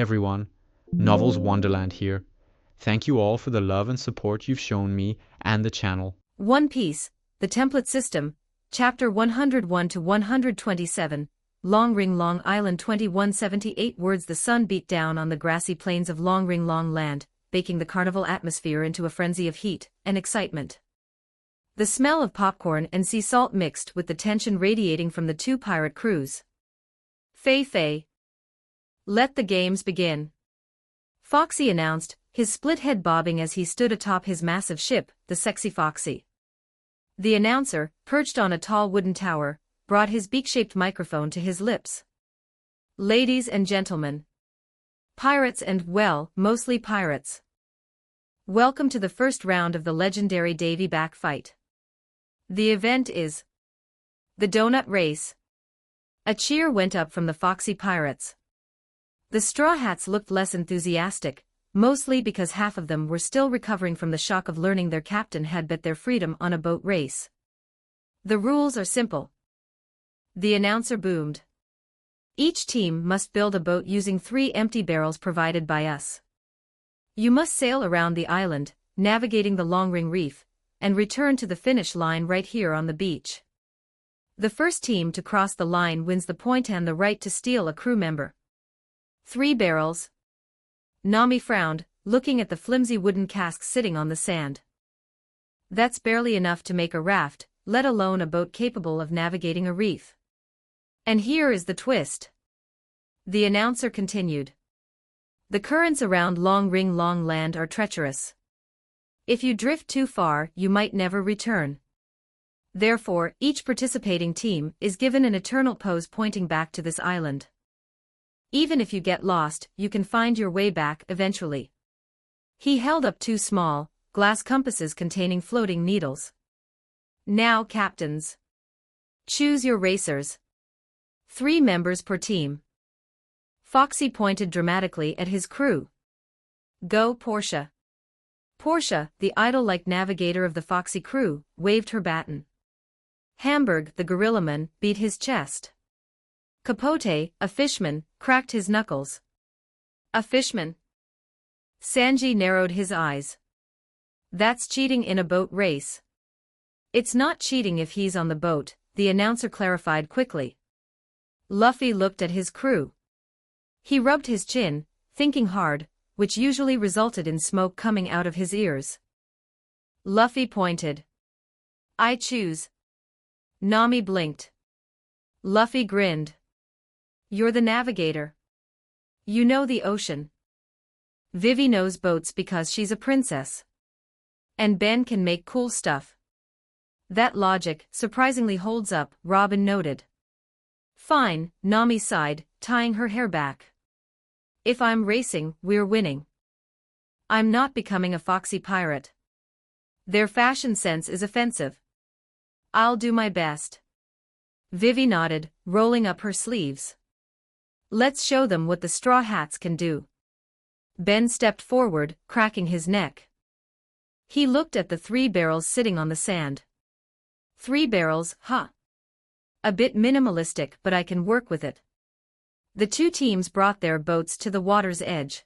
everyone, Novels Wonderland here. Thank you all for the love and support you've shown me and the channel. One Piece, the Template System, Chapter 101 to 127, Long Ring Long Island 2178 words. The sun beat down on the grassy plains of Long Ring Long Land, baking the carnival atmosphere into a frenzy of heat and excitement. The smell of popcorn and sea salt mixed with the tension radiating from the two pirate crews. Fei. Let the games begin. Foxy announced, his split head bobbing as he stood atop his massive ship, the Sexy Foxy. The announcer, perched on a tall wooden tower, brought his beak-shaped microphone to his lips. Ladies and gentlemen. Pirates and, well, mostly pirates. Welcome to the first round of the legendary Davy Back fight. The event is the Donut Race. A cheer went up from the Foxy Pirates. The Straw Hats looked less enthusiastic, mostly because half of them were still recovering from the shock of learning their captain had bet their freedom on a boat race. The rules are simple. The announcer boomed. Each team must build a boat using 3 empty barrels provided by us. You must sail around the island, navigating the Long Ring Reef, and return to the finish line right here on the beach. The first team to cross the line wins the point and the right to steal a crew member. 3 barrels. Nami frowned, looking at the flimsy wooden casks sitting on the sand. That's barely enough to make a raft, let alone a boat capable of navigating a reef. And here is the twist. The announcer continued. The currents around Long Ring Long Land are treacherous. If you drift too far, you might never return. Therefore, each participating team is given an eternal pose pointing back to this island. Even if you get lost, you can find your way back eventually. He held up 2 small, glass compasses containing floating needles. Now, captains. Choose your racers. 3 members per team. Foxy pointed dramatically at his crew. Go, Portia. Portia, the idol-like navigator of the Foxy crew, waved her baton. Hamburg, the gorillaman, beat his chest. Capote, a fishman, cracked his knuckles. A fishman? Sanji narrowed his eyes. That's cheating in a boat race. It's not cheating if he's on the boat, the announcer clarified quickly. Luffy looked at his crew. He rubbed his chin, thinking hard, which usually resulted in smoke coming out of his ears. Luffy pointed. I choose. Nami blinked. Luffy grinned. You're the navigator. You know the ocean. Vivi knows boats because she's a princess. And Ben can make cool stuff. That logic surprisingly holds up, Robin noted. Fine, Nami sighed, tying her hair back. If I'm racing, we're winning. I'm not becoming a Foxy pirate. Their fashion sense is offensive. I'll do my best. Vivi nodded, rolling up her sleeves. Let's show them what the Straw Hats can do. Ben stepped forward, cracking his neck. He looked at the 3 barrels sitting on the sand. 3 barrels, huh? A bit minimalistic, but I can work with it. The 2 teams brought their boats to the water's edge.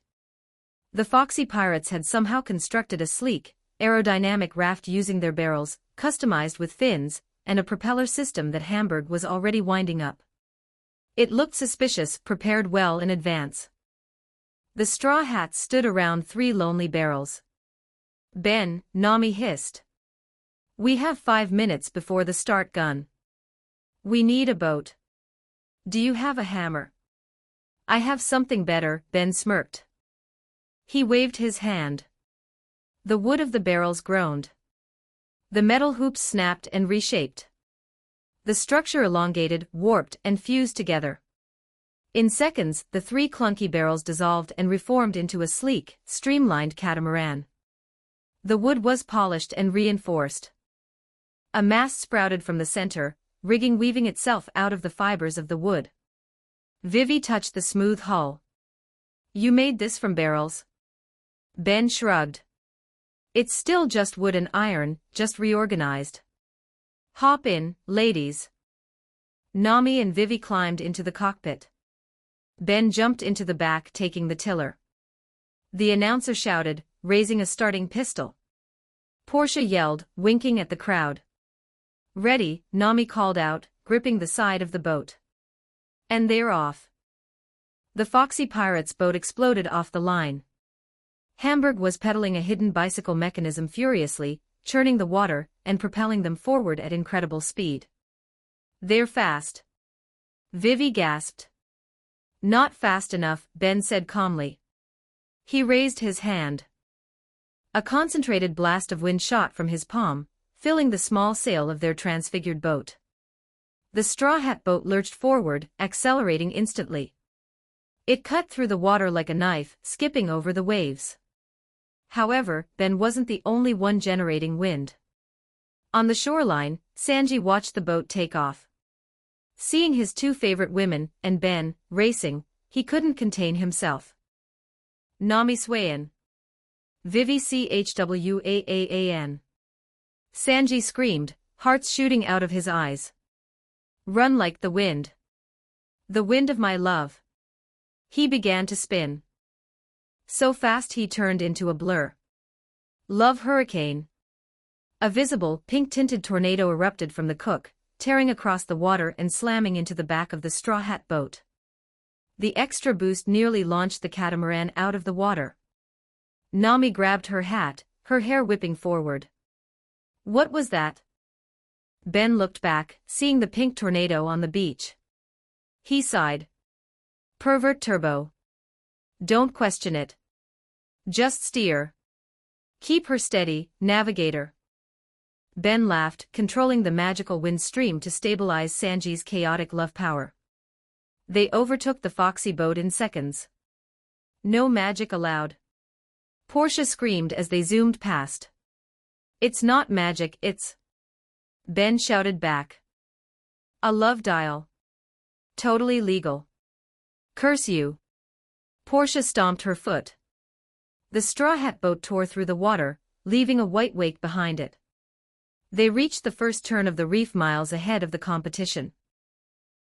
The Foxy Pirates had somehow constructed a sleek, aerodynamic raft using their barrels, customized with fins, and a propeller system that Hamburg was already winding up. It looked suspicious, prepared well in advance. The Straw Hats stood around 3 lonely barrels. Ben, Nami hissed. We have 5 minutes before the start gun. We need a boat. Do you have a hammer? I have something better, Ben smirked. He waved his hand. The wood of the barrels groaned. The metal hoops snapped and reshaped. The structure elongated, warped, and fused together. In seconds, the 3 clunky barrels dissolved and reformed into a sleek, streamlined catamaran. The wood was polished and reinforced. A mast sprouted from the center, rigging weaving itself out of the fibers of the wood. Vivi touched the smooth hull. You made this from barrels? Ben shrugged. It's still just wood and iron, just reorganized. Hop in, ladies. Nami and Vivi climbed into the cockpit. Ben jumped into the back, taking the tiller. The announcer shouted, raising a starting pistol. Portia yelled, winking at the crowd. "Ready," Nami called out, gripping the side of the boat. And they're off. The Foxy Pirates boat exploded off the line. Hamburg was pedaling a hidden bicycle mechanism furiously, churning the water and propelling them forward at incredible speed. "They're fast." Vivi gasped. "Not fast enough," Ben said calmly. He raised his hand. A concentrated blast of wind shot from his palm, filling the small sail of their transfigured boat. The Straw Hat boat lurched forward, accelerating instantly. It cut through the water like a knife, skipping over the waves. However, Ben wasn't the only one generating wind. On the shoreline, Sanji watched the boat take off. Seeing his two favorite women, and Ben, racing, he couldn't contain himself. "Nami Swayan. Vivi Chwaan." Sanji screamed, hearts shooting out of his eyes. "Run like the wind. The wind of my love." He began to spin. So fast he turned into a blur. Love hurricane. A visible, pink-tinted tornado erupted from the cook, tearing across the water and slamming into the back of the Straw Hat boat. The extra boost nearly launched the catamaran out of the water. Nami grabbed her hat, her hair whipping forward. "What was that?" Ben looked back, seeing the pink tornado on the beach. He sighed. "Pervert turbo. Don't question it. Just steer. Keep her steady, navigator." Ben laughed, controlling the magical wind stream to stabilize Sanji's chaotic love power. They overtook the Foxy boat in seconds. "No magic allowed." Portia screamed as they zoomed past. "It's not magic, it's..." Ben shouted back. "A love dial. Totally legal. Curse you." Portia stomped her foot. The Straw Hat boat tore through the water, leaving a white wake behind it. They reached the first turn of the reef miles ahead of the competition.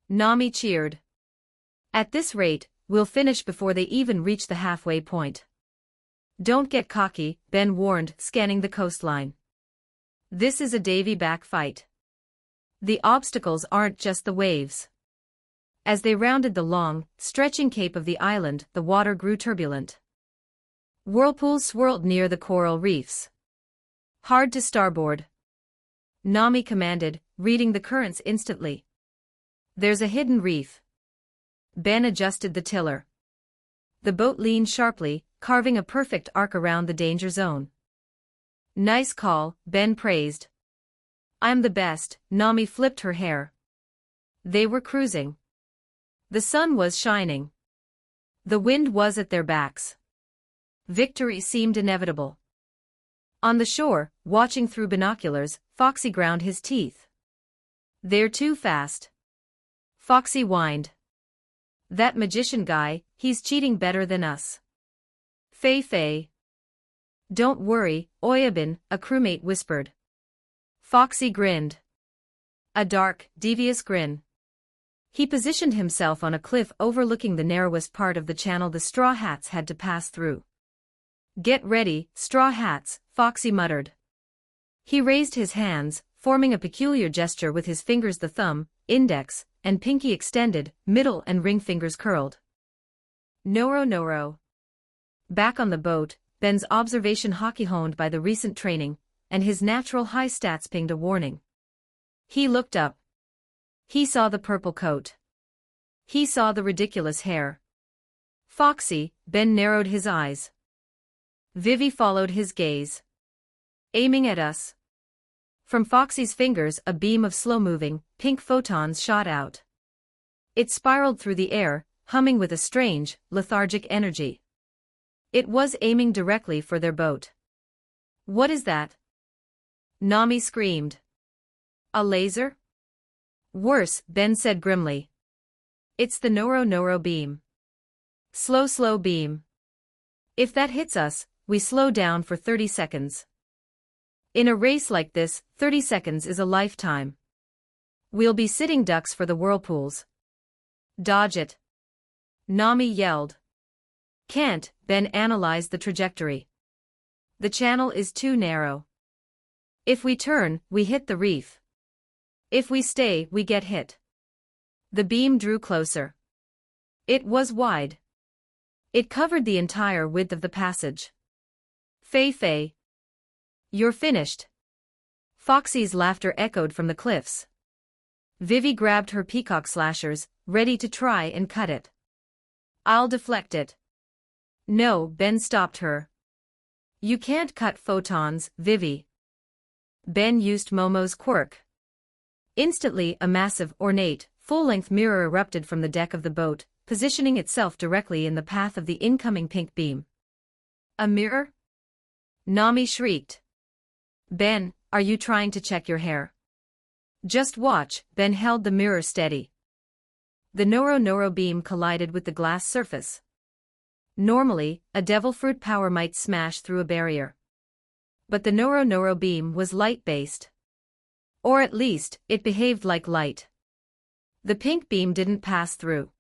Nami cheered. "At this rate, we'll finish before they even reach the halfway point." "Don't get cocky," Ben warned, scanning the coastline. "This is a Davy back fight. The obstacles aren't just the waves." As they rounded the long, stretching cape of the island, the water grew turbulent. Whirlpools swirled near the coral reefs. "Hard to starboard," Nami commanded, reading the currents instantly. "There's a hidden reef." Ben adjusted the tiller. The boat leaned sharply, carving a perfect arc around the danger zone. "Nice call," Ben praised. "I'm the best," Nami flipped her hair. They were cruising. The sun was shining. The wind was at their backs. Victory seemed inevitable. On the shore, watching through binoculars, Foxy ground his teeth. "They're too fast." Foxy whined. "That magician guy, he's cheating better than us." Fei. "Don't worry, Oyabun," a crewmate whispered. Foxy grinned. A dark, devious grin. He positioned himself on a cliff overlooking the narrowest part of the channel the Straw Hats had to pass through. "Get ready, Straw Hats," Foxy muttered. He raised his hands, forming a peculiar gesture with his fingers, the thumb, index, and pinky extended, middle and ring fingers curled. Noro. Back on the boat, Ben's observation hockey honed by the recent training, and his natural high stats pinged a warning. He looked up. He saw the purple coat. He saw the ridiculous hair. "Foxy," Ben narrowed his eyes. Vivi followed his gaze. "Aiming at us." From Foxy's fingers a beam of slow-moving, pink photons shot out. It spiraled through the air, humming with a strange, lethargic energy. It was aiming directly for their boat. "What is that?" Nami screamed. "A laser?" "Worse," Ben said grimly. "It's the Noro beam. Slow beam. If that hits us, we slow down for 30 seconds. In a race like this, 30 seconds is a lifetime. We'll be sitting ducks for the whirlpools. Dodge it." Nami yelled. Can't, Ben analyzed the trajectory. The channel is too narrow. If we turn, we hit the reef. If we stay, we get hit. The beam drew closer. It was wide. It covered the entire width of the passage. Fei. You're finished. Foxy's laughter echoed from the cliffs. Vivi grabbed her peacock slashers, ready to try and cut it. I'll deflect it. No, Ben stopped her. You can't cut photons, Vivi. Ben used Momo's quirk. Instantly, a massive, ornate, full-length mirror erupted from the deck of the boat, positioning itself directly in the path of the incoming pink beam. A mirror? Nami shrieked. Ben, are you trying to check your hair? Just watch, Ben held the mirror steady. The Noro beam collided with the glass surface. Normally, a devil fruit power might smash through a barrier. But the Noro beam was light-based. Or at least, it behaved like light. The pink beam didn't pass through.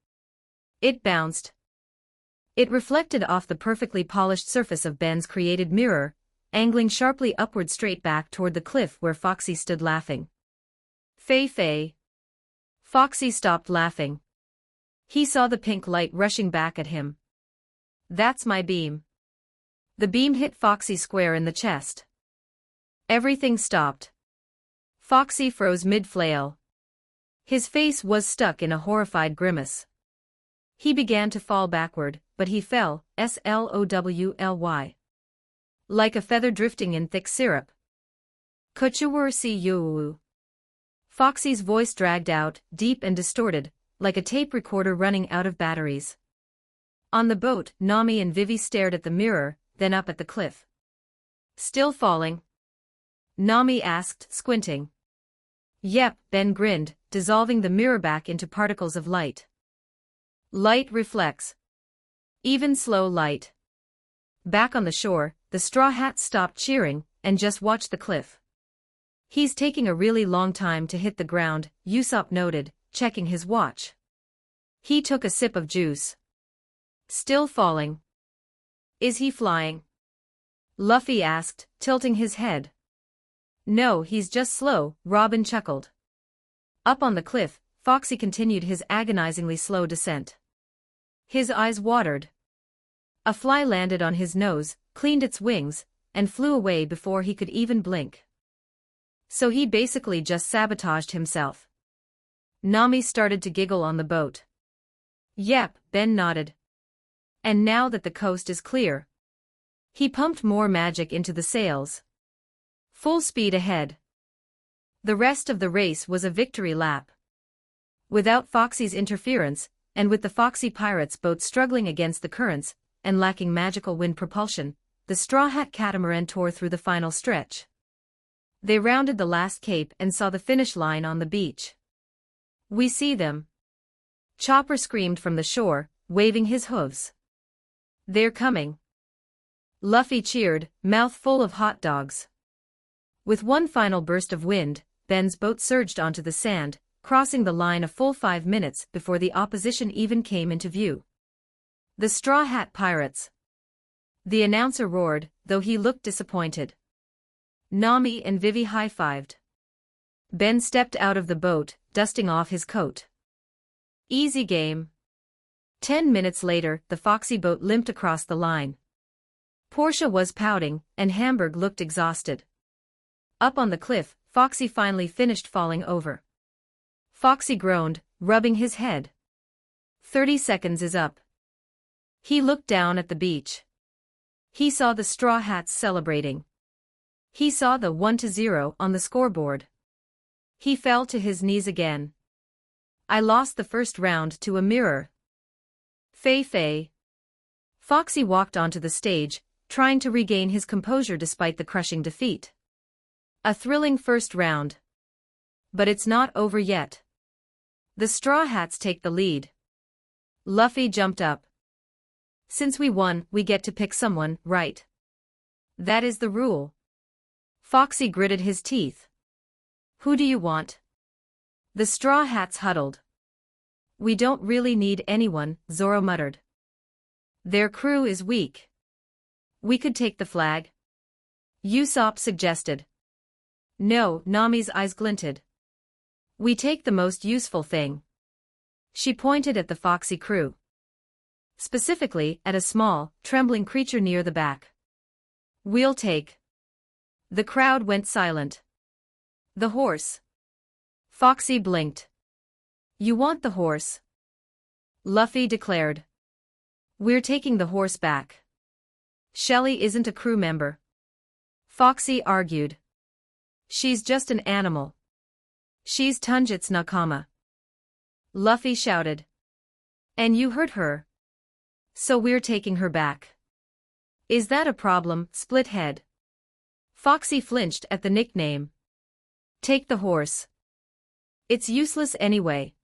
It bounced. It reflected off the perfectly polished surface of Ben's created mirror, angling sharply upward straight back toward the cliff where Foxy stood laughing. Fei. Foxy stopped laughing. He saw the pink light rushing back at him. That's my beam. The beam hit Foxy square in the chest. Everything stopped. Foxy froze mid-flail. His face was stuck in a horrified grimace. He began to fall backward, but he fell, slowly. Like a feather drifting in thick syrup. Kuchuwur si you. Foxy's voice dragged out, deep and distorted, like a tape recorder running out of batteries. On the boat, Nami and Vivi stared at the mirror, then up at the cliff. Still falling? Nami asked, squinting. Yep, Ben grinned, dissolving the mirror back into particles of light. Light reflects. Even slow light. Back on the shore, the Straw Hats stopped cheering, and just watched the cliff. He's taking a really long time to hit the ground, Usopp noted, checking his watch. He took a sip of juice. Still falling. Is he flying? Luffy asked, tilting his head. No, he's just slow, Robin chuckled. Up on the cliff, Foxy continued his agonizingly slow descent. His eyes watered. A fly landed on his nose, cleaned its wings, and flew away before he could even blink. So he basically just sabotaged himself. Nami started to giggle on the boat. Yep, Ben nodded. And now that the coast is clear. He pumped more magic into the sails. Full speed ahead. The rest of the race was a victory lap. Without Foxy's interference, and with the Foxy Pirates boat struggling against the currents, and lacking magical wind propulsion, the Straw Hat catamaran tore through the final stretch. They rounded the last cape and saw the finish line on the beach. We see them. Chopper screamed from the shore, waving his hooves. They're coming. Luffy cheered, mouth full of hot dogs. With one final burst of wind, Ben's boat surged onto the sand, crossing the line a full 5 minutes before the opposition even came into view. The Straw Hat Pirates. The announcer roared, though he looked disappointed. Nami and Vivi high-fived. Ben stepped out of the boat, dusting off his coat. Easy game. 10 minutes later, the Foxy boat limped across the line. Portia was pouting, and Hamburg looked exhausted. Up on the cliff, Foxy finally finished falling over. Foxy groaned, rubbing his head. 30 seconds is up. He looked down at the beach. He saw the Straw Hats celebrating. He saw the 1-0 on the scoreboard. He fell to his knees again. I lost the first round to a mirror. Fei. Foxy walked onto the stage, trying to regain his composure despite the crushing defeat. A thrilling first round. But it's not over yet. The Straw Hats take the lead. Luffy jumped up. Since we won, we get to pick someone, right? That is the rule. Foxy gritted his teeth. Who do you want? The Straw Hats huddled. We don't really need anyone, Zoro muttered. Their crew is weak. We could take the flag. Usopp suggested. No, Nami's eyes glinted. We take the most useful thing. She pointed at the Foxy crew. Specifically, at a small, trembling creature near the back. We'll take. The crowd went silent. The horse. Foxy blinked. You want the horse? Luffy declared. We're taking the horse back. Shelly isn't a crew member. Foxy argued. She's just an animal. She's Tunjit's nakama. Luffy shouted. And you hurt her. So we're taking her back. Is that a problem, Splithead? Foxy flinched at the nickname. Take the horse. It's useless anyway.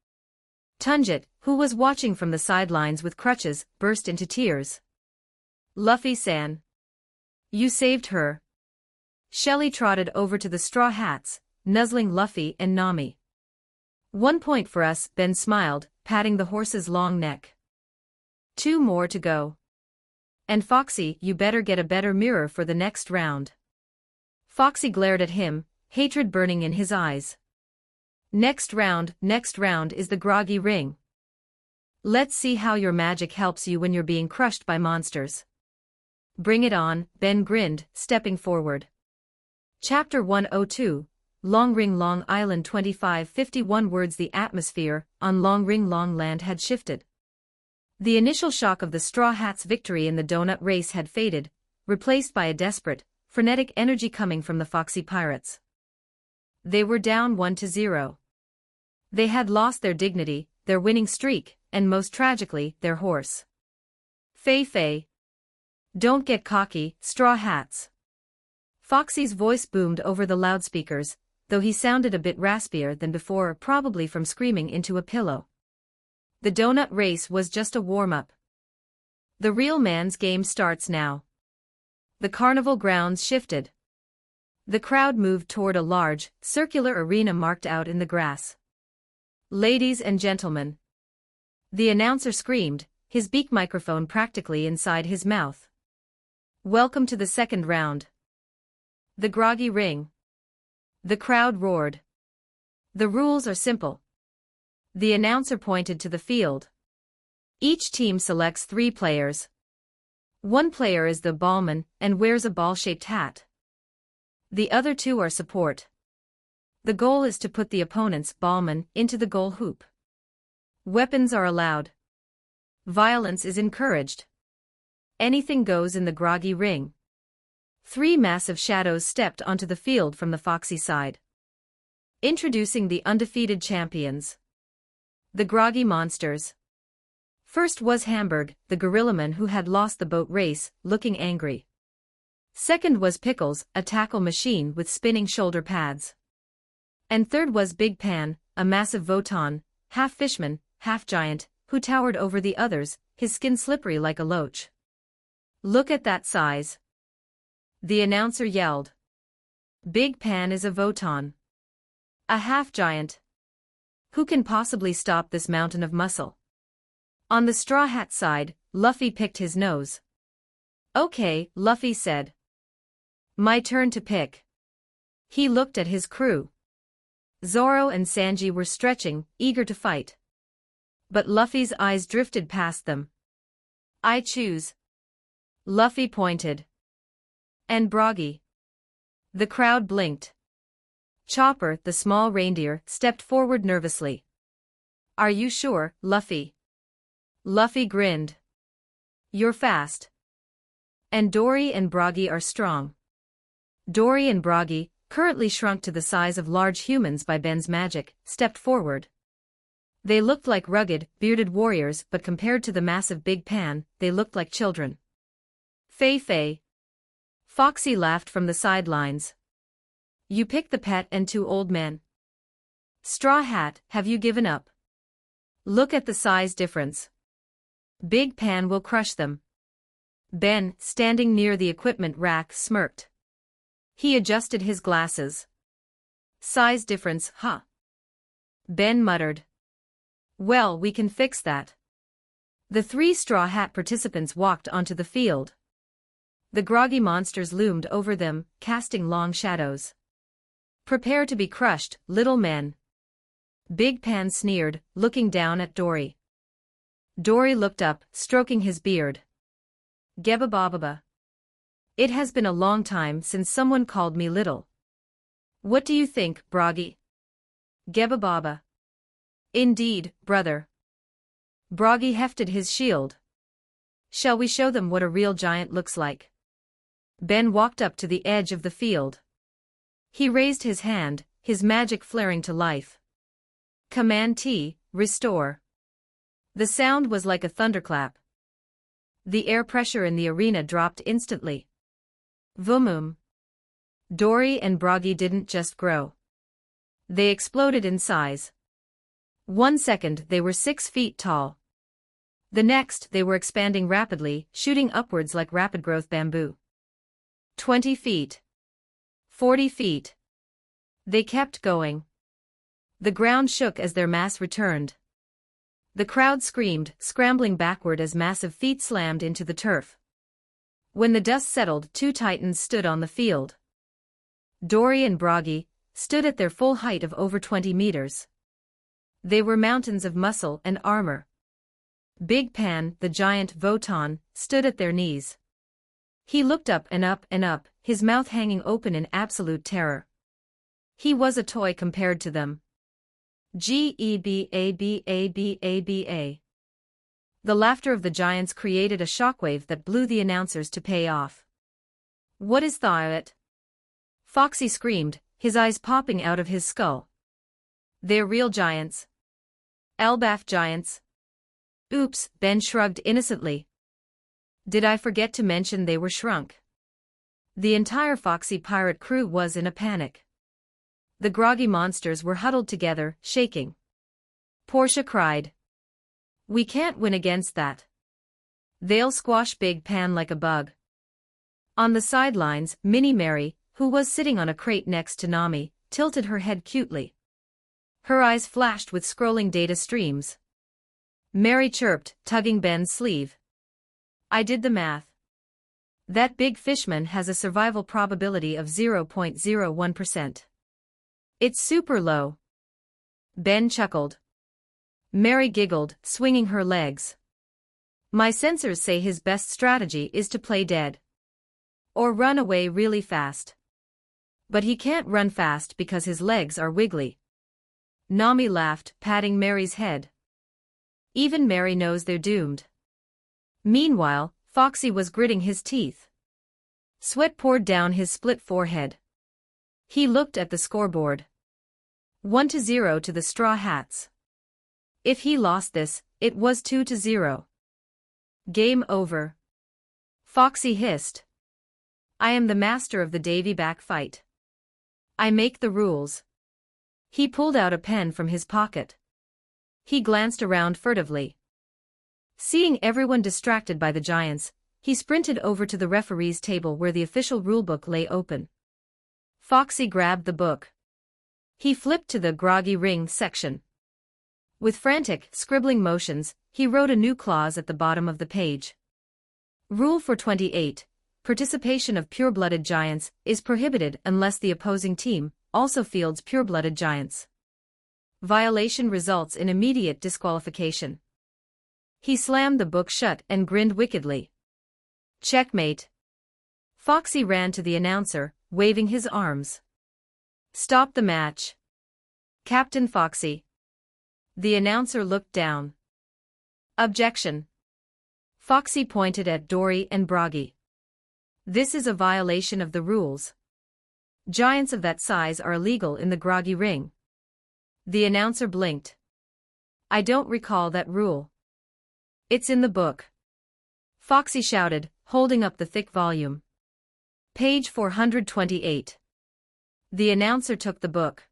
Tunjit, who was watching from the sidelines with crutches, burst into tears. Luffy-san. You saved her. Shelly trotted over to the Straw Hats, nuzzling Luffy and Nami. 1 point for us, Ben smiled, patting the horse's long neck. 2 more to go. And Foxy, you better get a better mirror for the next round. Foxy glared at him, hatred burning in his eyes. Next round is the groggy ring. Let's see how your magic helps you when you're being crushed by monsters. Bring it on, Ben grinned, stepping forward. Chapter 102, Long Ring Long Island 2551 words. The atmosphere on Long Ring Long Land had shifted. The initial shock of the Straw Hats' victory in the donut race had faded, replaced by a desperate, frenetic energy coming from the Foxy Pirates. They were down 1-0. They had lost their dignity, their winning streak, and most tragically, their horse. Fei. Don't get cocky, Straw Hats. Foxy's voice boomed over the loudspeakers, though he sounded a bit raspier than before, probably from screaming into a pillow. The donut race was just a warm-up. The real man's game starts now. The carnival grounds shifted. The crowd moved toward a large, circular arena marked out in the grass. Ladies and gentlemen. The announcer screamed, his beak microphone practically inside his mouth. Welcome to the second round. The groggy ring. The crowd roared. The rules are simple. The announcer pointed to the field. Each team selects 3 players. 1 player is the ballman and wears a ball-shaped hat. The other 2 are support. The goal is to put the opponent's ballman into the goal hoop. Weapons are allowed. Violence is encouraged. Anything goes in the groggy ring. 3 massive shadows stepped onto the field from the Foxy side. Introducing the undefeated champions. The Groggy Monsters. First was Hamburg, the gorillaman who had lost the boat race, looking angry. Second was Pickles, a tackle machine with spinning shoulder pads. And third was Big Pan, a massive Voton, half fishman, half giant, who towered over the others, his skin slippery like a loach. Look at that size. The announcer yelled. Big Pan is a Voton. A half-giant. Who can possibly stop this mountain of muscle? On the Straw Hat side, Luffy picked his nose. Okay, Luffy said. My turn to pick. He looked at his crew. Zoro and Sanji were stretching, eager to fight. But Luffy's eyes drifted past them. I choose. Luffy pointed. And Broggy. The crowd blinked. Chopper, the small reindeer, stepped forward nervously. Are you sure, Luffy? Luffy grinned. You're fast. And Dory and Broggy are strong. Dory and Broggy, currently shrunk to the size of large humans by Ben's magic, stepped forward. They looked like rugged, bearded warriors, but compared to the massive Big Pan, they looked like children. Fei. Foxy laughed from the sidelines. You picked the pet and 2 old men. Straw Hat, have you given up? Look at the size difference. Big Pan will crush them. Ben, standing near the equipment rack, smirked. He adjusted his glasses. Size difference, huh? Ben muttered. Well, we can fix that. The 3 straw hat participants walked onto the field. The groggy monsters loomed over them, casting long shadows. Prepare to be crushed, little men. Big Pan sneered, looking down at Dory. Dory looked up, stroking his beard. Gebba-bobba. It has been a long time since someone called me little. What do you think, Broggy? Gebba-bobba. Indeed, brother. Broggy hefted his shield. Shall we show them what a real giant looks like? Ben walked up to the edge of the field. He raised his hand, his magic flaring to life. Command T, restore. The sound was like a thunderclap. The air pressure in the arena dropped instantly. Vumum. Dory and Broggy didn't just grow. They exploded in size. 1 second they were 6 feet tall. The next they were expanding rapidly, shooting upwards like rapid-growth bamboo. 20 feet. 40 feet. They kept going. The ground shook as their mass returned. The crowd screamed, scrambling backward as massive feet slammed into the turf. When the dust settled, 2 titans stood on the field. Dory and Broggy stood at their full height of over 20 meters. They were mountains of muscle and armor. Big Pan, the giant Voton, stood at their knees. He looked up and up and up, his mouth hanging open in absolute terror. He was a toy compared to them. Gebba-baba. The laughter of the giants created a shockwave that blew the announcers to pay off. What is that? Foxy screamed, his eyes popping out of his skull. They're real giants. Elbaf giants. Oops, Ben shrugged innocently. Did I forget to mention they were shrunk? The entire Foxy pirate crew was in a panic. The groggy monsters were huddled together, shaking. Portia cried. We can't win against that. They'll squash Big Pan like a bug. On the sidelines, Minnie Mary, who was sitting on a crate next to Nami, tilted her head cutely. Her eyes flashed with scrolling data streams. Mary chirped, tugging Ben's sleeve. I did the math. That big fishman has a survival probability of 0.01%. It's super low. Ben chuckled. Mary giggled, swinging her legs. My sensors say his best strategy is to play dead. Or run away really fast. But he can't run fast because his legs are wiggly. Nami laughed, patting Mary's head. Even Mary knows they're doomed. Meanwhile, Foxy was gritting his teeth. Sweat poured down his split forehead. He looked at the scoreboard. 1-0 to the Straw Hats. If he lost this, it was 2-0. Game over. Foxy hissed. I am the master of the Davy back fight. I make the rules. He pulled out a pen from his pocket. He glanced around furtively. Seeing everyone distracted by the giants, he sprinted over to the referee's table where the official rulebook lay open. Foxy grabbed the book. He flipped to the groggy ring section. With frantic, scribbling motions, he wrote a new clause at the bottom of the page. Rule 428. Participation of pure-blooded giants is prohibited unless the opposing team also fields pure-blooded giants. Violation results in immediate disqualification. He slammed the book shut and grinned wickedly. Checkmate. Foxy ran to the announcer, waving his arms. Stop the match. Captain Foxy. The announcer looked down. Objection. Foxy pointed at Dory and Broggy. This is a violation of the rules. Giants of that size are illegal in the groggy ring. The announcer blinked. I don't recall that rule. It's in the book. Foxy shouted, holding up the thick volume. Page 428. The announcer took the book.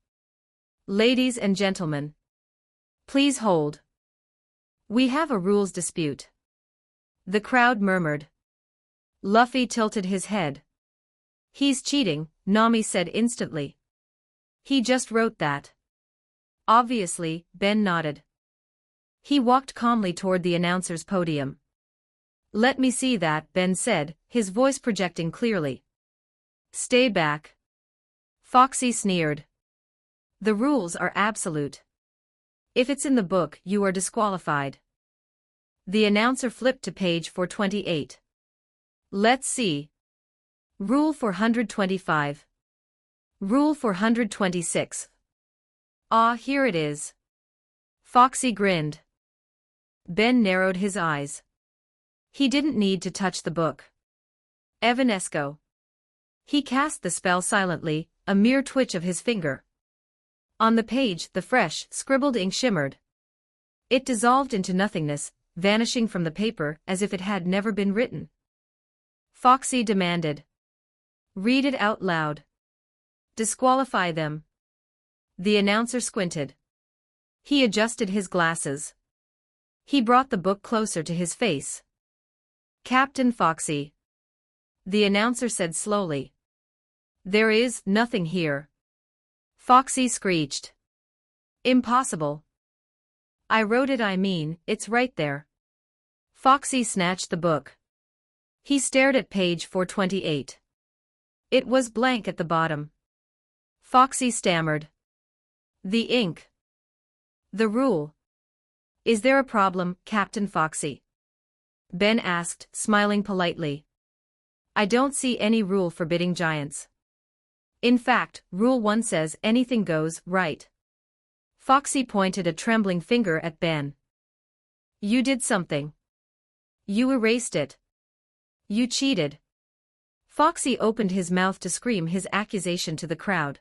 Ladies and gentlemen. Please hold. We have a rules dispute. The crowd murmured. Luffy tilted his head. He's cheating, Nami said instantly. He just wrote that. Obviously, Ben nodded. He walked calmly toward the announcer's podium. "Let me see that," Ben said, his voice projecting clearly. "Stay back." Foxy sneered. "The rules are absolute. If it's in the book, you are disqualified." The announcer flipped to page 428. "Let's see. Rule 425. Rule 426. Ah, here it is." Foxy grinned. Ben narrowed his eyes. He didn't need to touch the book. Evanesco. He cast the spell silently, a mere twitch of his finger. On the page, the fresh, scribbled ink shimmered. It dissolved into nothingness, vanishing from the paper as if it had never been written. Foxy demanded. "Read it out loud." "Disqualify them." The announcer squinted. He adjusted his glasses. He brought the book closer to his face. "Captain Foxy," the announcer said slowly. "There is nothing here." Foxy screeched. "Impossible." "I wrote it, I mean, it's right there." Foxy snatched the book. He stared at page 428. It was blank at the bottom. Foxy stammered. "The ink. The rule. Is there a problem, Captain Foxy?" Ben asked, smiling politely. "I don't see any rule forbidding giants. In fact, Rule 1 says anything goes, right?" Foxy pointed a trembling finger at Ben. "You did something. You erased it. You cheated." Foxy opened his mouth to scream his accusation to the crowd.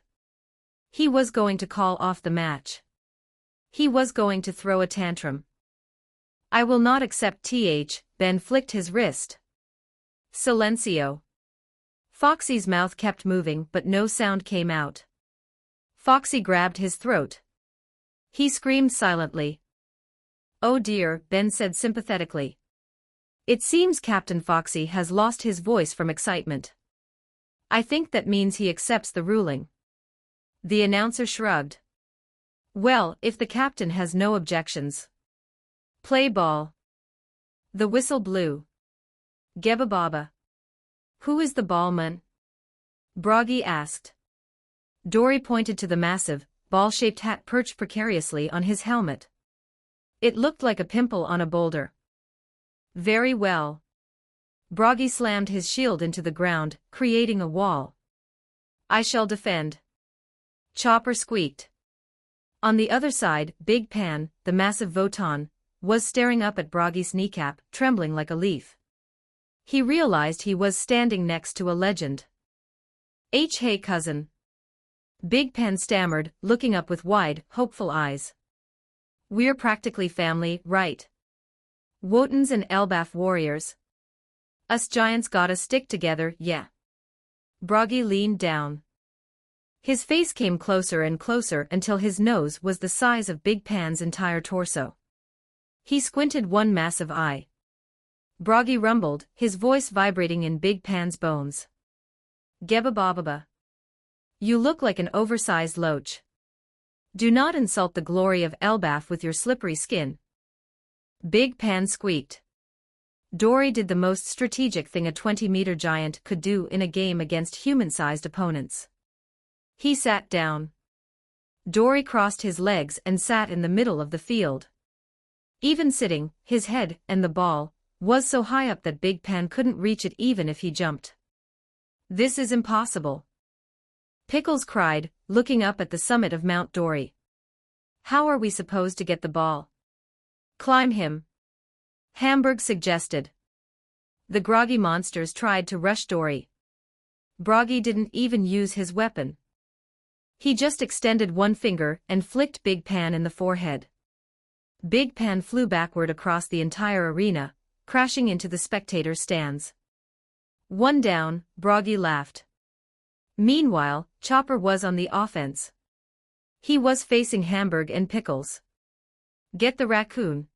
He was going to call off the match. He was going to throw a tantrum. "I will not accept th," Ben flicked his wrist. "Silencio." Foxy's mouth kept moving but no sound came out. Foxy grabbed his throat. He screamed silently. "Oh dear," Ben said sympathetically. "It seems Captain Foxy has lost his voice from excitement. I think that means he accepts the ruling." The announcer shrugged. "Well, if the captain has no objections. Play ball." The whistle blew. "Geba Baba." "Who is the ballman?" Broggy asked. Dory pointed to the massive, ball-shaped hat perched precariously on his helmet. It looked like a pimple on a boulder. "Very well." Broggy slammed his shield into the ground, creating a wall. "I shall defend." Chopper squeaked. On the other side, Big Pan, the massive Voton, was staring up at Broggy's kneecap, trembling like a leaf. He realized he was standing next to a legend. Hey cousin." Big Pan stammered, looking up with wide, hopeful eyes. "We're practically family, right? Wotans and Elbaf warriors. Us giants gotta stick together, yeah." Broggy leaned down. His face came closer and closer until his nose was the size of Big Pan's entire torso. He squinted one massive eye. Broggy rumbled, his voice vibrating in Big Pan's bones. "Geba Baba. You look like an oversized loach. Do not insult the glory of Elbaf with your slippery skin." Big Pan squeaked. Dory did the most strategic thing a 20-meter giant could do in a game against human-sized opponents. He sat down. Dory crossed his legs and sat in the middle of the field. Even sitting, his head, and the ball, was so high up that Big Pan couldn't reach it even if he jumped. "This is impossible," Pickles cried, looking up at the summit of Mount Dory. "How are we supposed to get the ball?" "Climb him," Hamburg suggested. The groggy monsters tried to rush Dory. Broggy didn't even use his weapon. He just extended one finger and flicked Big Pan in the forehead. Big Pan flew backward across the entire arena, crashing into the spectator stands. "One down," Broggy laughed. Meanwhile, Chopper was on the offense. He was facing Hamburg and Pickles. "Get the raccoon."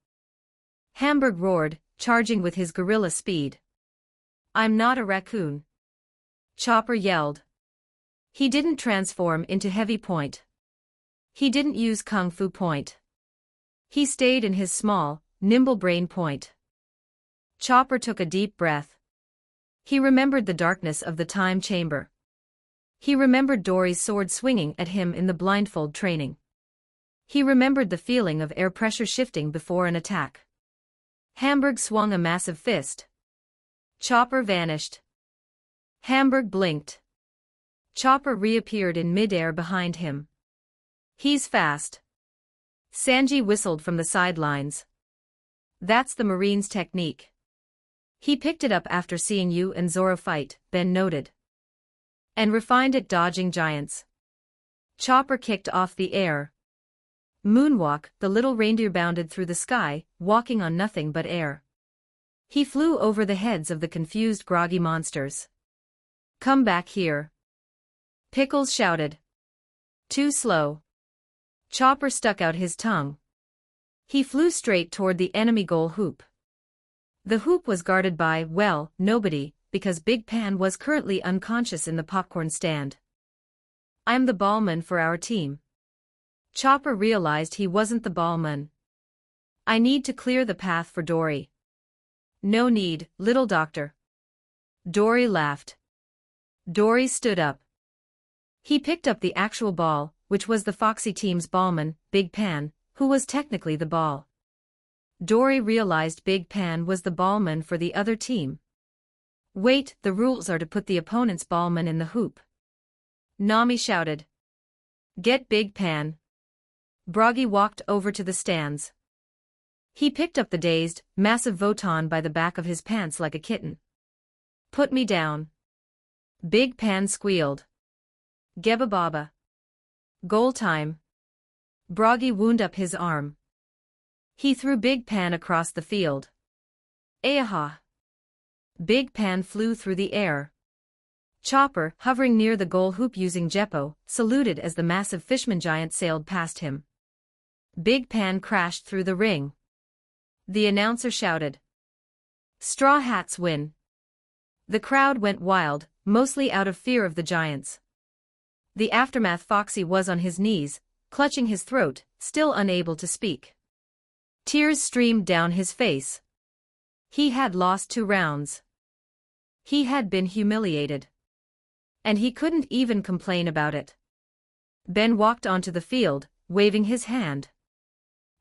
Hamburg roared, charging with his gorilla speed. "I'm not a raccoon," Chopper yelled. He didn't transform into Heavy Point. He didn't use Kung Fu Point. He stayed in his small, nimble brain point. Chopper took a deep breath. He remembered the darkness of the time chamber. He remembered Dory's sword swinging at him in the blindfold training. He remembered the feeling of air pressure shifting before an attack. Hamburg swung a massive fist. Chopper vanished. Hamburg blinked. Chopper reappeared in midair behind him. He's fast. Sanji whistled from the sidelines. That's the Marine's technique. He picked it up after seeing you and Zoro fight, Ben noted. And refined it dodging giants. Chopper kicked off the air. Moonwalk, the little reindeer bounded through the sky, walking on nothing but air. He flew over the heads of the confused groggy monsters. Come back here. Pickles shouted. Too slow. Chopper stuck out his tongue. He flew straight toward the enemy goal hoop. The hoop was guarded by, well, nobody, because Big Pan was currently unconscious in the popcorn stand. I'm the ballman for our team. Chopper realized he wasn't the ballman. I need to clear the path for Dory. No need, little doctor. Dory laughed. Dory stood up. He picked up the actual ball, which was the Foxy team's ballman, Big Pan, who was technically the ball. Dory realized Big Pan was the ballman for the other team. Wait, the rules are to put the opponent's ballman in the hoop. Nami shouted. Get Big Pan. Broggy walked over to the stands. He picked up the dazed, massive Voton by the back of his pants like a kitten. Put me down. Big Pan squealed. Geba Baba. Goal time. Broggy wound up his arm. He threw Big Pan across the field. Ayaha. Big Pan flew through the air. Chopper, hovering near the goal hoop using Jeppo, saluted as the massive fishman giant sailed past him. Big Pan crashed through the ring. The announcer shouted. Straw Hats win. The crowd went wild, mostly out of fear of the giants. The aftermath Foxy was on his knees, clutching his throat, still unable to speak. Tears streamed down his face. He had lost 2 rounds. He had been humiliated. And he couldn't even complain about it. Ben walked onto the field, waving his hand.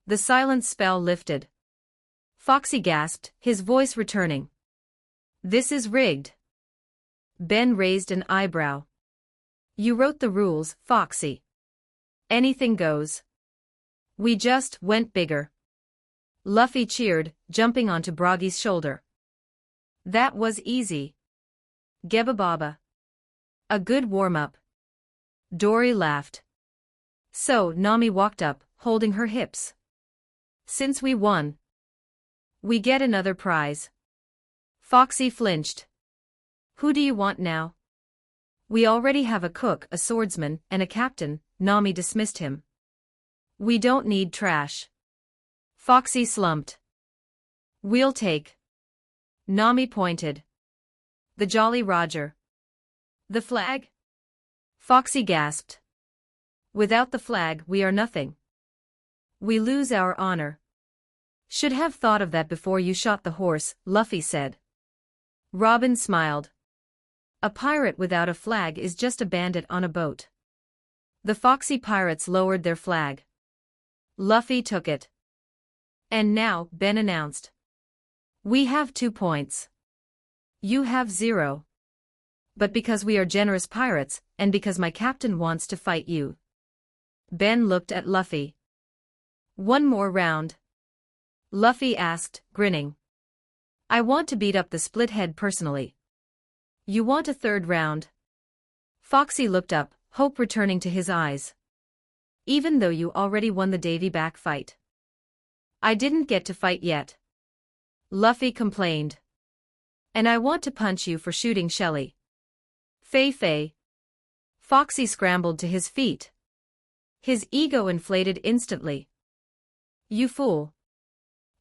The silence spell lifted. Foxy gasped, his voice returning. This is rigged. Ben raised an eyebrow. You wrote the rules, Foxy. Anything goes. We just went bigger. Luffy cheered, jumping onto Broggy's shoulder. That was easy. Geba Baba. A good warm-up. Dory laughed. So Nami walked up, holding her hips. Since we won, we get another prize. Foxy flinched. Who do you want now? We already have a cook, a swordsman, and a captain. Nami dismissed him. We don't need trash. Foxy slumped. We'll take. Nami pointed. The Jolly Roger. The flag? Foxy gasped. Without the flag, we are nothing. We lose our honor. Should have thought of that before you shot the horse, Luffy said. Robin smiled. A pirate without a flag is just a bandit on a boat. The Foxy pirates lowered their flag. Luffy took it. And now, Ben announced. We have 2 points. You have 0. But because we are generous pirates, and because my captain wants to fight you. Ben looked at Luffy. 1 more round? Luffy asked, grinning. I want to beat up the split head personally. You want a 3rd round? Foxy looked up, hope returning to his eyes. Even though you already won the Davy back fight. I didn't get to fight yet. Luffy complained. And I want to punch you for shooting Shelly. Fei. Foxy scrambled to his feet. His ego inflated instantly. You fool.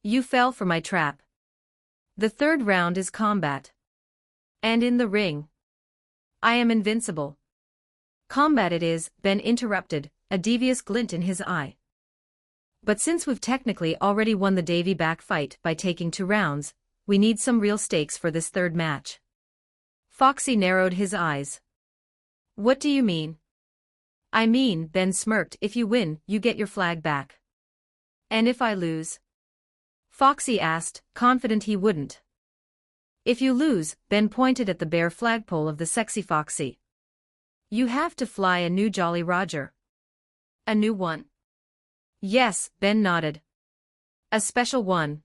You fell for my trap. The 3rd round is combat. And in the ring. I am invincible. Combat it is, Ben interrupted, a devious glint in his eye. But since we've technically already won the Davy back fight by taking 2 rounds, we need some real stakes for this third match. Foxy narrowed his eyes. What do you mean? I mean, Ben smirked, if you win, you get your flag back. And if I lose? Foxy asked, confident he wouldn't. If you lose, Ben pointed at the bare flagpole of the sexy Foxy. You have to fly a new Jolly Roger. A new one? Yes, Ben nodded. A special one.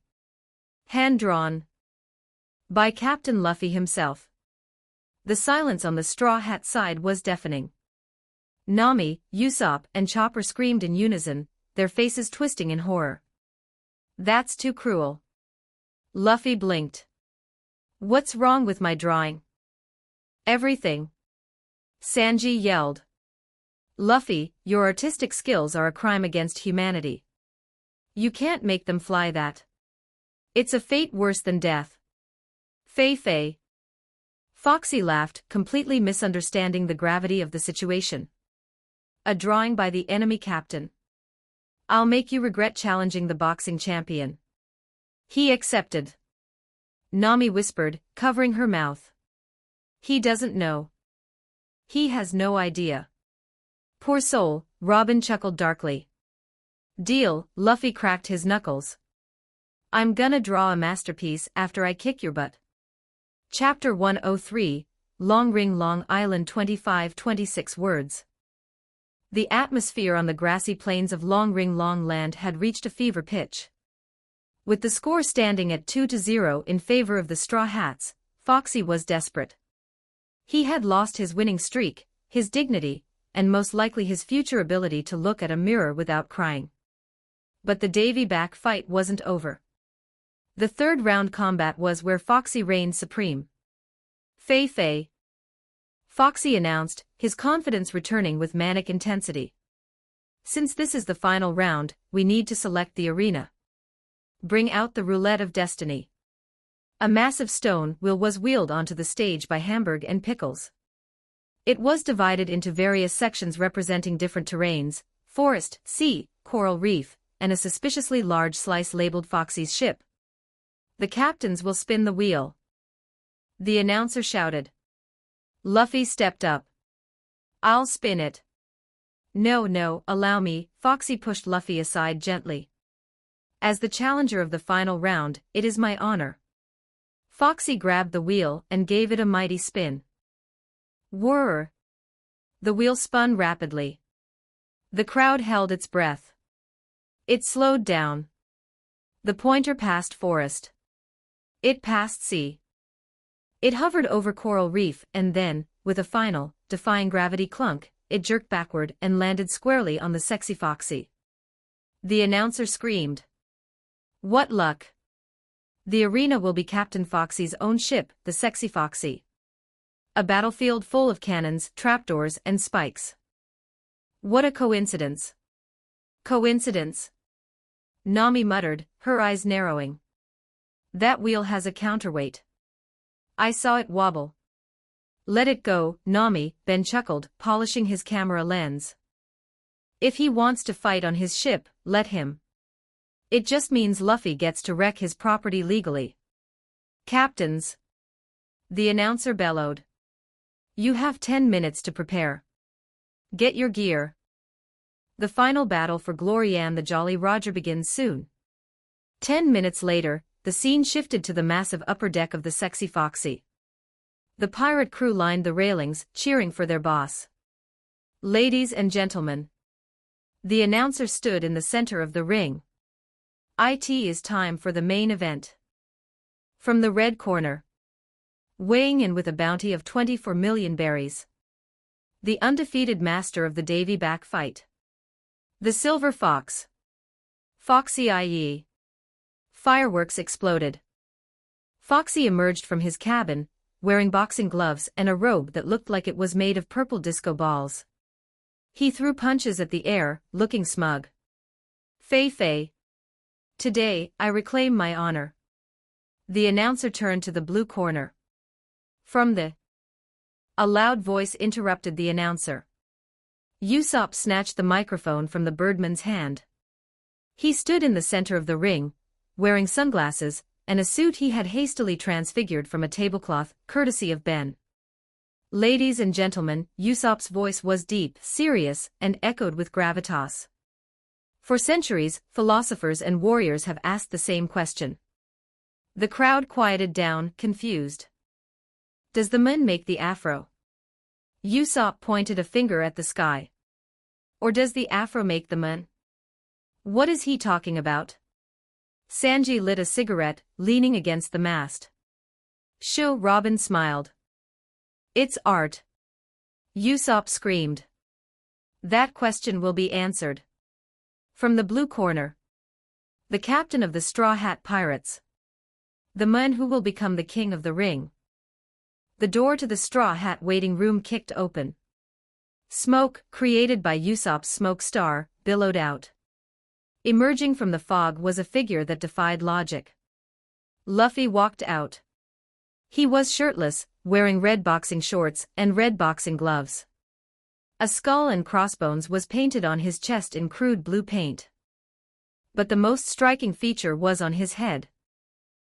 Hand-drawn. By Captain Luffy himself. The silence on the Straw Hat side was deafening. Nami, Usopp, and Chopper screamed in unison, their faces twisting in horror. That's too cruel. Luffy blinked. What's wrong with my drawing? Everything. Sanji yelled. Luffy, your artistic skills are a crime against humanity. You can't make them fly that. It's a fate worse than death. Fei. Foxy laughed, completely misunderstanding the gravity of the situation. A drawing by the enemy captain. I'll make you regret challenging the boxing champion. He accepted. Nami whispered, covering her mouth. He doesn't know. He has no idea. Poor soul, Robin chuckled darkly. Deal, Luffy cracked his knuckles. I'm gonna draw a masterpiece after I kick your butt. Chapter 103, Long Ring Long Island 25-26 words. The atmosphere on the grassy plains of Long Ring Long Land had reached a fever pitch. With the score standing at 2-0 in favor of the Straw Hats, Foxy was desperate. He had lost his winning streak, his dignity, and most likely his future ability to look at a mirror without crying. But the Davy back fight wasn't over. The third round combat was where Foxy reigned supreme. Fei. Foxy announced, his confidence returning with manic intensity. Since this is the final round, we need to select the arena. Bring out the roulette of destiny. A massive stone wheel was wheeled onto the stage by Hamburg and Pickles. It was divided into various sections representing different terrains, forest, sea, coral reef, and a suspiciously large slice labeled Foxy's ship. The captains will spin the wheel. The announcer shouted. Stepped up. I'll spin it. No, allow me, Foxy pushed Luffy aside gently. As the challenger of the final round, it is my honor. Foxy grabbed the wheel and gave it a mighty spin. Whirr! The wheel spun rapidly. The crowd held its breath. It slowed down. The pointer passed forest. It passed sea. It hovered over coral reef and then, with a final, defying gravity clunk, it jerked backward and landed squarely on the sexy Foxy. The announcer screamed. What luck! The arena will be Captain Foxy's own ship, the sexy Foxy. A battlefield full of cannons, trapdoors, and spikes. What a coincidence! Coincidence? Nami muttered, her eyes narrowing. That wheel has a counterweight. I saw it wobble. Let it go, Nami, Ben chuckled, polishing his camera lens. If he wants to fight on his ship, let him. It just means Luffy gets to wreck his property legally. Captains! The announcer bellowed. You have 10 minutes to prepare. Get your gear. The final battle for Glory and the Jolly Roger begins soon. 10 minutes later, the scene shifted to the massive upper deck of the sexy Foxy. The pirate crew lined the railings, cheering for their boss. Ladies and gentlemen. The announcer stood in the center of the ring. It is time for the main event. From the red corner. Weighing in with a bounty of 24 million berries. The undefeated master of the Davy back fight. The Silver Fox. Foxy IE. Fireworks exploded. Foxy emerged from his cabin, wearing boxing gloves and a robe that looked like it was made of purple disco balls. He threw punches at the air, looking smug. Fei. Today, I reclaim my honor. The announcer turned to the blue corner. From the... A loud voice interrupted the announcer. Usopp snatched the microphone from the birdman's hand. He stood in the center of the ring, wearing sunglasses, and a suit he had hastily transfigured from a tablecloth, courtesy of Ben. "Ladies and gentlemen," Usopp's voice was deep, serious, and echoed with gravitas. For centuries, philosophers and warriors have asked the same question. The crowd quieted down, confused. Does the moon make the afro? Usopp pointed a finger at the sky. Or does the afro make the moon? What is he talking about? Sanji lit a cigarette, leaning against the mast. Sure, Robin smiled. It's art. Usopp screamed. That question will be answered. From the blue corner. The captain of the Straw Hat Pirates. The man who will become the king of the ring. The door to the Straw Hat waiting room kicked open. Smoke, created by Usopp's smoke star, billowed out. Emerging from the fog was a figure that defied logic. Luffy walked out. He was shirtless, wearing red boxing shorts and red boxing gloves. A skull and crossbones was painted on his chest in crude blue paint. But the most striking feature was on his head.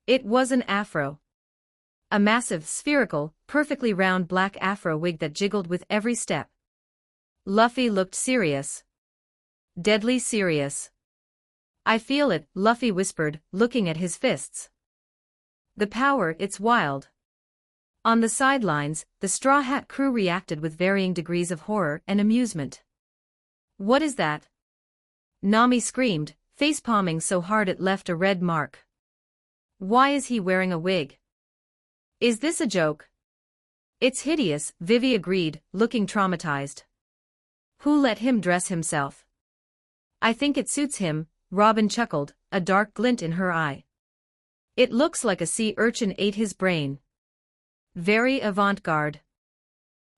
It was an afro. A massive, spherical, perfectly round black afro wig that jiggled with every step. Luffy looked serious. Deadly serious. I feel it, Luffy whispered, looking at his fists. The power, it's wild. On the sidelines, the Straw Hat crew reacted with varying degrees of horror and amusement. What is that? Nami screamed, face-palming so hard it left a red mark. Why is he wearing a wig? Is this a joke? It's hideous, Vivi agreed, looking traumatized. Who let him dress himself? I think it suits him, Robin chuckled, a dark glint in her eye. It looks like a sea urchin ate his brain. Very avant-garde.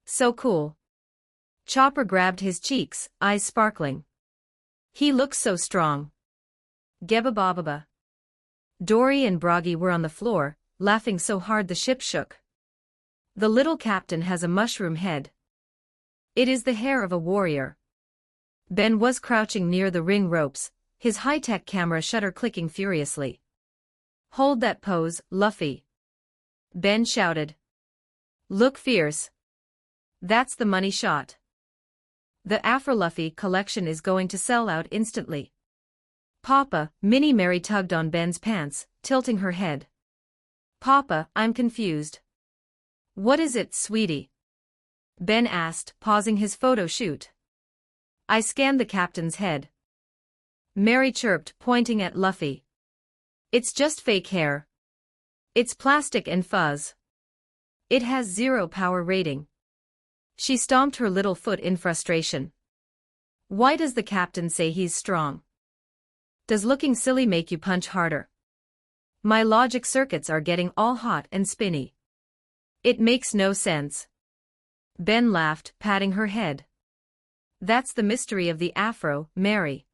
So cool. Chopper grabbed his cheeks, eyes sparkling. He looks so strong. Gebba bababa. Dory and Broggy were on the floor, laughing so hard the ship shook. The little captain has a mushroom head. It is the hair of a warrior. Ben was crouching near the ring ropes, his high-tech camera shutter clicking furiously. Hold that pose, Luffy. Ben shouted. Look fierce. That's the money shot. The Afro Luffy collection is going to sell out instantly. Papa, Minnie Mary tugged on Ben's pants, tilting her head. Papa, I'm confused. What is it, sweetie? Ben asked, pausing his photo shoot. I scanned the captain's head. Mary chirped, pointing at Luffy. It's just fake hair. It's plastic and fuzz. It has 0 power rating. She stomped her little foot in frustration. Why does the captain say he's strong? Does looking silly make you punch harder? My logic circuits are getting all hot and spinny. It makes no sense. Ben laughed, patting her head. That's the mystery of the afro, Mary.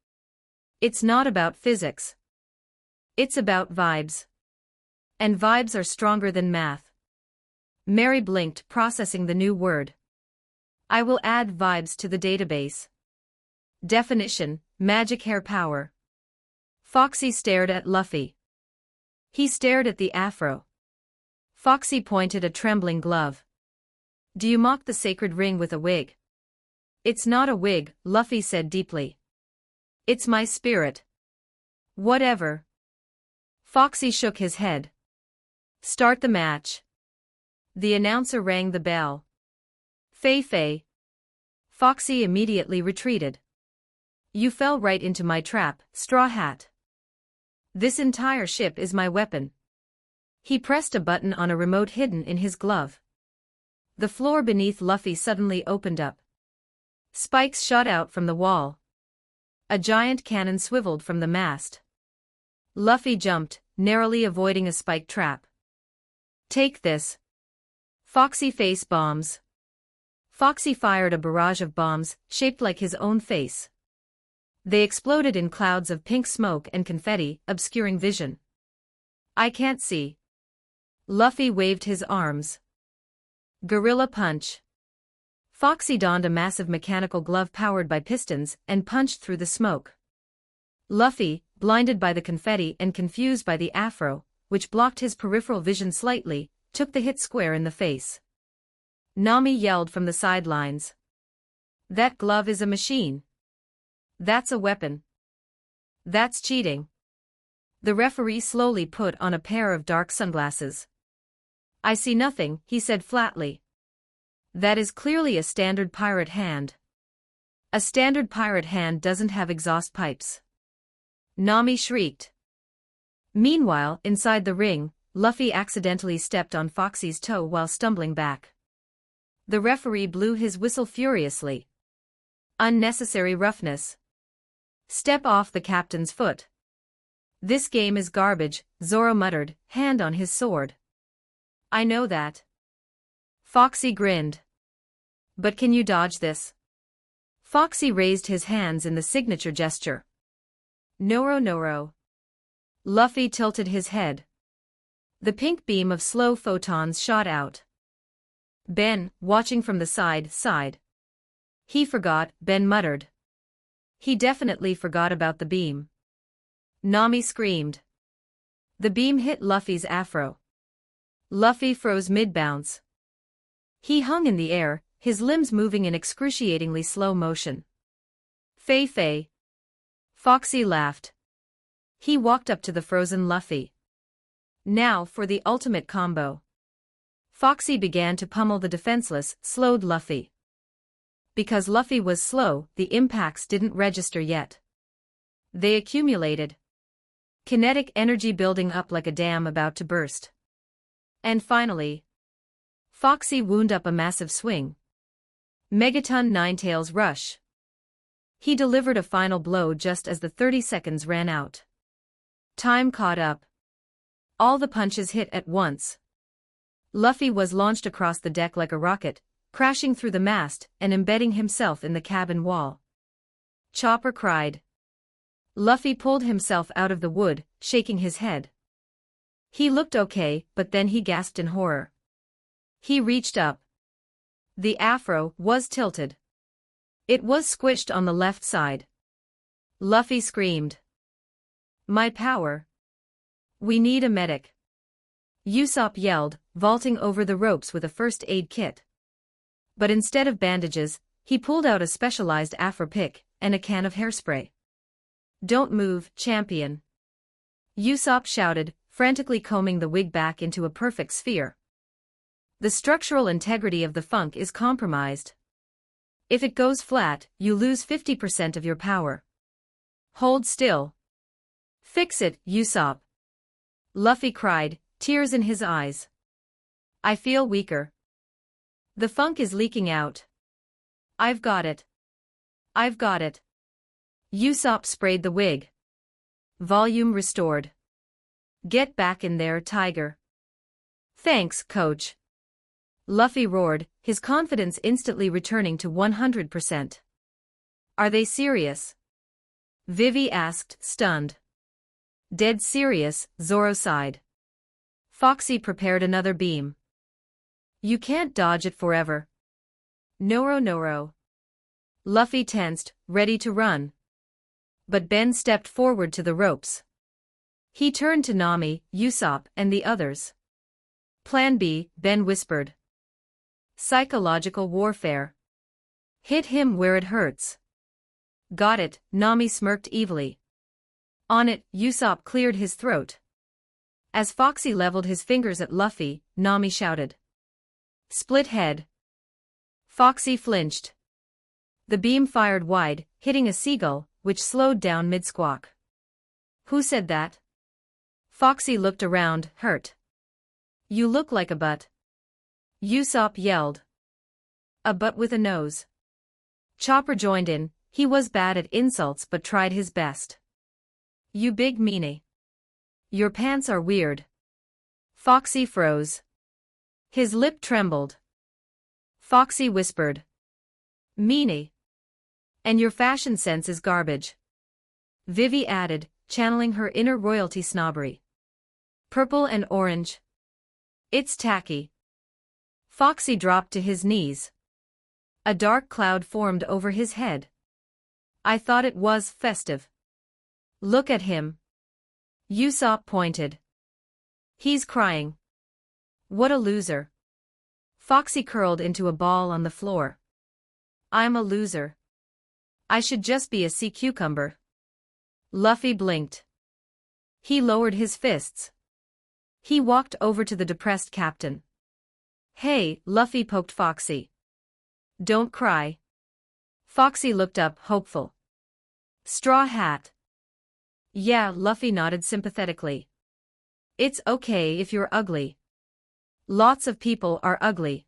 It's not about physics. It's about vibes. And vibes are stronger than math. Mary blinked, processing the new word. I will add vibes to the database. Definition, magic hair power. Foxy stared at Luffy. He stared at the afro. Foxy pointed a trembling glove. Do you mock the sacred ring with a wig? It's not a wig, Luffy said deeply. It's my spirit. Whatever. Foxy shook his head. Start the match. The announcer rang the bell. Fei. Foxy immediately retreated. You fell right into my trap, Straw Hat. This entire ship is my weapon. He pressed a button on a remote hidden in his glove. The floor beneath Luffy suddenly opened up. Spikes shot out from the wall. A giant cannon swiveled from the mast. Luffy jumped, narrowly avoiding a spike trap. Take this. Foxy face bombs. Foxy fired a barrage of bombs, shaped like his own face. They exploded in clouds of pink smoke and confetti, obscuring vision. I can't see. Luffy waved his arms. Gorilla punch. Foxy donned a massive mechanical glove powered by pistons and punched through the smoke. Luffy, blinded by the confetti and confused by the afro, which blocked his peripheral vision slightly, took the hit square in the face. Nami yelled from the sidelines. That glove is a machine. That's a weapon. That's cheating. The referee slowly put on a pair of dark sunglasses. I see nothing, he said flatly. That is clearly a standard pirate hand. A standard pirate hand doesn't have exhaust pipes. Nami shrieked. Meanwhile, inside the ring, Luffy accidentally stepped on Foxy's toe while stumbling back. The referee blew his whistle furiously. Unnecessary roughness. Step off the captain's foot. This game is garbage, Zoro muttered, hand on his sword. I know that. Foxy grinned. But can you dodge this? Foxy raised his hands in the signature gesture. Noro. Luffy tilted his head. The pink beam of slow photons shot out. Ben, watching from the side. He forgot, Ben muttered. He definitely forgot about the beam. Nami screamed. The beam hit Luffy's afro. Luffy froze mid-bounce. He hung in the air, his limbs moving in excruciatingly slow motion. Fei. Foxy laughed. He walked up to the frozen Luffy. Now for the ultimate combo. Foxy began to pummel the defenseless, slowed Luffy. Because Luffy was slow, the impacts didn't register yet. They accumulated. Kinetic energy building up like a dam about to burst. And finally, Foxy wound up a massive swing. Megaton Ninetails rush. He delivered a final blow just as the 30 seconds ran out. Time caught up. All the punches hit at once. Luffy was launched across the deck like a rocket, crashing through the mast and embedding himself in the cabin wall. Chopper cried. Luffy pulled himself out of the wood, shaking his head. He looked okay, but then he gasped in horror. He reached up. The afro was tilted. It was squished on the left side. Luffy screamed. My power. We need a medic. Usopp yelled, vaulting over the ropes with a first aid kit. But instead of bandages, he pulled out a specialized afro pick and a can of hairspray. Don't move, champion. Usopp shouted, frantically combing the wig back into a perfect sphere. The structural integrity of the funk is compromised. If it goes flat, you lose 50% of your power. Hold still. Fix it, Usopp. Luffy cried, tears in his eyes. I feel weaker. The funk is leaking out. I've got it. Usopp sprayed the wig. Volume restored. Get back in there, Tiger. Thanks, coach. Luffy roared, his confidence instantly returning to 100%. Are they serious? Vivi asked, stunned. Dead serious, Zoro sighed. Foxy prepared another beam. You can't dodge it forever. Noro. Luffy tensed, ready to run. But Ben stepped forward to the ropes. He turned to Nami, Usopp, and the others. Plan B, Ben whispered. Psychological warfare. Hit him where it hurts. Got it, Nami smirked evilly. On it, Usopp cleared his throat. As Foxy leveled his fingers at Luffy, Nami shouted. Split head. Foxy flinched. The beam fired wide, hitting a seagull, which slowed down mid-squawk. Who said that? Foxy looked around, hurt. You look like a butt. Usopp yelled. A butt with a nose. Chopper joined in, he was bad at insults but tried his best. You big meanie. Your pants are weird. Foxy froze. His lip trembled. Foxy whispered. Meanie. And your fashion sense is garbage. Vivi added, channeling her inner royalty snobbery. Purple and orange. It's tacky. Foxy dropped to his knees. A dark cloud formed over his head. I thought it was festive. Look at him. Usopp pointed. He's crying. What a loser. Foxy curled into a ball on the floor. I'm a loser. I should just be a sea cucumber. Luffy blinked. He lowered his fists. He walked over to the depressed captain. Hey, Luffy poked Foxy. Don't cry. Foxy looked up, hopeful. Straw Hat. Yeah, Luffy nodded sympathetically. It's okay if you're ugly. Lots of people are ugly.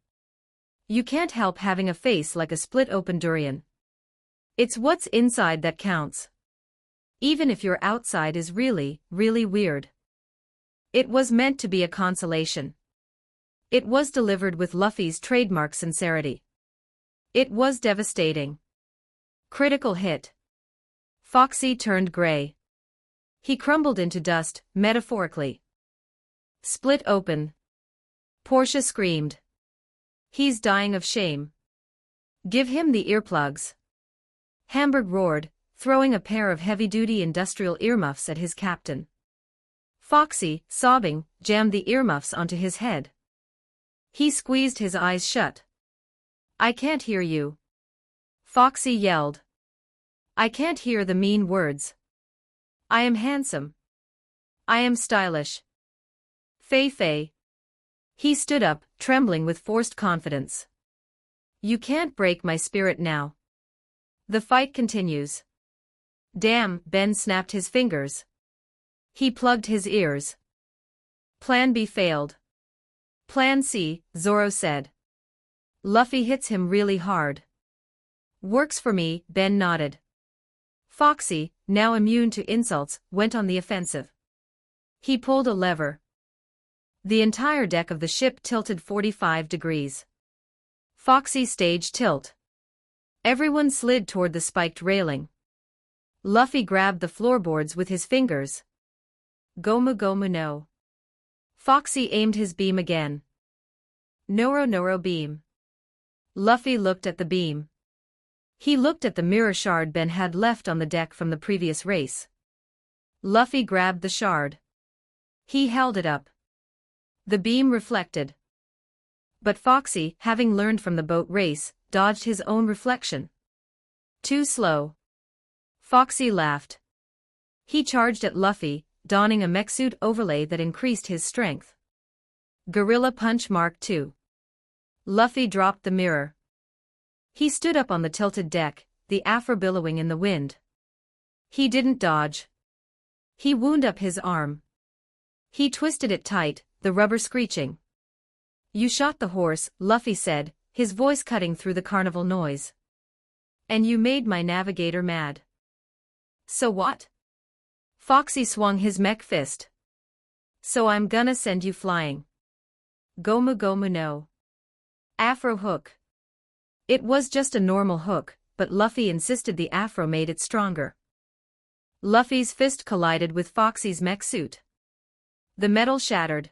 You can't help having a face like a split-open durian. It's what's inside that counts. Even if your outside is really, really weird. It was meant to be a consolation. It was delivered with Luffy's trademark sincerity. It was devastating. Critical hit. Foxy turned gray. He crumbled into dust, metaphorically. Split open. Portia screamed. He's dying of shame. Give him the earplugs. Hamburg roared, throwing a pair of heavy-duty industrial earmuffs at his captain. Foxy, sobbing, jammed the earmuffs onto his head. He squeezed his eyes shut. I can't hear you. Foxy yelled. I can't hear the mean words. I am handsome. I am stylish. Fei. He stood up, trembling with forced confidence. You can't break my spirit now. The fight continues. Damn, Ben snapped his fingers. He plugged his ears. Plan B failed. Plan C, Zoro said. Luffy hits him really hard. Works for me, Ben nodded. Foxy, now immune to insults, went on the offensive. He pulled a lever. The entire deck of the ship tilted 45 degrees. Foxy staged tilt. Everyone slid toward the spiked railing. Luffy grabbed the floorboards with his fingers. Gomu no. Foxy aimed his beam again. Noro beam. Luffy looked at the beam. He looked at the mirror shard Ben had left on the deck from the previous race. Luffy grabbed the shard. He held it up. The beam reflected. But Foxy, having learned from the boat race, dodged his own reflection. Too slow. Foxy laughed. He charged at Luffy, donning a mech suit overlay that increased his strength. Gorilla Punch Mark II. Luffy dropped the mirror. He stood up on the tilted deck, the afro billowing in the wind. He didn't dodge. He wound up his arm. He twisted it tight, the rubber screeching. You shot the horse, Luffy said, his voice cutting through the carnival noise. And you made my navigator mad. So what? Foxy swung his mech fist. So I'm gonna send you flying. Gomu no. Afro hook. It was just a normal hook, but Luffy insisted the afro made it stronger. Luffy's fist collided with Foxy's mech suit. The metal shattered.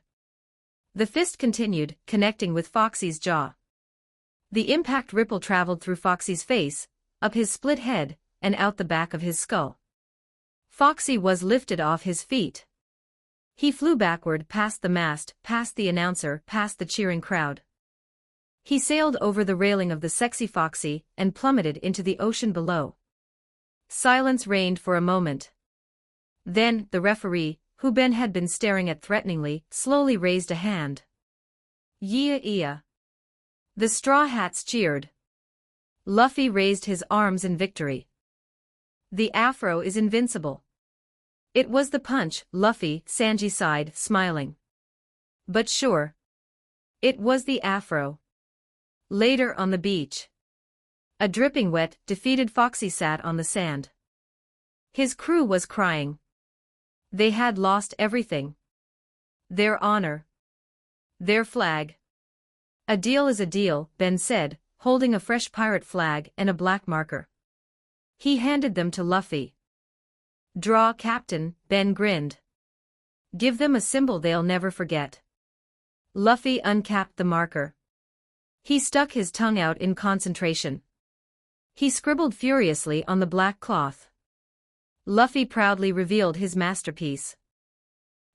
The fist continued, connecting with Foxy's jaw. The impact ripple traveled through Foxy's face, up his split head, and out the back of his skull. Foxy was lifted off his feet. He flew backward past the mast, past the announcer, past the cheering crowd. He sailed over the railing of the Sexy Foxy and plummeted into the ocean below. Silence reigned for a moment. Then, the referee, who Ben had been staring at threateningly, slowly raised a hand. Yeah. The Straw Hats cheered. Luffy raised his arms in victory. The afro is invincible. It was the punch, Luffy, Sanji sighed, smiling. But sure. It was the afro. Later on the beach. A dripping wet, defeated Foxy sat on the sand. His crew was crying. They had lost everything. Their honor. Their flag. A deal is a deal, Ben said, holding a fresh pirate flag and a black marker. He handed them to Luffy. Draw, Captain, Ben grinned. Give them a symbol they'll never forget. Luffy uncapped the marker. He stuck his tongue out in concentration. He scribbled furiously on the black cloth. Luffy proudly revealed his masterpiece.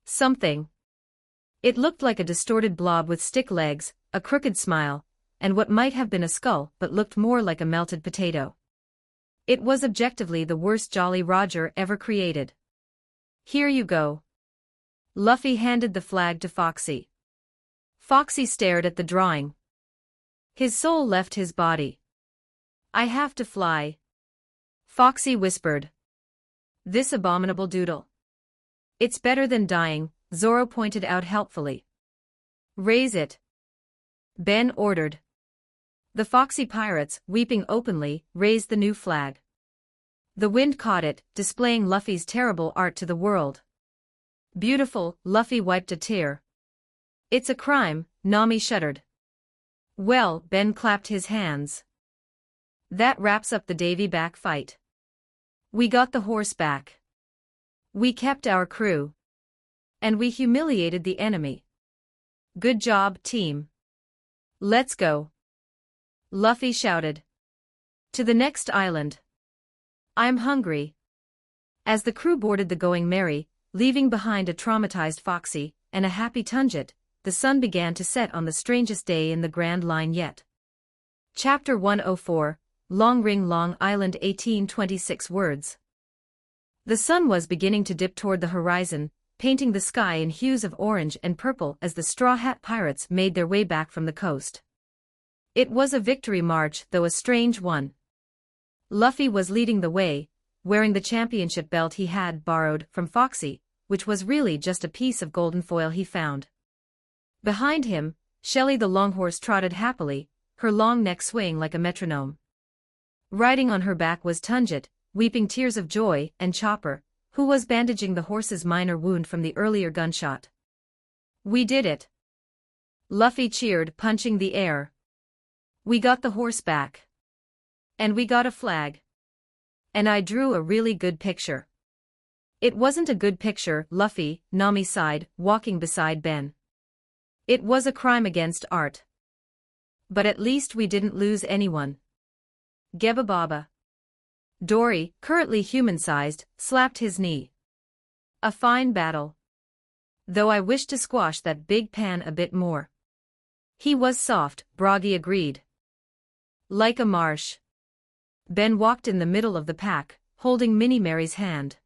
Something. It looked like a distorted blob with stick legs, a crooked smile, and what might have been a skull but looked more like a melted potato. It was objectively the worst Jolly Roger ever created. Here you go. Luffy handed the flag to Foxy. Foxy stared at the drawing. His soul left his body. I have to fly. Foxy whispered. This abominable doodle. It's better than dying, Zoro pointed out helpfully. Raise it. Ben ordered. The Foxy pirates, weeping openly, raised the new flag. The wind caught it, displaying Luffy's terrible art to the world. Beautiful, Luffy wiped a tear. It's a crime, Nami shuddered. Well, Ben clapped his hands. That wraps up the Davy back fight. We got the horse back. We kept our crew. And we humiliated the enemy. Good job, team. Let's go. Luffy shouted. To the next island. I'm hungry. As the crew boarded the Going Merry, leaving behind a traumatized Foxy and a happy Tunjit, the sun began to set on the strangest day in the Grand Line yet. Chapter 104, Long Ring Long Island 1826 words. The sun was beginning to dip toward the horizon, painting the sky in hues of orange and purple as the Straw Hat Pirates made their way back from the coast. It was a victory march, though a strange one. Luffy was leading the way, wearing the championship belt he had borrowed from Foxy, which was really just a piece of golden foil he found. Behind him, Shelly the Longhorse trotted happily, her long neck swaying like a metronome. Riding on her back was Tunjit, weeping tears of joy, and Chopper, who was bandaging the horse's minor wound from the earlier gunshot. We did it. Luffy cheered, punching the air. We got the horse back. And we got a flag. And I drew a really good picture. It wasn't a good picture, Luffy, Nami sighed, walking beside Ben. It was a crime against art. But at least we didn't lose anyone. Geba Baba. Dory, currently human-sized, slapped his knee. A fine battle. Though I wish to squash that big pan a bit more. He was soft, Broggy agreed. Like a marsh. Ben walked in the middle of the pack, holding Minnie Mary's hand.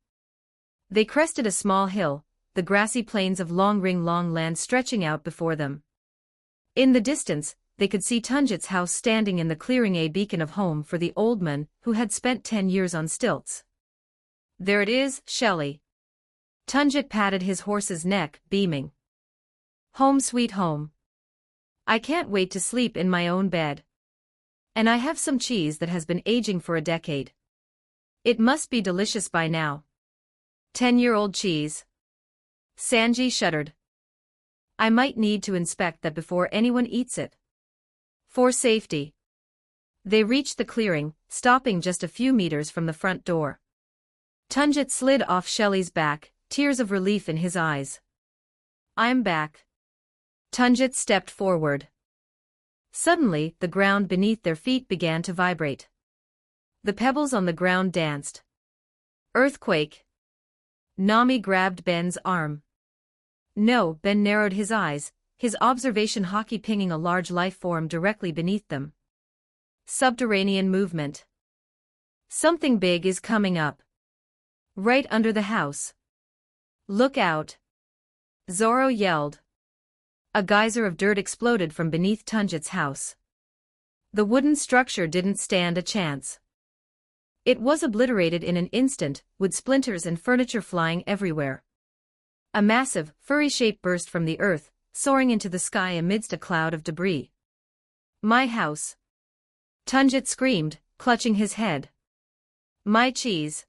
They crested a small hill, the grassy plains of Long Ring Long Land stretching out before them. In the distance, they could see Tunjit's house standing in the clearing, a beacon of home for the old man who had spent 10 years on stilts. There it is, Shelly. Tunjit patted his horse's neck, beaming. Home sweet home. I can't wait to sleep in my own bed. And I have some cheese that has been aging for a decade. It must be delicious by now. 10-year-old cheese. Sanji shuddered. I might need to inspect that before anyone eats it. For safety. They reached the clearing, stopping just a few meters from the front door. Tunjit slid off Shelly's back, tears of relief in his eyes. I'm back. Tunjit stepped forward. Suddenly, the ground beneath their feet began to vibrate. The pebbles on the ground danced. Earthquake. Nami grabbed Ben's arm. No, Ben narrowed his eyes, his observation hockey pinging a large life form directly beneath them. Subterranean movement. Something big is coming up. Right under the house. Look out. Zoro yelled. A geyser of dirt exploded from beneath Tunjit's house. The wooden structure didn't stand a chance. It was obliterated in an instant, wood splinters and furniture flying everywhere. A massive, furry shape burst from the earth, soaring into the sky amidst a cloud of debris. My house. Tunjit screamed, clutching his head. My cheese.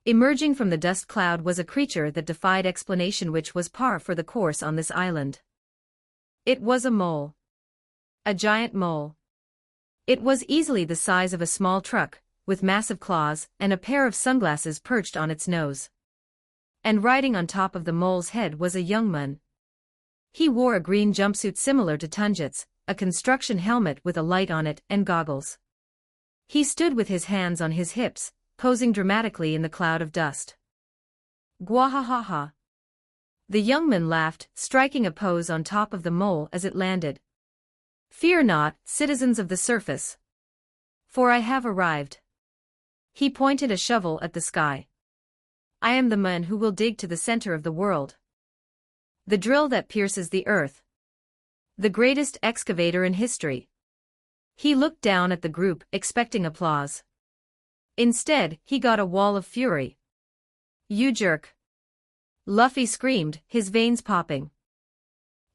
Emerging from the dust cloud was a creature that defied explanation, which was par for the course on this island. It was a mole. A giant mole. It was easily the size of a small truck, with massive claws and a pair of sunglasses perched on its nose. And riding on top of the mole's head was a young man. He wore a green jumpsuit similar to Tunjit's, a construction helmet with a light on it and goggles. He stood with his hands on his hips, posing dramatically in the cloud of dust. Gwahahaha. The young man laughed, striking a pose on top of the mole as it landed. Fear not, citizens of the surface. For I have arrived. He pointed a shovel at the sky. I am the man who will dig to the center of the world. The drill that pierces the earth. The greatest excavator in history. He looked down at the group, expecting applause. Instead, he got a wall of fury. You jerk. Luffy screamed, his veins popping.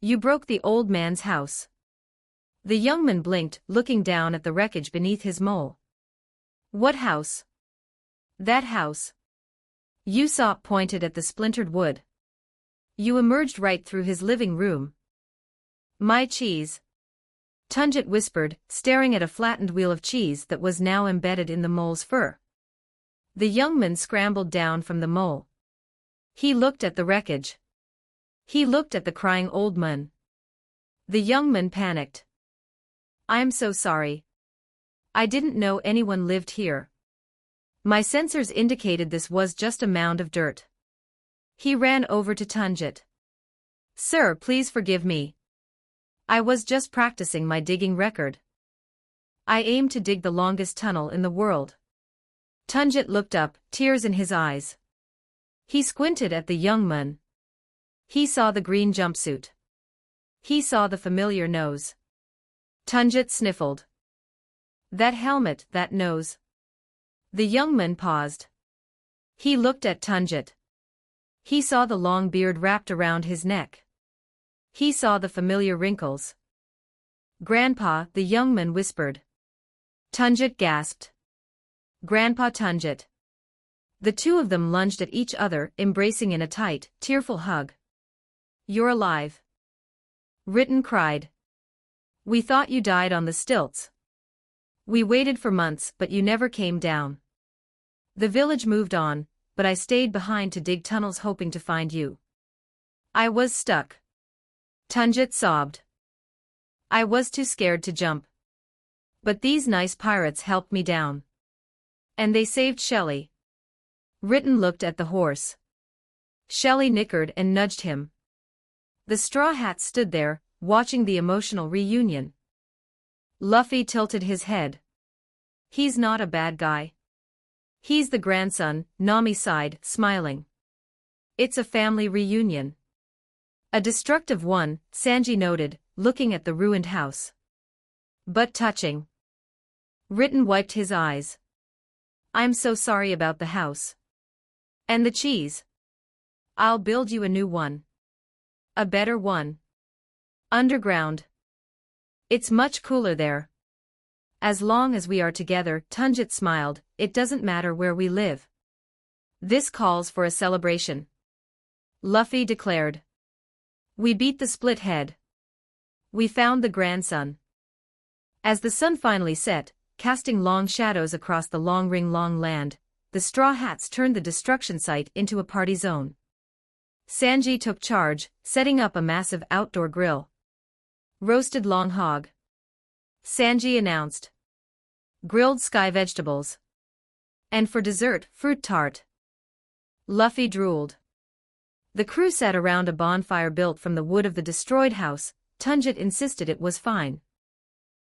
You broke the old man's house. The young man blinked, looking down at the wreckage beneath his mole. What house? That house. Usopp pointed at the splintered wood. You emerged right through his living room. My cheese. Tunjit whispered, staring at a flattened wheel of cheese that was now embedded in the mole's fur. The young man scrambled down from the mole. He looked at the wreckage. He looked at the crying old man. The young man panicked. I'm so sorry. I didn't know anyone lived here. My sensors indicated this was just a mound of dirt. He ran over to Tunjit. Sir, please forgive me. I was just practicing my digging record. I aim to dig the longest tunnel in the world. Tunjit looked up, tears in his eyes. He squinted at the young man. He saw the green jumpsuit. He saw the familiar nose. Tunjit sniffled. That helmet, that nose. The young man paused. He looked at Tunjit. He saw the long beard wrapped around his neck. He saw the familiar wrinkles. Grandpa, the young man whispered. Tunjit gasped. Grandpa Tunjit. The two of them lunged at each other, embracing in a tight, tearful hug. You're alive. Ritten cried. We thought you died on the stilts. We waited for months, but you never came down. The village moved on, but I stayed behind to dig tunnels hoping to find you. I was stuck. Tunjit sobbed. I was too scared to jump. But these nice pirates helped me down. And they saved Shelley. Ritten looked at the horse. Shelley nickered and nudged him. The Straw Hats stood there, watching the emotional reunion. Luffy tilted his head. He's not a bad guy. He's the grandson, Nami sighed, smiling. It's a family reunion. A destructive one, Sanji noted, looking at the ruined house. But touching. Ritten wiped his eyes. I'm so sorry about the house. And the cheese. I'll build you a new one. A better one. Underground. It's much cooler there. As long as we are together, Tunjit smiled, it doesn't matter where we live. This calls for a celebration. Luffy declared. We beat the split head. We found the grandson. As the sun finally set, casting long shadows across the long land, the Straw Hats turned the destruction site into a party zone. Sanji took charge, setting up a massive outdoor grill. Roasted long hog. Sanji announced. Grilled sky vegetables. And for dessert, fruit tart. Luffy drooled. The crew sat around a bonfire built from the wood of the destroyed house. Tunjit insisted it was fine.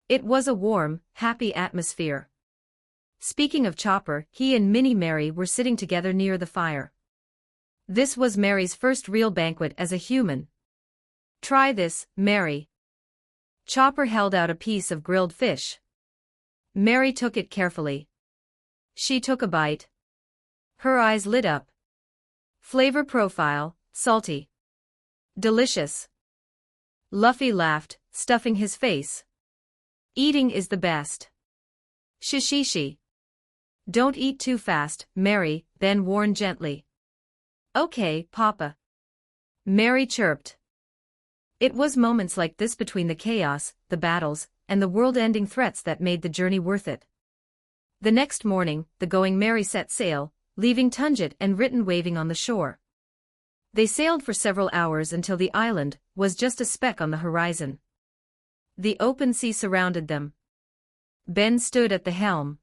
It was a warm, happy atmosphere. Speaking of Chopper, he and Minnie Mary were sitting together near the fire. This was Mary's first real banquet as a human. Try this, Mary. Chopper held out a piece of grilled fish. Mary took it carefully. She took a bite. Her eyes lit up. Flavor profile, salty. Delicious. Luffy laughed, stuffing his face. Eating is the best. Shishishi. Don't eat too fast, Mary, Ben warned gently. Okay, Papa. Mary chirped. It was moments like this between the chaos, the battles, and the world-ending threats that made the journey worth it. The next morning, the Going Merry set sail, leaving Tunjit and Ritten waving on the shore. They sailed for several hours until the island was just a speck on the horizon. The open sea surrounded them. Ben stood at the helm.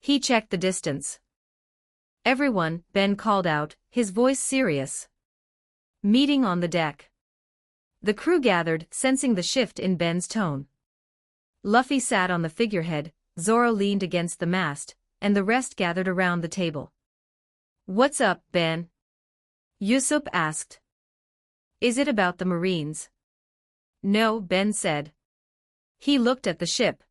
He checked the distance. Everyone, Ben called out, his voice serious. Meeting on the deck. The crew gathered, sensing the shift in Ben's tone. Luffy sat on the figurehead, Zoro leaned against the mast, and the rest gathered around the table. "What's up, Ben?" Usopp asked. "Is it about the Marines?" "No," Ben said. He looked at the ship.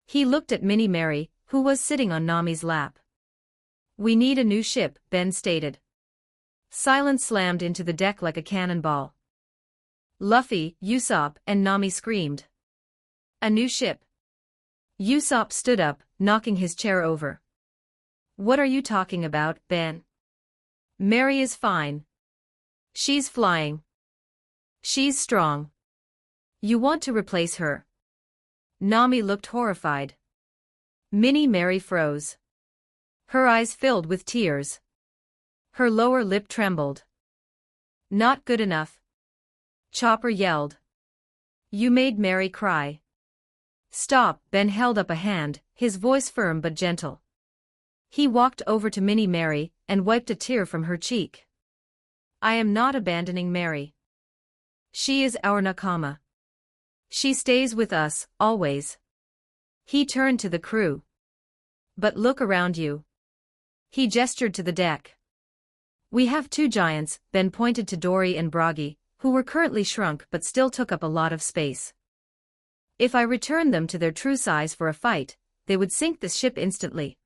He looked at Minnie Mary, who was sitting on Nami's lap. "We need a new ship," Ben stated. Silence slammed into the deck like a cannonball. Luffy, Usopp, and Nami screamed. "A new ship." Usopp stood up, knocking his chair over. "What are you talking about, Ben? Mary is fine. She's flying. She's strong. You want to replace her?" Nami looked horrified. Minnie Mary froze. Her eyes filled with tears. Her lower lip trembled. "Not good enough." Chopper yelled. "You made Mary cry." "Stop," Ben held up a hand, his voice firm but gentle. He walked over to Minnie Mary and wiped a tear from her cheek. "I am not abandoning Mary. She is our nakama. She stays with us, always." He turned to the crew. "But look around you." He gestured to the deck. "We have two giants," Ben pointed to Dory and Bragi, who were currently shrunk but still took up a lot of space. "If I returned them to their true size for a fight, they would sink this ship instantly."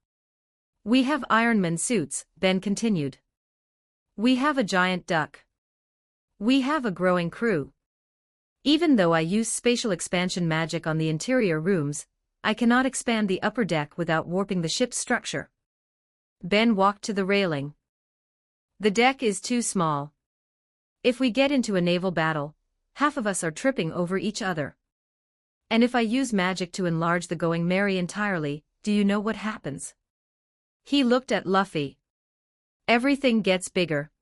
"We have Iron Man suits," Ben continued. "We have a giant duck. We have a growing crew. Even though I use spatial expansion magic on the interior rooms, I cannot expand the upper deck without warping the ship's structure." Ben walked to the railing. "The deck is too small. If we get into a naval battle, half of us are tripping over each other. And if I use magic to enlarge the Going Merry entirely, do you know what happens?" He looked at Luffy. "Everything gets bigger.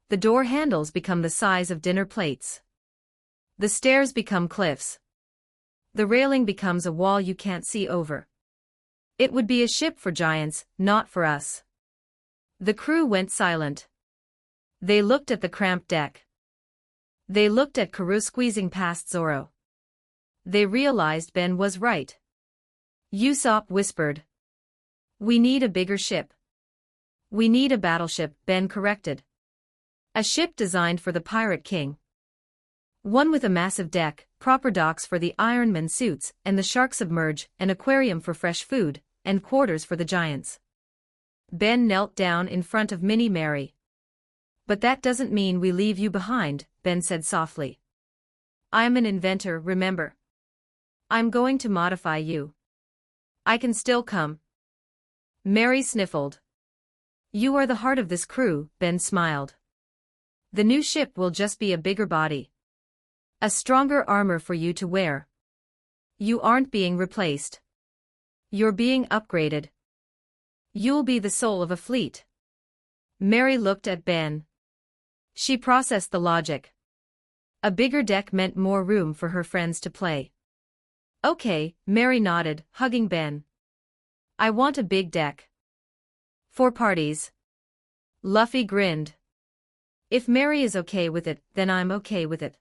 The door handles become the size of dinner plates. The stairs become cliffs. The railing becomes a wall you can't see over. It would be a ship for giants, not for us." The crew went silent. They looked at the cramped deck. They looked at Karoo squeezing past Zoro. They realized Ben was right. Usopp whispered. "We need a bigger ship." "We need a battleship," Ben corrected. "A ship designed for the Pirate King. One with a massive deck, proper docks for the Iron Man suits and the shark submerge, an aquarium for fresh food, and quarters for the giants." Ben knelt down in front of Minnie Mary. "But that doesn't mean we leave you behind," Ben said softly. "I'm an inventor, remember? I'm going to modify you. I can still come." Mary sniffled. "You are the heart of this crew," Ben smiled. "The new ship will just be a bigger body. A stronger armor for you to wear. You aren't being replaced. You're being upgraded. You'll be the soul of a fleet." Mary looked at Ben. She processed the logic. A bigger deck meant more room for her friends to play. "Okay," Mary nodded, hugging Ben. "I want a big deck. For parties." Luffy grinned. "If Mary is okay with it, then I'm okay with it.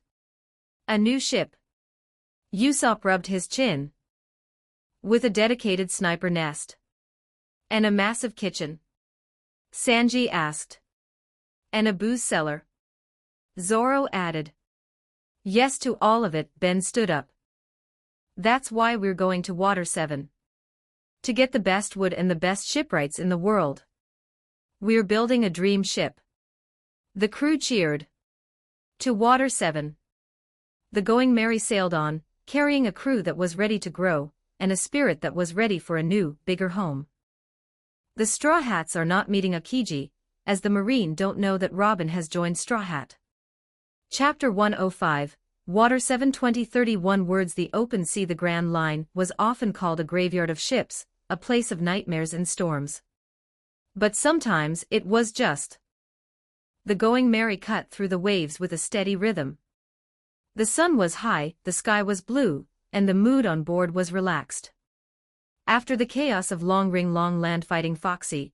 A new ship." Usopp rubbed his chin. "With a dedicated sniper nest. And a massive kitchen?" Sanji asked. "And a booze cellar?" Zoro added. "Yes to all of it," Ben stood up. "That's why we're going to Water 7. To get the best wood and the best shipwrights in the world. We're building a dream ship." The crew cheered. To Water 7. The Going Merry sailed on, carrying a crew that was ready to grow, and a spirit that was ready for a new, bigger home. The Straw Hats are not meeting Akiji, as the Marine don't know that Robin has joined Straw Hat. Chapter 105, Water 7 2031 words. The open sea. The Grand Line was often called a graveyard of ships, a place of nightmares and storms. But sometimes it was just the Going Merry cut through the waves with a steady rhythm. The sun was high, the sky was blue, and the mood on board was relaxed. After the chaos of Long Land fighting Foxy,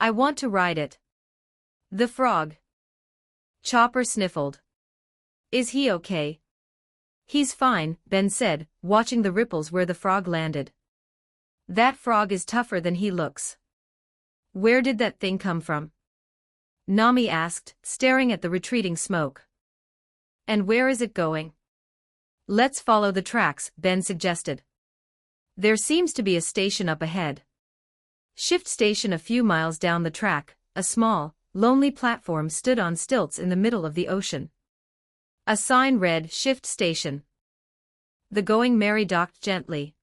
I want to ride it. The frog. Chopper sniffled. Is he okay? He's fine, Ben said, watching the ripples where the frog landed. That frog is tougher than he looks. Where did that thing come from? Nami asked, staring at the retreating smoke. And where is it going? Let's follow the tracks, Ben suggested. There seems to be a station up ahead. Shift station a few miles down the track, a small, lonely platform stood on stilts in the middle of the ocean. A sign read, Shift Station. The Going Merry docked gently.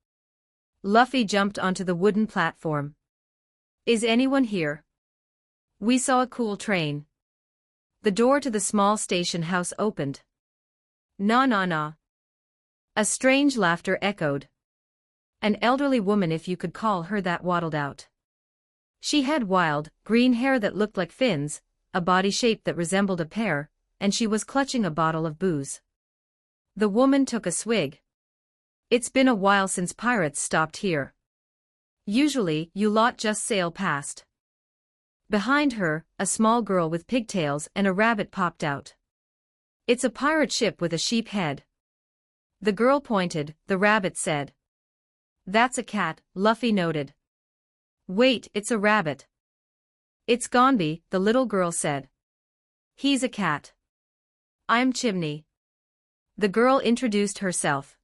Luffy jumped onto the wooden platform. Is anyone here? We saw a cool train. The door to the small station house opened. Na na na. A strange laughter echoed. An elderly woman, if you could call her that, waddled out. She had wild, green hair that looked like fins, a body shape that resembled a pear, and she was clutching a bottle of booze. The woman took a swig. It's been a while since pirates stopped here. Usually, you lot just sail past. Behind her, a small girl with pigtails and a rabbit popped out. It's a pirate ship with a sheep head. The girl pointed, the rabbit said. That's a cat, Luffy noted. Wait, it's a rabbit. It's Gonby, the little girl said. He's a cat. I'm Chimney. The girl introduced herself.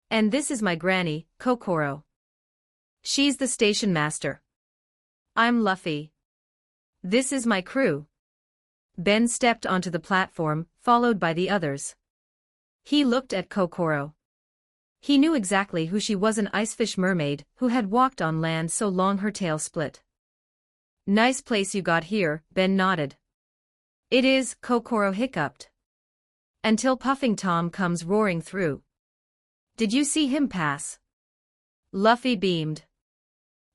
And this is my granny, Kokoro. She's the station master. I'm Luffy. This is my crew. Ben stepped onto the platform, followed by the others. He looked at Kokoro. He knew exactly who she was, an icefish mermaid who had walked on land so long her tail split. Nice place you got here, Ben nodded. It is, Kokoro hiccuped. Until Puffing Tom comes roaring through. Did you see him pass? Luffy beamed.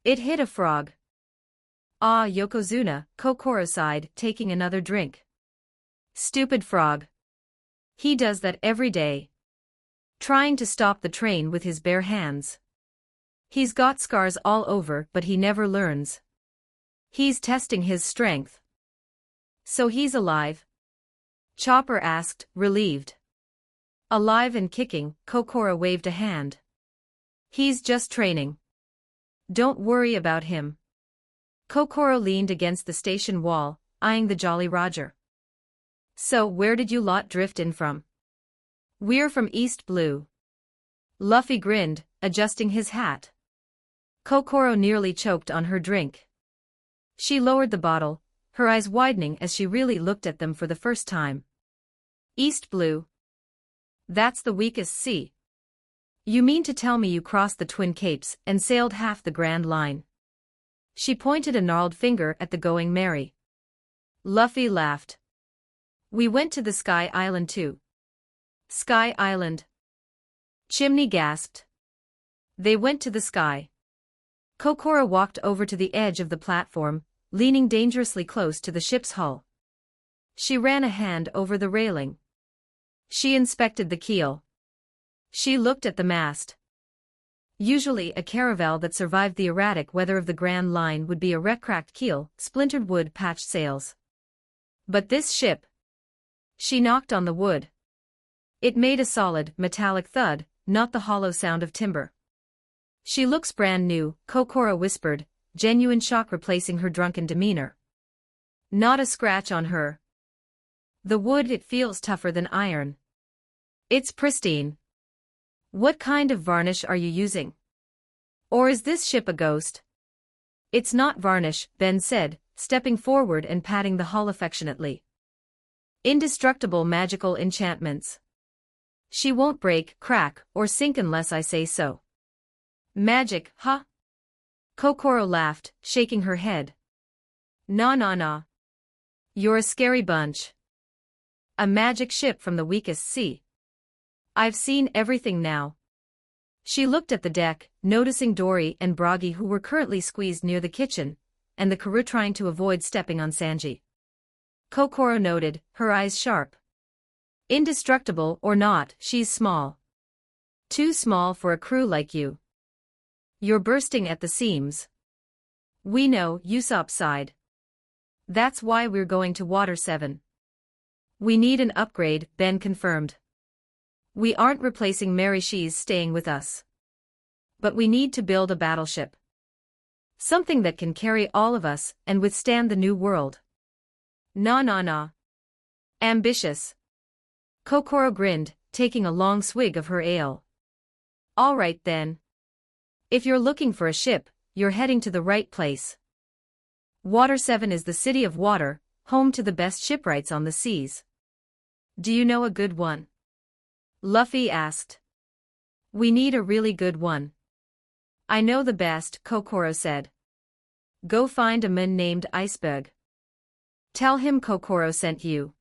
It hit a frog. Ah, Yokozuna, Kokoro sighed, taking another drink. Stupid frog. He does that every day. Trying to stop the train with his bare hands. He's got scars all over, but he never learns. He's testing his strength. So he's alive? Chopper asked, relieved. Alive and kicking, Kokoro waved a hand. He's just training. Don't worry about him. Kokoro leaned against the station wall, eyeing the Jolly Roger. So where did you lot drift in from? We're from East Blue. Luffy grinned, adjusting his hat. Kokoro nearly choked on her drink. She lowered the bottle, her eyes widening as she really looked at them for the first time. East Blue. That's the weakest sea. You mean to tell me you crossed the Twin Capes and sailed half the Grand Line? She pointed a gnarled finger at the Going Merry. Luffy laughed. We went to the Sky Island too. Sky Island? Chimney gasped. They went to the sky. Kokoro walked over to the edge of the platform, leaning dangerously close to the ship's hull. She ran a hand over the railing. She inspected the keel. She looked at the mast. Usually a caravel that survived the erratic weather of the Grand Line would be a wreck-cracked keel, splintered wood, patched sails. But this ship. She knocked on the wood. It made a solid, metallic thud, not the hollow sound of timber. She looks brand new, Kokoro whispered, genuine shock replacing her drunken demeanor. Not a scratch on her. The wood, it feels tougher than iron. It's pristine. What kind of varnish are you using? Or is this ship a ghost? It's not varnish, Ben said, stepping forward and patting the hull affectionately. Indestructible magical enchantments. She won't break, crack, or sink unless I say so. Magic, huh? Kokoro laughed, shaking her head. Nah nah nah. You're a scary bunch. A magic ship from the weakest sea. I've seen everything now. She looked at the deck, noticing Dory and Broggy, who were currently squeezed near the kitchen, and the crew trying to avoid stepping on Sanji. Kokoro noted, her eyes sharp. Indestructible or not, she's small. Too small for a crew like you. You're bursting at the seams. We know, Usopp sighed. That's why we're going to Water 7. We need an upgrade, Ben confirmed. We aren't replacing Mary, she's staying with us. But we need to build a battleship. Something that can carry all of us and withstand the new world. Nah. Ambitious. Kokoro grinned, taking a long swig of her ale. All right then. If you're looking for a ship, you're heading to the right place. Water 7 is the city of water, home to the best shipwrights on the seas. Do you know a good one? Luffy asked. We need a really good one. I know the best, Kokoro said. Go find a man named Iceberg. Tell him Kokoro sent you.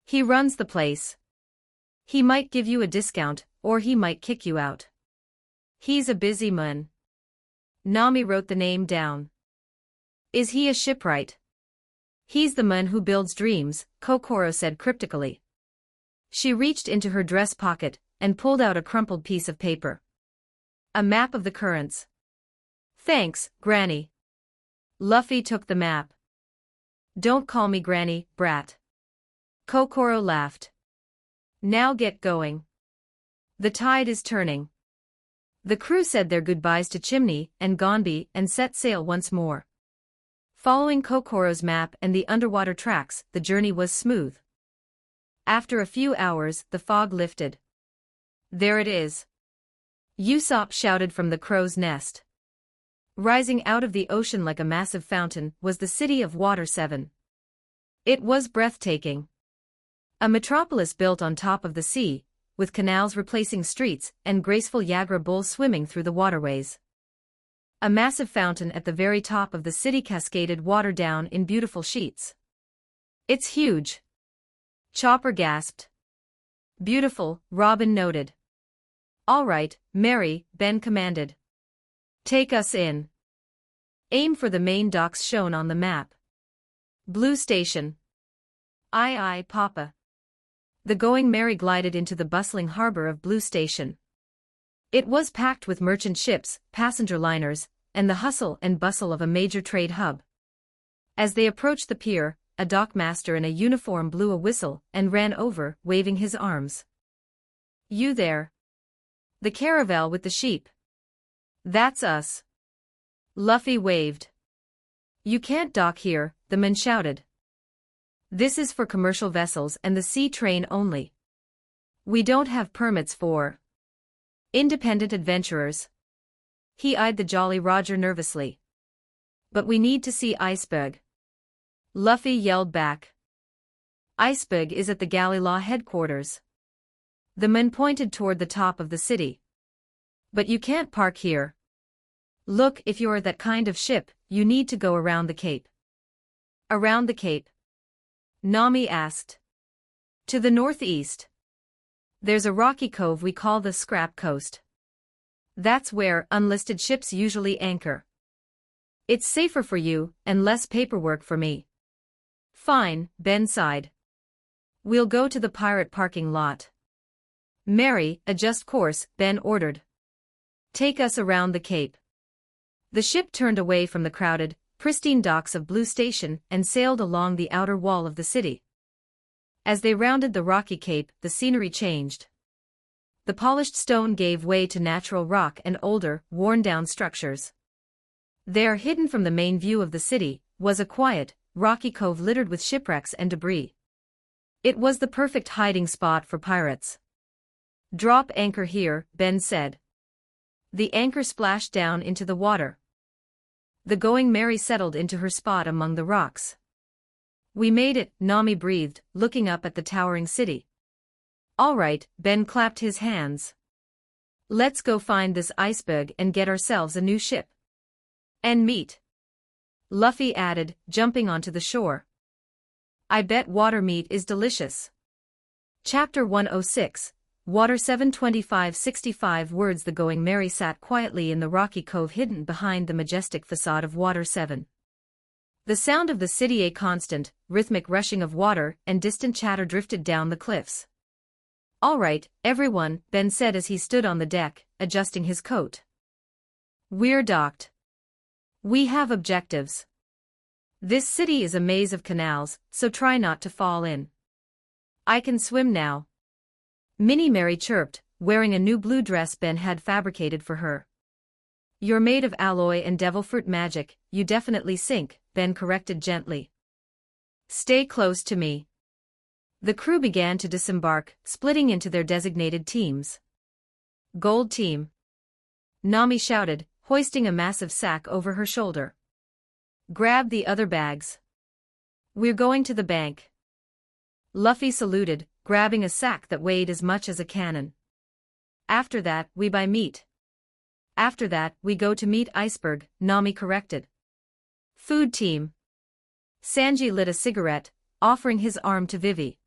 He runs the place. He might give you a discount, or he might kick you out. He's a busy man. Nami wrote the name down. Is he a shipwright? He's the man who builds dreams, Kokoro said cryptically. She reached into her dress pocket and pulled out a crumpled piece of paper. A map of the currents. Thanks, Granny. Luffy took the map. Don't call me Granny, brat. Kokoro laughed. Now get going. The tide is turning. The crew said their goodbyes to Chimney and Gonbi and set sail once more. Following Kokoro's map and the underwater tracks, the journey was smooth. After a few hours, the fog lifted. There it is. Usopp shouted from the crow's nest. Rising out of the ocean like a massive fountain was the city of Water 7. It was breathtaking. A metropolis built on top of the sea, with canals replacing streets and graceful Yagra bulls swimming through the waterways. A massive fountain at the very top of the city cascaded water down in beautiful sheets. It's huge. Chopper gasped. Beautiful, Robin noted. All right, Mary, Ben commanded. Take us in. Aim for the main docks shown on the map. Blue Station. Aye, Papa. The Going Merry glided into the bustling harbor of Blue Station. It was packed with merchant ships, passenger liners, and the hustle and bustle of a major trade hub. As they approached the pier, a dockmaster in a uniform blew a whistle and ran over, waving his arms. You there? The caravel with the sheep. That's us. Luffy waved. You can't dock here, the men shouted. This is for commercial vessels and the sea train only. We don't have permits for independent adventurers. He eyed the Jolly Roger nervously. But we need to see Iceberg. Luffy yelled back. Iceberg is at the Galley Law headquarters. The men pointed toward the top of the city. But you can't park here. Look, if you're that kind of ship, you need to go around the cape. Around the cape? Nami asked. To the northeast. There's a rocky cove we call the Scrap Coast. That's where unlisted ships usually anchor. It's safer for you, and less paperwork for me. Fine, Ben sighed. We'll go to the pirate parking lot. Mary, adjust course, Ben ordered. Take us around the cape. The ship turned away from the crowded, pristine docks of Blue Station and sailed along the outer wall of the city. As they rounded the rocky cape, the scenery changed. The polished stone gave way to natural rock and older, worn-down structures. There, hidden from the main view of the city, was a quiet, rocky cove littered with shipwrecks and debris. It was the perfect hiding spot for pirates. Drop anchor here, Ben said. The anchor splashed down into the water. The Going Merry settled into her spot among the rocks. We made it, Nami breathed, looking up at the towering city. All right, Ben clapped his hands. Let's go find this iceberg and get ourselves a new ship. And meat. Luffy added, jumping onto the shore. I bet water meat is delicious. Chapter 106, Water 725-65 words. The Going Merry sat quietly in the rocky cove hidden behind the majestic facade of Water 7. The sound of the city, a constant, rhythmic rushing of water and distant chatter drifted down the cliffs. All right, everyone, Ben said as he stood on the deck, adjusting his coat. We're docked. We have objectives. This city is a maze of canals, so try not to fall in. I can swim now. Minnie Mary chirped, wearing a new blue dress Ben had fabricated for her. You're made of alloy and devil fruit magic, you definitely sink, Ben corrected gently. Stay close to me. The crew began to disembark, splitting into their designated teams. Gold team. Nami shouted, hoisting a massive sack over her shoulder. Grab the other bags. We're going to the bank. Luffy saluted, grabbing a sack that weighed as much as a cannon. After that, we buy meat. After that, we go to meet Iceberg, Nami corrected. Food team. Sanji lit a cigarette, offering his arm to Vivi.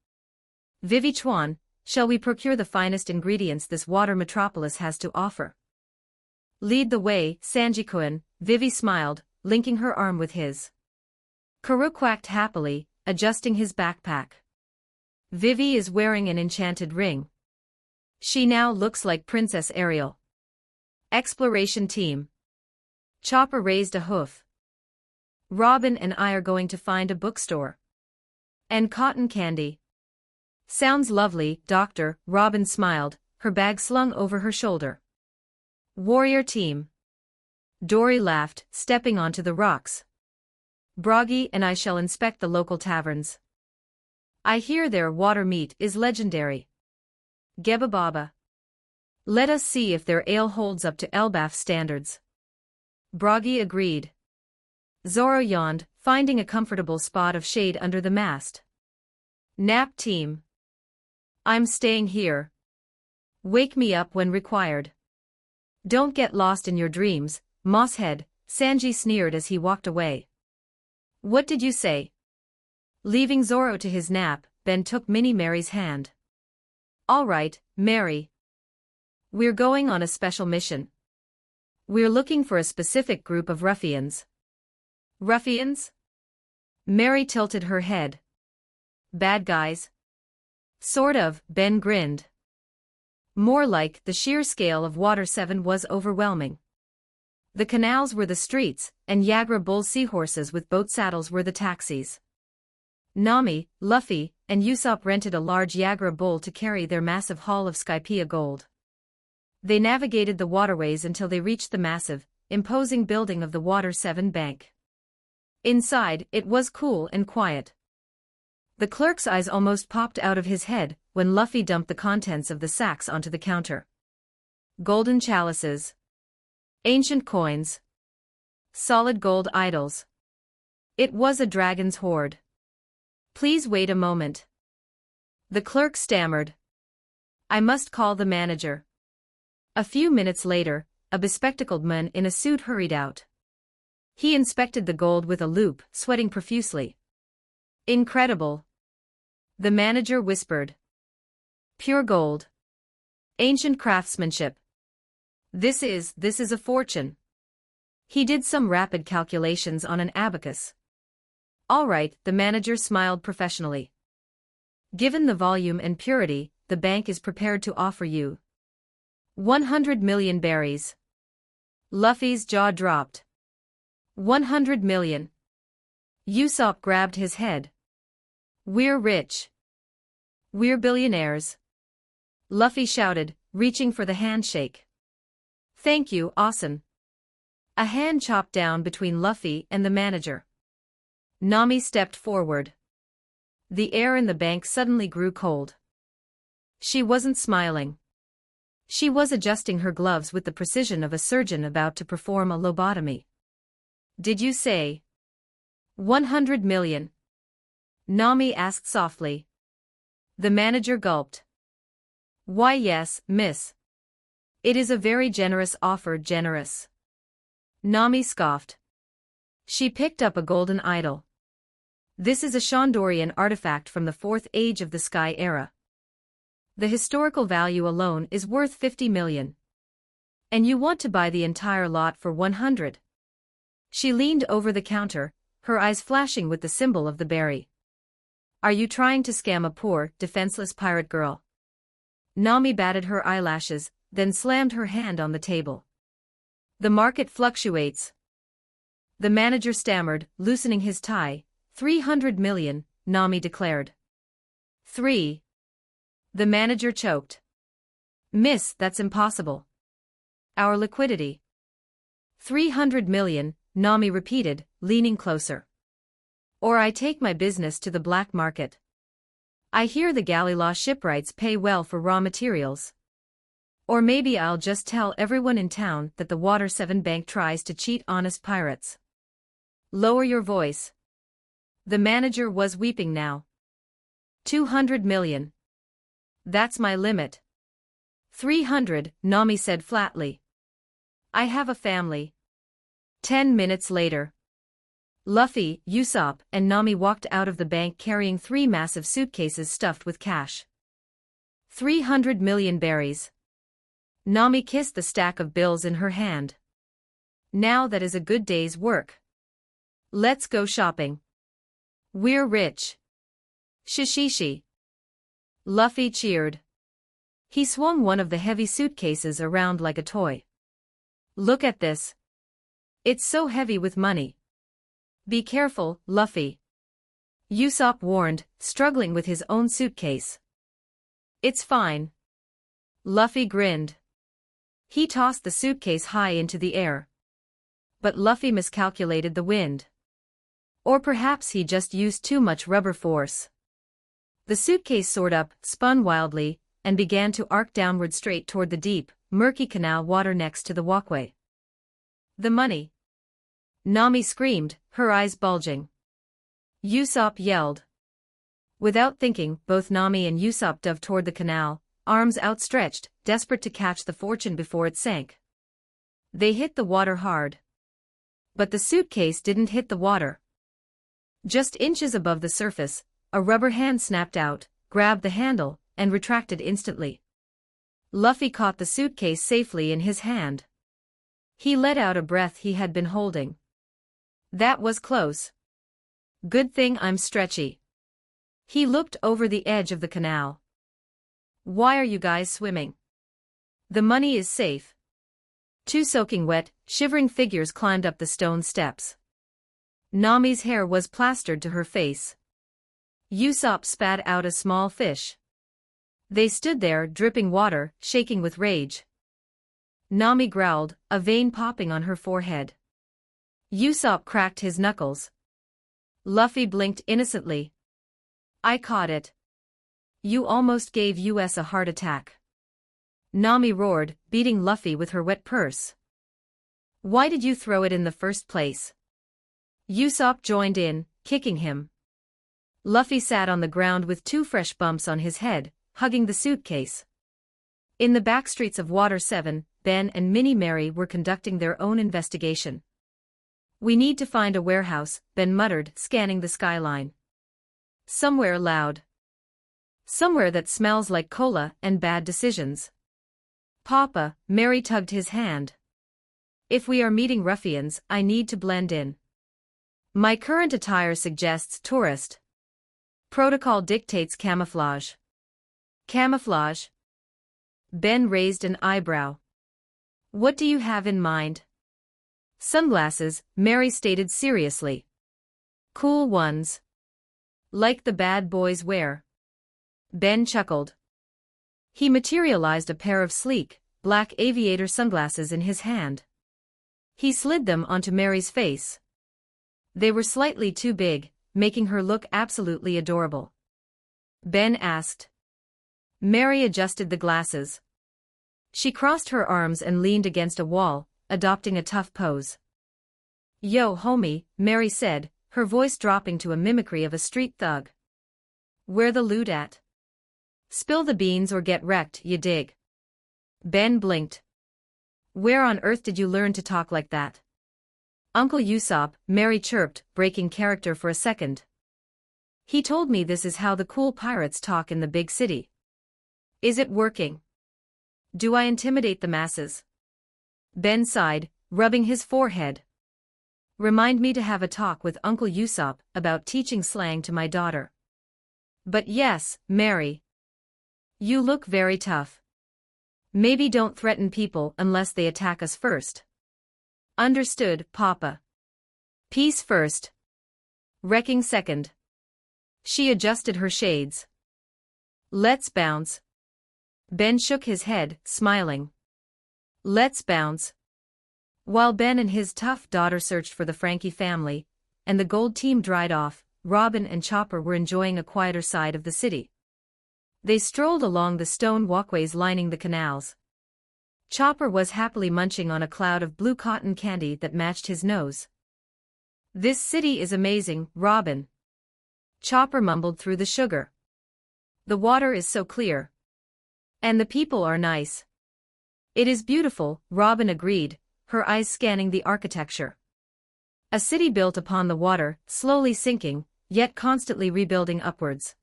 Vivi Chuan, shall we procure the finest ingredients this water metropolis has to offer? Lead the way, Sanji-kun, Vivi smiled, linking her arm with his. Karoo quacked happily, adjusting his backpack. Vivi is wearing an enchanted ring. She now looks like Princess Ariel. Exploration team. Chopper raised a hoof. Robin and I are going to find a bookstore. And cotton candy. Sounds lovely, Doctor, Robin smiled, her bag slung over her shoulder. Warrior team. Dory laughed, stepping onto the rocks. Broggy and I shall inspect the local taverns. I hear their water meat is legendary. Geba Baba. Let us see if their ale holds up to Elbaf standards. Broggy agreed. Zoro yawned, finding a comfortable spot of shade under the mast. Nap team. I'm staying here. Wake me up when required. Don't get lost in your dreams, Mosshead, Sanji sneered as he walked away. What did you say? Leaving Zoro to his nap, Ben took Minnie Mary's hand. All right, Mary. We're going on a special mission. We're looking for a specific group of ruffians. Ruffians? Mary tilted her head. Bad guys? Sort of, Ben grinned. More like, the sheer scale of Water 7 was overwhelming. The canals were the streets, and Yagra bull seahorses with boat saddles were the taxis. Nami, Luffy, and Usopp rented a large Yagra bull to carry their massive haul of Skypiea gold. They navigated the waterways until they reached the massive, imposing building of the Water 7 Bank. Inside, it was cool and quiet. The clerk's eyes almost popped out of his head when Luffy dumped the contents of the sacks onto the counter. Golden chalices. Ancient coins. Solid gold idols. It was a dragon's hoard. Please wait a moment. The clerk stammered. I must call the manager. A few minutes later, a bespectacled man in a suit hurried out. He inspected the gold with a loupe, sweating profusely. Incredible. The manager whispered. Pure gold. Ancient craftsmanship. This is a fortune. He did some rapid calculations on an abacus. All right, the manager smiled professionally. Given the volume and purity, the bank is prepared to offer you 100 million berries. Luffy's jaw dropped. 100 million. Usopp grabbed his head. We're rich. We're billionaires. Luffy shouted, reaching for the handshake. Thank you, Asen. A hand chopped down between Luffy and the manager. Nami stepped forward. The air in the bank suddenly grew cold. She wasn't smiling. She was adjusting her gloves with the precision of a surgeon about to perform a lobotomy. Did you say 100 million? Nami asked softly. The manager gulped. Why yes, miss. It is a very generous offer, generous. Nami scoffed. She picked up a golden idol. This is a Shondorian artifact from the 4th Age of the Sky era. The historical value alone is worth 50 million. And you want to buy the entire lot for 100. She leaned over the counter, her eyes flashing with the symbol of the berry. Are you trying to scam a poor, defenseless pirate girl? Nami batted her eyelashes, then slammed her hand on the table. The market fluctuates. The manager stammered, loosening his tie. 300 million, Nami declared. 3. The manager choked. Miss, that's impossible. Our liquidity. 300 million, Nami repeated, leaning closer. Or I take my business to the black market. I hear the Galila shipwrights pay well for raw materials. Or maybe I'll just tell everyone in town that the Water 7 Bank tries to cheat honest pirates. Lower your voice. The manager was weeping now. 200 million. That's my limit. 300, Nami said flatly. I have a family. 10 minutes later. Luffy, Usopp, and Nami walked out of the bank carrying 3 massive suitcases stuffed with cash. 300 million berries. Nami kissed the stack of bills in her hand. Now that is a good day's work. Let's go shopping. We're rich. Shishishi. Luffy cheered. He swung one of the heavy suitcases around like a toy. Look at this. It's so heavy with money. Be careful, Luffy. Usopp warned, struggling with his own suitcase. It's fine. Luffy grinned. He tossed the suitcase high into the air. But Luffy miscalculated the wind. Or perhaps he just used too much rubber force. The suitcase soared up, spun wildly, and began to arc downward straight toward the deep, murky canal water next to the walkway. The money. Nami screamed, her eyes bulging. Usopp yelled. Without thinking, both Nami and Usopp dove toward the canal, arms outstretched, desperate to catch the fortune before it sank. They hit the water hard. But the suitcase didn't hit the water. Just inches above the surface, a rubber hand snapped out, grabbed the handle, and retracted instantly. Luffy caught the suitcase safely in his hand. He let out a breath he had been holding. That was close. Good thing I'm stretchy. He looked over the edge of the canal. Why are you guys swimming? The money is safe. 2 soaking wet, shivering figures climbed up the stone steps. Nami's hair was plastered to her face. Usopp spat out a small fish. They stood there, dripping water, shaking with rage. Nami growled, a vein popping on her forehead. Usopp cracked his knuckles. Luffy blinked innocently. I caught it. You almost gave us a heart attack. Nami roared, beating Luffy with her wet purse. Why did you throw it in the first place? Usopp joined in, kicking him. Luffy sat on the ground with 2 fresh bumps on his head, hugging the suitcase. In the back streets of Water 7, Ben and Minnie Mary were conducting their own investigation. We need to find a warehouse, Ben muttered, scanning the skyline. Somewhere loud. Somewhere that smells like cola and bad decisions. Papa, Mary tugged his hand. If we are meeting ruffians, I need to blend in. My current attire suggests tourist. Protocol dictates camouflage. Camouflage? Ben raised an eyebrow. What do you have in mind? Sunglasses, Mary stated seriously. Cool ones. Like the bad boys wear. Ben chuckled. He materialized a pair of sleek, black aviator sunglasses in his hand. He slid them onto Mary's face. They were slightly too big, making her look absolutely adorable. Ben asked. Mary adjusted the glasses. She crossed her arms and leaned against a wall, adopting a tough pose. Yo, homie, Mary said, her voice dropping to a mimicry of a street thug. Where the loot at? Spill the beans or get wrecked, you dig. Ben blinked. Where on earth did you learn to talk like that? Uncle Usopp, Mary chirped, breaking character for a second. He told me this is how the cool pirates talk in the big city. Is it working? Do I intimidate the masses? Ben sighed, rubbing his forehead. Remind me to have a talk with Uncle Usopp about teaching slang to my daughter. But yes, Mary. You look very tough. Maybe don't threaten people unless they attack us first. Understood, Papa. Peace first. Wrecking second. She adjusted her shades. Let's bounce. Ben shook his head, smiling. Let's bounce. While Ben and his tough daughter searched for the Frankie family, and the gold team dried off, Robin and Chopper were enjoying a quieter side of the city. They strolled along the stone walkways lining the canals. Chopper was happily munching on a cloud of blue cotton candy that matched his nose. This city is amazing, Robin. Chopper mumbled through the sugar. The water is so clear. And the people are nice. It is beautiful, Robin agreed, her eyes scanning the architecture. A city built upon the water, slowly sinking, yet constantly rebuilding upwards.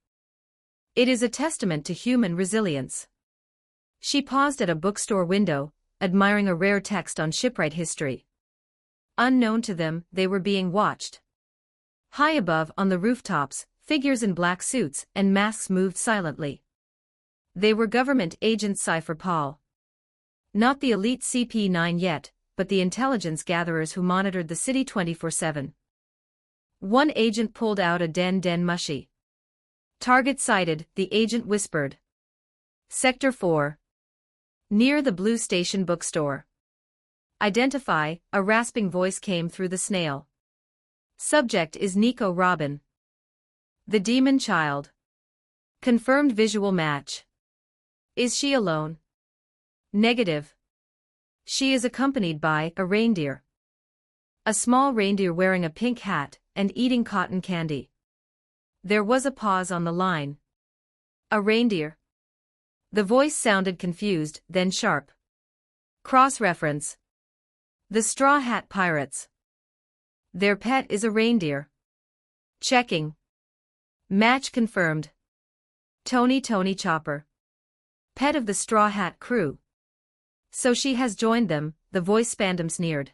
It is a testament to human resilience. She paused at a bookstore window, admiring a rare text on shipwright history. Unknown to them, they were being watched. High above, on the rooftops, figures in black suits and masks moved silently. They were government agents Cypher Paul. Not the elite CP9 yet, but the intelligence gatherers who monitored the city 24/7. One agent pulled out a den mushy. Target sighted, the agent whispered. Sector 4. Near the Blue Station bookstore. Identify, a rasping voice came through the snail. Subject is Nico Robin. The demon child. Confirmed visual match. Is she alone? Negative. She is accompanied by a reindeer. A small reindeer wearing a pink hat and eating cotton candy. There was a pause on the line. A reindeer? The voice sounded confused, then sharp. Cross-reference. The Straw Hat Pirates. Their pet is a reindeer. Checking. Match confirmed. Tony Chopper. Pet of the Straw Hat crew. So she has joined them, the voice spandam sneered.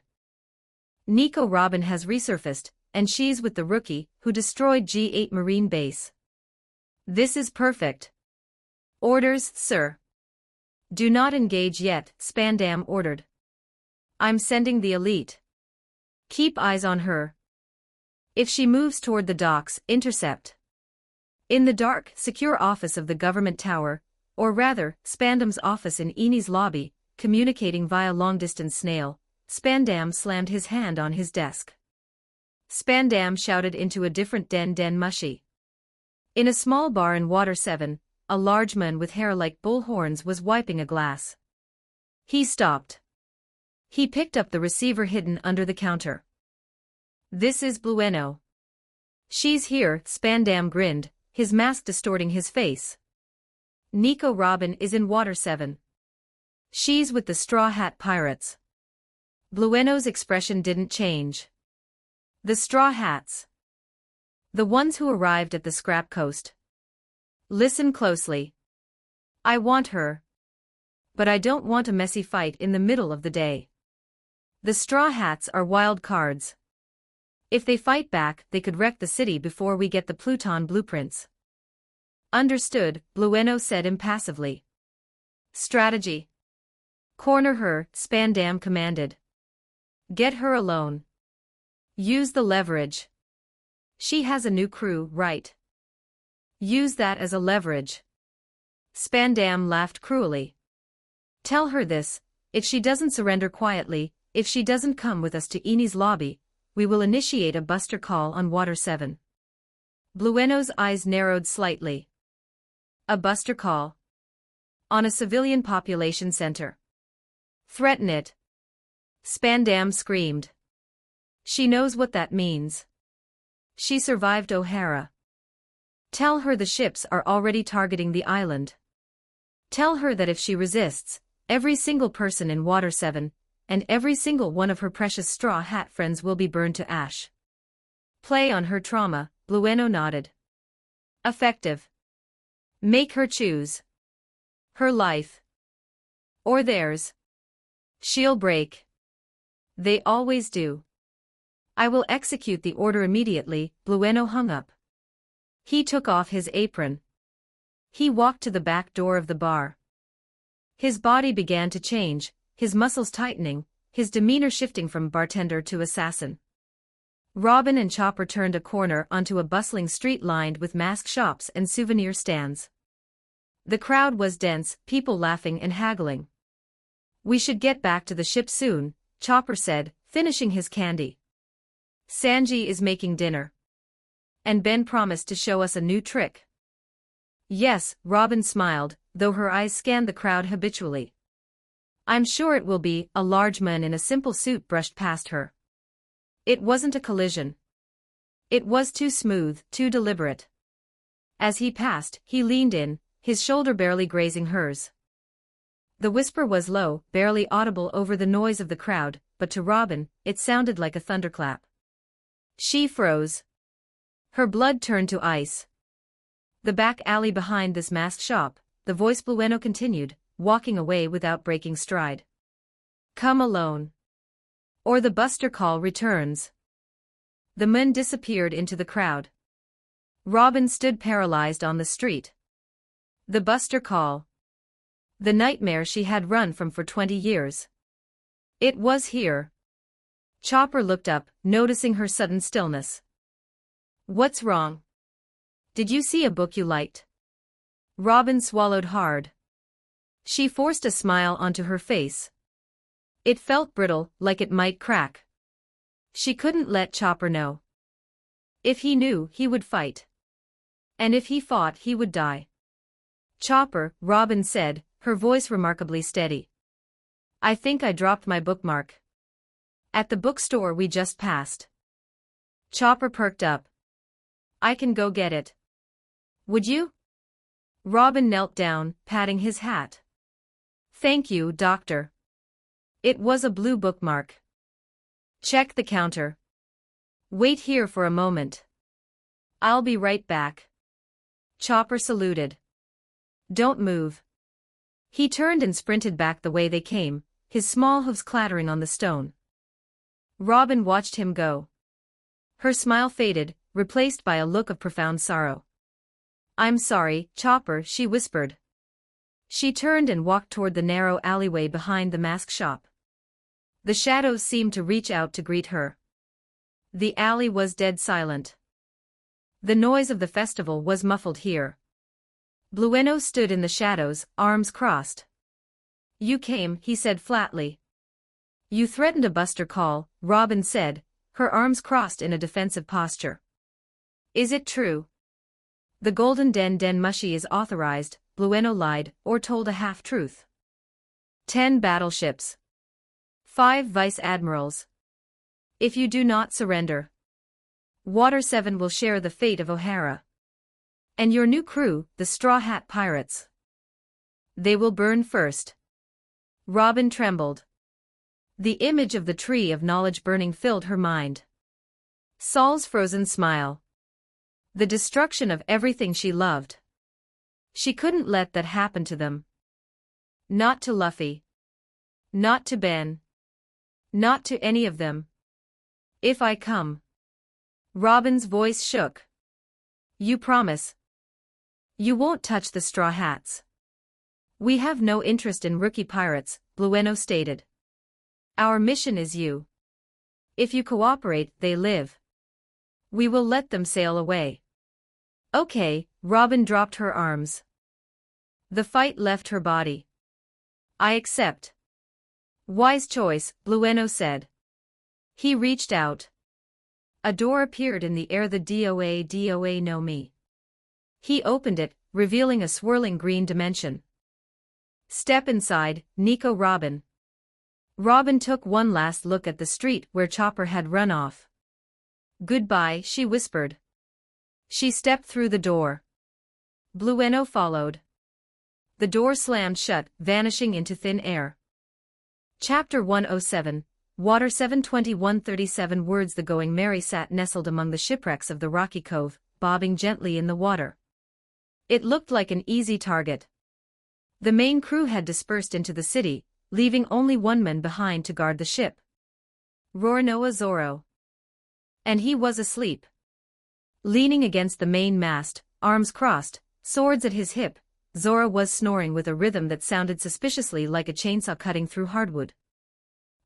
Nico Robin has resurfaced, and she's with the rookie who destroyed G8 Marine Base. This is perfect. Orders, sir. Do not engage yet, Spandam ordered. I'm sending the elite. Keep eyes on her. If she moves toward the docks, intercept. In the dark, secure office of the government tower, or rather, Spandam's office in Eni's lobby, communicating via long-distance snail, Spandam slammed his hand on his desk. Spandam shouted into a different den mushy. In a small bar in Water 7, a large man with hair like bull horns was wiping a glass. He stopped. He picked up the receiver hidden under the counter. This is Blueno. She's here, Spandam grinned, his mask distorting his face. Nico Robin is in Water 7. She's with the Straw Hat Pirates. Blueno's expression didn't change. The Straw Hats. The ones who arrived at the Scrap Coast. Listen closely. I want her. But I don't want a messy fight in the middle of the day. The Straw Hats are wild cards. If they fight back, they could wreck the city before we get the Pluton blueprints. Understood, Blueno said impassively. Strategy. Corner her, Spandam commanded. Get her alone. Use the leverage. She has a new crew, right? Use that as a leverage. Spandam laughed cruelly. Tell her this, if she doesn't surrender quietly, if she doesn't come with us to Eni's lobby, we will initiate a buster call on Water 7. Blueno's eyes narrowed slightly. A buster call. On a civilian population center. Threaten it. Spandam screamed. She knows what that means. She survived O'Hara. Tell her the ships are already targeting the island. Tell her that if she resists, every single person in Water 7, and every single one of her precious Straw Hat friends will be burned to ash. Play on her trauma, Blueno nodded. Effective. Make her choose. Her life. Or theirs. She'll break. They always do. I will execute the order immediately, Blueno hung up. He took off his apron. He walked to the back door of the bar. His body began to change, his muscles tightening, his demeanor shifting from bartender to assassin. Robin and Chopper turned a corner onto a bustling street lined with mask shops and souvenir stands. The crowd was dense, people laughing and haggling. "We should get back to the ship soon," Chopper said, finishing his candy. "Sanji is making dinner. And Ben promised to show us a new trick." "Yes," Robin smiled, though her eyes scanned the crowd habitually. "I'm sure it will be." A large man in a simple suit brushed past her. It wasn't a collision. It was too smooth, too deliberate. As he passed, he leaned in, his shoulder barely grazing hers. The whisper was low, barely audible over the noise of the crowd, but to Robin, it sounded like a thunderclap. She froze. Her blood turned to ice. "The back alley behind this mask shop," the voice Blueno continued, walking away without breaking stride. "Come alone. Or the Buster call returns." The men disappeared into the crowd. Robin stood paralyzed on the street. The Buster call. The nightmare she had run from for 20 years. It was here. Chopper looked up, noticing her sudden stillness. "What's wrong? Did you see a book you liked?" Robin swallowed hard. She forced a smile onto her face. It felt brittle, like it might crack. She couldn't let Chopper know. If he knew, he would fight. And if he fought, he would die. "Chopper," Robin said, her voice remarkably steady. "I think I dropped my bookmark. At the bookstore we just passed." Chopper perked up. "I can go get it. Would you?" Robin knelt down, patting his hat. "Thank you, Doctor." It was a blue bookmark. "Check the counter. Wait here for a moment. I'll be right back." Chopper saluted. "Don't move." He turned and sprinted back the way they came, his small hooves clattering on the stone. Robin watched him go. Her smile faded, replaced by a look of profound sorrow. "I'm sorry, Chopper," she whispered. She turned and walked toward the narrow alleyway behind the mask shop. The shadows seemed to reach out to greet her. The alley was dead silent. The noise of the festival was muffled here. Blueno stood in the shadows, arms crossed. "You came," he said flatly. "You threatened a Buster call," Robin said, her arms crossed in a defensive posture. "Is it true?" "The Golden Den Mushi is authorized," Blueno lied, or told a half-truth. 10 battleships. 5 vice-admirals. If you do not surrender, Water 7 will share the fate of O'Hara. And your new crew, the Straw Hat Pirates. They will burn first." Robin trembled. The image of the tree of knowledge burning filled her mind. Saul's frozen smile. The destruction of everything she loved. She couldn't let that happen to them. Not to Luffy. Not to Ben. Not to any of them. "If I come." Robin's voice shook. "You promise? You won't touch the Straw Hats?" "We have no interest in rookie pirates," Blueno stated. "Our mission is you. If you cooperate, they live. We will let them sail away." "Okay," Robin dropped her arms. The fight left her body. "I accept." "Wise choice," Blueno said. He reached out. A door appeared in the air. "The DOA know me." He opened it, revealing a swirling green dimension. "Step inside, Nico." Robin. Robin took one last look at the street where Chopper had run off. "Goodbye," she whispered. She stepped through the door. Blueno followed. The door slammed shut, vanishing into thin air. Chapter 107, Water 7:21:37 words. The Going Merry sat nestled among the shipwrecks of the rocky cove, bobbing gently in the water. It looked like an easy target. The main crew had dispersed into the city, leaving only one man behind to guard the ship. Roronoa Zoro. And he was asleep. Leaning against the main mast, arms crossed, swords at his hip, Zoro was snoring with a rhythm that sounded suspiciously like a chainsaw cutting through hardwood.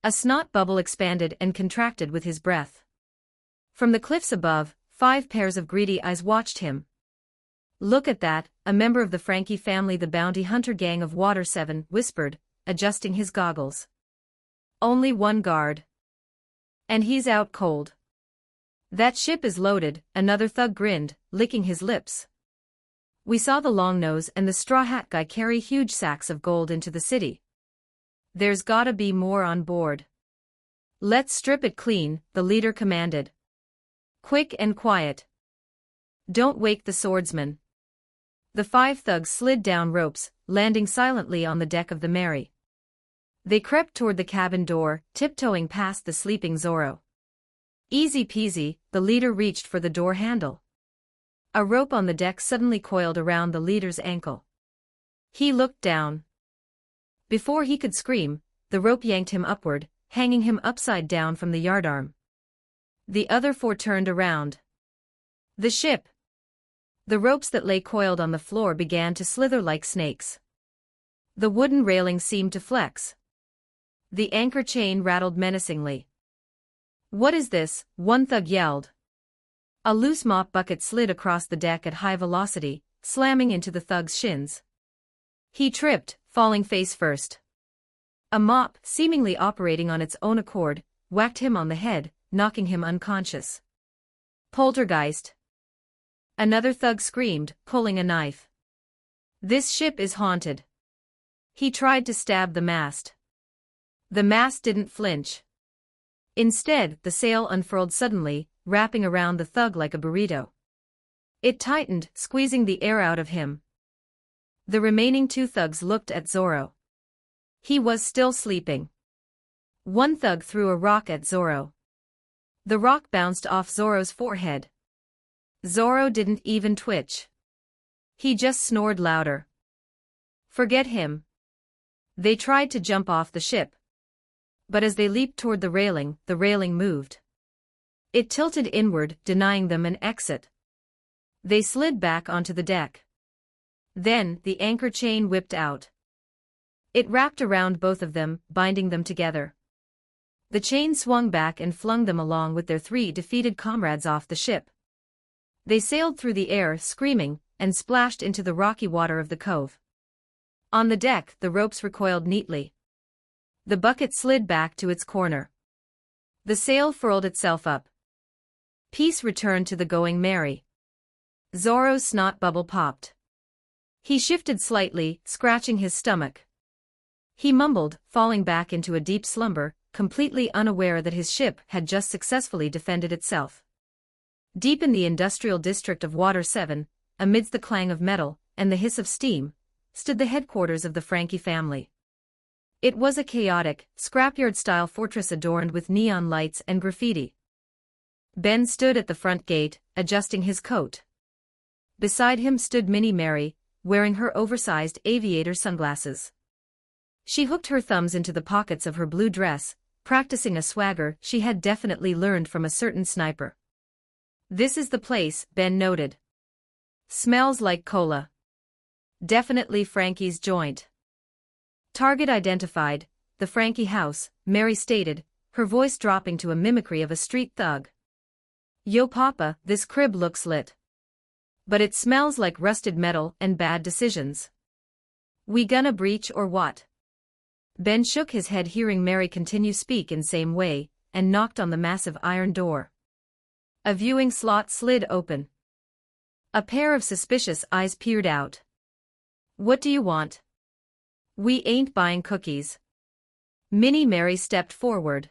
A snot bubble expanded and contracted with his breath. From the cliffs above, 5 pairs of greedy eyes watched him. "Look at that," a member of the Frankie family, the bounty hunter gang of Water 7, whispered, adjusting his goggles. "Only one guard. And he's out cold." "That ship is loaded," another thug grinned, licking his lips. "We saw the long nose and the straw hat guy carry huge sacks of gold into the city. There's gotta be more on board." "Let's strip it clean," the leader commanded. "Quick and quiet. Don't wake the swordsman." The 5 thugs slid down ropes, landing silently on the deck of the Mary. They crept toward the cabin door, tiptoeing past the sleeping Zorro. "Easy peasy," the leader reached for the door handle. A rope on the deck suddenly coiled around the leader's ankle. He looked down. Before he could scream, the rope yanked him upward, hanging him upside down from the yardarm. The other 4 turned around. The ship. The ropes that lay coiled on the floor began to slither like snakes. The wooden railing seemed to flex. The anchor chain rattled menacingly. "What is this?" one thug yelled. A loose mop bucket slid across the deck at high velocity, slamming into the thug's shins. He tripped, falling face first. A mop, seemingly operating on its own accord, whacked him on the head, knocking him unconscious. "Poltergeist!" Another thug screamed, pulling a knife. "This ship is haunted." He tried to stab the mast. The mast didn't flinch. Instead, the sail unfurled suddenly, wrapping around the thug like a burrito. It tightened, squeezing the air out of him. The remaining 2 thugs looked at Zorro. He was still sleeping. One thug threw a rock at Zorro. The rock bounced off Zorro's forehead. Zorro didn't even twitch. He just snored louder. "Forget him." They tried to jump off the ship. But as they leaped toward the railing moved. It tilted inward, denying them an exit. They slid back onto the deck. Then, the anchor chain whipped out. It wrapped around both of them, binding them together. The chain swung back and flung them along with their 3 defeated comrades off the ship. They sailed through the air, screaming, and splashed into the rocky water of the cove. On the deck, the ropes recoiled neatly. The bucket slid back to its corner. The sail furled itself up. Peace returned to the Going Mary. Zorro's snot bubble popped. He shifted slightly, scratching his stomach. He mumbled, falling back into a deep slumber, completely unaware that his ship had just successfully defended itself. Deep in the industrial district of Water 7, amidst the clang of metal and the hiss of steam, stood the headquarters of the Frankie family. It was a chaotic, scrapyard-style fortress adorned with neon lights and graffiti. Ben stood at the front gate, adjusting his coat. Beside him stood Minnie Mary, wearing her oversized aviator sunglasses. She hooked her thumbs into the pockets of her blue dress, practicing a swagger she had definitely learned from a certain sniper. "This is the place," Ben noted. "Smells like cola. Definitely Frankie's joint." "Target identified, the Frankie house," Mary stated, her voice dropping to a mimicry of a street thug. "Yo papa, this crib looks lit. But it smells like rusted metal and bad decisions. We gonna breach or what?" Ben shook his head, hearing Mary continue speak in same way, and knocked on the massive iron door. A viewing slot slid open. A pair of suspicious eyes peered out. "What do you want?" "We ain't buying cookies." Minnie Mary stepped forward.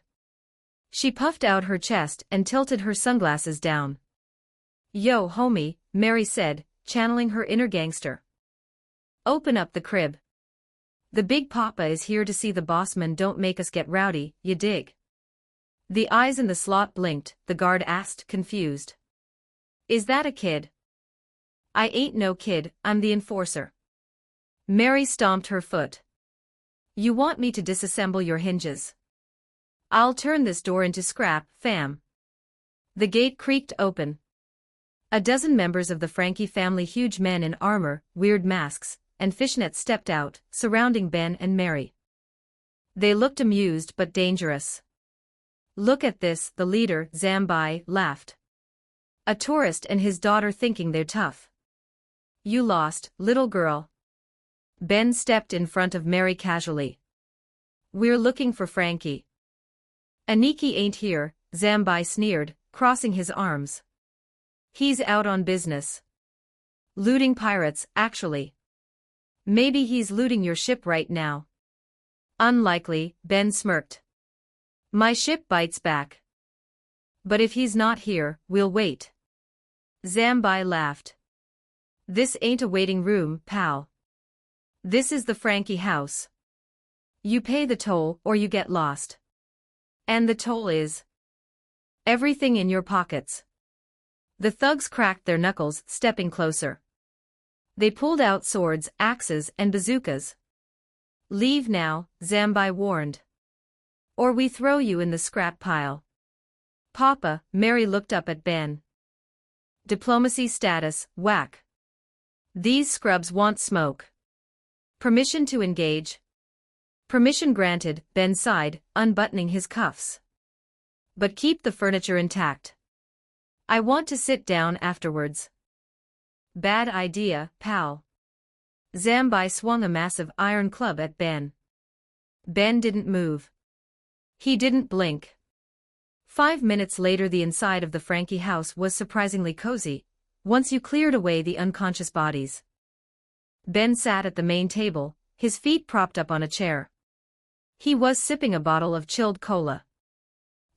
She puffed out her chest and tilted her sunglasses down. "Yo, homie," Mary said, channeling her inner gangster. "Open up the crib. The big papa is here to see the bossman. Don't make us get rowdy, you dig?" The eyes in the slot blinked, the guard asked, confused. "Is that a kid?" "I ain't no kid, I'm the enforcer." Mary stomped her foot. "You want me to disassemble your hinges? I'll turn this door into scrap, fam." The gate creaked open. A dozen members of the Frankie family, huge men in armor, weird masks, and fishnets, stepped out, surrounding Ben and Mary. They looked amused but dangerous. Look at this, the leader, Zambai, laughed. A tourist and his daughter thinking they're tough. You lost, little girl. Ben stepped in front of Mary casually. We're looking for Frankie. Aniki ain't here, Zambai sneered, crossing his arms. He's out on business. Looting pirates, actually. Maybe he's looting your ship right now. Unlikely, Ben smirked. My ship bites back. But if he's not here, we'll wait. Zambai laughed. This ain't a waiting room, pal. This is the Frankie house. You pay the toll or you get lost. And the toll is everything in your pockets. The thugs cracked their knuckles, stepping closer. They pulled out swords, axes, and bazookas. Leave now, Zambai warned. Or we throw you in the scrap pile. Papa, Mary looked up at Ben. Diplomacy status, whack. These scrubs want smoke. Permission to engage. Permission granted, Ben sighed, unbuttoning his cuffs. But keep the furniture intact. I want to sit down afterwards. Bad idea, pal. Zambai swung a massive iron club at Ben. Ben didn't move. He didn't blink. 5 minutes later, the inside of the Frankie house was surprisingly cozy, once you cleared away the unconscious bodies. Ben sat at the main table, his feet propped up on a chair. He was sipping a bottle of chilled cola.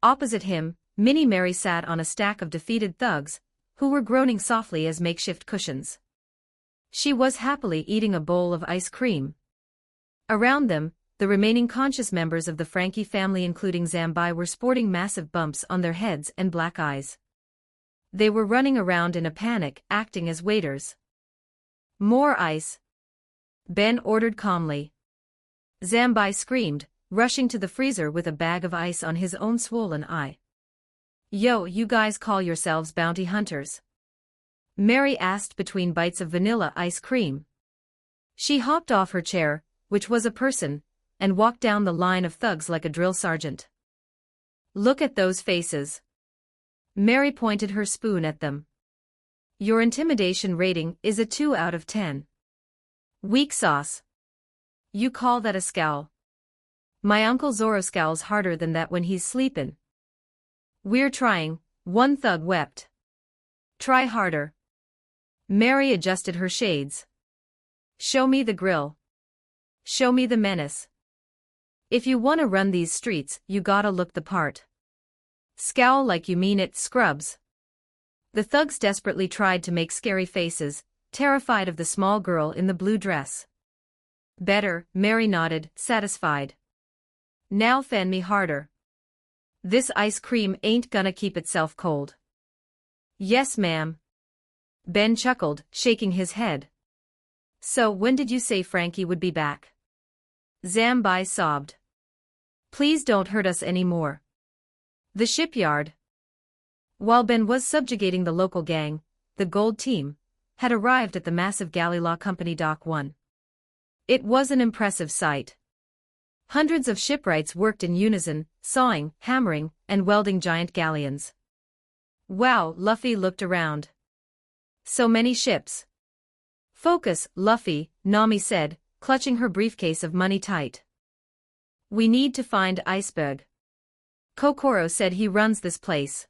Opposite him, Minnie Mary sat on a stack of defeated thugs, who were groaning softly as makeshift cushions. She was happily eating a bowl of ice cream. Around them, the remaining conscious members of the Frankie family including Zambai were sporting massive bumps on their heads and black eyes. They were running around in a panic, acting as waiters. More ice. Ben ordered calmly. Zambai screamed, rushing to the freezer with a bag of ice on his own swollen eye. Yo, you guys call yourselves bounty hunters? Mary asked between bites of vanilla ice cream. She hopped off her chair, which was a person, and walked down the line of thugs like a drill sergeant. Look at those faces. Mary pointed her spoon at them. Your intimidation rating is a 2 out of 10. Weak sauce. You call that a scowl? My Uncle Zorro scowls harder than that when he's sleepin'. We're trying, one thug wept. Try harder. Mary adjusted her shades. Show me the grill. Show me the menace. If you wanna run these streets, you gotta look the part. Scowl like you mean it, scrubs. The thugs desperately tried to make scary faces, terrified of the small girl in the blue dress. Better, Mary nodded, satisfied. Now fan me harder. This ice cream ain't gonna keep itself cold. Yes, ma'am. Ben chuckled, shaking his head. So when did you say Frankie would be back? Zambai sobbed. Please don't hurt us anymore. The shipyard. While Ben was subjugating the local gang, the Gold Team had arrived at the massive Galley Law Company Dock 1. It was an impressive sight. Hundreds of shipwrights worked in unison, sawing, hammering, and welding giant galleons. Wow, Luffy looked around. So many ships. Focus, Luffy, Nami said, clutching her briefcase of money tight. We need to find Iceberg. Kokoro said he runs this place.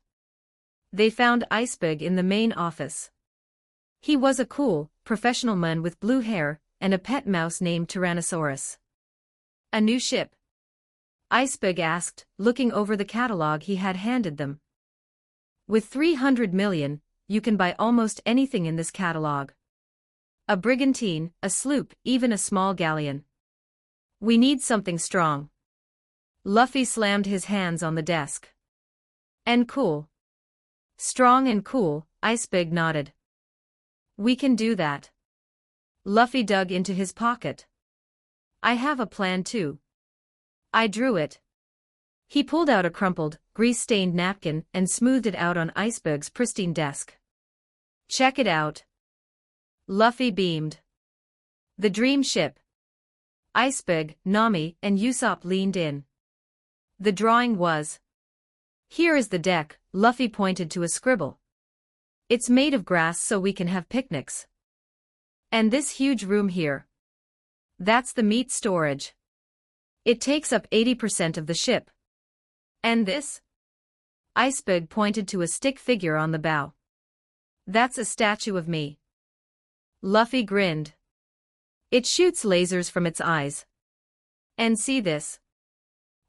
They found Iceberg in the main office. He was a cool, professional man with blue hair and a pet mouse named Tyrannosaurus. A new ship? Iceberg asked, looking over the catalog he had handed them. With 300 million, you can buy almost anything in this catalog. A brigantine, a sloop, even a small galleon. We need something strong. Luffy slammed his hands on the desk. And cool. Strong and cool, Iceberg nodded. We can do that. Luffy dug into his pocket. I have a plan too. I drew it. He pulled out a crumpled, grease-stained napkin and smoothed it out on Iceberg's pristine desk. Check it out. Luffy beamed. The dream ship. Iceberg, Nami, and Usopp leaned in. The drawing was Here is the deck, Luffy pointed to a scribble. It's made of grass so we can have picnics. And this huge room here. That's the meat storage. It takes up 80% of the ship. And this? Iceberg pointed to a stick figure on the bow. That's a statue of me. Luffy grinned. It shoots lasers from its eyes. And see this?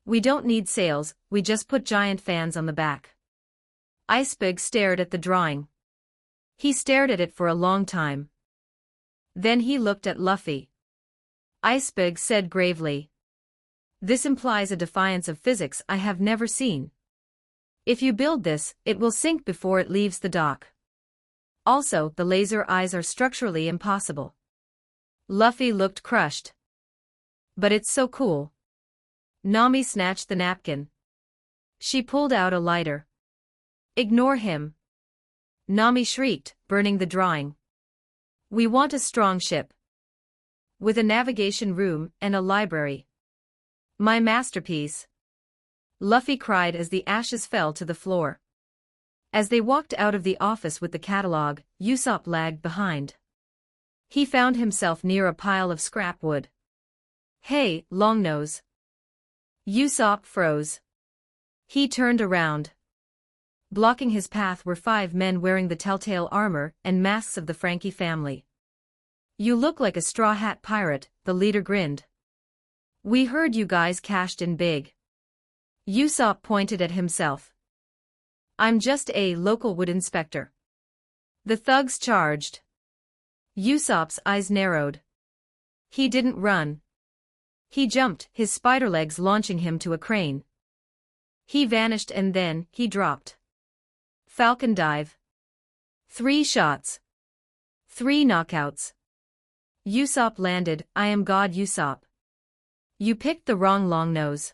We don't need sails, we just put giant fans on the back. Iceberg stared at the drawing. He stared at it for a long time. Then he looked at Luffy. Iceberg said gravely. This implies a defiance of physics I have never seen. If you build this, it will sink before it leaves the dock. Also, the laser eyes are structurally impossible. Luffy looked crushed. But it's so cool. Nami snatched the napkin. She pulled out a lighter. Ignore him. Nami shrieked, burning the drawing. We want a strong ship. With a navigation room and a library. My masterpiece. Luffy cried as the ashes fell to the floor. As they walked out of the office with the catalog, Usopp lagged behind. He found himself near a pile of scrap wood. Hey, Longnose. Usopp froze. He turned around. Blocking his path were 5 men wearing the telltale armor and masks of the Frankie family. You look like a straw hat pirate, the leader grinned. We heard you guys cashed in big. Usopp pointed at himself. I'm just a local wood inspector. The thugs charged. Usopp's eyes narrowed. He didn't run. He jumped, his spider legs launching him to a crane. He vanished and then, he dropped. Falcon dive. 3 shots. 3 knockouts. Usopp landed, I am God Usopp. You picked the wrong Longnose.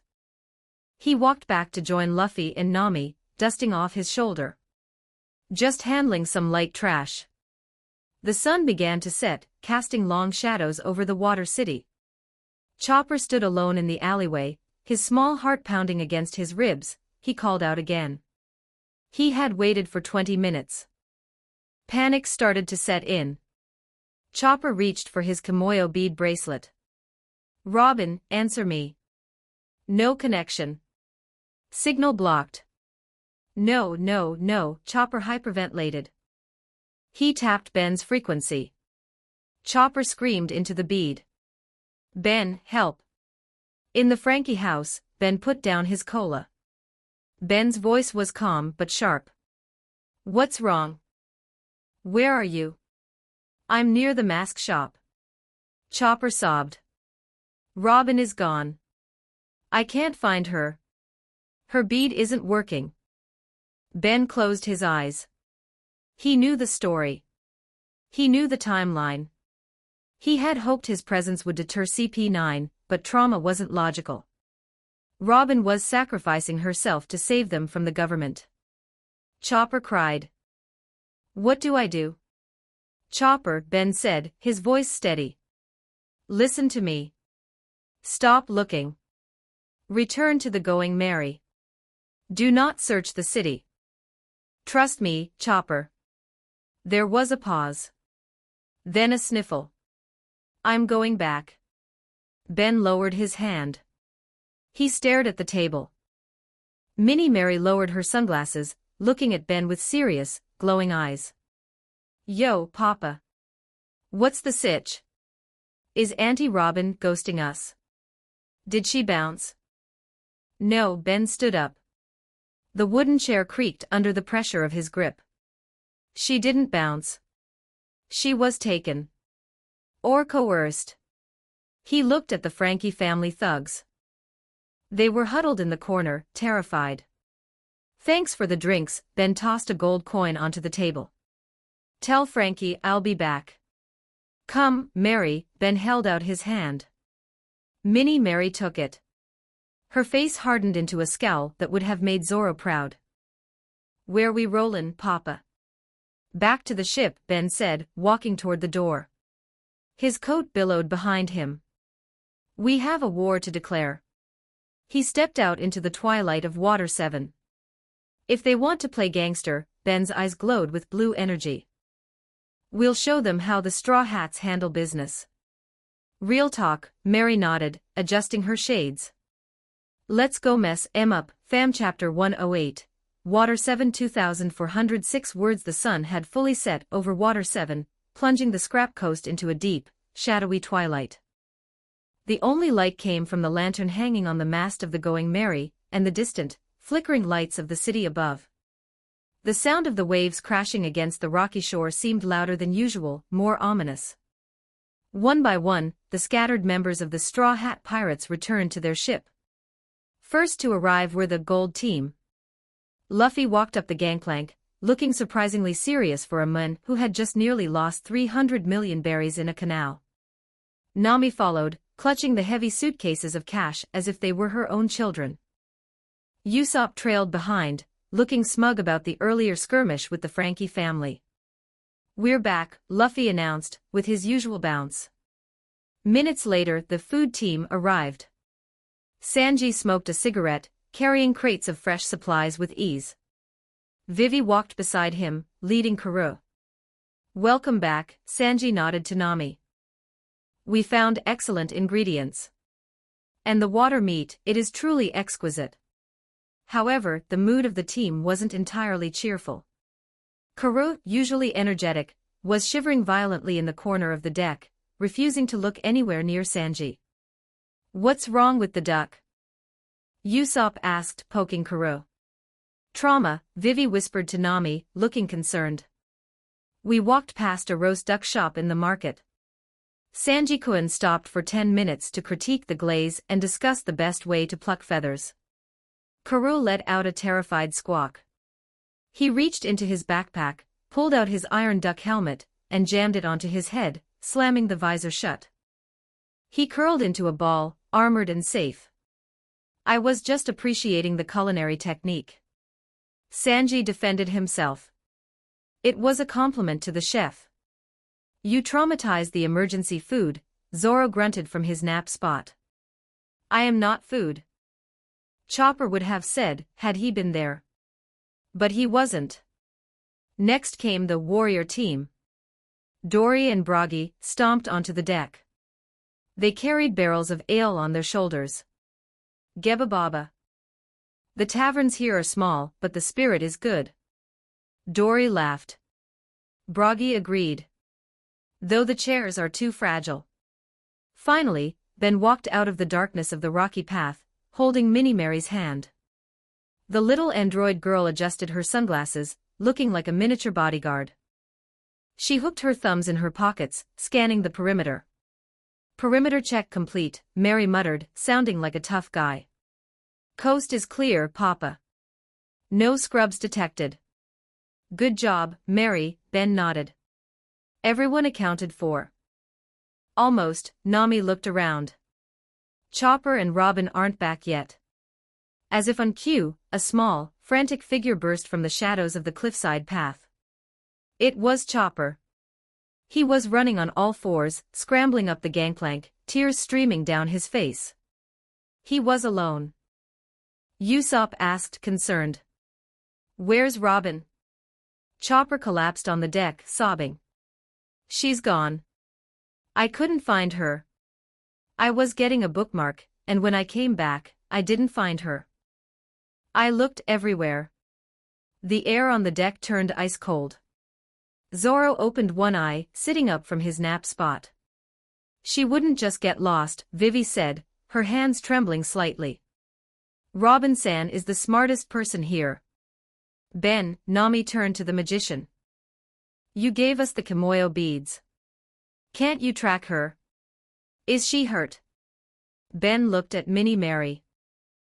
He walked back to join Luffy and Nami, dusting off his shoulder. Just handling some light trash. The sun began to set, casting long shadows over the water city. Chopper stood alone in the alleyway, his small heart pounding against his ribs. He called out again. He had waited for 20 minutes. Panic started to set in. Chopper reached for his Kimoyo bead bracelet. Robin, answer me. No connection. Signal blocked. No, no, no, Chopper hyperventilated. He tapped Ben's frequency. Chopper screamed into the bead. Ben, help. In the Frankie house, Ben put down his cola. Ben's voice was calm but sharp. What's wrong? Where are you? I'm near the mask shop. Chopper sobbed. Robin is gone. I can't find her. Her bead isn't working. Ben closed his eyes. He knew the story. He knew the timeline. He had hoped his presence would deter CP9, but trauma wasn't logical. Robin was sacrificing herself to save them from the government. Chopper cried. What do I do? Chopper, Ben said, his voice steady. Listen to me. Stop looking. Return to the Going Merry. Do not search the city. Trust me, Chopper. There was a pause. Then a sniffle. I'm going back. Ben lowered his hand. He stared at the table. Minnie Mary lowered her sunglasses, looking at Ben with serious, glowing eyes. Yo, Papa. What's the sitch? Is Auntie Robin ghosting us? Did she bounce? No, Ben stood up. The wooden chair creaked under the pressure of his grip. She didn't bounce. She was taken. Or coerced. He looked at the Frankie family thugs. They were huddled in the corner, terrified. Thanks for the drinks, Ben tossed a gold coin onto the table. Tell Frankie I'll be back. Come, Mary, Ben held out his hand. Minnie Mary took it. Her face hardened into a scowl that would have made Zoro proud. Where we rollin', Papa? Back to the ship, Ben said, walking toward the door. His coat billowed behind him. We have a war to declare. He stepped out into the twilight of Water 7. If they want to play gangster, Ben's eyes glowed with blue energy. We'll show them how the Straw Hats handle business. Real talk, Mary nodded, adjusting her shades. Let's go mess 'em up, fam. Chapter 108. Water 7 2406 words. The sun had fully set over Water 7, plunging the scrap coast into a deep, shadowy twilight. The only light came from the lantern hanging on the mast of the Going Mary, and the distant, flickering lights of the city above. The sound of the waves crashing against the rocky shore seemed louder than usual, more ominous. One by one, the scattered members of the Straw Hat Pirates returned to their ship. First to arrive were the Gold Team. Luffy walked up the gangplank, looking surprisingly serious for a man who had just nearly lost 300 million berries in a canal. Nami followed, clutching the heavy suitcases of cash as if they were her own children. Usopp trailed behind, looking smug about the earlier skirmish with the Frankie family. We're back, Luffy announced, with his usual bounce. Minutes later, the food team arrived. Sanji smoked a cigarette, carrying crates of fresh supplies with ease. Vivi walked beside him, leading Karoo. Welcome back, Sanji nodded to Nami. We found excellent ingredients. And the water meat, it is truly exquisite. However, the mood of the team wasn't entirely cheerful. Karoo, usually energetic, was shivering violently in the corner of the deck, refusing to look anywhere near Sanji. What's wrong with the duck? Usopp asked, poking Karoo. Trauma, Vivi whispered to Nami, looking concerned. We walked past a roast duck shop in the market. Sanji-kun stopped for 10 minutes to critique the glaze and discuss the best way to pluck feathers. Karoo let out a terrified squawk. He reached into his backpack, pulled out his iron duck helmet, and jammed it onto his head, slamming the visor shut. He curled into a ball, armored and safe. I was just appreciating the culinary technique. Sanji defended himself. It was a compliment to the chef. You traumatized the emergency food, Zoro grunted from his nap spot. I am not food. Chopper would have said, had he been there. But he wasn't. Next came the warrior team. Dory and Bragi stomped onto the deck. They carried barrels of ale on their shoulders. Geba Baba. The taverns here are small, but the spirit is good. Dory laughed. Bragi agreed. Though the chairs are too fragile. Finally, Ben walked out of the darkness of the rocky path, holding Minnie Mary's hand. The little android girl adjusted her sunglasses, looking like a miniature bodyguard. She hooked her thumbs in her pockets, scanning the perimeter. Perimeter check complete, Mary muttered, sounding like a tough guy. Coast is clear, Papa. No scrubs detected. Good job, Mary, Ben nodded. Everyone accounted for. Almost, Nami looked around. Chopper and Robin aren't back yet. As if on cue, a small, frantic figure burst from the shadows of the cliffside path. It was Chopper. He was running on all fours, scrambling up the gangplank, tears streaming down his face. He was alone. Usopp asked, concerned. Where's Robin? Chopper collapsed on the deck, sobbing. She's gone. I couldn't find her. I was getting a bookmark, and when I came back, I didn't find her. I looked everywhere. The air on the deck turned ice cold. Zoro opened one eye, sitting up from his nap spot. She wouldn't just get lost, Vivi said, her hands trembling slightly. Robin-san is the smartest person here. Ben, Nami turned to the magician. You gave us the Kimoyo beads. Can't you track her? Is she hurt? Ben looked at Minnie Mary.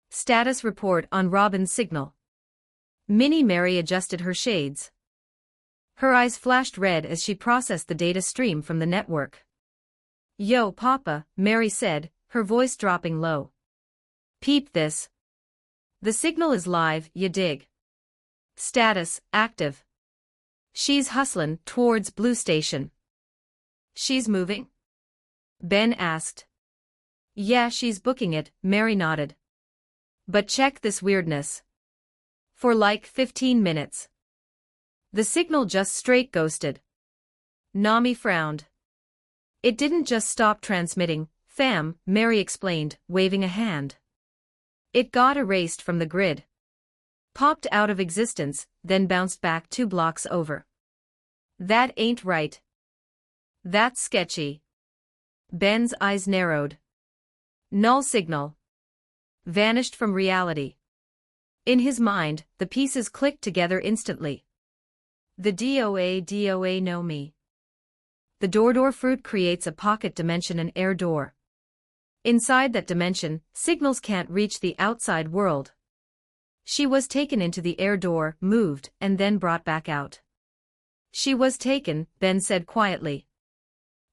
Status report on Robin's signal. Minnie Mary adjusted her shades. Her eyes flashed red as she processed the data stream from the network. Yo, Papa, Mary said, her voice dropping low. Peep this. The signal is live, ya dig. Status, active. She's hustlin' towards Blue Station. She's moving? Ben asked. Yeah, she's booking it, Mary nodded. But check this weirdness. For like 15 minutes. The signal just straight ghosted. Nami frowned. It didn't just stop transmitting, fam, Mary explained, waving a hand. It got erased from the grid. Popped out of existence, then bounced back 2 blocks over. That ain't right. That's sketchy. Ben's eyes narrowed. Null signal. Vanished from reality. In his mind, the pieces clicked together instantly. The DOA no me. The door fruit creates a pocket dimension, an air door. Inside that dimension, signals can't reach the outside world. She was taken into the air door, moved, and then brought back out. She was taken, Ben said quietly.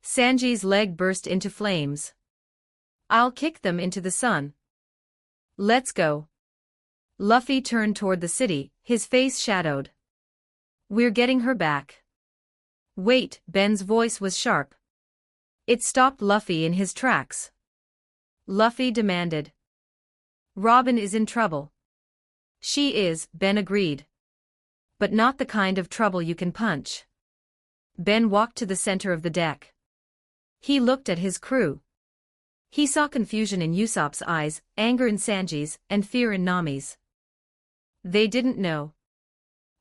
Sanji's leg burst into flames. I'll kick them into the sun. Let's go. Luffy turned toward the city, his face shadowed. We're getting her back. Wait, Ben's voice was sharp. It stopped Luffy in his tracks. Luffy demanded. Robin is in trouble. She is, Ben agreed. But not the kind of trouble you can punch. Ben walked to the center of the deck. He looked at his crew. He saw confusion in Usopp's eyes, anger in Sanji's, and fear in Nami's. They didn't know.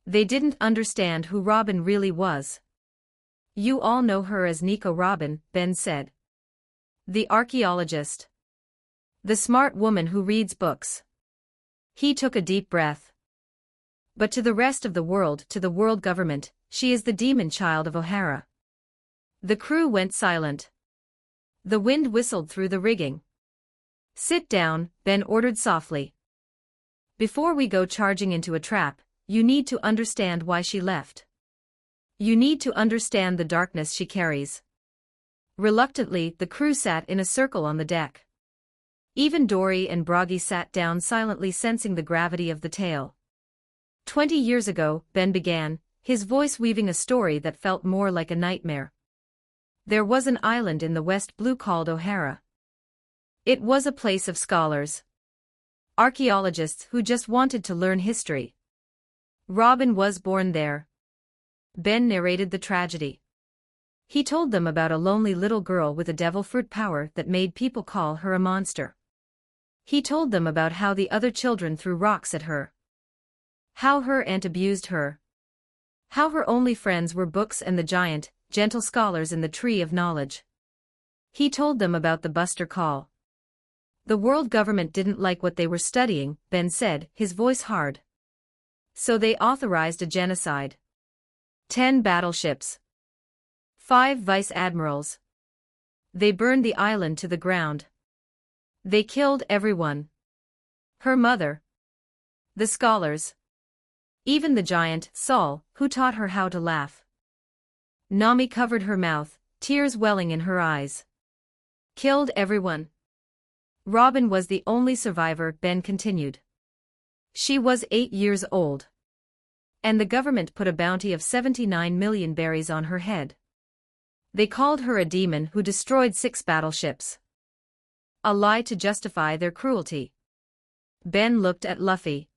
They didn't understand who Robin really was. You all know her as Nico Robin, Ben said. The archaeologist. The smart woman who reads books. He took a deep breath. But to the rest of the world, to the world government, she is the demon child of O'Hara. The crew went silent. The wind whistled through the rigging. Sit down, Ben ordered softly. Before we go charging into a trap, you need to understand why she left. You need to understand the darkness she carries. Reluctantly, the crew sat in a circle on the deck. Even Dory and Broggy sat down silently, sensing the gravity of the tale. 20 years ago, Ben began, his voice weaving a story that felt more like a nightmare. There was an island in the West Blue called O'Hara. It was a place of scholars. Archaeologists who just wanted to learn history. Robin was born there. Ben narrated the tragedy. He told them about a lonely little girl with a devil fruit power that made people call her a monster. He told them about how the other children threw rocks at her. How her aunt abused her. How her only friends were books and the giant, gentle scholars in the tree of knowledge. He told them about the Buster Call. The world government didn't like what they were studying, Ben said, his voice hard. So they authorized a genocide. 10 battleships. 5 vice admirals. They burned the island to the ground. They killed everyone. Her mother. The scholars. Even the giant, Saul, who taught her how to laugh. Nami covered her mouth, tears welling in her eyes. Killed everyone. Robin was the only survivor, Ben continued. She was 8 years old. And the government put a bounty of 79 million berries on her head. They called her a demon who destroyed 6 battleships. A lie to justify their cruelty. Ben looked at Luffy.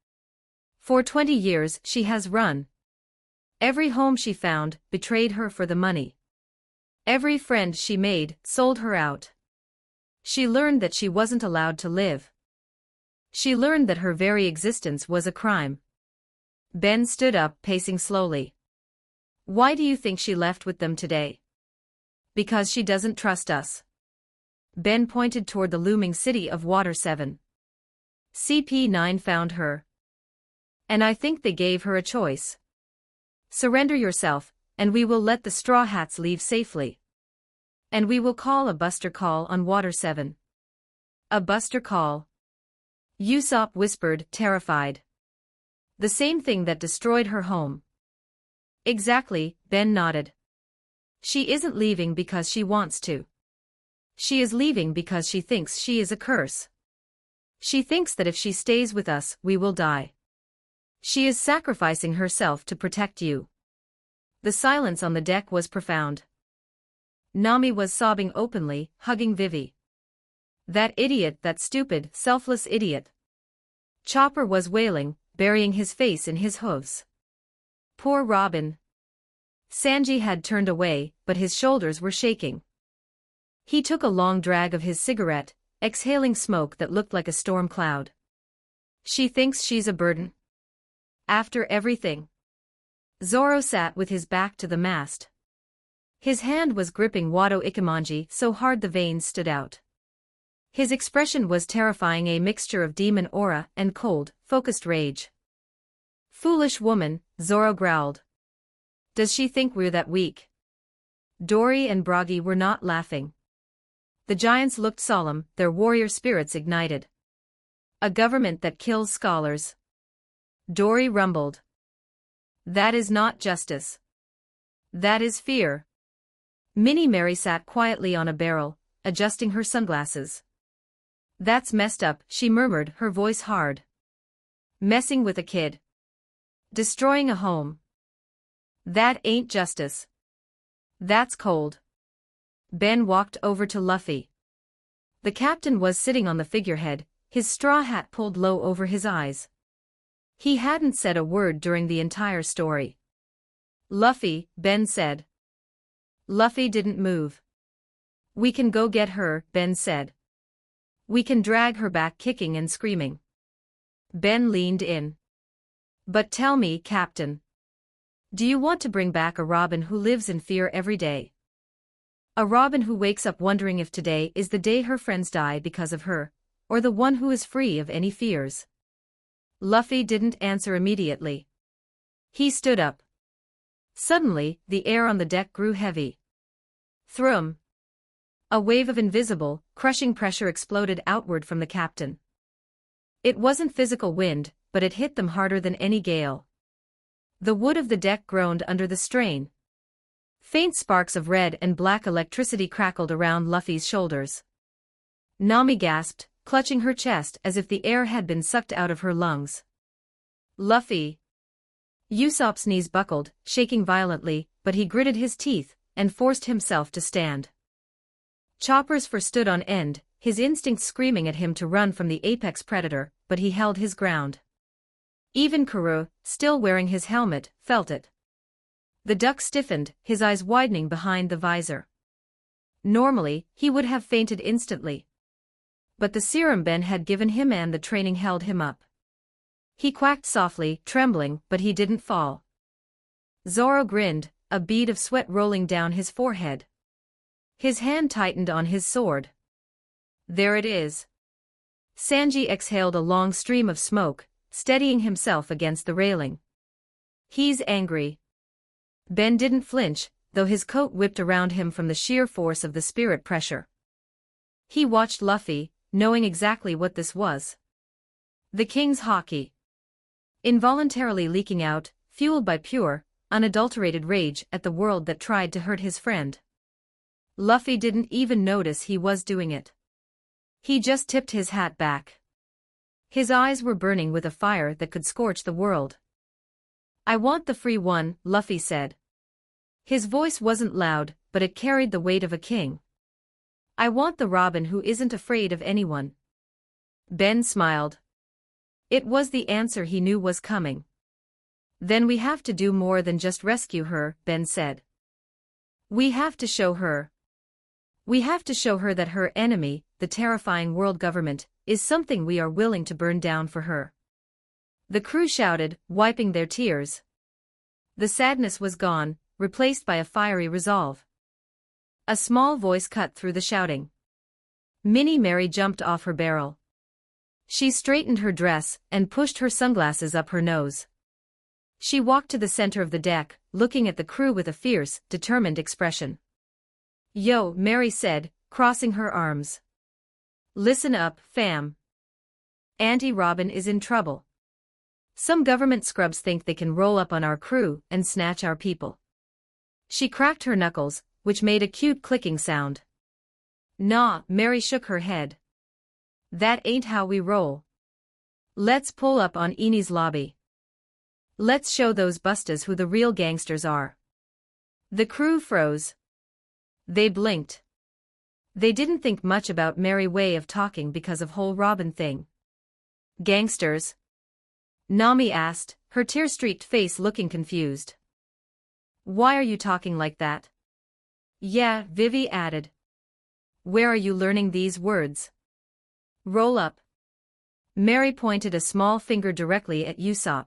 For 20 years she has run. Every home she found betrayed her for the money. Every friend she made sold her out. She learned that she wasn't allowed to live. She learned that her very existence was a crime. Ben stood up, pacing slowly. Why do you think she left with them today? Because she doesn't trust us. Ben pointed toward the looming city of Water 7. CP9 found her. And I think they gave her a choice. Surrender yourself, and we will let the Straw Hats leave safely. And we will call a Buster Call on Water 7. A Buster Call. Usopp whispered, terrified. The same thing that destroyed her home. Exactly, Ben nodded. She isn't leaving because she wants to. She is leaving because she thinks she is a curse. She thinks that if she stays with us, we will die. She is sacrificing herself to protect you. The silence on the deck was profound. Nami was sobbing openly, hugging Vivi. That idiot, that stupid, selfless idiot. Chopper was wailing, burying his face in his hooves. Poor Robin. Sanji had turned away, but his shoulders were shaking. He took a long drag of his cigarette, exhaling smoke that looked like a storm cloud. She thinks she's a burden. After everything. Zoro sat with his back to the mast. His hand was gripping Wado Ikimonji so hard the veins stood out. His expression was terrifying, a mixture of demon aura and cold, focused rage. Foolish woman, Zoro growled. Does she think we're that weak? Dory and Bragi were not laughing. The giants looked solemn, their warrior spirits ignited. A government that kills scholars. Dory rumbled. That is not justice. That is fear. Minnie Mary sat quietly on a barrel, adjusting her sunglasses. That's messed up, she murmured, her voice hard. Messing with a kid. Destroying a home. That ain't justice. That's cold. Ben walked over to Luffy. The captain was sitting on the figurehead, his straw hat pulled low over his eyes. He hadn't said a word during the entire story. Luffy, Ben said. Luffy didn't move. We can go get her, Ben said. We can drag her back kicking and screaming. Ben leaned in. But tell me, Captain. Do you want to bring back a Robin who lives in fear every day? A Robin who wakes up wondering if today is the day her friends die because of her, or the one who is free of any fears? Luffy didn't answer immediately. He stood up. Suddenly, the air on the deck grew heavy. Thrum. A wave of invisible, crushing pressure exploded outward from the captain. It wasn't physical wind, but it hit them harder than any gale. The wood of the deck groaned under the strain. Faint sparks of red and black electricity crackled around Luffy's shoulders. Nami gasped, clutching her chest as if the air had been sucked out of her lungs. Luffy. Usopp's knees buckled, shaking violently, but he gritted his teeth and forced himself to stand. Chopper's fur stood on end, his instincts screaming at him to run from the apex predator, but he held his ground. Even Karoo, still wearing his helmet, felt it. The duck stiffened, his eyes widening behind the visor. Normally, he would have fainted instantly. But the serum Ben had given him and the training held him up. He quacked softly, trembling, but he didn't fall. Zoro grinned, a bead of sweat rolling down his forehead. His hand tightened on his sword. There it is. Sanji exhaled a long stream of smoke, steadying himself against the railing. He's angry. Ben didn't flinch, though his coat whipped around him from the sheer force of the spirit pressure. He watched Luffy, knowing exactly what this was. The King's Haki. Involuntarily leaking out, fueled by pure, unadulterated rage at the world that tried to hurt his friend. Luffy didn't even notice he was doing it. He just tipped his hat back. His eyes were burning with a fire that could scorch the world. I want the free one, Luffy said. His voice wasn't loud, but it carried the weight of a king. I want the Robin who isn't afraid of anyone. Ben smiled. It was the answer he knew was coming. Then we have to do more than just rescue her, Ben said. We have to show her. We have to show her that her enemy, the terrifying world government, is something we are willing to burn down for her. The crew shouted, wiping their tears. The sadness was gone, replaced by a fiery resolve. A small voice cut through the shouting. Minnie Mary jumped off her barrel. She straightened her dress and pushed her sunglasses up her nose. She walked to the center of the deck, looking at the crew with a fierce, determined expression. Yo, Mary said, crossing her arms. Listen up, fam. Auntie Robin is in trouble. Some government scrubs think they can roll up on our crew and snatch our people. She cracked her knuckles, which made a cute clicking sound. Nah, Mary shook her head. That ain't how we roll. Let's pull up on Eni's lobby. Let's show those bustas who the real gangsters are. The crew froze. They blinked. They didn't think much about Mary's way of talking because of whole Robin thing. Gangsters? Nami asked, her tear-streaked face looking confused. Why are you talking like that? Yeah, Vivi added. Where are you learning these words? Roll up. Mary pointed a small finger directly at Usopp.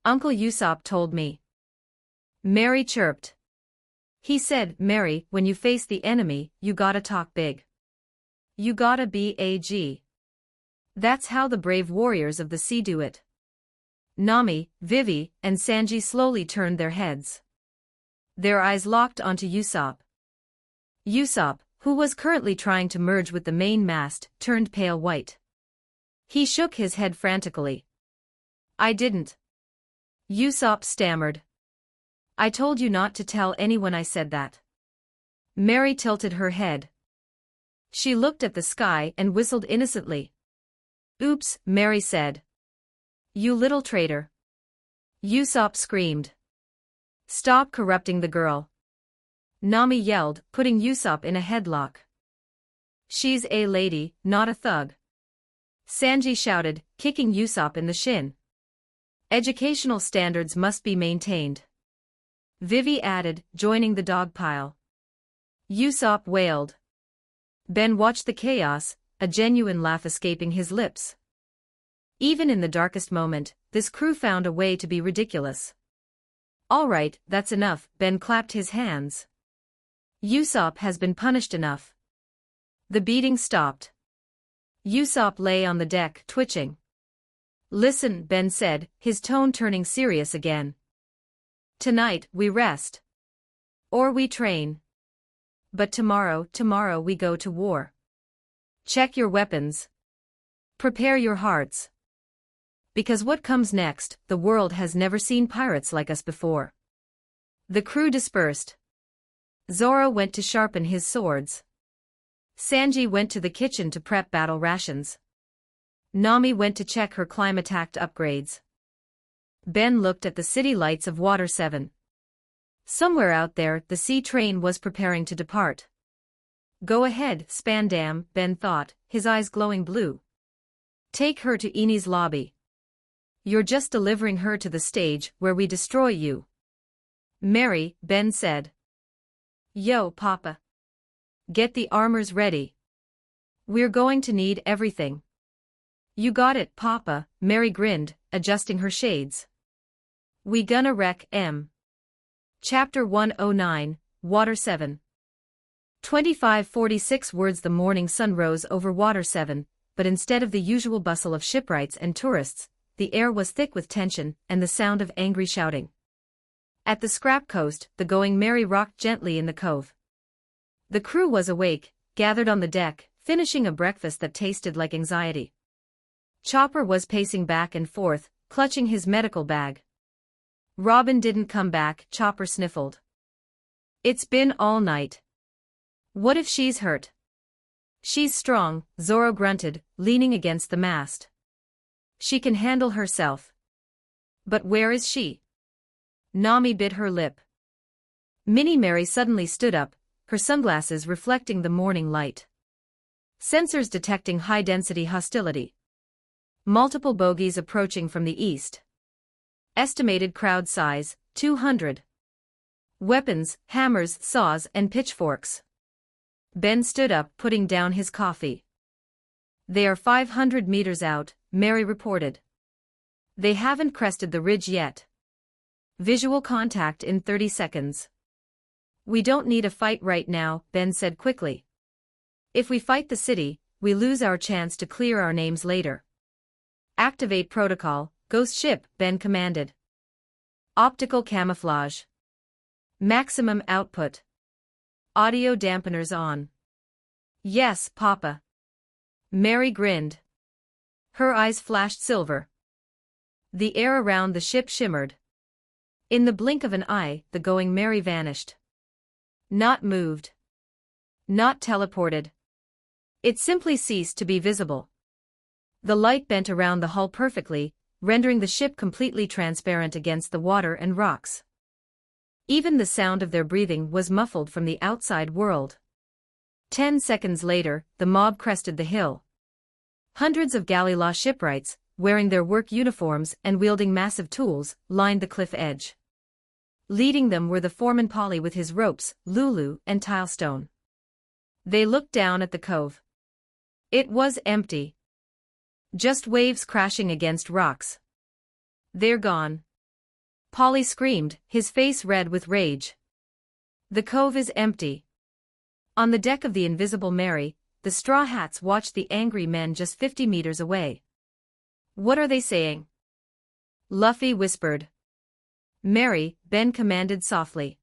Uncle Usopp told me. Mary chirped. He said, Mary, when you face the enemy, you gotta talk big. You gotta bag. That's how the brave warriors of the sea do it. Nami, Vivi, and Sanji slowly turned their heads. Their eyes locked onto Usopp. Usopp, who was currently trying to merge with the main mast, turned pale white. He shook his head frantically. I didn't. Usopp stammered. I told you not to tell anyone I said that. Mary tilted her head. She looked at the sky and whistled innocently. Oops, Mary said. You little traitor. Usopp screamed. Stop corrupting the girl. Nami yelled, putting Usopp in a headlock. She's a lady, not a thug. Sanji shouted, kicking Usopp in the shin. Educational standards must be maintained. Vivi added, joining the dog pile. Usopp wailed. Ben watched the chaos, a genuine laugh escaping his lips. Even in the darkest moment, this crew found a way to be ridiculous. All right, that's enough, Ben clapped his hands. Usopp has been punished enough. The beating stopped. Usopp lay on the deck, twitching. Listen, Ben said, his tone turning serious again. Tonight, we rest. Or we train. But tomorrow we go to war. Check your weapons. Prepare your hearts. Because what comes next, the world has never seen pirates like us before. The crew dispersed. Zoro went to sharpen his swords. Sanji went to the kitchen to prep battle rations. Nami went to check her climatact upgrades. Ben looked at the city lights of Water 7. Somewhere out there, the sea train was preparing to depart. Go ahead, Spandam, Ben thought, his eyes glowing blue. Take her to Eni's lobby. You're just delivering her to the stage where we destroy you. Mary, Ben said. Yo, Papa. Get the armors ready. We're going to need everything. You got it, Papa, Mary grinned, adjusting her shades. We gonna wreck 'em. Chapter 109, Water 7. 2546 words. The morning sun rose over Water 7, but instead of the usual bustle of shipwrights and tourists, the air was thick with tension and the sound of angry shouting. At the scrap coast, the Going Merry rocked gently in the cove. The crew was awake, gathered on the deck, finishing a breakfast that tasted like anxiety. Chopper was pacing back and forth, clutching his medical bag. Robin didn't come back, Chopper sniffled. It's been all night. What if she's hurt? She's strong, Zoro grunted, leaning against the mast. She can handle herself. But where is she? Nami bit her lip. Minnie Mary suddenly stood up, her sunglasses reflecting the morning light. Sensors detecting high-density hostility. Multiple bogies approaching from the east. Estimated crowd size, 200. Weapons, hammers, saws, and pitchforks. Ben stood up, putting down his coffee. They are 500 meters out, Mary reported. They haven't crested the ridge yet. Visual contact in 30 seconds. We don't need a fight right now, Ben said quickly. If we fight the city, we lose our chance to clear our names later. Activate protocol, ghost ship, Ben commanded. Optical camouflage. Maximum output. Audio dampeners on. Yes, Papa. Mary grinned. Her eyes flashed silver. The air around the ship shimmered. In the blink of an eye, the Going Merry vanished. Not moved. Not teleported. It simply ceased to be visible. The light bent around the hull perfectly, rendering the ship completely transparent against the water and rocks. Even the sound of their breathing was muffled from the outside world. 10 seconds later, the mob crested the hill. Hundreds of Galley-Law shipwrights, wearing their work uniforms and wielding massive tools, lined the cliff edge. Leading them were the foreman Polly with his ropes, Lulu, and Tilestone. They looked down at the cove. It was empty. Just waves crashing against rocks. "They're gone!" Polly screamed, his face red with rage. "The cove is empty." On the deck of the Invisible Mary, the Straw Hats watched the angry men just 50 meters away. "What are they saying?" Luffy whispered. "Mary," Ben commanded softly.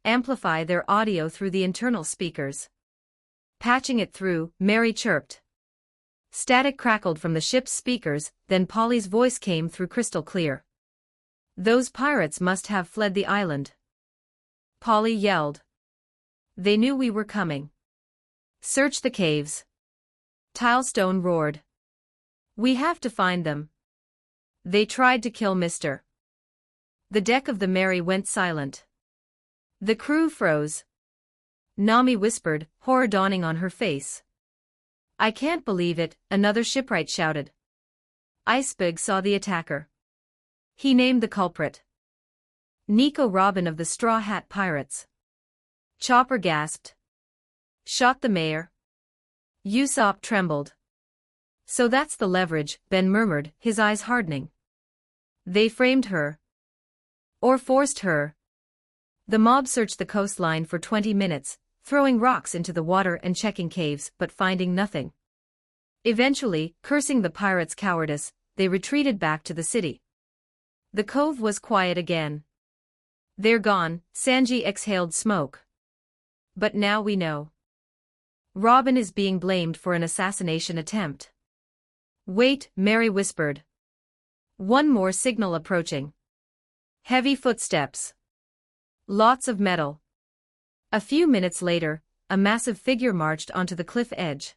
"Amplify their audio through the internal speakers." Patching it through, Mary chirped. Static crackled from the ship's speakers, then Polly's voice came through crystal clear. "Those pirates must have fled the island." Polly yelled. "They knew we were coming. Search the caves." Tilestone roared. "We have to find them. They tried to kill Mr." The deck of the Mary went silent. The crew froze. Nami whispered, horror dawning on her face. "I can't believe it," another shipwright shouted. Iceberg saw the attacker. He named the culprit. Nico Robin of the Straw Hat Pirates. Chopper gasped. "Shot the mayor." Usopp trembled. "So that's the leverage," Ben murmured, his eyes hardening. "They framed her. Or forced her." The mob searched the coastline for 20 minutes, throwing rocks into the water and checking caves, but finding nothing. Eventually, cursing the pirates' cowardice, they retreated back to the city. The cove was quiet again. "They're gone," Sanji exhaled smoke. "But now we know. Robin is being blamed for an assassination attempt." "Wait," Mary whispered. "One more signal approaching." Heavy footsteps. Lots of metal. A few minutes later, a massive figure marched onto the cliff edge.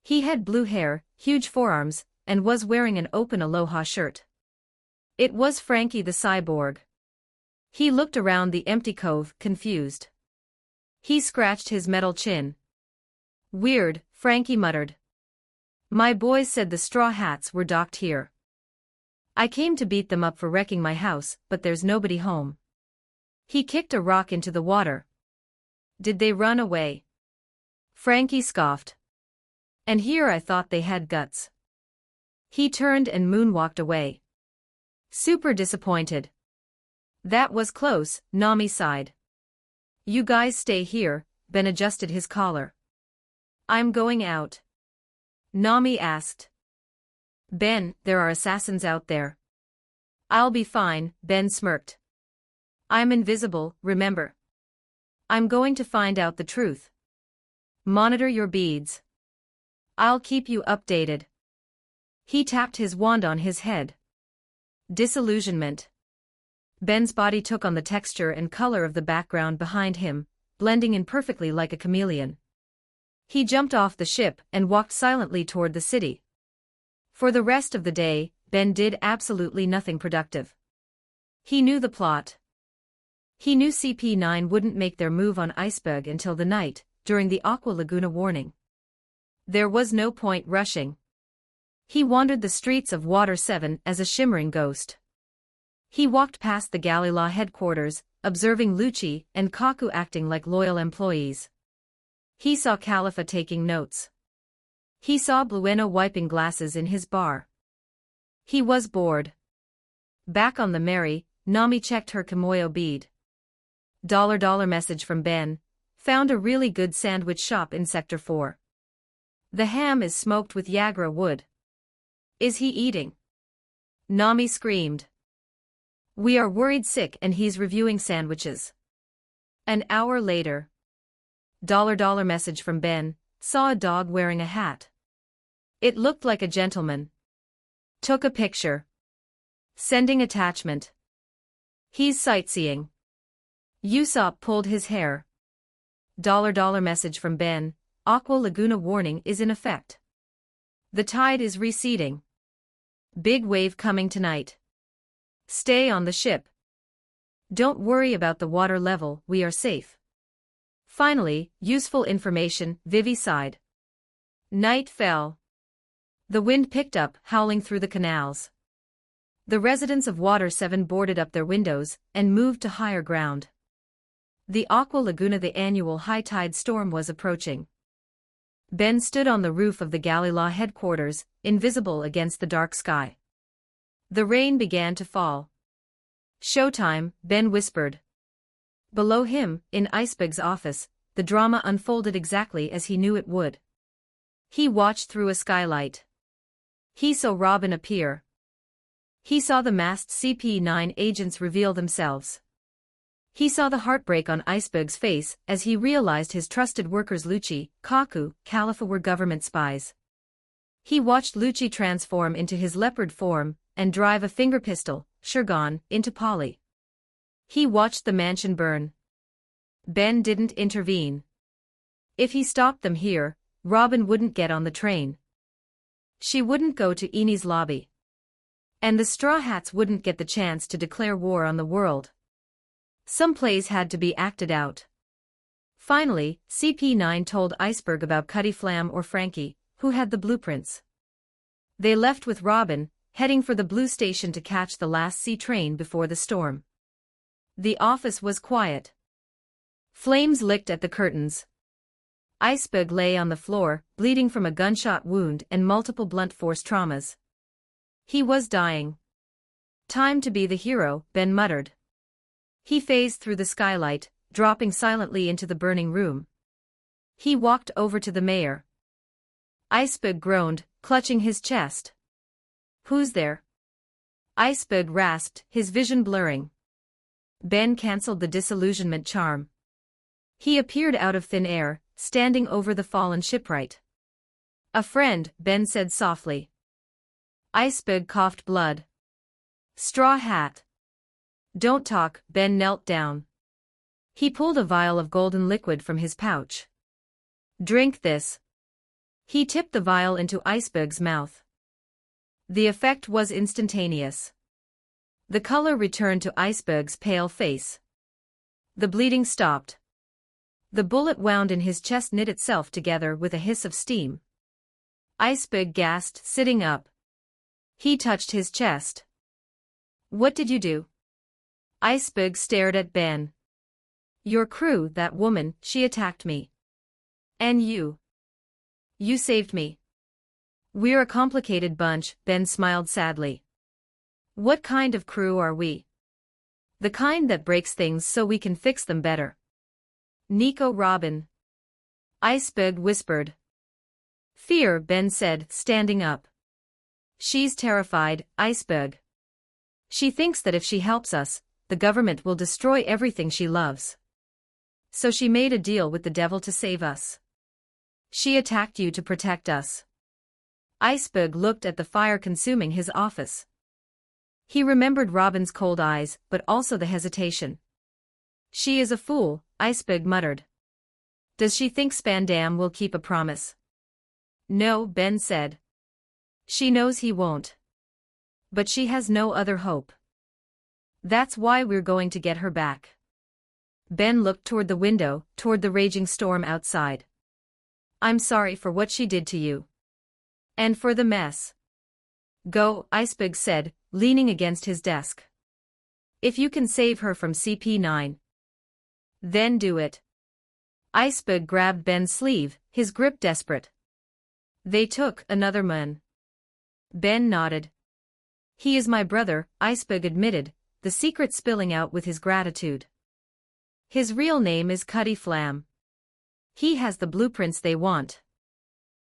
He had blue hair, huge forearms, and was wearing an open aloha shirt. It was Frankie the cyborg. He looked around the empty cove, confused. He scratched his metal chin. "Weird," Frankie muttered. "My boys said the Straw Hats were docked here. I came to beat them up for wrecking my house, but there's nobody home." He kicked a rock into the water. "Did they run away?" Frankie scoffed. "And here I thought they had guts." He turned and moonwalked away. Super disappointed. "That was close," Nami sighed. "You guys stay here," Ben adjusted his collar. "I'm going out." Nami asked. "Ben, there are assassins out there." "I'll be fine," Ben smirked. "I'm invisible, remember? I'm going to find out the truth. Monitor your beads. I'll keep you updated." He tapped his wand on his head. Disillusionment. Ben's body took on the texture and color of the background behind him, blending in perfectly like a chameleon. He jumped off the ship and walked silently toward the city. For the rest of the day, Ben did absolutely nothing productive. He knew the plot. He knew CP9 wouldn't make their move on Iceberg until the night, during the Aqua Laguna warning. There was no point rushing. He wandered the streets of Water 7 as a shimmering ghost. He walked past the Galila headquarters, observing Lucci and Kaku acting like loyal employees. He saw Khalifa taking notes. He saw Blueno wiping glasses in his bar. He was bored. Back on the Mary, Nami checked her Kimoyo bead. $$ message from Ben. Found a really good sandwich shop in Sector 4. The ham is smoked with Yagra wood. Is he eating? Nami screamed. We are worried sick and he's reviewing sandwiches. An hour later. $$ message from Ben. Saw a dog wearing a hat. It looked like a gentleman. Took a picture. Sending attachment. He's sightseeing. Usopp pulled his hair. $$ message from Ben. Aqua Laguna warning is in effect. The tide is receding. Big wave coming tonight. Stay on the ship. Don't worry about the water level, we are safe. Finally, useful information, Vivi sighed. Night fell. The wind picked up, howling through the canals. The residents of Water 7 boarded up their windows and moved to higher ground. The Aqua Laguna. The annual high tide storm was approaching. Ben stood on the roof of the Galileo headquarters, invisible against the dark sky. The rain began to fall. "Showtime," Ben whispered. Below him, in Iceberg's office, the drama unfolded exactly as he knew it would. He watched through a skylight. He saw Robin appear. He saw the masked CP9 agents reveal themselves. He saw the heartbreak on Iceberg's face as he realized his trusted workers Lucci, Kaku, Khalifa were government spies. He watched Lucci transform into his leopard form and drive a finger pistol, Shurgon, into Polly. He watched the mansion burn. Ben didn't intervene. If he stopped them here, Robin wouldn't get on the train. She wouldn't go to Eni's lobby. And the Straw Hats wouldn't get the chance to declare war on the world. Some plays had to be acted out. Finally, CP9 told Iceberg about Cutty Flam or Frankie, who had the blueprints. They left with Robin, heading for the Blue Station to catch the last sea train before the storm. The office was quiet. Flames licked at the curtains. Iceberg lay on the floor, bleeding from a gunshot wound and multiple blunt force traumas. He was dying. "Time to be the hero," Ben muttered. He phased through the skylight, dropping silently into the burning room. He walked over to the mayor. Iceberg groaned, clutching his chest. "Who's there?" Iceberg rasped, his vision blurring. Ben cancelled the disillusionment charm. He appeared out of thin air, standing over the fallen shipwright. "A friend," Ben said softly. Iceberg coughed blood. "Straw Hat." "Don't talk." Ben knelt down. He pulled a vial of golden liquid from his pouch. "Drink this." He tipped the vial into Iceberg's mouth. The effect was instantaneous. The color returned to Iceberg's pale face. The bleeding stopped. The bullet wound in his chest knit itself together with a hiss of steam. Iceberg gasped, sitting up. He touched his chest. "What did you do?" Iceberg stared at Ben. "Your crew, that woman, she attacked me. And you. You saved me." "We're a complicated bunch," Ben smiled sadly. "What kind of crew are we?" "The kind that breaks things so we can fix them better." "Nico Robin." Iceberg whispered. "Fear," Ben said, standing up. "She's terrified, Iceberg. She thinks that if she helps us, the government will destroy everything she loves. So she made a deal with the devil to save us. She attacked you to protect us." Iceberg looked at the fire consuming his office. He remembered Robin's cold eyes, but also the hesitation. "She is a fool," Iceberg muttered. "Does she think Spandam will keep a promise?" "No," Ben said. "She knows he won't. But she has no other hope. That's why we're going to get her back." Ben looked toward the window, toward the raging storm outside. "I'm sorry for what she did to you. And for the mess." "Go," Iceberg said, leaning against his desk. "If you can save her from CP9. Then do it." Iceberg grabbed Ben's sleeve, his grip desperate. "They took another man." Ben nodded. "He is my brother," Iceberg admitted, the secret spilling out with his gratitude. "His real name is Cutty Flam. He has the blueprints they want.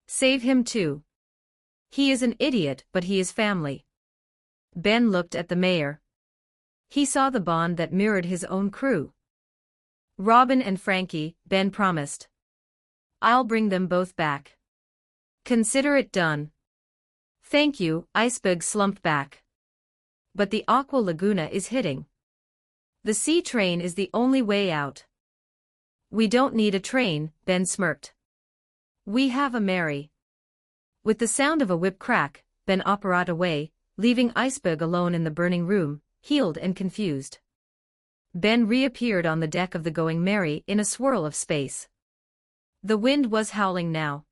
Save him too. He is an idiot, but he is family." Ben looked at the mayor. He saw the bond that mirrored his own crew. "Robin and Frankie," Ben promised. "I'll bring them both back. Consider it done." "Thank you," Iceberg slumped back. "But the Aqua Laguna is hitting. The sea train is the only way out." "We don't need a train," Ben smirked. "We have a Mary." With the sound of a whip crack, Ben operated away, leaving Iceberg alone in the burning room, healed and confused. Ben reappeared on the deck of the Going Mary in a swirl of space. The wind was howling now.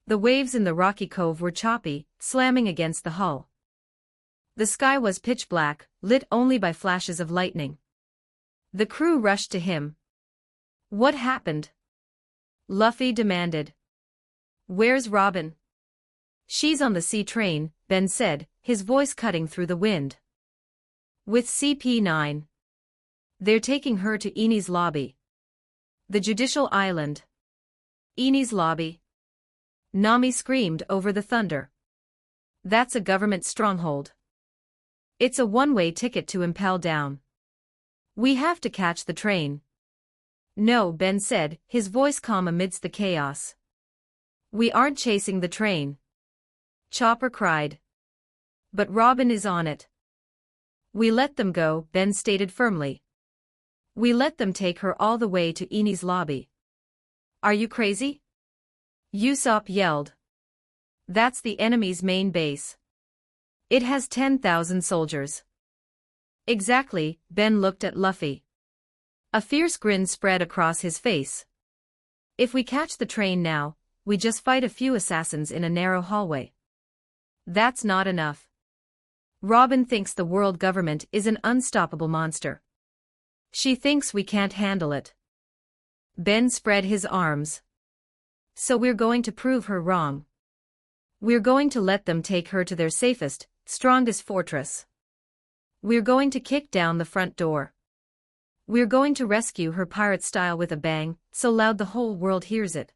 The waves in the rocky cove were choppy, slamming against the hull. The sky was pitch black, lit only by flashes of lightning. The crew rushed to him. "What happened?" Luffy demanded. "Where's Robin?" "She's on the sea train," Ben said, his voice cutting through the wind. "With CP9. They're taking her to Enies Lobby. The judicial island." "Enies Lobby?" Nami screamed over the thunder. "That's a government stronghold. It's a one-way ticket to Impel Down. We have to catch the train." "No," Ben said, his voice calm amidst the chaos. "We aren't chasing the train." Chopper cried. "But Robin is on it." "We let them go," Ben stated firmly. "We let them take her all the way to Enies Lobby." "Are you crazy?" Usopp yelled. "That's the enemy's main base. It has 10,000 soldiers." "Exactly," Ben looked at Luffy. A fierce grin spread across his face. "If we catch the train now, we just fight a few assassins in a narrow hallway. That's not enough. Robin thinks the world government is an unstoppable monster. She thinks we can't handle it." Ben spread his arms. "So we're going to prove her wrong. We're going to let them take her to their safest, strongest fortress. We're going to kick down the front door. We're going to rescue her pirate style with a bang, so loud the whole world hears it."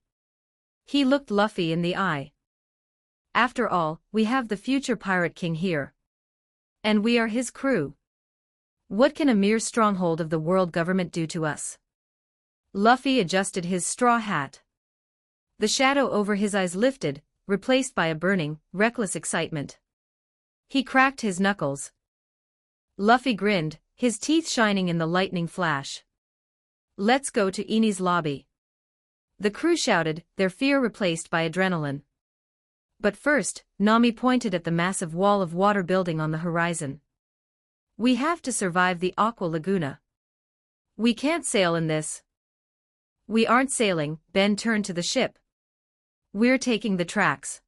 He looked Luffy in the eye. "After all, we have the future Pirate King here. And we are his crew. What can a mere stronghold of the world government do to us?" Luffy adjusted his straw hat. The shadow over his eyes lifted, replaced by a burning, reckless excitement. He cracked his knuckles. Luffy grinned, his teeth shining in the lightning flash. "Let's go to Enies Lobby." The crew shouted, their fear replaced by adrenaline. But first, Nami pointed at the massive wall of water building on the horizon. "We have to survive the Aqua Laguna. We can't sail in this." "We aren't sailing," Ben turned to the ship. "We're taking the tracks."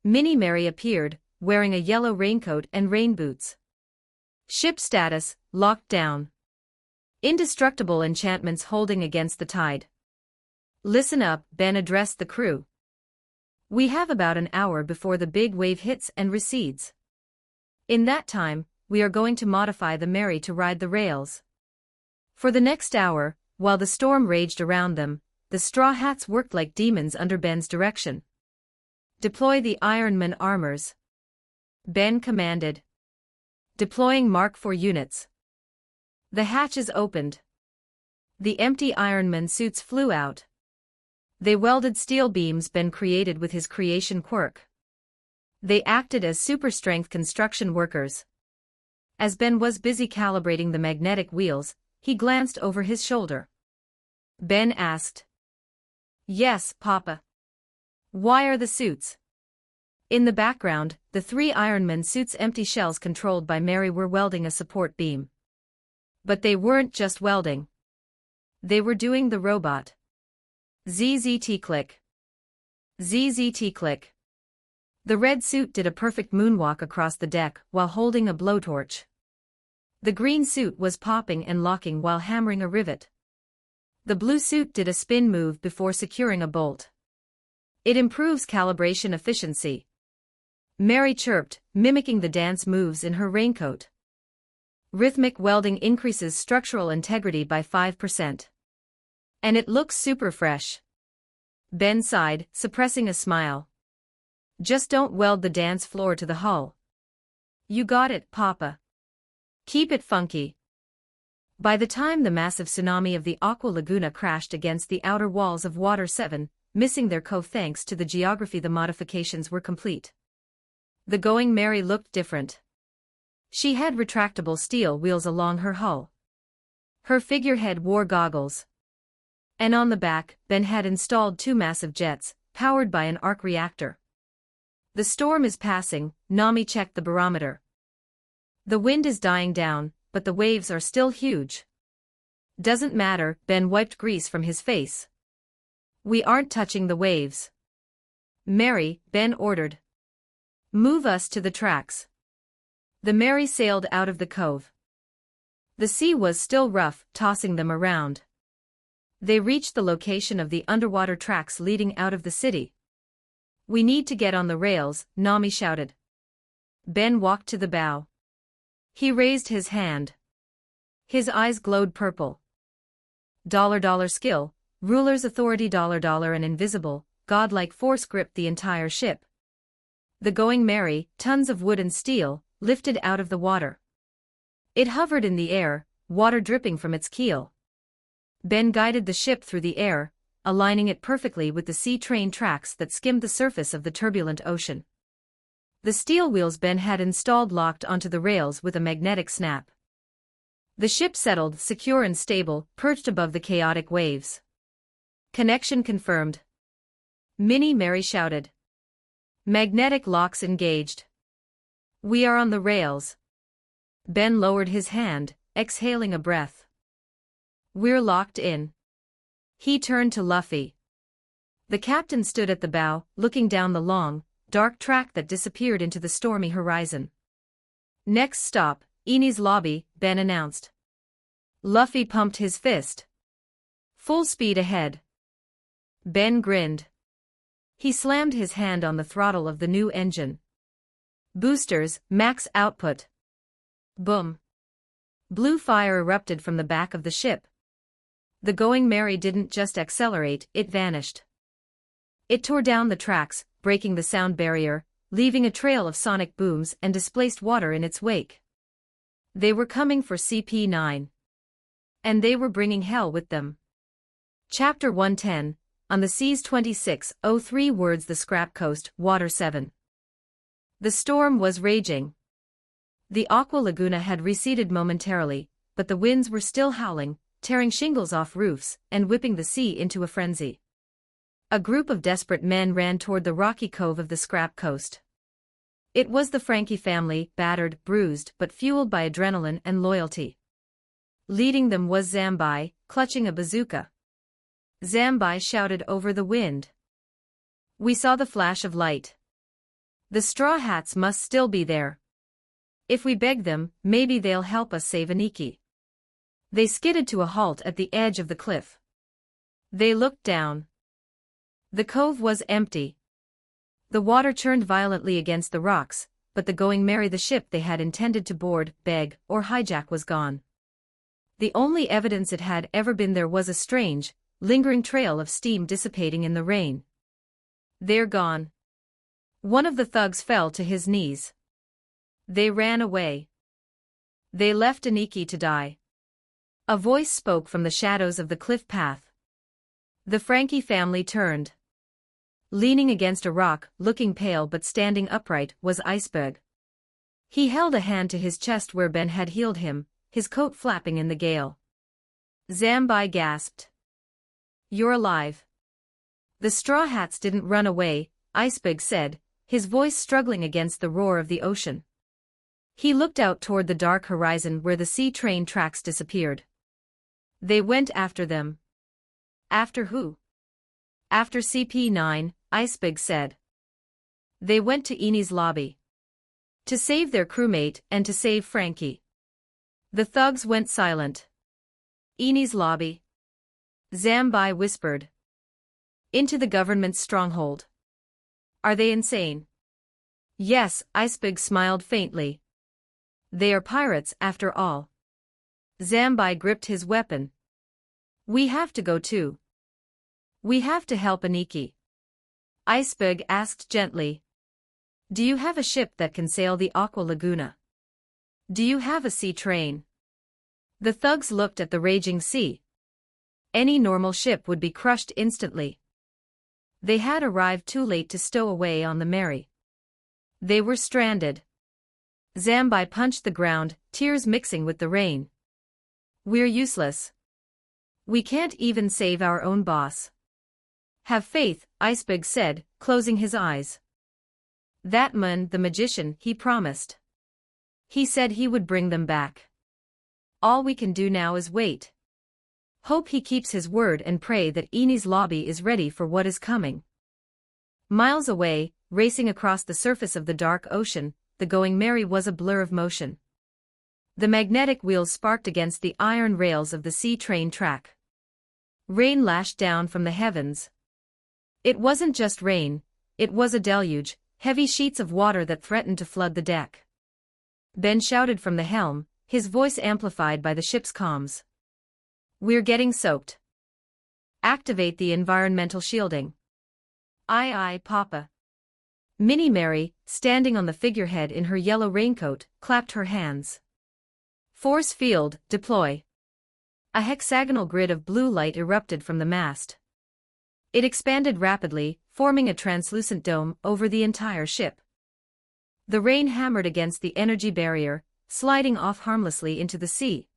Minnie Mary appeared, wearing a yellow raincoat and rain boots. Ship status, locked down. Indestructible enchantments holding against the tide. "Listen up," Ben addressed the crew. "We have about an hour before the big wave hits and recedes. In that time, we are going to modify the Mary to ride the rails." For the next hour, while the storm raged around them, the Straw Hats worked like demons under Ben's direction. "Deploy the Ironman armors," Ben commanded. "Deploying Mark IV units." The hatches opened. The empty Ironman suits flew out. They welded steel beams Ben created with his creation quirk. They acted as super-strength construction workers. As Ben was busy calibrating the magnetic wheels, he glanced over his shoulder. Ben asked. "Yes, Papa." "Why are the suits?" In the background, the 3 Ironman suits' empty shells controlled by Mary were welding a support beam. But they weren't just welding. They were doing the robot. ZZT click. ZZT click. The red suit did a perfect moonwalk across the deck while holding a blowtorch. The green suit was popping and locking while hammering a rivet. The blue suit did a spin move before securing a bolt. It improves calibration efficiency. Mary chirped, mimicking the dance moves in her raincoat. Rhythmic welding increases structural integrity by 5%. And it looks super fresh. Ben sighed, suppressing a smile. "Just don't weld the dance floor to the hull." "You got it, Papa. Keep it funky." By the time the massive tsunami of the Aqua Laguna crashed against the outer walls of Water 7, missing their cove thanks to the geography, the modifications were complete. The Going Mary looked different. She had retractable steel wheels along her hull. Her figurehead wore goggles. And on the back, Ben had installed 2 massive jets, powered by an arc reactor. "The storm is passing," Nami checked the barometer. "The wind is dying down, but the waves are still huge." "Doesn't matter," Ben wiped grease from his face. "We aren't touching the waves. Mary, Ben ordered. Move us to the tracks. The Mary sailed out of the cove. The sea was still rough, tossing them around. They reached the location of the underwater tracks leading out of the city. We need to get on the rails, Nami shouted. Ben walked to the bow. He raised his hand. His eyes glowed purple. Dollar skill, ruler's authority and invisible, godlike force gripped the entire ship. The Going Mary, tons of wood and steel, lifted out of the water. It hovered in the air, water dripping from its keel. Ben guided the ship through the air, aligning it perfectly with the sea train tracks that skimmed the surface of the turbulent ocean. The steel wheels Ben had installed locked onto the rails with a magnetic snap. The ship settled, secure and stable, perched above the chaotic waves. Connection confirmed. Minnie Mary shouted. Magnetic locks engaged. We are on the rails. Ben lowered his hand, exhaling a breath. We're locked in. He turned to Luffy. The captain stood at the bow, looking down the long, dark track that disappeared into the stormy horizon. Next stop, Eni's lobby, Ben announced. Luffy pumped his fist. Full speed ahead. Ben grinned. He slammed his hand on the throttle of the new engine. Boosters, max output. Boom. Blue fire erupted from the back of the ship. The Going Mary didn't just accelerate, it vanished. It tore down the tracks, breaking the sound barrier, leaving a trail of sonic booms and displaced water in its wake. They were coming for CP9. And they were bringing hell with them. Chapter 110, On the Seas 26:03 words The Scrap Coast, Water 7. The storm was raging. The Aqua Laguna had receded momentarily, but the winds were still howling, tearing shingles off roofs and whipping the sea into a frenzy. A group of desperate men ran toward the rocky cove of the Scrap Coast. It was the Frankie family, battered, bruised, but fueled by adrenaline and loyalty. Leading them was Zambai, clutching a bazooka. Zambai shouted over the wind. We saw the flash of light. The Straw Hats must still be there. If we beg them, maybe they'll help us save Aniki. They skidded to a halt at the edge of the cliff. They looked down. The cove was empty. The water churned violently against the rocks, but the Going Mary, the ship they had intended to board, beg, or hijack, was gone. The only evidence it had ever been there was a strange, lingering trail of steam dissipating in the rain. They're gone. One of the thugs fell to his knees. They ran away. They left Aniki to die. A voice spoke from the shadows of the cliff path. The Frankie family turned. Leaning against a rock, looking pale but standing upright, was Iceberg. He held a hand to his chest where Ben had healed him, his coat flapping in the gale. Zambai gasped. You're alive. The Straw Hats didn't run away, Iceberg said, his voice struggling against the roar of the ocean. He looked out toward the dark horizon where the sea train tracks disappeared. They went after them. After who? After CP9, Iceberg said. They went to Eni's lobby. To save their crewmate and to save Frankie. The thugs went silent. Eni's lobby. Zambai whispered. Into the government's stronghold. Are they insane? Yes, Iceberg smiled faintly. They are pirates after all. Zambai gripped his weapon. We have to go too. We have to help Aniki. Iceberg asked gently. Do you have a ship that can sail the Aqua Laguna? Do you have a sea train? The thugs looked at the raging sea. Any normal ship would be crushed instantly. They had arrived too late to stow away on the Mary. They were stranded. Zambai punched the ground, tears mixing with the rain. We're useless. We can't even save our own boss. Have faith, Iceberg said, closing his eyes. That man, the magician, he promised. He said he would bring them back. All we can do now is wait. Hope he keeps his word and pray that Eni's lobby is ready for what is coming. Miles away, racing across the surface of the dark ocean, the Going Merry was a blur of motion. The magnetic wheels sparked against the iron rails of the sea train track. Rain lashed down from the heavens. It wasn't just rain, it was a deluge, heavy sheets of water that threatened to flood the deck. Ben shouted from the helm, his voice amplified by the ship's comms. "We're getting soaked. Activate the environmental shielding." "Aye aye, Papa." Minnie Mary, standing on the figurehead in her yellow raincoat, clapped her hands. "Force field, deploy." A hexagonal grid of blue light erupted from the mast. It expanded rapidly, forming a translucent dome over the entire ship. The rain hammered against the energy barrier, sliding off harmlessly into the sea.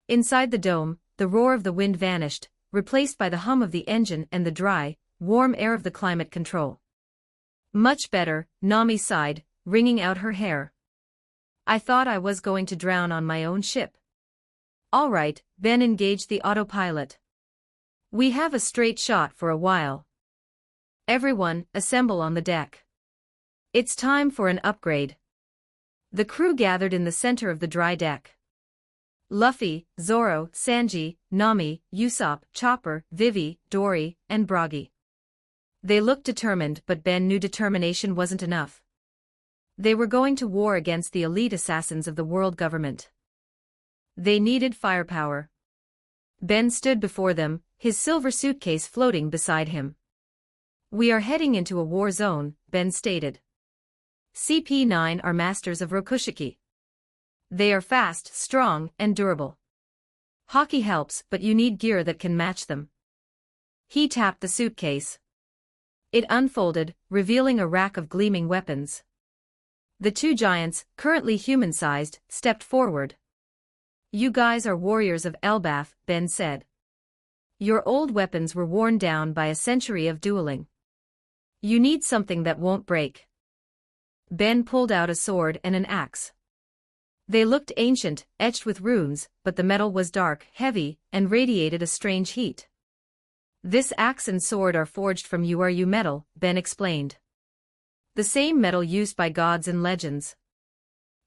Inside the dome, the roar of the wind vanished, replaced by the hum of the engine and the dry, warm air of the climate control. "Much better," Nami sighed, wringing out her hair. "I thought I was going to drown on my own ship." "All right," Ben engaged the autopilot. "We have a straight shot for a while. Everyone, assemble on the deck. It's time for an upgrade." The crew gathered in the center of the dry deck. Luffy, Zoro, Sanji, Nami, Usopp, Chopper, Vivi, Dory, and Broggy. They looked determined, but Ben knew determination wasn't enough. They were going to war against the elite assassins of the world government. They needed firepower. Ben stood before them, his silver suitcase floating beside him. "We are heading into a war zone," Ben stated. "CP9 are masters of Rokushiki. They are fast, strong, and durable. Hockey helps, but you need gear that can match them." He tapped the suitcase. It unfolded, revealing a rack of gleaming weapons. The two giants, currently human-sized, stepped forward. "You guys are warriors of Elbaf," Ben said. "Your old weapons were worn down by a century of dueling. You need something that won't break." Ben pulled out a sword and an axe. They looked ancient, etched with runes, but the metal was dark, heavy, and radiated a strange heat. "This axe and sword are forged from URU metal," Ben explained. "The same metal used by gods in legends.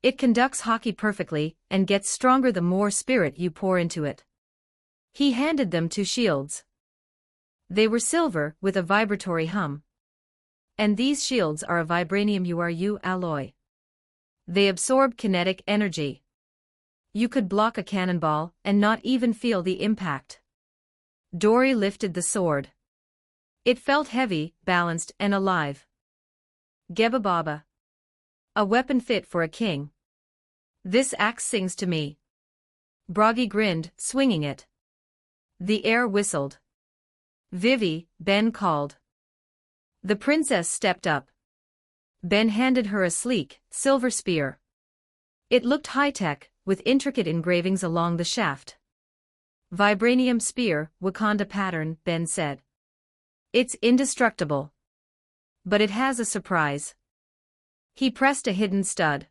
It conducts hockey perfectly, and gets stronger the more spirit you pour into it." He handed them two shields. They were silver, with a vibratory hum. "And these shields are a vibranium URU alloy. They absorb kinetic energy. You could block a cannonball, and not even feel the impact." Dory lifted the sword. It felt heavy, balanced, and alive. "Geba Baba. A weapon fit for a king. This axe sings to me." Broggy grinned, swinging it. The air whistled. "Vivi," Ben called. The princess stepped up. Ben handed her a sleek, silver spear. It looked high-tech, with intricate engravings along the shaft. "Vibranium spear, Wakanda pattern," Ben said. "It's indestructible. But it has a surprise." He pressed a hidden stud.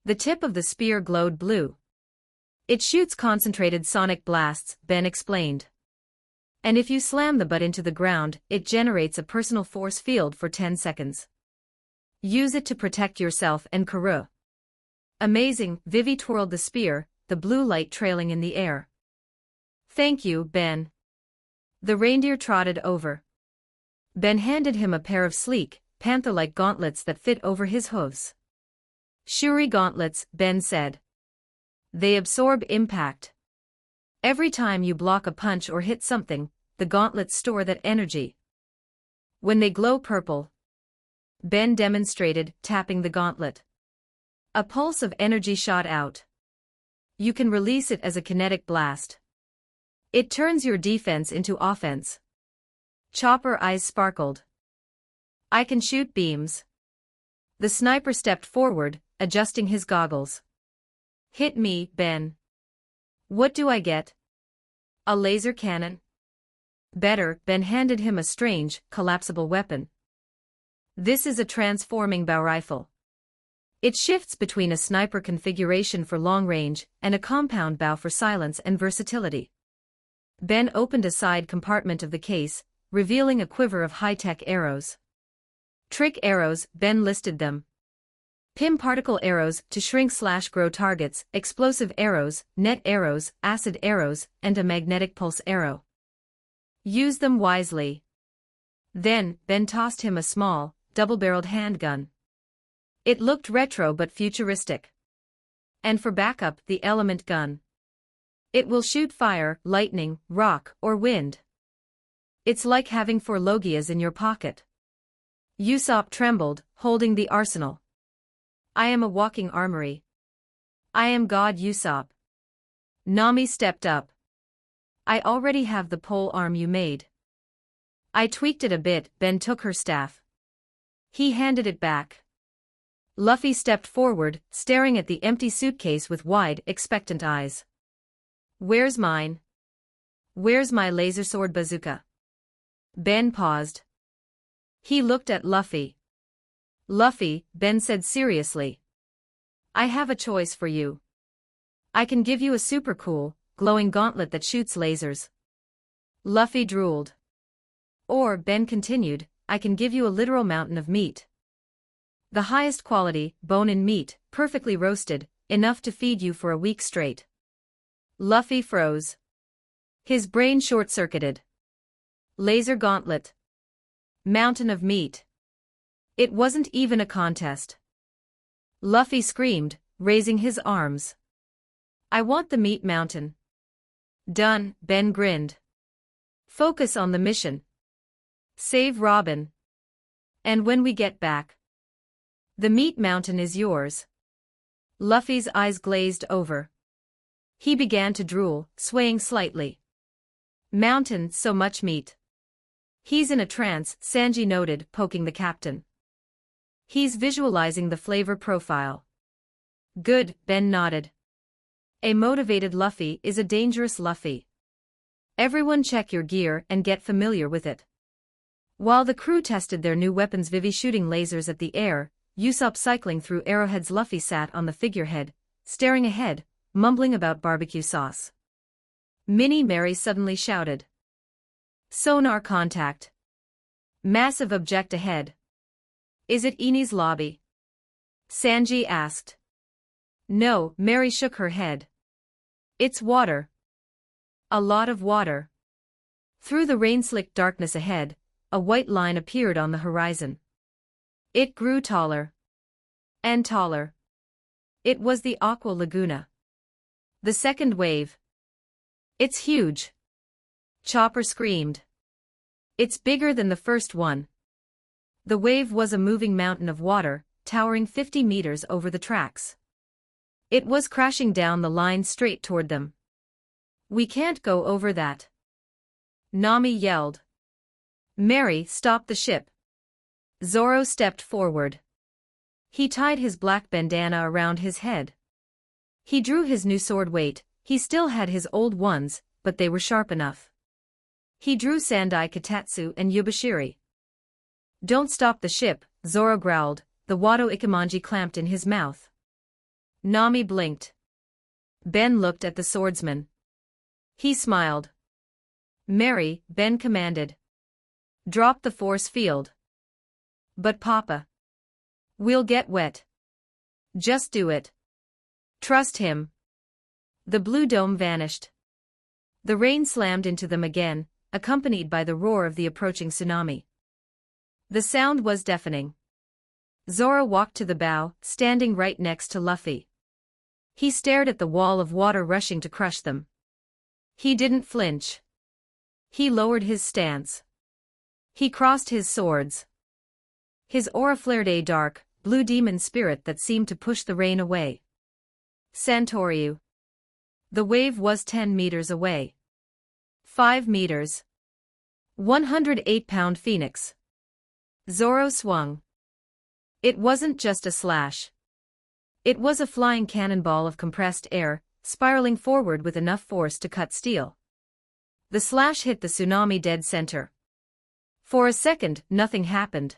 The tip of the spear glowed blue. "It shoots concentrated sonic blasts," Ben explained. "And if you slam the butt into the ground, it generates a personal force field for 10 seconds. Use it to protect yourself and Karoo." "Amazing," Vivi twirled the spear, the blue light trailing in the air. "Thank you, Ben." The reindeer trotted over. Ben handed him a pair of sleek, panther-like gauntlets that fit over his hooves. "Shuri gauntlets," Ben said. "They absorb impact. Every time you block a punch or hit something, the gauntlets store that energy. When they glow purple," Ben demonstrated, tapping the gauntlet. A pulse of energy shot out. "You can release it as a kinetic blast. It turns your defense into offense." Chopper eyes sparkled. "I can shoot beams." The sniper stepped forward, adjusting his goggles. "Hit me, Ben." "What do I get?" "A laser cannon." "Better." Ben handed him a strange, collapsible weapon. "This is a transforming bow rifle. It shifts between a sniper configuration for long range and a compound bow for silence and versatility." Ben opened a side compartment of the case, revealing a quiver of high-tech arrows. Trick arrows, Ben listed them. PIM particle arrows to shrink/grow targets, explosive arrows, net arrows, acid arrows, and a magnetic pulse arrow. Use them wisely. Then, Ben tossed him a small, double-barreled handgun. It looked retro but futuristic. And for backup, the element gun. It will shoot fire, lightning, rock, or wind. It's like having 4 logias in your pocket. Usopp trembled, holding the arsenal. I am a walking armory. I am God Usopp. Nami stepped up. I already have the pole arm you made. I tweaked it a bit. Ben took her staff. He handed it back. Luffy stepped forward, staring at the empty suitcase with wide, expectant eyes. Where's mine? Where's my laser sword bazooka? Ben paused. He looked at Luffy. Luffy, Ben said seriously. I have a choice for you. I can give you a super cool, glowing gauntlet that shoots lasers. Luffy drooled. Or, Ben continued, I can give you a literal mountain of meat. The highest quality, bone-in meat, perfectly roasted, enough to feed you for a week straight. Luffy froze. His brain short-circuited. Laser gauntlet. Mountain of meat. It wasn't even a contest. Luffy screamed, raising his arms. I want the meat mountain. Done, Ben grinned. Focus on the mission. Save Robin. And when we get back, the meat mountain is yours. Luffy's eyes glazed over. He began to drool, swaying slightly. Mountain, so much meat. He's in a trance, Sanji noted, poking the captain. He's visualizing the flavor profile. Good, Ben nodded. A motivated Luffy is a dangerous Luffy. Everyone check your gear and get familiar with it. While the crew tested their new weapons, Vivi shooting lasers at the air, Usopp cycling through arrowheads, Luffy sat on the figurehead, staring ahead, mumbling about barbecue sauce. Minnie Mary suddenly shouted. Sonar contact. Massive object ahead. Is it Eni's lobby? Sanji asked. No, Mary shook her head. It's water. A lot of water. Through the rain-slicked darkness ahead, a white line appeared on the horizon. It grew taller. And taller. It was the Aqua Laguna. The second wave. It's huge. Chopper screamed. It's bigger than the first one. The wave was a moving mountain of water, towering 50 meters over the tracks. It was crashing down the line straight toward them. We can't go over that. Nami yelled. Mary, stop the ship. Zoro stepped forward. He tied his black bandana around his head. He drew his new sword weight. He still had his old ones, but they were sharp enough. He drew Sandai Katatsu and Yubashiri. Don't stop the ship, Zoro growled, the Wado Ikemanji clamped in his mouth. Nami blinked. Ben looked at the swordsman. He smiled. Mary, Ben commanded. Drop the force field. But Papa. We'll get wet. Just do it. Trust him. The blue dome vanished. The rain slammed into them again, accompanied by the roar of the approaching tsunami. The sound was deafening. Zoro walked to the bow, standing right next to Luffy. He stared at the wall of water rushing to crush them. He didn't flinch. He lowered his stance. He crossed his swords. His aura flared a dark, blue demon spirit that seemed to push the rain away. Santoryu. The wave was 10 meters away. 5 meters. 108-pound phoenix. Zoro swung. It wasn't just a slash. It was a flying cannonball of compressed air, spiraling forward with enough force to cut steel. The slash hit the tsunami dead center. For a second, nothing happened.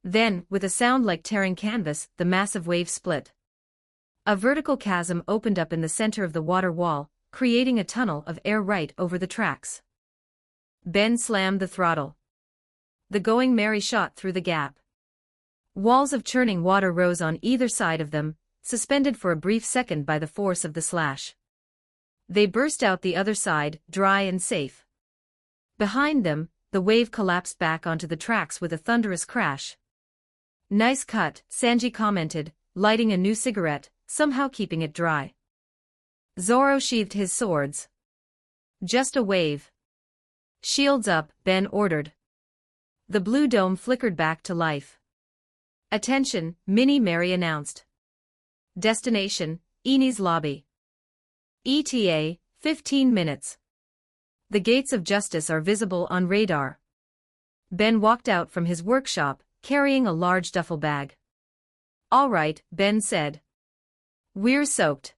Then, with a sound like tearing canvas, the massive wave split. A vertical chasm opened up in the center of the water wall, creating a tunnel of air right over the tracks. Ben slammed the throttle. The Going Merry shot through the gap. Walls of churning water rose on either side of them, suspended for a brief second by the force of the slash. They burst out the other side, dry and safe. Behind them, the wave collapsed back onto the tracks with a thunderous crash. "Nice cut," Sanji commented, lighting a new cigarette, somehow keeping it dry. Zoro sheathed his swords. "Just a wave." "Shields up," Ben ordered. The blue dome flickered back to life. "Attention," Minnie Mary announced. "Destination, Eni's lobby. ETA, 15 minutes. The gates of justice are visible on radar." Ben walked out from his workshop, carrying a large duffel bag. "All right," Ben said. "We're soaked.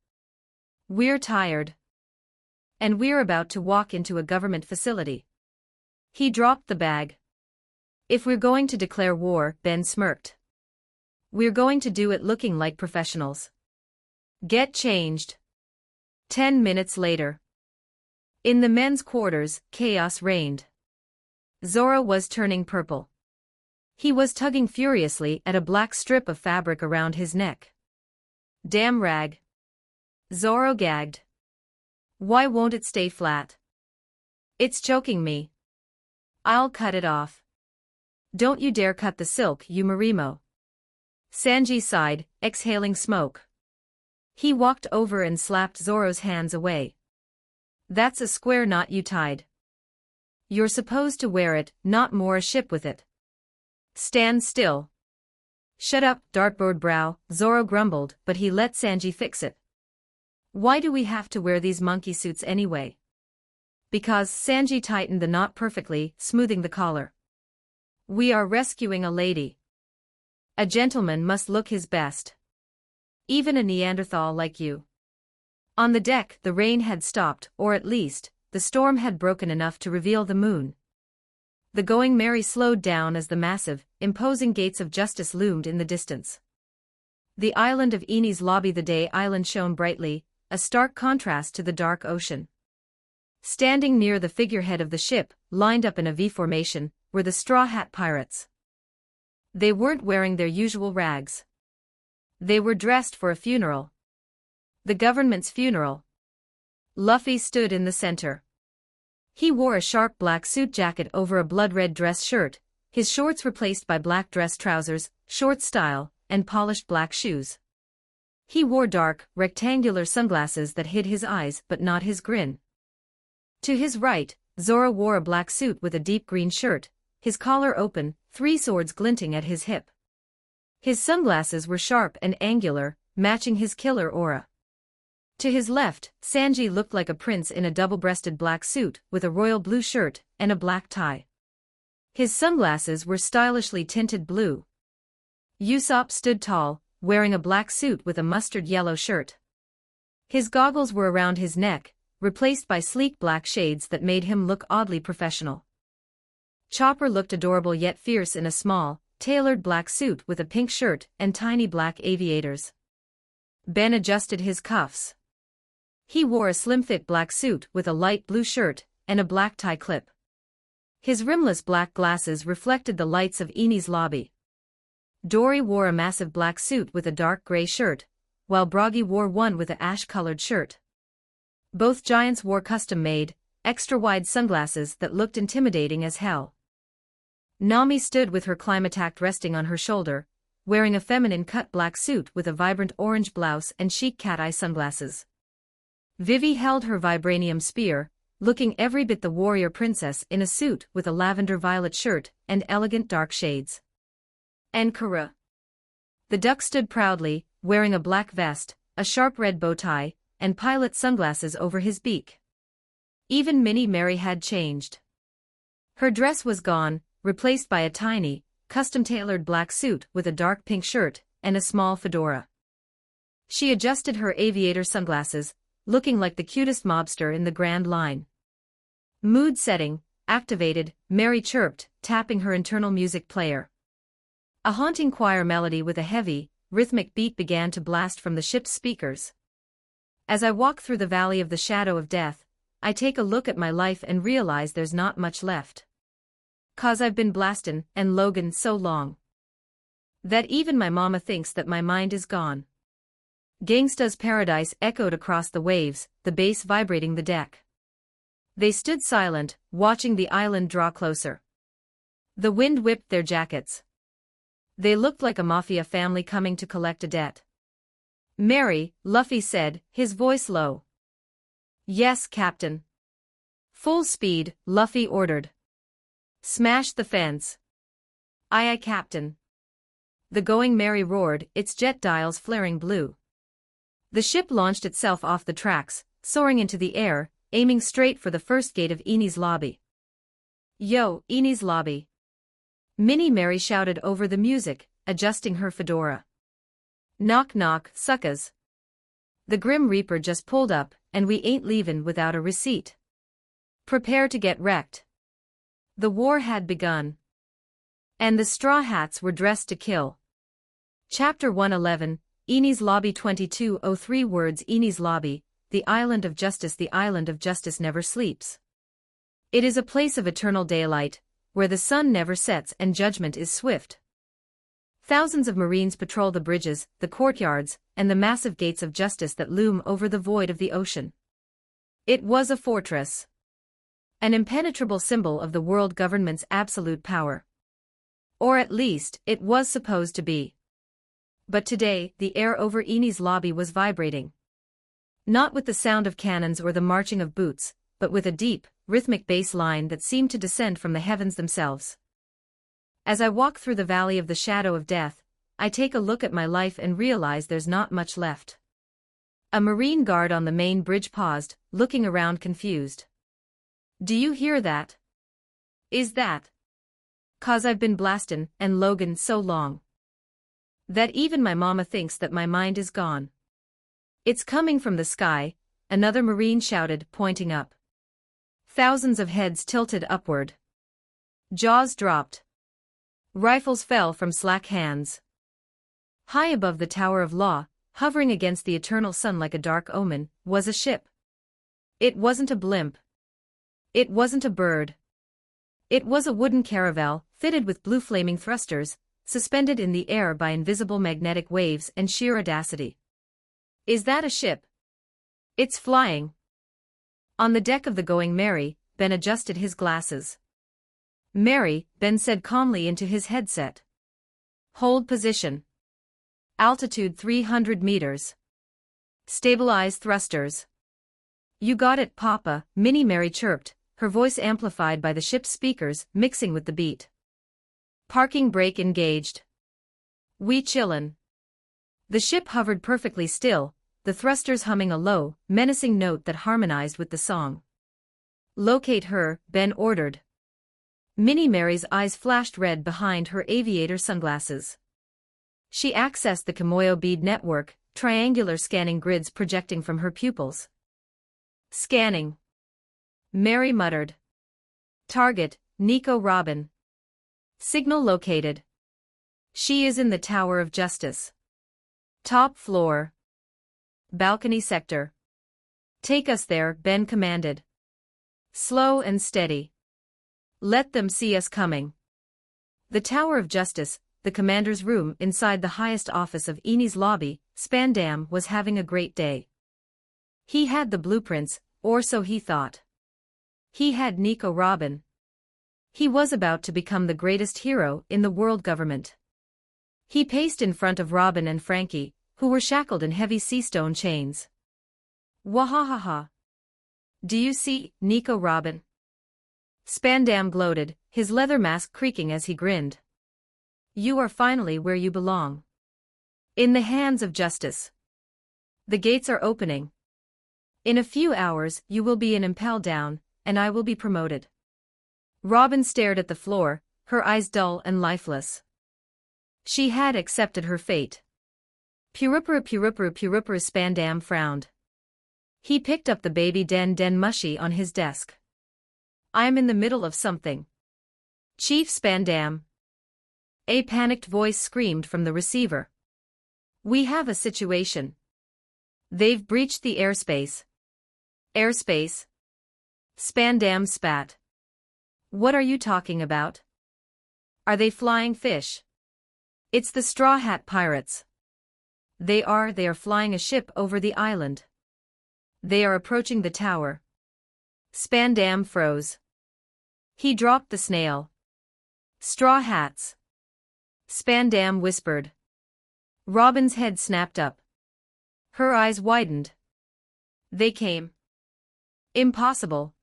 We're tired. And we're about to walk into a government facility." He dropped the bag. "If we're going to declare war," Ben smirked, "we're going to do it looking like professionals. Get changed." 10 minutes later. In the men's quarters, chaos reigned. Zoro was turning purple. He was tugging furiously at a black strip of fabric around his neck. "Damn rag." Zoro gagged. "Why won't it stay flat? It's choking me." "I'll cut it off." "Don't you dare cut the silk, you Marimo." Sanji sighed, exhaling smoke. He walked over and slapped Zoro's hands away. "That's a square knot you tied. You're supposed to wear it, not moor a ship with it. Stand still." "Shut up, dartboard brow," Zoro grumbled, but he let Sanji fix it. "Why do we have to wear these monkey suits anyway?" "Because," Sanji tightened the knot perfectly, smoothing the collar. "We are rescuing a lady. A gentleman must look his best. Even a Neanderthal like you." On the deck, the rain had stopped, or at least, the storm had broken enough to reveal the moon. The Going Merry slowed down as the massive, imposing gates of justice loomed in the distance. The island of Eni's lobby, the day island, shone brightly, a stark contrast to the dark ocean. Standing near the figurehead of the ship, lined up in a V formation, were the Straw Hat Pirates. They weren't wearing their usual rags. They were dressed for a funeral. The government's funeral. Luffy stood in the center. He wore a sharp black suit jacket over a blood-red dress shirt, his shorts replaced by black dress trousers, short style, and polished black shoes. He wore dark, rectangular sunglasses that hid his eyes but not his grin. To his right, Zoro wore a black suit with a deep green shirt, his collar open, 3 swords glinting at his hip. His sunglasses were sharp and angular, matching his killer aura. To his left, Sanji looked like a prince in a double-breasted black suit with a royal blue shirt and a black tie. His sunglasses were stylishly tinted blue. Usopp stood tall, wearing a black suit with a mustard yellow shirt. His goggles were around his neck, replaced by sleek black shades that made him look oddly professional. Chopper looked adorable yet fierce in a small, tailored black suit with a pink shirt and tiny black aviators. Ben adjusted his cuffs. He wore a slim-fit black suit with a light blue shirt and a black tie clip. His rimless black glasses reflected the lights of Eni's lobby. Dory wore a massive black suit with a dark gray shirt, while Broggy wore one with an ash-colored shirt. Both giants wore custom-made, extra-wide sunglasses that looked intimidating as hell. Nami stood with her Climatact resting on her shoulder, wearing a feminine-cut black suit with a vibrant orange blouse and chic cat-eye sunglasses. Vivi held her vibranium spear, looking every bit the warrior princess in a suit with a lavender-violet shirt and elegant dark shades. And Kara. The duck stood proudly, wearing a black vest, a sharp red bow tie, and pilot sunglasses over his beak. Even Minnie Mary had changed. Her dress was gone, replaced by a tiny, custom-tailored black suit with a dark pink shirt and a small fedora. She adjusted her aviator sunglasses, looking like the cutest mobster in the Grand Line. Mood setting, activated, Mary chirped, tapping her internal music player. A haunting choir melody with a heavy, rhythmic beat began to blast from the ship's speakers. As I walk through the valley of the shadow of death, I take a look at my life and realize there's not much left. 'Cause I've been blastin' and Logan so long. That even my mama thinks that my mind is gone. Gangsta's Paradise echoed across the waves, the bass vibrating the deck. They stood silent, watching the island draw closer. The wind whipped their jackets. They looked like a mafia family coming to collect a debt. "Mary," Luffy said, his voice low. "Yes, Captain." "Full speed," Luffy ordered. "Smash the fence." "Aye aye, Captain." The Going Mary roared, its jet dials flaring blue. The ship launched itself off the tracks, soaring into the air, aiming straight for the first gate of Enies lobby. "Yo, Enies lobby!" Minnie Mary shouted over the music, adjusting her fedora. "Knock knock, suckas. The Grim Reaper just pulled up, and we ain't leavin' without a receipt. Prepare to get wrecked." The war had begun. And the Straw Hats were dressed to kill. Chapter 111, Enies Lobby 2203 words Enies Lobby, the island of justice. The island of justice never sleeps. It is a place of eternal daylight, where the sun never sets and judgment is swift. Thousands of Marines patrol the bridges, the courtyards, and the massive gates of justice that loom over the void of the ocean. It was a fortress. An impenetrable symbol of the world government's absolute power. Or at least, it was supposed to be. But today, the air over Enies lobby was vibrating. Not with the sound of cannons or the marching of boots, but with a deep, rhythmic bass line that seemed to descend from the heavens themselves. As I walk through the valley of the shadow of death, I take a look at my life and realize there's not much left. A Marine guard on the main bridge paused, looking around confused. "Do you hear that? Is that 'cause I've been blastin' and Logan so long that even my mama thinks that my mind is gone?" "It's coming from the sky," another Marine shouted, pointing up. Thousands of heads tilted upward. Jaws dropped. Rifles fell from slack hands. High above the Tower of Law, hovering against the eternal sun like a dark omen, was a ship. It wasn't a blimp. It wasn't a bird. It was a wooden caravel, fitted with blue flaming thrusters, suspended in the air by invisible magnetic waves and sheer audacity. "Is that a ship?" "It's flying." On the deck of the Going Mary, Ben adjusted his glasses. "Mary," Ben said calmly into his headset. "Hold position. Altitude 300 meters. Stabilize thrusters." "You got it, Papa," Minnie Mary chirped, her voice amplified by the ship's speakers, mixing with the beat. "Parking brake engaged. We chillin'." The ship hovered perfectly still, the thrusters humming a low, menacing note that harmonized with the song. "Locate her," Ben ordered. Minnie Mary's eyes flashed red behind her aviator sunglasses. She accessed the Kimoyo bead network, triangular scanning grids projecting from her pupils. "Scanning." Mary muttered. "Target, Nico Robin. Signal located. She is in the Tower of Justice. Top floor. Balcony sector." "Take us there," Ben commanded. "Slow and steady. Let them see us coming." The Tower of Justice, the commander's room inside the highest office of Enies lobby, Spandam was having a great day. He had the blueprints, or so he thought. He had Nico Robin. He was about to become the greatest hero in the world government. He paced in front of Robin and Frankie, who were shackled in heavy sea-stone chains. "Wahahaha. Do you see, Nico Robin?" Spandam gloated, his leather mask creaking as he grinned. "You are finally where you belong. In the hands of justice. The gates are opening. In a few hours you will be in Impel Down, and I will be promoted." Robin stared at the floor, her eyes dull and lifeless. She had accepted her fate. Purupuru Spandam frowned. He picked up the baby Den mushy on his desk. "I am in the middle of something. Chief Spandam." A panicked voice screamed from the receiver. "We have a situation. They've breached the airspace." "Airspace?" Spandam spat. "What are you talking about? Are they flying fish?" It's the Straw Hat Pirates. They are flying a ship over the island. They are approaching the tower. Spandam froze. He dropped the snail. Straw hats. Spandam whispered. Robin's head snapped up. Her eyes widened. They came. Impossible.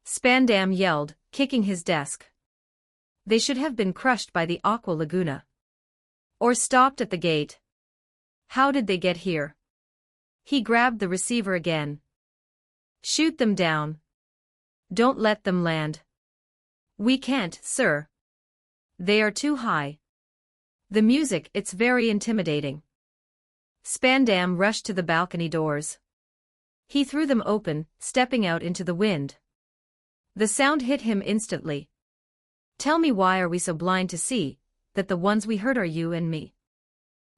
Spandam yelled, kicking his desk. They should have been crushed by the Aqua Laguna. Or stopped at the gate. How did they get here? He grabbed the receiver again. Shoot them down. Don't let them land. We can't, sir. They are too high. The music, it's very intimidating. Spandam rushed to the balcony doors. He threw them open, stepping out into the wind. The sound hit him instantly. Tell me, why are we so blind to see that the ones we heard are you and me?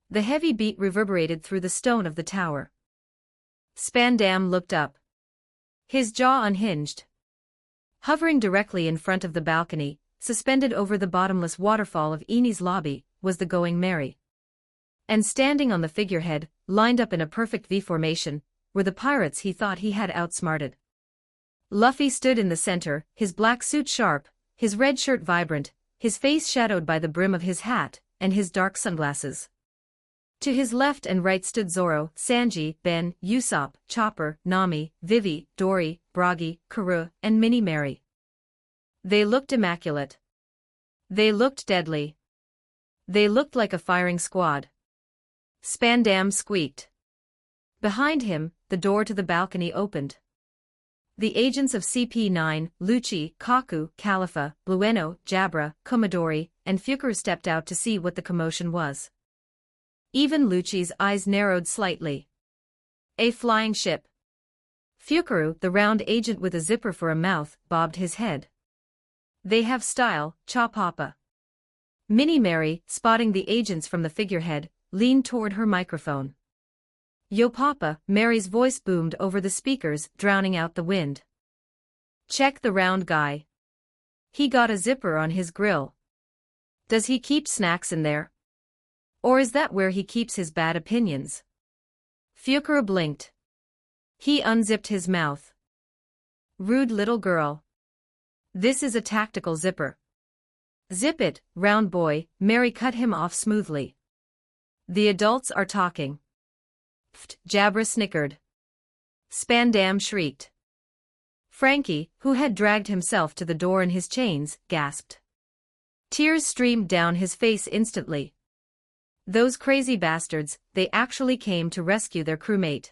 The heavy beat reverberated through the stone of the tower. Spandam looked up. His jaw unhinged. Hovering directly in front of the balcony, suspended over the bottomless waterfall of Eni's lobby, was the Going Merry. And standing on the figurehead, lined up in a perfect V formation, were the pirates he thought he had outsmarted. Luffy stood in the center, his black suit sharp, his red shirt vibrant, his face shadowed by the brim of his hat, and his dark sunglasses. To his left and right stood Zoro, Sanji, Ben, Usopp, Chopper, Nami, Vivi, Dory, Bragi, Karoo, and Minnie Mary. They looked immaculate. They looked deadly. They looked like a firing squad. Spandam squeaked. Behind him, the door to the balcony opened. The agents of CP9, Lucci, Kaku, Califa, Blueno, Jabra, Komodori, and Fukaru stepped out to see what the commotion was. Even Lucci's eyes narrowed slightly. A flying ship. Fukaru, the round agent with a zipper for a mouth, bobbed his head. They have style, Cha Papa. Minnie Mary, spotting the agents from the figurehead, leaned toward her microphone. Yo Papa, Mary's voice boomed over the speakers, drowning out the wind. Check the round guy. He got a zipper on his grill. Does he keep snacks in there? Or is that where he keeps his bad opinions? Fukaru blinked. He unzipped his mouth. Rude little girl. This is a tactical zipper. Zip it, round boy, Mary cut him off smoothly. The adults are talking. Pfft, Jabra snickered. Spandam shrieked. Frankie, who had dragged himself to the door in his chains, gasped. Tears streamed down his face instantly. Those crazy bastards, they actually came to rescue their crewmate.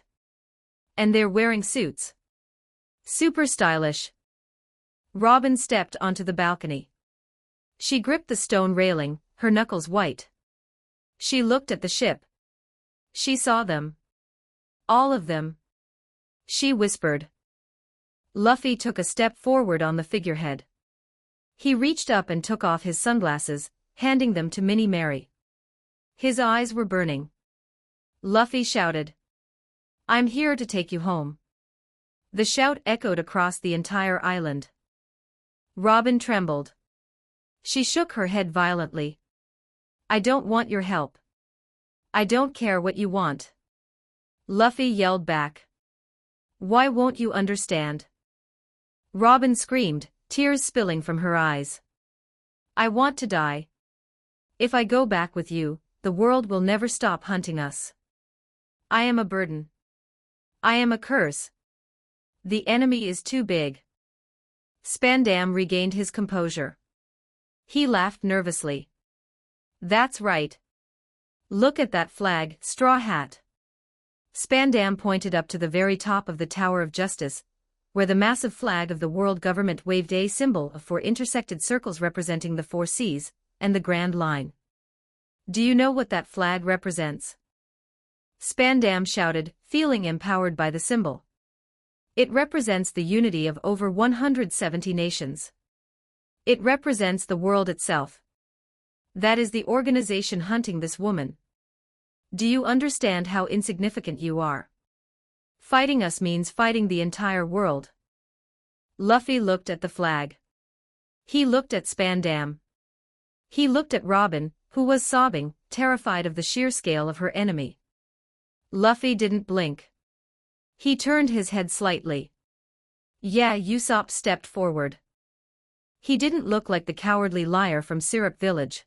And they're wearing suits. Super stylish. Robin stepped onto the balcony. She gripped the stone railing, her knuckles white. She looked at the ship. She saw them. All of them. She whispered. Luffy took a step forward on the figurehead. He reached up and took off his sunglasses, handing them to Minnie Mary. His eyes were burning. Luffy shouted. I'm here to take you home. The shout echoed across the entire island. Robin trembled. She shook her head violently. I don't want your help. I don't care what you want. Luffy yelled back. Why won't you understand? Robin screamed, tears spilling from her eyes. I want to die. If I go back with you, the world will never stop hunting us. I am a burden. I am a curse. The enemy is too big. Spandam regained his composure. He laughed nervously. That's right. Look at that flag, Straw Hat. Spandam pointed up to the very top of the Tower of Justice, where the massive flag of the world government waved a symbol of four intersected circles representing the four seas, and the Grand Line. Do you know what that flag represents? Spandam shouted, feeling empowered by the symbol. It represents the unity of over 170 nations. It represents the world itself. That is the organization hunting this woman. Do you understand how insignificant you are? Fighting us means fighting the entire world. Luffy looked at the flag. He looked at Spandam. He looked at Robin, who was sobbing, terrified of the sheer scale of her enemy. Luffy didn't blink. He turned his head slightly. Yeah, Usopp stepped forward. He didn't look like the cowardly liar from Syrup Village.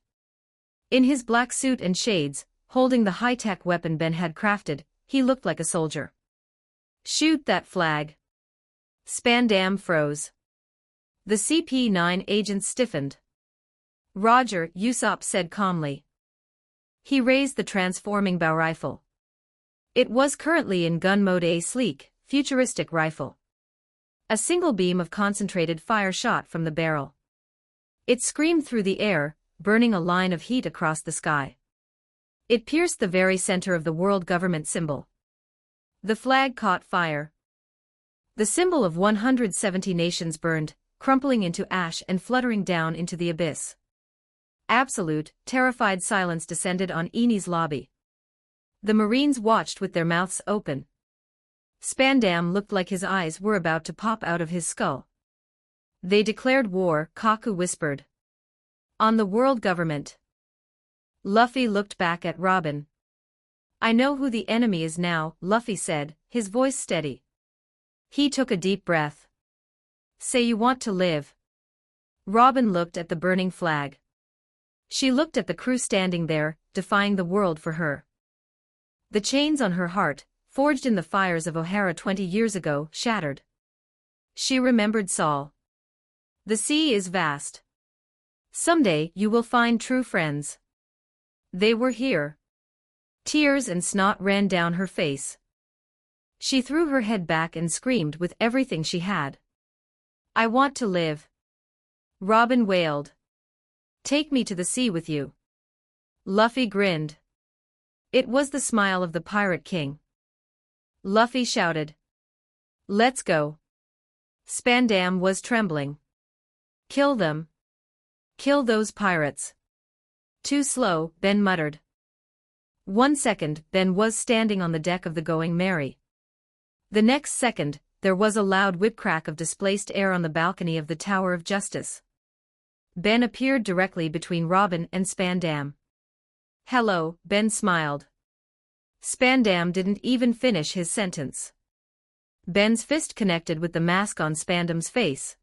In his black suit and shades, holding the high-tech weapon Ben had crafted, he looked like a soldier. Shoot that flag. Spandam froze. The CP9 agent stiffened. Roger, Usopp said calmly. He raised the transforming bow rifle. It was currently in gun mode, a sleek, futuristic rifle. A single beam of concentrated fire shot from the barrel. It screamed through the air, burning a line of heat across the sky. It pierced the very center of the world government symbol. The flag caught fire. The symbol of 170 nations burned, crumpling into ash and fluttering down into the abyss. Absolute, terrified silence descended on Eni's lobby. The Marines watched with their mouths open. Spandam looked like his eyes were about to pop out of his skull. They declared war, Kaku whispered. On the world government. Luffy looked back at Robin. I know who the enemy is now, Luffy said, his voice steady. He took a deep breath. Say you want to live. Robin looked at the burning flag. She looked at the crew standing there, defying the world for her. The chains on her heart, forged in the fires of O'Hara 20 years ago, shattered. She remembered Saul. The sea is vast. Someday you will find true friends. They were here. Tears and snot ran down her face. She threw her head back and screamed with everything she had. I want to live. Robin wailed. Take me to the sea with you. Luffy grinned. It was the smile of the Pirate King. Luffy shouted. Let's go. Spandam was trembling. Kill them. Kill those pirates. Too slow, Ben muttered. 1 second, Ben was standing on the deck of the Going Merry. The next second, there was a loud whip-crack of displaced air on the balcony of the Tower of Justice. Ben appeared directly between Robin and Spandam. Hello, Ben smiled. Spandam didn't even finish his sentence. Ben's fist connected with the mask on Spandam's face.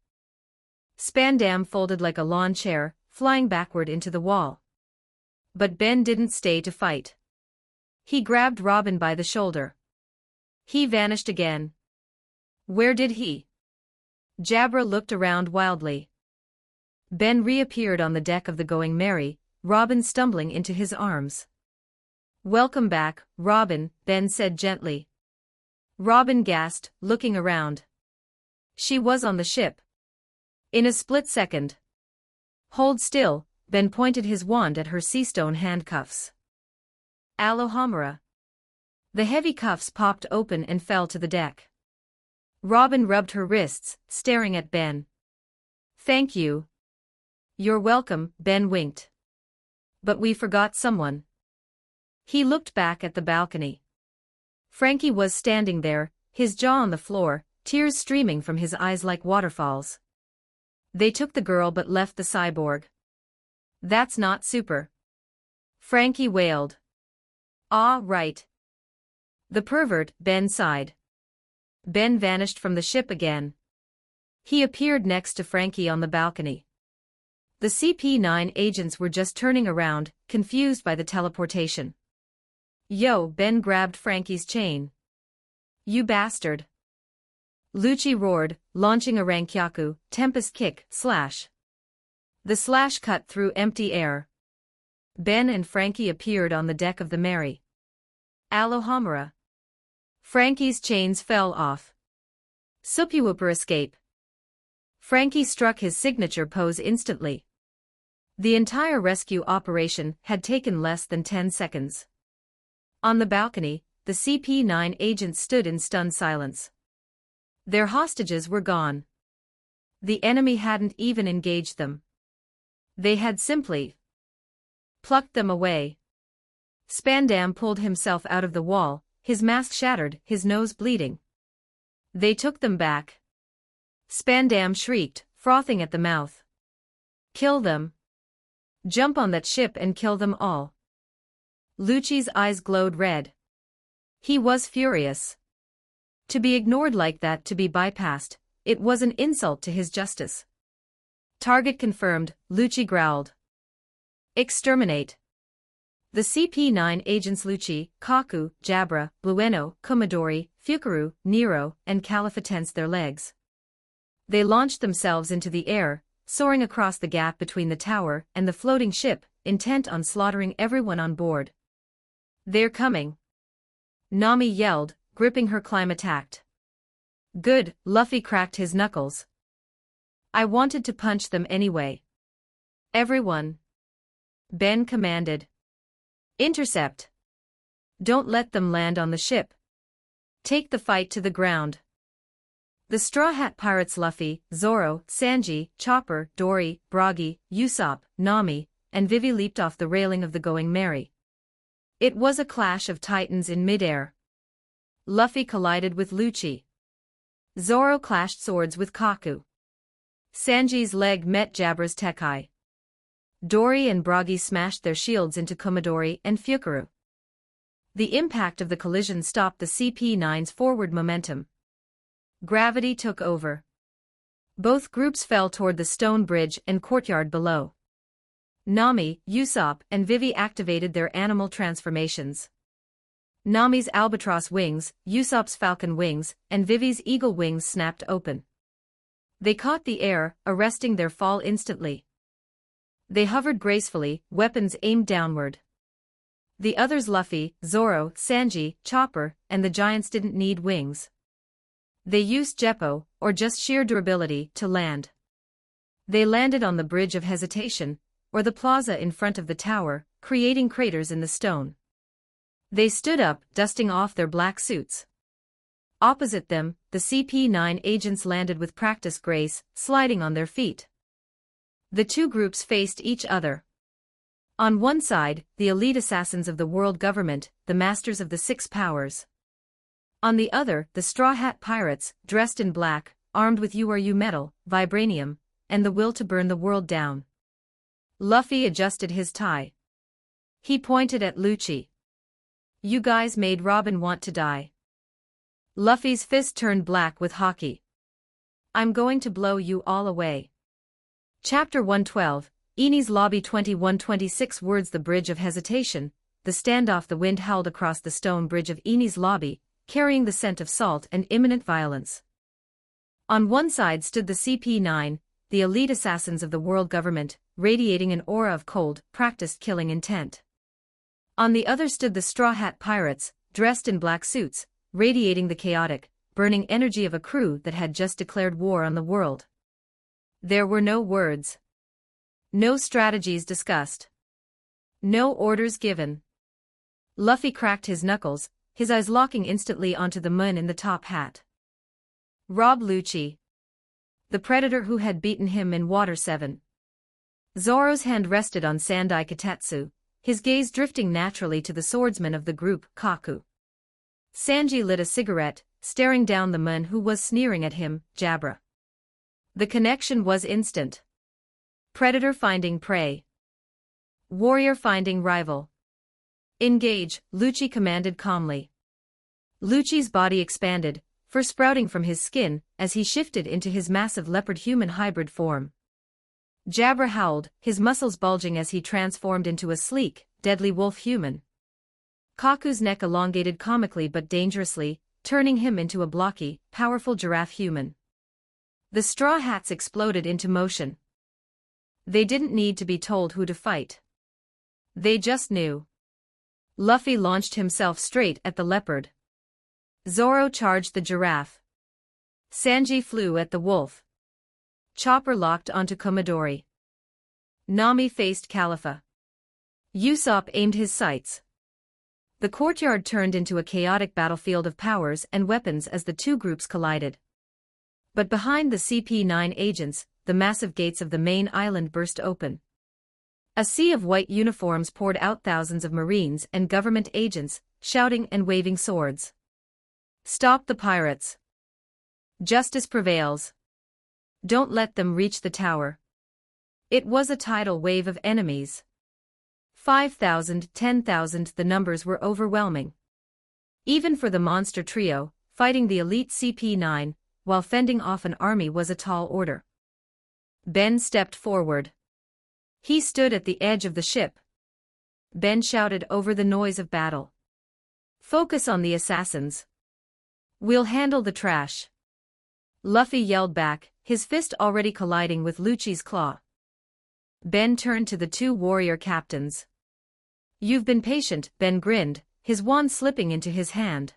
Spandam folded like a lawn chair, flying backward into the wall. But Ben didn't stay to fight. He grabbed Robin by the shoulder. He vanished again. Where did he? Jabra looked around wildly. Ben reappeared on the deck of the Going Merry, Robin stumbling into his arms. Welcome back, Robin, Ben said gently. Robin gasped, looking around. She was on the ship. In a split second. Hold still, Ben pointed his wand at her seastone handcuffs. Alohomora. The heavy cuffs popped open and fell to the deck. Robin rubbed her wrists, staring at Ben. Thank you. You're welcome, Ben winked. But we forgot someone. He looked back at the balcony. Frankie was standing there, his jaw on the floor, tears streaming from his eyes like waterfalls. They took the girl but left the cyborg. That's not super. Frankie wailed. Ah, right. The pervert, Ben sighed. Ben vanished from the ship again. He appeared next to Frankie on the balcony. The CP9 agents were just turning around, confused by the teleportation. Yo, Ben grabbed Frankie's chain. You bastard. Lucci roared, launching a Rankyaku, Tempest kick, slash. The slash cut through empty air. Ben and Frankie appeared on the deck of the Mary. Alohomora. Frankie's chains fell off. Supiwooper escape. Frankie struck his signature pose instantly. The entire rescue operation had taken less than 10 seconds. On the balcony, the CP9 agents stood in stunned silence. Their hostages were gone. The enemy hadn't even engaged them. They had simply plucked them away. Spandam pulled himself out of the wall, his mask shattered, his nose bleeding. They took them back. Spandam shrieked, frothing at the mouth. Kill them. Jump on that ship and kill them all. Lucci's eyes glowed red. He was furious. To be ignored like that, to be bypassed, it was an insult to his justice. Target confirmed, Lucci growled. Exterminate. The CP9 agents Lucci, Kaku, Jabra, Blueno, Kumadori, Fukaru, Nero, and Califa tensed their legs. They launched themselves into the air, soaring across the gap between the tower and the floating ship, intent on slaughtering everyone on board. They're coming. Nami yelled, gripping her climb attacked. Good, Luffy cracked his knuckles. I wanted to punch them anyway. Everyone. Ben commanded. Intercept. Don't let them land on the ship. Take the fight to the ground. The Straw Hat Pirates Luffy, Zoro, Sanji, Chopper, Dory, Bragi, Usopp, Nami, and Vivi leaped off the railing of the Going Merry. It was a clash of titans in midair. Luffy collided with Lucci. Zoro clashed swords with Kaku. Sanji's leg met Jabra's Tekai. Dory and Bragi smashed their shields into Kumadori and Fukaru. The impact of the collision stopped the CP9's forward momentum. Gravity took over. Both groups fell toward the stone bridge and courtyard below. Nami, Usopp, and Vivi activated their animal transformations. Nami's albatross wings, Usopp's falcon wings, and Vivi's eagle wings snapped open. They caught the air, arresting their fall instantly. They hovered gracefully, weapons aimed downward. The others Luffy, Zoro, Sanji, Chopper, and the giants didn't need wings. They used Jeppo, or just sheer durability, to land. They landed on the Bridge of Hesitation, or the plaza in front of the tower, creating craters in the stone. They stood up, dusting off their black suits. Opposite them, the CP9 agents landed with practiced grace, sliding on their feet. The two groups faced each other. On one side, the elite assassins of the world government, the masters of the six powers. On the other, the Straw Hat Pirates, dressed in black, armed with URU metal, vibranium, and the will to burn the world down. Luffy adjusted his tie. He pointed at Lucci. You guys made Robin want to die. Luffy's fist turned black with hockey. I'm going to blow you all away. Chapter 112, Enies Lobby 2126 words The Bridge of Hesitation, the standoff. The wind howled across the stone bridge of Enies Lobby, carrying the scent of salt and imminent violence. On one side stood the CP9, the elite assassins of the world government, radiating an aura of cold, practiced killing intent. On the other stood the Straw Hat Pirates, dressed in black suits, radiating the chaotic, burning energy of a crew that had just declared war on the world. There were no words. No strategies discussed. No orders given. Luffy cracked his knuckles, his eyes locking instantly onto the moon in the top hat. Rob Lucci. The predator who had beaten him in Water 7. Zoro's hand rested on Sandai Katetsu, his gaze drifting naturally to the swordsman of the group, Kaku. Sanji lit a cigarette, staring down the man who was sneering at him, Jabra. The connection was instant. Predator finding prey. Warrior finding rival. Engage, Lucci commanded calmly. Lucci's body expanded, fur sprouting from his skin, as he shifted into his massive leopard-human hybrid form. Jabra howled, his muscles bulging as he transformed into a sleek, deadly wolf-human. Kaku's neck elongated comically but dangerously, turning him into a blocky, powerful giraffe-human. The Straw Hats exploded into motion. They didn't need to be told who to fight. They just knew. Luffy launched himself straight at the leopard. Zoro charged the giraffe. Sanji flew at the wolf. Chopper locked onto Kumadori. Nami faced Califa. Usopp aimed his sights. The courtyard turned into a chaotic battlefield of powers and weapons as the two groups collided. But behind the CP9 agents, the massive gates of the main island burst open. A sea of white uniforms poured out, thousands of marines and government agents, shouting and waving swords. Stop the pirates. Justice prevails. Don't let them reach the tower. It was a tidal wave of enemies. 5,000, 10,000, the numbers were overwhelming. Even for the monster trio, fighting the elite CP9, while fending off an army was a tall order. Ben stepped forward. He stood at the edge of the ship. Ben shouted over the noise of battle. "Focus on the assassins. We'll handle the trash." Luffy yelled back, his fist already colliding with Lucci's claw. Ben turned to the two warrior captains. "You've been patient," Ben grinned, his wand slipping into his hand.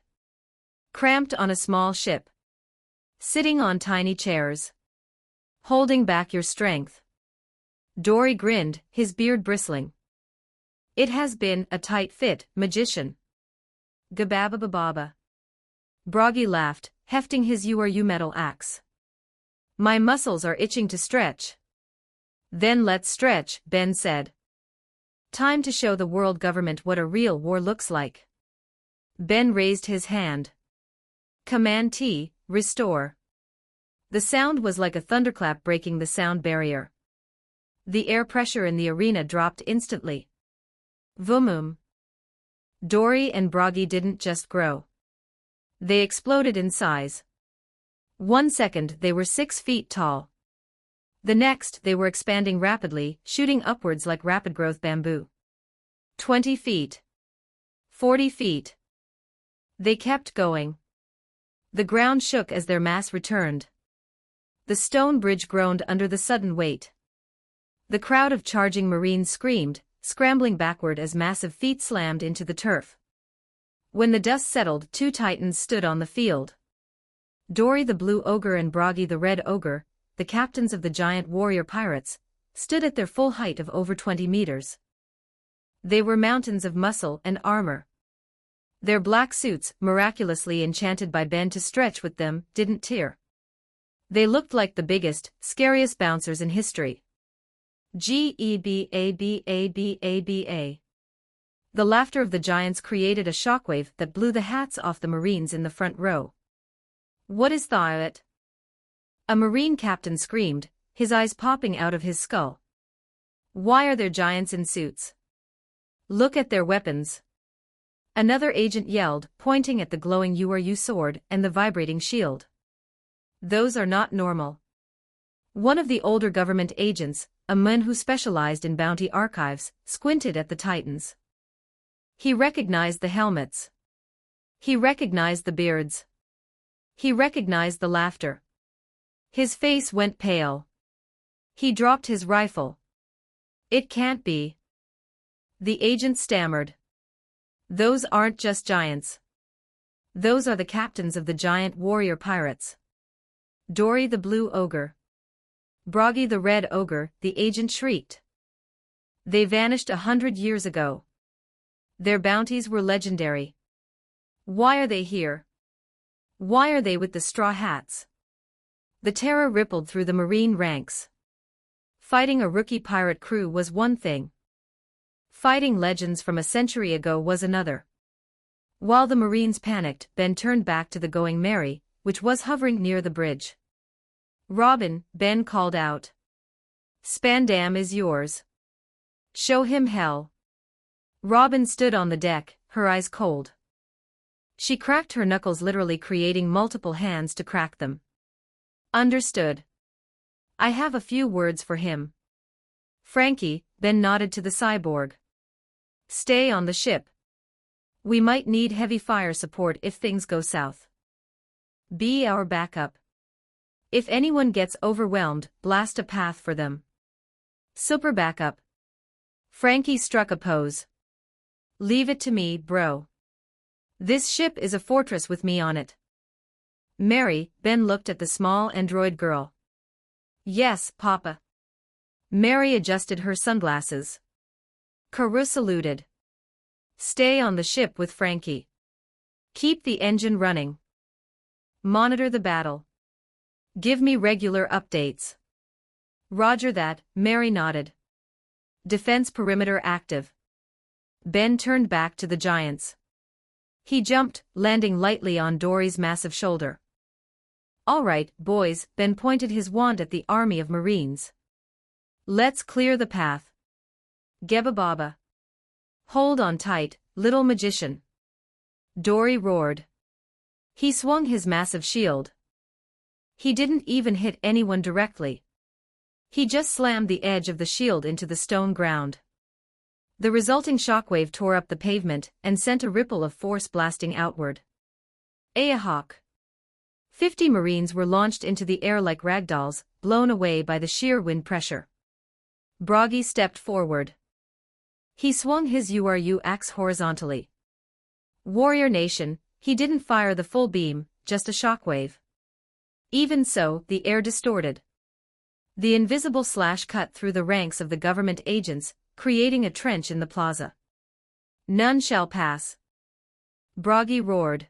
Cramped on a small ship. Sitting on tiny chairs. Holding back your strength. Dory grinned, his beard bristling. "It has been a tight fit, magician." "Gababababa." Broggy laughed, hefting his URU metal axe. "My muscles are itching to stretch." "Then let's stretch," Ben said. "Time to show the world government what a real war looks like." Ben raised his hand. "Command T, restore." The sound was like a thunderclap breaking the sound barrier. The air pressure in the arena dropped instantly. Vumum. Dory and Broggy didn't just grow. They exploded in size. 1 second they were 6 feet tall. The next they were expanding rapidly, shooting upwards like rapid growth bamboo. 20 feet. 40 feet. They kept going. The ground shook as their mass returned. The stone bridge groaned under the sudden weight. The crowd of charging Marines screamed, scrambling backward as massive feet slammed into the turf. When the dust settled, 2 titans stood on the field. Dory the Blue Ogre and Broggy the Red Ogre, the captains of the giant warrior pirates, stood at their full height of over 20 meters. They were mountains of muscle and armor. Their black suits, miraculously enchanted by Ben to stretch with them, didn't tear. They looked like the biggest, scariest bouncers in history. Gebababa. The laughter of the giants created a shockwave that blew the hats off the Marines in the front row. "What is that?" A Marine captain screamed, his eyes popping out of his skull. "Why are there giants in suits? Look at their weapons." Another agent yelled, pointing at the glowing URU sword and the vibrating shield. "Those are not normal." One of the older government agents, a man who specialized in bounty archives, squinted at the titans. He recognized the helmets. He recognized the beards. He recognized the laughter. His face went pale. He dropped his rifle. "It can't be." The agent stammered. "Those aren't just giants. Those are the captains of the giant warrior pirates. Dory the Blue Ogre. Broggy the Red Ogre," the agent shrieked. "They vanished 100 years ago. Their bounties were legendary. Why are they here? Why are they with the straw hats?" The terror rippled through the Marine ranks. Fighting a rookie pirate crew was one thing. Fighting legends from a century ago was another. While the Marines panicked, Ben turned back to the Going Merry, which was hovering near the bridge. "Robin," Ben called out. "Spandam is yours. Show him hell." Robin stood on the deck, her eyes cold. She cracked her knuckles, literally creating multiple hands to crack them. "Understood. I have a few words for him." "Frankie," Ben nodded to the cyborg. "Stay on the ship. We might need heavy fire support if things go south. Be our backup. If anyone gets overwhelmed, blast a path for them. Super backup." Frankie struck a pose. "Leave it to me, bro. This ship is a fortress with me on it." "Mary," Ben looked at the small android girl. "Yes, Papa." Mary adjusted her sunglasses. Karoo saluted. "Stay on the ship with Frankie. Keep the engine running. Monitor the battle. Give me regular updates." "Roger that," Mary nodded. "Defense perimeter active." Ben turned back to the giants. He jumped, landing lightly on Dory's massive shoulder. "All right, boys," Ben pointed his wand at the army of Marines. Let's clear the path. Geba Baba. Hold on tight, little magician. Dory roared. He swung his massive shield. He didn't even hit anyone directly. He just slammed the edge of the shield into the stone ground. The resulting shockwave tore up the pavement and sent a ripple of force blasting outward. Ayahawk. 50 Marines were launched into the air like ragdolls, blown away by the sheer wind pressure. Bragi stepped forward. He swung his URU axe horizontally. Warrior Nation, he didn't fire the full beam, just a shockwave. Even so, the air distorted. The invisible slash cut through the ranks of the government agents, creating a trench in the plaza. None shall pass. Bragi roared.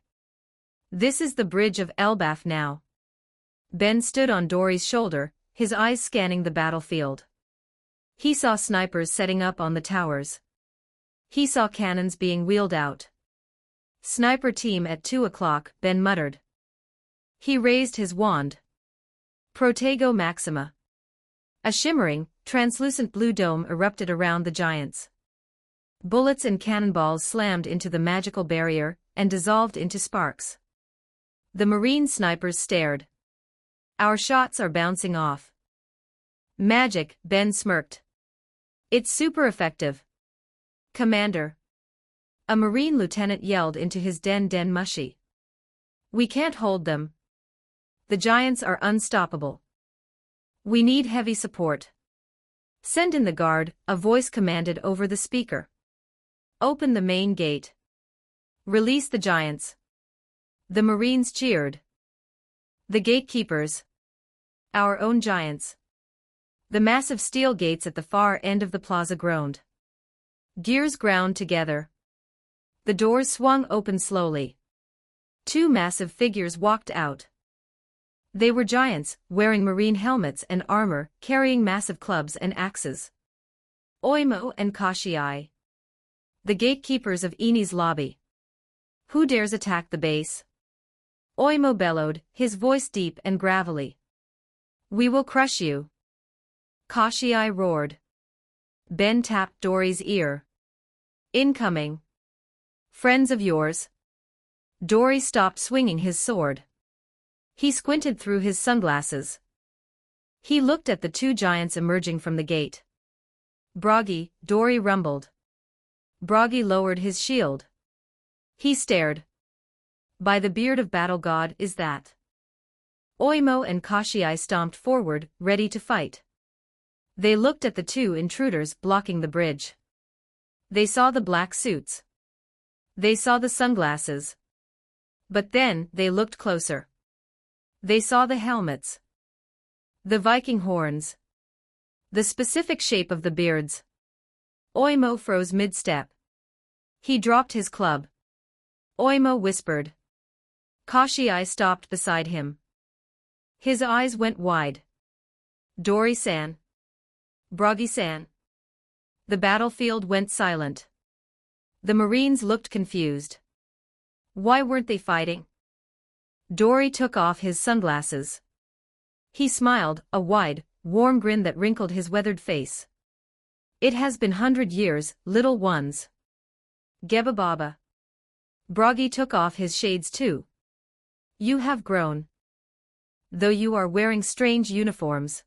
This is the bridge of Elbaf now. Ben stood on Dory's shoulder, his eyes scanning the battlefield. He saw snipers setting up on the towers. He saw cannons being wheeled out. Sniper team at 2 o'clock, Ben muttered. He raised his wand. Protego Maxima. A shimmering, translucent blue dome erupted around the giants. Bullets and cannonballs slammed into the magical barrier and dissolved into sparks. The Marine snipers stared. Our shots are bouncing off. Magic, Ben smirked. It's super effective. Commander. A Marine lieutenant yelled into his den mushy. We can't hold them. The giants are unstoppable. We need heavy support. Send in the guard, a voice commanded over the speaker. Open the main gate. Release the giants. The Marines cheered. The gatekeepers. Our own giants. The massive steel gates at the far end of the plaza groaned. Gears ground together. The doors swung open slowly. 2 massive figures walked out. They were giants, wearing marine helmets and armor, carrying massive clubs and axes. Oimo and Kashiai. The gatekeepers of Eni's lobby. Who dares attack the base? Oimo bellowed, his voice deep and gravelly. We will crush you. Kashiai roared. Ben tapped Dory's ear. Incoming. Friends of yours. Dory stopped swinging his sword. He squinted through his sunglasses. He looked at the 2 giants emerging from the gate. Bragi, Dory rumbled. Bragi lowered his shield. He stared. By the beard of battle god is that. Oimo and Kashiai stomped forward, ready to fight. They looked at the 2 intruders blocking the bridge. They saw the black suits. They saw the sunglasses. But then, they looked closer. They saw the helmets. The Viking horns. The specific shape of the beards. Oimo froze mid-step. He dropped his club. Oimo whispered. Kashiai stopped beside him. His eyes went wide. Dory-san. Bragi-san. The battlefield went silent. The Marines looked confused. Why weren't they fighting? Dory took off his sunglasses. He smiled, a wide, warm grin that wrinkled his weathered face. It has been 100 years, little ones. Geba Baba. Bragi took off his shades too. You have grown. Though you are wearing strange uniforms.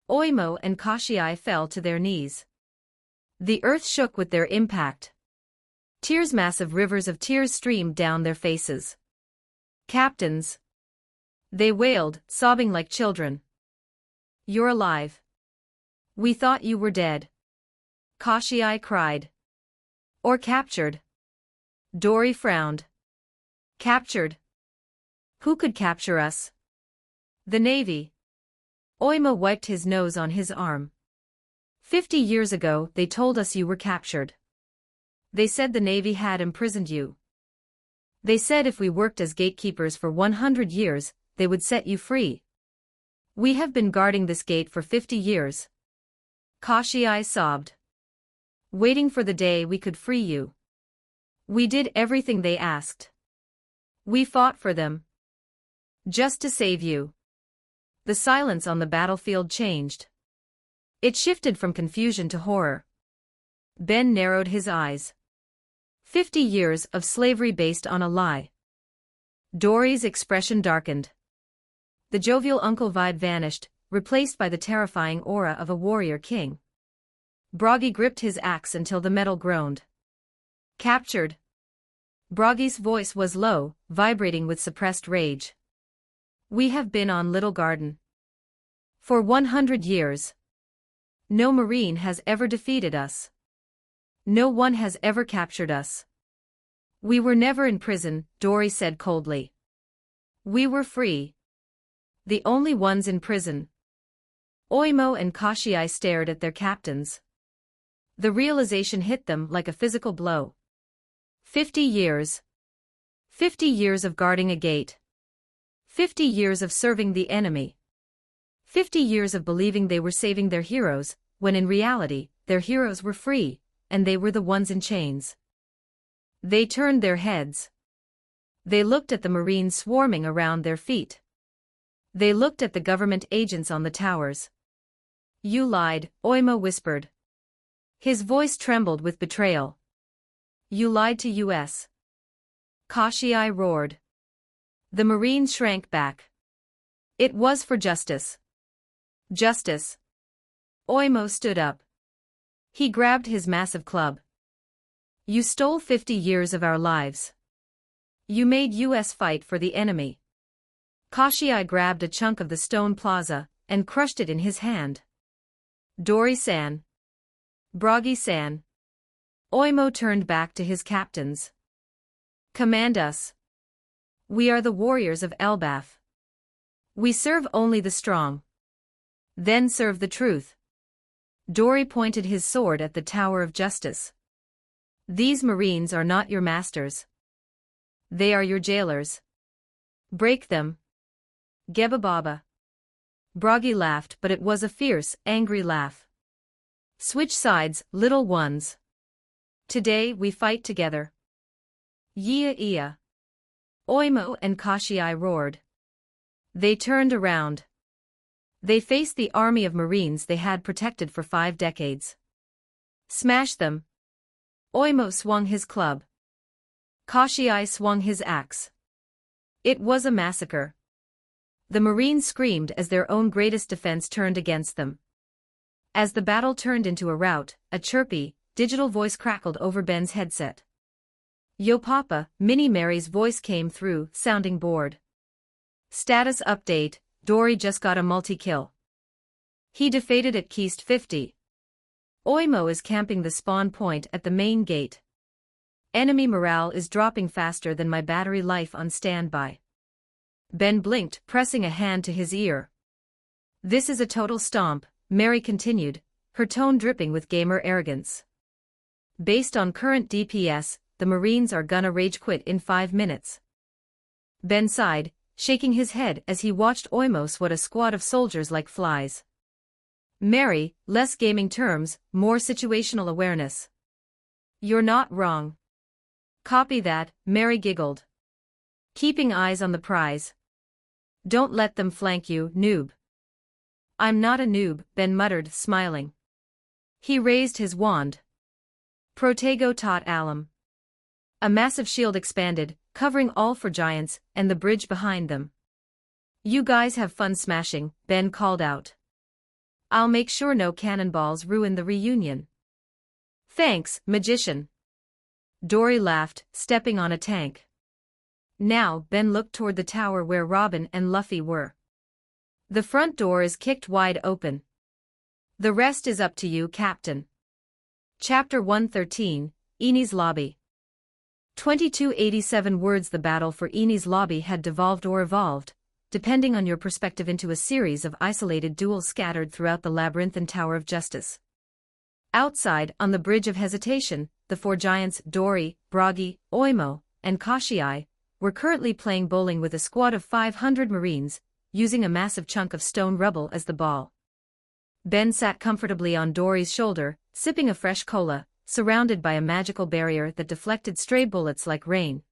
Oimo and Kashiai fell to their knees. The earth shook with their impact. Tears, massive rivers of tears streamed down their faces. Captains. They wailed, sobbing like children. You're alive. We thought you were dead. Kashiai cried. Or captured. Dory frowned. Captured? Who could capture us? The Navy. Oimo wiped his nose on his arm. 50 years ago, they told us you were captured. They said the Navy had imprisoned you. They said if we worked as gatekeepers for 100 years, they would set you free. We have been guarding this gate for 50 years. Kashiai sobbed. Waiting for the day we could free you. We did everything they asked. We fought for them. Just to save you. The silence on the battlefield changed. It shifted from confusion to horror. Ben narrowed his eyes. 50 years of slavery based on a lie. Dory's expression darkened. The jovial uncle vibe vanished, replaced by the terrifying aura of a warrior king. Broggy gripped his axe until the metal groaned. Captured. Broggy's voice was low, vibrating with suppressed rage. We have been on Little Garden for 100 years. No Marine has ever defeated us. No one has ever captured us. We were never in prison, Dory said coldly. We were free. The only ones in prison. Oimo and Kashii stared at their captains. The realization hit them like a physical blow. 50 years. 50 years of guarding a gate. 50 years of serving the enemy. 50 years of believing they were saving their heroes, when in reality, their heroes were free, and they were the ones in chains. They turned their heads. They looked at the Marines swarming around their feet. They looked at the government agents on the towers. You lied, Oimo whispered. His voice trembled with betrayal. You lied to us. Kashii roared. The Marines shrank back. It was for justice. Justice. Oimo stood up. He grabbed his massive club. You stole 50 years of our lives. You made us fight for the enemy. Kashii grabbed a chunk of the stone plaza and crushed it in his hand. Dory-san. Broggy-san. Oimo turned back to his captains. Command us. We are the warriors of Elbaf. We serve only the strong. Then serve the truth. Dory pointed his sword at the Tower of Justice. These Marines are not your masters. They are your jailers. Break them. Geba Baba. Broggy laughed, but it was a fierce, angry laugh. Switch sides, little ones. Today we fight together. Iya. Oimo and Kashii roared. They turned around. They faced the army of Marines they had protected for 5 decades. Smash them. Oimo swung his club. Kashii swung his axe. It was a massacre. The Marines screamed as their own greatest defense turned against them. As the battle turned into a rout, a chirpy, digital voice crackled over Ben's headset. Yo Papa, Minnie Mary's voice came through, sounding bored. Status update, Dory just got a multi-kill. He defeated at Keist 50. Oimo is camping the spawn point at the main gate. Enemy morale is dropping faster than my battery life on standby. Ben blinked, pressing a hand to his ear. This is a total stomp, Mary continued, her tone dripping with gamer arrogance. Based on current DPS, the Marines are gonna rage quit in 5 minutes. Ben sighed, shaking his head as he watched Oimo swat a squad of soldiers like flies. Mary, less gaming terms, more situational awareness. You're not wrong. Copy that, Mary giggled. Keeping eyes on the prize. Don't let them flank you, noob. I'm not a noob, Ben muttered, smiling. He raised his wand. Protego tot alum. A massive shield expanded, covering all 4 giants, and the bridge behind them. You guys have fun smashing, Ben called out. I'll make sure no cannonballs ruin the reunion. Thanks, magician. Dory laughed, stepping on a tank. Now Ben looked toward the tower where Robin and Luffy were. The front door is kicked wide open. The rest is up to you, Captain. Chapter 113, Enies Lobby. 2287 words. The battle for Enies Lobby had devolved or evolved, depending on your perspective, into a series of isolated duels scattered throughout the labyrinthine Tower of Justice. Outside, on the Bridge of Hesitation, the 4 giants, Dory, Broggy, Oimo, and Kashii, were currently playing bowling with a squad of 500 Marines, using a massive chunk of stone rubble as the ball. Ben sat comfortably on Dory's shoulder, sipping a fresh cola, surrounded by a magical barrier that deflected stray bullets like rain.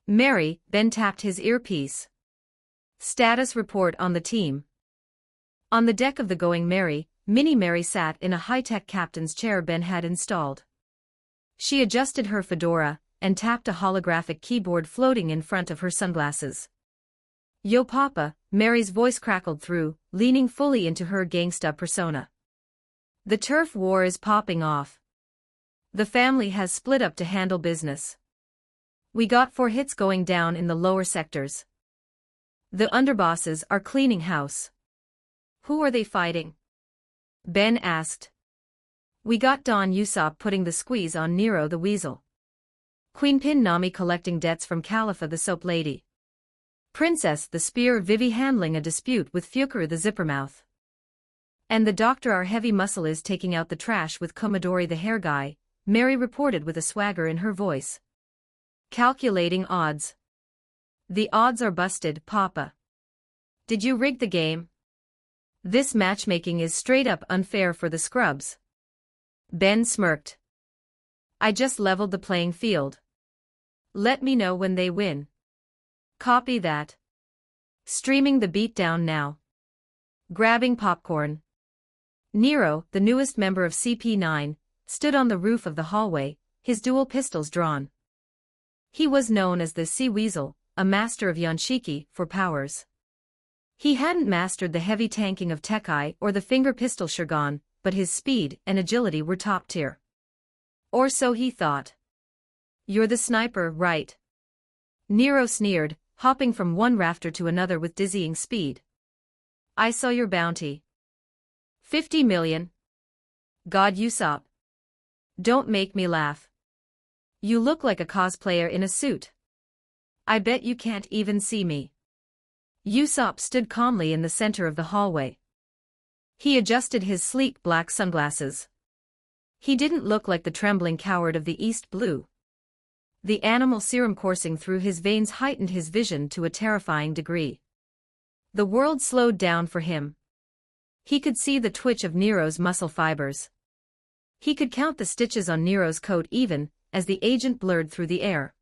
Mary, Ben tapped his earpiece. Status report on the team. On the deck of the Going Merry, Minnie Mary sat in a high-tech captain's chair Ben had installed. She adjusted her fedora and tapped a holographic keyboard floating in front of her sunglasses. "Yo Papa," Mary's voice crackled through, leaning fully into her gangsta persona. "The turf war is popping off. The family has split up to handle business. We got 4 hits going down in the lower sectors. The underbosses are cleaning house." "Who are they fighting?" Ben asked. "We got Don Usopp putting the squeeze on Nero the Weasel. Queenpin Nami collecting debts from Khalifa the Soap Lady. Princess the Spear Vivi handling a dispute with Fukaru the Zippermouth. And the doctor our heavy muscle is taking out the trash with Komodori the hair guy," Mary reported with a swagger in her voice. "Calculating odds." "The odds are busted, Papa. Did you rig the game? This matchmaking is straight up unfair for the scrubs." Ben smirked. "I just leveled the playing field. Let me know when they win." "Copy that. Streaming the beatdown now." Grabbing popcorn. Nero, the newest member of CP9, stood on the roof of the hallway, his dual pistols drawn. He was known as the Sea Weasel, a master of Yanshiki for powers. He hadn't mastered the heavy tanking of Tekai or the finger pistol Shurgon, but his speed and agility were top tier. Or so he thought. "You're the sniper, right?" Nero sneered, hopping from one rafter to another with dizzying speed. "I saw your bounty. 50 million. God Usopp. Don't make me laugh. You look like a cosplayer in a suit. I bet you can't even see me." Usopp stood calmly in the center of the hallway. He adjusted his sleek black sunglasses. He didn't look like the trembling coward of the East Blue. The animal serum coursing through his veins heightened his vision to a terrifying degree. The world slowed down for him. He could see the twitch of Nero's muscle fibers. He could count the stitches on Nero's coat even as the agent blurred through the air.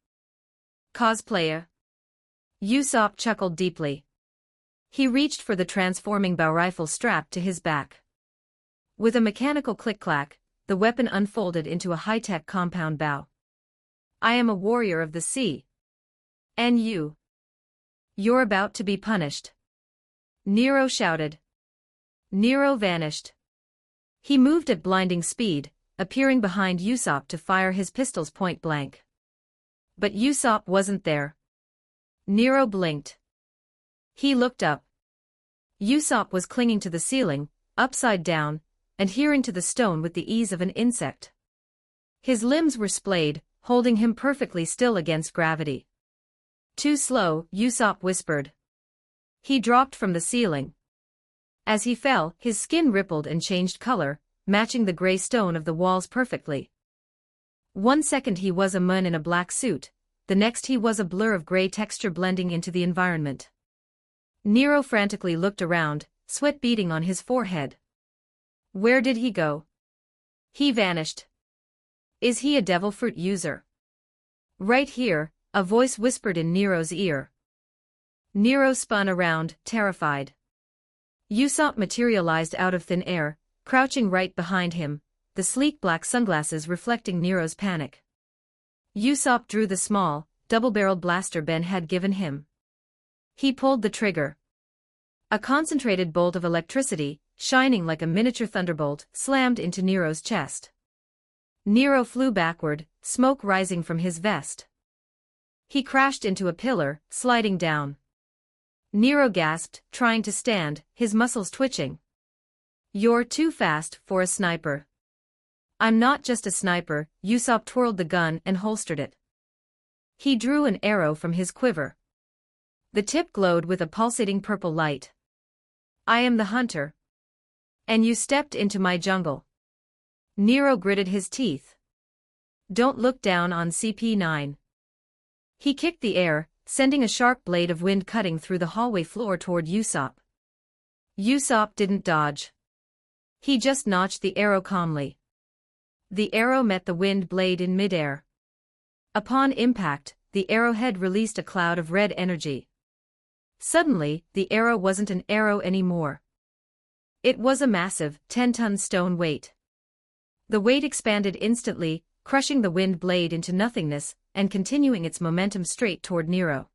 "Cosplayer." Usopp chuckled deeply. He reached for the transforming bow rifle strapped to his back. With a mechanical click-clack, the weapon unfolded into a high-tech compound bow. "I am a warrior of the sea. And you? You're about to be punished." Nero shouted. Nero vanished. He moved at blinding speed, appearing behind Usopp to fire his pistols point blank. But Usopp wasn't there. Nero blinked. He looked up. Usopp was clinging to the ceiling, upside down, adhering to the stone with the ease of an insect. His limbs were splayed, holding him perfectly still against gravity. "Too slow," Usopp whispered. He dropped from the ceiling. As he fell, his skin rippled and changed color, matching the gray stone of the walls perfectly. 1 second he was a man in a black suit, the next he was a blur of gray texture blending into the environment. Nero frantically looked around, sweat beading on his forehead. Where did he go? He vanished. Is he a devil fruit user? Right here, a voice whispered in Nero's ear. Nero spun around, terrified. Usopp materialized out of thin air, crouching right behind him, the sleek black sunglasses reflecting Nero's panic. Usopp drew the small, double-barreled blaster Ben had given him. He pulled the trigger. A concentrated bolt of electricity, shining like a miniature thunderbolt, slammed into Nero's chest. Nero flew backward, smoke rising from his vest. He crashed into a pillar, sliding down. Nero gasped, trying to stand, his muscles twitching. You're too fast for a sniper. I'm not just a sniper. Usopp twirled the gun and holstered it. He drew an arrow from his quiver. The tip glowed with a pulsating purple light. I am the hunter. And you stepped into my jungle. Nero gritted his teeth. Don't look down on CP9. He kicked the air, sending a sharp blade of wind cutting through the hallway floor toward Usopp. Usopp didn't dodge. He just notched the arrow calmly. The arrow met the wind blade in midair. Upon impact, the arrowhead released a cloud of red energy. Suddenly, the arrow wasn't an arrow anymore. It was a massive, 10-ton stone weight. The weight expanded instantly, crushing the wind blade into nothingness, and continuing its momentum straight toward Nero.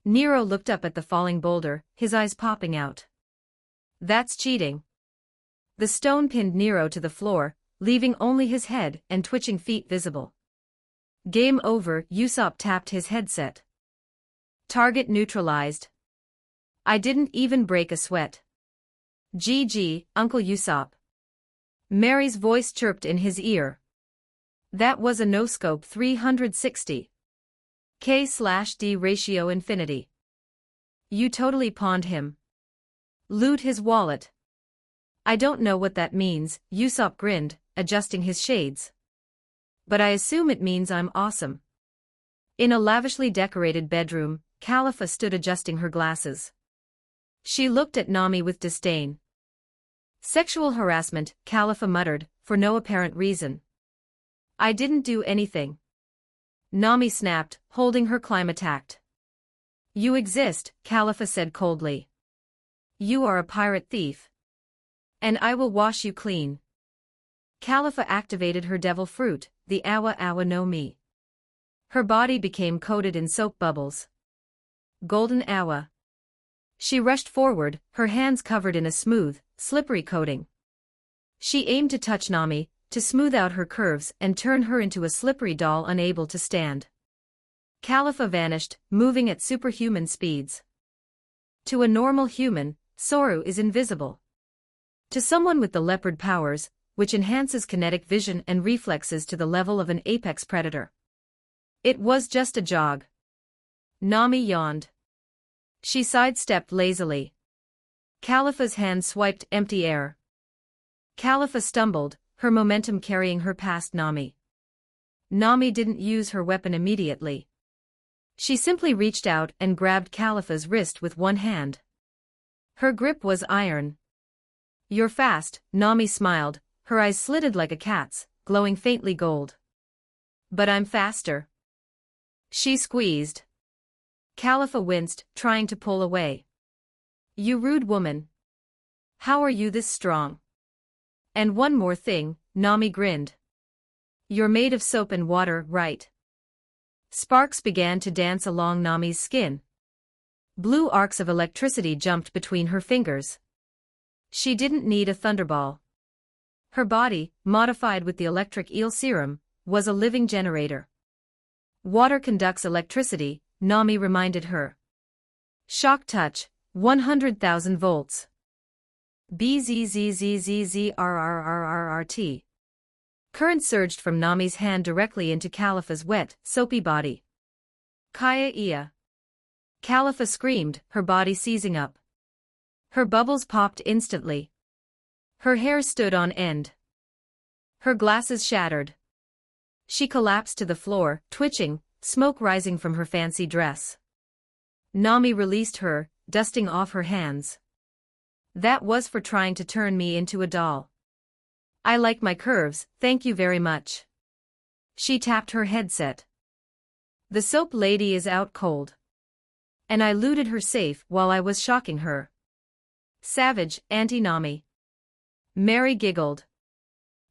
Nero looked up at the falling boulder, his eyes popping out. That's cheating. The stone pinned Nero to the floor, leaving only his head and twitching feet visible. Game over, Usopp tapped his headset. Target neutralized. I didn't even break a sweat. GG, Uncle Usopp. Mary's voice chirped in his ear. That was a no-scope 360. K/D ratio infinity. You totally pawned him. Loot his wallet. I don't know what that means, Usopp grinned, adjusting his shades. But I assume it means I'm awesome. In a lavishly decorated bedroom, Califa stood adjusting her glasses. She looked at Nami with disdain. Sexual harassment, Califa muttered, for no apparent reason. I didn't do anything. Nami snapped, holding her climatact. You exist, Califa said coldly. You are a pirate thief. And I will wash you clean. Califa activated her devil fruit, the Awa Awa no Mi. Her body became coated in soap bubbles. Golden Awa. She rushed forward, her hands covered in a smooth, slippery coating. She aimed to touch Nami, to smooth out her curves and turn her into a slippery doll unable to stand. Califa vanished, moving at superhuman speeds. To a normal human, Soru is invisible. To someone with the leopard powers, which enhances kinetic vision and reflexes to the level of an apex predator. It was just a jog. Nami yawned. She sidestepped lazily. Califa's hand swiped empty air. Califa stumbled, her momentum carrying her past Nami. Nami didn't use her weapon immediately. She simply reached out and grabbed Califa's wrist with one hand. Her grip was iron. You're fast, Nami smiled, her eyes slitted like a cat's, glowing faintly gold. But I'm faster. She squeezed. Califa winced, trying to pull away. You rude woman. How are you this strong? And one more thing, Nami grinned. You're made of soap and water, right? Sparks began to dance along Nami's skin. Blue arcs of electricity jumped between her fingers. She didn't need a thunderball. Her body, modified with the electric eel serum, was a living generator. Water conducts electricity, Nami reminded her. Shock touch, 100,000 volts. BZZZZZRRRRRT. Current surged from Nami's hand directly into Califa's wet, soapy body. Kaya Ia. Califa screamed, her body seizing up. Her bubbles popped instantly. Her hair stood on end. Her glasses shattered. She collapsed to the floor, twitching, smoke rising from her fancy dress. Nami released her, dusting off her hands. That was for trying to turn me into a doll. I like my curves, thank you very much. She tapped her headset. The soap lady is out cold. And I looted her safe while I was shocking her. Savage, Auntie Nami. Mary giggled.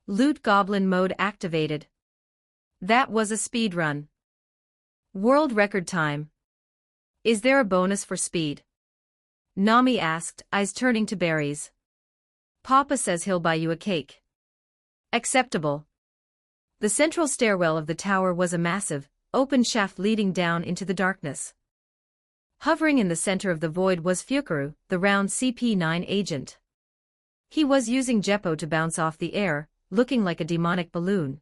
Loot goblin mode activated. That was a speed run. World record time. Is there a bonus for speed? Nami asked, eyes turning to berries. Papa says he'll buy you a cake. Acceptable. The central stairwell of the tower was a massive, open shaft leading down into the darkness. Hovering in the center of the void was Fukaru, the round CP9 agent. He was using Jeppo to bounce off the air, looking like a demonic balloon.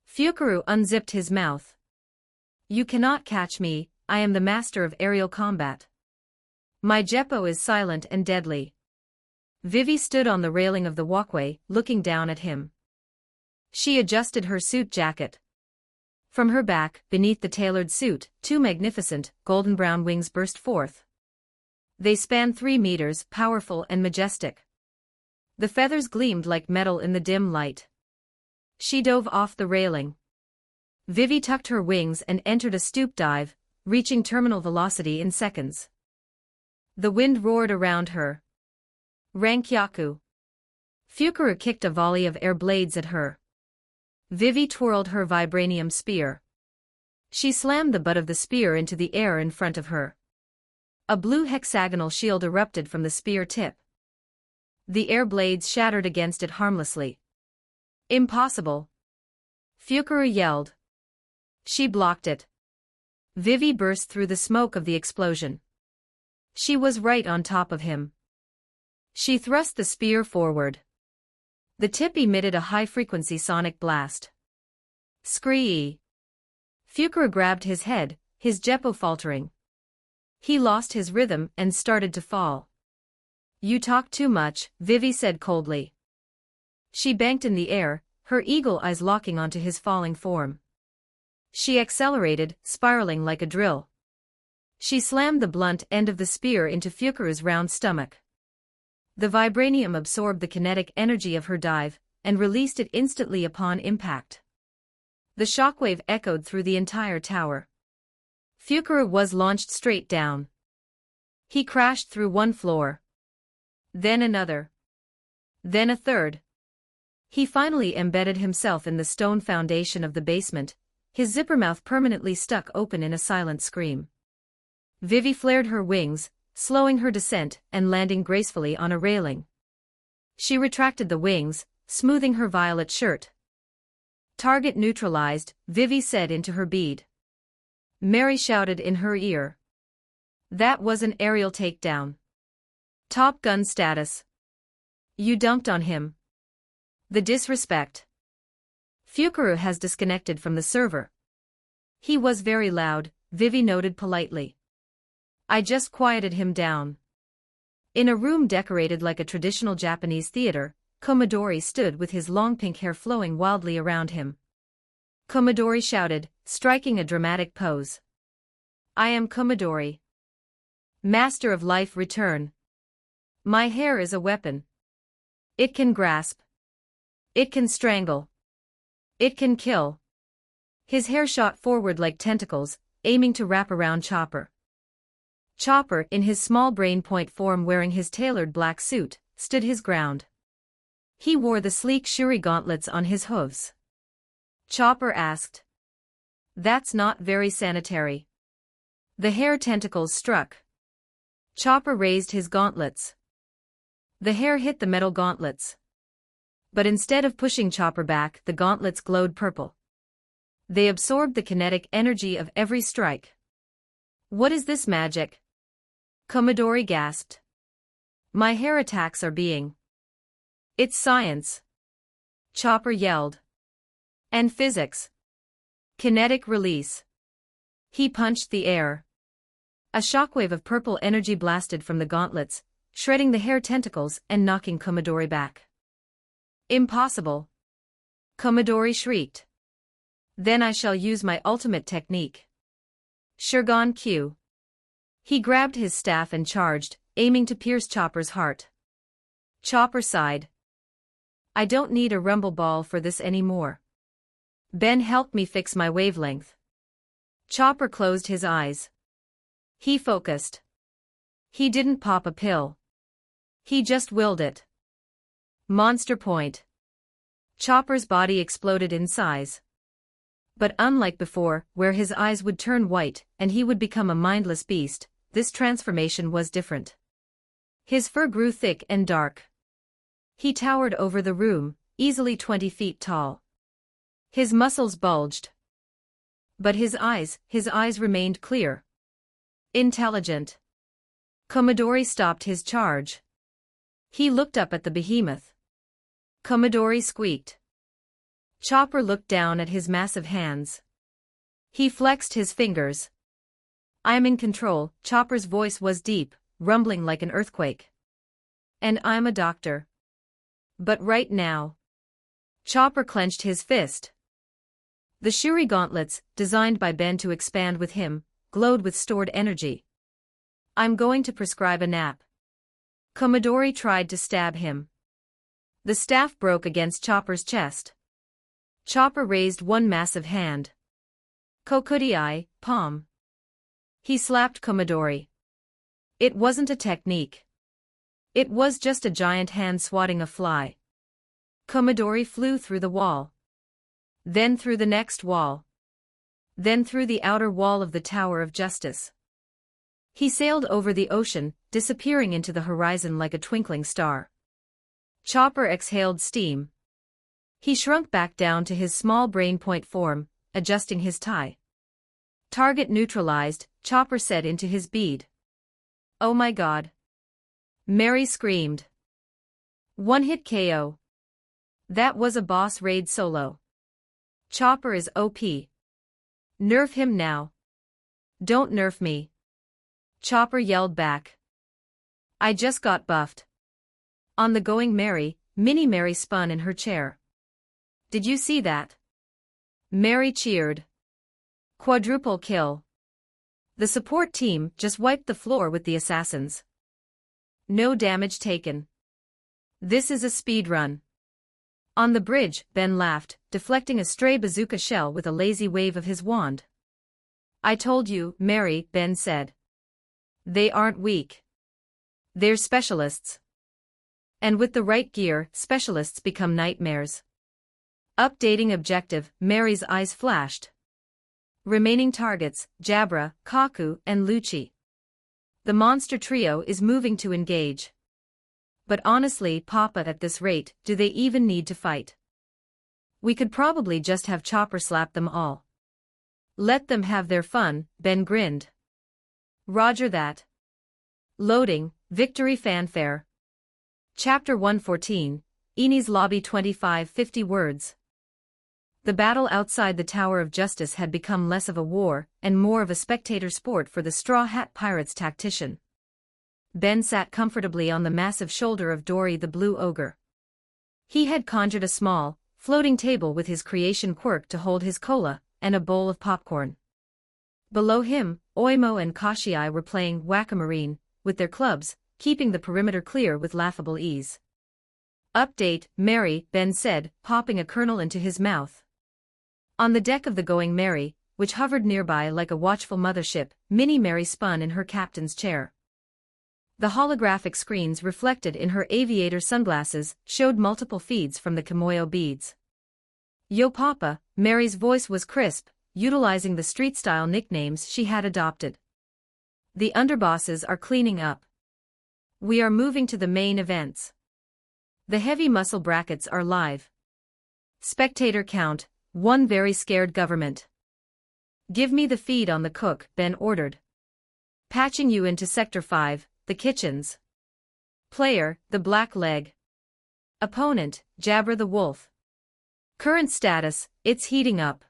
Fukaru unzipped his mouth. You cannot catch me, I am the master of aerial combat. My Jeppo is silent and deadly. Vivi stood on the railing of the walkway, looking down at him. She adjusted her suit jacket. From her back, beneath the tailored suit, two magnificent, golden-brown wings burst forth. They spanned 3 meters, powerful and majestic. The feathers gleamed like metal in the dim light. She dove off the railing. Vivi tucked her wings and entered a stoop dive, reaching terminal velocity in seconds. The wind roared around her. Rankyaku. Fukuru kicked a volley of air blades at her. Vivi twirled her vibranium spear. She slammed the butt of the spear into the air in front of her. A blue hexagonal shield erupted from the spear tip. The air blades shattered against it harmlessly. Impossible! Fukuru yelled. She blocked it. Vivi burst through the smoke of the explosion. She was right on top of him. She thrust the spear forward. The tip emitted a high-frequency sonic blast. Scree! Fukuru grabbed his head, his jeppo faltering. He lost his rhythm and started to fall. You talk too much, Vivi said coldly. She banked in the air, her eagle eyes locking onto his falling form. She accelerated, spiraling like a drill. She slammed the blunt end of the spear into Fukuru's round stomach. The vibranium absorbed the kinetic energy of her dive, and released it instantly upon impact. The shockwave echoed through the entire tower. Fukuru was launched straight down. He crashed through one floor. Then another. Then a third. He finally embedded himself in the stone foundation of the basement, his zipper mouth permanently stuck open in a silent scream. Vivi flared her wings, slowing her descent and landing gracefully on a railing. She retracted the wings, smoothing her violet shirt. Target neutralized, Vivi said into her bead. Mary shouted in her ear. That was an aerial takedown. Top Gun status. You dunked on him. The disrespect. Fukuru has disconnected from the server. He was very loud, Vivi noted politely. I just quieted him down. In a room decorated like a traditional Japanese theater, Komodori stood with his long pink hair flowing wildly around him. Komodori shouted, striking a dramatic pose. I am Komodori. Master of Life Return. My hair is a weapon. It can grasp. It can strangle. It can kill. His hair shot forward like tentacles, aiming to wrap around Chopper. Chopper, in his small brain point form wearing his tailored black suit, stood his ground. He wore the sleek shuri gauntlets on his hooves. Chopper asked. That's not very sanitary. The hair tentacles struck. Chopper raised his gauntlets. The hair hit the metal gauntlets. But instead of pushing Chopper back, the gauntlets glowed purple. They absorbed the kinetic energy of every strike. What is this magic? Komodori gasped. My hair attacks are being. It's science. Chopper yelled. And physics. Kinetic release. He punched the air. A shockwave of purple energy blasted from the gauntlets, shredding the hair tentacles and knocking Komodori back. Impossible. Komodori shrieked. Then I shall use my ultimate technique. Shurgon Q. He grabbed his staff and charged, aiming to pierce Chopper's heart. Chopper sighed. I don't need a rumble ball for this anymore. Ben helped me fix my wavelength. Chopper closed his eyes. He focused. He didn't pop a pill. He just willed it. Monster point. Chopper's body exploded in size. But unlike before, where his eyes would turn white and he would become a mindless beast, this transformation was different. His fur grew thick and dark. He towered over the room, easily 20 feet tall. His muscles bulged. But his eyes remained clear. Intelligent. Komodori stopped his charge. He looked up at the behemoth. Komodori squeaked. Chopper looked down at his massive hands. He flexed his fingers. I'm in control, Chopper's voice was deep, rumbling like an earthquake. And I'm a doctor. But right now. Chopper clenched his fist. The shuri gauntlets, designed by Ben to expand with him, glowed with stored energy. I'm going to prescribe a nap. Komodori tried to stab him. The staff broke against Chopper's chest. Chopper raised one massive hand. Kokudai, palm. He slapped Komodori. It wasn't a technique. It was just a giant hand swatting a fly. Komodori flew through the wall. Then through the next wall. Then through the outer wall of the Tower of Justice. He sailed over the ocean, disappearing into the horizon like a twinkling star. Chopper exhaled steam. He shrunk back down to his small brain-point form, adjusting his tie. Target neutralized, Chopper said into his bead. Oh my god. Mary screamed. One-hit KO. That was a boss raid solo. Chopper is OP. Nerf him now. Don't nerf me. Chopper yelled back. I just got buffed. On the Going Mary, Mini Mary spun in her chair. Did you see that? Mary cheered. Quadruple kill. The support team just wiped the floor with the assassins. No damage taken. This is a speed run. On the bridge, Ben laughed, deflecting a stray bazooka shell with a lazy wave of his wand. I told you, Mary, Ben said. They aren't weak. They're specialists. And with the right gear, specialists become nightmares. Updating objective, Mary's eyes flashed. Remaining targets, Jabra, Kaku, and Lucci. The monster trio is moving to engage. But honestly, Papa, at this rate, do they even need to fight? We could probably just have Chopper slap them all. Let them have their fun, Ben grinned. Roger that. Loading, victory fanfare. Chapter 114, Enies Lobby 2550 words. The battle outside the Tower of Justice had become less of a war, and more of a spectator sport for the Straw Hat Pirates tactician. Ben sat comfortably on the massive shoulder of Dory the Blue Ogre. He had conjured a small, floating table with his creation quirk to hold his cola, and a bowl of popcorn. Below him, Oimo and Kashii were playing Whack-A-Marine, with their clubs, keeping the perimeter clear with laughable ease. Update, Mary, Ben said, popping a kernel into his mouth. On the deck of the Going Mary, which hovered nearby like a watchful mothership, Mini Mary spun in her captain's chair. The holographic screens reflected in her aviator sunglasses showed multiple feeds from the Kimoyo beads. Yo Papa, Mary's voice was crisp, utilizing the street-style nicknames she had adopted. The underbosses are cleaning up. We are moving to the main events. The heavy muscle brackets are live. Spectator count, one very scared government. Give me the feed on the cook, Ben ordered. Patching you into Sector 5, the kitchens. Player, the Black Leg. Opponent, Jabra the Wolf. Current status, it's heating up.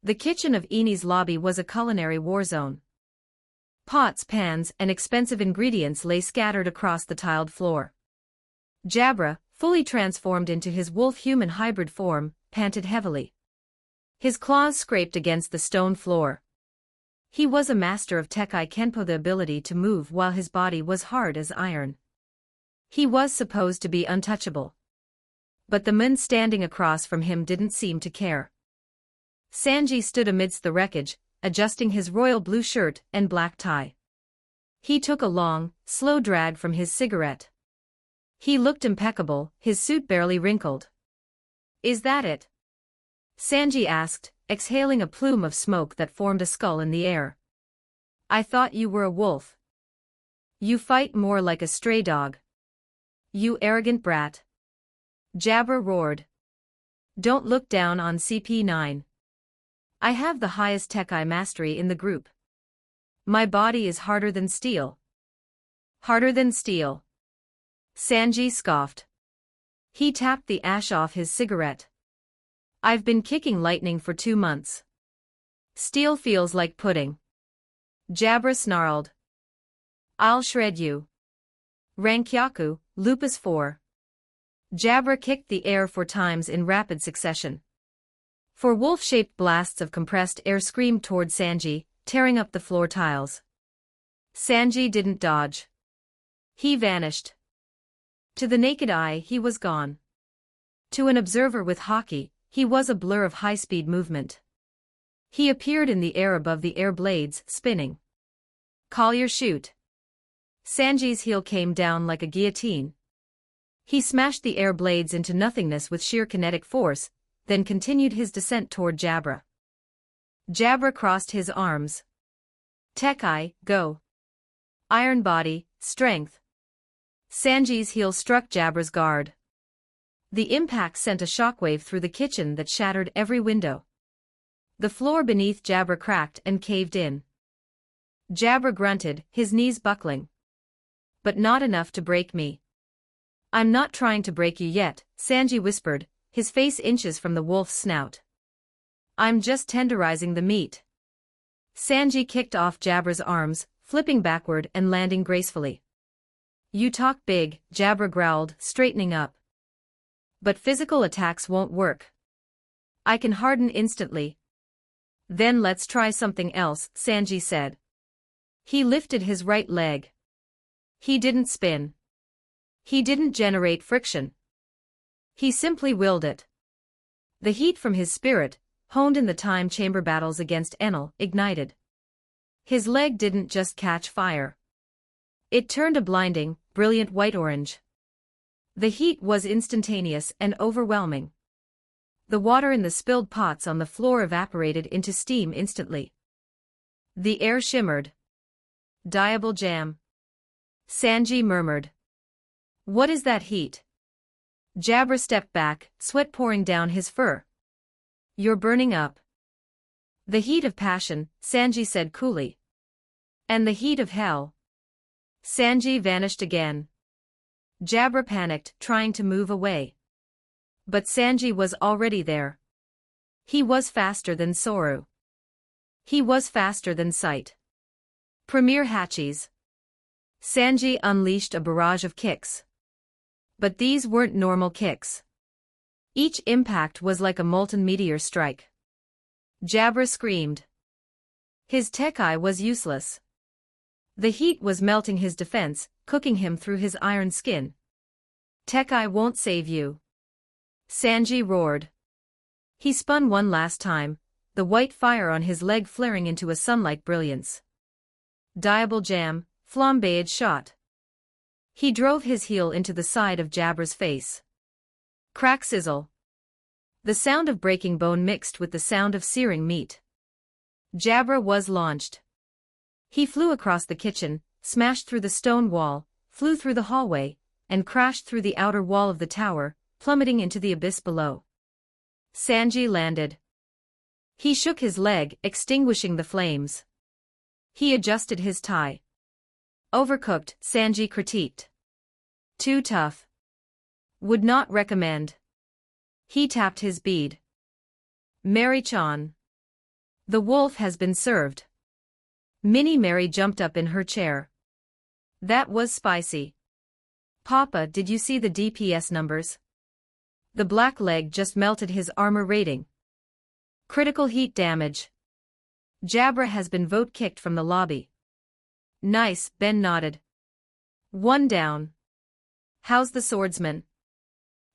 The kitchen of Enies Lobby was a culinary war zone. Pots, pans, and expensive ingredients lay scattered across the tiled floor. Jabra, fully transformed into his wolf-human hybrid form, panted heavily. His claws scraped against the stone floor. He was a master of Tekai Kenpo, the ability to move while his body was hard as iron. He was supposed to be untouchable. But the men standing across from him didn't seem to care. Sanji stood amidst the wreckage, adjusting his royal blue shirt and black tie. He took a long, slow drag from his cigarette. He looked impeccable, his suit barely wrinkled. Is that it? Sanji asked, exhaling a plume of smoke that formed a skull in the air. I thought you were a wolf. You fight more like a stray dog. You arrogant brat. Jabra roared. Don't look down on CP9. I have the highest Tekai mastery in the group. My body is harder than steel. Harder than steel. Sanji scoffed. He tapped the ash off his cigarette. I've been kicking lightning for 2 months. Steel feels like pudding. Jabra snarled. I'll shred you. Rankyaku, Lupus 4. Jabra kicked the air 4 times in rapid succession. 4 wolf-shaped blasts of compressed air screamed toward Sanji, tearing up the floor tiles. Sanji didn't dodge. He vanished. To the naked eye he was gone. To an observer with hockey, he was a blur of high-speed movement. He appeared in the air above the air blades, spinning. Collier shoot. Sanji's heel came down like a guillotine. He smashed the air blades into nothingness with sheer kinetic force, then continued his descent toward Jabra. Jabra crossed his arms. Tekai, go. Iron body, strength. Sanji's heel struck Jabra's guard. The impact sent a shockwave through the kitchen that shattered every window. The floor beneath Jabra cracked and caved in. Jabra grunted, his knees buckling. But not enough to break me. I'm not trying to break you yet, Sanji whispered, his face inches from the wolf's snout. I'm just tenderizing the meat. Sanji kicked off Jabra's arms, flipping backward and landing gracefully. You talk big, Jabra growled, straightening up. But physical attacks won't work. I can harden instantly. Then let's try something else, Sanji said. He lifted his right leg. He didn't spin. He didn't generate friction. He simply willed it. The heat from his spirit, honed in the time chamber battles against Enel, ignited. His leg didn't just catch fire. It turned a blinding, brilliant white-orange. The heat was instantaneous and overwhelming. The water in the spilled pots on the floor evaporated into steam instantly. The air shimmered. Diable jam. Sanji murmured. What is that heat? Jabra stepped back, sweat pouring down his fur. You're burning up. The heat of passion, Sanji said coolly. And the heat of hell. Sanji vanished again. Jabra panicked, trying to move away. But Sanji was already there. He was faster than Soru. He was faster than sight. Premier Hachis. Sanji unleashed a barrage of kicks. But these weren't normal kicks. Each impact was like a molten meteor strike. Jabra screamed. His Tekai was useless. The heat was melting his defense, cooking him through his iron skin. Tekai won't save you. Sanji roared. He spun one last time, the white fire on his leg flaring into a sun-like brilliance. Diable jam, flambeade shot. He drove his heel into the side of Jabra's face. Crack sizzle. The sound of breaking bone mixed with the sound of searing meat. Jabra was launched. He flew across the kitchen, smashed through the stone wall, flew through the hallway, and crashed through the outer wall of the tower, plummeting into the abyss below. Sanji landed. He shook his leg, extinguishing the flames. He adjusted his tie. Overcooked, Sanji critiqued. Too tough. Would not recommend. He tapped his bead. Mary-chan. The wolf has been served. Minnie Mary jumped up in her chair. That was spicy. Papa, did you see the DPS numbers? The black leg just melted his armor rating. Critical heat damage. Jabra has been vote-kicked from the lobby. Nice, Ben nodded. One down. How's the swordsman?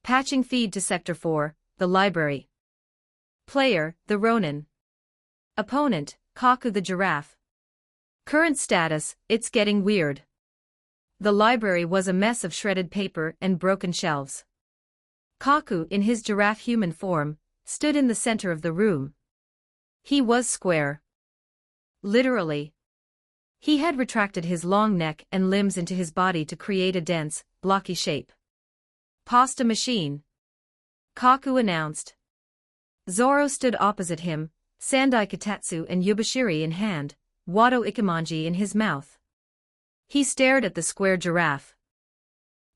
Patching feed to Sector 4, the library. Player, the Ronin. Opponent, Kaku the giraffe. Current status, it's getting weird. The library was a mess of shredded paper and broken shelves. Kaku, in his giraffe-human form, stood in the center of the room. He was square. Literally. He had retracted his long neck and limbs into his body to create a dense, blocky shape. Pasta machine. Kaku announced. Zoro stood opposite him, Sandai Katatsu and Yubashiri in hand, Wado Ikimonji in his mouth. He stared at the square giraffe.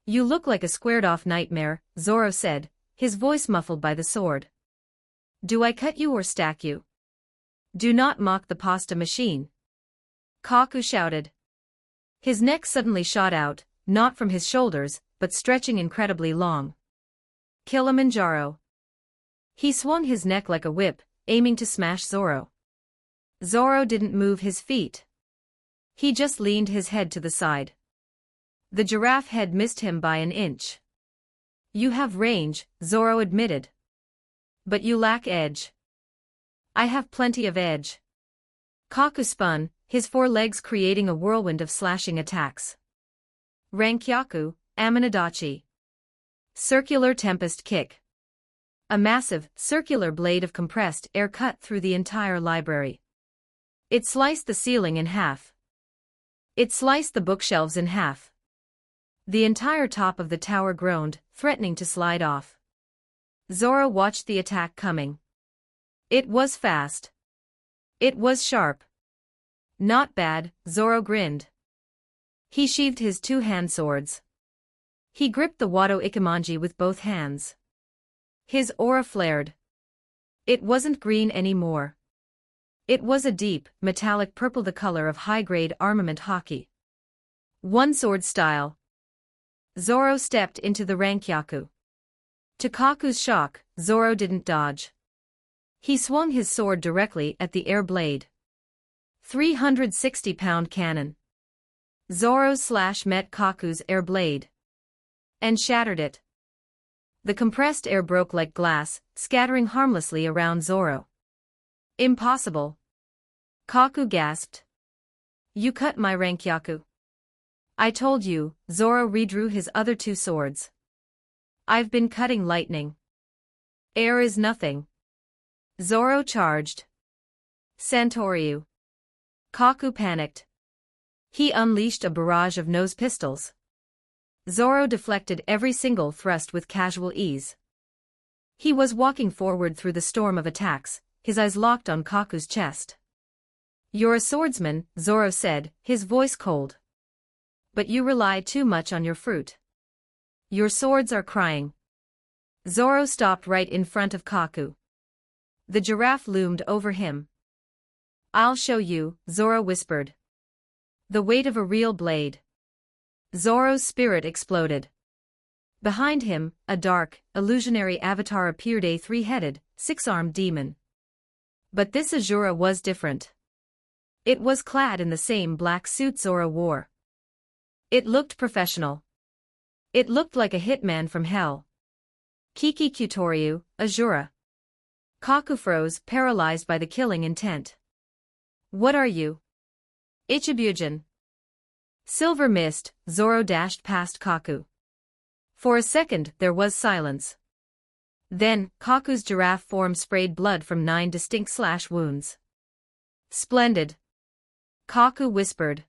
You look like a squared-off nightmare, Zoro said, his voice muffled by the sword. Do I cut you or stack you? Do not mock the pasta machine. Kaku shouted. His neck suddenly shot out, not from his shoulders, but stretching incredibly long. Kilimanjaro. He swung his neck like a whip, aiming to smash Zoro. Zoro didn't move his feet. He just leaned his head to the side. The giraffe head missed him by an inch. You have range, Zoro admitted. But you lack edge. I have plenty of edge. Kaku spun, his four legs creating a whirlwind of slashing attacks. Rankyaku, Amanadachi. Circular tempest kick. A massive, circular blade of compressed air cut through the entire library. It sliced the ceiling in half. It sliced the bookshelves in half. The entire top of the tower groaned, threatening to slide off. Zoro watched the attack coming. It was fast. It was sharp. Not bad, Zoro grinned. He sheathed his two hand swords. He gripped the Wado Ikemanji with both hands. His aura flared. It wasn't green anymore. It was a deep, metallic purple, the color of high-grade armament hockey. One sword style. Zoro stepped into the Rankyaku. To Kaku's shock, Zoro didn't dodge. He swung his sword directly at the air blade. 360-pound cannon. Zoro's slash met Kaku's air blade and shattered it. The compressed air broke like glass, scattering harmlessly around Zoro. Impossible. Kaku gasped. You cut my Rankyaku. I told you, Zoro redrew his other two swords. I've been cutting lightning. Air is nothing. Zoro charged. Santoryu. Kaku panicked. He unleashed a barrage of nose pistols. Zoro deflected every single thrust with casual ease. He was walking forward through the storm of attacks, his eyes locked on Kaku's chest. You're a swordsman, Zoro said, his voice cold. But you rely too much on your fruit. Your swords are crying. Zoro stopped right in front of Kaku. The giraffe loomed over him. I'll show you, Zoro whispered. The weight of a real blade. Zoro's spirit exploded. Behind him, a dark, illusionary avatar appeared, a three-headed, six-armed demon. But this Azura was different. It was clad in the same black suit Zoro wore. It looked professional. It looked like a hitman from hell. Kiki Kutoryu, Azura. Kaku froze, paralyzed by the killing intent. What are you? Ichibugen. Silver mist, Zoro dashed past Kaku. For a second there was silence. Then, Kaku's giraffe form sprayed blood from 9 distinct slash wounds. Splendid. Kaku whispered.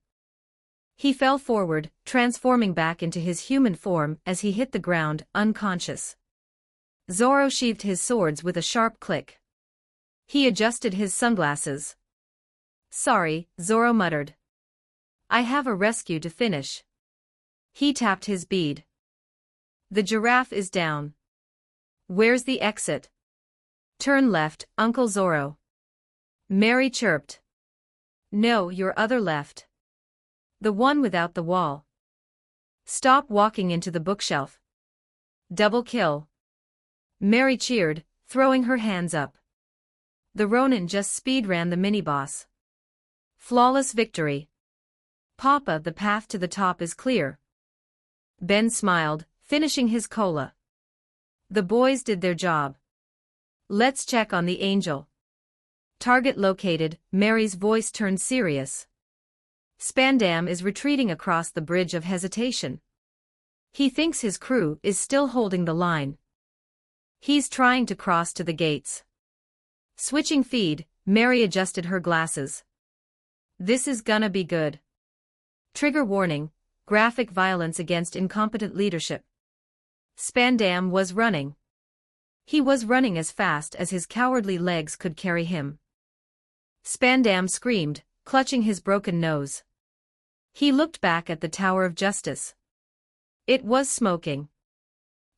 He fell forward, transforming back into his human form as he hit the ground, unconscious. Zoro sheathed his swords with a sharp click. He adjusted his sunglasses. Sorry, Zoro muttered. I have a rescue to finish. He tapped his bead. The giraffe is down. Where's the exit? Turn left, Uncle Zoro. Mary chirped. No, your other left. The one without the wall. Stop walking into the bookshelf. Double kill. Mary cheered, throwing her hands up. The Ronin just speed-ran the mini-boss. Flawless victory. Papa, the path to the top is clear. Ben smiled, finishing his cola. The boys did their job. Let's check on the angel. Target located, Mary's voice turned serious. Spandam is retreating across the bridge of hesitation. He thinks his crew is still holding the line. He's trying to cross to the gates. Switching feed, Mary adjusted her glasses. This is gonna be good. Trigger warning, graphic violence against incompetent leadership. Spandam was running. He was running as fast as his cowardly legs could carry him. Spandam screamed, clutching his broken nose. He looked back at the Tower of Justice. It was smoking.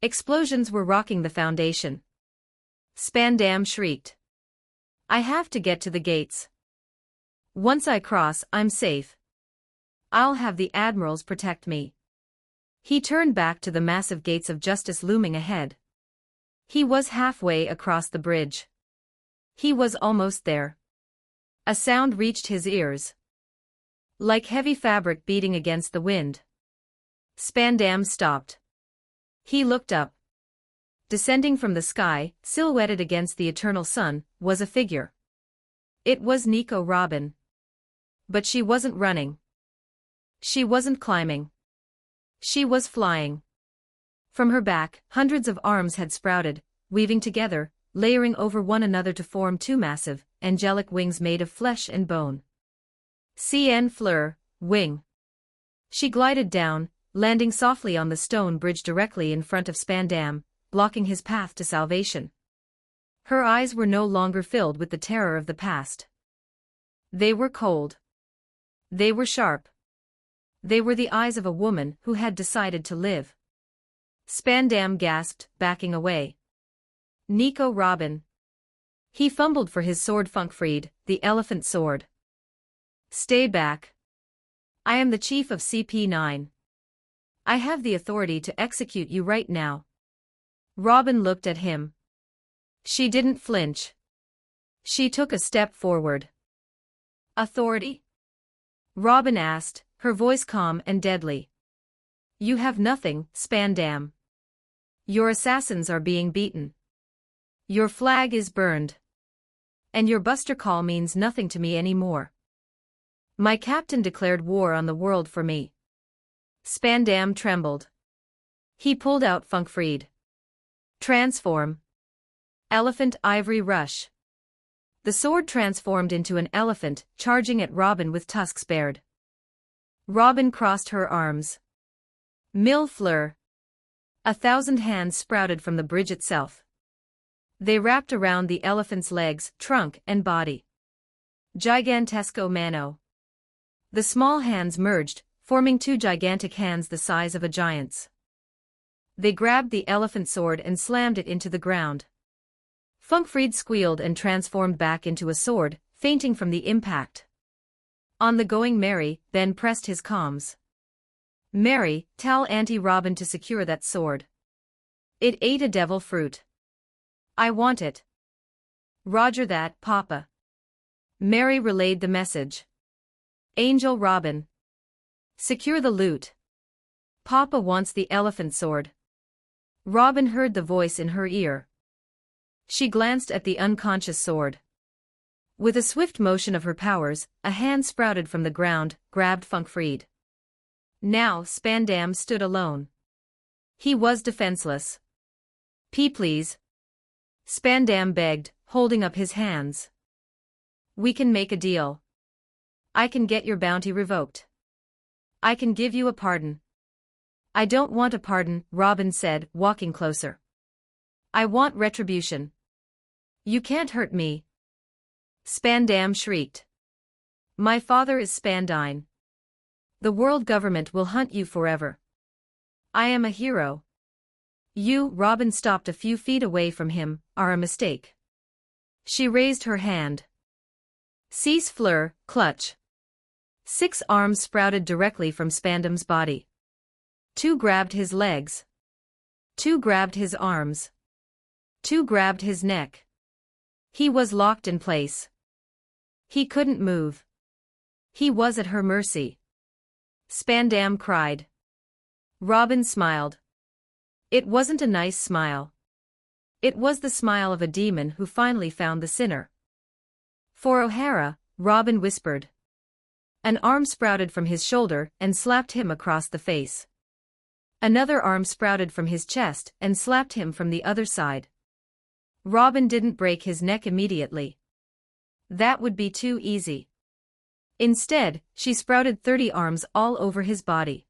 Explosions were rocking the foundation. Spandam shrieked. I have to get to the gates. Once I cross, I'm safe. I'll have the admirals protect me. He turned back to the massive gates of justice looming ahead. He was halfway across the bridge. He was almost there. A sound reached his ears. Like heavy fabric beating against the wind. Spandam stopped. He looked up. Descending from the sky, silhouetted against the eternal sun, was a figure. It was Nico Robin. But she wasn't running. She wasn't climbing. She was flying. From her back, hundreds of arms had sprouted, weaving together, layering over one another to form two massive, angelic wings made of flesh and bone. CN Fleur, wing. She glided down, landing softly on the stone bridge directly in front of Spandam, blocking his path to salvation. Her eyes were no longer filled with the terror of the past. They were cold. They were sharp. They were the eyes of a woman who had decided to live. Spandam gasped, backing away. Nico Robin. He fumbled for his sword. Funkfried, the elephant sword. Stay back. I am the chief of CP9. I have the authority to execute you right now. Robin looked at him. She didn't flinch. She took a step forward. Authority? Robin asked, her voice calm and deadly. You have nothing, Spandam. Your assassins are being beaten. Your flag is burned. And your buster call means nothing to me anymore. My captain declared war on the world for me. Spandam trembled. He pulled out Funkfried. Transform. Elephant Ivory Rush. The sword transformed into an elephant, charging at Robin with tusks bared. Robin crossed her arms. Mille Fleur. 1,000 hands sprouted from the bridge itself. They wrapped around the elephant's legs, trunk, and body. Gigantesco Mano. The small hands merged, forming two gigantic hands the size of a giant's. They grabbed the elephant sword and slammed it into the ground. Funkfried squealed and transformed back into a sword, fainting from the impact. On the going Mary then pressed his comms. Mary, tell Auntie Robin to secure that sword. It ate a devil fruit. I want it. Roger that, Papa. Mary relayed the message. Angel Robin. Secure the loot. Papa wants the elephant sword. Robin heard the voice in her ear. She glanced at the unconscious sword. With a swift motion of her powers, a hand sprouted from the ground, grabbed Funkfried. Now Spandam stood alone. He was defenseless. Please. Spandam begged, holding up his hands. We can make a deal. I can get your bounty revoked. I can give you a pardon. I don't want a pardon, Robin said, walking closer. I want retribution. You can't hurt me. Spandam shrieked. My father is Spandine. The world government will hunt you forever. I am a hero. You, Robin stopped a few feet away from him, are a mistake. She raised her hand. Cease Fleur, clutch. 6 arms sprouted directly from Spandam's body. 2 grabbed his legs. 2 grabbed his arms. 2 grabbed his neck. He was locked in place. He couldn't move. He was at her mercy. Spandam cried. Robin smiled. It wasn't a nice smile. It was the smile of a demon who finally found the sinner. For O'Hara, Robin whispered. An arm sprouted from his shoulder and slapped him across the face. Another arm sprouted from his chest and slapped him from the other side. Robin didn't break his neck immediately. That would be too easy. Instead, she sprouted 30 arms all over his body.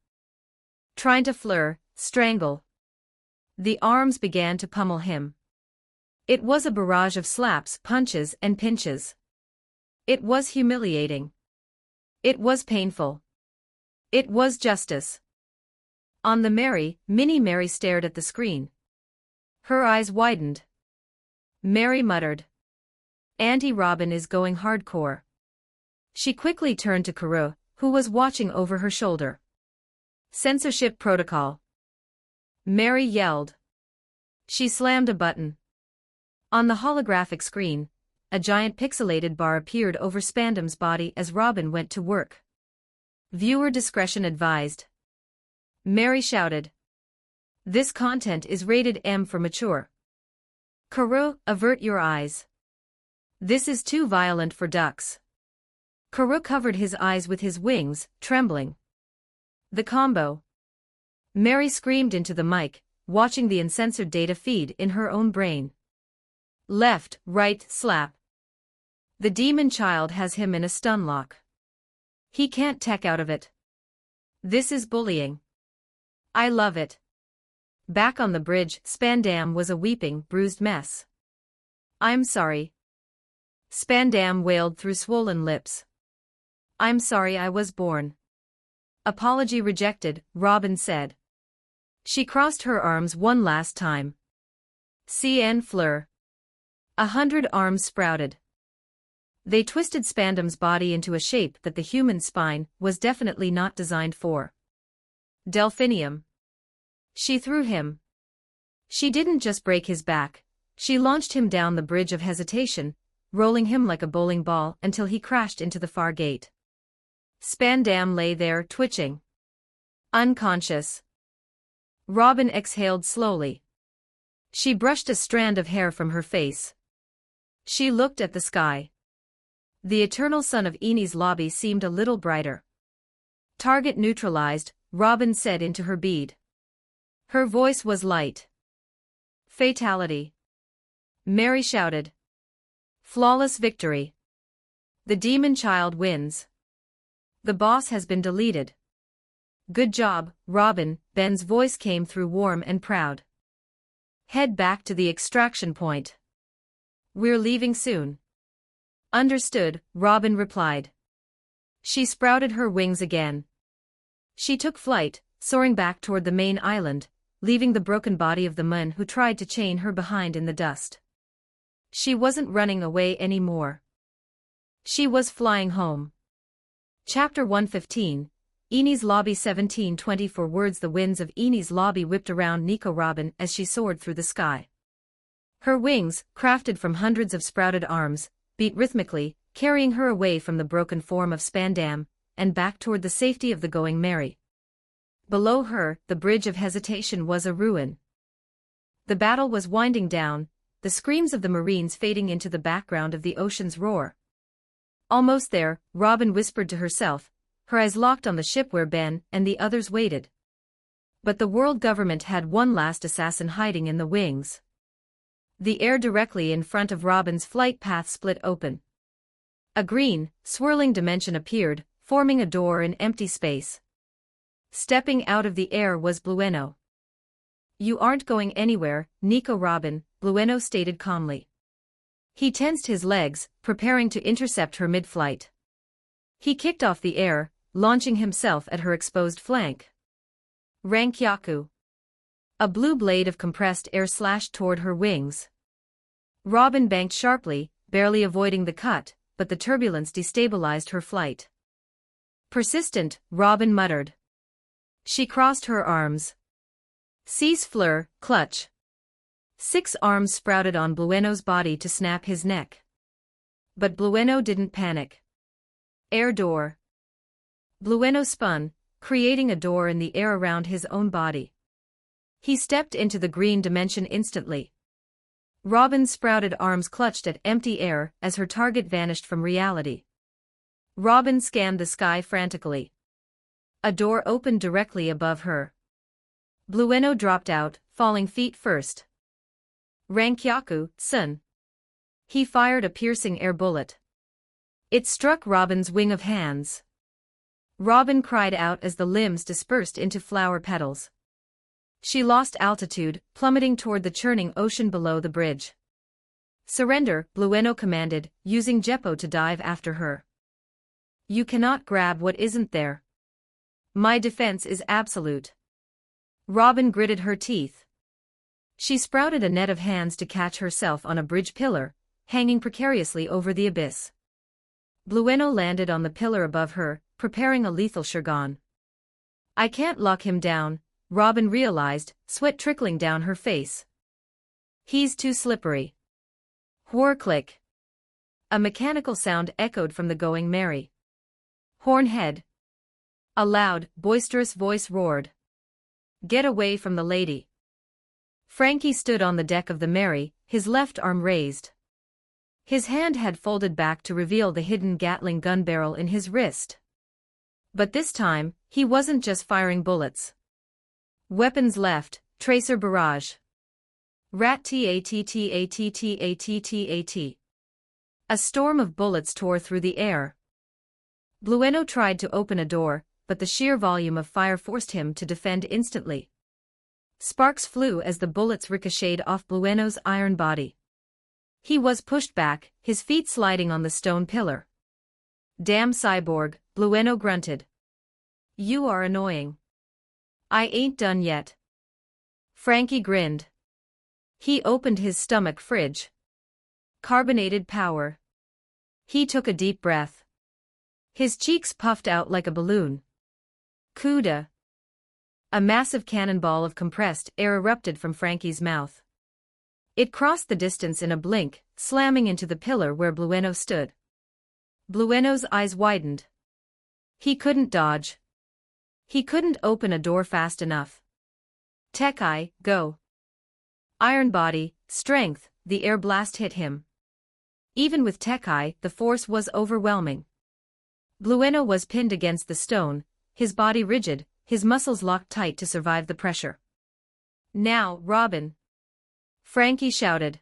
Trying to fleur, strangle. The arms began to pummel him. It was a barrage of slaps, punches, and pinches. It was humiliating. It was painful. It was justice. On the Mary, Minnie Mary stared at the screen. Her eyes widened. Mary muttered. Auntie Robin is going hardcore. She quickly turned to Carew, who was watching over her shoulder. Censorship protocol. Mary yelled. She slammed a button. On the holographic screen, a giant pixelated bar appeared over Spandam's body as Robin went to work. Viewer discretion advised. Mary shouted. This content is rated M for mature. Carew, avert your eyes. This is too violent for ducks. Carew covered his eyes with his wings, trembling. The combo. Mary screamed into the mic, watching the uncensored data feed in her own brain. Left, right, slap. The demon child has him in a stun lock. He can't tech out of it. This is bullying. I love it. Back on the bridge, Spandam was a weeping, bruised mess. I'm sorry. Spandam wailed through swollen lips. I'm sorry I was born. Apology rejected, Robin said. She crossed her arms one last time. CN Fleur. 100 arms sprouted. They twisted Spandam's body into a shape that the human spine was definitely not designed for. Delphinium. She threw him. She didn't just break his back, she launched him down the bridge of hesitation, rolling him like a bowling ball until he crashed into the far gate. Spandam lay there, twitching. Unconscious. Robin exhaled slowly. She brushed a strand of hair from her face. She looked at the sky. The eternal sun of Eni's lobby seemed a little brighter. Target neutralized, Robin said into her bead. Her voice was light. Fatality. Mary shouted. Flawless victory. The demon child wins. The boss has been deleted. Good job, Robin, Ben's voice came through warm and proud. Head back to the extraction point. We're leaving soon. Understood, Robin replied. She sprouted her wings again. She took flight, soaring back toward the main island, leaving the broken body of the man who tried to chain her behind in the dust. She wasn't running away anymore. She was flying home. Chapter 115, Eni's Lobby 1724 words. The winds of Eni's lobby whipped around Nico Robin as she soared through the sky. Her wings, crafted from hundreds of sprouted arms, beat rhythmically, carrying her away from the broken form of Spandam, and back toward the safety of the Going Merry. Below her, the bridge of hesitation was a ruin. The battle was winding down, the screams of the Marines fading into the background of the ocean's roar. Almost there, Robin whispered to herself, her eyes locked on the ship where Ben and the others waited. But the world government had one last assassin hiding in the wings. The air directly in front of Robin's flight path split open. A green, swirling dimension appeared, forming a door in empty space. Stepping out of the air was Blueno. You aren't going anywhere, Nico Robin, Blueno stated calmly. He tensed his legs, preparing to intercept her mid-flight. He kicked off the air, launching himself at her exposed flank. Rankyaku. A blue blade of compressed air slashed toward her wings. Robin banked sharply, barely avoiding the cut, but the turbulence destabilized her flight. Persistent, Robin muttered. She crossed her arms. Cease Fleur, clutch. 6 arms sprouted on Blueno's body to snap his neck. But Blueno didn't panic. Air door. Blueno spun, creating a door in the air around his own body. He stepped into the green dimension instantly. Robin's sprouted arms clutched at empty air as her target vanished from reality. Robin scanned the sky frantically. A door opened directly above her. Blueno dropped out, falling feet first. Rankyaku-san. He fired a piercing air bullet. It struck Robin's wing of hands. Robin cried out as the limbs dispersed into flower petals. She lost altitude, plummeting toward the churning ocean below the bridge. Surrender, Blueno commanded, using Jeppo to dive after her. You cannot grab what isn't there. My defense is absolute. Robin gritted her teeth. She sprouted a net of hands to catch herself on a bridge pillar, hanging precariously over the abyss. Blueno landed on the pillar above her, preparing a lethal shurgon. I can't lock him down, Robin realized, sweat trickling down her face. He's too slippery. Whir click. A mechanical sound echoed from the Going Merry. Hornhead. A loud, boisterous voice roared. Get away from the lady. Frankie stood on the deck of the Mary, his left arm raised. His hand had folded back to reveal the hidden Gatling gun barrel in his wrist. But this time, he wasn't just firing bullets. Weapons left, tracer barrage. Rat-tat-tat-tat-tat-tat. A storm of bullets tore through the air. Blueno tried to open a door, but the sheer volume of fire forced him to defend instantly. Sparks flew as the bullets ricocheted off Blueno's iron body. He was pushed back, his feet sliding on the stone pillar. "Damn cyborg," Blueno grunted. "You are annoying." "I ain't done yet." Frankie grinned. He opened his stomach fridge. Carbonated power. He took a deep breath. His cheeks puffed out like a balloon. Kuda. A massive cannonball of compressed air erupted from Frankie's mouth. It crossed the distance in a blink, slamming into the pillar where Blueno stood. Blueno's eyes widened. He couldn't dodge. He couldn't open a door fast enough. Tech-Eye, go. Iron body, strength, the air blast hit him. Even with Tech-Eye, the force was overwhelming. Blueno was pinned against the stone, his body rigid, his muscles locked tight to survive the pressure. "Now, Robin!" Frankie shouted.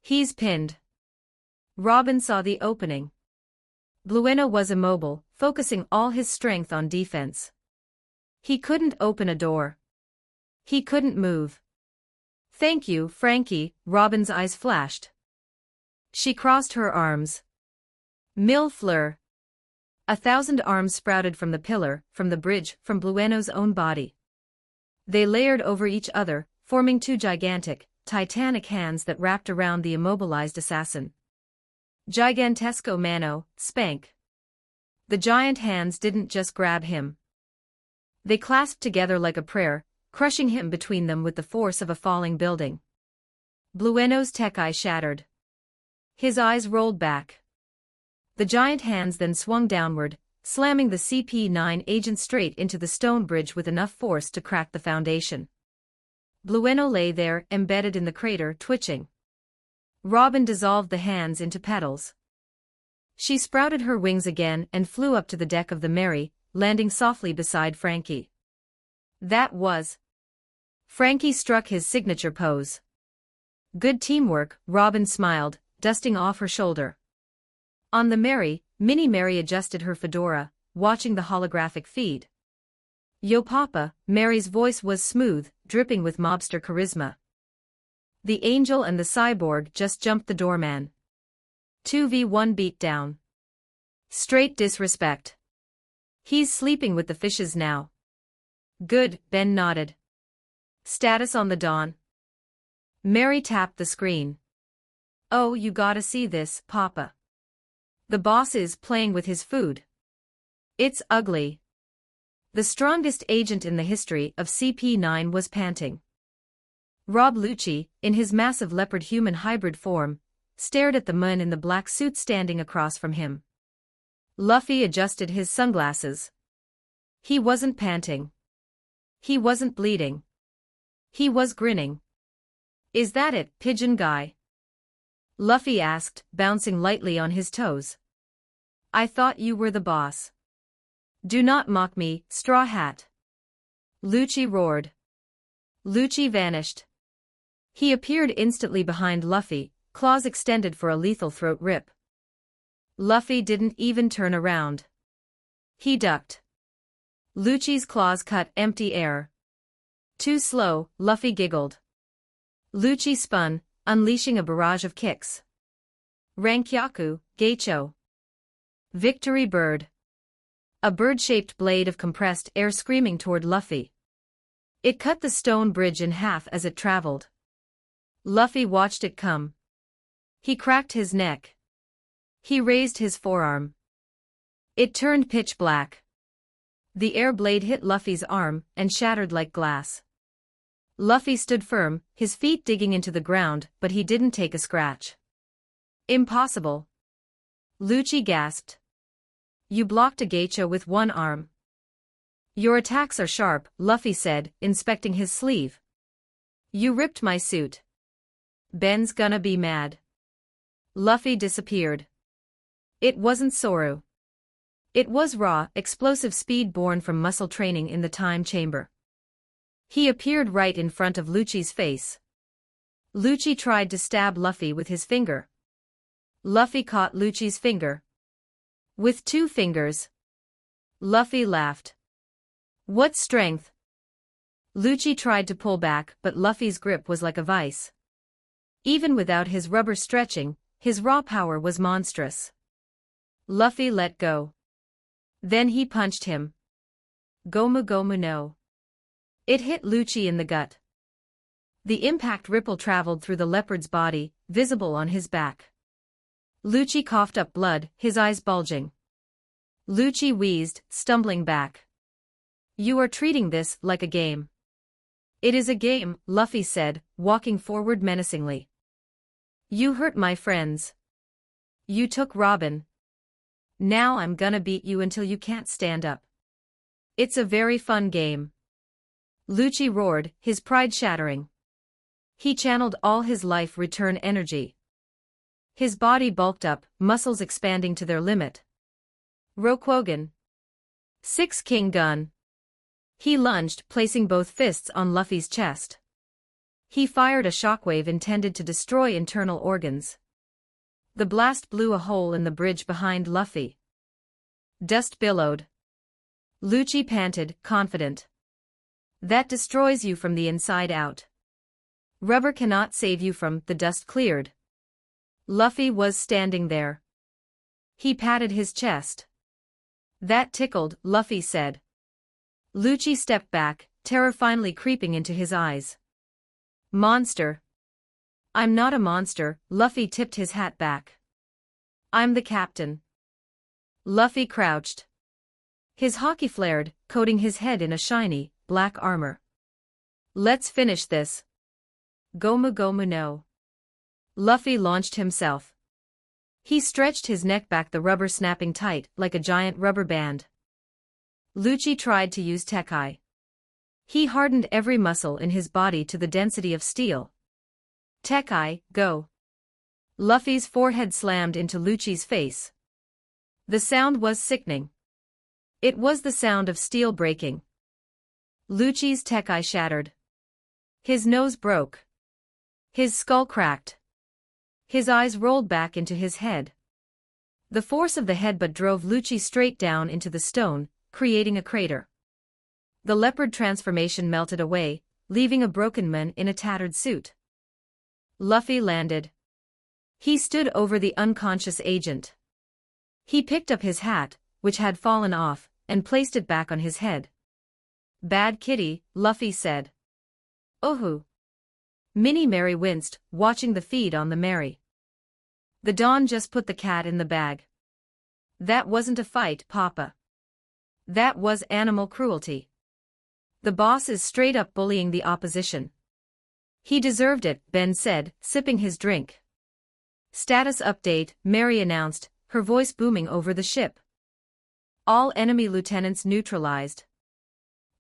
"He's pinned." Robin saw the opening. Blueno was immobile, focusing all his strength on defense. He couldn't open a door. He couldn't move. "Thank you, Frankie," Robin's eyes flashed. She crossed her arms. Mille fleurs. 1,000 arms sprouted from the pillar, from the bridge, from Blueno's own body. They layered over each other, forming two gigantic, titanic hands that wrapped around the immobilized assassin. Gigantesco mano, spank. The giant hands didn't just grab him. They clasped together like a prayer, crushing him between them with the force of a falling building. Blueno's Tech-Eye shattered. His eyes rolled back. The giant hands then swung downward, slamming the CP9 agent straight into the stone bridge with enough force to crack the foundation. Blueno lay there, embedded in the crater, twitching. Robin dissolved the hands into petals. She sprouted her wings again and flew up to the deck of the Mary, landing softly beside Frankie. That was. Frankie struck his signature pose. "Good teamwork," Robin smiled, dusting off her shoulder. On the Mary, Minnie Mary adjusted her fedora, watching the holographic feed. "Yo Papa," Mary's voice was smooth, dripping with mobster charisma. The angel and the cyborg just jumped the doorman. 2v1 beatdown. Straight disrespect. "He's sleeping with the fishes now." "Good," Ben nodded. "Status on the Dawn." Mary tapped the screen. "Oh, you gotta see this, Papa. The boss is playing with his food. It's ugly." The strongest agent in the history of CP9 was panting. Rob Lucci, in his massive leopard-human hybrid form, stared at the man in the black suit standing across from him. Luffy adjusted his sunglasses. He wasn't panting. He wasn't bleeding. He was grinning. "Is that it, pigeon guy?" Luffy asked, bouncing lightly on his toes. "I thought you were the boss." "Do not mock me, Straw Hat." Lucci roared. Lucci vanished. He appeared instantly behind Luffy, claws extended for a lethal throat rip. Luffy didn't even turn around. He ducked. Lucci's claws cut empty air. "Too slow," Luffy giggled. Lucci spun, unleashing a barrage of kicks. Rankyaku, Geicho. Victory bird. A bird-shaped blade of compressed air screaming toward Luffy. It cut the stone bridge in half as it traveled. Luffy watched it come. He cracked his neck. He raised his forearm. It turned pitch black. The air blade hit Luffy's arm and shattered like glass. Luffy stood firm, his feet digging into the ground, but he didn't take a scratch. "Impossible." Lucci gasped. "You blocked a Geicho with one arm." "Your attacks are sharp," Luffy said, inspecting his sleeve. "You ripped my suit. Ben's gonna be mad." Luffy disappeared. It wasn't Soru. It was raw, explosive speed born from muscle training in the time chamber. He appeared right in front of Lucci's face. Lucci tried to stab Luffy with his finger. Luffy caught Lucci's finger with 2 fingers. Luffy laughed. What strength! Lucci tried to pull back, but Luffy's grip was like a vice. Even without his rubber stretching, his raw power was monstrous. Luffy let go. Then he punched him. Gomu Gomu no. It hit Lucci in the gut. The impact ripple traveled through the leopard's body, visible on his back. Lucci coughed up blood, his eyes bulging. Lucci wheezed, stumbling back. You are treating this like a game. It is a game, Luffy said, walking forward menacingly. You hurt my friends. You took Robin. Now I'm gonna beat you until you can't stand up. It's a very fun game. Lucci roared, his pride shattering. He channeled all his life return energy. His body bulked up, muscles expanding to their limit. Rokugan. 6 King Gun. He lunged, placing both fists on Luffy's chest. He fired a shockwave intended to destroy internal organs. The blast blew a hole in the bridge behind Luffy. Dust billowed. Lucci panted, confident. That destroys you from the inside out. Rubber cannot save you from the dust cleared. Luffy was standing there. He patted his chest. That tickled, Luffy said. Lucci stepped back, terror finally creeping into his eyes. Monster. I'm not a monster, Luffy tipped his hat back. I'm the captain. Luffy crouched. His haki flared, coating his head in a shiny, black armor. Let's finish this. Gomu Gomu no. Luffy launched himself. He stretched his neck back, the rubber snapping tight, like a giant rubber band. Lucci tried to use Tekai. He hardened every muscle in his body to the density of steel. Tekai, go. Luffy's forehead slammed into Lucci's face. The sound was sickening. It was the sound of steel breaking. Lucci's Tekai shattered. His nose broke. His skull cracked. His eyes rolled back into his head. The force of the headbutt drove Lucci straight down into the stone, creating a crater. The leopard transformation melted away, leaving a broken man in a tattered suit. Luffy landed. He stood over the unconscious agent. He picked up his hat, which had fallen off, and placed it back on his head. Bad kitty, Luffy said. Ohu. Minnie Mary winced, watching the feed on the Mary. The Don just put the cat in the bag. That wasn't a fight, Papa. That was animal cruelty. The boss is straight up bullying the opposition. He deserved it, Ben said, sipping his drink. Status update, Mary announced, her voice booming over the ship. All enemy lieutenants neutralized.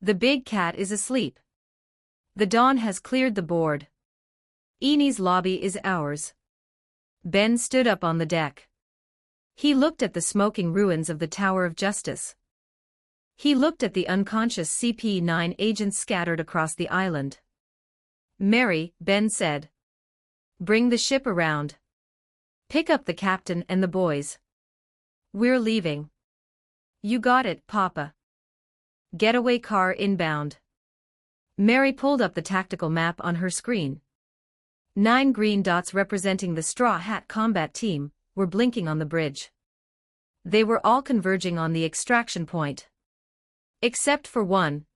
The big cat is asleep. The Dawn has cleared the board. Eni's lobby is ours. Ben stood up on the deck. He looked at the smoking ruins of the Tower of Justice. He looked at the unconscious CP-9 agents scattered across the island. Mary, Ben said. Bring the ship around. Pick up the captain and the boys. We're leaving. You got it, Papa. Getaway car inbound. Mary pulled up the tactical map on her screen. 9 green dots representing the Straw Hat combat team were blinking on the bridge. They were all converging on the extraction point. Except for one.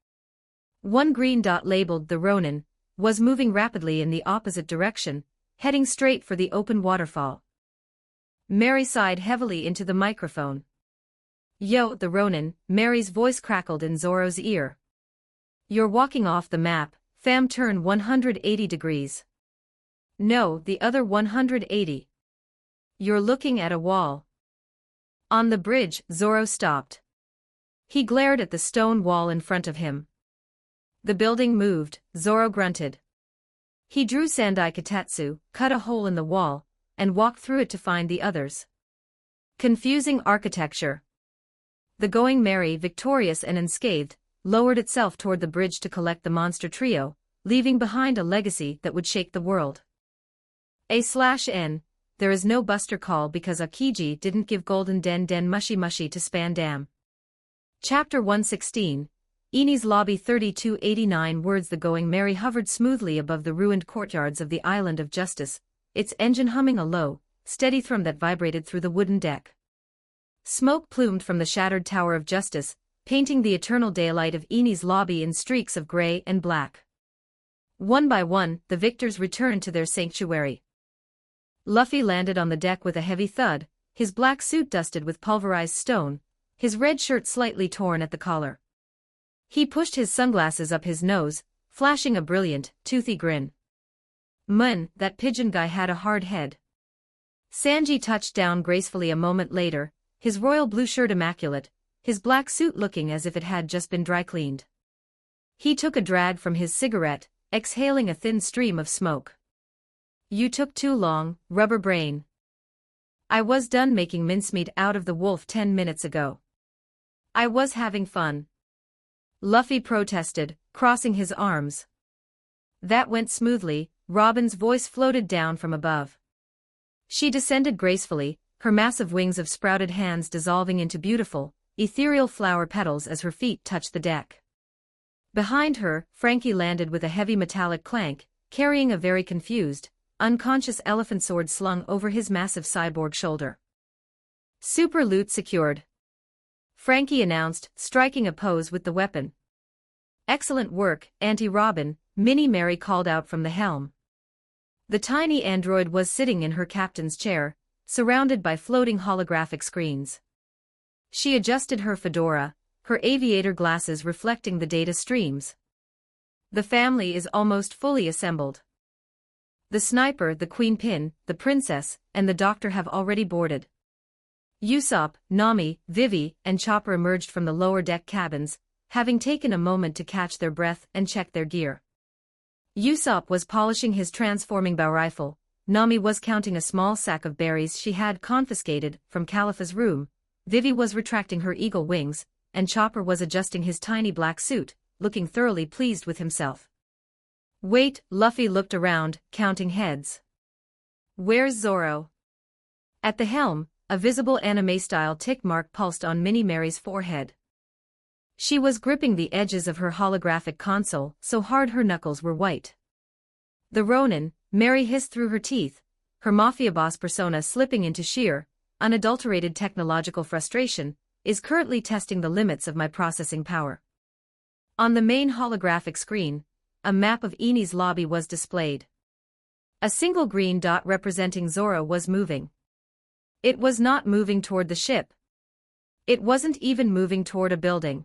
One green dot labeled the Ronin was moving rapidly in the opposite direction, heading straight for the open waterfall. Mary sighed heavily into the microphone. Yo, the Ronin, Mary's voice crackled in Zoro's ear. You're walking off the map, fam, turn 180 degrees. No, the other 180. You're looking at a wall. On the bridge, Zoro stopped. He glared at the stone wall in front of him. The building moved, Zoro grunted. He drew Sandai Katetsu, cut a hole in the wall, and walked through it to find the others. Confusing architecture. The Going Merry, victorious and unscathed, lowered itself toward the bridge to collect the monster trio, leaving behind a legacy that would shake the world. A/N. There is no buster call because Akiji didn't give golden den den mushy mushy to span dam. Chapter 116. Eni's Lobby 3289 words. The Going Merry hovered smoothly above the ruined courtyards of the Island of Justice, its engine humming a low, steady thrum that vibrated through the wooden deck. Smoke plumed from the shattered Tower of Justice, painting the eternal daylight of Eni's Lobby in streaks of gray and black. One by one, the victors returned to their sanctuary. Luffy landed on the deck with a heavy thud, his black suit dusted with pulverized stone, his red shirt slightly torn at the collar. He pushed his sunglasses up his nose, flashing a brilliant, toothy grin. That pigeon guy had a hard head. Sanji touched down gracefully a moment later, his royal blue shirt immaculate, his black suit looking as if it had just been dry cleaned. He took a drag from his cigarette, exhaling a thin stream of smoke. You took too long, rubber brain. I was done making mincemeat out of the wolf 10 minutes ago. I was having fun. Luffy protested, crossing his arms. That went smoothly. Robin's voice floated down from above. She descended gracefully, her massive wings of sprouted hands dissolving into beautiful, ethereal flower petals as her feet touched the deck. Behind her, Frankie landed with a heavy metallic clank, carrying a very confused, unconscious elephant sword slung over his massive cyborg shoulder. Super loot secured, Frankie announced, striking a pose with the weapon. Excellent work, Auntie Robin, Minnie Mary called out from the helm. The tiny android was sitting in her captain's chair, surrounded by floating holographic screens. She adjusted her fedora, her aviator glasses reflecting the data streams. The family is almost fully assembled. The sniper, the queen pin, the princess, and the doctor have already boarded. Usopp, Nami, Vivi, and Chopper emerged from the lower deck cabins, having taken a moment to catch their breath and check their gear. Usopp was polishing his transforming bow rifle, Nami was counting a small sack of berries she had confiscated from Khalifa's room, Vivi was retracting her eagle wings, and Chopper was adjusting his tiny black suit, looking thoroughly pleased with himself. Wait, Luffy looked around, counting heads. Where's Zoro? At the helm, a visible anime-style tick mark pulsed on Minnie Mary's forehead. She was gripping the edges of her holographic console so hard her knuckles were white. The Ronin, Mary hissed through her teeth, her mafia boss persona slipping into sheer, unadulterated technological frustration, is currently testing the limits of my processing power. On the main holographic screen, a map of Eni's Lobby was displayed. A single green dot representing Zoro was moving. It was not moving toward the ship. It wasn't even moving toward a building.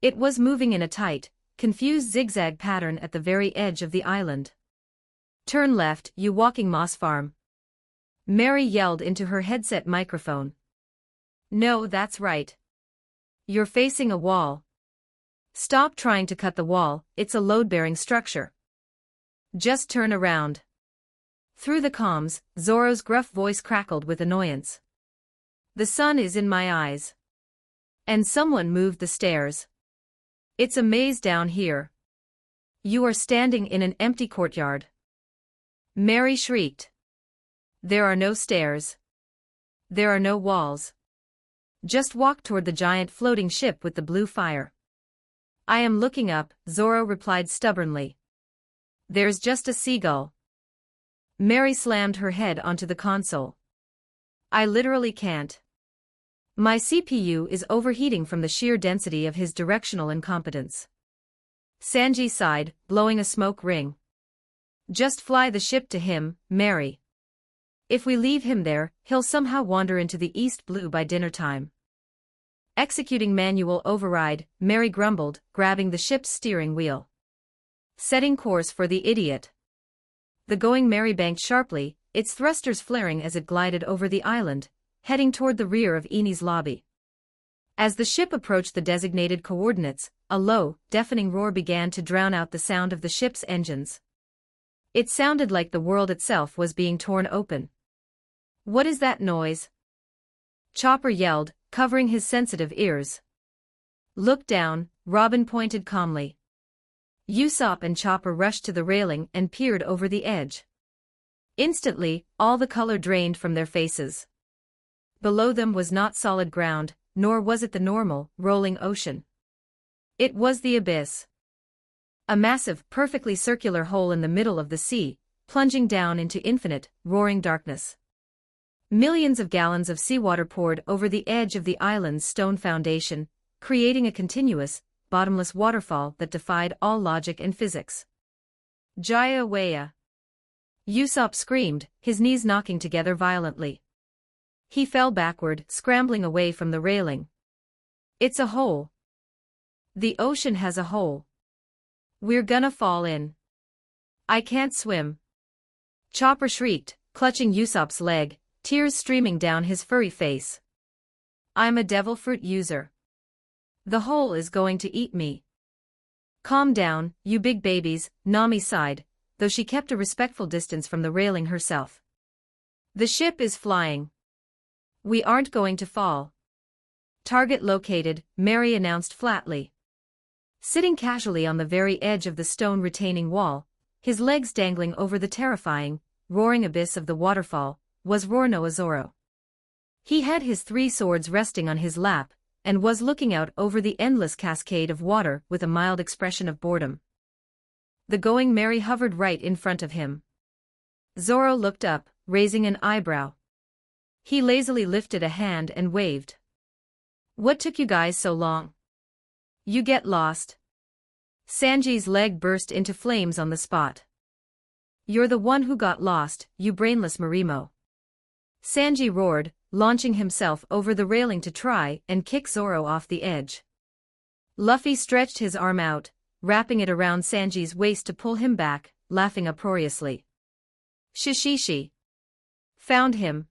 It was moving in a tight, confused zigzag pattern at the very edge of the island. Turn left, you walking moss farm. Mary yelled into her headset microphone. No, that's right. You're facing a wall. Stop trying to cut the wall, it's a load-bearing structure. Just turn around. Through the comms, Zoro's gruff voice crackled with annoyance. The sun is in my eyes. And someone moved the stairs. It's a maze down here. You are standing in an empty courtyard. Mary shrieked. There are no stairs. There are no walls. Just walk toward the giant floating ship with the blue fire. I am looking up, Zoro replied stubbornly. There's just a seagull. Mary slammed her head onto the console. I literally can't. My CPU is overheating from the sheer density of his directional incompetence. Sanji sighed, blowing a smoke ring. Just fly the ship to him, Mary. If we leave him there, he'll somehow wander into the East Blue by dinner time. Executing manual override, Mary grumbled, grabbing the ship's steering wheel. Setting course for the idiot. The Going Merry banked sharply, its thrusters flaring as it glided over the island, heading toward the rear of Eni's Lobby. As the ship approached the designated coordinates, a low, deafening roar began to drown out the sound of the ship's engines. It sounded like the world itself was being torn open. What is that noise? Chopper yelled, covering his sensitive ears. Look down, Robin pointed calmly. Usopp and Chopper rushed to the railing and peered over the edge. Instantly, all the color drained from their faces. Below them was not solid ground, nor was it the normal, rolling ocean. It was the abyss. A massive, perfectly circular hole in the middle of the sea, plunging down into infinite, roaring darkness. Millions of gallons of seawater poured over the edge of the island's stone foundation, creating a continuous, bottomless waterfall that defied all logic and physics. Jaya Weya! Usopp screamed, his knees knocking together violently. He fell backward, scrambling away from the railing. It's a hole. The ocean has a hole. We're gonna fall in. I can't swim. Chopper shrieked, clutching Usopp's leg, tears streaming down his furry face. I'm a devil fruit user. The hole is going to eat me. Calm down, you big babies, Nami sighed, though she kept a respectful distance from the railing herself. The ship is flying. We aren't going to fall. Target located, Mary announced flatly. Sitting casually on the very edge of the stone retaining wall, his legs dangling over the terrifying, roaring abyss of the waterfall, was Roronoa Zoro. He had his 3 swords resting on his lap, and was looking out over the endless cascade of water with a mild expression of boredom. The Going Merry hovered right in front of him. Zoro looked up, raising an eyebrow. He lazily lifted a hand and waved. What took you guys so long? You get lost. Sanji's leg burst into flames on the spot. You're the one who got lost, you brainless Marimo. Sanji roared, launching himself over the railing to try and kick Zoro off the edge. Luffy stretched his arm out, wrapping it around Sanji's waist to pull him back, laughing uproariously. Shishishi. Found him.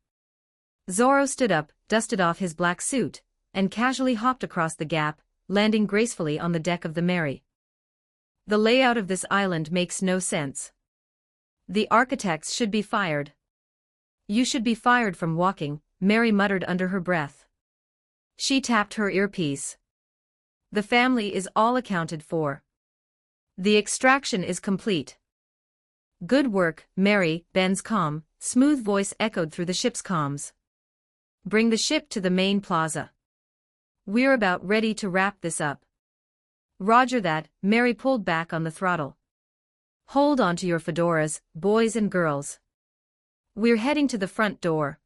Zoro stood up, dusted off his black suit, and casually hopped across the gap, landing gracefully on the deck of the Mary. The layout of this island makes no sense. The architects should be fired. You should be fired from walking, Mary muttered under her breath. She tapped her earpiece. The family is all accounted for. The extraction is complete. Good work, Mary, Ben's calm, smooth voice echoed through the ship's comms. Bring the ship to the main plaza. We're about ready to wrap this up. Roger that, Mary pulled back on the throttle. Hold on to your fedoras, boys and girls. We're heading to the front door.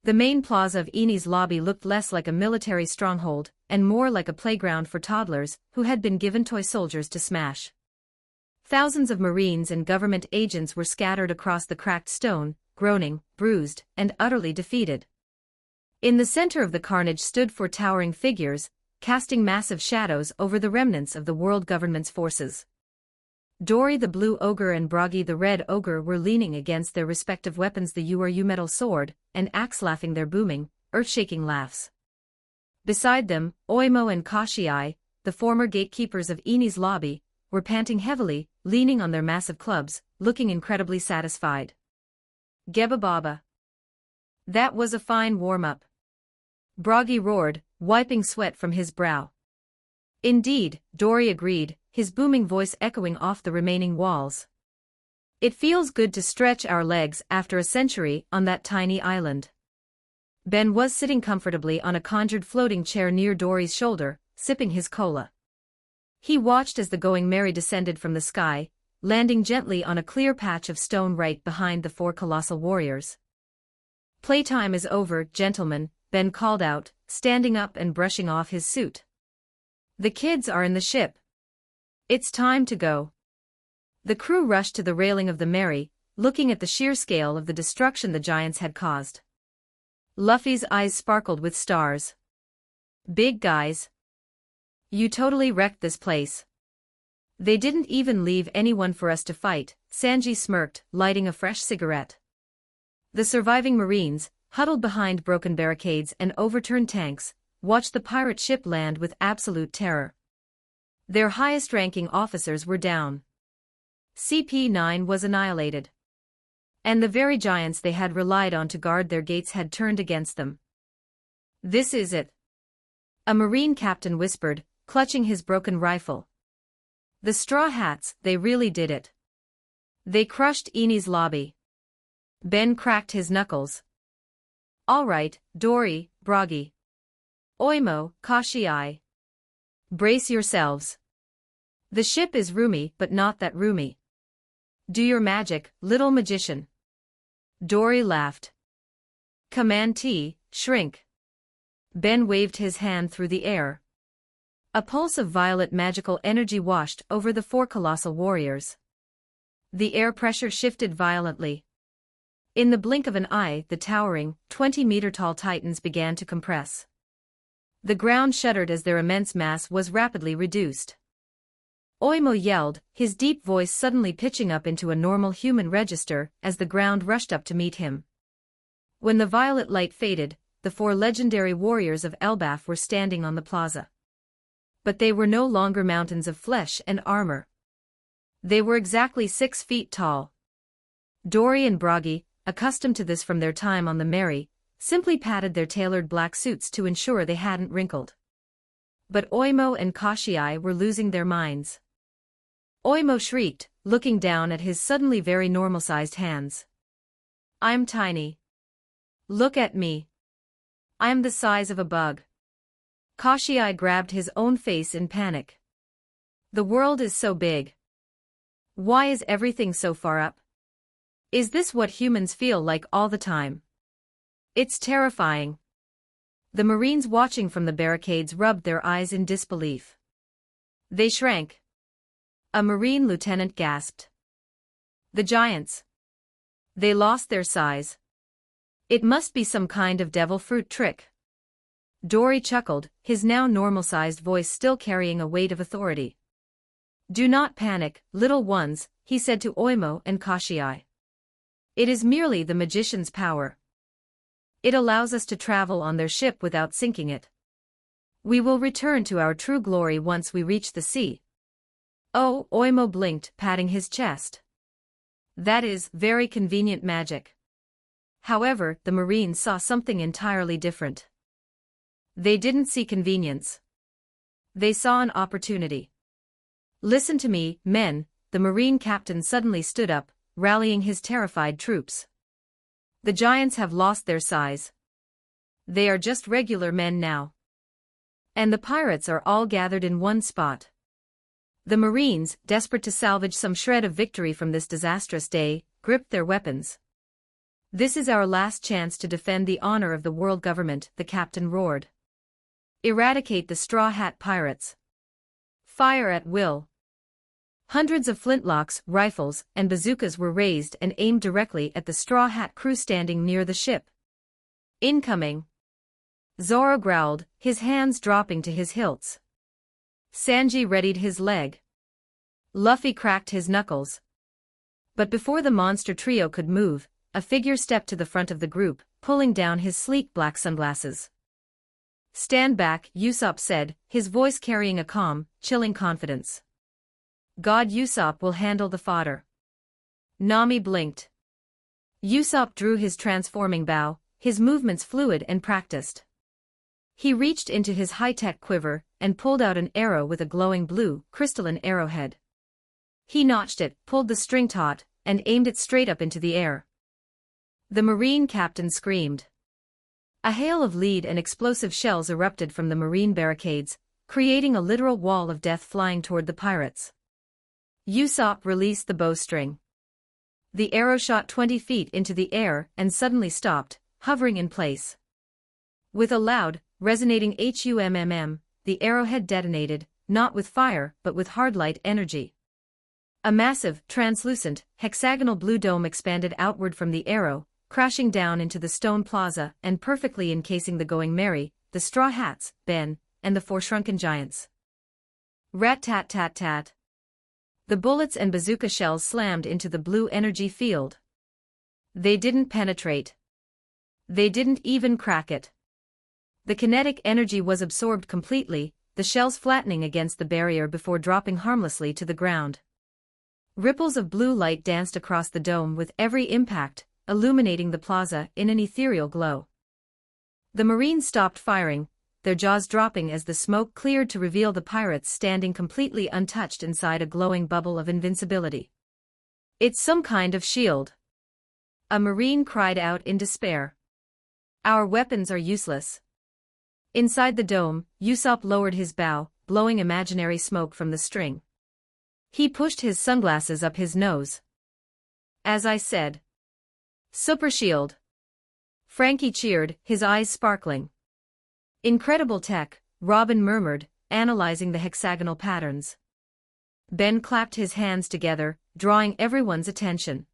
The main plaza of Enies lobby looked less like a military stronghold, and more like a playground for toddlers who had been given toy soldiers to smash. Thousands of Marines and government agents were scattered across the cracked stone, groaning, bruised, and utterly defeated. In the center of the carnage stood 4 towering figures, casting massive shadows over the remnants of the world government's forces. Dory the Blue Ogre and Broggy the Red Ogre were leaning against their respective weapons, the Uru metal sword and axe, laughing their booming, earth-shaking laughs. Beside them, Oimo and Kashii, the former gatekeepers of Enies lobby, were panting heavily, leaning on their massive clubs, looking incredibly satisfied. Geba Baba. That was a fine warm-up. Broggy roared, wiping sweat from his brow. Indeed, Dory agreed, his booming voice echoing off the remaining walls. It feels good to stretch our legs after a century on that tiny island. Ben was sitting comfortably on a conjured floating chair near Dory's shoulder, sipping his cola. He watched as the Going Merry descended from the sky, landing gently on a clear patch of stone right behind the 4 colossal warriors. Playtime is over, gentlemen, Ben called out, standing up and brushing off his suit. The kids are in the ship. It's time to go. The crew rushed to the railing of the Mary, looking at the sheer scale of the destruction the giants had caused. Luffy's eyes sparkled with stars. Big guys. You totally wrecked this place. They didn't even leave anyone for us to fight, Sanji smirked, lighting a fresh cigarette. The surviving Marines, huddled behind broken barricades and overturned tanks, watched the pirate ship land with absolute terror. Their highest-ranking officers were down. CP9 was annihilated. And the very giants they had relied on to guard their gates had turned against them. This is it. A Marine captain whispered, clutching his broken rifle. The Straw Hats, they really did it. They crushed Eni's lobby. Ben cracked his knuckles. All right, Dory, Bragi. Oimo, Kashii. Brace yourselves. The ship is roomy but not that roomy. Do your magic, little magician. Dory laughed. Command T, shrink. Ben waved his hand through the air. A pulse of violet magical energy washed over the four colossal warriors. The air pressure shifted violently. In the blink of an eye, the towering, 20-meter-tall titans began to compress. The ground shuddered as their immense mass was rapidly reduced. Oimo yelled, his deep voice suddenly pitching up into a normal human register as the ground rushed up to meet him. When the violet light faded, the four legendary warriors of Elbaf were standing on the plaza. But they were no longer mountains of flesh and armor. They were exactly 6 feet tall. Dory and Bragi, accustomed to this from their time on the Mary, simply patted their tailored black suits to ensure they hadn't wrinkled. But Oimo and Kashii were losing their minds. Oimo shrieked, looking down at his suddenly very normal-sized hands. I'm tiny. Look at me. I'm the size of a bug. Kashii grabbed his own face in panic. The world is so big. Why is everything so far up? Is this what humans feel like all the time? It's terrifying. The Marines watching from the barricades rubbed their eyes in disbelief. They shrank. A Marine lieutenant gasped. The giants. They lost their size. It must be some kind of devil fruit trick. Dory chuckled, his now normal-sized voice still carrying a weight of authority. Do not panic, little ones, he said to Oimo and Kashii. It is merely the magician's power. It allows us to travel on their ship without sinking it. We will return to our true glory once we reach the sea. Oh, Oimo blinked, patting his chest. That is very convenient magic. However, the Marines saw something entirely different. They didn't see convenience. They saw an opportunity. Listen to me, men, the Marine captain suddenly stood up, rallying his terrified troops. The giants have lost their size. They are just regular men now. And the pirates are all gathered in one spot. The Marines, desperate to salvage some shred of victory from this disastrous day, gripped their weapons. This is our last chance to defend the honor of the world government, the captain roared. Eradicate the Straw Hat pirates. Fire at will. Hundreds of flintlocks, rifles, and bazookas were raised and aimed directly at the Straw Hat crew standing near the ship. Incoming. Zoro growled, his hands dropping to his hilts. Sanji readied his leg. Luffy cracked his knuckles. But before the monster trio could move, a figure stepped to the front of the group, pulling down his sleek black sunglasses. Stand back, Usopp said, his voice carrying a calm, chilling confidence. God, Usopp will handle the fodder. Nami blinked. Usopp drew his transforming bow, his movements fluid and practiced. He reached into his high-tech quiver and pulled out an arrow with a glowing blue, crystalline arrowhead. He notched it, pulled the string taut, and aimed it straight up into the air. The Marine captain screamed. A hail of lead and explosive shells erupted from the Marine barricades, creating a literal wall of death flying toward the pirates. Usopp released the bowstring. The arrow shot 20 feet into the air and suddenly stopped, hovering in place. With a loud, resonating HUMMM, the arrowhead detonated, not with fire but with hard light energy. A massive, translucent, hexagonal blue dome expanded outward from the arrow, crashing down into the stone plaza and perfectly encasing the Going Merry, the Straw Hats, Ben, and the four shrunken giants. Rat-tat-tat-tat. The bullets and bazooka shells slammed into the blue energy field. They didn't penetrate. They didn't even crack it. The kinetic energy was absorbed completely, the shells flattening against the barrier before dropping harmlessly to the ground. Ripples of blue light danced across the dome with every impact, illuminating the plaza in an ethereal glow. The Marines stopped firing, their jaws dropping as the smoke cleared to reveal the pirates standing completely untouched inside a glowing bubble of invincibility. "It's some kind of shield," a Marine cried out in despair. "Our weapons are useless." Inside the dome, Usopp lowered his bow, blowing imaginary smoke from the string. He pushed his sunglasses up his nose. "As I said. Super shield." Frankie cheered, his eyes sparkling. "Incredible tech," Robin murmured, analyzing the hexagonal patterns. Ben clapped his hands together, drawing everyone's attention.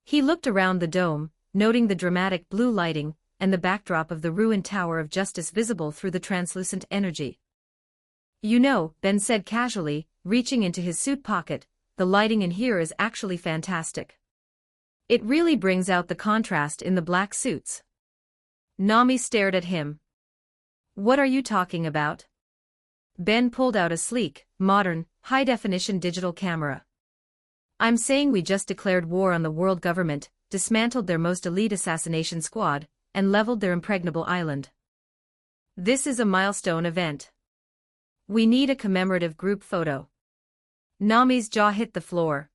He looked around the dome, noting the dramatic blue lighting, and the backdrop of the ruined Tower of Justice visible through the translucent energy. "You know," Ben said casually, reaching into his suit pocket, "the lighting in here is actually fantastic. It really brings out the contrast in the black suits." Nami stared at him. "What are you talking about?" Ben pulled out a sleek, modern, high-definition digital camera. "I'm saying we just declared war on the world government, dismantled their most elite assassination squad, and leveled their impregnable island. This is a milestone event. We need a commemorative group photo." Nami's jaw hit the floor.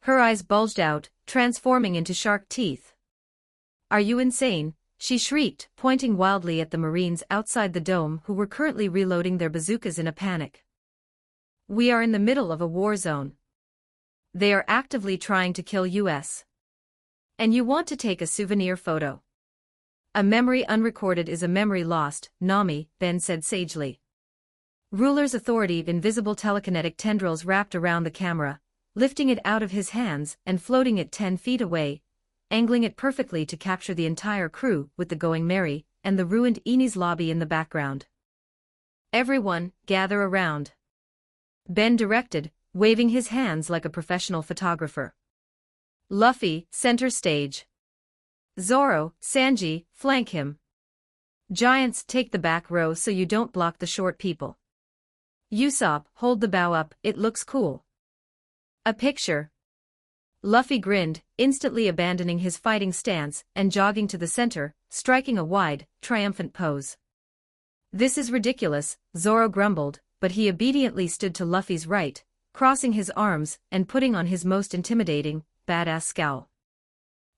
Her eyes bulged out, transforming into shark teeth. "Are you insane?" she shrieked, pointing wildly at the Marines outside the dome who were currently reloading their bazookas in a panic. "We are in the middle of a war zone. They are actively trying to kill us. And you want to take a souvenir photo? A memory unrecorded is a memory lost, Nami," Ben said sagely. Ruler's authority invisible telekinetic tendrils wrapped around the camera, lifting it out of his hands and floating it 10 feet away, angling it perfectly to capture the entire crew with the Going Merry and the ruined Enies lobby in the background. "Everyone, gather around," Ben directed, waving his hands like a professional photographer. "Luffy, center stage. Zoro, Sanji, flank him. Giants, take the back row so you don't block the short people. Usopp, hold the bow up, it looks cool. A picture." Luffy grinned, instantly abandoning his fighting stance and jogging to the center, striking a wide, triumphant pose. "This is ridiculous," Zoro grumbled, but he obediently stood to Luffy's right, crossing his arms and putting on his most intimidating, badass scowl.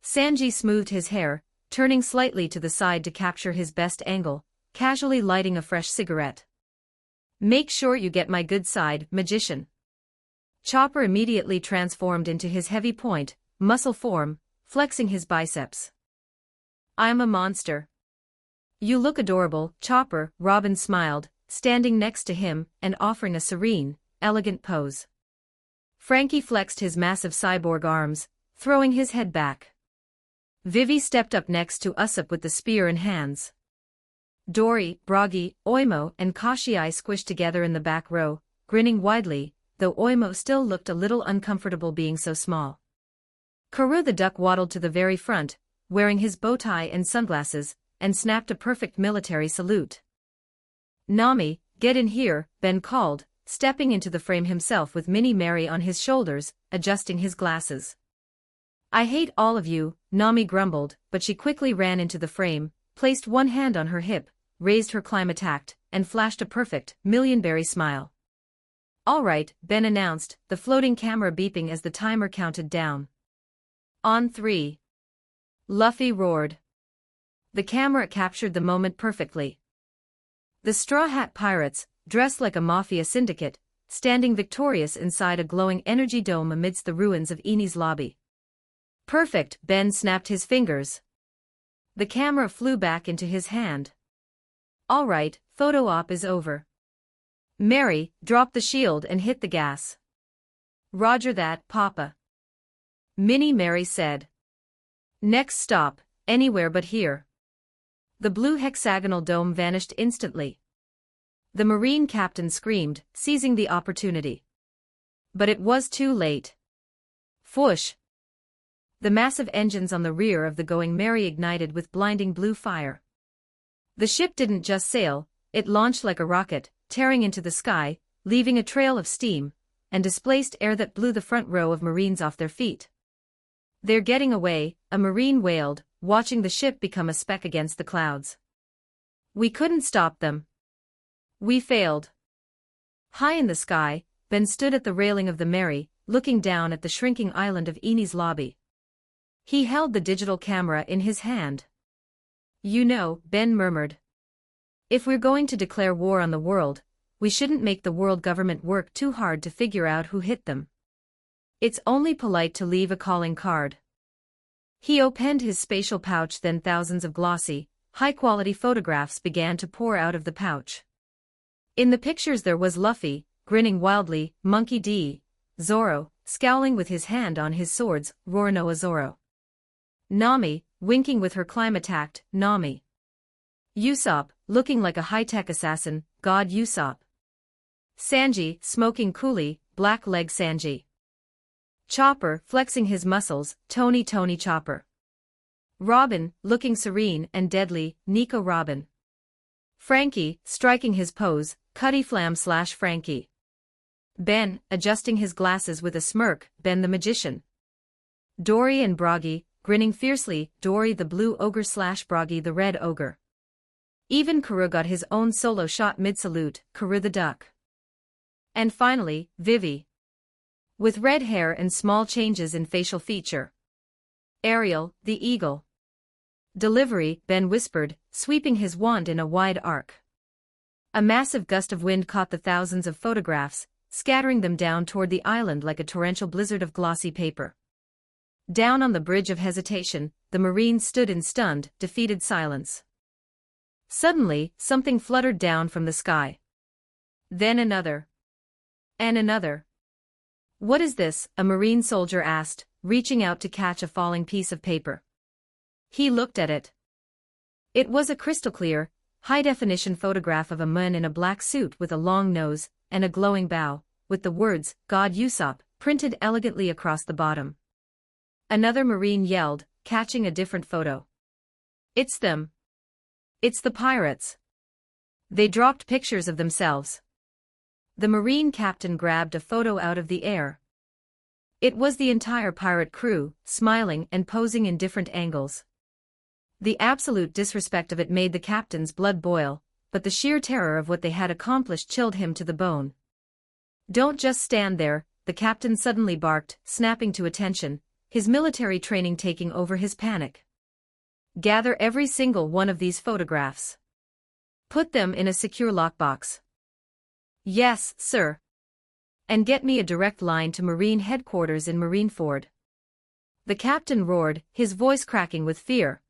Sanji smoothed his hair, turning slightly to the side to capture his best angle, casually lighting a fresh cigarette. "Make sure you get my good side, magician." Chopper immediately transformed into his heavy point, muscle form, flexing his biceps. "I'm a monster." "You look adorable, Chopper," Robin smiled, standing next to him and offering a serene, elegant pose. Frankie flexed his massive cyborg arms, throwing his head back. Vivi stepped up next to Usopp with the spear in hands. Dory, Bragi, Oimo and Kashiai squished together in the back row, grinning widely, though Oimo still looked a little uncomfortable being so small. Karoo the duck waddled to the very front, wearing his bow tie and sunglasses, and snapped a perfect military salute. "Nami, get in here," Ben called, stepping into the frame himself with Minnie Mary on his shoulders, adjusting his glasses. "I hate all of you," Nami grumbled, but she quickly ran into the frame, placed one hand on her hip, raised her climate act, and flashed a perfect, millionberry smile. "All right," Ben announced, the floating camera beeping as the timer counted down. "On 3. Luffy roared. The camera captured the moment perfectly. The Straw Hat Pirates, dressed like a mafia syndicate, standing victorious inside a glowing energy dome amidst the ruins of Enies lobby. "Perfect," Ben snapped his fingers. The camera flew back into his hand. "All right, photo op is over. Mary, drop the shield and hit the gas." "Roger that, Papa," Minnie Mary said. "Next stop, anywhere but here." The blue hexagonal dome vanished instantly. The Marine captain screamed, seizing the opportunity. But it was too late. Whoosh! The massive engines on the rear of the Going Merry ignited with blinding blue fire. The ship didn't just sail, it launched like a rocket, tearing into the sky, leaving a trail of steam, and displaced air that blew the front row of Marines off their feet. "They're getting away," a Marine wailed, watching the ship become a speck against the clouds. We couldn't stop them. We failed. High in the sky, Ben stood at the railing of the Mary, looking down at the shrinking island of Enies Lobby. He held the digital camera in his hand. You know, Ben murmured. If we're going to declare war on the world, we shouldn't make the world government work too hard to figure out who hit them. It's only polite to leave a calling card. He opened his spatial pouch, then thousands of glossy, high-quality photographs began to pour out of the pouch. In the pictures there was Luffy, grinning wildly, Monkey D, Zoro, scowling with his hand on his swords, Roronoa Zoro. Nami, winking with her climate-act, Nami. Usopp, looking like a high-tech assassin, God Usopp. Sanji, smoking coolly, Black Leg Sanji. Chopper, flexing his muscles, Tony Chopper. Robin, looking serene and deadly, Nico Robin. Frankie, striking his pose, Cutty Flam / Frankie. Ben, adjusting his glasses with a smirk, Ben the Magician. Dory and Broggy, grinning fiercely, Dory the Blue Ogre / Broggy the Red Ogre. Even Karoo got his own solo shot mid-salute, Karoo the Duck. And finally, Vivi. With red hair and small changes in facial feature. Ariel, the Eagle. Delivery, Ben whispered, sweeping his wand in a wide arc. A massive gust of wind caught the thousands of photographs, scattering them down toward the island like a torrential blizzard of glossy paper. Down on the bridge of hesitation, the Marines stood in stunned, defeated silence. Suddenly, something fluttered down from the sky. Then another. And another. What is this? A Marine soldier asked, reaching out to catch a falling piece of paper. He looked at it. It was a crystal-clear, high-definition photograph of a man in a black suit with a long nose and a glowing bow, with the words, God Usopp, printed elegantly across the bottom. Another Marine yelled, catching a different photo. It's them. It's the pirates. They dropped pictures of themselves. The Marine captain grabbed a photo out of the air. It was the entire pirate crew, smiling and posing in different angles. The absolute disrespect of it made the captain's blood boil, but the sheer terror of what they had accomplished chilled him to the bone. Don't just stand there, the captain suddenly barked, snapping to attention, his military training taking over his panic. Gather every single one of these photographs. Put them in a secure lockbox. Yes, sir. And get me a direct line to Marine headquarters in Marineford. The captain roared, his voice cracking with fear.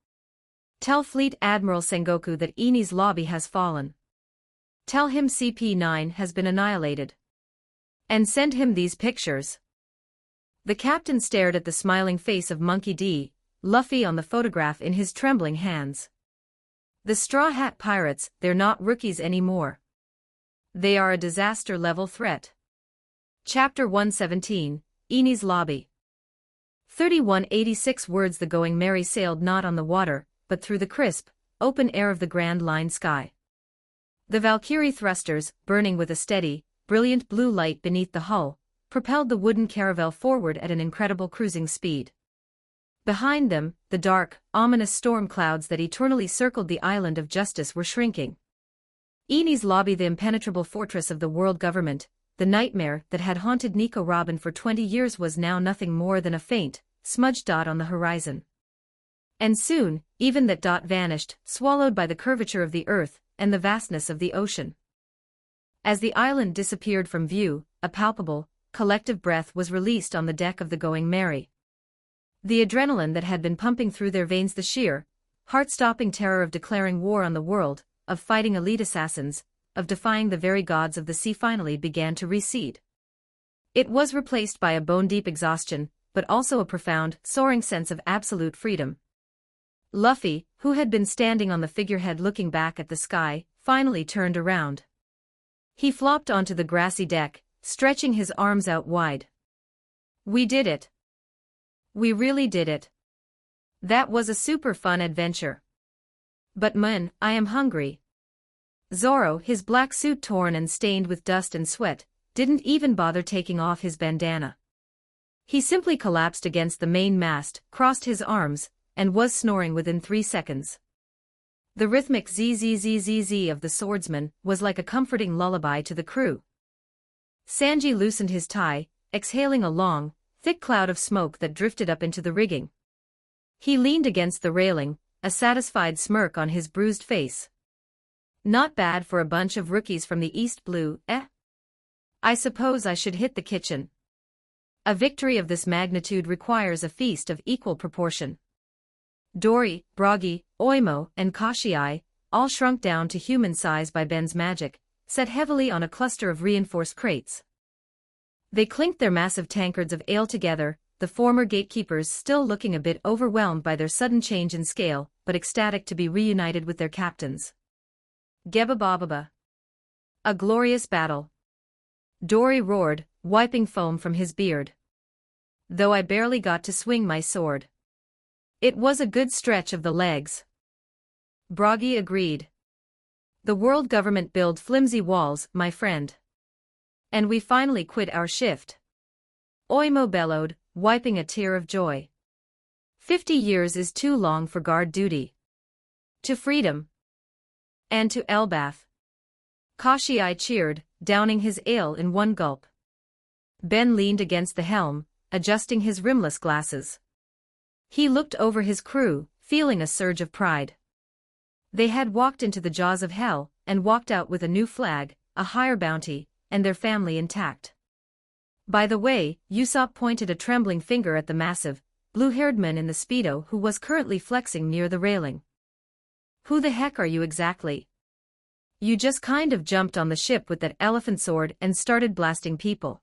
Tell Fleet Admiral Sengoku that Enies Lobby has fallen. Tell him CP9 has been annihilated. And send him these pictures. The captain stared at the smiling face of Monkey D, Luffy on the photograph in his trembling hands. The Straw Hat Pirates, they're not rookies anymore. They are a disaster-level threat. Chapter 117, Enies Lobby. 3186 words. The Going Merry sailed not on the water, but through the crisp, open air of the Grand Line sky. The Valkyrie thrusters, burning with a steady, brilliant blue light beneath the hull, propelled the wooden caravel forward at an incredible cruising speed. Behind them, the dark, ominous storm clouds that eternally circled the island of Justice were shrinking. Enies Lobby, the impenetrable fortress of the world government, the nightmare that had haunted Nico Robin for 20 years, was now nothing more than a faint, smudged dot on the horizon. And soon, even that dot vanished, swallowed by the curvature of the earth and the vastness of the ocean. As the island disappeared from view, a palpable, collective breath was released on the deck of the Going Merry. The adrenaline that had been pumping through their veins, the sheer, heart-stopping terror of declaring war on the world, of fighting elite assassins, of defying the very gods of the sea, finally began to recede. It was replaced by a bone-deep exhaustion, but also a profound, soaring sense of absolute freedom. Luffy, who had been standing on the figurehead looking back at the sky, finally turned around. He flopped onto the grassy deck, stretching his arms out wide. We did it. We really did it. That was a super fun adventure. But man, I am hungry. Zoro, his black suit torn and stained with dust and sweat, didn't even bother taking off his bandana. He simply collapsed against the main mast, crossed his arms, and was snoring within 3 seconds. The rhythmic zzzzz of the swordsman was like a comforting lullaby to the crew. Sanji loosened his tie, exhaling a long, thick cloud of smoke that drifted up into the rigging. He leaned against the railing, a satisfied smirk on his bruised face. Not bad for a bunch of rookies from the East Blue, eh? I suppose I should hit the kitchen. A victory of this magnitude requires a feast of equal proportion. Dory, Bragi, Oimo, and Kashii, all shrunk down to human size by Ben's magic, sat heavily on a cluster of reinforced crates. They clinked their massive tankards of ale together, the former gatekeepers still looking a bit overwhelmed by their sudden change in scale, but ecstatic to be reunited with their captains. Gebba-bababa. A glorious battle. Dory roared, wiping foam from his beard. Though I barely got to swing my sword. It was a good stretch of the legs. Bragi agreed. The world government built flimsy walls, my friend. And we finally quit our shift. Oimo bellowed, wiping a tear of joy. 50 years is too long for guard duty. To freedom. And to Elbath. Kashii cheered, downing his ale in one gulp. Ben leaned against the helm, adjusting his rimless glasses. He looked over his crew, feeling a surge of pride. They had walked into the jaws of hell, and walked out with a new flag, a higher bounty, and their family intact. By the way, Usopp pointed a trembling finger at the massive, blue-haired man in the Speedo who was currently flexing near the railing. Who the heck are you exactly? You just kind of jumped on the ship with that elephant sword and started blasting people.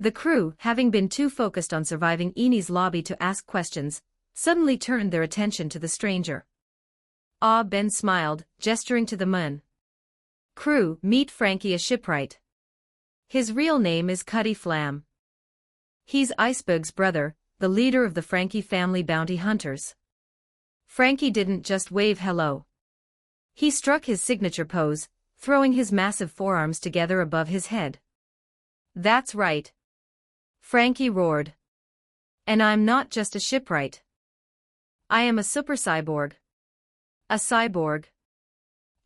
The crew, having been too focused on surviving Eni's lobby to ask questions, suddenly turned their attention to the stranger. Ah, Ben smiled, gesturing to the man. Crew, meet Frankie, a shipwright. His real name is Cutty Flam. He's Iceberg's brother, the leader of the Frankie family bounty hunters. Frankie didn't just wave hello. He struck his signature pose, throwing his massive forearms together above his head. That's right. Frankie roared. And I'm not just a shipwright. I am a super cyborg. A cyborg.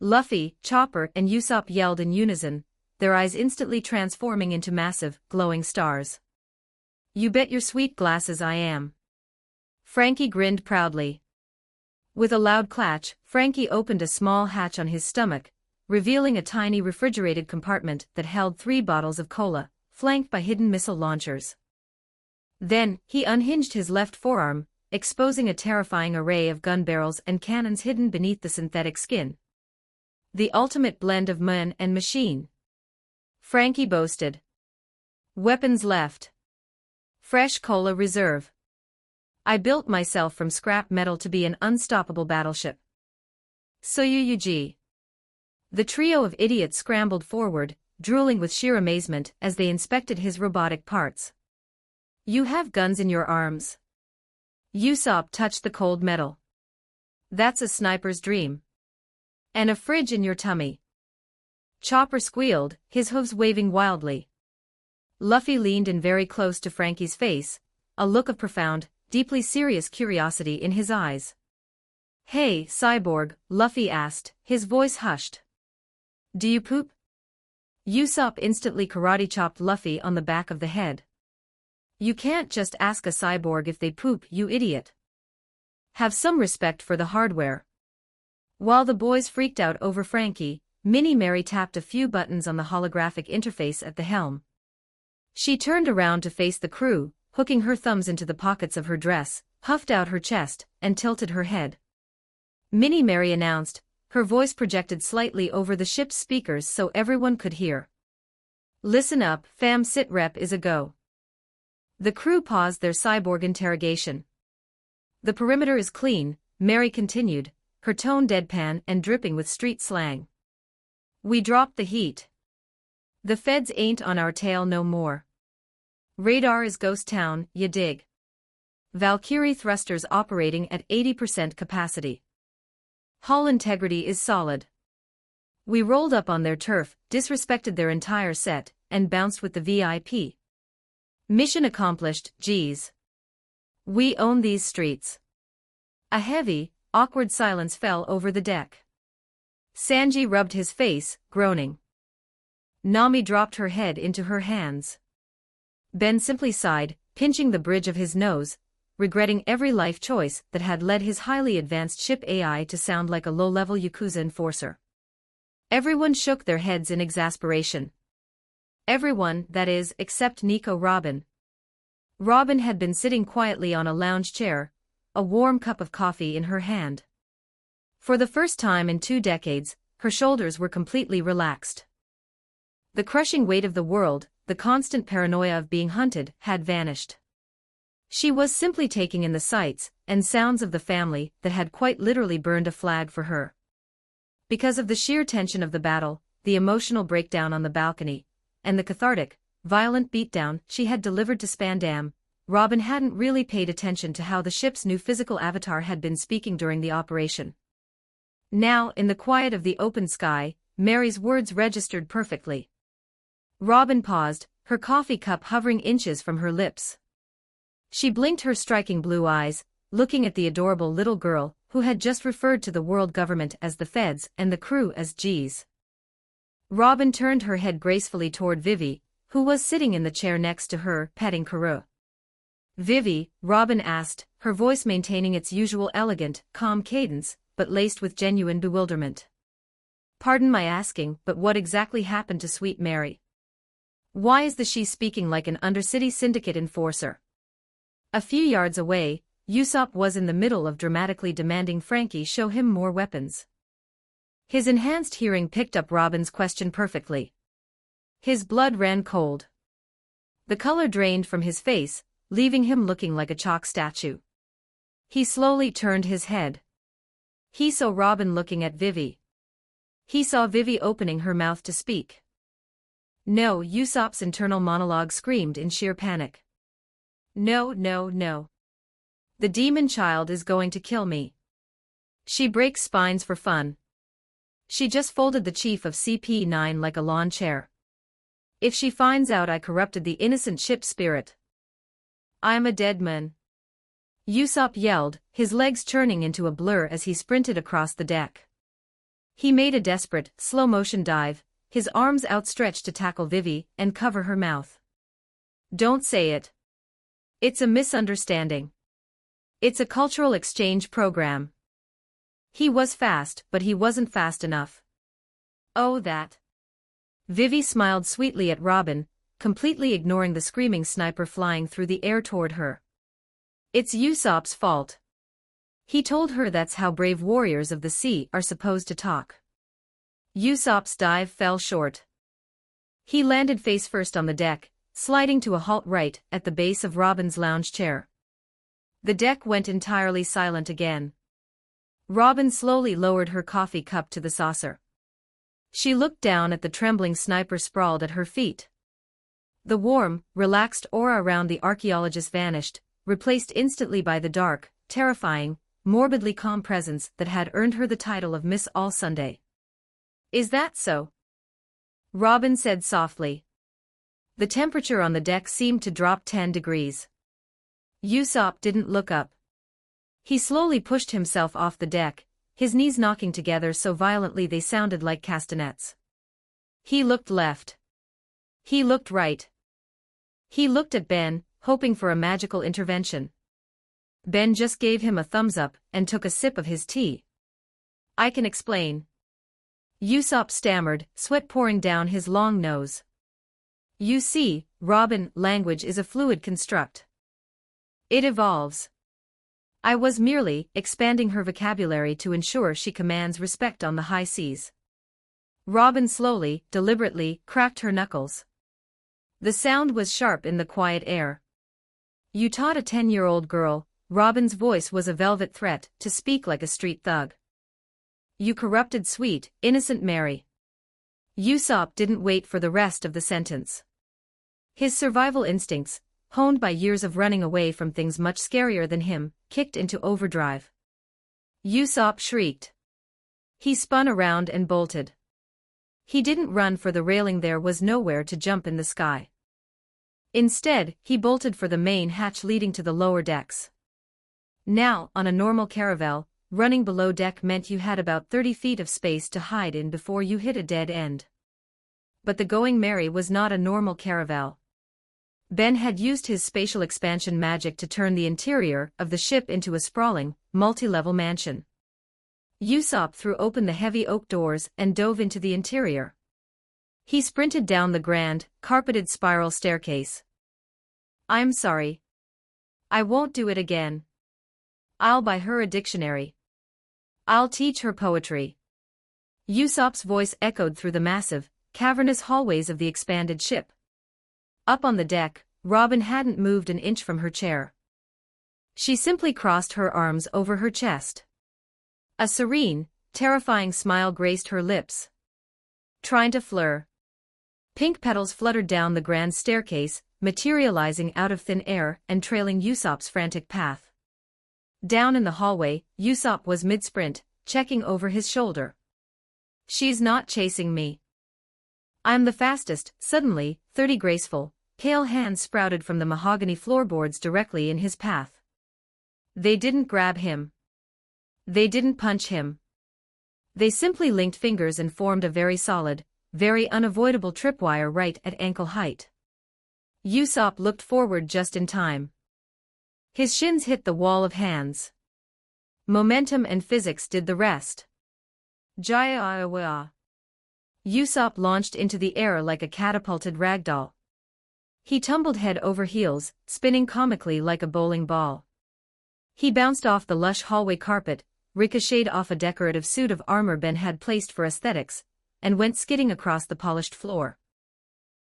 Luffy, Chopper, and Usopp yelled in unison, their eyes instantly transforming into massive, glowing stars. You bet your sweet glasses I am. Frankie grinned proudly. With a loud clutch, Frankie opened a small hatch on his stomach, revealing a tiny refrigerated compartment that held 3 bottles of cola, flanked by hidden missile launchers. Then, he unhinged his left forearm, exposing a terrifying array of gun barrels and cannons hidden beneath the synthetic skin. The ultimate blend of man and machine. Frankie boasted. Weapons left. Fresh cola reserve. I built myself from scrap metal to be an unstoppable battleship. Soyuji. The trio of idiots scrambled forward, drooling with sheer amazement as they inspected his robotic parts. You have guns in your arms. Usopp touched the cold metal. That's a sniper's dream. And a fridge in your tummy. Chopper squealed, his hooves waving wildly. Luffy leaned in very close to Frankie's face, a look of profound, deeply serious curiosity in his eyes. Hey, cyborg, Luffy asked, his voice hushed. Do you poop? Usopp instantly karate-chopped Luffy on the back of the head. You can't just ask a cyborg if they poop, you idiot. Have some respect for the hardware. While the boys freaked out over Frankie, Minnie Mary tapped a few buttons on the holographic interface at the helm. She turned around to face the crew, hooking her thumbs into the pockets of her dress, puffed out her chest, and tilted her head. Minnie Mary announced, her voice projected slightly over the ship's speakers so everyone could hear. Listen up, fam, sit rep is a go. The crew paused their cyborg interrogation. The perimeter is clean, Mary continued, her tone deadpan and dripping with street slang. We dropped the heat. The feds ain't on our tail no more. Radar is ghost town, ya dig. Valkyrie thrusters operating at 80% capacity. Hull integrity is solid. We rolled up on their turf, disrespected their entire set, and bounced with the VIP. Mission accomplished, geez. We own these streets. A heavy, awkward silence fell over the deck. Sanji rubbed his face, groaning. Nami dropped her head into her hands. Ben simply sighed, pinching the bridge of his nose, regretting every life choice that had led his highly advanced ship AI to sound like a low-level Yakuza enforcer. Everyone shook their heads in exasperation. Everyone, that is, except Nico Robin. Robin had been sitting quietly on a lounge chair, a warm cup of coffee in her hand. For the first time in 2 decades, her shoulders were completely relaxed. The crushing weight of the world, the constant paranoia of being hunted, had vanished. She was simply taking in the sights and sounds of the family that had quite literally burned a flag for her. Because of the sheer tension of the battle, the emotional breakdown on the balcony, and the cathartic, violent beatdown she had delivered to Spandam, Robin hadn't really paid attention to how the ship's new physical avatar had been speaking during the operation. Now, in the quiet of the open sky, Mary's words registered perfectly. Robin paused, her coffee cup hovering inches from her lips. She blinked her striking blue eyes, looking at the adorable little girl who had just referred to the world government as the Feds and the crew as G's. Robin turned her head gracefully toward Vivi, who was sitting in the chair next to her, petting Karoo. Vivi, Robin asked, her voice maintaining its usual elegant, calm cadence, but laced with genuine bewilderment. Pardon my asking, but what exactly happened to sweet Mary? Why is the she speaking like an Undercity Syndicate enforcer? A few yards away, Usopp was in the middle of dramatically demanding Frankie show him more weapons. His enhanced hearing picked up Robin's question perfectly. His blood ran cold. The color drained from his face, leaving him looking like a chalk statue. He slowly turned his head. He saw Robin looking at Vivi. He saw Vivi opening her mouth to speak. No, Usopp's internal monologue screamed in sheer panic. No, no, no. The demon child is going to kill me. She breaks spines for fun. She just folded the chief of CP9 like a lawn chair. If she finds out I corrupted the innocent ship spirit, I'm a dead man. Usopp yelled, his legs churning into a blur as he sprinted across the deck. He made a desperate, slow-motion dive, his arms outstretched to tackle Vivi and cover her mouth. Don't say it. It's a misunderstanding. It's a cultural exchange program. He was fast, but he wasn't fast enough. Oh, that. Vivi smiled sweetly at Robin, completely ignoring the screaming sniper flying through the air toward her. It's Usopp's fault. He told her that's how brave warriors of the sea are supposed to talk. Usopp's dive fell short. He landed face first on the deck, sliding to a halt right at the base of Robin's lounge chair. The deck went entirely silent again. Robin slowly lowered her coffee cup to the saucer. She looked down at the trembling sniper sprawled at her feet. The warm, relaxed aura around the archaeologist vanished, replaced instantly by the dark, terrifying, morbidly calm presence that had earned her the title of Miss All Sunday. Is that so? Robin said softly. The temperature on the deck seemed to drop 10 degrees. Usopp didn't look up. He slowly pushed himself off the deck, his knees knocking together so violently they sounded like castanets. He looked left. He looked right. He looked at Ben, hoping for a magical intervention. Ben just gave him a thumbs up and took a sip of his tea. I can explain. Usopp stammered, sweat pouring down his long nose. You see, Robin, language is a fluid construct. It evolves. I was merely expanding her vocabulary to ensure she commands respect on the high seas. Robin slowly, deliberately, cracked her knuckles. The sound was sharp in the quiet air. You taught a 10-year-old girl, Robin's voice was a velvet threat, to speak like a street thug. You corrupted sweet, innocent Mary. Usopp didn't wait for the rest of the sentence. His survival instincts, honed by years of running away from things much scarier than him, kicked into overdrive. Usopp shrieked. He spun around and bolted. He didn't run for the railing, there was nowhere to jump in the sky. Instead, he bolted for the main hatch leading to the lower decks. Now, on a normal caravel, running below deck meant you had about 30 feet of space to hide in before you hit a dead end. But the Going Merry was not a normal caravel. Ben had used his spatial expansion magic to turn the interior of the ship into a sprawling, multi-level mansion. Usopp threw open the heavy oak doors and dove into the interior. He sprinted down the grand, carpeted spiral staircase. "I'm sorry. I won't do it again. I'll buy her a dictionary. I'll teach her poetry." Usopp's voice echoed through the massive, cavernous hallways of the expanded ship. Up on the deck, Robin hadn't moved an inch from her chair. She simply crossed her arms over her chest. A serene, terrifying smile graced her lips. "Trying to flirt." Pink petals fluttered down the grand staircase, materializing out of thin air and trailing Usopp's frantic path. Down in the hallway, Usopp was mid-sprint, checking over his shoulder. "She's not chasing me. I'm the fastest." Suddenly, 30 graceful, pale hands sprouted from the mahogany floorboards directly in his path. They didn't grab him. They didn't punch him. They simply linked fingers and formed a very solid, very unavoidable tripwire right at ankle height. Usopp looked forward just in time. His shins hit the wall of hands. Momentum and physics did the rest. Jaya. Usopp launched into the air like a catapulted ragdoll. He tumbled head over heels, spinning comically like a bowling ball. He bounced off the lush hallway carpet, ricocheted off a decorative suit of armor Ben had placed for aesthetics, and went skidding across the polished floor.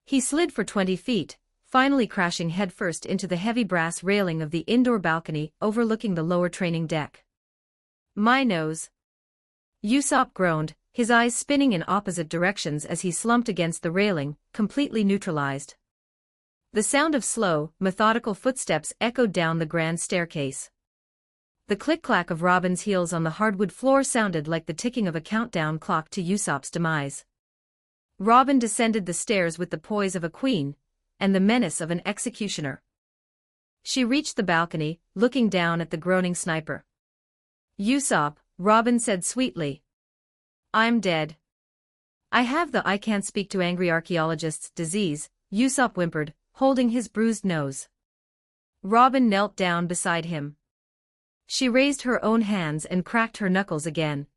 He slid for 20 feet, finally crashing headfirst into the heavy brass railing of the indoor balcony overlooking the lower training deck. "My nose." Usopp groaned, his eyes spinning in opposite directions as he slumped against the railing, completely neutralized. The sound of slow, methodical footsteps echoed down the grand staircase. The click-clack of Robin's heels on the hardwood floor sounded like the ticking of a countdown clock to Usopp's demise. Robin descended the stairs with the poise of a queen, and the menace of an executioner. She reached the balcony, looking down at the groaning sniper. "Usopp," Robin said sweetly. "I'm dead. I have the I can't speak to angry archaeologists disease," Usopp whimpered, holding his bruised nose. Robin knelt down beside him. She raised her own hands and cracked her knuckles again.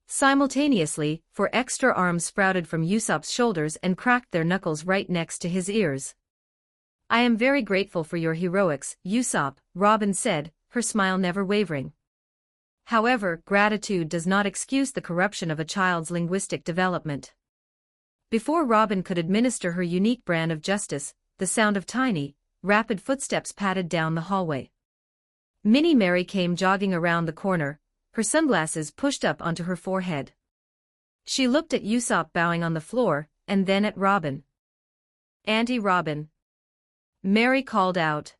Simultaneously, 4 extra arms sprouted from Usopp's shoulders and cracked their knuckles right next to his ears. "I am very grateful for your heroics, Usopp," Robin said, her smile never wavering. However, gratitude does not excuse the corruption of a child's linguistic development. Before Robin could administer her unique brand of justice, the sound of tiny, rapid footsteps pattered down the hallway. Minnie Mary came jogging around the corner, her sunglasses pushed up onto her forehead. She looked at Usopp bowing on the floor, and then at Robin. "Auntie Robin." Mary called out.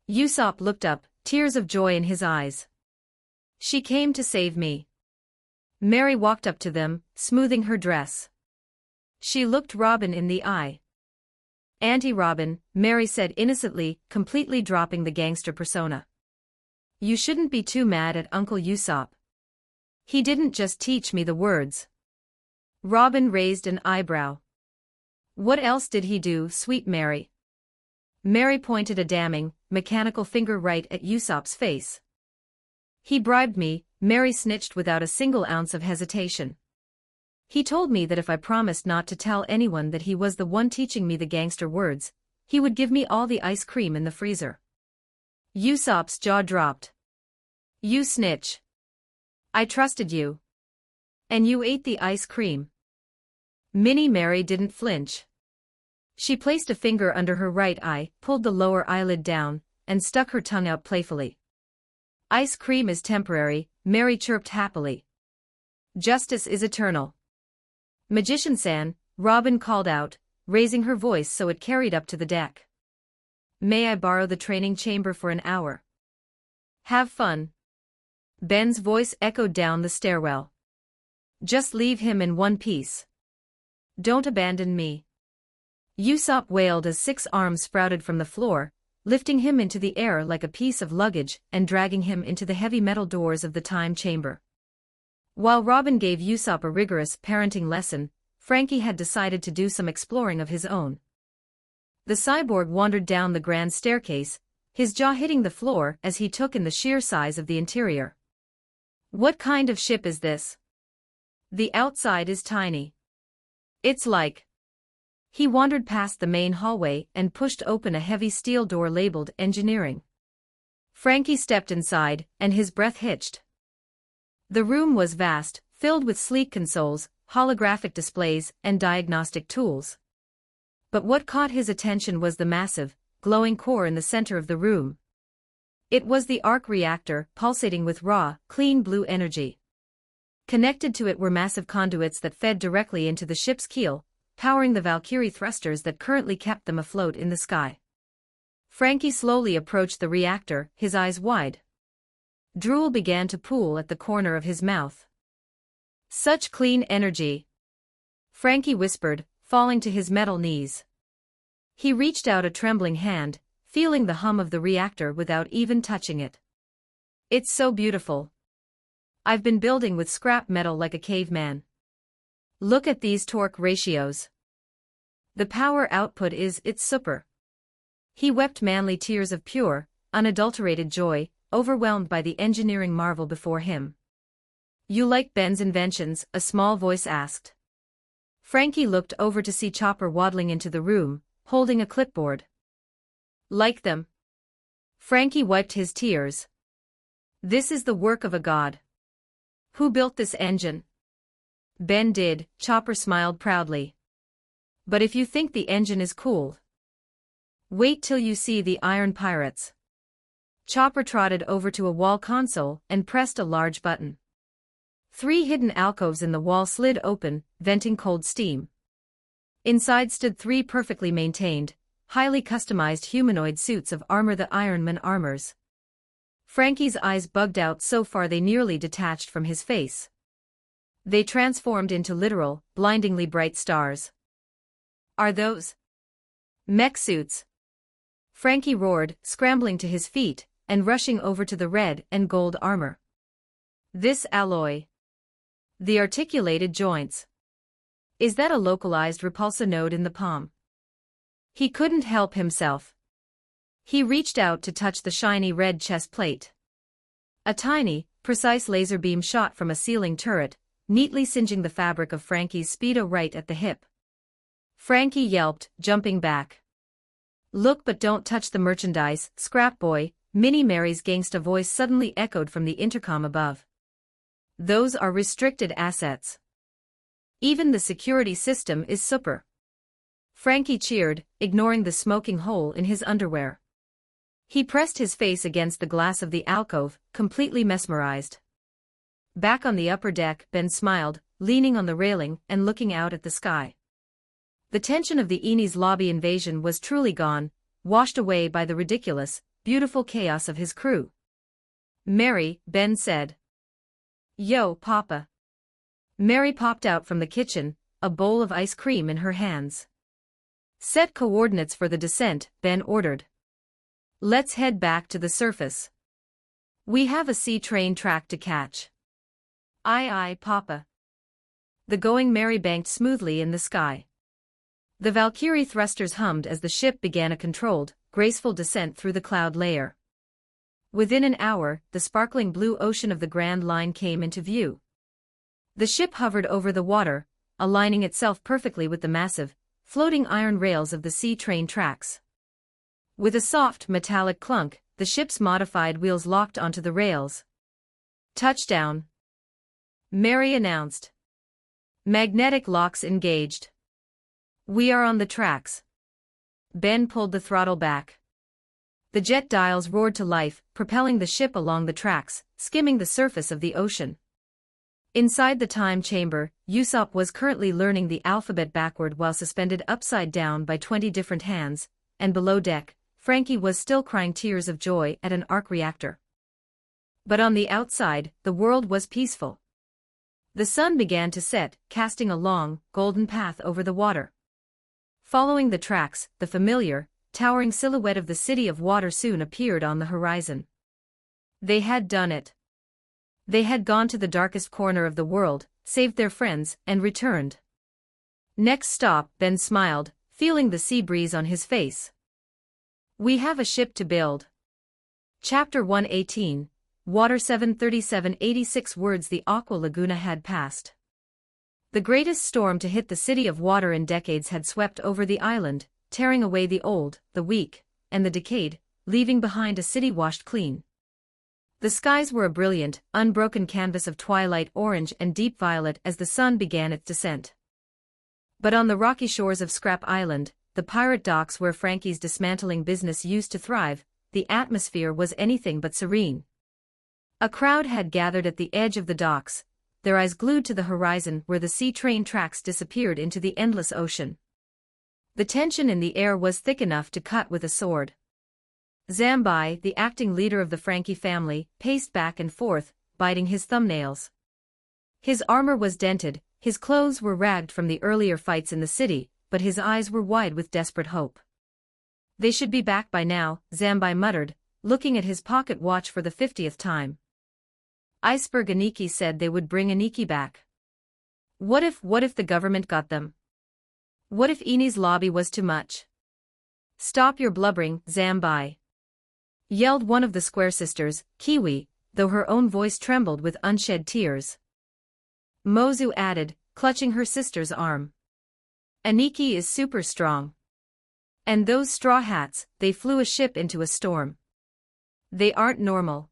Usopp looked up, tears of joy in his eyes. "She came to save me." Mary walked up to them, smoothing her dress. She looked Robin in the eye. "Auntie Robin," Mary said innocently, completely dropping the gangster persona. "You shouldn't be too mad at Uncle Usopp. He didn't just teach me the words." Robin raised an eyebrow. "What else did he do, sweet Mary?" Mary pointed a damning, mechanical finger right at Usopp's face. "He bribed me," Mary snitched without a single ounce of hesitation. "He told me that if I promised not to tell anyone that he was the one teaching me the gangster words, he would give me all the ice cream in the freezer." Usopp's jaw dropped. "You snitch. I trusted you. And you ate the ice cream." Minnie Mary didn't flinch. She placed a finger under her right eye, pulled the lower eyelid down, and stuck her tongue out playfully. "Ice cream is temporary," Mary chirped happily. "Justice is eternal." "Magician-san," Robin called out, raising her voice so it carried up to the deck. "May I borrow the training chamber for an hour?" "Have fun." Ben's voice echoed down the stairwell. "Just leave him in one piece. Don't abandon me." Usopp wailed as 6 arms sprouted from the floor, lifting him into the air like a piece of luggage and dragging him into the heavy metal doors of the time chamber. While Robin gave Usopp a rigorous parenting lesson, Frankie had decided to do some exploring of his own. The cyborg wandered down the grand staircase, his jaw hitting the floor as he took in the sheer size of the interior. What kind of ship is this? The outside is tiny. It's like... He wandered past the main hallway and pushed open a heavy steel door labeled Engineering. Frankie stepped inside, and his breath hitched. The room was vast, filled with sleek consoles, holographic displays, and diagnostic tools. But what caught his attention was the massive, glowing core in the center of the room. It was the arc reactor, pulsating with raw, clean blue energy. Connected to it were massive conduits that fed directly into the ship's keel, powering the Valkyrie thrusters that currently kept them afloat in the sky. Frankie slowly approached the reactor, his eyes wide. Drool began to pool at the corner of his mouth. Such clean energy! Frankie whispered, falling to his metal knees. He reached out a trembling hand, feeling the hum of the reactor without even touching it. It's so beautiful. I've been building with scrap metal like a caveman. Look at these torque ratios. The power output it's super. He wept manly tears of pure, unadulterated joy, overwhelmed by the engineering marvel before him. You like Ben's inventions? A small voice asked. Frankie looked over to see Chopper waddling into the room, holding a clipboard. Like them? Frankie wiped his tears. This is the work of a god. Who built this engine? Ben did, Chopper smiled proudly. But if you think the engine is cool, wait till you see the Iron Pirates. Chopper trotted over to a wall console and pressed a large button. 3 hidden alcoves in the wall slid open, venting cold steam. Inside stood 3 perfectly maintained, highly customized humanoid suits of armor, the Iron Man armors. Frankie's eyes bugged out so far they nearly detached from his face. They transformed into literal, blindingly bright stars. Are those mech suits? Frankie roared, scrambling to his feet, and rushing over to the red and gold armor. This alloy. The articulated joints. Is that a localized repulsor node in the palm? He couldn't help himself. He reached out to touch the shiny red chest plate. A tiny, precise laser beam shot from a ceiling turret, neatly singeing the fabric of Frankie's Speedo right at the hip. Frankie yelped, jumping back. Look, but don't touch the merchandise, Scrap Boy, Minnie Mary's gangsta voice suddenly echoed from the intercom above. Those are restricted assets. Even the security system is super. Frankie cheered, ignoring the smoking hole in his underwear. He pressed his face against the glass of the alcove, completely mesmerized. Back on the upper deck, Ben smiled, leaning on the railing and looking out at the sky. The tension of the Enies lobby invasion was truly gone, washed away by the ridiculous, beautiful chaos of his crew. Mary, Ben said. Yo, Papa. Mary popped out from the kitchen, a bowl of ice cream in her hands. Set coordinates for the descent, Ben ordered. Let's head back to the surface. We have a sea train track to catch. Aye aye, Papa. The Going Merry banked smoothly in the sky. The Valkyrie thrusters hummed as the ship began a controlled, graceful descent through the cloud layer. Within an hour, the sparkling blue ocean of the Grand Line came into view. The ship hovered over the water, aligning itself perfectly with the massive, floating iron rails of the sea train tracks. With a soft, metallic clunk, the ship's modified wheels locked onto the rails. Touchdown! Mary announced. Magnetic locks engaged. We are on the tracks. Ben pulled the throttle back. The jet dials roared to life, propelling the ship along the tracks, skimming the surface of the ocean. Inside the time chamber, Usopp was currently learning the alphabet backward while suspended upside down by 20 different hands, and below deck, Frankie was still crying tears of joy at an arc reactor. But on the outside, the world was peaceful. The sun began to set, casting a long, golden path over the water. Following the tracks, the familiar, towering silhouette of the city of water soon appeared on the horizon. They had done it. They had gone to the darkest corner of the world, saved their friends, and returned. Next stop, Ben smiled, feeling the sea breeze on his face. We have a ship to build. Chapter 118, Water 73786 words. The Aqua Laguna had passed. The greatest storm to hit the city of water in decades had swept over the island, tearing away the old, the weak, and the decayed, leaving behind a city washed clean. The skies were a brilliant, unbroken canvas of twilight orange and deep violet as the sun began its descent. But on the rocky shores of Scrap Island, the pirate docks where Frankie's dismantling business used to thrive, the atmosphere was anything but serene. A crowd had gathered at the edge of the docks, their eyes glued to the horizon where the sea train tracks disappeared into the endless ocean. The tension in the air was thick enough to cut with a sword. Zambai, the acting leader of the Frankie family, paced back and forth, biting his thumbnails. His armor was dented, his clothes were ragged from the earlier fights in the city, but his eyes were wide with desperate hope. They should be back by now, Zambai muttered, looking at his pocket watch for the 50th time. Iceberg Aniki said they would bring Aniki back. What if the government got them? What if Ini's lobby was too much? Stop your blubbering, Zambai, yelled one of the Square sisters, Kiwi, though her own voice trembled with unshed tears. Mozu added, clutching her sister's arm. Aniki is super strong. And those straw hats, they flew a ship into a storm. They aren't normal.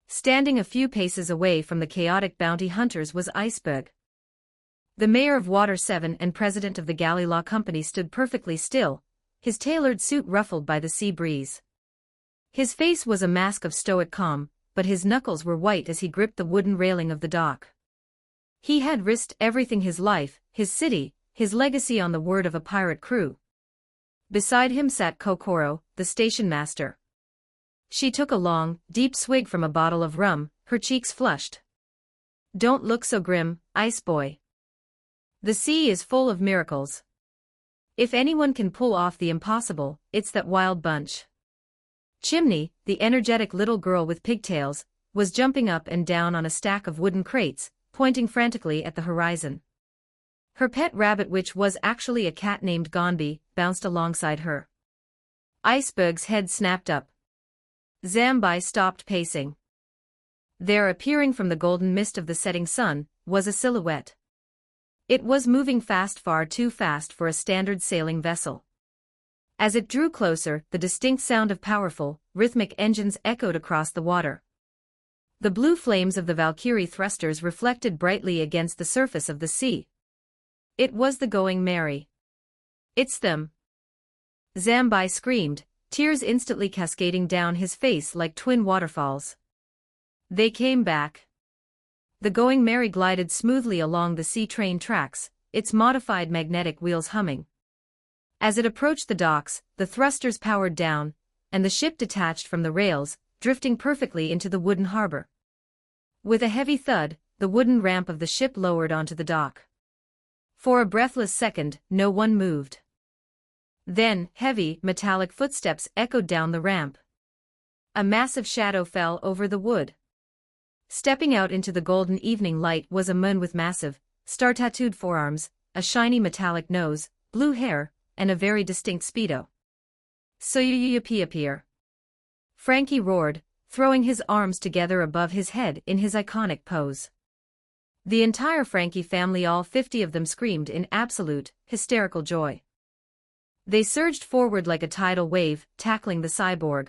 Standing a few paces away from the chaotic bounty hunters was Iceberg. The mayor of Water 7 and president of the Galley Law Company stood perfectly still, his tailored suit ruffled by the sea breeze. His face was a mask of stoic calm, but his knuckles were white as he gripped the wooden railing of the dock. He had risked everything: his life, his city, his legacy on the word of a pirate crew. Beside him sat Kokoro, the station master. She took a long, deep swig from a bottle of rum, her cheeks flushed. Don't look so grim, Ice Boy. The sea is full of miracles. If anyone can pull off the impossible, it's that wild bunch. Chimney, the energetic little girl with pigtails, was jumping up and down on a stack of wooden crates, pointing frantically at the horizon. Her pet rabbit, which was actually a cat named Gonbi, bounced alongside her. Iceberg's head snapped up. Zambai stopped pacing. There, appearing from the golden mist of the setting sun, was a silhouette. It was moving fast, far too fast for a standard sailing vessel. As it drew closer, the distinct sound of powerful, rhythmic engines echoed across the water. The blue flames of the Valkyrie thrusters reflected brightly against the surface of the sea. It was the Going Merry. It's them! Zambai screamed, tears instantly cascading down his face like twin waterfalls. They came back. The Going Merry glided smoothly along the sea train tracks, its modified magnetic wheels humming. As it approached the docks, the thrusters powered down, and the ship detached from the rails, drifting perfectly into the wooden harbor. With a heavy thud, the wooden ramp of the ship lowered onto the dock. For a breathless second, no one moved. Then, heavy, metallic footsteps echoed down the ramp. A massive shadow fell over the wood. Stepping out into the golden evening light was a moon with massive, star-tattooed forearms, a shiny metallic nose, blue hair, and a very distinct speedo. So you appear. Frankie roared, throwing his arms together above his head in his iconic pose. The entire Frankie family, all 50 of them, screamed in absolute, hysterical joy. They surged forward like a tidal wave, tackling the cyborg.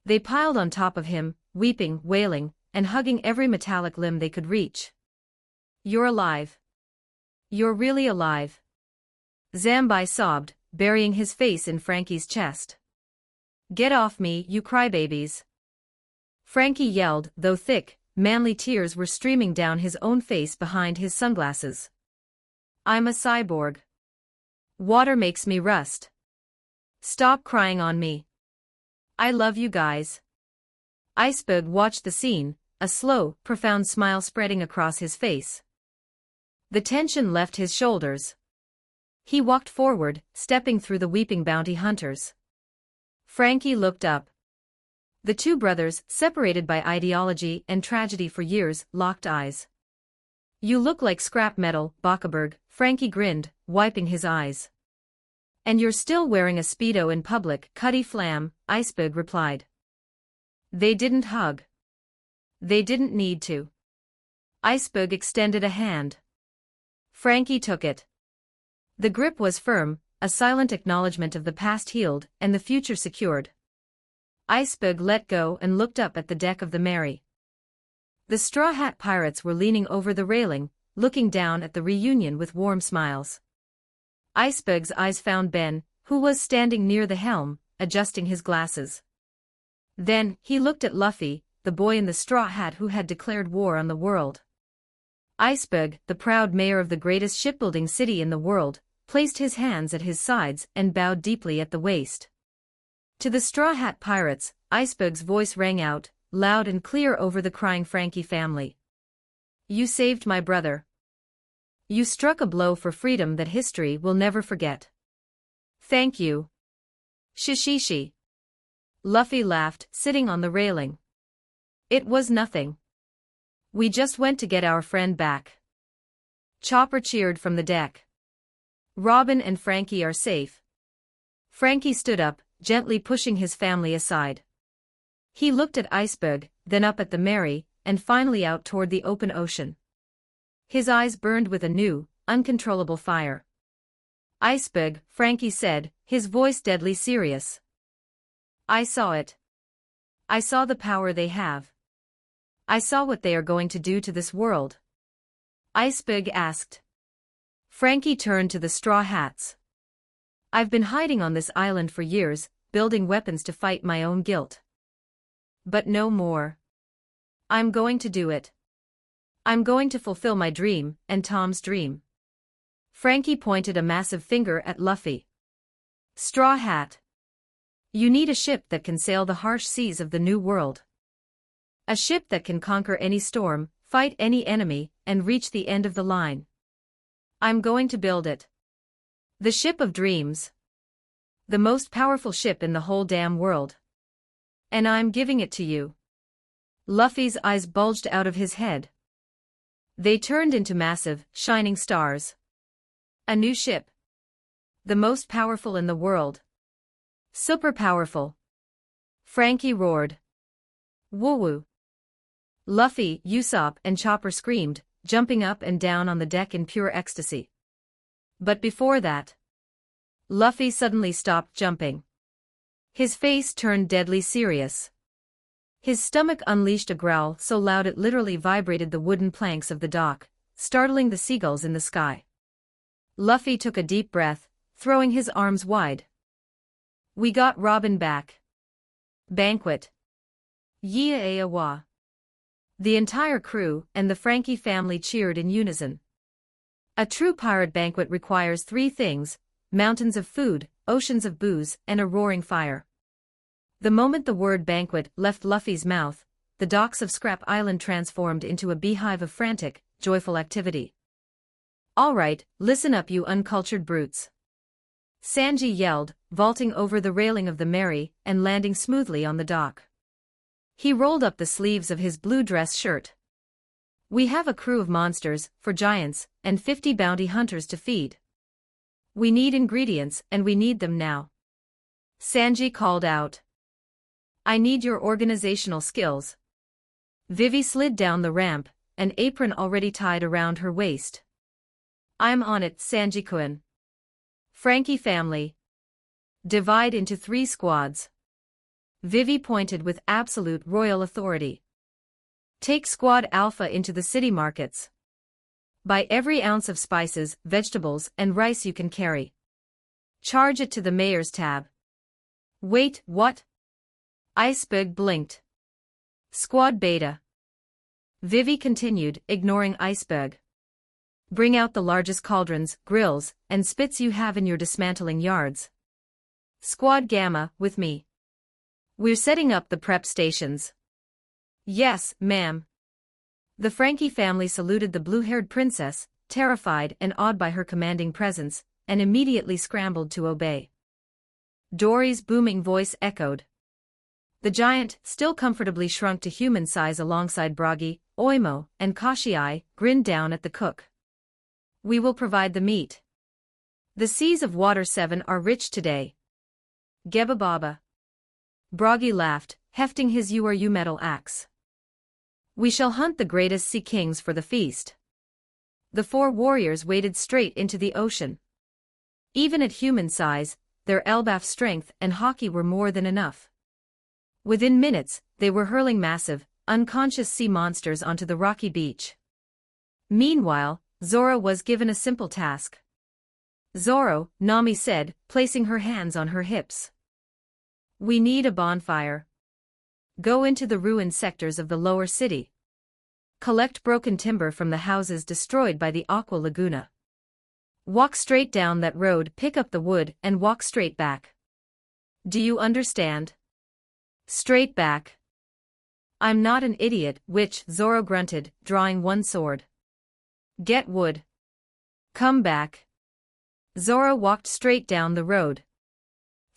They piled on top of him, weeping, wailing, and hugging every metallic limb they could reach. You're alive. You're really alive. Zambai sobbed, burying his face in Frankie's chest. Get off me, you crybabies. Frankie yelled, though thick, manly tears were streaming down his own face behind his sunglasses. I'm a cyborg. Water makes me rust. Stop crying on me. I love you guys. Iceberg watched the scene, a slow, profound smile spreading across his face. The tension left his shoulders. He walked forward, stepping through the weeping bounty hunters. Frankie looked up. The two brothers, separated by ideology and tragedy for years, locked eyes. "You look like scrap metal, Bockeberg," Frankie grinned, wiping his eyes. "And you're still wearing a Speedo in public, Cutty Flam," Iceberg replied. They didn't hug. They didn't need to. Iceberg extended a hand. Frankie took it. The grip was firm, a silent acknowledgement of the past healed and the future secured. Iceberg let go and looked up at the deck of the Mary. The Straw Hat Pirates were leaning over the railing, looking down at the reunion with warm smiles. Iceberg's eyes found Ben, who was standing near the helm, adjusting his glasses. Then, he looked at Luffy, the boy in the straw hat who had declared war on the world. Iceberg, the proud mayor of the greatest shipbuilding city in the world, placed his hands at his sides and bowed deeply at the waist. To the Straw Hat Pirates, Iceberg's voice rang out, loud and clear over the crying Frankie family. "You saved my brother. You struck a blow for freedom that history will never forget. Thank you." "Shishishi." Luffy laughed, sitting on the railing. "It was nothing. We just went to get our friend back." Chopper cheered from the deck. "Robin and Frankie are safe." Frankie stood up, gently pushing his family aside. He looked at Iceberg, then up at the Mary, and finally out toward the open ocean. His eyes burned with a new, uncontrollable fire. "Iceberg," Frankie said, his voice deadly serious. "I saw it. I saw the power they have. I saw what they are going to do to this world." Iceberg asked. Frankie turned to the Straw Hats. "I've been hiding on this island for years, building weapons to fight my own guilt. But no more. I'm going to do it. I'm going to fulfill my dream, and Tom's dream." Frankie pointed a massive finger at Luffy. "Straw Hat. You need a ship that can sail the harsh seas of the New World. A ship that can conquer any storm, fight any enemy, and reach the end of the line. I'm going to build it. The ship of dreams. The most powerful ship in the whole damn world. And I'm giving it to you." Luffy's eyes bulged out of his head. They turned into massive, shining stars. "A new ship. The most powerful in the world. Super powerful." Frankie roared. "Woo-woo." Luffy, Usopp, and Chopper screamed, jumping up and down on the deck in pure ecstasy. But before that, Luffy suddenly stopped jumping. His face turned deadly serious. His stomach unleashed a growl so loud it literally vibrated the wooden planks of the dock, startling the seagulls in the sky. Luffy took a deep breath, throwing his arms wide. "We got Robin back." Banquet. Yee-a-wa. The entire crew and the Frankie family cheered in unison. A true pirate banquet requires three things: mountains of food, oceans of booze, and a roaring fire. The moment the word banquet left Luffy's mouth, the docks of Scrap Island transformed into a beehive of frantic, joyful activity. "All right, listen up, you uncultured brutes," Sanji yelled, vaulting over the railing of the Mary and landing smoothly on the dock. He rolled up the sleeves of his blue dress shirt. "We have a crew of monsters, for giants, and 50 bounty hunters to feed. We need ingredients, and we need them now." Sanji called out. "I need your organizational skills." Vivi slid down the ramp, an apron already tied around her waist. "I'm on it, Sanji-kun." Frankie family. Divide into 3 squads. Vivi pointed with absolute royal authority. "Take Squad Alpha into the city markets. Buy every ounce of spices, vegetables, and rice you can carry. Charge it to the mayor's tab." "Wait, what?" Iceberg blinked. "Squad Beta." Vivi continued, ignoring Iceberg. "Bring out the largest cauldrons, grills, and spits you have in your dismantling yards. Squad Gamma, with me. We're setting up the prep stations." "Yes, ma'am." The Frankie family saluted the blue-haired princess, terrified and awed by her commanding presence, and immediately scrambled to obey. Dory's booming voice echoed. The giant, still comfortably shrunk to human size alongside Bragi, Oimo, and Kashii, grinned down at the cook. We will provide the meat. The seas of Water 7 are rich today. Geba Baba. Bragi laughed, hefting his Uru metal axe. We shall hunt the greatest sea kings for the feast. The four warriors waded straight into the ocean. Even at human size, their Elbaf strength and hockey were more than enough. Within minutes, they were hurling massive, unconscious sea monsters onto the rocky beach. Meanwhile, Zora was given a simple task. Zoro, Nami said, placing her hands on her hips. We need a bonfire. Go into the ruined sectors of the lower city. Collect broken timber from the houses destroyed by the Aqua Laguna. Walk straight down that road, pick up the wood, and walk straight back. Do you understand? Straight back. I'm not an idiot, witch, Zoro grunted, drawing one sword. Get wood. Come back. Zoro walked straight down the road.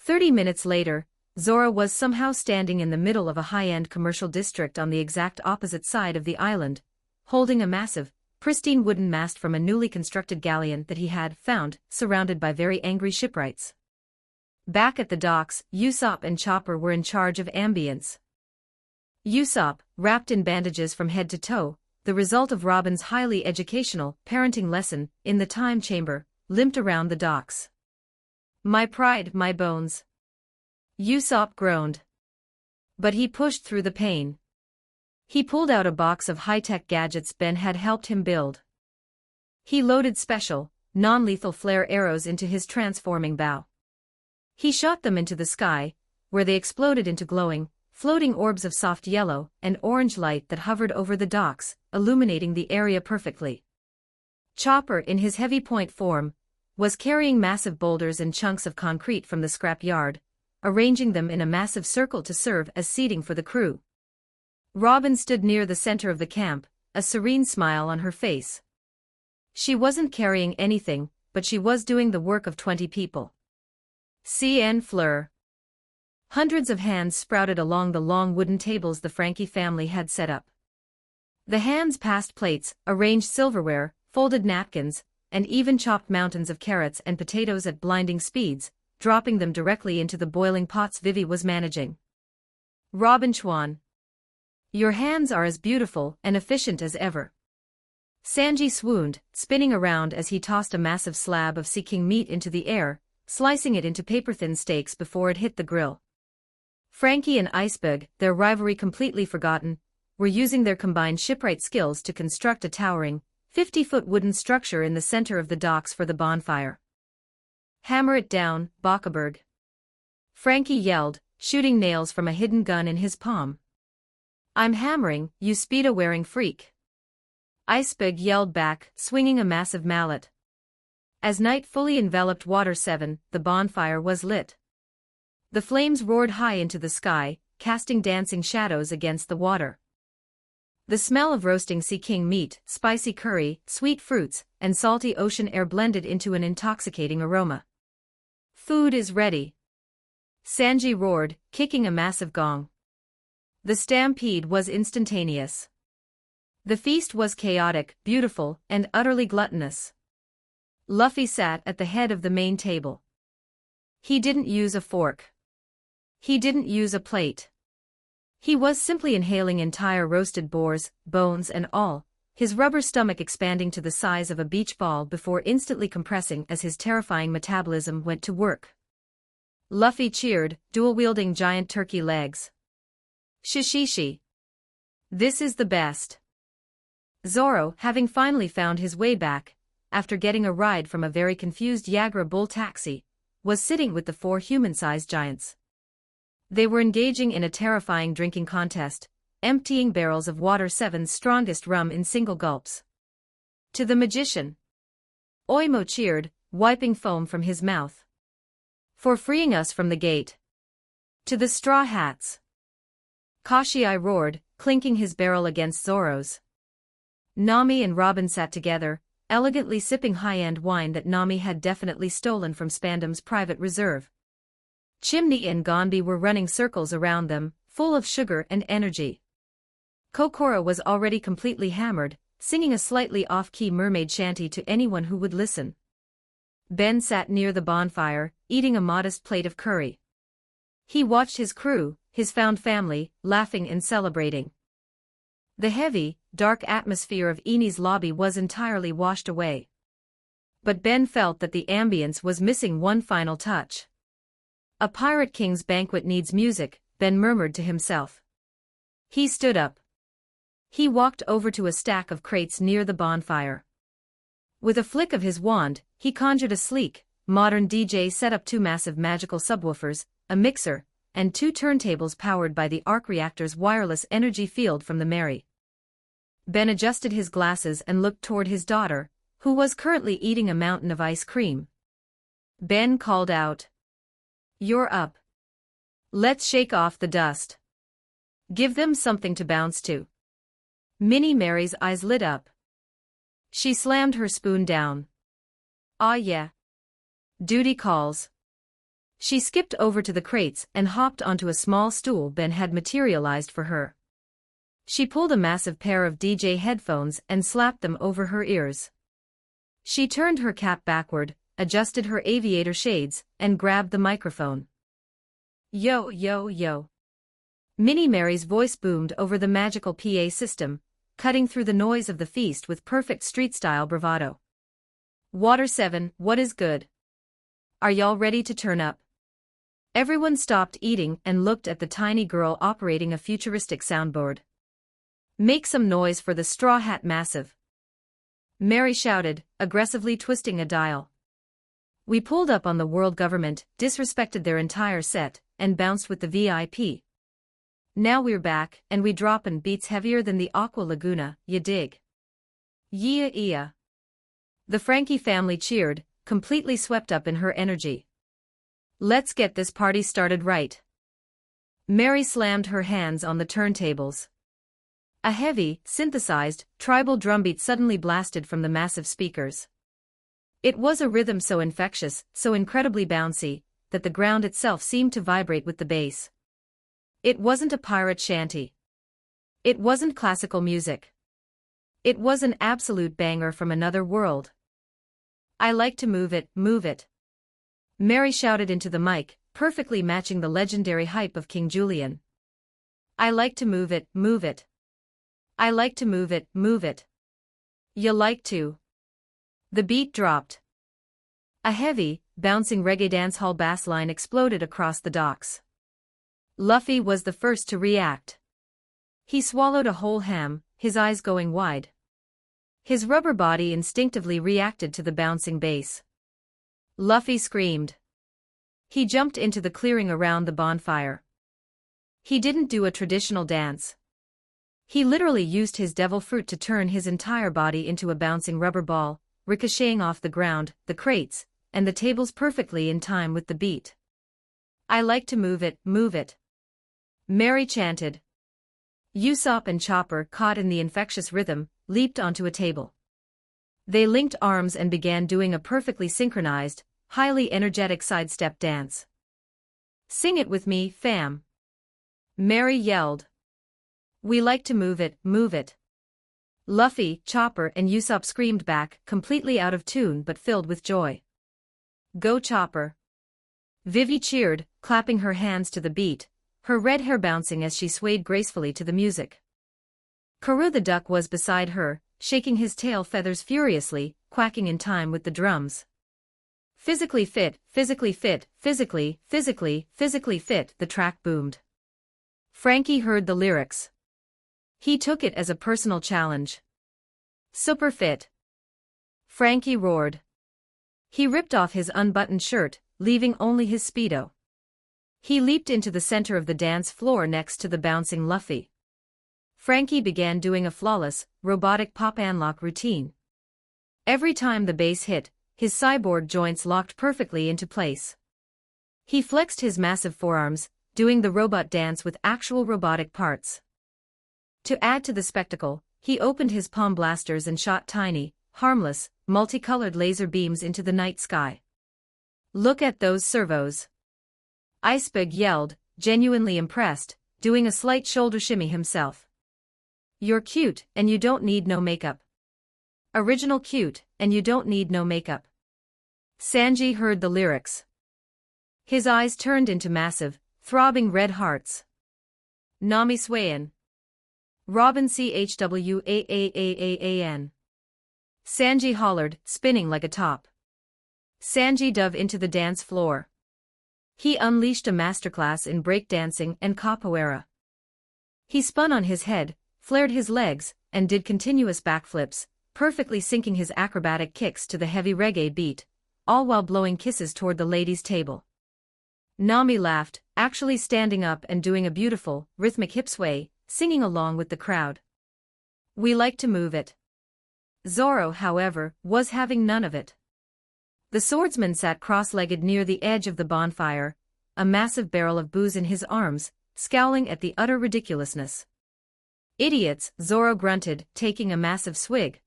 30 minutes later, Zoro was somehow standing in the middle of a high-end commercial district on the exact opposite side of the island, holding a massive, pristine wooden mast from a newly constructed galleon that he had found, surrounded by very angry shipwrights. Back at the docks, Usopp and Chopper were in charge of ambience. Usopp, wrapped in bandages from head to toe, the result of Robin's highly educational parenting lesson in the time chamber, limped around the docks. My pride, my bones. Usopp groaned. But he pushed through the pain. He pulled out a box of high-tech gadgets Ben had helped him build. He loaded special, non-lethal flare arrows into his transforming bow. He shot them into the sky, where they exploded into glowing, floating orbs of soft yellow and orange light that hovered over the docks, illuminating the area perfectly. Chopper, in his heavy point form, was carrying massive boulders and chunks of concrete from the scrap yard, arranging them in a massive circle to serve as seating for the crew. Robin stood near the center of the camp, a serene smile on her face. She wasn't carrying anything, but she was doing the work of 20 people. CN Fleur. Hundreds of hands sprouted along the long wooden tables the Frankie family had set up. The hands passed plates, arranged silverware, folded napkins, and even chopped mountains of carrots and potatoes at blinding speeds, dropping them directly into the boiling pots Vivi was managing. Robin Chuan. Your hands are as beautiful and efficient as ever. Sanji swooned, spinning around as he tossed a massive slab of Sea King meat into the air, slicing it into paper-thin steaks before it hit the grill. Frankie and Iceberg, their rivalry completely forgotten, were using their combined shipwright skills to construct a towering, 50-foot wooden structure in the center of the docks for the bonfire. Hammer it down, Bockaberg. Frankie yelled, shooting nails from a hidden gun in his palm. I'm hammering, you speedo-wearing freak. Iceberg yelled back, swinging a massive mallet. As night fully enveloped Water 7, the bonfire was lit. The flames roared high into the sky, casting dancing shadows against the water. The smell of roasting Sea King meat, spicy curry, sweet fruits, and salty ocean air blended into an intoxicating aroma. Food is ready. Sanji roared, kicking a massive gong. The stampede was instantaneous. The feast was chaotic, beautiful, and utterly gluttonous. Luffy sat at the head of the main table. He didn't use a fork. He didn't use a plate. He was simply inhaling entire roasted boars, bones and all, his rubber stomach expanding to the size of a beach ball before instantly compressing as his terrifying metabolism went to work. Luffy cheered, dual-wielding giant turkey legs. Shishishi. This is the best. Zoro, having finally found his way back, after getting a ride from a very confused Yagra bull taxi, was sitting with the four human-sized giants. They were engaging in a terrifying drinking contest, emptying barrels of Water 7's strongest rum in single gulps. To the magician. Oimo cheered, wiping foam from his mouth. For freeing us from the gate. To the straw hats. Kashii roared, clinking his barrel against Zoro's. Nami and Robin sat together, elegantly sipping high-end wine that Nami had definitely stolen from Spandam's private reserve. Chimney and Gondy were running circles around them, full of sugar and energy. Kokora was already completely hammered, singing a slightly off-key mermaid shanty to anyone who would listen. Ben sat near the bonfire, eating a modest plate of curry. He watched his crew, his found family, laughing and celebrating. The heavy, dark atmosphere of Eni's lobby was entirely washed away. But Ben felt that the ambience was missing one final touch. A pirate king's banquet needs music, Ben murmured to himself. He stood up. He walked over to a stack of crates near the bonfire. With a flick of his wand, he conjured a sleek, modern DJ set up 2 massive magical subwoofers, a mixer, and 2 turntables powered by the arc reactor's wireless energy field from the Mary. Ben adjusted his glasses and looked toward his daughter, who was currently eating a mountain of ice cream. Ben called out. "You're up. Let's shake off the dust. Give them something to bounce to." Minnie Mary's eyes lit up. She slammed her spoon down. "Ah yeah. Duty calls." She skipped over to the crates and hopped onto a small stool Ben had materialized for her. She pulled a massive pair of DJ headphones and slapped them over her ears. She turned her cap backward, adjusted her aviator shades, and grabbed the microphone. "Yo, yo, yo." Minnie Mary's voice boomed over the magical PA system, cutting through the noise of the feast with perfect street-style bravado. "Water 7, what is good? Are y'all ready to turn up?" Everyone stopped eating and looked at the tiny girl operating a futuristic soundboard. "Make some noise for the Straw Hat Massive," Mary shouted, aggressively twisting a dial. We pulled up on the world government, disrespected their entire set, and bounced with the VIP. Now we're back, and we droppin' beats heavier than the Aqua Laguna, ya dig? Yeah, yeah. The Frankie family cheered, completely swept up in her energy. "Let's get this party started right." Mary slammed her hands on the turntables. A heavy, synthesized, tribal drumbeat suddenly blasted from the massive speakers. It was a rhythm so infectious, so incredibly bouncy, that the ground itself seemed to vibrate with the bass. It wasn't a pirate shanty. It wasn't classical music. It was an absolute banger from another world. "I like to move it, move it." Mary shouted into the mic, perfectly matching the legendary hype of King Julian. "I like to move it, move it. I like to move it, move it. You like to." The beat dropped. A heavy, bouncing reggae dancehall bass line exploded across the docks. Luffy was the first to react. He swallowed a whole ham, his eyes going wide. His rubber body instinctively reacted to the bouncing bass. Luffy screamed. He jumped into the clearing around the bonfire. He didn't do a traditional dance. He literally used his devil fruit to turn his entire body into a bouncing rubber ball, ricocheting off the ground, the crates, and the tables perfectly in time with the beat. "I like to move it, move it," Mary chanted. Usopp and Chopper, caught in the infectious rhythm, leaped onto a table. They linked arms and began doing a perfectly synchronized, highly energetic sidestep dance. "Sing it with me, fam," Mary yelled. "We like to move it, move it." Luffy, Chopper and Usopp screamed back, completely out of tune but filled with joy. "Go Chopper!" Vivi cheered, clapping her hands to the beat, her red hair bouncing as she swayed gracefully to the music. Karoo the duck was beside her, shaking his tail feathers furiously, quacking in time with the drums. "Physically fit, physically fit, physically, physically, physically fit," the track boomed. Frankie heard the lyrics. He took it as a personal challenge. "Super fit!" Frankie roared. He ripped off his unbuttoned shirt, leaving only his Speedo. He leaped into the center of the dance floor next to the bouncing Luffy. Frankie began doing a flawless, robotic pop-and-lock routine. Every time the bass hit, his cyborg joints locked perfectly into place. He flexed his massive forearms, doing the robot dance with actual robotic parts. To add to the spectacle, he opened his palm blasters and shot tiny, harmless, multicolored laser beams into the night sky. "Look at those servos!" Iceberg yelled, genuinely impressed, doing a slight shoulder shimmy himself. "You're cute, and you don't need no makeup. Original cute, and you don't need no makeup." Sanji heard the lyrics. His eyes turned into massive, throbbing red hearts. "Nami Swayan. Robin Chwaaaan." Sanji hollered, spinning like a top. Sanji dove into the dance floor. He unleashed a masterclass in breakdancing and capoeira. He spun on his head, flared his legs, and did continuous backflips, perfectly syncing his acrobatic kicks to the heavy reggae beat, all while blowing kisses toward the ladies' table. Nami laughed, actually standing up and doing a beautiful, rhythmic hip sway, singing along with the crowd. "We like to move it." Zoro, however, was having none of it. The swordsman sat cross-legged near the edge of the bonfire, a massive barrel of booze in his arms, scowling at the utter ridiculousness. "Idiots," Zoro grunted, taking a massive swig.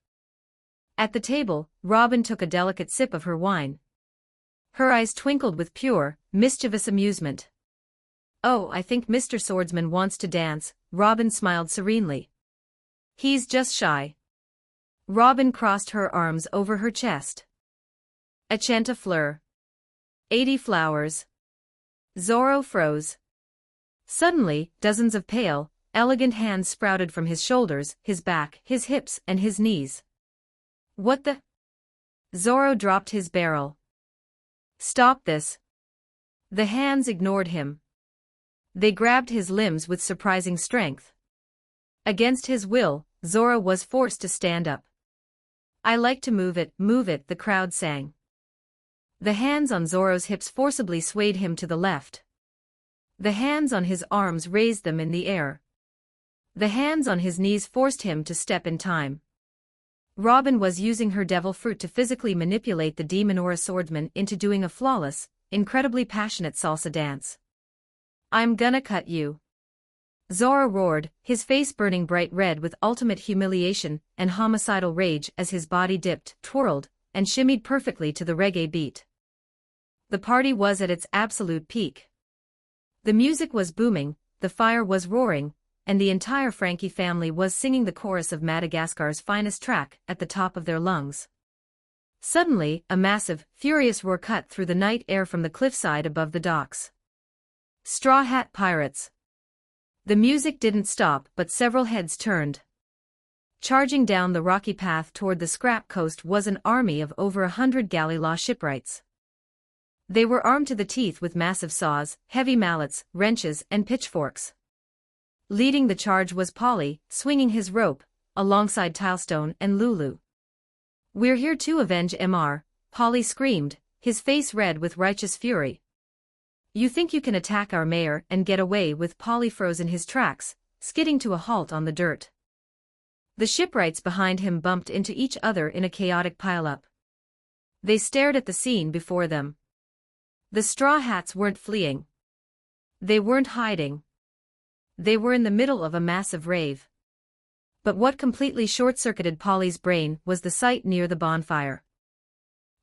At the table, Robin took a delicate sip of her wine. Her eyes twinkled with pure, mischievous amusement. "Oh, I think Mr. Swordsman wants to dance," Robin smiled serenely. "He's just shy." Robin crossed her arms over her chest. "Achenta fleur. 80 flowers." Zoro froze. Suddenly, dozens of pale, elegant hands sprouted from his shoulders, his back, his hips, and his knees. "What the?" Zoro dropped his barrel. "Stop this." The hands ignored him. They grabbed his limbs with surprising strength. Against his will, Zoro was forced to stand up. "I like to move it," the crowd sang. The hands on Zoro's hips forcibly swayed him to the left. The hands on his arms raised them in the air. The hands on his knees forced him to step in time. Robin was using her devil fruit to physically manipulate the demon aura swordsman into doing a flawless, incredibly passionate salsa dance. "I'm gonna cut you." Zoro roared, his face burning bright red with ultimate humiliation and homicidal rage as his body dipped, twirled, and shimmied perfectly to the reggae beat. The party was at its absolute peak. The music was booming, the fire was roaring, and the entire Frankie family was singing the chorus of Madagascar's finest track at the top of their lungs. Suddenly, a massive, furious roar cut through the night air from the cliffside above the docks. "Straw Hat Pirates!" The music didn't stop, but several heads turned. Charging down the rocky path toward the scrap coast was an army of over 100 galley law shipwrights. They were armed to the teeth with massive saws, heavy mallets, wrenches, and pitchforks. Leading the charge was Polly, swinging his rope, alongside Tilestone and Lulu. "We're here to avenge Mr. Polly screamed, his face red with righteous fury. "You think you can attack our mayor and get away with?" Polly froze in his tracks, skidding to a halt on the dirt. The shipwrights behind him bumped into each other in a chaotic pileup. They stared at the scene before them. The Straw Hats weren't fleeing. They weren't hiding. They were in the middle of a massive rave. But what completely short-circuited Polly's brain was the sight near the bonfire.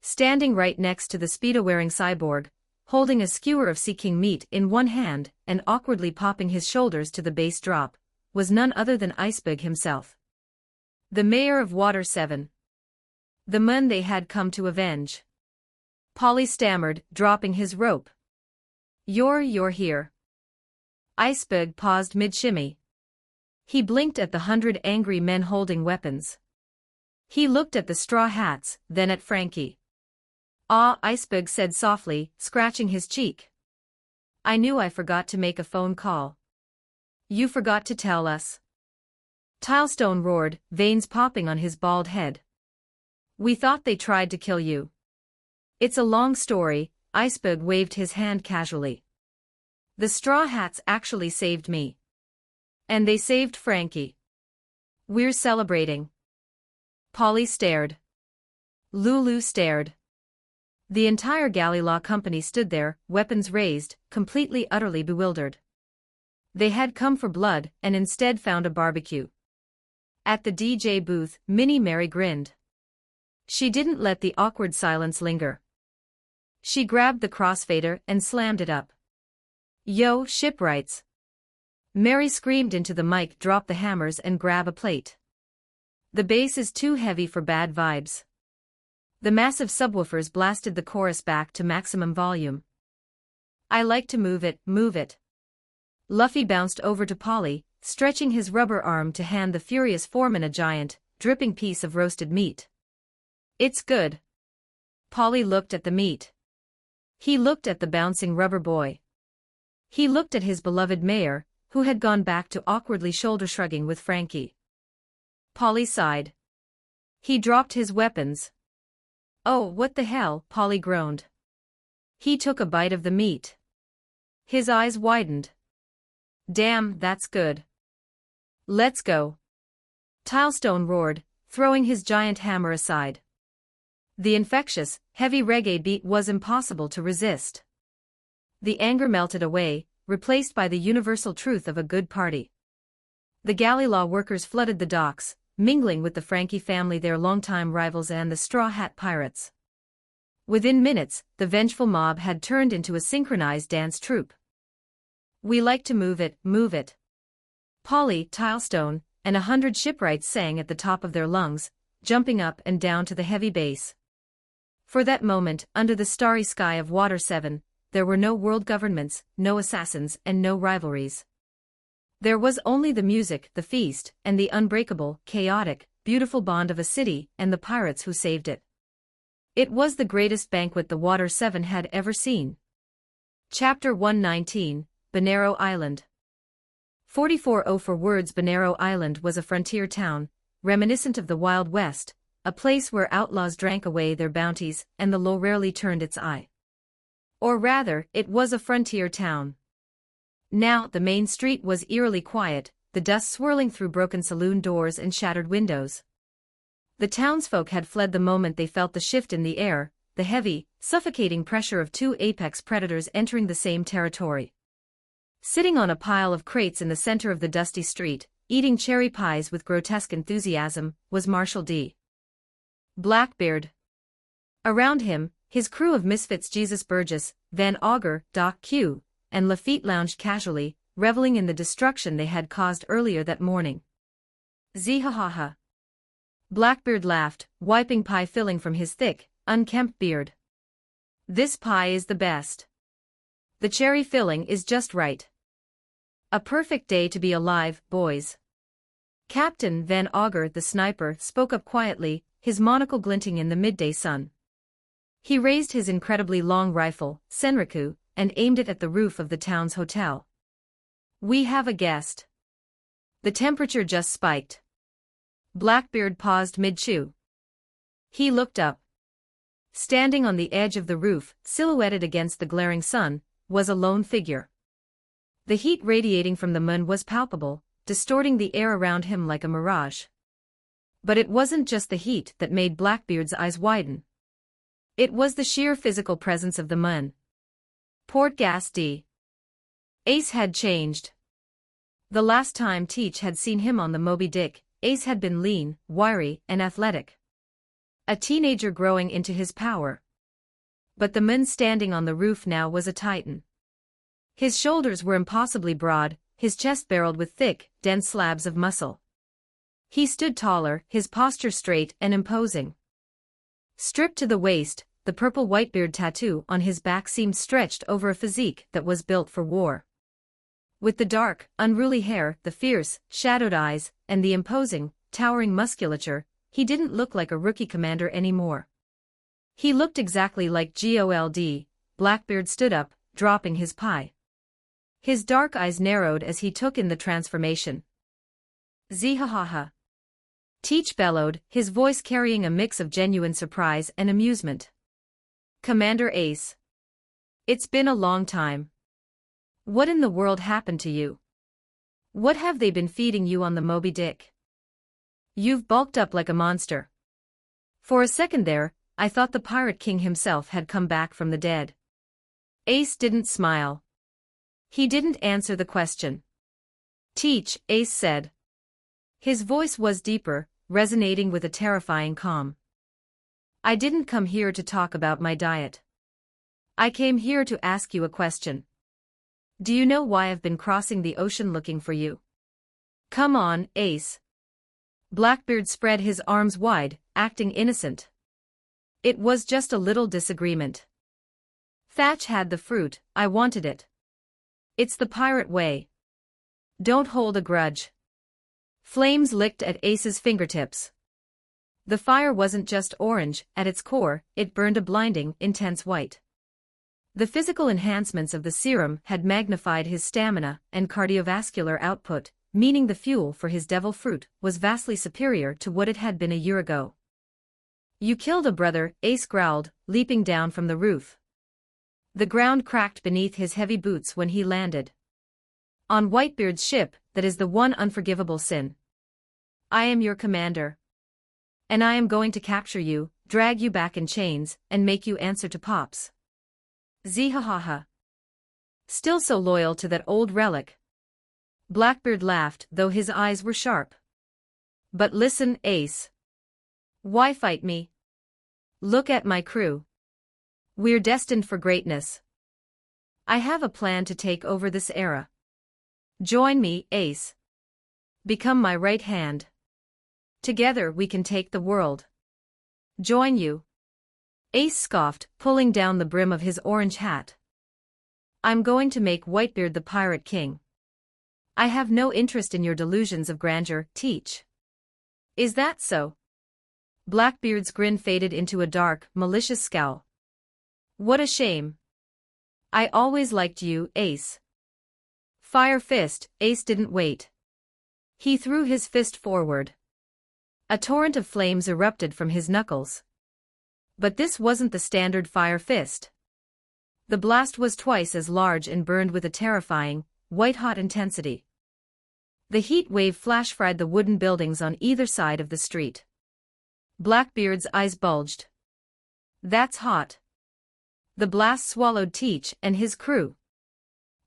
Standing right next to the Speedo-wearing cyborg, holding a skewer of Sea King meat in one hand and awkwardly popping his shoulders to the bass drop, was none other than Iceberg himself. The mayor of Water 7. The man they had come to avenge. Polly stammered, dropping his rope. You're here." Iceberg paused mid-shimmy. He blinked at the 100 angry men holding weapons. He looked at the Straw Hats, then at Frankie. "Ah," Iceberg said softly, scratching his cheek. "I knew I forgot to make a phone call." "You forgot to tell us." Tilestone roared, veins popping on his bald head. "We thought they tried to kill you." "It's a long story," Iceberg waved his hand casually. "The Straw Hats actually saved me. And they saved Frankie. We're celebrating." Polly stared. Lulu stared. The entire Galley Law Company stood there, weapons raised, completely utterly bewildered. They had come for blood and instead found a barbecue. At the DJ booth, Minnie Mary grinned. She didn't let the awkward silence linger. She grabbed the crossfader and slammed it up. "Yo, shipwrights!" Mary screamed into the mic. "Drop the hammers and grab a plate. The bass is too heavy for bad vibes." The massive subwoofers blasted the chorus back to maximum volume. "I like to move it, move it." Luffy bounced over to Polly, stretching his rubber arm to hand the furious foreman a giant, dripping piece of roasted meat. "It's good." Polly looked at the meat. He looked at the bouncing rubber boy. He looked at his beloved mayor, who had gone back to awkwardly shoulder-shrugging with Frankie. Polly sighed. He dropped his weapons. "Oh, what the hell?" Polly groaned. He took a bite of the meat. His eyes widened. "Damn, that's good. Let's go." Tilestone roared, throwing his giant hammer aside. The infectious, heavy reggae beat was impossible to resist. The anger melted away, replaced by the universal truth of a good party. The galley law workers flooded the docks, mingling with the Frankie family, their longtime rivals, and the Straw Hat Pirates. Within minutes, the vengeful mob had turned into a synchronized dance troupe. "We like to move it, move it." Polly, Tilestone, and 100 shipwrights sang at the top of their lungs, jumping up and down to the heavy bass. For that moment, under the starry sky of Water 7, there were no world governments, no assassins, and no rivalries. There was only the music, the feast, and the unbreakable, chaotic, beautiful bond of a city and the pirates who saved it. It was the greatest banquet the Water 7 had ever seen. Chapter 119, Banero Island. 44:0 for words. Banero Island was a frontier town, reminiscent of the Wild West, a place where outlaws drank away their bounties and the law rarely turned its eye. Or rather, it was a frontier town. Now, the main street was eerily quiet, the dust swirling through broken saloon doors and shattered windows. The townsfolk had fled the moment they felt the shift in the air, the heavy, suffocating pressure of two apex predators entering the same territory. Sitting on a pile of crates in the center of the dusty street, eating cherry pies with grotesque enthusiasm, was Marshal D. Blackbeard. Around him, his crew of misfits Jesus Burgess, Van Augur, Doc Q, and Lafitte lounged casually, reveling in the destruction they had caused earlier that morning. "Zee-ha-ha-ha." Blackbeard laughed, wiping pie filling from his thick, unkempt beard. "This pie is the best. The cherry filling is just right. A perfect day to be alive, boys." Captain Van Augur, the sniper, spoke up quietly, his monocle glinting in the midday sun. He raised his incredibly long rifle, Senriku, and aimed it at the roof of the town's hotel. "We have a guest." The temperature just spiked. Blackbeard paused mid-chew. He looked up. Standing on the edge of the roof, silhouetted against the glaring sun, was a lone figure. The heat radiating from the moon was palpable, distorting the air around him like a mirage. But it wasn't just the heat that made Blackbeard's eyes widen. It was the sheer physical presence of the moon. Port Gas D. Ace had changed. The last time Teach had seen him on the Moby Dick, Ace had been lean, wiry, and athletic. A teenager growing into his power. But the man standing on the roof now was a titan. His shoulders were impossibly broad, his chest barreled with thick, dense slabs of muscle. He stood taller, his posture straight and imposing. Stripped to the waist, the purple whitebeard tattoo on his back seemed stretched over a physique that was built for war. With the dark, unruly hair, the fierce, shadowed eyes, and the imposing, towering musculature, he didn't look like a rookie commander anymore. He looked exactly like Gold. Blackbeard stood up, dropping his pie. His dark eyes narrowed as he took in the transformation. "Zee-ha-ha-ha." Teach bellowed, his voice carrying a mix of genuine surprise and amusement. "Commander Ace. It's been a long time. What in the world happened to you? What have they been feeding you on the Moby Dick? You've bulked up like a monster. For a second there, I thought the Pirate King himself had come back from the dead." Ace didn't smile. He didn't answer the question. "Teach," Ace said. His voice was deeper, resonating with a terrifying calm. I didn't come here to talk about my diet. I came here to ask you a question. Do you know why I've been crossing the ocean looking for you? Come on, Ace. Blackbeard spread his arms wide, acting innocent. It was just a little disagreement. Thatch had the fruit, I wanted it. It's the pirate way. Don't hold a grudge. Flames licked at Ace's fingertips. The fire wasn't just orange, at its core, it burned a blinding, intense white. The physical enhancements of the serum had magnified his stamina and cardiovascular output, meaning the fuel for his devil fruit was vastly superior to what it had been a year ago. You killed a brother, Ace growled, leaping down from the roof. The ground cracked beneath his heavy boots when he landed. On Whitebeard's ship, that is the one unforgivable sin. I am your commander. And I am going to capture you, drag you back in chains, and make you answer to Pops. Zihahaha. Still so loyal to that old relic. Blackbeard laughed, though his eyes were sharp. But listen, Ace. Why fight me? Look at my crew. We're destined for greatness. I have a plan to take over this era. Join me, Ace. Become my right hand. Together we can take the world. Join you. Ace scoffed, pulling down the brim of his orange hat. I'm going to make Whitebeard the Pirate King. I have no interest in your delusions of grandeur, Teach. Is that so? Blackbeard's grin faded into a dark, malicious scowl. What a shame. I always liked you, Ace. Fire fist, Ace didn't wait. He threw his fist forward. A torrent of flames erupted from his knuckles. But this wasn't the standard fire fist. The blast was twice as large and burned with a terrifying, white-hot intensity. The heat wave flash-fried the wooden buildings on either side of the street. Blackbeard's eyes bulged. That's hot. The blast swallowed Teach and his crew.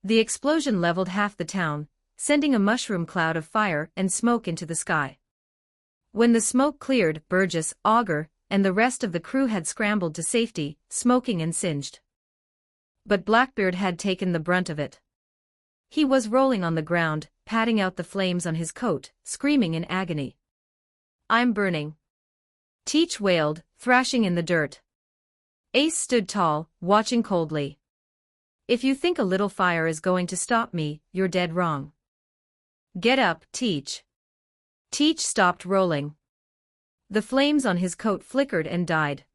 The explosion leveled half the town, sending a mushroom cloud of fire and smoke into the sky. When the smoke cleared, Burgess, Augur, and the rest of the crew had scrambled to safety, smoking and singed. But Blackbeard had taken the brunt of it. He was rolling on the ground, patting out the flames on his coat, screaming in agony. I'm burning. Teach wailed, thrashing in the dirt. Ace stood tall, watching coldly. If you think a little fire is going to stop me, you're dead wrong. Get up, Teach. Teach stopped rolling. The flames on his coat flickered and died.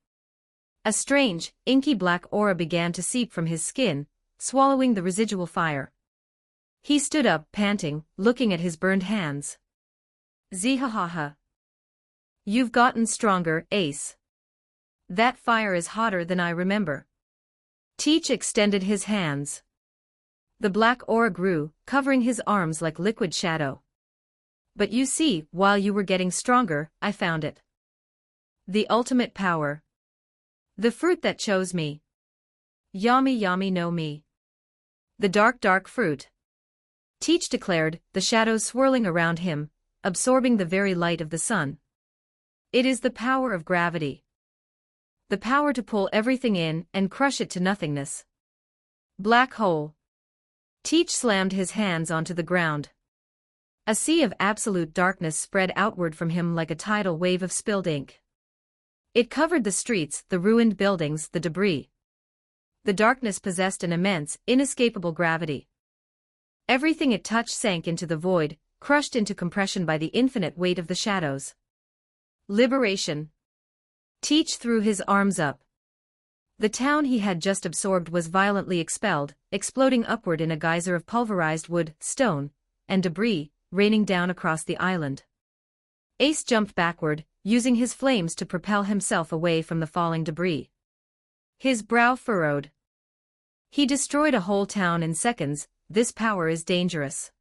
A strange, inky black aura began to seep from his skin, swallowing the residual fire. He stood up, panting, looking at his burned hands. Zihahaha. You've gotten stronger, Ace. That fire is hotter than I remember. Teach extended his hands. The black aura grew, covering his arms like liquid shadow. But you see, while you were getting stronger, I found it. The ultimate power. The fruit that chose me. Yummy yummy no me. The dark fruit. Teach declared, the shadows swirling around him, absorbing the very light of the sun. It is the power of gravity. The power to pull everything in and crush it to nothingness. Black hole. Teach slammed his hands onto the ground. A sea of absolute darkness spread outward from him like a tidal wave of spilled ink. It covered the streets, the ruined buildings, the debris. The darkness possessed an immense, inescapable gravity. Everything it touched sank into the void, crushed into compression by the infinite weight of the shadows. Liberation. Teach threw his arms up. The town he had just absorbed was violently expelled, exploding upward in a geyser of pulverized wood, stone, and debris, raining down across the island. Ace jumped backward, using his flames to propel himself away from the falling debris. His brow furrowed. He destroyed a whole town in seconds. This power is dangerous.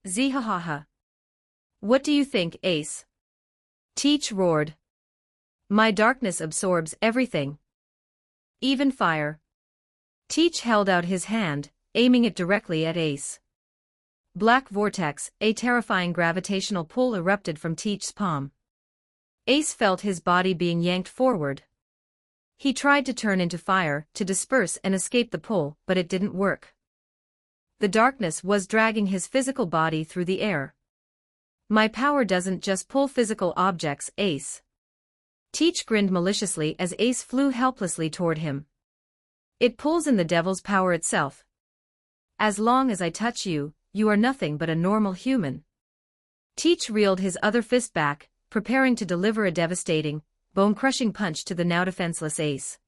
Zihahaha. What do you think, Ace? Teach roared. My darkness absorbs everything. Even fire. Teach held out his hand, aiming it directly at Ace. Black vortex, a terrifying gravitational pull erupted from Teach's palm. Ace felt his body being yanked forward, He tried to turn into fire, to disperse and escape the pull, but it didn't work. The darkness was dragging his physical body through the air. My power doesn't just pull physical objects, Ace. Teach grinned maliciously as Ace flew helplessly toward him. It pulls in the devil's power itself. As long as I touch you, you are nothing but a normal human. Teach reeled his other fist back, preparing to deliver a devastating, bone-crushing punch to the now defenseless Ace.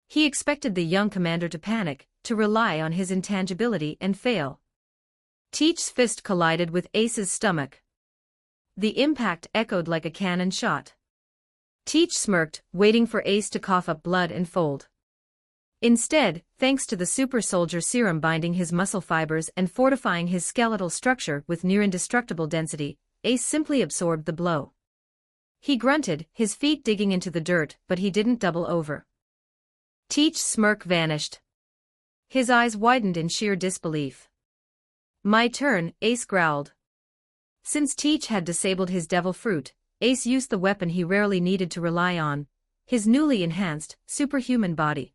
He expected the young commander to panic, to rely on his intangibility and fail. Teach's fist collided with Ace's stomach. The impact echoed like a cannon shot. Teach smirked, waiting for Ace to cough up blood and fold. Instead, thanks to the super soldier serum binding his muscle fibers and fortifying his skeletal structure with near-indestructible density, Ace simply absorbed the blow. He grunted, his feet digging into the dirt, but he didn't double over. Teach's smirk vanished. His eyes widened in sheer disbelief. My turn, Ace growled. Since Teach had disabled his devil fruit, Ace used the weapon he rarely needed to rely on, his newly enhanced, superhuman body.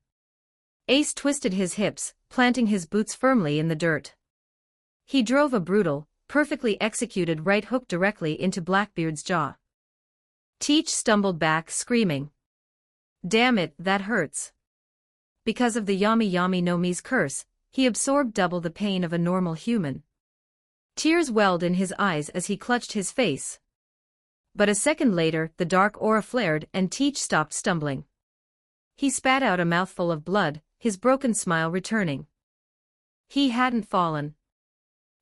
Ace twisted his hips, planting his boots firmly in the dirt. He drove a brutal, perfectly executed right hook directly into Blackbeard's jaw. Teach stumbled back, screaming. Damn it, that hurts. Because of the Yami Yami no Mi's curse, he absorbed double the pain of a normal human. Tears welled in his eyes as he clutched his face. But a second later, the dark aura flared and Teach stopped stumbling. He spat out a mouthful of blood, his broken smile returning. He hadn't fallen.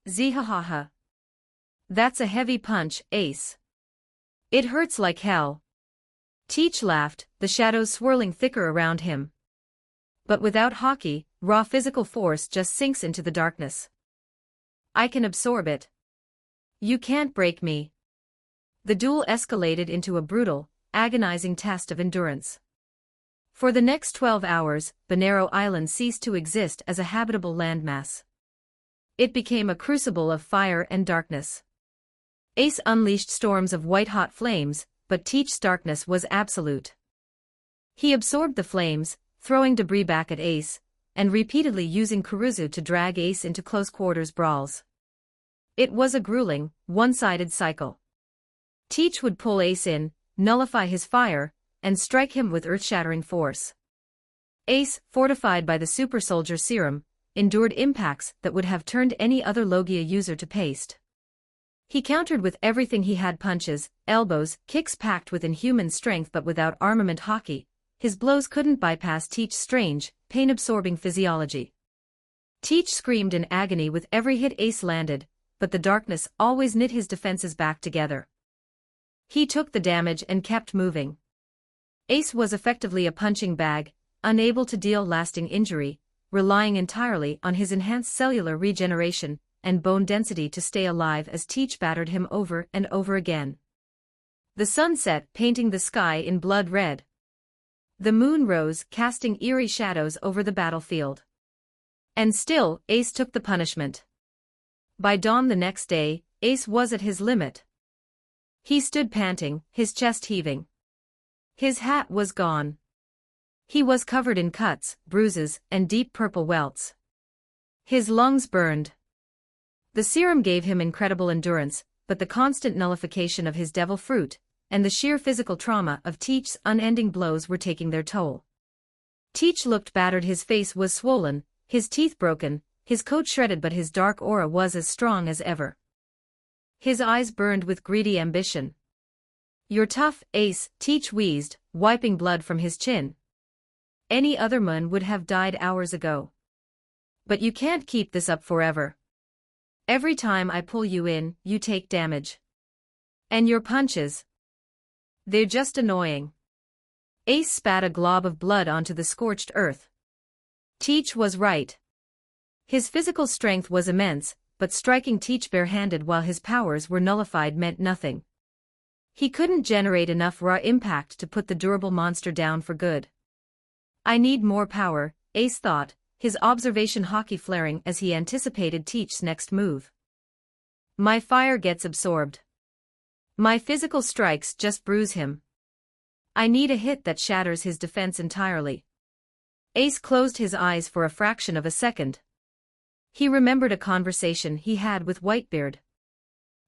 Zihahaha. That's a heavy punch, Ace. It hurts like hell. Teach laughed, the shadows swirling thicker around him. But without hockey, raw physical force just sinks into the darkness. I can absorb it. You can't break me. The duel escalated into a brutal, agonizing test of endurance. For the next 12 hours, Bonero Island ceased to exist as a habitable landmass. It became a crucible of fire and darkness. Ace unleashed storms of white-hot flames, but Teach's darkness was absolute. He absorbed the flames, throwing debris back at Ace, and repeatedly using Kuruzu to drag Ace into close-quarters brawls. It was a grueling, one-sided cycle. Teach would pull Ace in, nullify his fire, and strike him with earth-shattering force. Ace, fortified by the super soldier serum, endured impacts that would have turned any other Logia user to paste. He countered with everything he had: punches, elbows, kicks packed with inhuman strength but without armament hockey. His blows couldn't bypass Teach's strange, pain-absorbing physiology. Teach screamed in agony with every hit Ace landed, but the darkness always knit his defenses back together. He took the damage and kept moving. Ace was effectively a punching bag, unable to deal lasting injury, relying entirely on his enhanced cellular regeneration and bone density to stay alive as Teach battered him over and over again. The sun set, painting the sky in blood red. The moon rose, casting eerie shadows over the battlefield. And still, Ace took the punishment. By dawn the next day, Ace was at his limit. He stood panting, his chest heaving. His hat was gone. He was covered in cuts, bruises, and deep purple welts. His lungs burned. The serum gave him incredible endurance, but the constant nullification of his devil fruit, and the sheer physical trauma of Teach's unending blows were taking their toll. Teach looked battered, his face was swollen, his teeth broken, his coat shredded, but his dark aura was as strong as ever. His eyes burned with greedy ambition. You're tough, Ace, Teach wheezed, wiping blood from his chin. Any other man would have died hours ago. But you can't keep this up forever. Every time I pull you in, you take damage. And your punches, they're just annoying. Ace spat a glob of blood onto the scorched earth. Teach was right. His physical strength was immense, but striking Teach barehanded while his powers were nullified meant nothing. He couldn't generate enough raw impact to put the durable monster down for good. I need more power, Ace thought, his observation hockey flaring as he anticipated Teach's next move. My fire gets absorbed. My physical strikes just bruise him. I need a hit that shatters his defense entirely. Ace closed his eyes for a fraction of a second. He remembered a conversation he had with Whitebeard.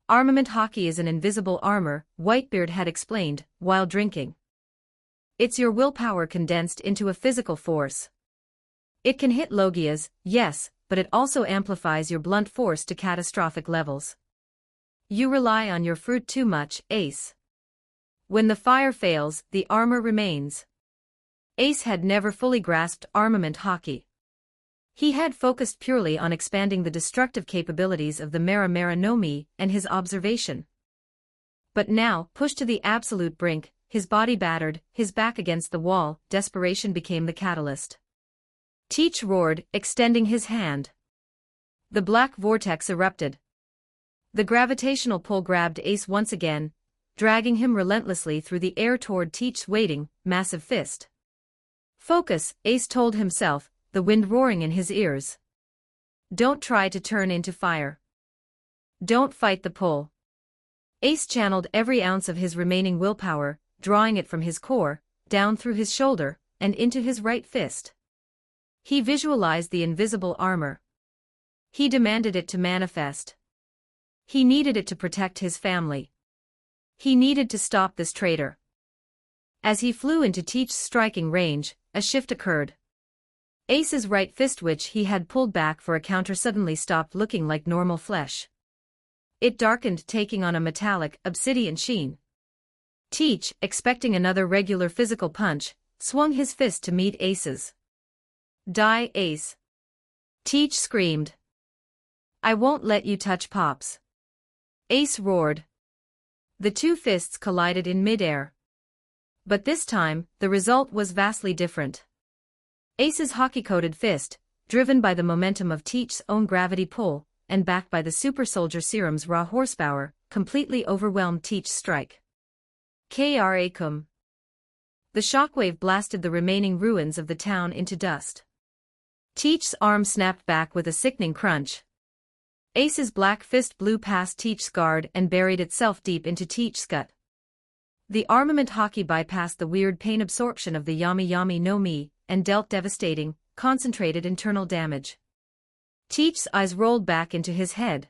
Armament hockey is an invisible armor, Whitebeard had explained, while drinking. It's your willpower condensed into a physical force. It can hit logias, yes, but it also amplifies your blunt force to catastrophic levels. You rely on your fruit too much, Ace. When the fire fails, the armor remains. Ace had never fully grasped armament hockey. He had focused purely on expanding the destructive capabilities of the Mera Mera no Mi and his observation. But now, pushed to the absolute brink, his body battered, his back against the wall, desperation became the catalyst. Teach roared, extending his hand. The black vortex erupted. The gravitational pull grabbed Ace once again, dragging him relentlessly through the air toward Teach's waiting, massive fist. Focus, Ace told himself, the wind roaring in his ears. Don't try to turn into fire. Don't fight the pull. Ace channeled every ounce of his remaining willpower, drawing it from his core, down through his shoulder, and into his right fist. He visualized the invisible armor. He demanded it to manifest. He needed it to protect his family. He needed to stop this traitor. As he flew into Teach's striking range, a shift occurred. Ace's right fist, which he had pulled back for a counter, suddenly stopped looking like normal flesh. It darkened, taking on a metallic, obsidian sheen. Teach, expecting another regular physical punch, swung his fist to meet Ace's. Die, Ace. Teach screamed. I won't let you touch Pops. Ace roared. The two fists collided in midair. But this time, the result was vastly different. Ace's hockey-coated fist, driven by the momentum of Teach's own gravity pull, and backed by the super soldier serum's raw horsepower, completely overwhelmed Teach's strike. Krakum. The shockwave blasted the remaining ruins of the town into dust. Teach's arm snapped back with a sickening crunch. Ace's black fist blew past Teach's guard and buried itself deep into Teach's gut. The armament hockey bypassed the weird pain absorption of the Yami Yami no Mi, and dealt devastating, concentrated internal damage. Teach's eyes rolled back into his head.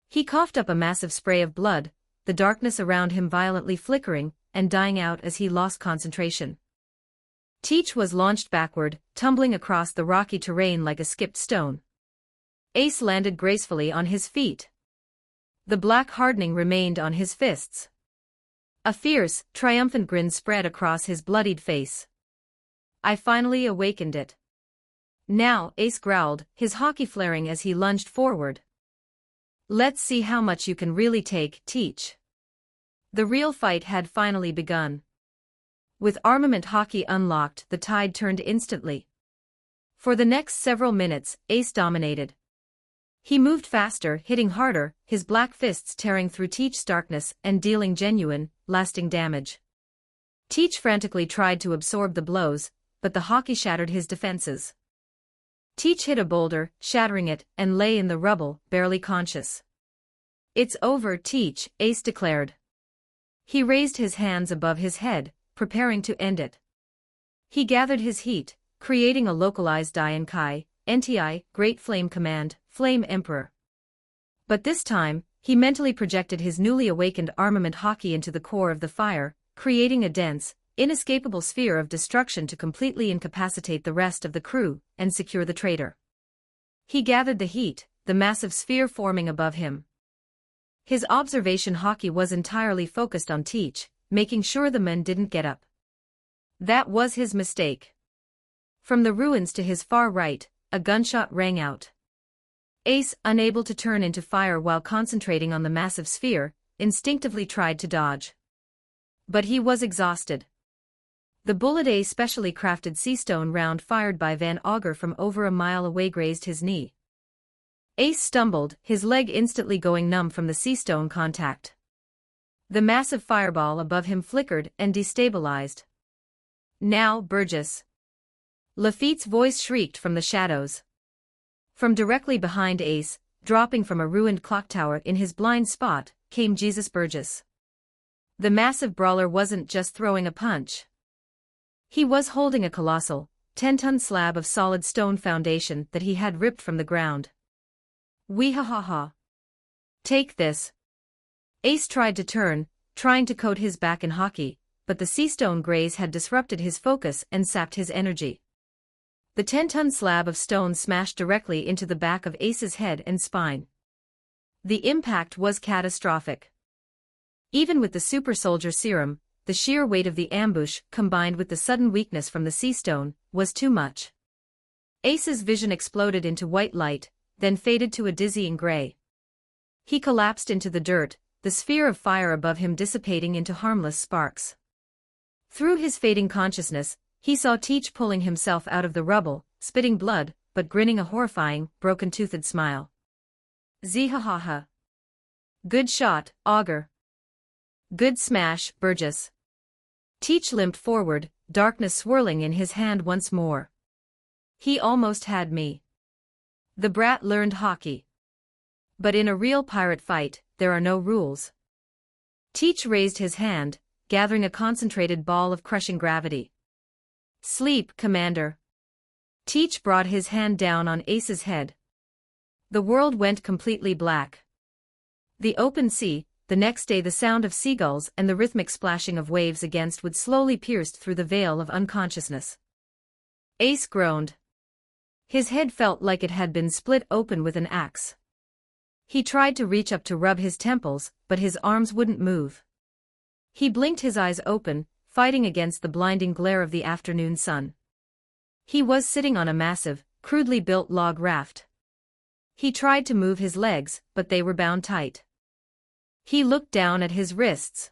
He coughed up a massive spray of blood, the darkness around him violently flickering, and dying out as he lost concentration. Teach was launched backward, tumbling across the rocky terrain like a skipped stone. Ace landed gracefully on his feet. The black hardening remained on his fists. A fierce, triumphant grin spread across his bloodied face. I finally awakened it. Now, Ace growled, his hockey flaring as he lunged forward. Let's see how much you can really take, Teach. The real fight had finally begun. With armament hockey unlocked, the tide turned instantly. For the next several minutes, Ace dominated. He moved faster, hitting harder, his black fists tearing through Teach's darkness and dealing genuine, lasting damage. Teach frantically tried to absorb the blows, but the hockey shattered his defenses. Teach hit a boulder, shattering it, and lay in the rubble, barely conscious. It's over, Teach, Ace declared. He raised his hands above his head, preparing to end it. He gathered his heat, creating a localized Diankai, NTI, Great Flame Command, Flame Emperor. But this time, he mentally projected his newly awakened armament hockey into the core of the fire, creating a dense, inescapable sphere of destruction to completely incapacitate the rest of the crew and secure the traitor. He gathered the heat, the massive sphere forming above him. His observation hockey was entirely focused on Teach, making sure the men didn't get up. That was his mistake. From the ruins to his far right, a gunshot rang out. Ace, unable to turn into fire while concentrating on the massive sphere, instinctively tried to dodge. But he was exhausted. The bullet, a specially crafted seastone round fired by Van Auger from over a mile away, grazed his knee. Ace stumbled, his leg instantly going numb from the seastone contact. The massive fireball above him flickered and destabilized. Now, Burgess. Lafitte's voice shrieked from the shadows. From directly behind Ace, dropping from a ruined clock tower in his blind spot, came Jesus Burgess. The massive brawler wasn't just throwing a punch. He was holding a colossal, 10-ton slab of solid stone foundation that he had ripped from the ground. Wee ha ha ha. Take this. Ace tried to turn, trying to coat his back in hockey, but the sea stone graze had disrupted his focus and sapped his energy. The 10-ton slab of stone smashed directly into the back of Ace's head and spine. The impact was catastrophic. Even with the super soldier serum, the sheer weight of the ambush, combined with the sudden weakness from the sea stone, was too much. Ace's vision exploded into white light, then faded to a dizzying gray. He collapsed into the dirt, the sphere of fire above him dissipating into harmless sparks. Through his fading consciousness, he saw Teach pulling himself out of the rubble, spitting blood, but grinning a horrifying, broken-toothed smile. Zee-ha-ha-ha. Good shot, Augur. Good smash, Burgess. Teach limped forward, darkness swirling in his hand once more. He almost had me. The brat learned hockey. But in a real pirate fight, there are no rules. Teach raised his hand, gathering a concentrated ball of crushing gravity. Sleep, Commander. Teach brought his hand down on Ace's head. The world went completely black. The open sea, the next day the sound of seagulls and the rhythmic splashing of waves against would slowly pierced through the veil of unconsciousness. Ace groaned. His head felt like it had been split open with an axe. He tried to reach up to rub his temples, but his arms wouldn't move. He blinked his eyes open, fighting against the blinding glare of the afternoon sun. He was sitting on a massive, crudely built log raft. He tried to move his legs, but they were bound tight. He looked down at his wrists.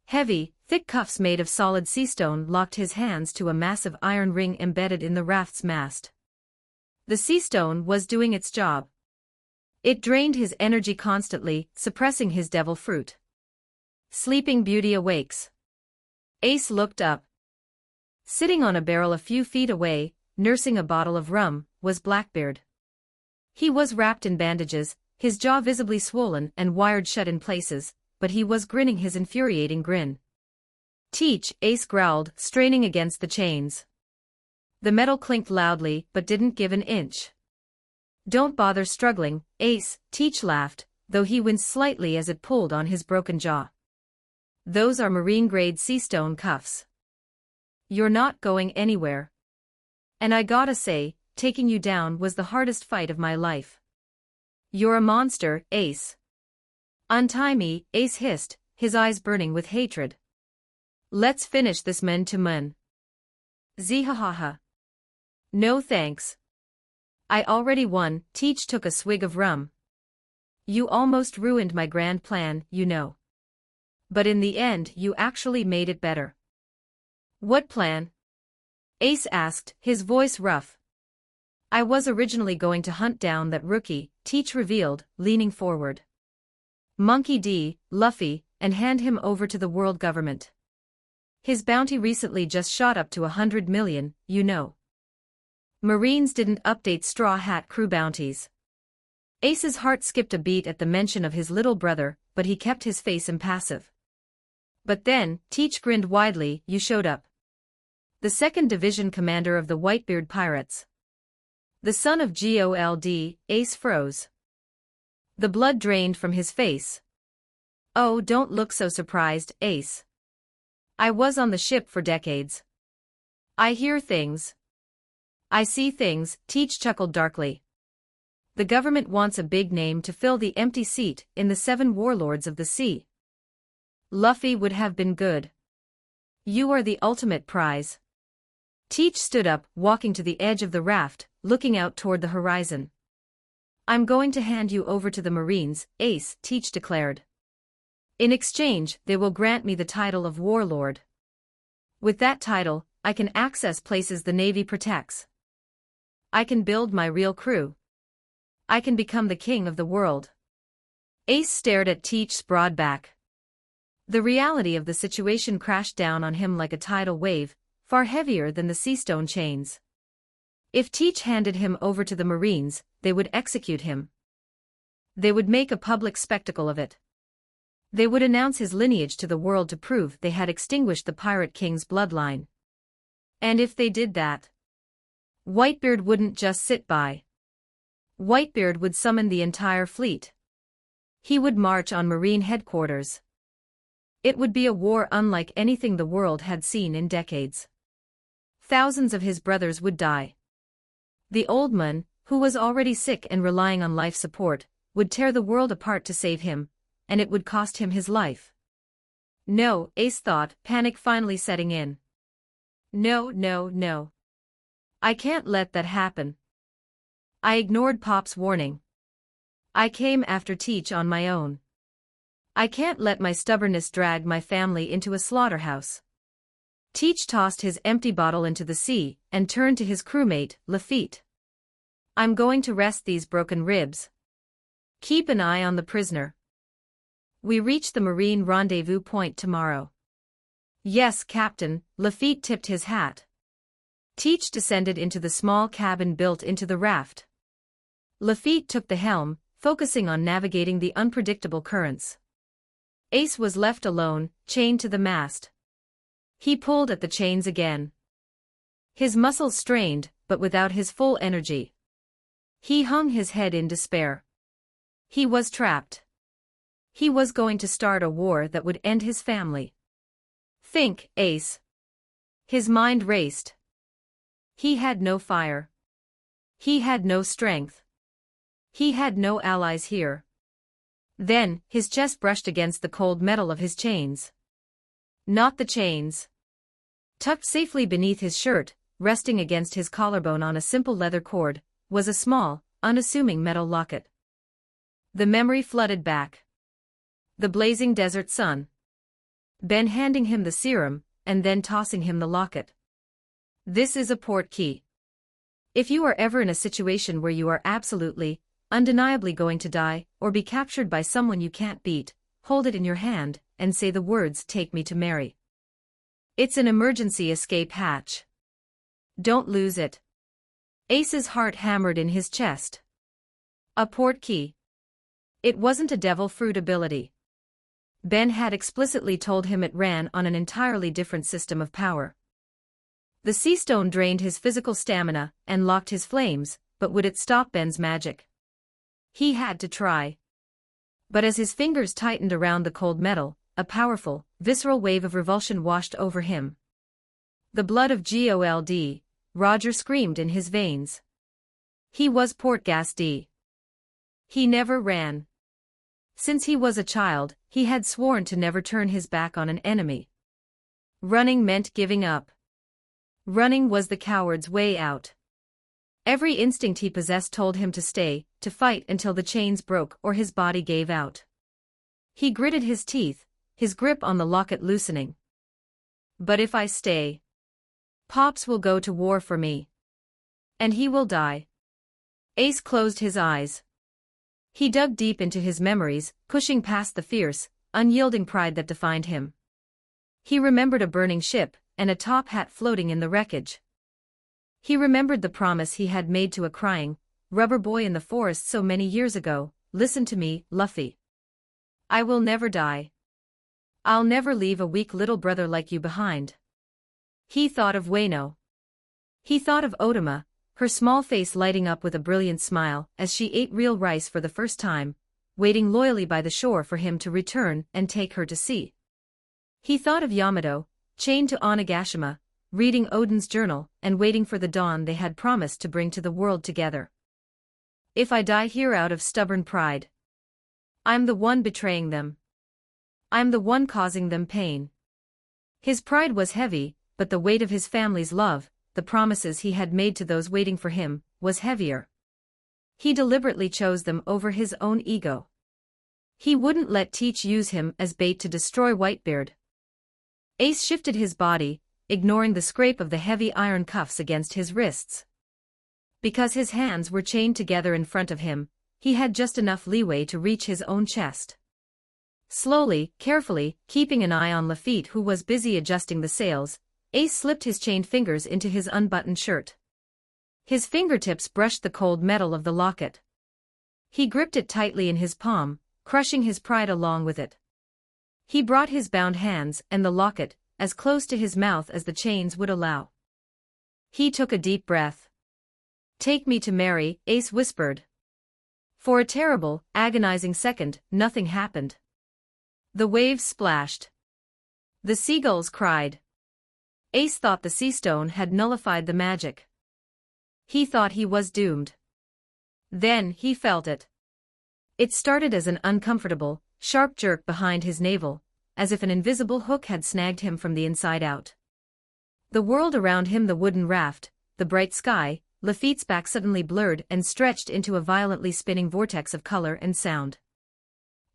Heavy, thick cuffs made of solid sea stone locked his hands to a massive iron ring embedded in the raft's mast. The sea stone was doing its job. It drained his energy constantly, suppressing his devil fruit. Sleeping Beauty awakes. Ace looked up. Sitting on a barrel a few feet away, nursing a bottle of rum, was Blackbeard. He was wrapped in bandages, his jaw visibly swollen and wired shut in places, but he was grinning his infuriating grin. Teach, Ace growled, straining against the chains. The metal clinked loudly, but didn't give an inch. Don't bother struggling, Ace, Teach laughed, though he winced slightly as it pulled on his broken jaw. Those are marine-grade sea stone cuffs. You're not going anywhere. And I gotta say, taking you down was the hardest fight of my life. You're a monster, Ace. Untie me, Ace hissed, his eyes burning with hatred. Let's finish this man-to-man. Zee-ha-ha-ha. No thanks. I already won, Teach took a swig of rum. You almost ruined my grand plan, you know. But in the end you actually made it better. What plan? Ace asked, his voice rough. I was originally going to hunt down that rookie, Teach revealed, leaning forward. Monkey D. Luffy, and hand him over to the world government. His bounty recently just shot up to 100 million, you know. Marines didn't update Straw Hat crew bounties. Ace's heart skipped a beat at the mention of his little brother, but he kept his face impassive. But then, Teach grinned widely, you showed up. The 2nd Division commander of the Whitebeard Pirates. The son of Gold, Ace froze. The blood drained from his face. Oh, don't look so surprised, Ace. I was on the ship for decades. I hear things. I see things, Teach chuckled darkly. The government wants a big name to fill the empty seat in the 7 warlords of the sea. Luffy would have been good. You are the ultimate prize. Teach stood up, walking to the edge of the raft, looking out toward the horizon. I'm going to hand you over to the Marines, Ace, Teach declared. In exchange, they will grant me the title of warlord. With that title, I can access places the Navy protects. I can build my real crew. I can become the king of the world. Ace stared at Teach's broad back. The reality of the situation crashed down on him like a tidal wave, far heavier than the sea stone chains. If Teach handed him over to the Marines, they would execute him. They would make a public spectacle of it. They would announce his lineage to the world to prove they had extinguished the Pirate King's bloodline. And if they did that, Whitebeard wouldn't just sit by. Whitebeard would summon the entire fleet. He would march on Marine headquarters. It would be a war unlike anything the world had seen in decades. Thousands of his brothers would die. The old man, who was already sick and relying on life support, would tear the world apart to save him, and it would cost him his life. No, Ace thought, panic finally setting in. No, no, no. I can't let that happen. I ignored Pop's warning. I came after Teach on my own. I can't let my stubbornness drag my family into a slaughterhouse. Teach tossed his empty bottle into the sea and turned to his crewmate, Lafitte. I'm going to rest these broken ribs. Keep an eye on the prisoner. We reach the Marine rendezvous point tomorrow. Yes, Captain, Lafitte tipped his hat. Teach descended into the small cabin built into the raft. Lafitte took the helm, focusing on navigating the unpredictable currents. Ace was left alone, chained to the mast. He pulled at the chains again. His muscles strained, but without his full energy. He hung his head in despair. He was trapped. He was going to start a war that would end his family. Think, Ace. His mind raced. He had no fire. He had no strength. He had no allies here. Then, his chest brushed against the cold metal of his chains. Not the chains. Tucked safely beneath his shirt, resting against his collarbone on a simple leather cord, was a small, unassuming metal locket. The memory flooded back. The blazing desert sun. Ben handing him the serum, and then tossing him the locket. This is a port key. If you are ever in a situation where you are absolutely, undeniably going to die, or be captured by someone you can't beat, hold it in your hand, and say the words, "Take me to Mary." It's an emergency escape hatch. Don't lose it. Ace's heart hammered in his chest. A port key. It wasn't a devil fruit ability. Ben had explicitly told him it ran on an entirely different system of power. The sea stone drained his physical stamina and locked his flames, but would it stop Ben's magic? He had to try. But as his fingers tightened around the cold metal, a powerful, visceral wave of revulsion washed over him. The blood of Gold, Roger screamed in his veins. He was Portgas D. He never ran. Since he was a child, he had sworn to never turn his back on an enemy. Running meant giving up. Running was the coward's way out. Every instinct he possessed told him to stay, to fight until the chains broke or his body gave out. He gritted his teeth, his grip on the locket loosening. But if I stay, Pops will go to war for me. And he will die. Ace closed his eyes. He dug deep into his memories, pushing past the fierce, unyielding pride that defined him. He remembered a burning ship, and a top hat floating in the wreckage. He remembered the promise he had made to a crying, rubber boy in the forest so many years ago, "Listen to me, Luffy. I will never die. I'll never leave a weak little brother like you behind." He thought of Wano. He thought of Otama, her small face lighting up with a brilliant smile as she ate real rice for the first time, waiting loyally by the shore for him to return and take her to sea. He thought of Yamato, chained to Onigashima, reading Odin's journal and waiting for the dawn they had promised to bring to the world together. If I die here out of stubborn pride, I'm the one betraying them. I'm the one causing them pain. His pride was heavy, but the weight of his family's love, the promises he had made to those waiting for him, was heavier. He deliberately chose them over his own ego. He wouldn't let Teach use him as bait to destroy Whitebeard. Ace shifted his body, ignoring the scrape of the heavy iron cuffs against his wrists. Because his hands were chained together in front of him, he had just enough leeway to reach his own chest. Slowly, carefully, keeping an eye on Lafitte who was busy adjusting the sails, Ace slipped his chained fingers into his unbuttoned shirt. His fingertips brushed the cold metal of the locket. He gripped it tightly in his palm, crushing his pride along with it. He brought his bound hands and the locket as close to his mouth as the chains would allow. He took a deep breath. "Take me to Mary," Ace whispered. For a terrible, agonizing second, nothing happened. The waves splashed. The seagulls cried. Ace thought the sea stone had nullified the magic. He thought he was doomed. Then he felt it. It started as an uncomfortable, sharp jerk behind his navel, as if an invisible hook had snagged him from the inside out. The world around him, the wooden raft, the bright sky, Lafitte's back suddenly blurred and stretched into a violently spinning vortex of color and sound.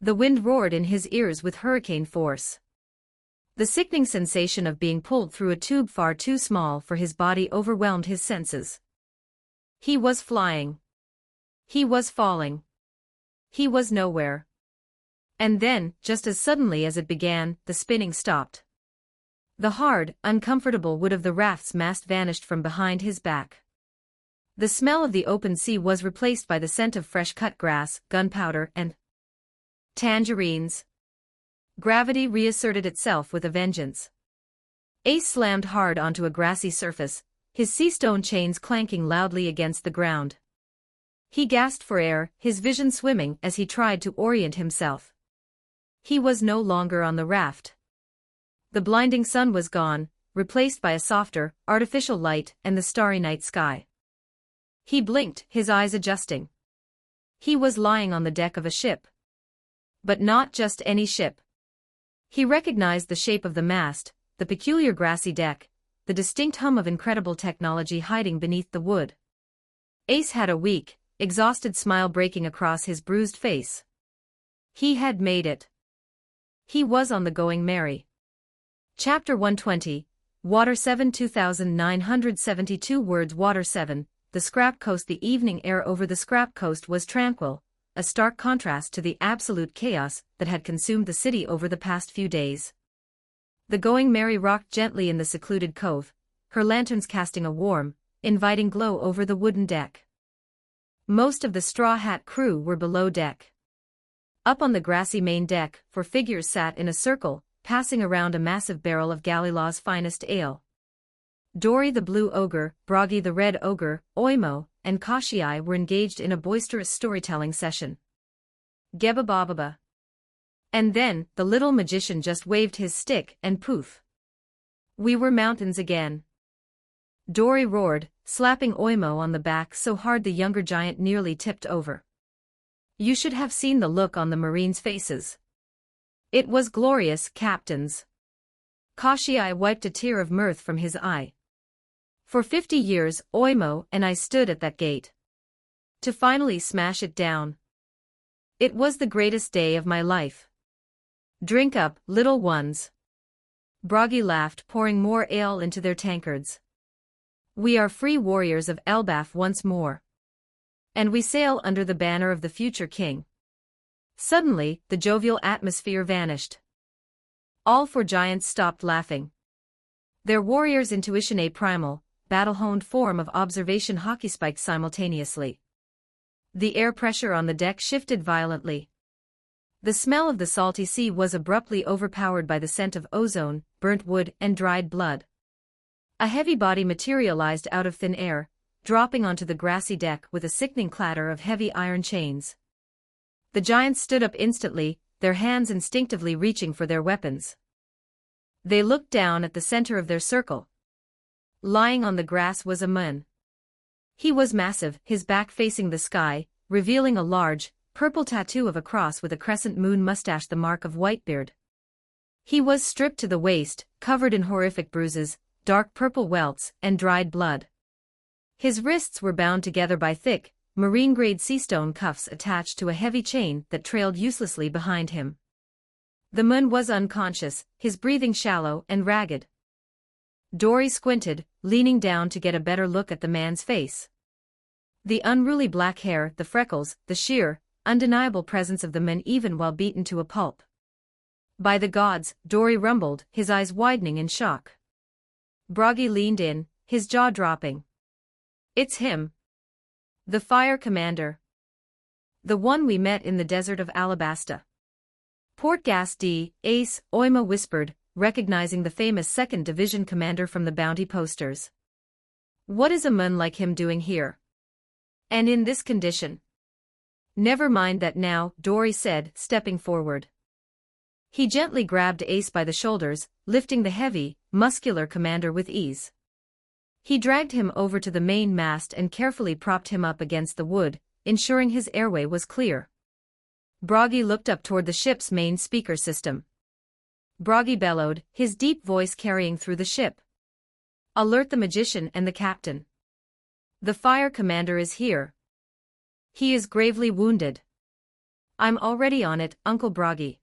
The wind roared in his ears with hurricane force. The sickening sensation of being pulled through a tube far too small for his body overwhelmed his senses. He was flying. He was falling. He was nowhere. And then, just as suddenly as it began, the spinning stopped. The hard, uncomfortable wood of the raft's mast vanished from behind his back. The smell of the open sea was replaced by the scent of fresh-cut grass, gunpowder, and tangerines. Gravity reasserted itself with a vengeance. Ace slammed hard onto a grassy surface, his sea stone chains clanking loudly against the ground. He gasped for air, his vision swimming as he tried to orient himself. He was no longer on the raft. The blinding sun was gone, replaced by a softer, artificial light and the starry night sky. He blinked, his eyes adjusting. He was lying on the deck of a ship. But not just any ship. He recognized the shape of the mast, the peculiar grassy deck, the distinct hum of incredible technology hiding beneath the wood. Ace had a weak, exhausted smile breaking across his bruised face. He had made it. He was on the Going Mary. Chapter 120, Water 7 2972 words. Water 7, the Scrap Coast. The evening air over the Scrap Coast was tranquil, a stark contrast to the absolute chaos that had consumed the city over the past few days. The Going Mary rocked gently in the secluded cove, her lanterns casting a warm, inviting glow over the wooden deck. Most of the Straw Hat crew were below deck. Up on the grassy main deck, 4 figures sat in a circle, passing around a massive barrel of Galilaw's finest ale. Dory the Blue Ogre, Bragi the Red Ogre, Oimo, and Kashii were engaged in a boisterous storytelling session. Gebba-bababa. And then, the little magician just waved his stick and poof. We were mountains again. Dory roared, slapping Oimo on the back so hard the younger giant nearly tipped over. You should have seen the look on the Marines' faces. It was glorious, captains. Kashii wiped a tear of mirth from his eye. For 50 years, Oimo and I stood at that gate. To finally smash it down. It was the greatest day of my life. Drink up, little ones. Bragi laughed, pouring more ale into their tankards. We are free warriors of Elbaf once more. And we sail under the banner of the future king. Suddenly, the jovial atmosphere vanished. All 4 giants stopped laughing. Their warriors' intuition, a primal, battle-honed form of observation, hockey spiked simultaneously. The air pressure on the deck shifted violently. The smell of the salty sea was abruptly overpowered by the scent of ozone, burnt wood, and dried blood. A heavy body materialized out of thin air, dropping onto the grassy deck with a sickening clatter of heavy iron chains. The giants stood up instantly, their hands instinctively reaching for their weapons. They looked down at the center of their circle. Lying on the grass was a mun. He was massive, his back facing the sky, revealing a large, purple tattoo of a cross with a crescent moon mustache, the mark of Whitebeard. He was stripped to the waist, covered in horrific bruises, dark purple welts, and dried blood. His wrists were bound together by thick, marine-grade seastone cuffs attached to a heavy chain that trailed uselessly behind him. The mun was unconscious, his breathing shallow and ragged. Dory squinted, leaning down to get a better look at the man's face. The unruly black hair, the freckles, the sheer, undeniable presence of the man even while beaten to a pulp. By the gods, Dory rumbled, his eyes widening in shock. Bragi leaned in, his jaw dropping. It's him. The fire commander. The one we met in the desert of Alabasta. Port Gas D, Ace, Oima whispered, recognizing the famous 2nd Division commander from the bounty posters. What is a man like him doing here? And in this condition? Never mind that now, Dory said, stepping forward. He gently grabbed Ace by the shoulders, lifting the heavy, muscular commander with ease. He dragged him over to the main mast and carefully propped him up against the wood, ensuring his airway was clear. Broggy looked up toward the ship's main speaker system. Broggy bellowed, his deep voice carrying through the ship. Alert the magician and the captain. The fire commander is here. He is gravely wounded. I'm already on it, Uncle Broggy.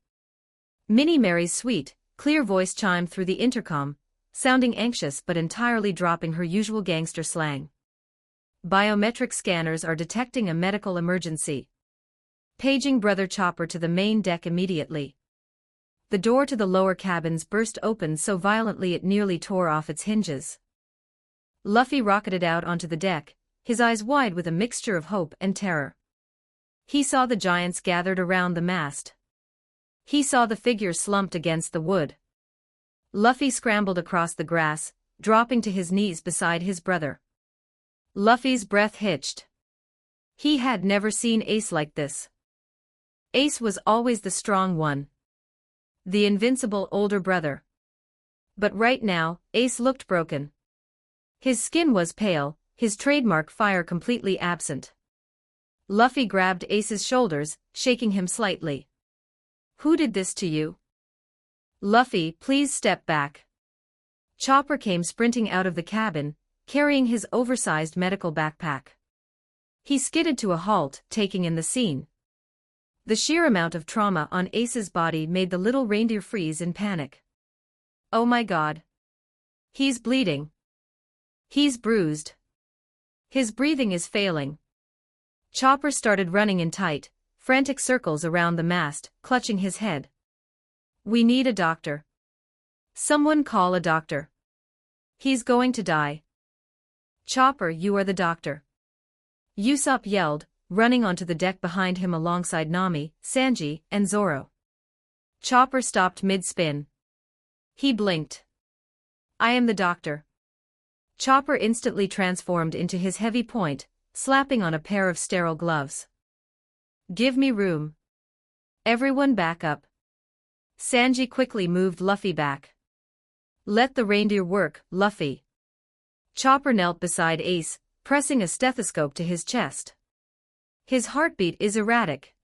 Minnie Mary's sweet, clear voice chimed through the intercom, sounding anxious but entirely dropping her usual gangster slang. Biometric scanners are detecting a medical emergency. Paging Brother Chopper to the main deck immediately. The door to the lower cabins burst open so violently it nearly tore off its hinges. Luffy rocketed out onto the deck, his eyes wide with a mixture of hope and terror. He saw the giants gathered around the mast. He saw the figures slumped against the wood. Luffy scrambled across the grass, dropping to his knees beside his brother. Luffy's breath hitched. He had never seen Ace like this. Ace was always the strong one. The invincible older brother. But right now, Ace looked broken. His skin was pale, his trademark fire completely absent. Luffy grabbed Ace's shoulders, shaking him slightly. Who did this to you? Luffy, please step back. Chopper came sprinting out of the cabin, carrying his oversized medical backpack. He skidded to a halt, taking in the scene. The sheer amount of trauma on Ace's body made the little reindeer freeze in panic. Oh my god. He's bleeding. He's bruised. His breathing is failing. Chopper started running in tight, frantic circles around the mast, clutching his head. We need a doctor. Someone call a doctor. He's going to die. Chopper, you are the doctor. Usopp yelled, running onto the deck behind him alongside Nami, Sanji, and Zoro. Chopper stopped mid-spin. He blinked. I am the doctor. Chopper instantly transformed into his heavy point, slapping on a pair of sterile gloves. Give me room. Everyone back up. Sanji quickly moved Luffy back. Let the reindeer work, Luffy. Chopper knelt beside Ace, pressing a stethoscope to his chest. His heartbeat is erratic.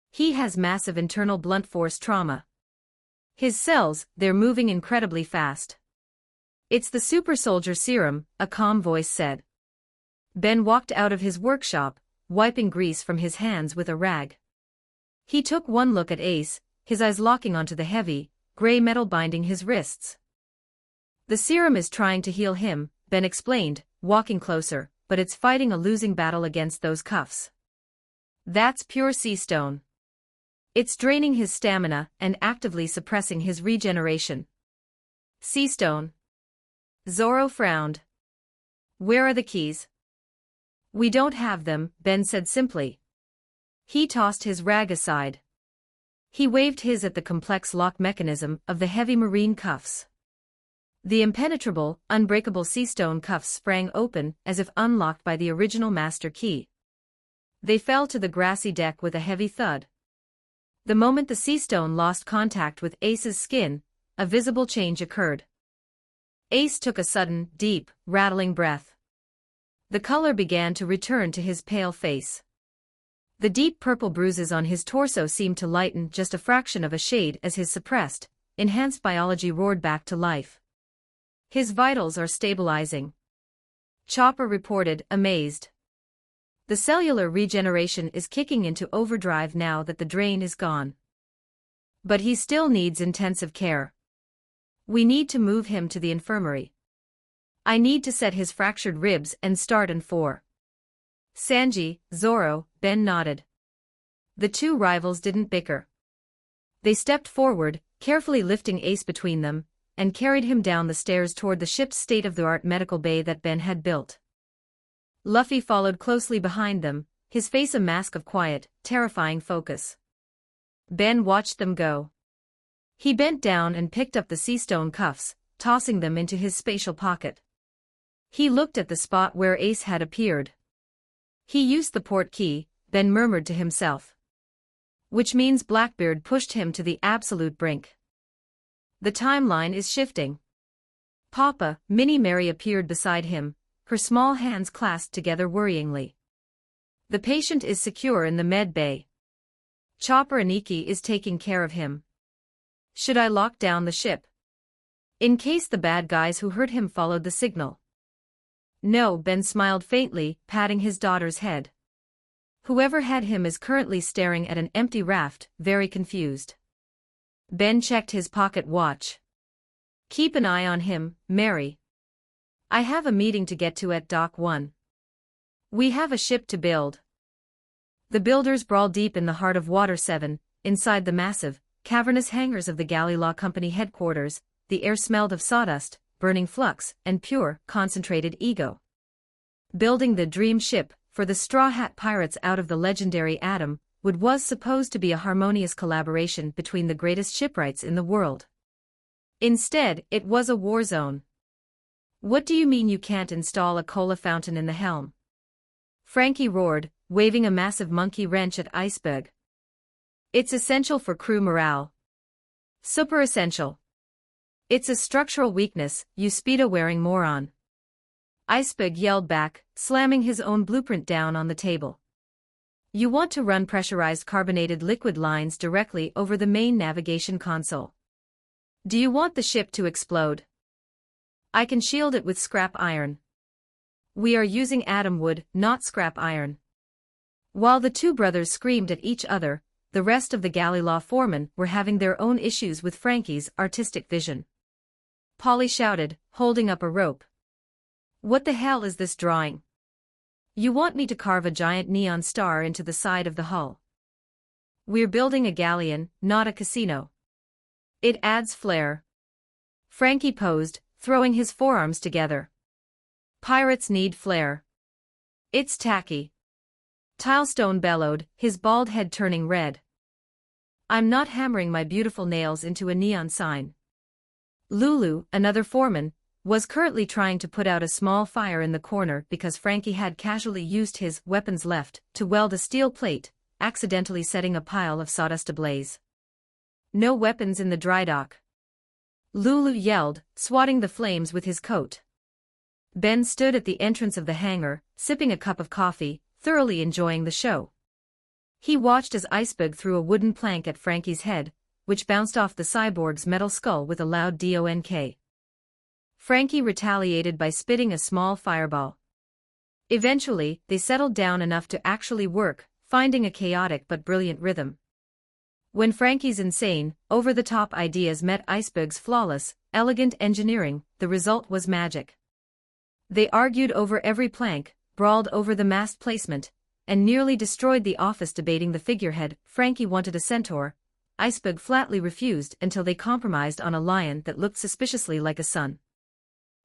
He has massive internal blunt force trauma. His cells, they're moving incredibly fast. It's the super soldier serum, a calm voice said. Ben walked out of his workshop, wiping grease from his hands with a rag. He took one look at Ace, his eyes locking onto the heavy, gray metal binding his wrists. The serum is trying to heal him, Ben explained, walking closer, but it's fighting a losing battle against those cuffs. That's pure sea stone. It's draining his stamina and actively suppressing his regeneration. Sea stone. Zoro frowned. Where are the keys? We don't have them, Ben said simply. He tossed his rag aside. He waved his at the complex lock mechanism of the heavy marine cuffs. The impenetrable, unbreakable sea stone cuffs sprang open as if unlocked by the original master key. They fell to the grassy deck with a heavy thud. The moment the sea stone lost contact with Ace's skin, a visible change occurred. Ace took a sudden, deep, rattling breath. The color began to return to his pale face. The deep purple bruises on his torso seemed to lighten just a fraction of a shade as his suppressed, enhanced biology roared back to life. His vitals are stabilizing. Chopper reported, amazed. The cellular regeneration is kicking into overdrive now that the drain is gone. But he still needs intensive care. We need to move him to the infirmary. I need to set his fractured ribs and start in 4. Sanji, Zoro, Ben nodded. The two rivals didn't bicker. They stepped forward, carefully lifting Ace between them, and carried him down the stairs toward the ship's state-of-the-art medical bay that Ben had built. Luffy followed closely behind them, his face a mask of quiet, terrifying focus. Ben watched them go. He bent down and picked up the sea stone cuffs, tossing them into his spatial pocket. He looked at the spot where Ace had appeared. He used the port key, Ben murmured to himself. Which means Blackbeard pushed him to the absolute brink. The timeline is shifting. Papa, Minnie Mary appeared beside him, her small hands clasped together worryingly. The patient is secure in the med bay. Chopper Aniki is taking care of him. Should I lock down the ship? In case the bad guys who hurt him followed the signal. No, Ben smiled faintly, patting his daughter's head. Whoever had him is currently staring at an empty raft, very confused. Ben checked his pocket watch. Keep an eye on him, Mary. I have a meeting to get to at Dock 1. We have a ship to build. The builders brawl deep in the heart of Water 7, inside the massive, cavernous hangars of the Galley Law Company headquarters. The air smelled of sawdust, burning flux, and pure, concentrated ego. Building the dream ship, for the Straw Hat Pirates out of the legendary Atom, was supposed to be a harmonious collaboration between the greatest shipwrights in the world. Instead, it was a war zone. What do you mean you can't install a cola fountain in the helm? Frankie roared, waving a massive monkey wrench at Iceberg. It's essential for crew morale. Super essential. It's a structural weakness, you speedo-wearing moron. Iceberg yelled back, slamming his own blueprint down on the table. You want to run pressurized carbonated liquid lines directly over the main navigation console. Do you want the ship to explode? I can shield it with scrap iron. We are using atom wood, not scrap iron. While the two brothers screamed at each other, the rest of the Galley Law foremen were having their own issues with Frankie's artistic vision. Polly shouted, holding up a rope. What the hell is this drawing? You want me to carve a giant neon star into the side of the hull? We're building a galleon, not a casino. It adds flair. Frankie posed, throwing his forearms together. Pirates need flair. It's tacky. Tilestone bellowed, his bald head turning red. I'm not hammering my beautiful nails into a neon sign. Lulu, another foreman, was currently trying to put out a small fire in the corner because Frankie had casually used his weapons left to weld a steel plate, accidentally setting a pile of sawdust ablaze. No weapons in the dry dock. Lulu yelled, swatting the flames with his coat. Ben stood at the entrance of the hangar, sipping a cup of coffee, thoroughly enjoying the show. He watched as Iceberg threw a wooden plank at Frankie's head, which bounced off the cyborg's metal skull with a loud donk. Frankie retaliated by spitting a small fireball. Eventually, they settled down enough to actually work, finding a chaotic but brilliant rhythm. When Frankie's insane, over-the-top ideas met Iceberg's flawless, elegant engineering, the result was magic. They argued over every plank, brawled over the mast placement, and nearly destroyed the office debating the figurehead. Frankie wanted a centaur. Iceberg flatly refused until they compromised on a lion that looked suspiciously like a sun.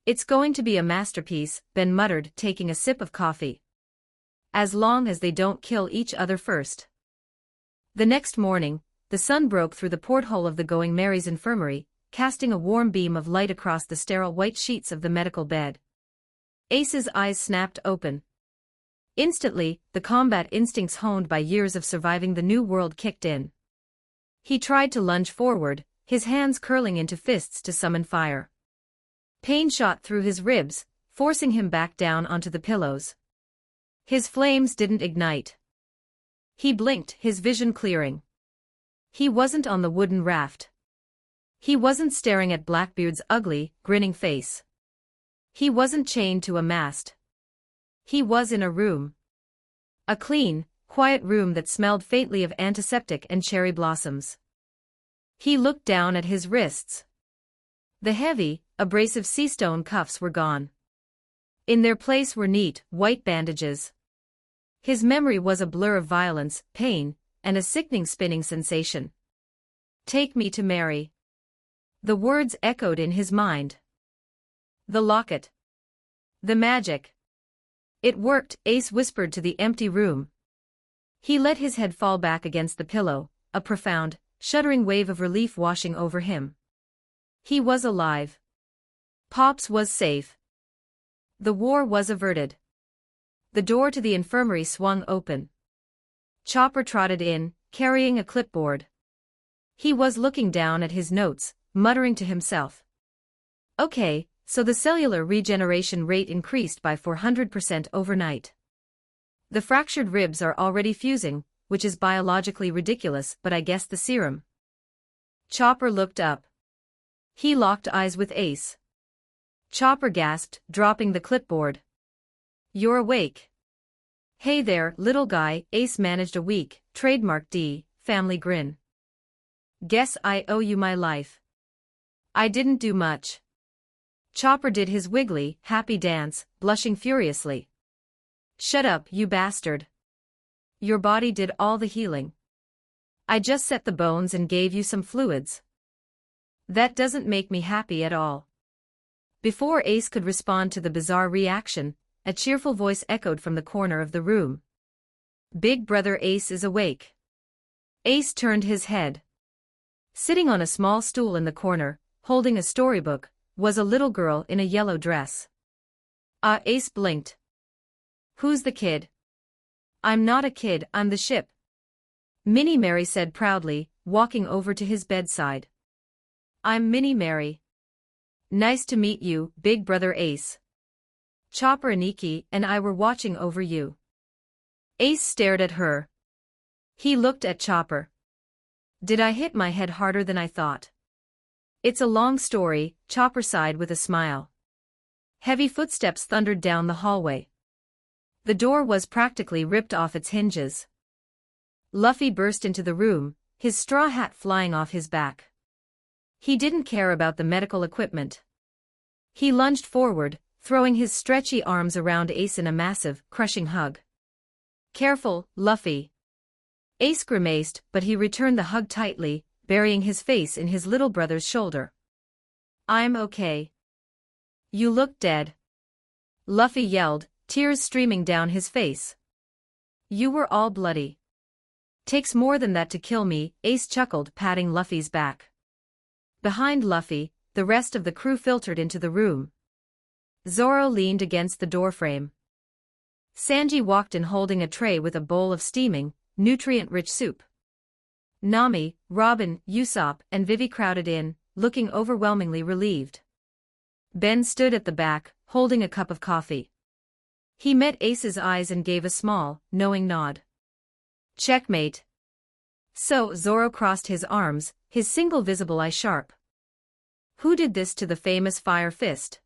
It's going to be a masterpiece, Ben muttered, taking a sip of coffee. As long as they don't kill each other first. The next morning, the sun broke through the porthole of the Going Mary's infirmary, casting a warm beam of light across the sterile white sheets of the medical bed. Ace's eyes snapped open. Instantly, the combat instincts honed by years of surviving the new world kicked in. He tried to lunge forward, his hands curling into fists to summon fire. Pain shot through his ribs, forcing him back down onto the pillows. His flames didn't ignite. He blinked, his vision clearing. He wasn't on the wooden raft. He wasn't staring at Blackbeard's ugly, grinning face. He wasn't chained to a mast. He was in a room. A clean, quiet room that smelled faintly of antiseptic and cherry blossoms. He looked down at his wrists. The heavy, abrasive sea stone cuffs were gone. In their place were neat, white bandages. His memory was a blur of violence, pain, and a sickening spinning sensation. Take me to Mary. The words echoed in his mind. The locket. The magic. It worked, Ace whispered to the empty room. He let his head fall back against the pillow, a profound, shuddering wave of relief washing over him. He was alive. Pops was safe. The war was averted. The door to the infirmary swung open. Chopper trotted in, carrying a clipboard. He was looking down at his notes, muttering to himself. Okay, so the cellular regeneration rate increased by 400% overnight. The fractured ribs are already fusing, which is biologically ridiculous, but I guess the serum. Chopper looked up. He locked eyes with Ace. Chopper gasped, dropping the clipboard. You're awake. Hey there, little guy, Ace managed a weak, trademark family grin. Guess I owe you my life. I didn't do much. Chopper did his wiggly, happy dance, blushing furiously. Shut up, you bastard. Your body did all the healing. I just set the bones and gave you some fluids. That doesn't make me happy at all. Before Ace could respond to the bizarre reaction, a cheerful voice echoed from the corner of the room. Big brother Ace is awake. Ace turned his head. Sitting on a small stool in the corner, holding a storybook, was a little girl in a yellow dress. Ace blinked. Who's the kid? I'm not a kid, I'm the ship. Minnie Mary said proudly, walking over to his bedside. I'm Minnie Mary. Nice to meet you, big brother Ace. Chopper and Iki and I were watching over you. Ace stared at her. He looked at Chopper. Did I hit my head harder than I thought? It's a long story, Chopper sighed with a smile. Heavy footsteps thundered down the hallway. The door was practically ripped off its hinges. Luffy burst into the room, his straw hat flying off his back. He didn't care about the medical equipment. He lunged forward, throwing his stretchy arms around Ace in a massive, crushing hug. Careful, Luffy. Ace grimaced, but he returned the hug tightly, burying his face in his little brother's shoulder. I'm okay. You look dead. Luffy yelled, tears streaming down his face. You were all bloody. Takes more than that to kill me, Ace chuckled, patting Luffy's back. Behind Luffy, the rest of the crew filtered into the room. Zoro leaned against the doorframe. Sanji walked in holding a tray with a bowl of steaming, nutrient-rich soup. Nami, Robin, Usopp, and Vivi crowded in, looking overwhelmingly relieved. Ben stood at the back, holding a cup of coffee. He met Ace's eyes and gave a small, knowing nod. Checkmate. So Zoro crossed his arms, his single visible eye sharp. Who did this to the famous Fire Fist?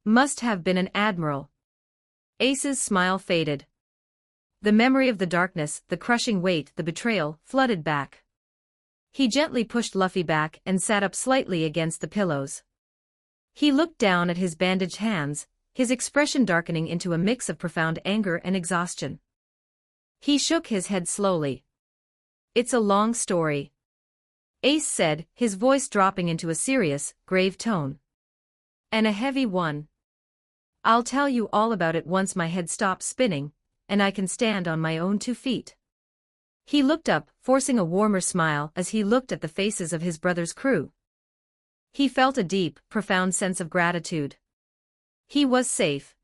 Must have been an admiral. Ace's smile faded. The memory of the darkness, the crushing weight, the betrayal, flooded back. He gently pushed Luffy back and sat up slightly against the pillows. He looked down at his bandaged hands, his expression darkening into a mix of profound anger and exhaustion. He shook his head slowly. It's a long story. Ace said, his voice dropping into a serious, grave tone. And a heavy one. I'll tell you all about it once my head stops spinning, and I can stand on my own 2 feet. He looked up, forcing a warmer smile as he looked at the faces of his brother's crew. He felt a deep, profound sense of gratitude. He was safe.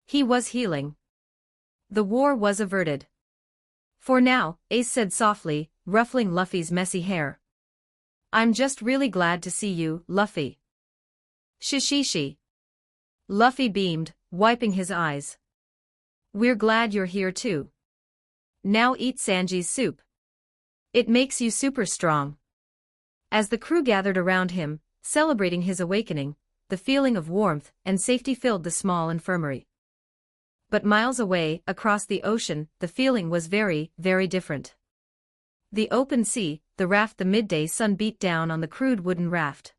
He was healing. The war was averted. For now, Ace said softly, ruffling Luffy's messy hair. I'm just really glad to see you, Luffy. Shishishi. Luffy beamed, wiping his eyes. We're glad you're here too. Now eat Sanji's soup. It makes you super strong. As the crew gathered around him, celebrating his awakening, the feeling of warmth and safety filled the small infirmary. But miles away, across the ocean, the feeling was very, very different. The open sea, the raft, the midday sun beat down on the crude wooden raft.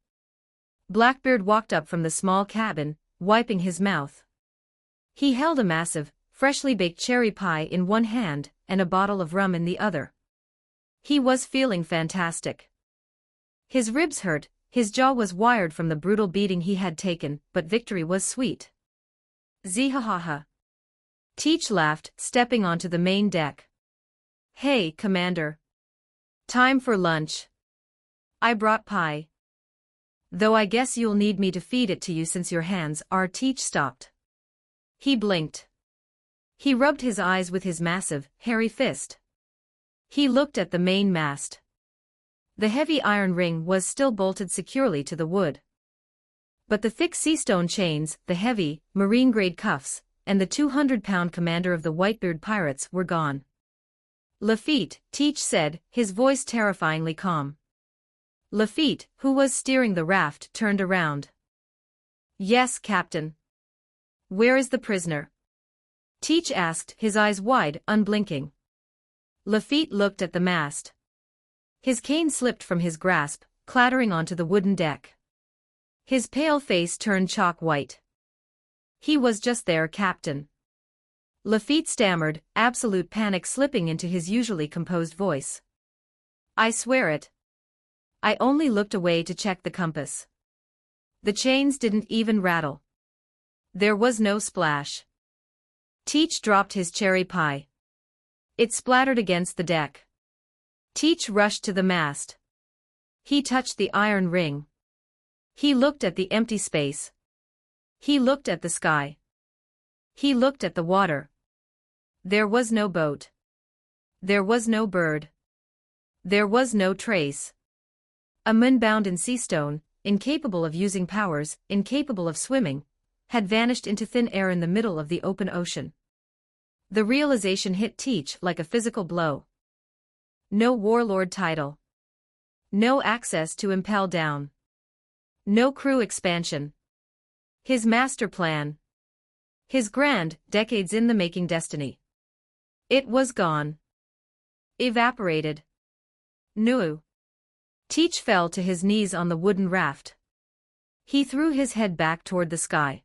Blackbeard walked up from the small cabin, wiping his mouth. He held a massive, freshly baked cherry pie in one hand and a bottle of rum in the other. He was feeling fantastic. His ribs hurt, his jaw was wired from the brutal beating he had taken, but victory was sweet. Zihahaha. Teach laughed, stepping onto the main deck. Hey, Commander. Time for lunch. I brought pie. Though I guess you'll need me to feed it to you since your hands are. Teach stopped. He blinked. He rubbed his eyes with his massive, hairy fist. He looked at the main mast. The heavy iron ring was still bolted securely to the wood. But the thick seastone chains, the heavy, marine-grade cuffs, and the 200-pound commander of the Whitebeard pirates were gone. Lafitte, Teach said, his voice terrifyingly calm. Lafitte, who was steering the raft, turned around. Yes, Captain. Where is the prisoner? Teach asked, his eyes wide, unblinking. Lafitte looked at the mast. His cane slipped from his grasp, clattering onto the wooden deck. His pale face turned chalk white. He was just there, Captain. Lafitte stammered, absolute panic slipping into his usually composed voice. I swear it. I only looked away to check the compass. The chains didn't even rattle. There was no splash. Teach dropped his cherry pie. It splattered against the deck. Teach rushed to the mast. He touched the iron ring. He looked at the empty space. He looked at the sky. He looked at the water. There was no boat. There was no bird. There was no trace. A man bound in sea stone, incapable of using powers, incapable of swimming, had vanished into thin air in the middle of the open ocean. The realization hit Teach like a physical blow. No warlord title. No access to impel down. No crew expansion. His master plan. His grand, decades in the making destiny. It was gone. Evaporated. No. Teach fell to his knees on the wooden raft. He threw his head back toward the sky.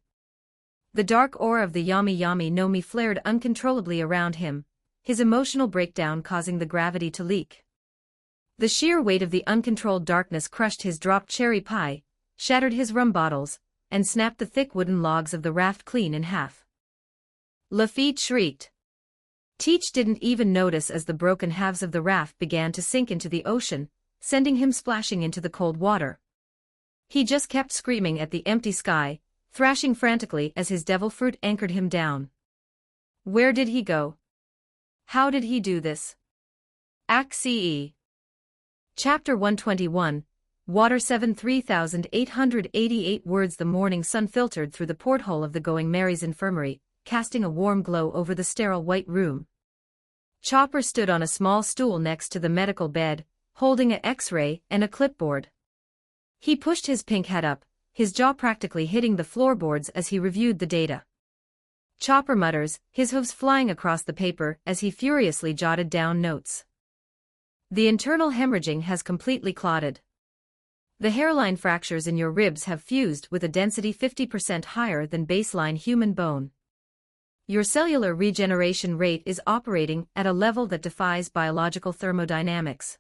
The dark aura of the Yami Yami no Mi flared uncontrollably around him, his emotional breakdown causing the gravity to leak. The sheer weight of the uncontrolled darkness crushed his dropped cherry pie, shattered his rum bottles, and snapped the thick wooden logs of the raft clean in half. Lafitte shrieked. Teach didn't even notice as the broken halves of the raft began to sink into the ocean, sending him splashing into the cold water. He just kept screaming at the empty sky, thrashing frantically as his devil fruit anchored him down. Where did he go? How did he do this? Act CE. Chapter 121, Water 7 3,888 words. The morning sun filtered through the porthole of the Going Mary's infirmary, casting a warm glow over the sterile white room. Chopper stood on a small stool next to the medical bed, holding an X-ray and a clipboard. He pushed his pink head up, his jaw practically hitting the floorboards as he reviewed the data. Chopper mutters, his hooves flying across the paper as he furiously jotted down notes. The internal hemorrhaging has completely clotted. The hairline fractures in your ribs have fused with a density 50% higher than baseline human bone. Your cellular regeneration rate is operating at a level that defies biological thermodynamics.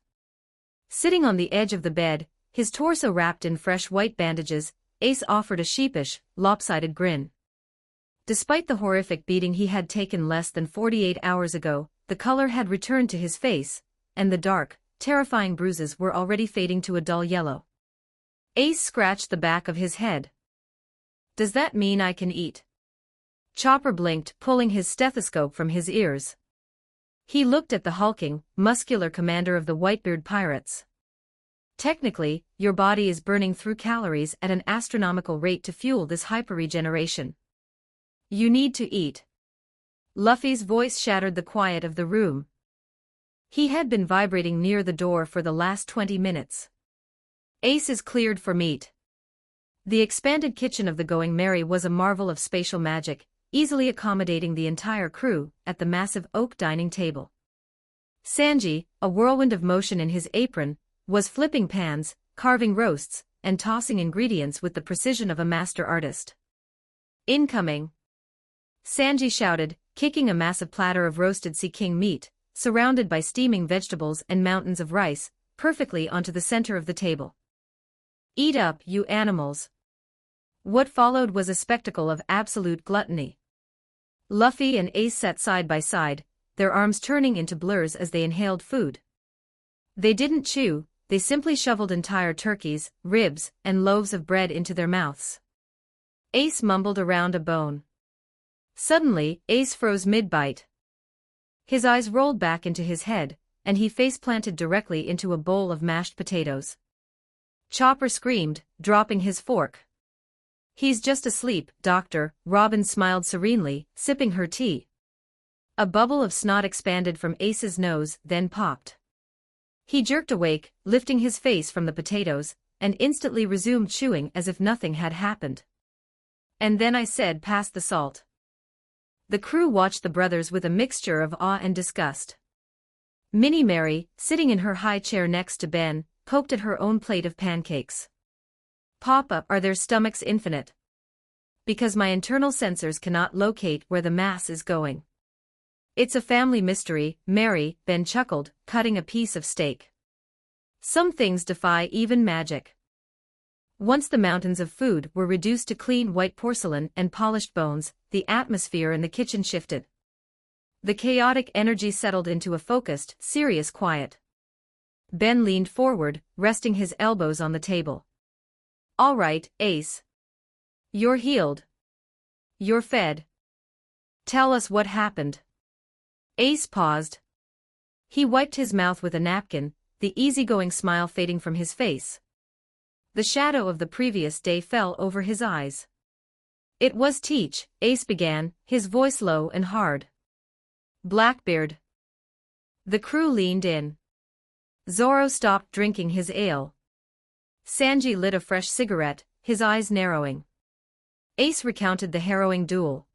Sitting on the edge of the bed, his torso wrapped in fresh white bandages, Ace offered a sheepish, lopsided grin. Despite the horrific beating he had taken less than 48 hours ago, the color had returned to his face, and the dark, terrifying bruises were already fading to a dull yellow. Ace scratched the back of his head. Does that mean I can eat? Chopper blinked, pulling his stethoscope from his ears. He looked at the hulking, muscular commander of the Whitebeard pirates. Technically, your body is burning through calories at an astronomical rate to fuel this hyperregeneration. You need to eat. Luffy's voice shattered the quiet of the room. He had been vibrating near the door for the last 20 minutes. Ace is cleared for meat. The expanded kitchen of the Going Mary was a marvel of spatial magic, easily accommodating the entire crew at the massive oak dining table. Sanji, a whirlwind of motion in his apron, was flipping pans, carving roasts, and tossing ingredients with the precision of a master artist. Incoming! Sanji shouted, kicking a massive platter of roasted sea king meat, surrounded by steaming vegetables and mountains of rice, perfectly onto the center of the table. Eat up, you animals! What followed was a spectacle of absolute gluttony. Luffy and Ace sat side by side, their arms turning into blurs as they inhaled food. They didn't chew, they simply shoveled entire turkeys, ribs, and loaves of bread into their mouths. Ace mumbled around a bone. Suddenly, Ace froze mid-bite. His eyes rolled back into his head, and he face-planted directly into a bowl of mashed potatoes. Chopper screamed, dropping his fork. "He's just asleep, Doctor," Robin smiled serenely, sipping her tea. A bubble of snot expanded from Ace's nose, then popped. He jerked awake, lifting his face from the potatoes, and instantly resumed chewing as if nothing had happened. "And then I said pass the salt." The crew watched the brothers with a mixture of awe and disgust. Minnie Mary, sitting in her high chair next to Ben, poked at her own plate of pancakes. "Papa, are their stomachs infinite?" "Because my internal sensors cannot locate where the mass is going." "It's a family mystery, Mary," Ben chuckled, cutting a piece of steak. "Some things defy even magic." Once the mountains of food were reduced to clean white porcelain and polished bones, the atmosphere in the kitchen shifted. The chaotic energy settled into a focused, serious quiet. Ben leaned forward, resting his elbows on the table. "All right, Ace. You're healed. You're fed. Tell us what happened." Ace paused. He wiped his mouth with a napkin, the easygoing smile fading from his face. The shadow of the previous day fell over his eyes. "It was Teach," Ace began, his voice low and hard. "Blackbeard." The crew leaned in. Zorro stopped drinking his ale. Sanji lit a fresh cigarette, his eyes narrowing. Ace recounted the harrowing duel.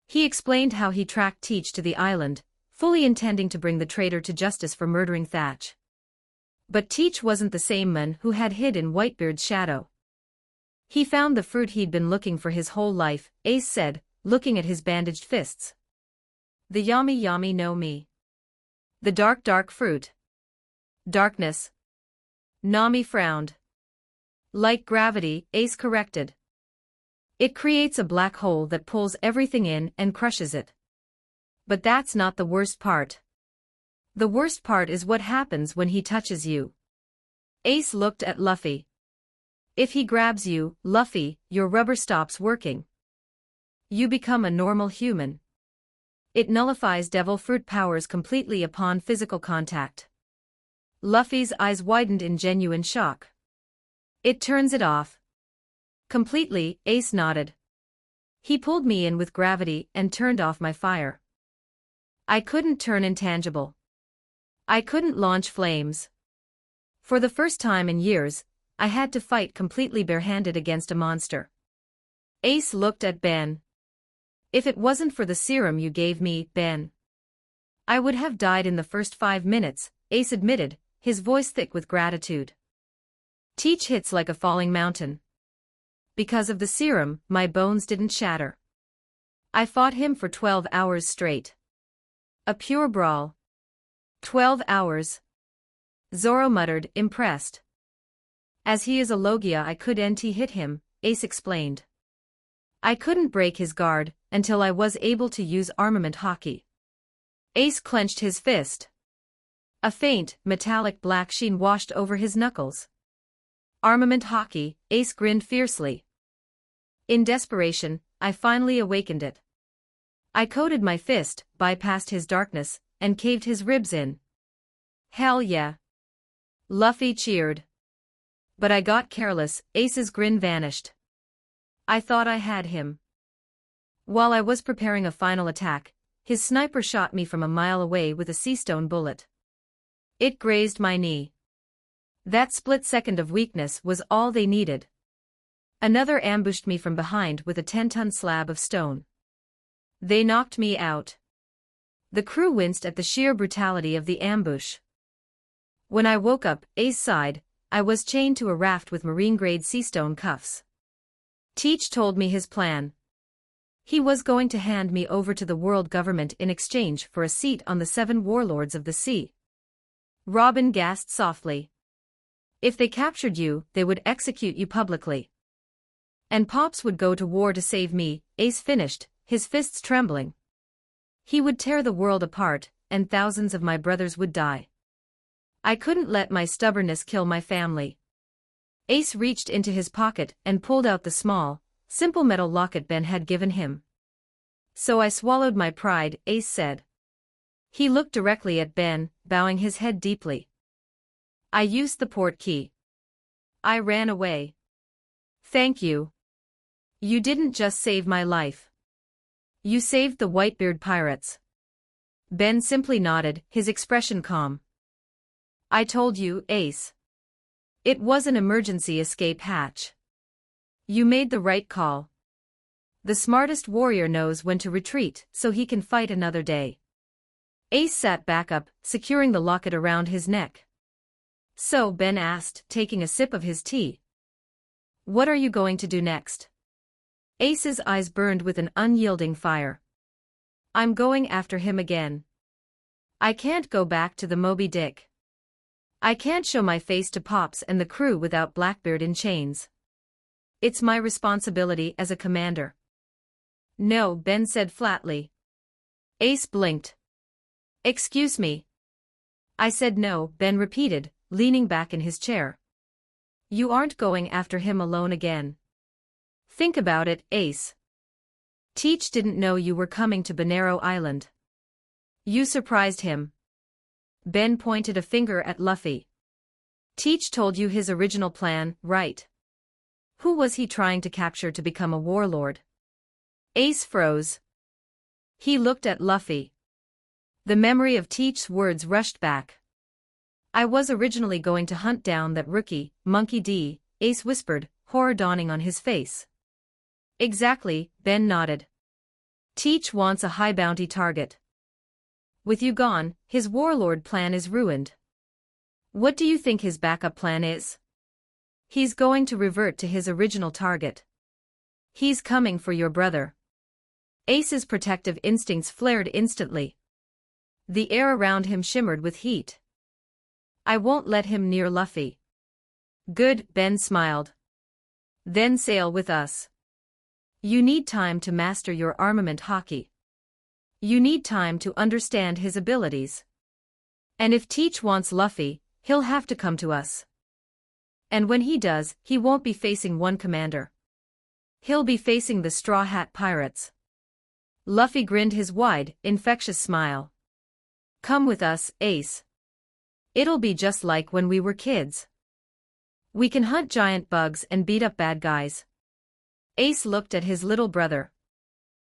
He explained how he tracked Teach to the island, fully intending to bring the traitor to justice for murdering Thatch. But Teach wasn't the same man who had hid in Whitebeard's shadow. "He found the fruit he'd been looking for his whole life," Ace said, looking at his bandaged fists. "The yummy no me. The dark fruit." "Darkness." Nami frowned. "Like gravity," Ace corrected. "It creates a black hole that pulls everything in and crushes it. But that's not the worst part. The worst part is what happens when he touches you." Ace looked at Luffy. "If he grabs you, Luffy, your rubber stops working. You become a normal human. It nullifies devil fruit powers completely upon physical contact." Luffy's eyes widened in genuine shock. "It turns it off." "Completely," Ace nodded. "He pulled me in with gravity and turned off my fire. I couldn't turn intangible. I couldn't launch flames. For the first time in years, I had to fight completely barehanded against a monster." Ace looked at Ben. "If it wasn't for the serum you gave me, Ben, I would have died in the first 5 minutes," Ace admitted, his voice thick with gratitude. "Teach hits like a falling mountain. Because of the serum, my bones didn't shatter. I fought him for 12 hours straight. A pure brawl." 12 hours. Zoro muttered, impressed. "As he is a Logia I could NT hit him," Ace explained. "I couldn't break his guard, until I was able to use armament hockey." Ace clenched his fist. A faint, metallic black sheen washed over his knuckles. "Armament hockey," Ace grinned fiercely. "In desperation, I finally awakened it. I coated my fist, bypassed his darkness, and caved his ribs in." "Hell yeah." Luffy cheered. "But I got careless," Ace's grin vanished. "I thought I had him. While I was preparing a final attack, his sniper shot me from a mile away with a seastone bullet. It grazed my knee. That split second of weakness was all they needed. Another ambushed me from behind with a 10-ton slab of stone. They knocked me out." The crew winced at the sheer brutality of the ambush. "When I woke up," Ace sighed, "I was chained to a raft with marine-grade seastone cuffs. Teach told me his plan. He was going to hand me over to the world government in exchange for a seat on the 7 warlords of the sea." Robin gasped softly. "If they captured you, they would execute you publicly. And Pops would go to war to save me," Ace finished, his fists trembling. "He would tear the world apart, and thousands of my brothers would die. I couldn't let my stubbornness kill my family. Ace reached into his pocket and pulled out the small, simple metal locket Ben had given him. So I swallowed my pride, Ace said. He looked directly at Ben, bowing his head deeply. I used the port key. I ran away. Thank you. You didn't just save my life. You saved the Whitebeard pirates. Ben simply nodded, his expression calm. I told you, Ace. It was an emergency escape hatch. You made the right call. The smartest warrior knows when to retreat so he can fight another day. Ace sat back up, securing the locket around his neck. So, Ben asked, taking a sip of his tea. What are you going to do next? Ace's eyes burned with an unyielding fire. I'm going after him again. I can't go back to the Moby Dick. I can't show my face to Pops and the crew without Blackbeard in chains. It's my responsibility as a commander. No, Ben said flatly. Ace blinked. Excuse me. I said no, Ben repeated, leaning back in his chair. You aren't going after him alone again. Think about it, Ace. Teach didn't know you were coming to Bonero Island. You surprised him. Ben pointed a finger at Luffy. Teach told you his original plan, right? Who was he trying to capture to become a warlord? Ace froze. He looked at Luffy. The memory of Teach's words rushed back. I was originally going to hunt down that rookie, Monkey D, Ace whispered, horror dawning on his face. Exactly, Ben nodded. Teach wants a high bounty target. With you gone, his warlord plan is ruined. What do you think his backup plan is? He's going to revert to his original target. He's coming for your brother. Ace's protective instincts flared instantly. The air around him shimmered with heat. I won't let him near Luffy. Good, Ben smiled. Then sail with us. You need time to master your armament hockey. You need time to understand his abilities. And if Teach wants Luffy, he'll have to come to us. And when he does, he won't be facing one commander. He'll be facing the Straw Hat Pirates. Luffy grinned his wide, infectious smile. Come with us, Ace. It'll be just like when we were kids. We can hunt giant bugs and beat up bad guys. Ace looked at his little brother.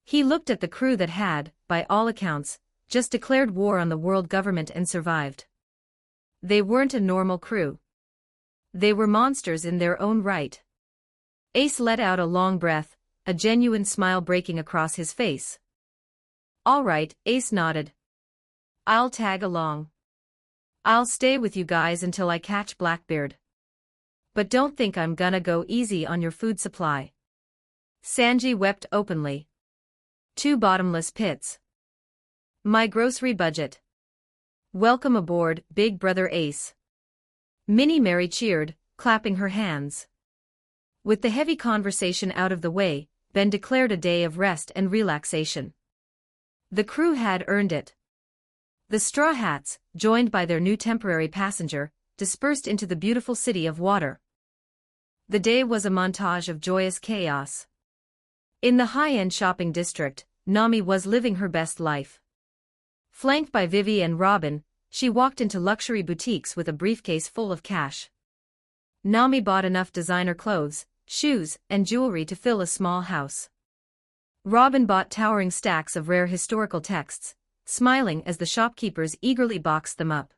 He looked at the crew that had, by all accounts, just declared war on the world government and survived. They weren't a normal crew. They were monsters in their own right. Ace let out a long breath, a genuine smile breaking across his face. All right, Ace nodded. I'll tag along. I'll stay with you guys until I catch Blackbeard. But don't think I'm gonna go easy on your food supply. Sanji wept openly. 2 bottomless pits. My grocery budget. Welcome aboard, Big Brother Ace. Minnie Mary cheered, clapping her hands. With the heavy conversation out of the way, Ben declared a day of rest and relaxation. The crew had earned it. The Straw Hats, joined by their new temporary passenger, dispersed into the beautiful city of water. The day was a montage of joyous chaos. In the high-end shopping district, Nami was living her best life. Flanked by Vivi and Robin, she walked into luxury boutiques with a briefcase full of cash. Nami bought enough designer clothes, shoes, and jewelry to fill a small house. Robin bought towering stacks of rare historical texts, smiling as the shopkeepers eagerly boxed them up.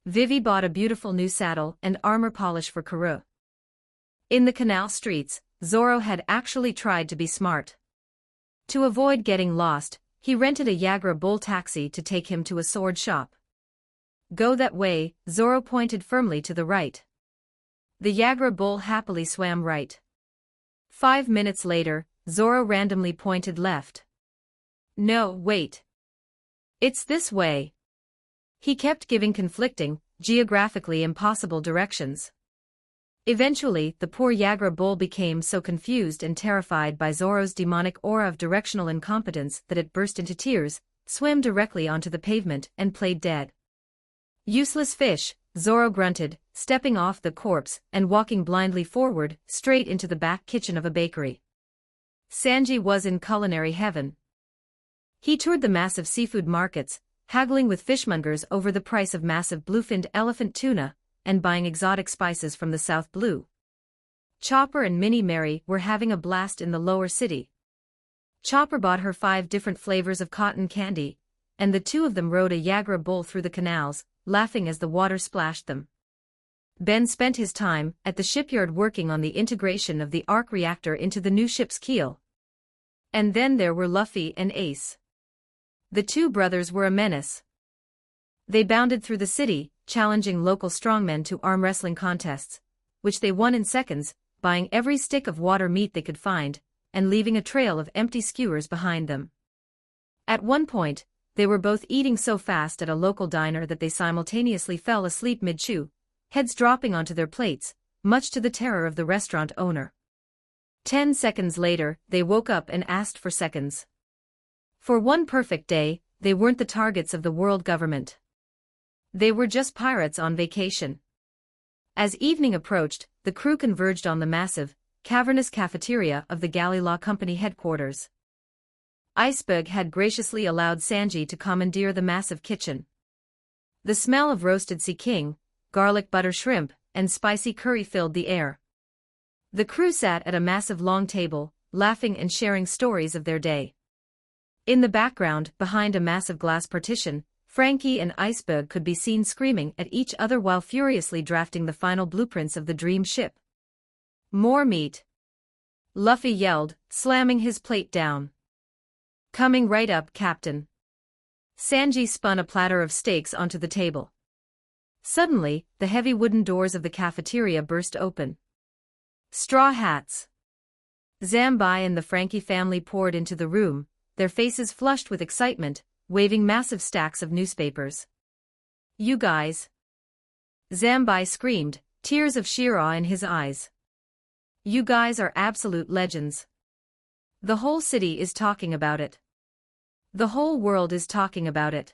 Vivi bought a beautiful new saddle and armor polish for Karoo. In the canal streets, Zoro had actually tried to be smart. To avoid getting lost, he rented a Yagra bull taxi to take him to a sword shop. Go that way, Zoro pointed firmly to the right. The Yagra bull happily swam right. 5 minutes later, Zoro randomly pointed left. No, wait. It's this way. He kept giving conflicting, geographically impossible directions. Eventually, the poor Yagra bull became so confused and terrified by Zoro's demonic aura of directional incompetence that it burst into tears, swam directly onto the pavement, and played dead. Useless fish, Zoro grunted, stepping off the corpse and walking blindly forward, straight into the back kitchen of a bakery. Sanji was in culinary heaven. He toured the massive seafood markets, haggling with fishmongers over the price of massive bluefinned elephant tuna, and buying exotic spices from the South Blue. Chopper and Minnie Mary were having a blast in the lower city. Chopper bought her 5 different flavors of cotton candy, and the two of them rode a Yagra bull through the canals, laughing as the water splashed them. Ben spent his time at the shipyard working on the integration of the arc reactor into the new ship's keel. And then there were Luffy and Ace. The two brothers were a menace. They bounded through the city, challenging local strongmen to arm wrestling contests, which they won in seconds, buying every stick of water meat they could find, and leaving a trail of empty skewers behind them. At one point, they were both eating so fast at a local diner that they simultaneously fell asleep mid-chew, heads dropping onto their plates, much to the terror of the restaurant owner. 10 seconds later, they woke up and asked for seconds. For one perfect day, they weren't the targets of the world government. They were just pirates on vacation. As evening approached, the crew converged on the massive, cavernous cafeteria of the Galley Law Company headquarters. Iceberg had graciously allowed Sanji to commandeer the massive kitchen. The smell of roasted sea king, garlic butter shrimp, and spicy curry filled the air. The crew sat at a massive long table, laughing and sharing stories of their day. In the background, behind a massive glass partition, Frankie and Iceberg could be seen screaming at each other while furiously drafting the final blueprints of the dream ship. More meat. Luffy yelled, slamming his plate down. Coming right up, Captain. Sanji spun a platter of steaks onto the table. Suddenly, the heavy wooden doors of the cafeteria burst open. Straw hats. Zambai and the Frankie family poured into the room, their faces flushed with excitement, waving massive stacks of newspapers. You guys. Zambai screamed, tears of sheer awe in his eyes. You guys are absolute legends. The whole city is talking about it. The whole world is talking about it.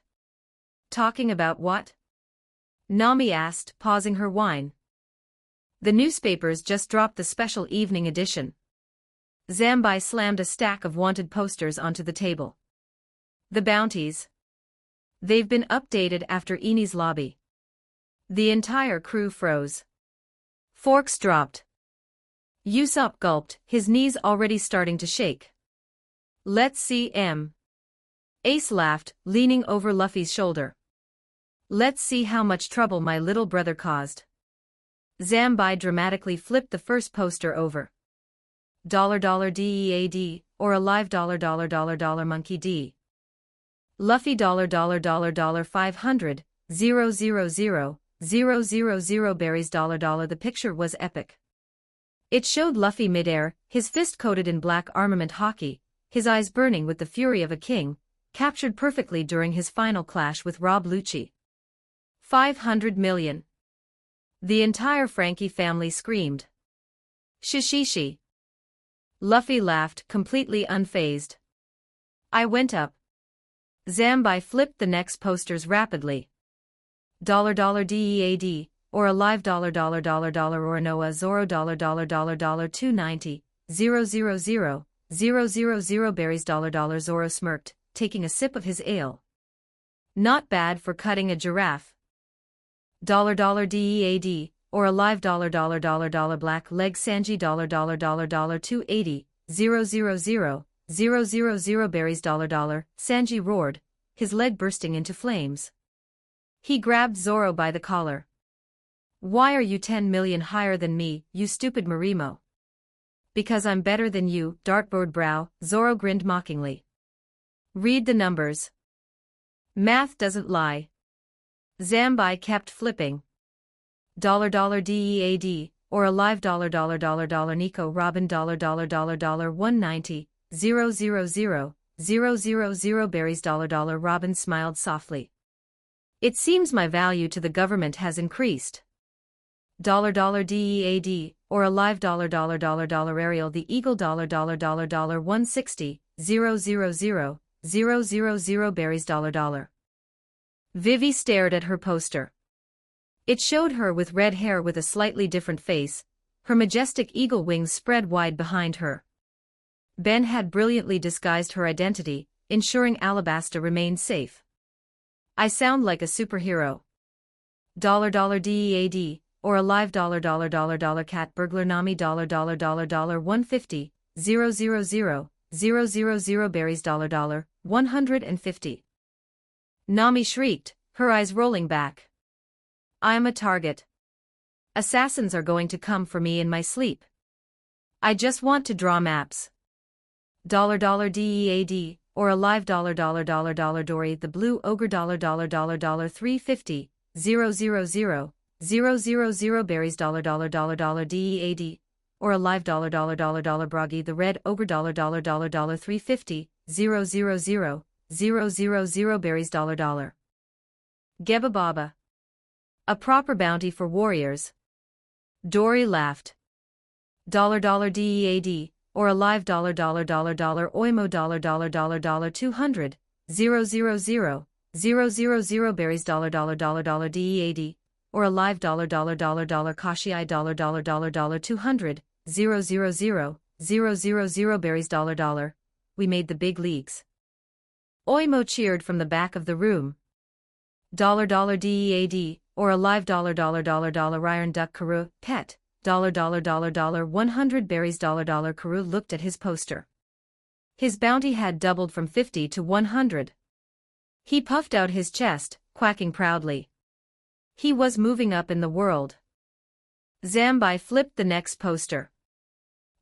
Talking about what? Nami asked, pausing her wine. The newspapers just dropped the special evening edition. Zambai slammed a stack of wanted posters onto the table. The bounties. They've been updated after Eni's lobby. The entire crew froze. Forks dropped. Usopp gulped, his knees already starting to shake. Let's see M. Ace laughed, leaning over Luffy's shoulder. Let's see how much trouble my little brother caused. Zambai dramatically flipped the first poster over. $DEAD, or a live $monkey D. Luffy $500, 000 berries $. The picture was epic. It showed Luffy midair, his fist coated in black armament hockey, his eyes burning with the fury of a king, captured perfectly during his final clash with Rob Lucci. 500 million. The entire Frankie family screamed. Shishishi. Luffy laughed, completely unfazed. I went up. Zambai flipped the next posters rapidly. $DEAD, or a live $or a Noah Zoro $290, 000 berries Zoro smirked, taking a sip of his ale. Not bad for cutting a giraffe. $DEAD, or a live $black leg Sanji $280, 000 berries Sanji roared, his leg bursting into flames. He grabbed Zoro by the collar. Why are you 10 million higher than me, you stupid Marimo? Because I'm better than you, dartboard brow, Zoro grinned mockingly. Read the numbers. Math doesn't lie. Zambai kept flipping. $DEAD, or a live Nico Robin $190, 000 berries Robin smiled softly. It seems my value to the government has increased. $DEAD, or a live Ariel the Eagle $160, 000 berries $. Vivi stared at her poster. It showed her with red hair with a slightly different face, her majestic eagle wings spread wide behind her. Ben had brilliantly disguised her identity, ensuring Alabasta remained safe. I sound like a superhero. $DEAD, or a live $cat burglar Nami $150, 000 berries $150. Nami shrieked, her eyes rolling back. I am a target. Assassins are going to come for me in my sleep. I just want to draw maps. $DEAD, or a live $Dory the blue ogre $350, 000 berries $DEAD, or a live $Broggy the red ogre $350, 000 berries Geba Baba. A proper bounty for warriors. Dory laughed. $DEAD, or a live $oimo $200, 000 berries DEAD, or a live $Kashii $200, 000 berries We made the big leagues. Oimo cheered from the back of the room. $DEAD, or a live $iron duck Karu, pet, $100 berries Karu looked at his poster. His bounty had doubled from 50 to 100. He puffed out his chest, quacking proudly. He was moving up in the world. Zambi flipped the next poster.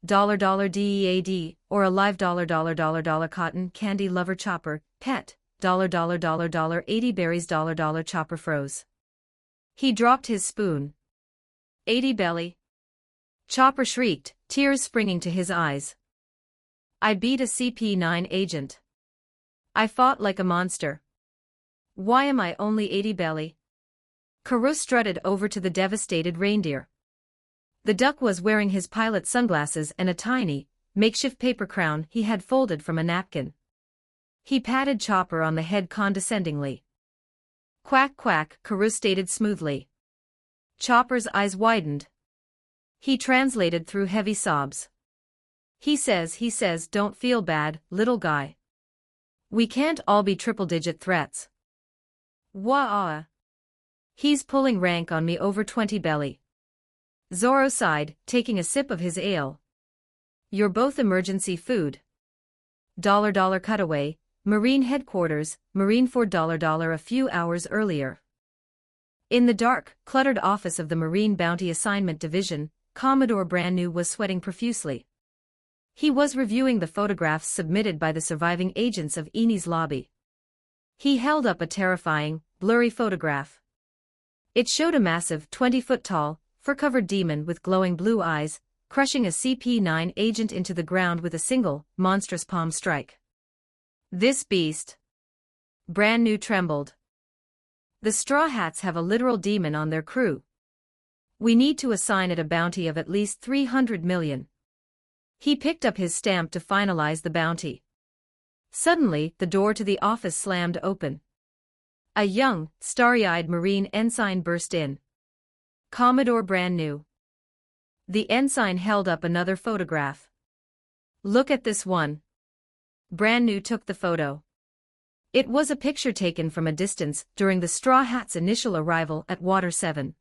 $DEAD, or a live cotton candy lover chopper, pet, $80 berries chopper froze. He dropped his spoon. 80 belly. Chopper shrieked, tears springing to his eyes. I beat a CP9 agent. I fought like a monster. Why am I only 80 belly? Karu strutted over to the devastated reindeer. The duck was wearing his pilot sunglasses and a tiny, makeshift paper crown he had folded from a napkin. He patted Chopper on the head condescendingly. Quack quack, Karu stated smoothly. Chopper's eyes widened. He translated through heavy sobs. He says, don't feel bad, little guy. We can't all be triple-digit threats. Wah-ah. He's pulling rank on me over 20 belly. Zoro sighed, taking a sip of his ale. You're both emergency food. $. Cutaway, Marine Headquarters, Marineford $. A few hours earlier. In the dark, cluttered office of the Marine Bounty Assignment Division, Commodore Brand-New was sweating profusely. He was reviewing the photographs submitted by the surviving agents of Eni's lobby. He held up a terrifying, blurry photograph. It showed a massive, 20-foot-tall, fur-covered demon with glowing blue eyes, crushing a CP9 agent into the ground with a single, monstrous palm strike. This beast. Brand-New trembled. The Straw Hats have a literal demon on their crew. We need to assign it a bounty of at least 300 million. He picked up his stamp to finalize the bounty. Suddenly, the door to the office slammed open. A young, starry-eyed Marine ensign burst in. Commodore Brand-New. The ensign held up another photograph. Look at this one. Brand-New took the photo. It was a picture taken from a distance during the Straw Hats' initial arrival at Water 7.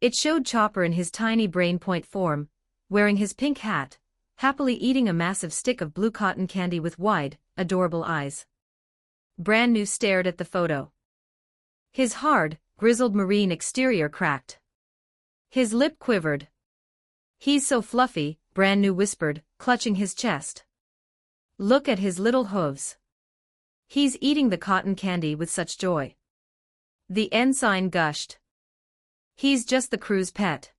It showed Chopper in his tiny brain point form, wearing his pink hat, happily eating a massive stick of blue cotton candy with wide, adorable eyes. Brand-New stared at the photo. His hard, grizzled marine exterior cracked. His lip quivered. He's so fluffy, Brand-New whispered, clutching his chest. Look at his little hooves. He's eating the cotton candy with such joy. The ensign gushed. He's just the crew's pet.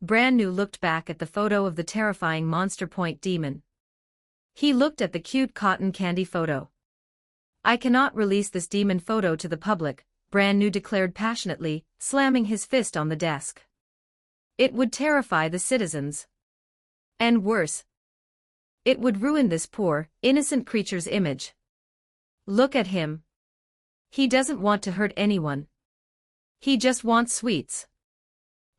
Brand-New looked back at the photo of the terrifying Monster Point demon. He looked at the cute cotton candy photo. I cannot release this demon photo to the public, Brand-New declared passionately, slamming his fist on the desk. It would terrify the citizens. And worse. It would ruin this poor, innocent creature's image. Look at him. He doesn't want to hurt anyone. He just wants sweets.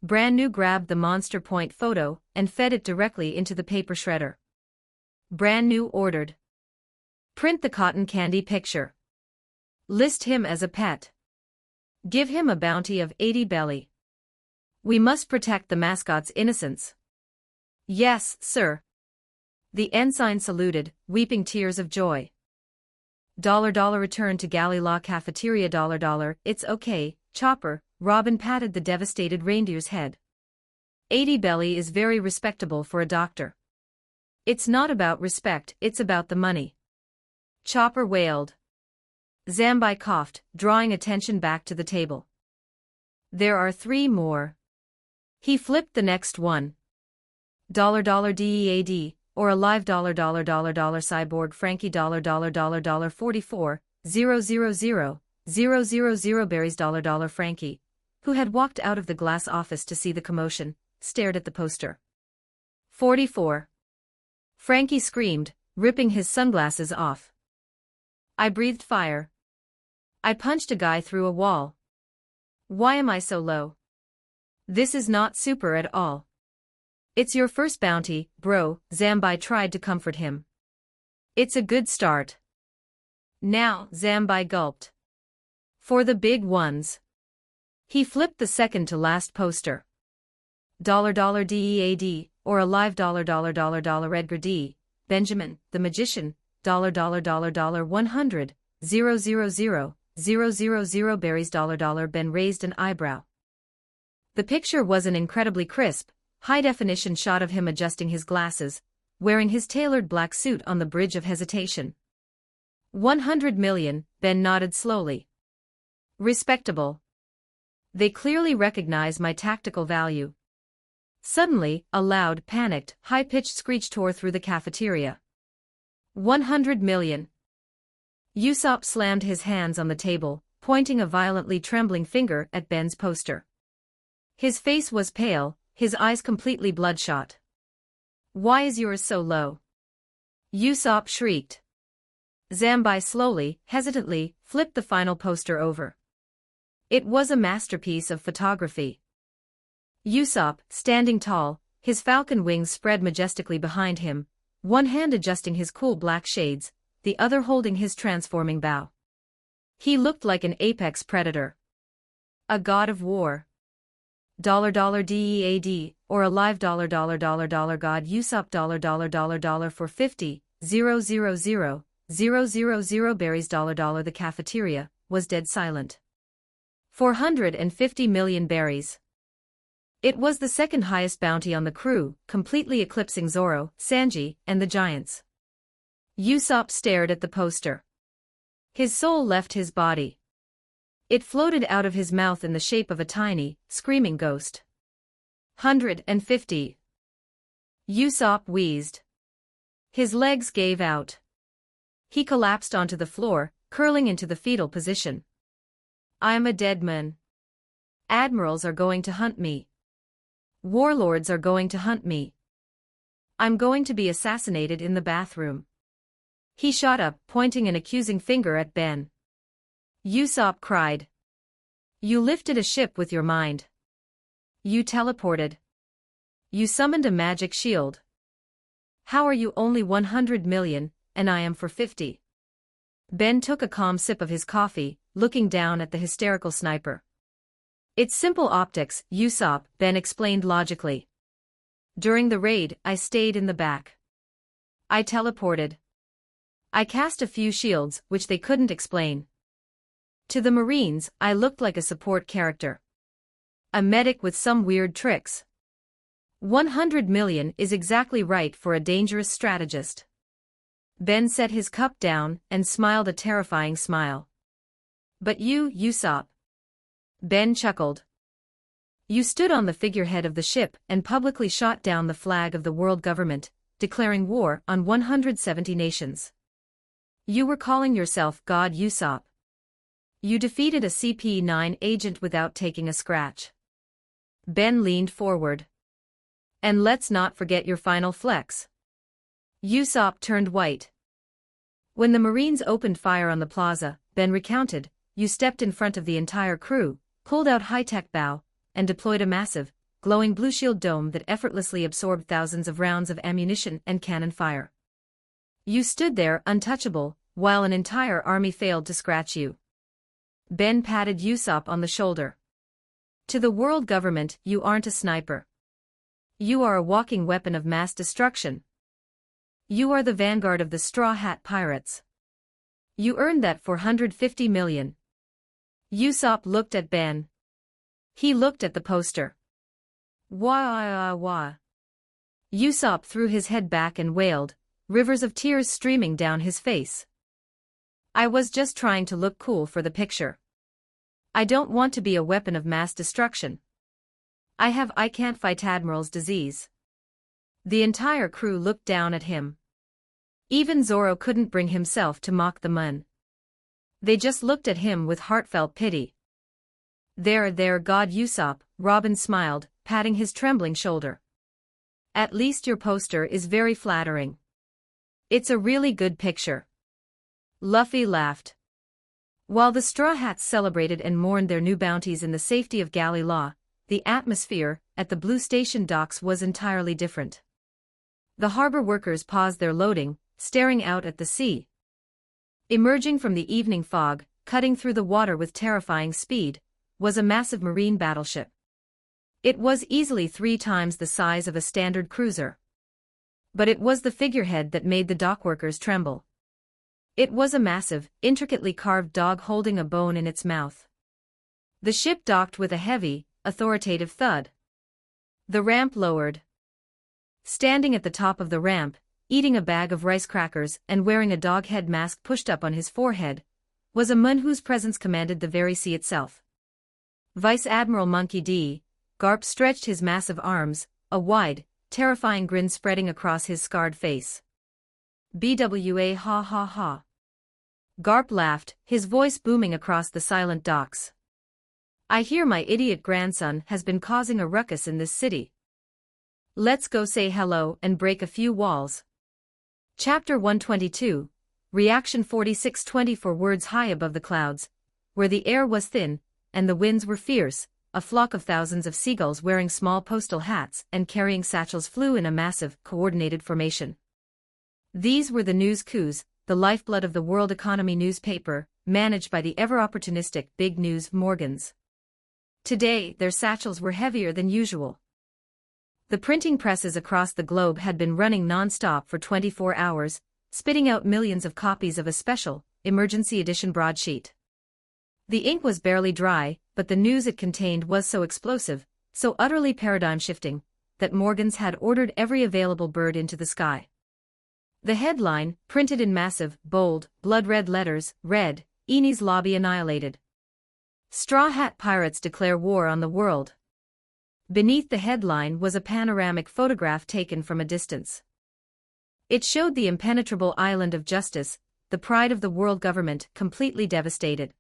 Brand New grabbed the Monster Point photo and fed it directly into the paper shredder. Brand New ordered. Print the cotton candy picture. List him as a pet. Give him a bounty of 80 belly. We must protect the mascot's innocence. Yes, sir. The ensign saluted, weeping tears of joy. Return to Galley Law Cafeteria. It's okay, Chopper. Robin patted the devastated reindeer's head. 80 belly is very respectable for a doctor. It's not about respect, it's about the money. Chopper wailed. Zambi coughed, drawing attention back to the table. There are 3 more. He flipped the next one. $DEAD, or a live $cyborg Frankie $44, 000 berries Frankie, who had walked out of the glass office to see the commotion, stared at the poster. 44. Frankie screamed, ripping his sunglasses off. I breathed fire. I punched a guy through a wall. Why am I so low? This is not super at all. It's your first bounty, bro, Zambi tried to comfort him. It's a good start. Now, Zambi gulped. For the big ones. He flipped the second to last poster. $DEAD, or a live Edgar D. Benjamin, the magician, $100, 000 berries Ben raised an eyebrow. The picture was an incredibly crisp, high-definition shot of him adjusting his glasses, wearing his tailored black suit on the bridge of hesitation. 100 million, Ben nodded slowly. Respectable. They clearly recognize my tactical value. Suddenly, a loud, panicked, high-pitched screech tore through the cafeteria. 100 million. Usopp slammed his hands on the table, pointing a violently trembling finger at Ben's poster. His face was pale, his eyes completely bloodshot. Why is yours so low? Usopp shrieked. Zambi slowly, hesitantly, flipped the final poster over. It was a masterpiece of photography. Usopp, standing tall, his falcon wings spread majestically behind him, one hand adjusting his cool black shades, the other holding his transforming bow. He looked like an apex predator. A god of war. $DEAD, or a live $god Usopp for 50, 000 berries The cafeteria was dead silent. 450 million berries. It was the second highest bounty on the crew, completely eclipsing Zoro, Sanji, and the giants. Usopp stared at the poster. His soul left his body. It floated out of his mouth in the shape of a tiny, screaming ghost. 150. Usopp wheezed. His legs gave out. He collapsed onto the floor, curling into the fetal position. I'm a dead man. Admirals are going to hunt me. Warlords are going to hunt me. I'm going to be assassinated in the bathroom. He shot up, pointing an accusing finger at Ben. Usopp cried. You lifted a ship with your mind. You teleported. You summoned a magic shield. How are you only 100 million, and I am for 50? Ben took a calm sip of his coffee, looking down at the hysterical sniper. It's simple optics, Usopp, Ben explained logically. During the raid, I stayed in the back. I teleported. I cast a few shields, which they couldn't explain. To the Marines, I looked like a support character. A medic with some weird tricks. 100 million is exactly right for a dangerous strategist. Ben set his cup down and smiled a terrifying smile. But you, Usopp. Ben chuckled. You stood on the figurehead of the ship and publicly shot down the flag of the world government, declaring war on 170 nations. You were calling yourself God Usopp. You defeated a CP9 agent without taking a scratch. Ben leaned forward. And let's not forget your final flex. Usopp turned white. When the Marines opened fire on the plaza, Ben recounted, you stepped in front of the entire crew, pulled out high-tech bow, and deployed a massive, glowing blue shield dome that effortlessly absorbed thousands of rounds of ammunition and cannon fire. You stood there untouchable, while an entire army failed to scratch you. Ben patted Usopp on the shoulder. To the world government, you aren't a sniper. You are a walking weapon of mass destruction. You are the vanguard of the Straw Hat Pirates. You earned that $450 million. Usopp looked at Ben. He looked at the poster. Wah. Usopp threw his head back and wailed, rivers of tears streaming down his face. I was just trying to look cool for the picture. I don't want to be a weapon of mass destruction. I can't fight Admiral's disease. The entire crew looked down at him. Even Zoro couldn't bring himself to mock the man. They just looked at him with heartfelt pity. There, God Usopp, Robin smiled, patting his trembling shoulder. At least your poster is very flattering. It's a really good picture. Luffy laughed. While the Straw Hats celebrated and mourned their new bounties in the safety of Galley Law, the atmosphere at the Blue Station docks was entirely different. The harbor workers paused their loading, staring out at the sea. Emerging from the evening fog, cutting through the water with terrifying speed, was a massive marine battleship. It was easily 3 times the size of a standard cruiser. But it was the figurehead that made the dockworkers tremble. It was a massive, intricately carved dog holding a bone in its mouth. The ship docked with a heavy, authoritative thud. The ramp lowered. Standing at the top of the ramp, eating a bag of rice crackers and wearing a dog head mask pushed up on his forehead, was a man whose presence commanded the very sea itself. Vice Admiral Monkey D. Garp stretched his massive arms, a wide, terrifying grin spreading across his scarred face. BWA ha ha ha. Garp laughed, his voice booming across the silent docks. I hear my idiot grandson has been causing a ruckus in this city. Let's go say hello and break a few walls. Chapter 122, Reaction 46:24 Words high above the clouds, where the air was thin, and the winds were fierce, a flock of thousands of seagulls wearing small postal hats and carrying satchels flew in a massive, coordinated formation. These were the news coups, the lifeblood of the world economy newspaper, managed by the ever-opportunistic Big News Morgans. Today, their satchels were heavier than usual. The printing presses across the globe had been running non-stop for 24 hours, spitting out millions of copies of a special, emergency edition broadsheet. The ink was barely dry, but the news it contained was so explosive, so utterly paradigm-shifting, that Morgans had ordered every available bird into the sky. The headline, printed in massive, bold, blood-red letters, read, Enies Lobby annihilated. Straw Hat Pirates declare war on the world. Beneath the headline was a panoramic photograph taken from a distance. It showed the impenetrable island of Justice, the pride of the world government, completely devastated.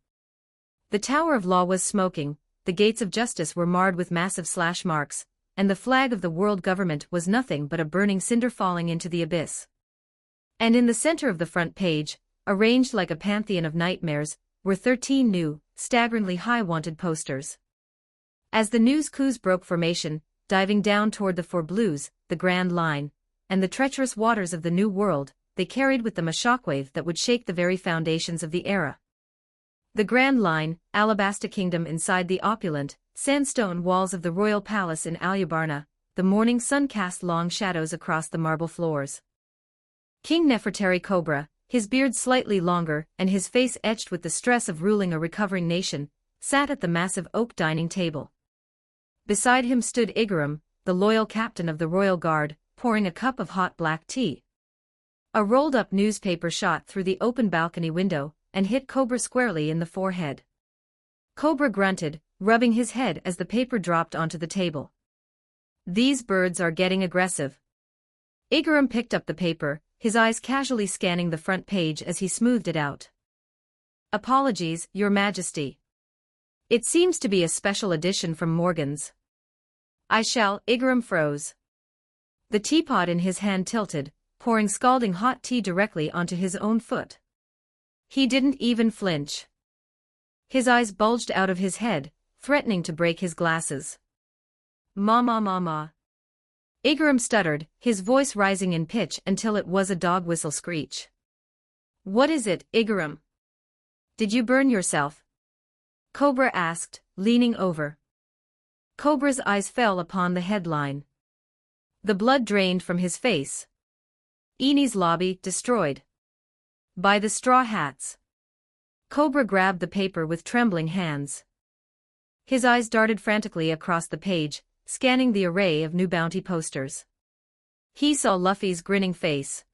The Tower of Law was smoking, the gates of justice were marred with massive slash marks, and the flag of the world government was nothing but a burning cinder falling into the abyss. And in the center of the front page, arranged like a pantheon of nightmares, were 13 new, staggeringly high wanted posters. As the news coups broke formation, diving down toward the Four Blues, the Grand Line, and the treacherous waters of the New World, they carried with them a shockwave that would shake the very foundations of the era. The Grand Line, Alabasta Kingdom inside the opulent, sandstone walls of the royal palace in Alyabarna, the morning sun cast long shadows across the marble floors. King Nefertari Cobra, his beard slightly longer and his face etched with the stress of ruling a recovering nation, sat at the massive oak dining table. Beside him stood Igaram, the loyal captain of the royal guard, pouring a cup of hot black tea. A rolled-up newspaper shot through the open balcony window and hit Cobra squarely in the forehead. Cobra grunted, rubbing his head as the paper dropped onto the table. These birds are getting aggressive. Igaram picked up the paper, his eyes casually scanning the front page as he smoothed it out. Apologies, Your Majesty. It seems to be a special edition from Morgans. Igaram froze. The teapot in his hand tilted, pouring scalding hot tea directly onto his own foot. He didn't even flinch. His eyes bulged out of his head, threatening to break his glasses. Ma. Igaram stuttered, his voice rising in pitch until it was a dog whistle screech. What is it, Igaram? Did you burn yourself? Cobra asked, leaning over. Cobra's eyes fell upon the headline. The blood drained from his face. Eni's lobby destroyed. By the Straw Hats. Cobra grabbed the paper with trembling hands. His eyes darted frantically across the page, scanning the array of new bounty posters. He saw Luffy's grinning face.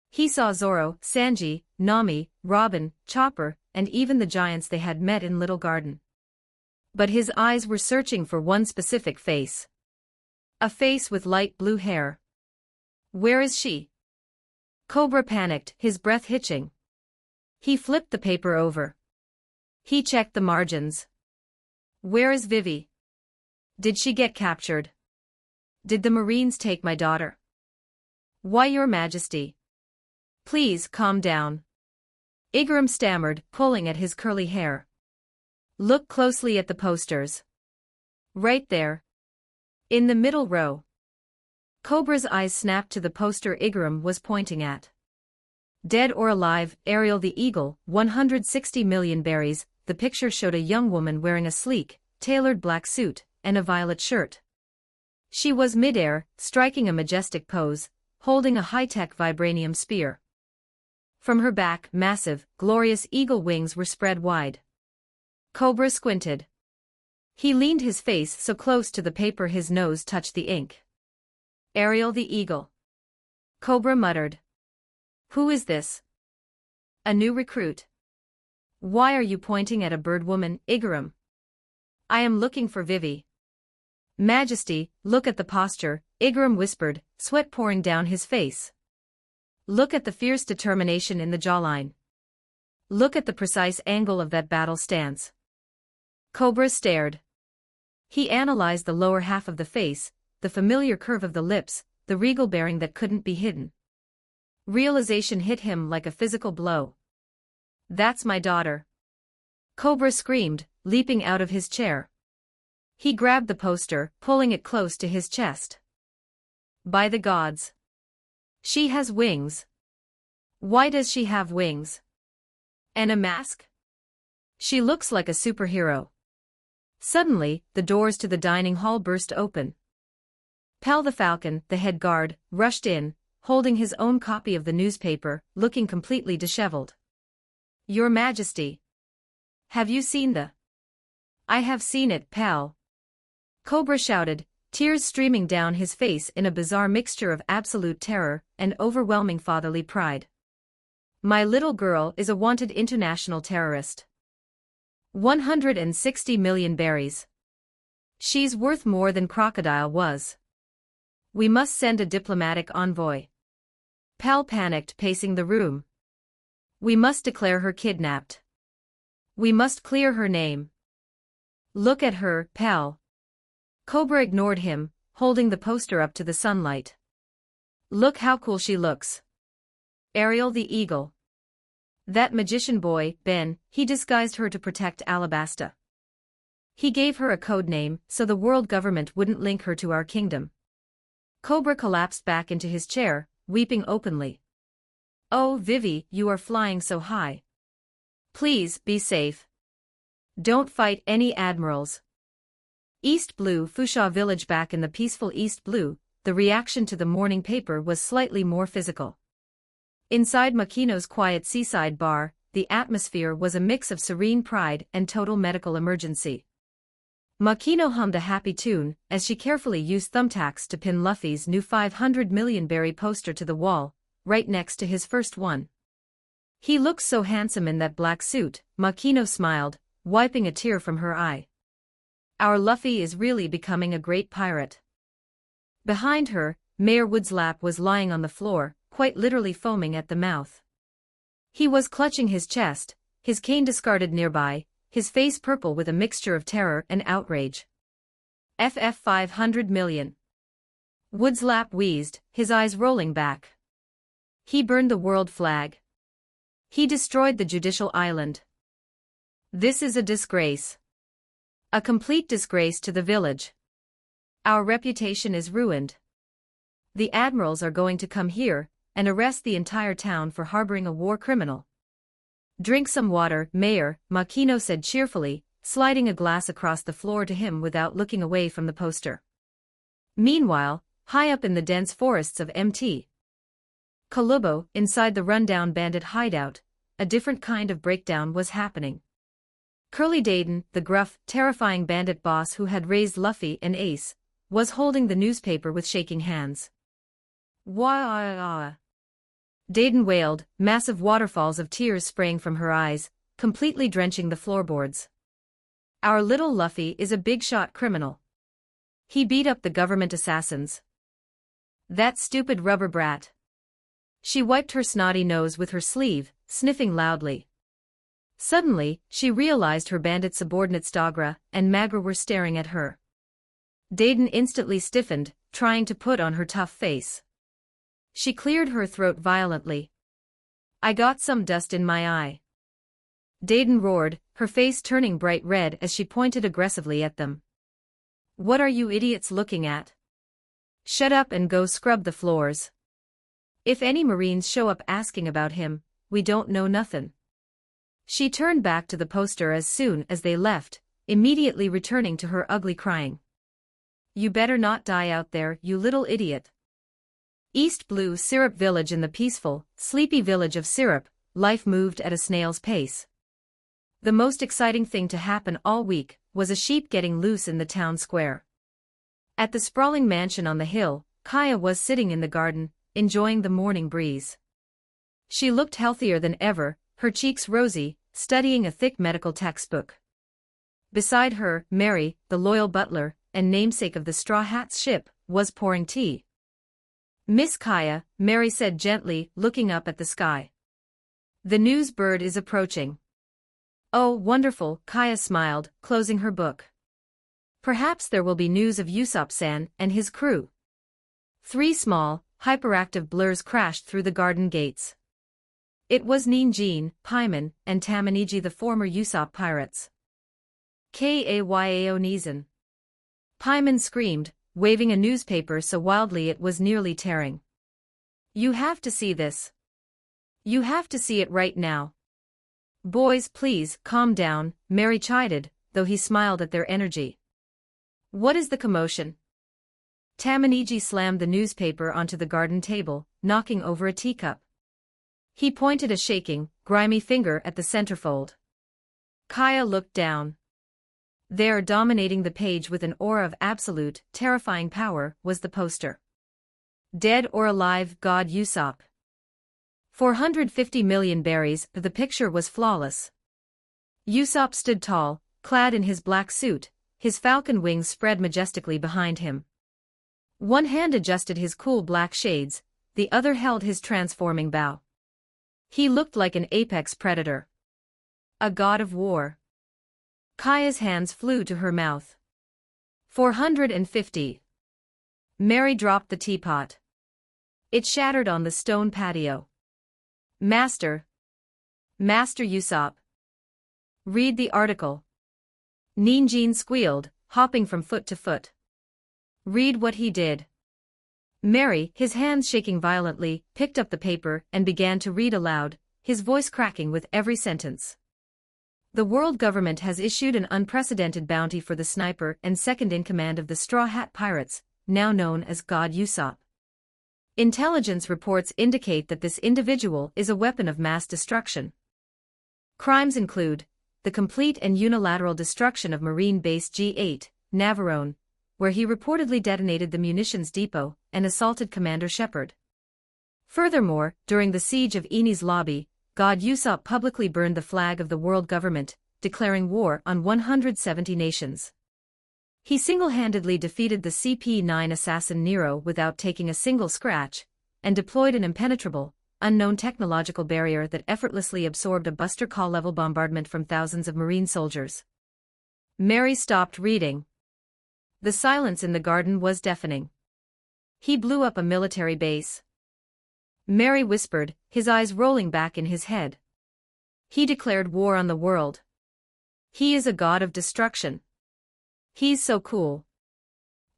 He saw Zoro, Sanji, Nami, Robin, Chopper, and even the giants they had met in Little Garden. But his eyes were searching for one specific face. A face with light blue hair. Where is she? Cobra panicked, his breath hitching. He flipped the paper over. He checked the margins. Where is Vivi? Did she get captured? Did the Marines take my daughter? Why, Your Majesty? Please calm down. Igaram stammered, pulling at his curly hair. Look closely at the posters. Right there. In the middle row. Cobra's eyes snapped to the poster Igaram was pointing at. Dead or alive, Ariel the Eagle, 160 million berries. The picture showed a young woman wearing a sleek, tailored black suit and a violet shirt. She was midair, striking a majestic pose, holding a high-tech vibranium spear. From her back, massive, glorious eagle wings were spread wide. Cobra squinted. He leaned his face so close to the paper his nose touched the ink. Ariel the Eagle. Cobra muttered. Who is this? A new recruit. Why are you pointing at a bird woman, Igaram? I am looking for Vivi. Majesty, look at the posture, Igaram whispered, sweat pouring down his face. Look at the fierce determination in the jawline. Look at the precise angle of that battle stance. Cobra stared. He analyzed the lower half of the face, the familiar curve of the lips, the regal bearing that couldn't be hidden. Realization hit him like a physical blow. That's my daughter. Cobra screamed, leaping out of his chair. He grabbed the poster, pulling it close to his chest. By the gods. She has wings. Why does she have wings? And a mask? She looks like a superhero. Suddenly, the doors to the dining hall burst open. Pal the Falcon, the head guard, rushed in, holding his own copy of the newspaper, looking completely disheveled. Your Majesty. Have you seen the... I have seen it, pal. Cobra shouted, tears streaming down his face in a bizarre mixture of absolute terror and overwhelming fatherly pride. My little girl is a wanted international terrorist. 160 million berries. She's worth more than Crocodile was. We must send a diplomatic envoy. Pal panicked, pacing the room. We must declare her kidnapped. We must clear her name. Look at her, pal. Cobra ignored him, holding the poster up to the sunlight. Look how cool she looks. Ariel the Eagle. That magician boy, Ben, he disguised her to protect Alabasta. He gave her a code name so the world government wouldn't link her to our kingdom. Cobra collapsed back into his chair, weeping openly. Oh, Vivi, you are flying so high. Please, be safe. Don't fight any admirals. East Blue, Fusha Village. Back in the peaceful East Blue, the reaction to the morning paper was slightly more physical. Inside Makino's quiet seaside bar, the atmosphere was a mix of serene pride and total medical emergency. Makino hummed a happy tune as she carefully used thumbtacks to pin Luffy's new 500 million berry poster to the wall, right next to his first one. He looked so handsome in that black suit, Makino smiled, wiping a tear from her eye. Our Luffy is really becoming a great pirate. Behind her, Mayor Woodslap was lying on the floor, quite literally foaming at the mouth. He was clutching his chest, his cane discarded nearby, his face purple with a mixture of terror and outrage. 500 million. Woodslap wheezed, his eyes rolling back. He burned the world flag. He destroyed the judicial island. This is a disgrace. A complete disgrace to the village. Our reputation is ruined. The admirals are going to come here and arrest the entire town for harboring a war criminal. Drink some water, Mayor, Makino said cheerfully, sliding a glass across the floor to him without looking away from the poster. Meanwhile, high up in the dense forests of Mt. Kalubo, inside the rundown bandit hideout, a different kind of breakdown was happening. Curly Dayton, the gruff, terrifying bandit boss who had raised Luffy and Ace, was holding the newspaper with shaking hands. Wah! Dayton wailed, massive waterfalls of tears spraying from her eyes, completely drenching the floorboards. Our little Luffy is a big-shot criminal. He beat up the government assassins. That stupid rubber brat. She wiped her snotty nose with her sleeve, sniffing loudly. Suddenly, she realized her bandit subordinates Dagra and Magra were staring at her. Dayton instantly stiffened, trying to put on her tough face. She cleared her throat violently. I got some dust in my eye. Dayton roared, her face turning bright red as she pointed aggressively at them. What are you idiots looking at? Shut up and go scrub the floors. If any Marines show up asking about him, we don't know nothin'. She turned back to the poster as soon as they left, immediately returning to her ugly crying. You better not die out there, you little idiot. East Blue Syrup Village. In the peaceful, sleepy village of Syrup, life moved at a snail's pace. The most exciting thing to happen all week was a sheep getting loose in the town square. At the sprawling mansion on the hill, Kaya was sitting in the garden, enjoying the morning breeze. She looked healthier than ever, her cheeks rosy, studying a thick medical textbook. Beside her, Mary, the loyal butler, and namesake of the Straw Hats ship, was pouring tea. Miss Kaya, Mary said gently, looking up at the sky. The news bird is approaching. Oh, wonderful, Kaya smiled, closing her book. Perhaps there will be news of Usopp-san and his crew. 3 small, hyperactive blurs crashed through the garden gates. It was Ninjin, Paimon, and Tamaniji, the former Usopp pirates. Kayao Nizan. Paimon screamed, waving a newspaper so wildly it was nearly tearing. You have to see this. You have to see it right now. Boys, please, calm down, Mary chided, though he smiled at their energy. What is the commotion? Tamaniji slammed the newspaper onto the garden table, knocking over a teacup. He pointed a shaking, grimy finger at the centerfold. Kaya looked down. There, dominating the page with an aura of absolute, terrifying power, was the poster. Dead or alive, God Usopp. 450 million berries. The picture was flawless. Usopp stood tall, clad in his black suit, his falcon wings spread majestically behind him. One hand adjusted his cool black shades, the other held his transforming bow. He looked like an apex predator. A god of war. Kaya's hands flew to her mouth. 450. Mary dropped the teapot. It shattered on the stone patio. Master Usopp. Read the article. Ninjin squealed, hopping from foot to foot. Read what he did. Mary, his hands shaking violently, picked up the paper and began to read aloud, his voice cracking with every sentence. The world government has issued an unprecedented bounty for the sniper and second-in-command of the Straw Hat Pirates, now known as God Usopp. Intelligence reports indicate that this individual is a weapon of mass destruction. Crimes include the complete and unilateral destruction of Marine Base G8, Navarone, where he reportedly detonated the munitions depot and assaulted Commander Shepard. Furthermore, during the siege of Enies Lobby, God Usopp publicly burned the flag of the world government, declaring war on 170 nations. He single-handedly defeated the CP9 assassin Nero without taking a single scratch, and deployed an impenetrable, unknown technological barrier that effortlessly absorbed a Buster Call-level bombardment from thousands of Marine soldiers. Mary stopped reading. The silence in the garden was deafening. He blew up a military base. Mary whispered, his eyes rolling back in his head. He declared war on the world. He is a god of destruction. He's so cool.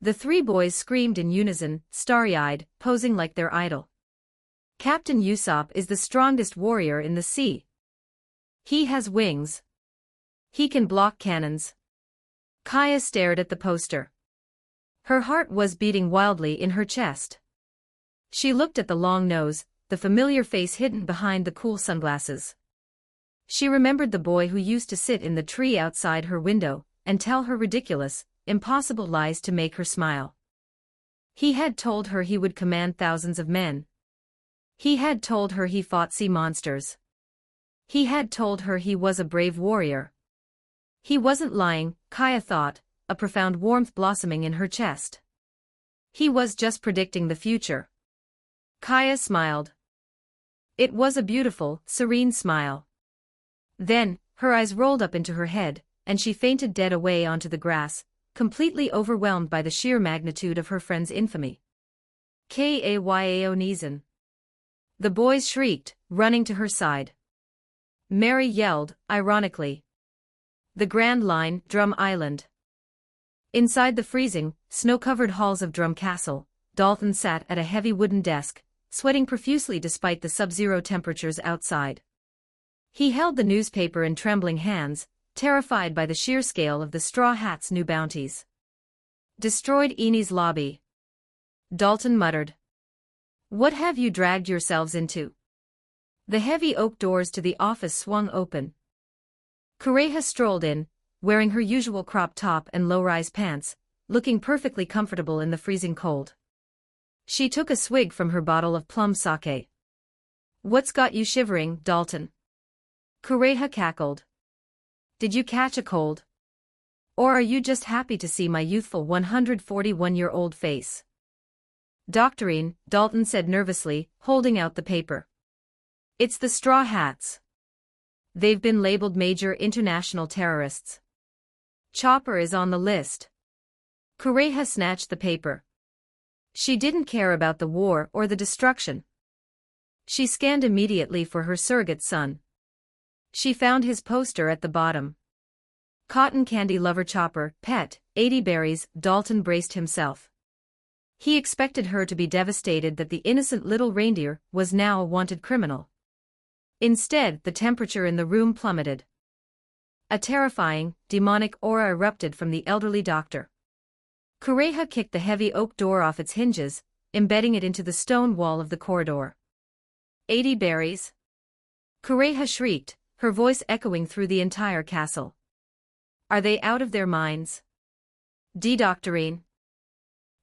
The three boys screamed in unison, starry-eyed, posing like their idol. Captain Usopp is the strongest warrior in the sea. He has wings. He can block cannons. Kaya stared at the poster. Her heart was beating wildly in her chest. She looked at the long nose, the familiar face hidden behind the cool sunglasses. She remembered the boy who used to sit in the tree outside her window and tell her ridiculous, impossible lies to make her smile. He had told her he would command thousands of men. He had told her he fought sea monsters. He had told her he was a brave warrior. He wasn't lying, Kaya thought, a profound warmth blossoming in her chest. He was just predicting the future. Kaya smiled. It was a beautiful, serene smile. Then, her eyes rolled up into her head, and she fainted dead away onto the grass, completely overwhelmed by the sheer magnitude of her friend's infamy. Kayao Nizan. The boys shrieked, running to her side. Mary yelled, ironically. The Grand Line, Drum Island. Inside the freezing, snow-covered halls of Drum Castle, Dalton sat at a heavy wooden desk, sweating profusely despite the sub-zero temperatures outside. He held the newspaper in trembling hands, terrified by the sheer scale of the Straw Hats' new bounties. Destroyed Eni's lobby. Dalton muttered. What have you dragged yourselves into? The heavy oak doors to the office swung open. Kureha strolled in, wearing her usual crop top and low-rise pants, looking perfectly comfortable in the freezing cold. She took a swig from her bottle of plum sake. What's got you shivering, Dalton? Kureha cackled. Did you catch a cold? Or are you just happy to see my youthful 141-year-old face? Doctorine, Dalton said nervously, holding out the paper. It's the Straw Hats. They've been labeled major international terrorists. Chopper is on the list. Kureha snatched the paper. She didn't care about the war or the destruction. She scanned immediately for her surrogate son. She found his poster at the bottom. Cotton candy lover Chopper, pet, 80 berries, Dalton braced himself. He expected her to be devastated that the innocent little reindeer was now a wanted criminal. Instead, the temperature in the room plummeted. A terrifying, demonic aura erupted from the elderly doctor. Kureha kicked the heavy oak door off its hinges, embedding it into the stone wall of the corridor. 80 berries? Kureha shrieked, her voice echoing through the entire castle. Are they out of their minds? Doctorine.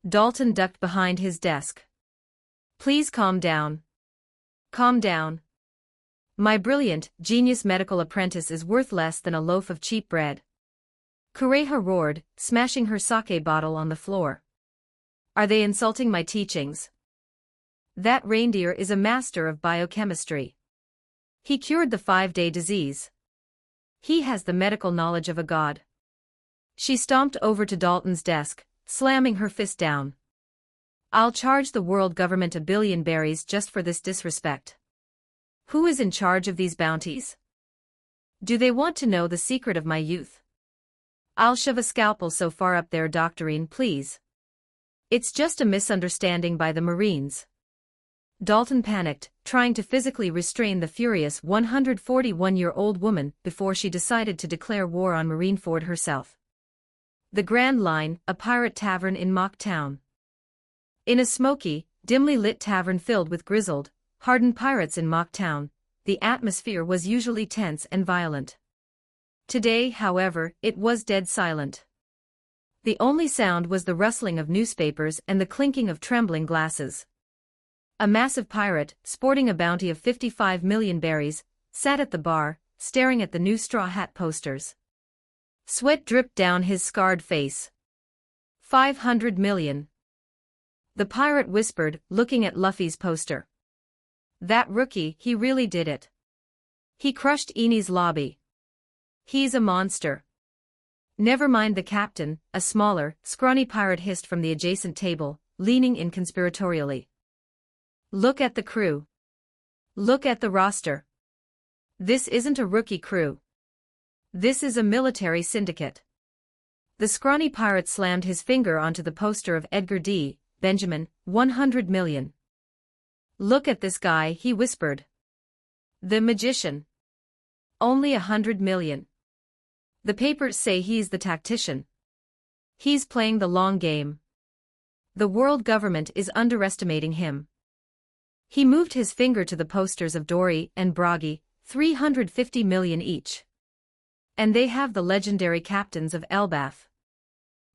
Dalton ducked behind his desk. Please calm down. Calm down. My brilliant, genius medical apprentice is worth less than a loaf of cheap bread. Kureha roared, smashing her sake bottle on the floor. Are they insulting my teachings? That reindeer is a master of biochemistry. He cured the 5-day disease. He has the medical knowledge of a god. She stomped over to Dalton's desk, slamming her fist down. I'll charge the world government 1 billion berries just for this disrespect. Who is in charge of these bounties? Do they want to know the secret of my youth? I'll shove a scalpel so far up there, Doctorine, please. It's just a misunderstanding by the Marines. Dalton panicked, trying to physically restrain the furious 141-year-old woman before she decided to declare war on Marineford herself. The Grand Line, a pirate tavern in Mock Town. In a smoky, dimly lit tavern filled with grizzled, hardened pirates in Mock Town, the atmosphere was usually tense and violent. Today, however, it was dead silent. The only sound was the rustling of newspapers and the clinking of trembling glasses. A massive pirate, sporting a bounty of 55 million berries, sat at the bar, staring at the new Straw Hat posters. Sweat dripped down his scarred face. 500 million. The pirate whispered, looking at Luffy's poster. That rookie, he really did it. He crushed Eni's lobby. He's a monster. Never mind the captain, a smaller, scrawny pirate hissed from the adjacent table, leaning in conspiratorially. Look at the crew. Look at the roster. This isn't a rookie crew. This is a military syndicate. The scrawny pirate slammed his finger onto the poster of Edgar D. Benjamin, 100 million. "Look at this guy," he whispered. "The magician. Only 100 million. The papers say he's the tactician. He's playing the long game. The world government is underestimating him." He moved his finger to the posters of Dory and Bragi, 350 million each. And they have the legendary captains of Elbaf.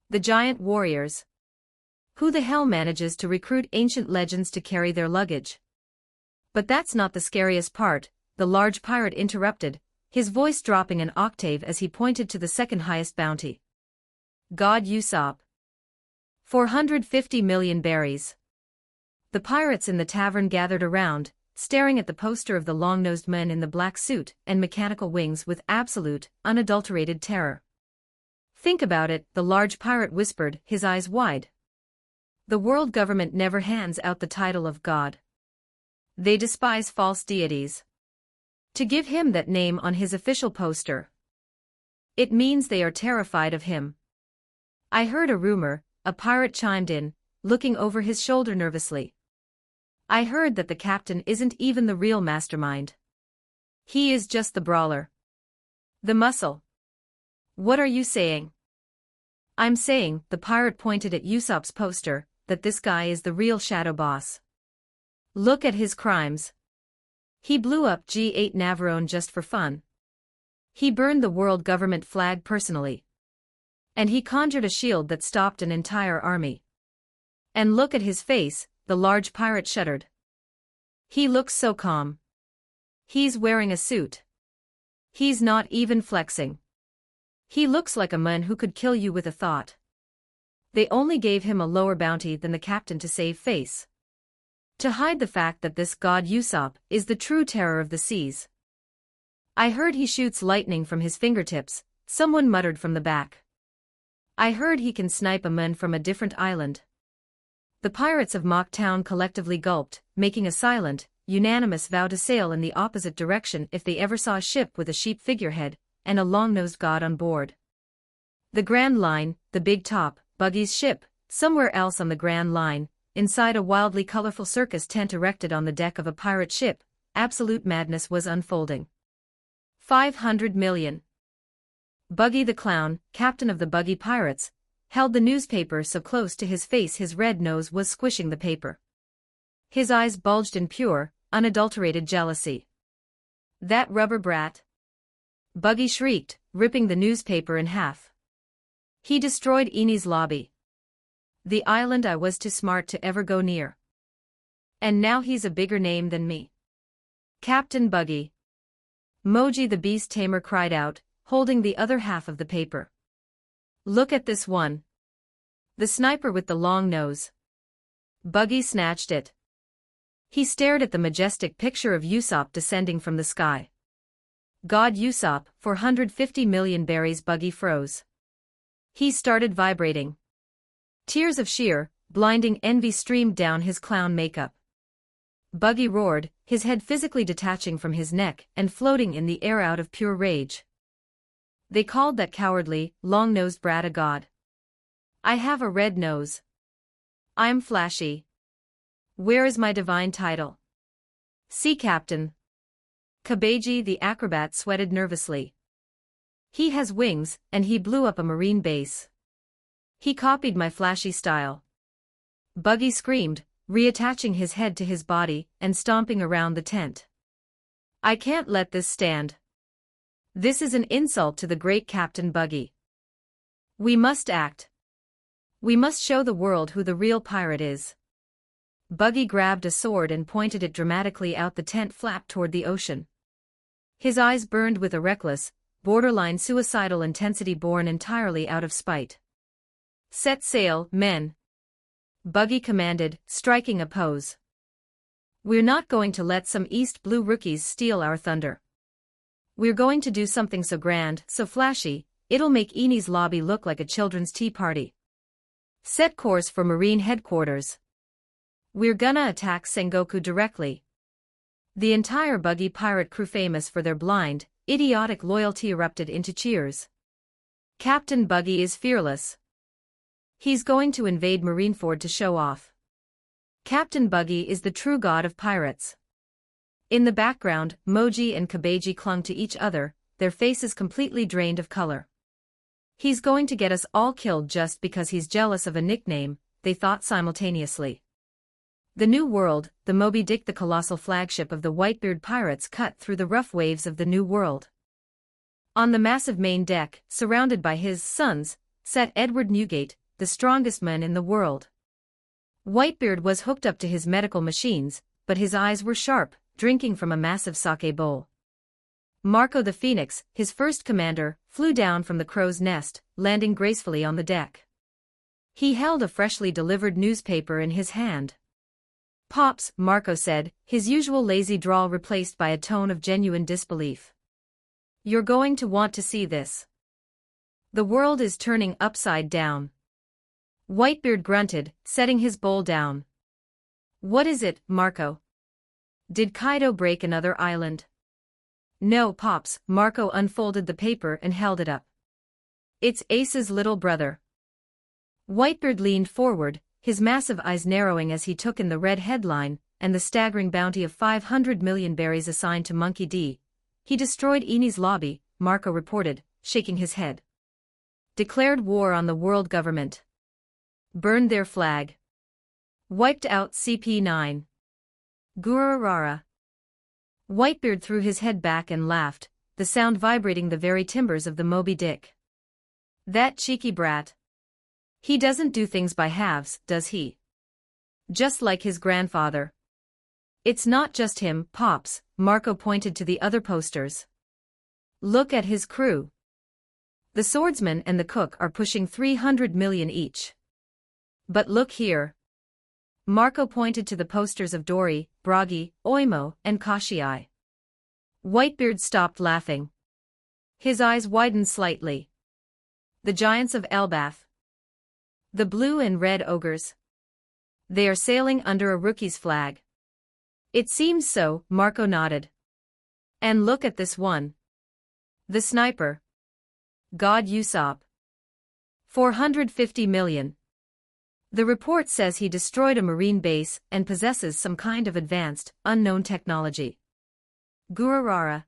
The giant warriors. Who the hell manages to recruit ancient legends to carry their luggage? But that's not the scariest part, the large pirate interrupted, his voice dropping an octave as he pointed to the second highest bounty. "God Usopp. 450 million berries." The pirates in the tavern gathered around, staring at the poster of the long-nosed man in the black suit and mechanical wings with absolute, unadulterated terror. "Think about it," the large pirate whispered, his eyes wide. "The world government never hands out the title of God. They despise false deities. To give him that name on his official poster, it means they are terrified of him." "I heard a rumor," a pirate chimed in, looking over his shoulder nervously. "I heard that the captain isn't even the real mastermind. He is just the brawler. The muscle." "What are you saying?" "I'm saying," the pirate pointed at Usopp's poster, "that this guy is the real shadow boss. Look at his crimes. He blew up G8 Navarone just for fun. He burned the world government flag personally. And he conjured a shield that stopped an entire army. And look at his face," the large pirate shuddered. "He looks so calm. He's wearing a suit. He's not even flexing. He looks like a man who could kill you with a thought." They only gave him a lower bounty than the captain to save face. To hide the fact that this god Usopp is the true terror of the seas. "I heard he shoots lightning from his fingertips," someone muttered from the back. "I heard he can snipe a man from a different island." The pirates of Mock Town collectively gulped, making a silent, unanimous vow to sail in the opposite direction if they ever saw a ship with a sheep figurehead and a long-nosed god on board. The Grand Line, the big top, Buggy's ship, somewhere else on the Grand Line, inside a wildly colorful circus tent erected on the deck of a pirate ship, absolute madness was unfolding. 500 million. Buggy the Clown, captain of the Buggy Pirates, held the newspaper so close to his face his red nose was squishing the paper. His eyes bulged in pure, unadulterated jealousy. "That rubber brat!" Buggy shrieked, ripping the newspaper in half. "He destroyed Eni's lobby. The island I was too smart to ever go near. And now he's a bigger name than me. Captain Buggy." Moji the Beast Tamer cried out, holding the other half of the paper. "Look at this one. The sniper with the long nose." Buggy snatched it. He stared at the majestic picture of Usopp descending from the sky. "God Usopp, 450 million berries." Buggy froze. He started vibrating. Tears of sheer, blinding envy streamed down his clown makeup. Buggy roared, his head physically detaching from his neck and floating in the air out of pure rage. "They called that cowardly, long-nosed brat a god. I have a red nose. I'm flashy. Where is my divine title? Sea captain." Kabeji the acrobat sweated nervously. "He has wings, and he blew up a marine base. He copied my flashy style." Buggy screamed, reattaching his head to his body and stomping around the tent. "I can't let this stand. This is an insult to the great Captain Buggy. We must act. We must show the world who the real pirate is." Buggy grabbed a sword and pointed it dramatically out the tent flap toward the ocean. His eyes burned with a reckless, borderline suicidal intensity born entirely out of spite. "Set sail, men," Buggy commanded, striking a pose. "We're not going to let some East Blue rookies steal our thunder. We're going to do something so grand, so flashy, it'll make Eni's lobby look like a children's tea party. Set course for Marine headquarters. We're gonna attack Sengoku directly." The entire Buggy pirate crew, famous for their blind, idiotic loyalty, erupted into cheers. Captain Buggy is fearless. He's going to invade Marineford to show off. Captain Buggy is the true god of pirates. In the background, Moji and Kabeji clung to each other, their faces completely drained of color. He's going to get us all killed just because he's jealous of a nickname, they thought simultaneously. The New World, the Moby Dick, the colossal flagship of the Whitebeard pirates, cut through the rough waves of the New World. On the massive main deck, surrounded by his sons, sat Edward Newgate, the strongest man in the world. Whitebeard was hooked up to his medical machines, but his eyes were sharp, drinking from a massive sake bowl. Marco the Phoenix, his first commander, flew down from the crow's nest, landing gracefully on the deck. He held a freshly delivered newspaper in his hand. "Pops," Marco said, his usual lazy drawl replaced by a tone of genuine disbelief. "You're going to want to see this. The world is turning upside down." Whitebeard grunted, setting his bowl down. "What is it, Marco? Did Kaido break another island?" "No, Pops." Marco unfolded the paper and held it up. "It's Ace's little brother." Whitebeard leaned forward, his massive eyes narrowing as he took in the red headline, and the staggering bounty of 500 million berries assigned to Monkey D. "He destroyed Eni's lobby," Marco reported, shaking his head. "Declared war on the world government. Burned their flag. Wiped out CP9. Gururara." Whitebeard threw his head back and laughed, the sound vibrating the very timbers of the Moby Dick. "That cheeky brat. He doesn't do things by halves, does he? Just like his grandfather." "It's not just him, Pops," Marco pointed to the other posters. "Look at his crew. The swordsman and the cook are pushing 300 million each. But look here." Marco pointed to the posters of Dory, Bragi, Oimo, and Kashii. Whitebeard stopped laughing. His eyes widened slightly. "The giants of Elbaf. The blue and red ogres. They are sailing under a rookie's flag." "It seems so," Marco nodded. "And look at this one. The sniper. God Usopp. 450 million. The report says he destroyed a marine base and possesses some kind of advanced, unknown technology. Gururara."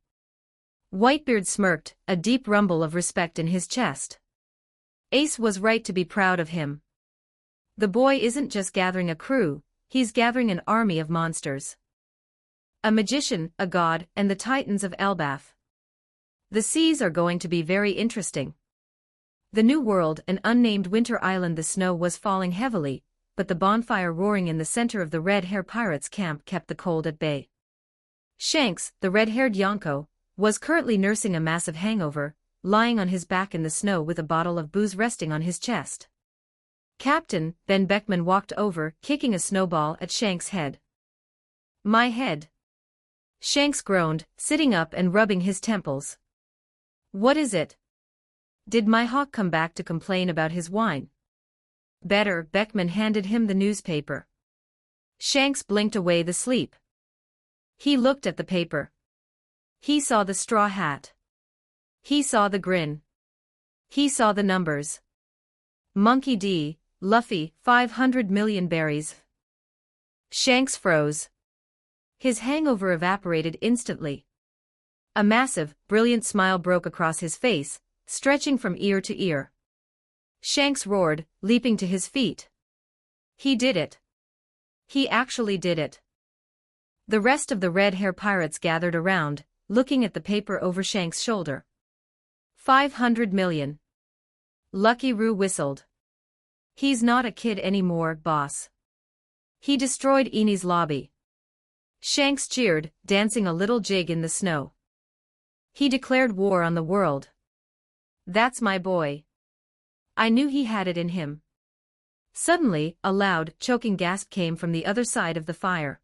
Whitebeard smirked, a deep rumble of respect in his chest. Ace was right to be proud of him. The boy isn't just gathering a crew, he's gathering an army of monsters. A magician, a god, and the titans of Elbaf. The seas are going to be very interesting. The New World, an unnamed winter island. The snow was falling heavily, but the bonfire roaring in the center of the Red Hair Pirates camp kept the cold at bay. Shanks, the red-haired Yonko, was currently nursing a massive hangover, lying on his back in the snow with a bottle of booze resting on his chest. Captain Ben Beckman walked over, kicking a snowball at Shanks' head. "My head." Shanks groaned, sitting up and rubbing his temples. "What is it? Did my hawk come back to complain about his wine?" "Better." Beckman handed him the newspaper. Shanks blinked away the sleep. He looked at the paper. He saw the straw hat. He saw the grin. He saw the numbers. Monkey D. Luffy, 500 million berries. Shanks froze. His hangover evaporated instantly. A massive, brilliant smile broke across his face, stretching from ear to ear. Shanks roared, leaping to his feet. He did it. He actually did it. The rest of the Red Hair Pirates gathered around, looking at the paper over Shanks' shoulder. 500 million. Lucky Roo whistled. "He's not a kid anymore, boss. He destroyed Eni's lobby." Shanks cheered, dancing a little jig in the snow. "He declared war on the world. That's my boy. I knew he had it in him." Suddenly, a loud, choking gasp came from the other side of the fire.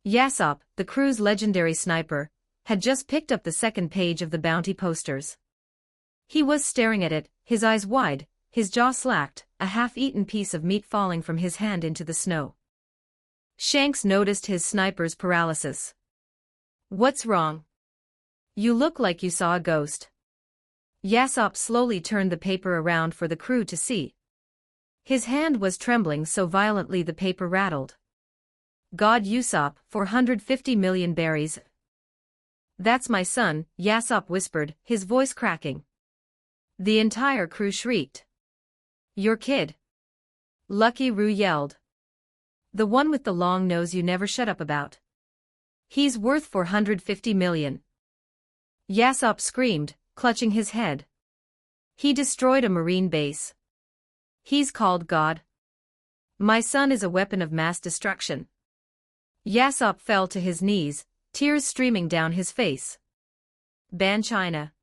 Yasopp, the crew's legendary sniper, had just picked up the second page of the bounty posters. He was staring at it, his eyes wide, his jaw slacked, a half-eaten piece of meat falling from his hand into the snow. Shanks noticed his sniper's paralysis. "What's wrong? You look like you saw a ghost." Yasop slowly turned the paper around for the crew to see. His hand was trembling so violently the paper rattled. God Usopp, 450 million berries. That's my son, Yasop whispered, his voice cracking. The entire crew shrieked. Your kid. Lucky Roo yelled. The one with the long nose you never shut up about. He's worth 450 million. Yasop screamed, clutching his head. He destroyed a marine base. He's called God. My son is a weapon of mass destruction. Yasop fell to his knees, tears streaming down his face. Ban China.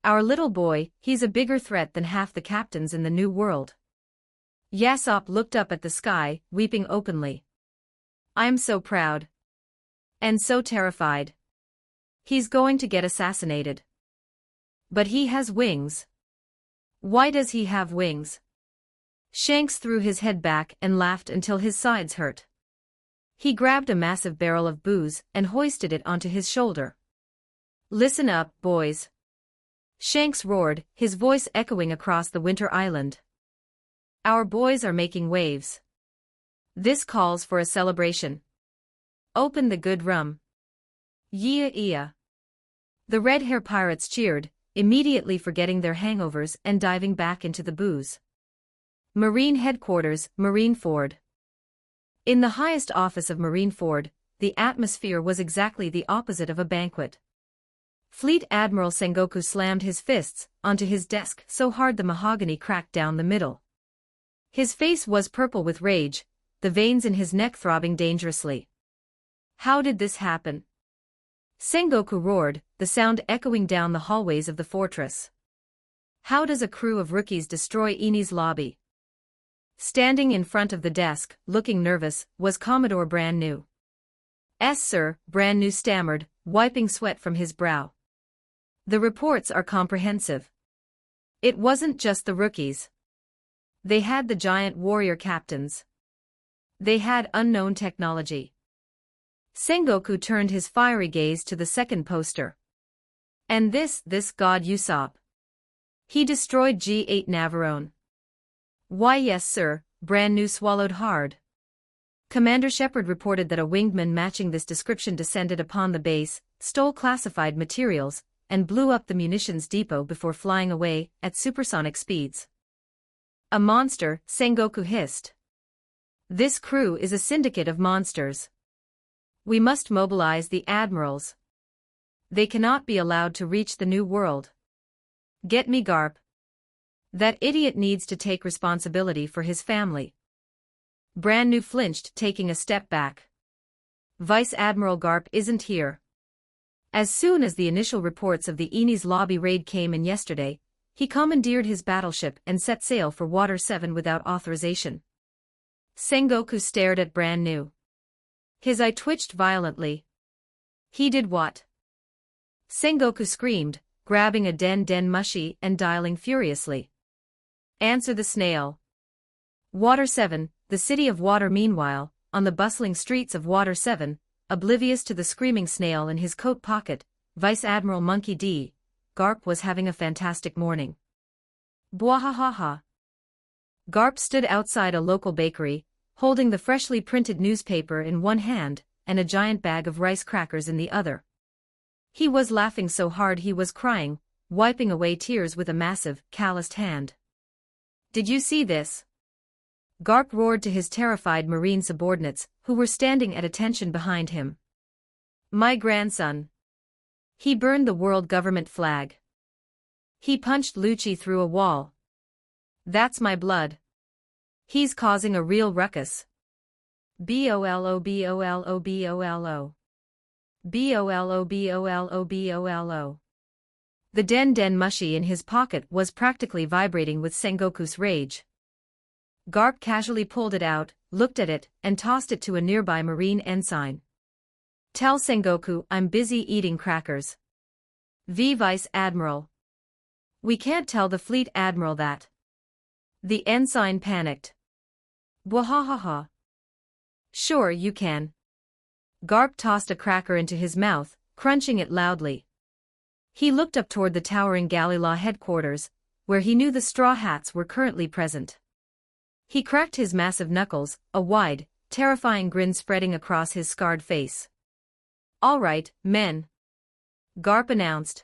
Our little boy, he's a bigger threat than half the captains in the New World. Yasop looked up at the sky, weeping openly. I'm so proud. And so terrified. He's going to get assassinated. But he has wings. Why does he have wings? Shanks threw his head back and laughed until his sides hurt. He grabbed a massive barrel of booze and hoisted it onto his shoulder. Listen up, boys. Shanks roared, his voice echoing across the winter island. Our boys are making waves. This calls for a celebration. Open the good rum. Yeah. The red-hair pirates cheered, immediately forgetting their hangovers and diving back into the booze. Marine Headquarters, Marineford. In the highest office of Marineford, the atmosphere was exactly the opposite of a banquet. Fleet Admiral Sengoku slammed his fists onto his desk so hard the mahogany cracked down the middle. His face was purple with rage, the veins in his neck throbbing dangerously. How did this happen? Sengoku roared, the sound echoing down the hallways of the fortress. How does a crew of rookies destroy Eni's lobby? Standing in front of the desk, looking nervous, was Commodore Brand New. "Yes, sir," Brand New stammered, wiping sweat from his brow. The reports are comprehensive. It wasn't just the rookies. They had the giant warrior captains. They had unknown technology. Sengoku turned his fiery gaze to the second poster. And this God Usopp. He destroyed G8 Navarone. Why yes sir, Brand New swallowed hard. Commander Shepard reported that a wingman matching this description descended upon the base, stole classified materials, and blew up the munitions depot before flying away at supersonic speeds. A monster, Sengoku hissed. This crew is a syndicate of monsters. We must mobilize the admirals. They cannot be allowed to reach the New World. Get me Garp. That idiot needs to take responsibility for his family. Brand New flinched, taking a step back. Vice Admiral Garp isn't here. As soon as the initial reports of the Eni's lobby raid came in yesterday, he commandeered his battleship and set sail for Water 7 without authorization. Sengoku stared at Brand New. His eye twitched violently. He did what? Sengoku screamed, grabbing a den mushy and dialing furiously. Answer the snail. Water 7, the city of water. Meanwhile, on the bustling streets of Water 7, oblivious to the screaming snail in his coat pocket, Vice Admiral Monkey D. Garp was having a fantastic morning. Bwahahaha. Garp stood outside a local bakery, holding the freshly printed newspaper in one hand and a giant bag of rice crackers in the other. He was laughing so hard he was crying, wiping away tears with a massive, calloused hand. Did you see this? Garp roared to his terrified marine subordinates, who were standing at attention behind him. My grandson. He burned the world government flag. He punched Lucci through a wall. That's my blood. He's causing a real ruckus. BOLO BOLO BOLO. BOLO BOLO BOLO. The den mushy in his pocket was practically vibrating with Sengoku's rage. Garp casually pulled it out, looked at it, and tossed it to a nearby marine ensign. Tell Sengoku I'm busy eating crackers. Vice Admiral. We can't tell the fleet admiral that. The ensign panicked. Bwahahaha. Sure you can. Garp tossed a cracker into his mouth, crunching it loudly. He looked up toward the towering Galila headquarters, where he knew the Straw Hats were currently present. He cracked his massive knuckles, a wide, terrifying grin spreading across his scarred face. "All right, men," Garp announced.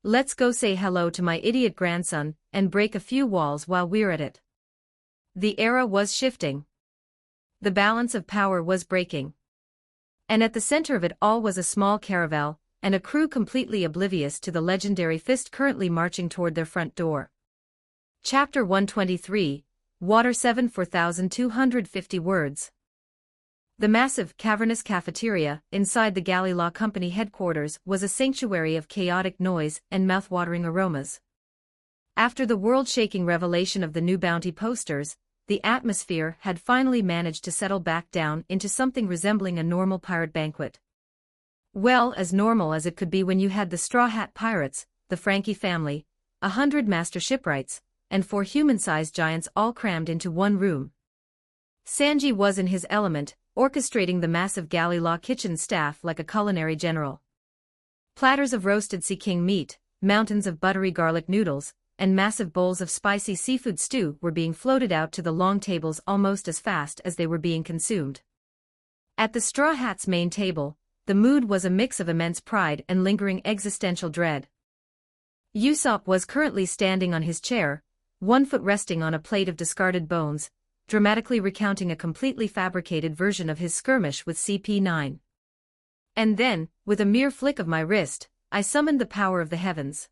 "Let's go say hello to my idiot grandson and break a few walls while we're at it." The era was shifting. The balance of power was breaking. And at the center of it all was a small caravel, and a crew completely oblivious to the legendary fist currently marching toward their front door. Chapter 123, Water 7 4,250 words. The massive, cavernous cafeteria inside the Galila Company headquarters was a sanctuary of chaotic noise and mouth-watering aromas. After the world-shaking revelation of the new bounty posters, the atmosphere had finally managed to settle back down into something resembling a normal pirate banquet. Well, as normal as it could be when you had the Straw Hat Pirates, the Frankie family, 100 master shipwrights, and 4 human-sized giants all crammed into one room. Sanji was in his element, orchestrating the massive Galila kitchen staff like a culinary general. Platters of roasted sea king meat, mountains of buttery garlic noodles, and massive bowls of spicy seafood stew were being floated out to the long tables almost as fast as they were being consumed. At the Straw Hats' main table, the mood was a mix of immense pride and lingering existential dread. Usopp was currently standing on his chair, one foot resting on a plate of discarded bones, dramatically recounting a completely fabricated version of his skirmish with CP9. "And then, with a mere flick of my wrist, I summoned the power of the heavens,"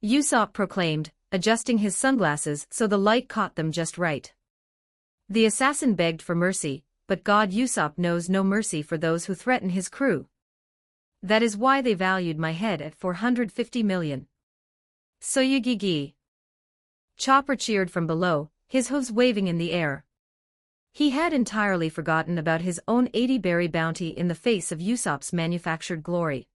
Usopp proclaimed, adjusting his sunglasses so the light caught them just right. The assassin begged for mercy, but God Usopp knows no mercy for those who threaten his crew. "That is why they valued my head at 450 million. Soyugigi." Chopper cheered from below, his hooves waving in the air. He had entirely forgotten about his own 80-berry bounty in the face of Usopp's manufactured glory.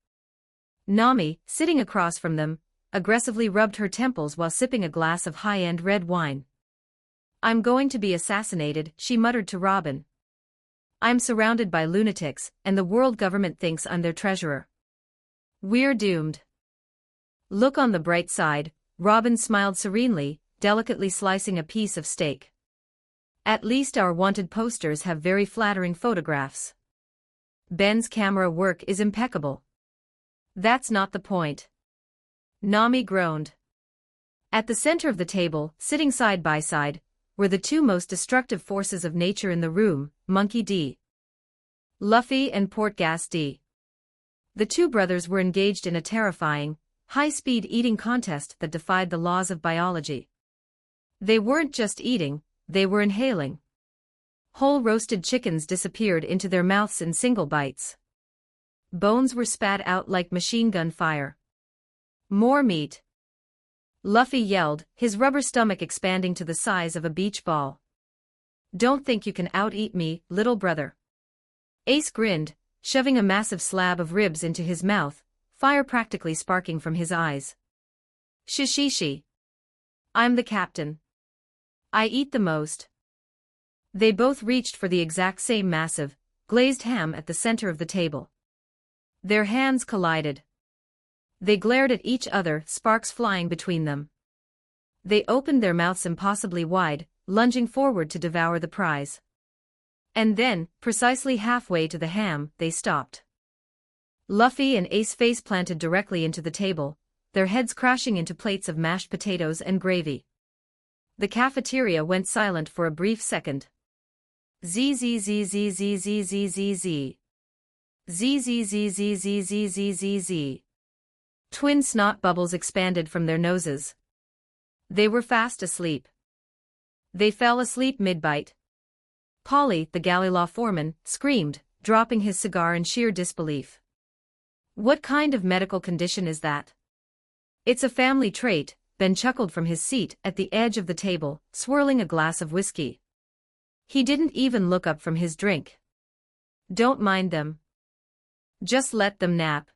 Nami, sitting across from them, aggressively rubbed her temples while sipping a glass of high-end red wine. "I'm going to be assassinated," she muttered to Robin. "I'm surrounded by lunatics, and the world government thinks I'm their treasurer. We're doomed." "Look on the bright side," Robin smiled serenely, delicately slicing a piece of steak. "At least our wanted posters have very flattering photographs. Ben's camera work is impeccable." "That's not the point," Nami groaned. At the center of the table, sitting side by side, were the 2 most destructive forces of nature in the room, Monkey D. Luffy and Portgas D. The 2 brothers were engaged in a terrifying, high-speed eating contest that defied the laws of biology. They weren't just eating, they were inhaling. Whole roasted chickens disappeared into their mouths in single bites. Bones were spat out like machine gun fire. "More meat!" Luffy yelled, his rubber stomach expanding to the size of a beach ball. "Don't think you can out-eat me, little brother." Ace grinned, shoving a massive slab of ribs into his mouth, fire practically sparking from his eyes. "Shishishi. I'm the captain. I eat the most." They both reached for the exact same massive, glazed ham at the center of the table. Their hands collided. They glared at each other, sparks flying between them. They opened their mouths impossibly wide, lunging forward to devour the prize. And then, precisely halfway to the ham, they stopped. Luffy and Ace face planted directly into the table, their heads crashing into plates of mashed potatoes and gravy. The cafeteria went silent for a brief second. Z. Z. Twin snot bubbles expanded from their noses. They were fast asleep. They fell asleep mid-bite. Polly, the Galila foreman, screamed, dropping his cigar in sheer disbelief. "What kind of medical condition is that?" "It's a family trait," Ben chuckled from his seat at the edge of the table, swirling a glass of whiskey. He didn't even look up from his drink. "Don't mind them. Just let them nap."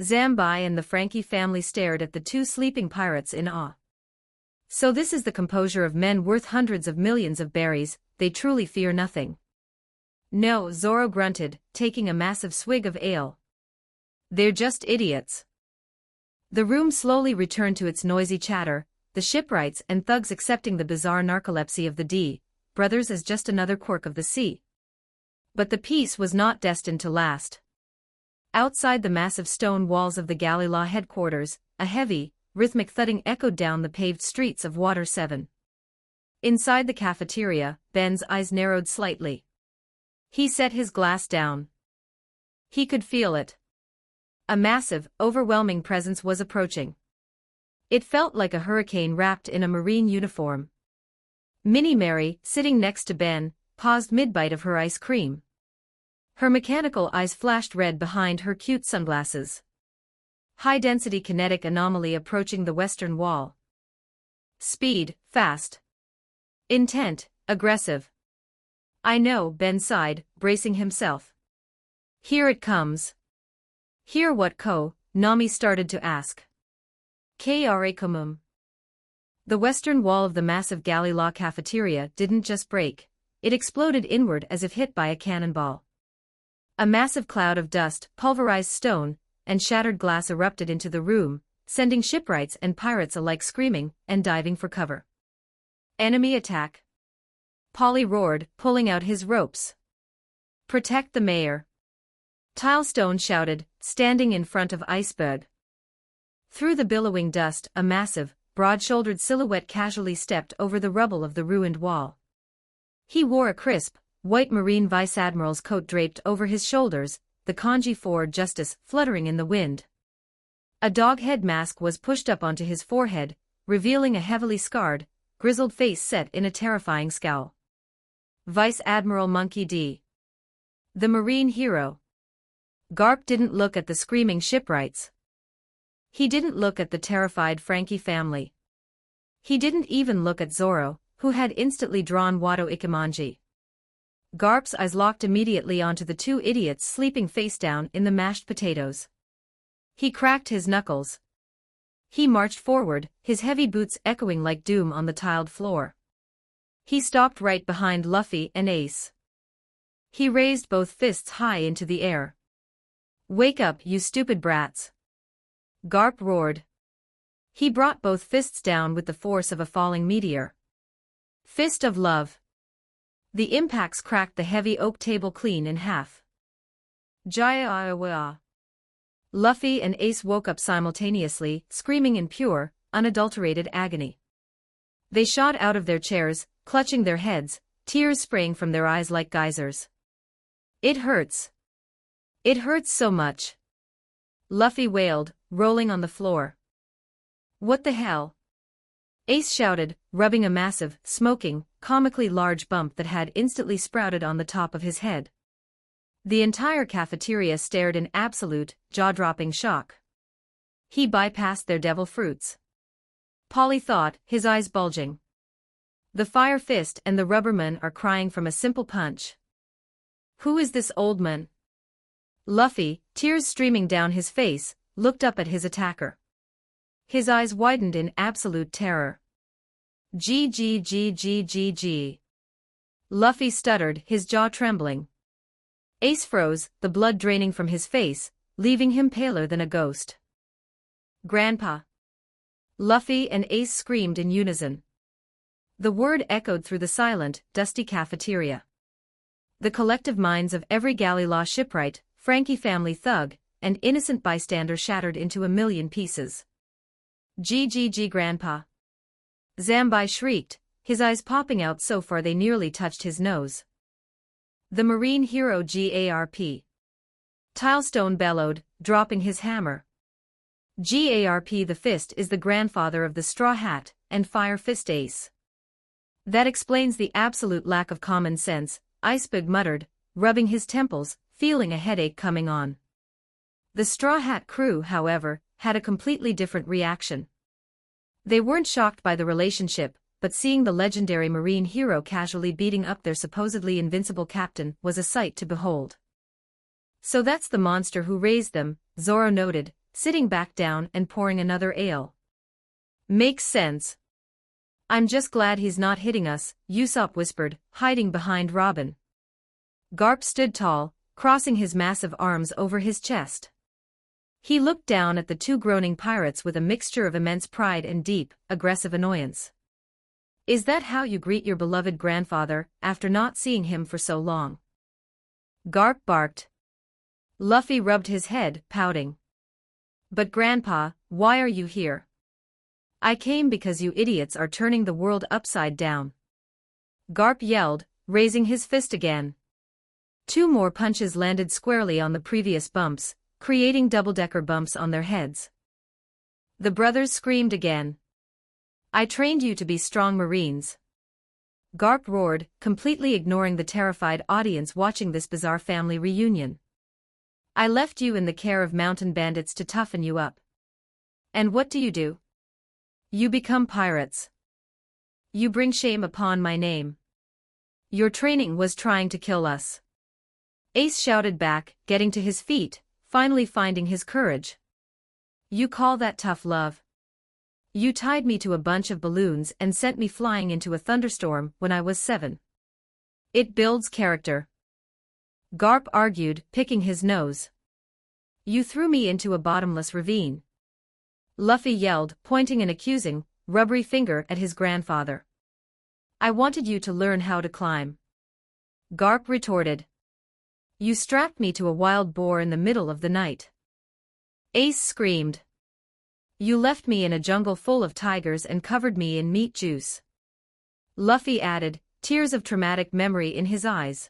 Zambai and the Frankie family stared at the 2 sleeping pirates in awe. "So this is the composure of men worth hundreds of millions of berries, they truly fear nothing." "No," Zoro grunted, taking a massive swig of ale. "They're just idiots." The room slowly returned to its noisy chatter, the shipwrights and thugs accepting the bizarre narcolepsy of the D. brothers as just another quirk of the sea. But the peace was not destined to last. Outside the massive stone walls of the galley law headquarters, a heavy, rhythmic thudding echoed down the paved streets of Water 7. Inside the cafeteria, Ben's eyes narrowed slightly. He set his glass down. He could feel it. A massive, overwhelming presence was approaching. It felt like a hurricane wrapped in a marine uniform. Minnie Mary, sitting next to Ben, paused mid-bite of her ice cream. Her mechanical eyes flashed red behind her cute sunglasses. High-density kinetic anomaly approaching the western wall. Speed, fast. Intent, aggressive. I know, Ben sighed, bracing himself. Here it comes. Here what Nami started to ask. Kare komum. The western wall of the massive galley law cafeteria didn't just break, it exploded inward as if hit by a cannonball. A massive cloud of dust, pulverized stone, and shattered glass erupted into the room, sending shipwrights and pirates alike screaming and diving for cover. Enemy attack. Polly roared, pulling out his ropes. Protect the mayor. Tilestone shouted, standing in front of Iceberg. Through the billowing dust, a massive, broad-shouldered silhouette casually stepped over the rubble of the ruined wall. He wore a crisp, white Marine Vice Admiral's coat draped over his shoulders, the kanji for justice fluttering in the wind. A dog head mask was pushed up onto his forehead, revealing a heavily scarred, grizzled face set in a terrifying scowl. Vice Admiral Monkey D. The Marine hero. Garp didn't look at the screaming shipwrights. He didn't look at the terrified Frankie family. He didn't even look at Zoro, who had instantly drawn Wado Ikimanji. Garp's eyes locked immediately onto the two idiots sleeping face down in the mashed potatoes. He cracked his knuckles. He marched forward, his heavy boots echoing like doom on the tiled floor. He stopped right behind Luffy and Ace. He raised both fists high into the air. Wake up, you stupid brats! Garp roared. He brought both fists down with the force of a falling meteor. Fist of love. The impacts cracked the heavy oak table clean in half. Jaya. Luffy and Ace woke up simultaneously, screaming in pure, unadulterated agony. They shot out of their chairs, clutching their heads, tears spraying from their eyes like geysers. It hurts. It hurts so much. Luffy wailed, rolling on the floor. What the hell? Ace shouted, rubbing a massive, smoking, comically large bump that had instantly sprouted on the top of his head. The entire cafeteria stared in absolute, jaw-dropping shock. He bypassed their devil fruits. Polly thought, his eyes bulging. The Fire Fist and the Rubberman are crying from a simple punch. Who is this old man? Luffy, tears streaming down his face, looked up at his attacker. His eyes widened in absolute terror. G. Luffy stuttered, his jaw trembling. Ace froze, the blood draining from his face, leaving him paler than a ghost. Grandpa. Luffy and Ace screamed in unison. The word echoed through the silent, dusty cafeteria. The collective minds of every galley law shipwright, Frankie family thug, and innocent bystander shattered into a million pieces. G, Grandpa. Zambai shrieked, his eyes popping out so far they nearly touched his nose. The Marine hero Garp. Tilestone bellowed, dropping his hammer. Garp the Fist is the grandfather of the Straw Hat and Fire Fist Ace. That explains the absolute lack of common sense, Iceberg muttered, rubbing his temples, feeling a headache coming on. The Straw Hat crew, however, had a completely different reaction. They weren't shocked by the relationship, but seeing the legendary Marine hero casually beating up their supposedly invincible captain was a sight to behold. So that's the monster who raised them, Zoro noted, sitting back down and pouring another ale. Makes sense. I'm just glad he's not hitting us, Usopp whispered, hiding behind Robin. Garp stood tall, crossing his massive arms over his chest. He looked down at the two groaning pirates with a mixture of immense pride and deep, aggressive annoyance. Is that how you greet your beloved grandfather, after not seeing him for so long? Garp barked. Luffy rubbed his head, pouting. But Grandpa, why are you here? I came because you idiots are turning the world upside down. Garp yelled, raising his fist again. Two more punches landed squarely on the previous bumps, creating double-decker bumps on their heads. The brothers screamed again. I trained you to be strong Marines. Garp roared, completely ignoring the terrified audience watching this bizarre family reunion. I left you in the care of mountain bandits to toughen you up. And what do? You become pirates. You bring shame upon my name. Your training was trying to kill us. Ace shouted back, getting to his feet, finally finding his courage. You call that tough love? You tied me to a bunch of balloons and sent me flying into a thunderstorm when I was 7. It builds character. Garp argued, picking his nose. You threw me into a bottomless ravine. Luffy yelled, pointing an accusing, rubbery finger at his grandfather. I wanted you to learn how to climb. Garp retorted. You strapped me to a wild boar in the middle of the night. Ace screamed. You left me in a jungle full of tigers and covered me in meat juice. Luffy added, tears of traumatic memory in his eyes.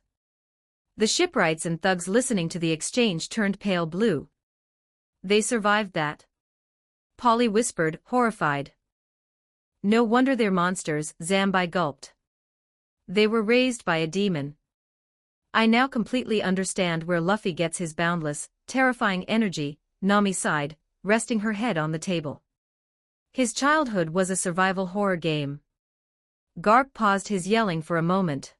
The shipwrights and thugs listening to the exchange turned pale blue. They survived that? Polly whispered, horrified. No wonder they're monsters, Zambai gulped. They were raised by a demon. I now completely understand where Luffy gets his boundless, terrifying energy, Nami sighed, resting her head on the table. His childhood was a survival horror game. Garp paused his yelling for a moment.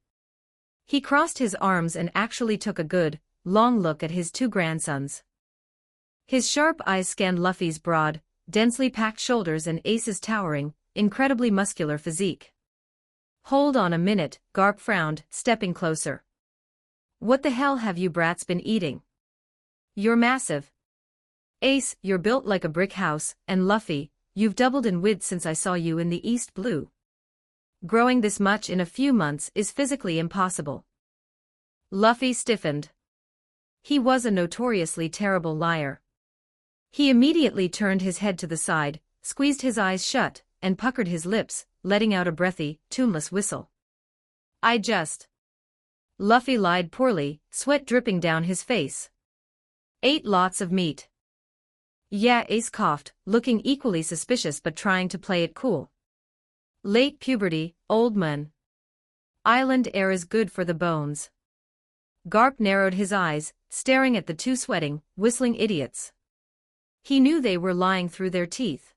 He crossed his arms and actually took a good, long look at his two grandsons. His sharp eyes scanned Luffy's broad, densely packed shoulders and Ace's towering, incredibly muscular physique. Hold on a minute, Garp frowned, stepping closer. What the hell have you brats been eating? You're massive. Ace, you're built like a brick house, and Luffy, you've doubled in width since I saw you in the East Blue. Growing this much in a few months is physically impossible. Luffy stiffened. He was a notoriously terrible liar. He immediately turned his head to the side, squeezed his eyes shut, and puckered his lips, letting out a breathy, tuneless whistle. I just... Luffy lied poorly, sweat dripping down his face. Ate lots of meat. Yeah, Ace coughed, looking equally suspicious but trying to play it cool. Late puberty, old man. Island air is good for the bones. Garp narrowed his eyes, staring at the two sweating, whistling idiots. He knew they were lying through their teeth.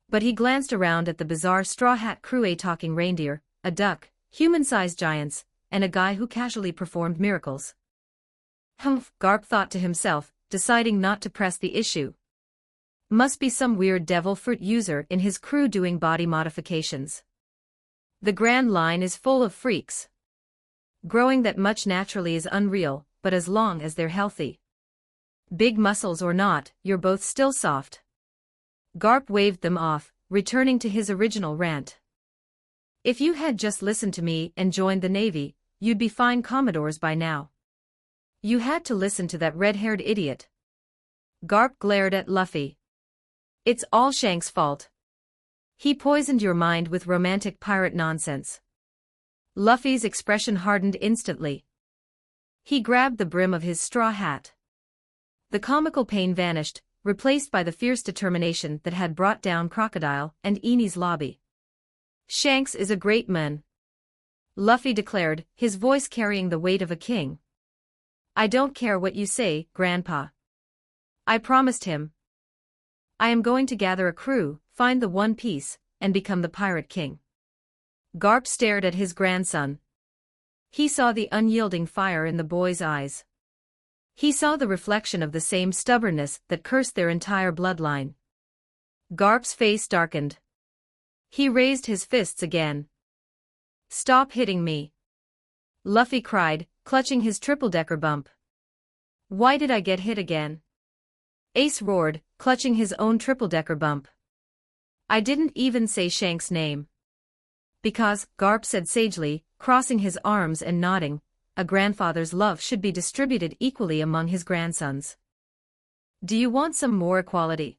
But he glanced around at the bizarre Straw Hat crew, a talking reindeer, a duck, human-sized giants, and a guy who casually performed miracles. Humph, Garp thought to himself, deciding not to press the issue. Must be some weird devil fruit user in his crew doing body modifications. The Grand Line is full of freaks. Growing that much naturally is unreal, but as long as they're healthy. Big muscles or not, you're both still soft. Garp waved them off, returning to his original rant. If you had just listened to me and joined the Navy, you'd be fine Commodores by now. You had to listen to that red-haired idiot. Garp glared at Luffy. It's all Shank's fault. He poisoned your mind with romantic pirate nonsense. Luffy's expression hardened instantly. He grabbed the brim of his straw hat. The comical pain vanished, replaced by the fierce determination that had brought down Crocodile and Enies Lobby. Shanks is a great man, Luffy declared, his voice carrying the weight of a king. I don't care what you say, Grandpa. I promised him. I am going to gather a crew, find the One Piece, and become the Pirate King. Garp stared at his grandson. He saw the unyielding fire in the boy's eyes. He saw the reflection of the same stubbornness that cursed their entire bloodline. Garp's face darkened. He raised his fists again. Stop hitting me, Luffy cried, clutching his triple-decker bump. Why did I get hit again? Ace roared, clutching his own triple-decker bump. I didn't even say Shank's name. Because, Garp said sagely, crossing his arms and nodding, a grandfather's love should be distributed equally among his grandsons. Do you want some more equality?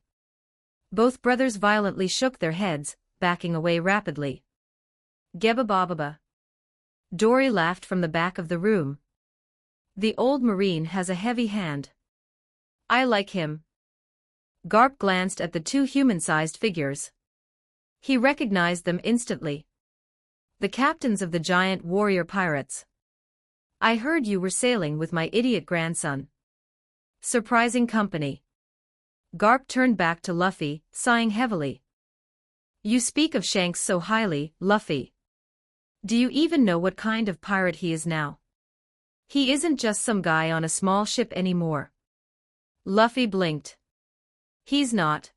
Both brothers violently shook their heads, backing away rapidly. Gebba-bobba. Dory laughed from the back of the room. The old Marine has a heavy hand. I like him. Garp glanced at the two human-sized figures. He recognized them instantly. The captains of the giant warrior pirates. I heard you were sailing with my idiot grandson. Surprising company. Garp turned back to Luffy, sighing heavily. You speak of Shanks so highly, Luffy. Do you even know what kind of pirate he is now? He isn't just some guy on a small ship anymore. Luffy blinked. He's not.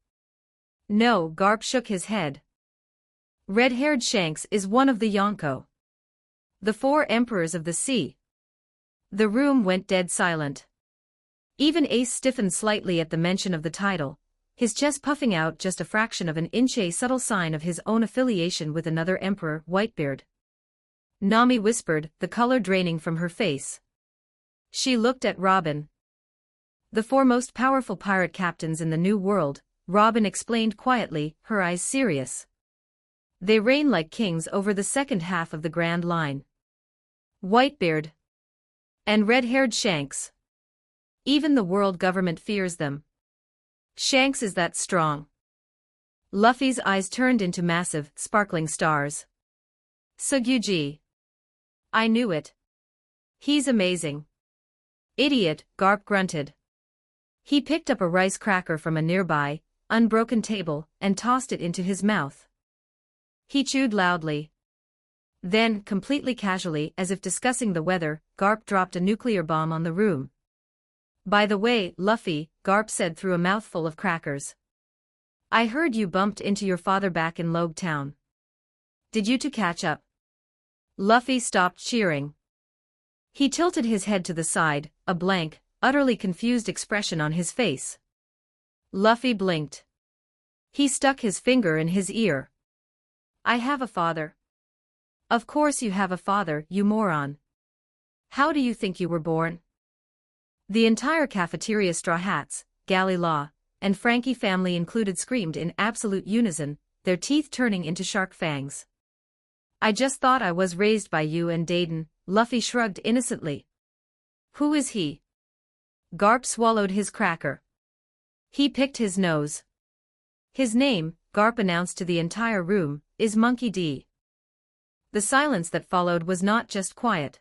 No, Garp shook his head. Red-haired Shanks is one of the Yonko. The four emperors of the sea. The room went dead silent. Even Ace stiffened slightly at the mention of the title, his chest puffing out just a fraction of an inch, a subtle sign of his own affiliation with another emperor, Whitebeard. Nami whispered, the color draining from her face. She looked at Robin. The four most powerful pirate captains in the New World, Robin explained quietly, her eyes serious. They reign like kings over the second half of the Grand Line. Whitebeard. And red-haired Shanks. Even the world government fears them. Shanks is that strong. Luffy's eyes turned into massive, sparkling stars. Sugyuji. I knew it. He's amazing. Idiot, Garp grunted. He picked up a rice cracker from a nearby, unbroken table, and tossed it into his mouth. He chewed loudly. Then, completely casually, as if discussing the weather, Garp dropped a nuclear bomb on the room. By the way, Luffy, Garp said through a mouthful of crackers. I heard you bumped into your father back in Logue Town. Did you two catch up? Luffy stopped cheering. He tilted his head to the side, a blank, utterly confused expression on his face. Luffy blinked. He stuck his finger in his ear. I have a father. Of course you have a father, you moron. How do you think you were born? The entire cafeteria Straw Hats, Galley Law, and Frankie family included screamed in absolute unison, their teeth turning into shark fangs. I just thought I was raised by you and Dayton, Luffy shrugged innocently. Who is he? Garp swallowed his cracker. He picked his nose. His name, Garp announced to the entire room, is Monkey D. The silence that followed was not just quiet.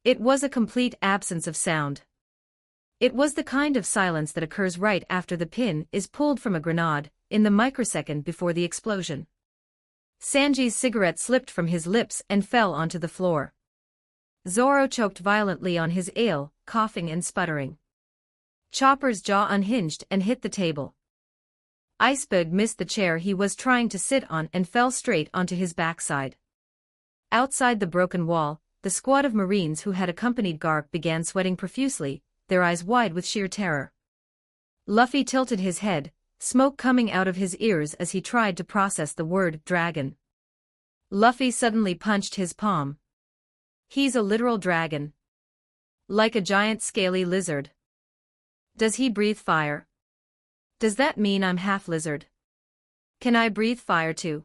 It was a complete absence of sound. It was the kind of silence that occurs right after the pin is pulled from a grenade, in the microsecond before the explosion. Sanji's cigarette slipped from his lips and fell onto the floor. Zoro choked violently on his ale, coughing and sputtering. Chopper's jaw unhinged and hit the table. Iceberg missed the chair he was trying to sit on and fell straight onto his backside. Outside the broken wall, the squad of Marines who had accompanied Garp began sweating profusely, their eyes wide with sheer terror. Luffy tilted his head, smoke coming out of his ears as he tried to process the word dragon. Luffy suddenly punched his palm. He's a literal dragon. Like a giant scaly lizard. Does he breathe fire? Does that mean I'm half lizard? Can I breathe fire too?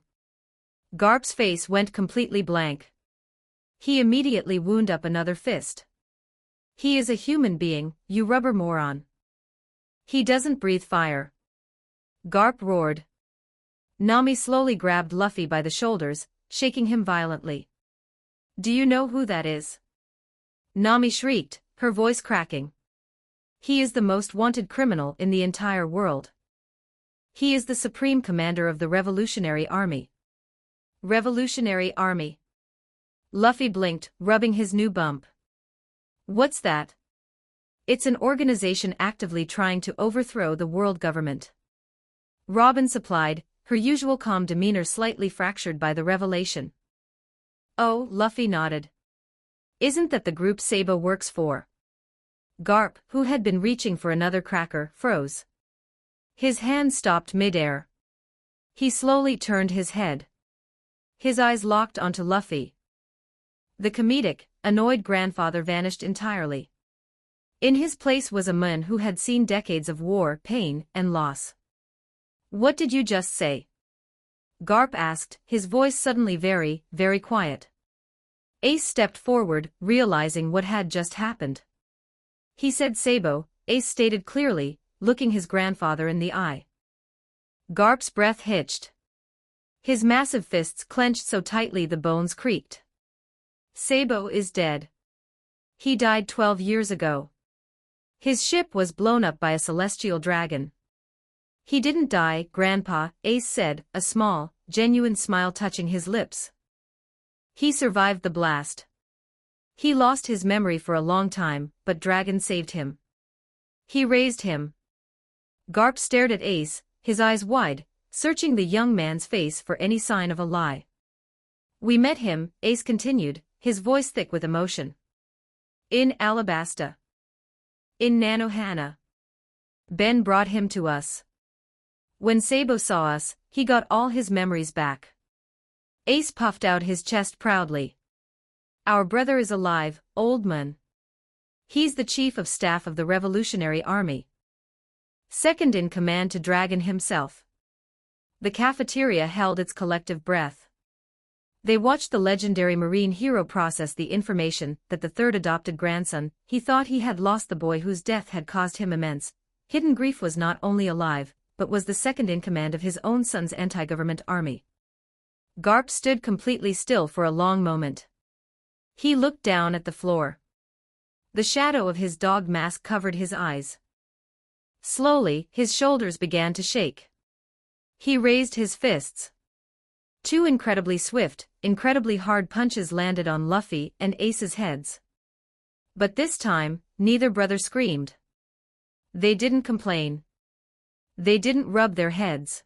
Garp's face went completely blank. He immediately wound up another fist. He is a human being, you rubber moron. He doesn't breathe fire. Garp roared. Nami slowly grabbed Luffy by the shoulders, shaking him violently. Do you know who that is? Nami shrieked, her voice cracking. He is the most wanted criminal in the entire world. He is the supreme commander of the Revolutionary Army. Revolutionary Army. Luffy blinked, rubbing his new bump. What's that? It's an organization actively trying to overthrow the world government. Robin supplied, her usual calm demeanor slightly fractured by the revelation. Oh, Luffy nodded. Isn't that the group Sabo works for? Garp, who had been reaching for another cracker, froze. His hand stopped mid-air. He slowly turned his head. His eyes locked onto Luffy. The comedic, annoyed grandfather vanished entirely. In his place was a man who had seen decades of war, pain, and loss. "What did you just say?" Garp asked, his voice suddenly very, very quiet. Ace stepped forward, realizing what had just happened. "He said Sabo," Ace stated clearly, looking his grandfather in the eye. Garp's breath hitched. His massive fists clenched so tightly the bones creaked. "Sabo is dead. He died 12 years ago. His ship was blown up by a celestial dragon." "He didn't die, Grandpa," Ace said, a small, genuine smile touching his lips. "He survived the blast. He lost his memory for a long time, but Dragon saved him. He raised him." Garp stared at Ace, his eyes wide, searching the young man's face for any sign of a lie. "We met him," Ace continued, his voice thick with emotion. "In Alabasta. In Nanohana. Ben brought him to us. When Sabo saw us, he got all his memories back." Ace puffed out his chest proudly. "Our brother is alive, old man. He's the chief of staff of the Revolutionary Army. Second in command to Dragon himself." The cafeteria held its collective breath. They watched the legendary Marine hero process the information that the third adopted grandson, he thought he had lost the boy whose death had caused him immense hidden grief, was not only alive, but was the second in command of his own son's anti-government army. Garp stood completely still for a long moment. He looked down at the floor. The shadow of his dog mask covered his eyes. Slowly, his shoulders began to shake. He raised his fists. Two incredibly swift, incredibly hard punches landed on Luffy and Ace's heads. But this time, neither brother screamed. They didn't complain. They didn't rub their heads.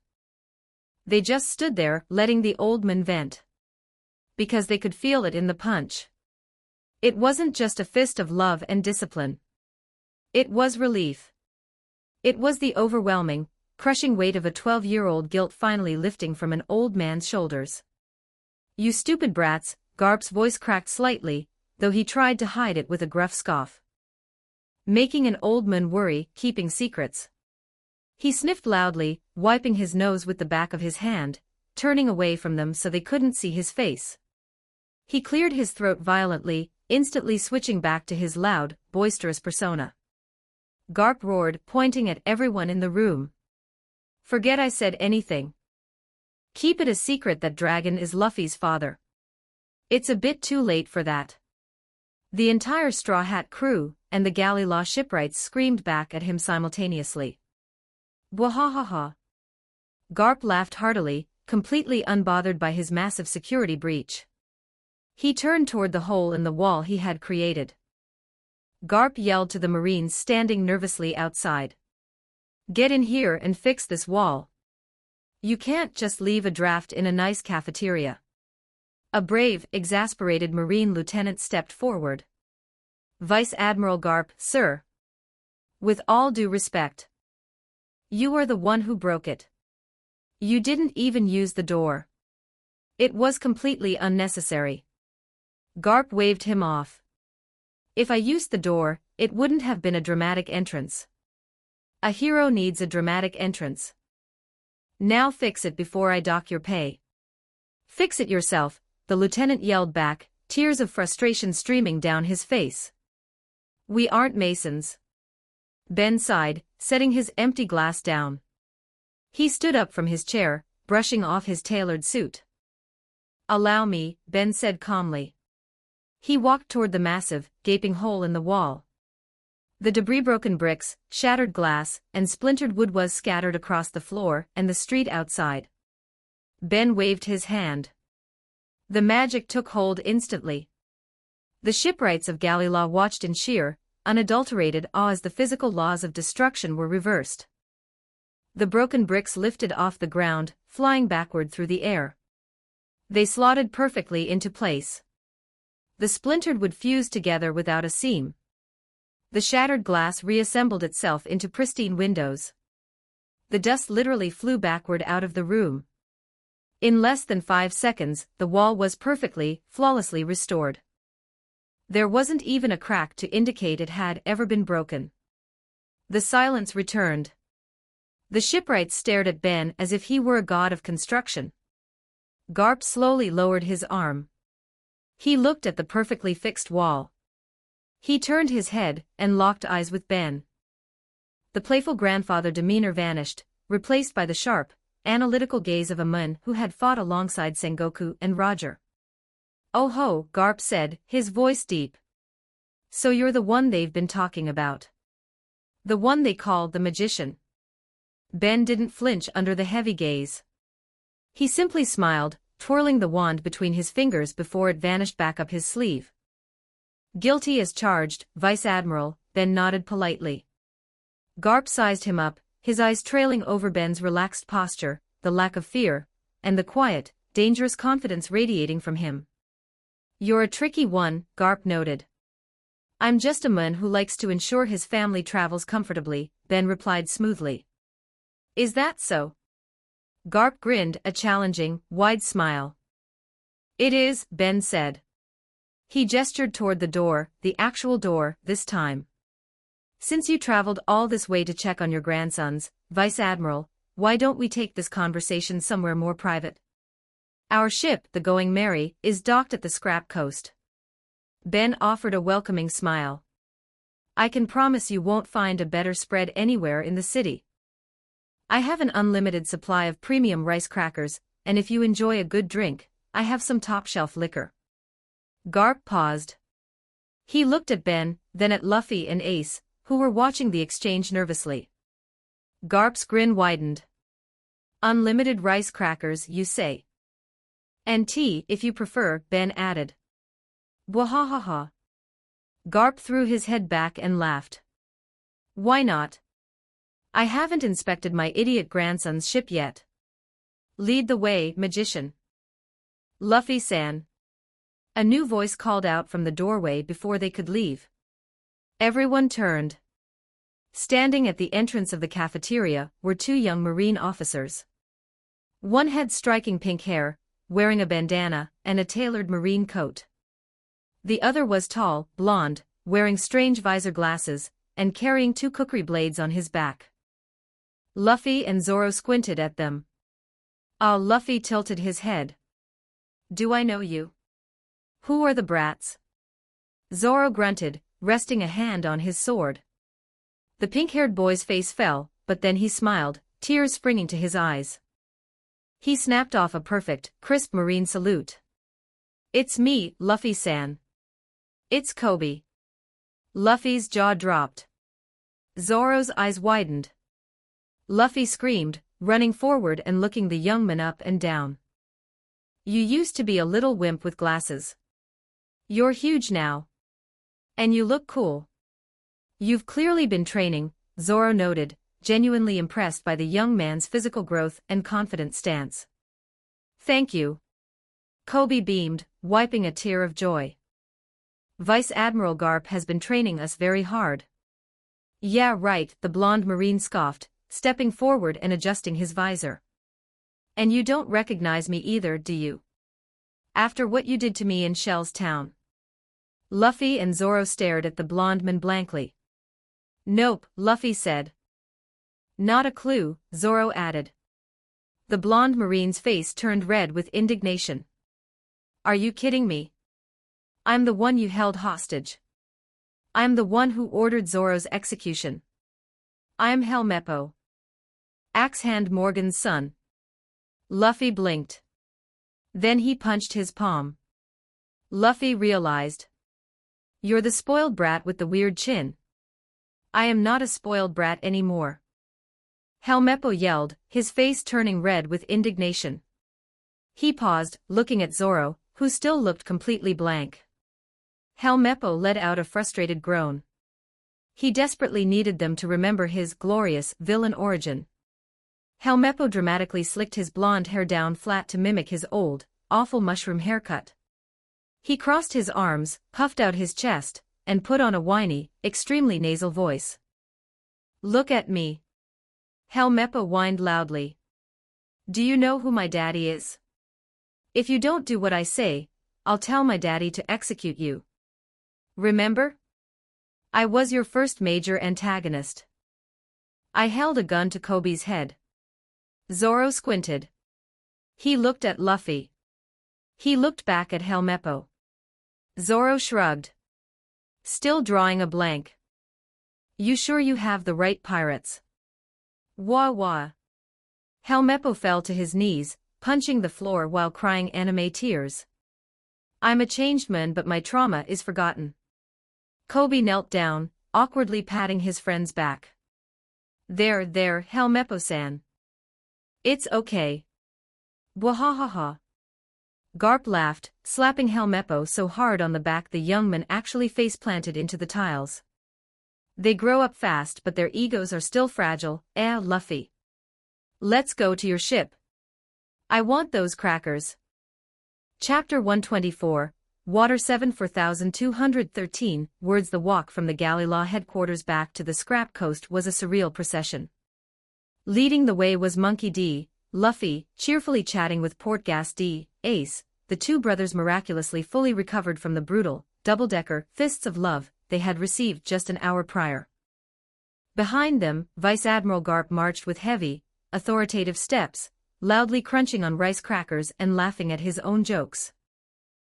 They just stood there, letting the old man vent. Because they could feel it in the punch. It wasn't just a fist of love and discipline. It was relief. It was the overwhelming, crushing weight of a 12-year-old guilt finally lifting from an old man's shoulders. "You stupid brats," Garp's voice cracked slightly, though he tried to hide it with a gruff scoff. "Making an old man worry, keeping secrets." He sniffed loudly, wiping his nose with the back of his hand, turning away from them so they couldn't see his face. He cleared his throat violently, instantly switching back to his loud, boisterous persona. Garp roared, pointing at everyone in the room. "Forget I said anything. Keep it a secret that Dragon is Luffy's father. It's a bit too late for that." The entire Straw Hat crew and the Galley Law shipwrights screamed back at him simultaneously. "Bwahahaha." Garp laughed heartily, completely unbothered by his massive security breach. He turned toward the hole in the wall he had created. Garp yelled to the Marines standing nervously outside. "Get in here and fix this wall. You can't just leave a draft in a nice cafeteria." A brave, exasperated Marine lieutenant stepped forward. "Vice Admiral Garp, sir. With all due respect. You are the one who broke it. You didn't even use the door. It was completely unnecessary." Garp waved him off. "If I used the door, it wouldn't have been a dramatic entrance. A hero needs a dramatic entrance. Now fix it before I dock your pay." "Fix it yourself," the lieutenant yelled back, tears of frustration streaming down his face. "We aren't masons." Ben sighed, setting his empty glass down. He stood up from his chair, brushing off his tailored suit. "Allow me," Ben said calmly. He walked toward the massive, gaping hole in the wall. The debris, broken bricks, shattered glass, and splintered wood was scattered across the floor and the street outside. Ben waved his hand. The magic took hold instantly. The shipwrights of Galley Law watched in sheer, unadulterated awe as the physical laws of destruction were reversed. The broken bricks lifted off the ground, flying backward through the air. They slotted perfectly into place. The splintered wood fused together without a seam. The shattered glass reassembled itself into pristine windows. The dust literally flew backward out of the room. In less than 5 seconds, the wall was perfectly, flawlessly restored. There wasn't even a crack to indicate it had ever been broken. The silence returned. The shipwrights stared at Ben as if he were a god of construction. Garp slowly lowered his arm. He looked at the perfectly fixed wall. He turned his head and locked eyes with Ben. The playful grandfather demeanor vanished, replaced by the sharp, analytical gaze of a man who had fought alongside Sengoku and Roger. "Oh ho," Garp said, his voice deep. "So you're the one they've been talking about. The one they called the magician." Ben didn't flinch under the heavy gaze. He simply smiled, twirling the wand between his fingers before it vanished back up his sleeve. "Guilty as charged, Vice Admiral," Ben nodded politely. Garp sized him up, his eyes trailing over Ben's relaxed posture, the lack of fear, and the quiet, dangerous confidence radiating from him. "You're a tricky one," Garp noted. "I'm just a man who likes to ensure his family travels comfortably," Ben replied smoothly. "Is that so?" Garp grinned a challenging, wide smile. "It is," Ben said. He gestured toward the door, the actual door, this time. "Since you traveled all this way to check on your grandsons, Vice Admiral, why don't we take this conversation somewhere more private? Our ship, the Going Merry, is docked at the Scrap Coast." Ben offered a welcoming smile. "I can promise you won't find a better spread anywhere in the city. I have an unlimited supply of premium rice crackers, and if you enjoy a good drink, I have some top-shelf liquor." Garp paused. He looked at Ben, then at Luffy and Ace, who were watching the exchange nervously. Garp's grin widened. "Unlimited rice crackers, you say? And tea, if you prefer," Ben added. "Bwahahaha." Garp threw his head back and laughed. "Why not? I haven't inspected my idiot grandson's ship yet. Lead the way, magician." "Luffy-san." A new voice called out from the doorway before they could leave. Everyone turned. Standing at the entrance of the cafeteria were 2 young Marine officers. One had striking pink hair, wearing a bandana and a tailored Marine coat. The other was tall, blonde, wearing strange visor glasses, and carrying 2 cookery blades on his back. Luffy and Zoro squinted at them. Luffy tilted his head. "Do I know you? Who are the brats?" Zoro grunted, resting a hand on his sword. The pink-haired boy's face fell, but then he smiled, tears springing to his eyes. He snapped off a perfect, crisp Marine salute. "It's me, Luffy-san. It's Kobe." Luffy's jaw dropped. Zoro's eyes widened. Luffy screamed, running forward and looking the young man up and down. "You used to be a little wimp with glasses. You're huge now. And you look cool." "You've clearly been training," Zoro noted, genuinely impressed by the young man's physical growth and confident stance. "Thank you." Kobe beamed, wiping a tear of joy. "Vice Admiral Garp has been training us very hard." "Yeah, right," the blonde Marine scoffed, stepping forward and adjusting his visor. "And you don't recognize me either, do you? After what you did to me in Shell's Town?" Luffy and Zoro stared at the blonde man blankly. "Nope," Luffy said. "Not a clue," Zoro added. The blonde Marine's face turned red with indignation. "Are you kidding me? I'm the one you held hostage. I'm the one who ordered Zoro's execution. I'm Helmeppo, Axe-Hand Morgan's son." Luffy blinked. Then he punched his palm. Luffy realized. "You're the spoiled brat with the weird chin." "I am not a spoiled brat anymore," Helmeppo yelled, his face turning red with indignation. He paused, looking at Zoro, who still looked completely blank. Helmeppo let out a frustrated groan. He desperately needed them to remember his glorious villain origin. Helmeppo dramatically slicked his blonde hair down flat to mimic his old, awful mushroom haircut. He crossed his arms, puffed out his chest, and put on a whiny, extremely nasal voice. "Look at me. Helmeppo whined loudly. Do you know who my daddy is? If you don't do what I say, I'll tell my daddy to execute you. Remember? I was your first major antagonist. I held a gun to Kobe's head. Zoro squinted. He looked at Luffy. He looked back at Helmeppo. Zoro shrugged. Still drawing a blank. You sure you have the right pirates? Wah wah. Helmeppo fell to his knees, punching the floor while crying anime tears. I'm a changed man, but my trauma is forgotten. Kobe knelt down, awkwardly patting his friend's back. There, Helmeppo-san. It's okay. Wahahaha. Garp laughed, slapping Helmeppo so hard on the back the young man actually face-planted into the tiles. They grow up fast, but their egos are still fragile, Luffy. Let's go to your ship. I want those crackers. Chapter 124, Water 7 4213 words. The walk from the galley law headquarters back to the scrap coast was a surreal procession. Leading the way was Monkey D, Luffy, cheerfully chatting with Portgas D, Ace, the two brothers miraculously fully recovered from the brutal, double-decker, fists of love they had received just an hour prior. Behind them, Vice Admiral Garp marched with heavy, authoritative steps, loudly crunching on rice crackers and laughing at his own jokes.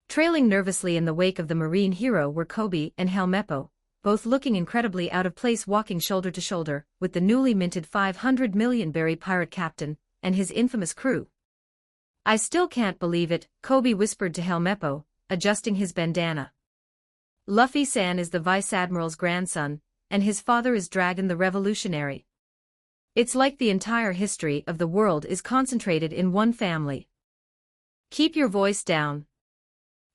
Trailing nervously in the wake of the marine hero were Kobe and Helmeppo, both looking incredibly out of place, walking shoulder to shoulder with the newly minted 500 million berry pirate captain and his infamous crew. I still can't believe it, Kobe whispered to Helmeppo, adjusting his bandana. Luffy-san is the Vice Admiral's grandson, and his father is Dragon the Revolutionary. It's like the entire history of the world is concentrated in one family. Keep your voice down.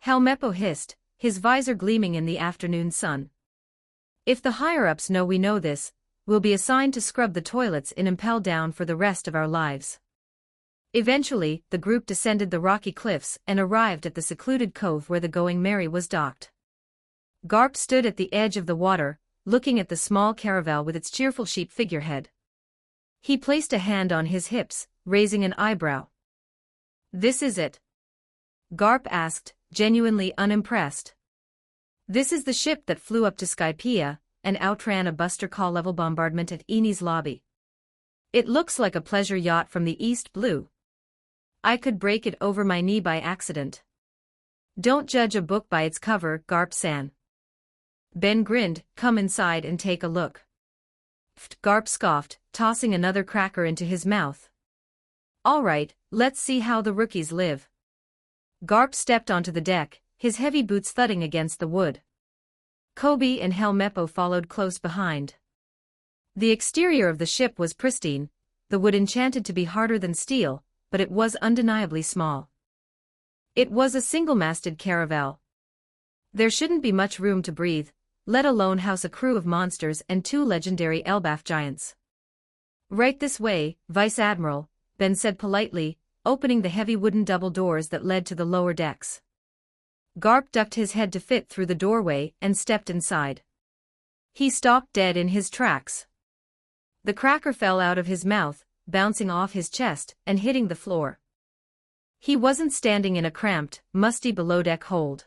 Helmeppo hissed, his visor gleaming in the afternoon sun. If the higher-ups know we know this, we'll be assigned to scrub the toilets in Impel Down for the rest of our lives. Eventually, the group descended the rocky cliffs and arrived at the secluded cove where the Going Merry was docked. Garp stood at the edge of the water, looking at the small caravel with its cheerful sheep figurehead. He placed a hand on his hips, raising an eyebrow. This is it? Garp asked, genuinely unimpressed. This is the ship that flew up to Skypiea and outran a Buster Call-level bombardment at Eni's lobby. It looks like a pleasure yacht from the East Blue. I could break it over my knee by accident. Don't judge a book by its cover, Garp-san. Ben grinned, come inside and take a look. Garp scoffed, tossing another cracker into his mouth. All right, let's see how the rookies live. Garp stepped onto the deck, his heavy boots thudding against the wood. Kobe and Helmeppo followed close behind. The exterior of the ship was pristine, the wood enchanted to be harder than steel, but it was undeniably small. It was a single-masted caravel. There shouldn't be much room to breathe, let alone house a crew of monsters and two legendary Elbaf giants. Right this way, Vice Admiral, Ben said politely, opening the heavy wooden double doors that led to the lower decks. Garp ducked his head to fit through the doorway and stepped inside. He stopped dead in his tracks. The cracker fell out of his mouth, bouncing off his chest and hitting the floor. He wasn't standing in a cramped, musty below-deck hold.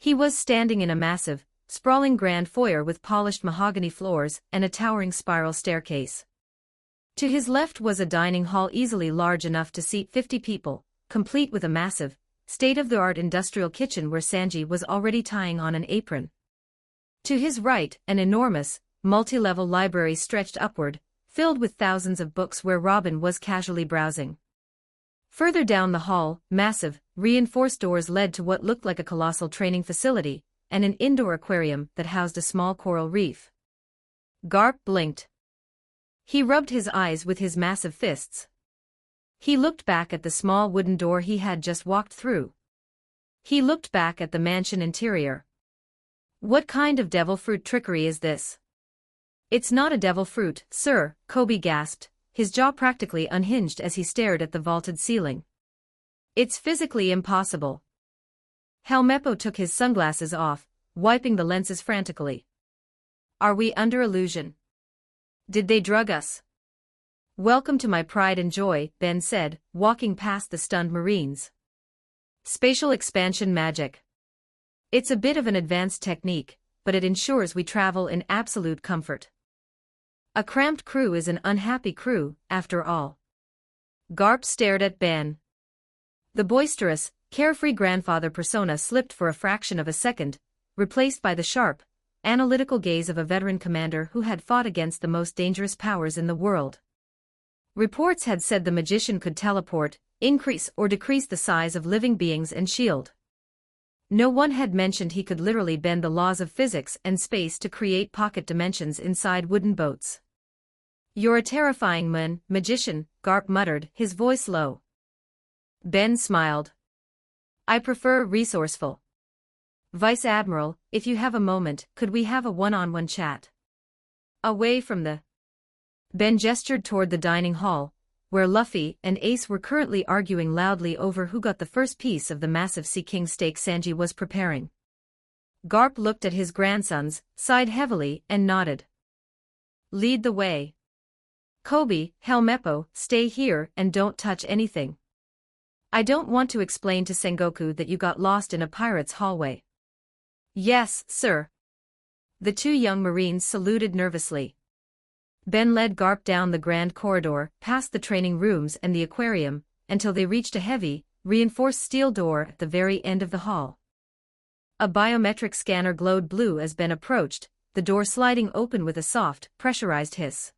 He was standing in a massive, sprawling grand foyer with polished mahogany floors and a towering spiral staircase. To his left was a dining hall easily large enough to seat 50 people, complete with a massive, state-of-the-art industrial kitchen where Sanji was already tying on an apron. To his right, an enormous, multi-level library stretched upward, filled with thousands of books where Robin was casually browsing. Further down the hall, massive, reinforced doors led to what looked like a colossal training facility, and an indoor aquarium that housed a small coral reef. Garp blinked. He rubbed his eyes with his massive fists. He looked back at the small wooden door he had just walked through. He looked back at the mansion interior. What kind of devil fruit trickery is this? It's not a devil fruit, sir, Kobe gasped, his jaw practically unhinged as he stared at the vaulted ceiling. It's physically impossible. Helmeppo took his sunglasses off, wiping the lenses frantically. Are we under illusion? Did they drug us? Welcome to my pride and joy, Ben said, walking past the stunned Marines. Spatial expansion magic. It's a bit of an advanced technique, but it ensures we travel in absolute comfort. A cramped crew is an unhappy crew, after all. Garp stared at Ben. The boisterous, carefree grandfather persona slipped for a fraction of a second, replaced by the sharp, analytical gaze of a veteran commander who had fought against the most dangerous powers in the world. Reports had said the magician could teleport, increase or decrease the size of living beings and shield. No one had mentioned he could literally bend the laws of physics and space to create pocket dimensions inside wooden boats. You're a terrifying magician, Garp muttered, his voice low. Ben smiled. I prefer resourceful. Vice Admiral, if you have a moment, could we have a one-on-one chat? Away from the... Ben gestured toward the dining hall, where Luffy and Ace were currently arguing loudly over who got the first piece of the massive Sea King steak Sanji was preparing. Garp looked at his grandsons, sighed heavily, and nodded. Lead the way. Kobe, Helmeppo, stay here and don't touch anything. I don't want to explain to Sengoku that you got lost in a pirate's hallway. Yes, sir. The two young Marines saluted nervously. Ben led Garp down the grand corridor, past the training rooms and the aquarium, until they reached a heavy, reinforced steel door at the very end of the hall. A biometric scanner glowed blue as Ben approached, the door sliding open with a soft, pressurized hiss.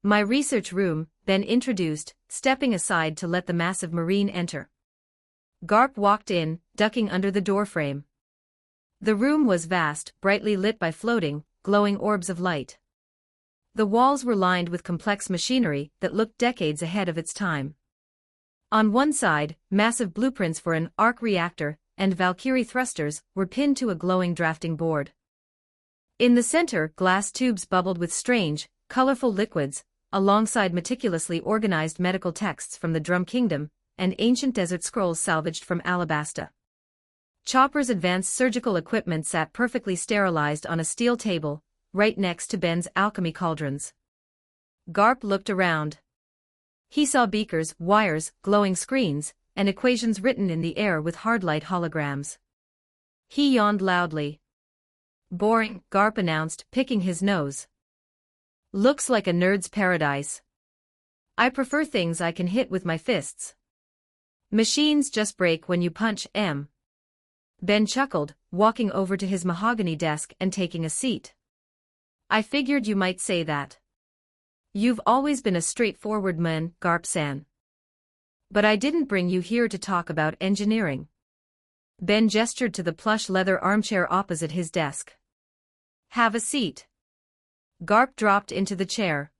My research room, Ben introduced, stepping aside to let the massive Marine enter. Garp walked in, ducking under the doorframe. The room was vast, brightly lit by floating, glowing orbs of light. The walls were lined with complex machinery that looked decades ahead of its time. On one side, massive blueprints for an arc reactor and Valkyrie thrusters were pinned to a glowing drafting board. In the center, glass tubes bubbled with strange, colorful liquids, alongside meticulously organized medical texts from the Drum Kingdom and ancient desert scrolls salvaged from Alabasta. Chopper's advanced surgical equipment sat perfectly sterilized on a steel table, right next to Ben's alchemy cauldrons. Garp looked around. He saw beakers, wires, glowing screens, and equations written in the air with hard-light holograms. He yawned loudly. Boring, Garp announced, picking his nose. Looks like a nerd's paradise. I prefer things I can hit with my fists. Machines just break when you punch. Ben chuckled, walking over to his mahogany desk and taking a seat. I figured you might say that. You've always been a straightforward man, Garp-san. But I didn't bring you here to talk about engineering. Ben gestured to the plush leather armchair opposite his desk. Have a seat. Garp dropped into the chair.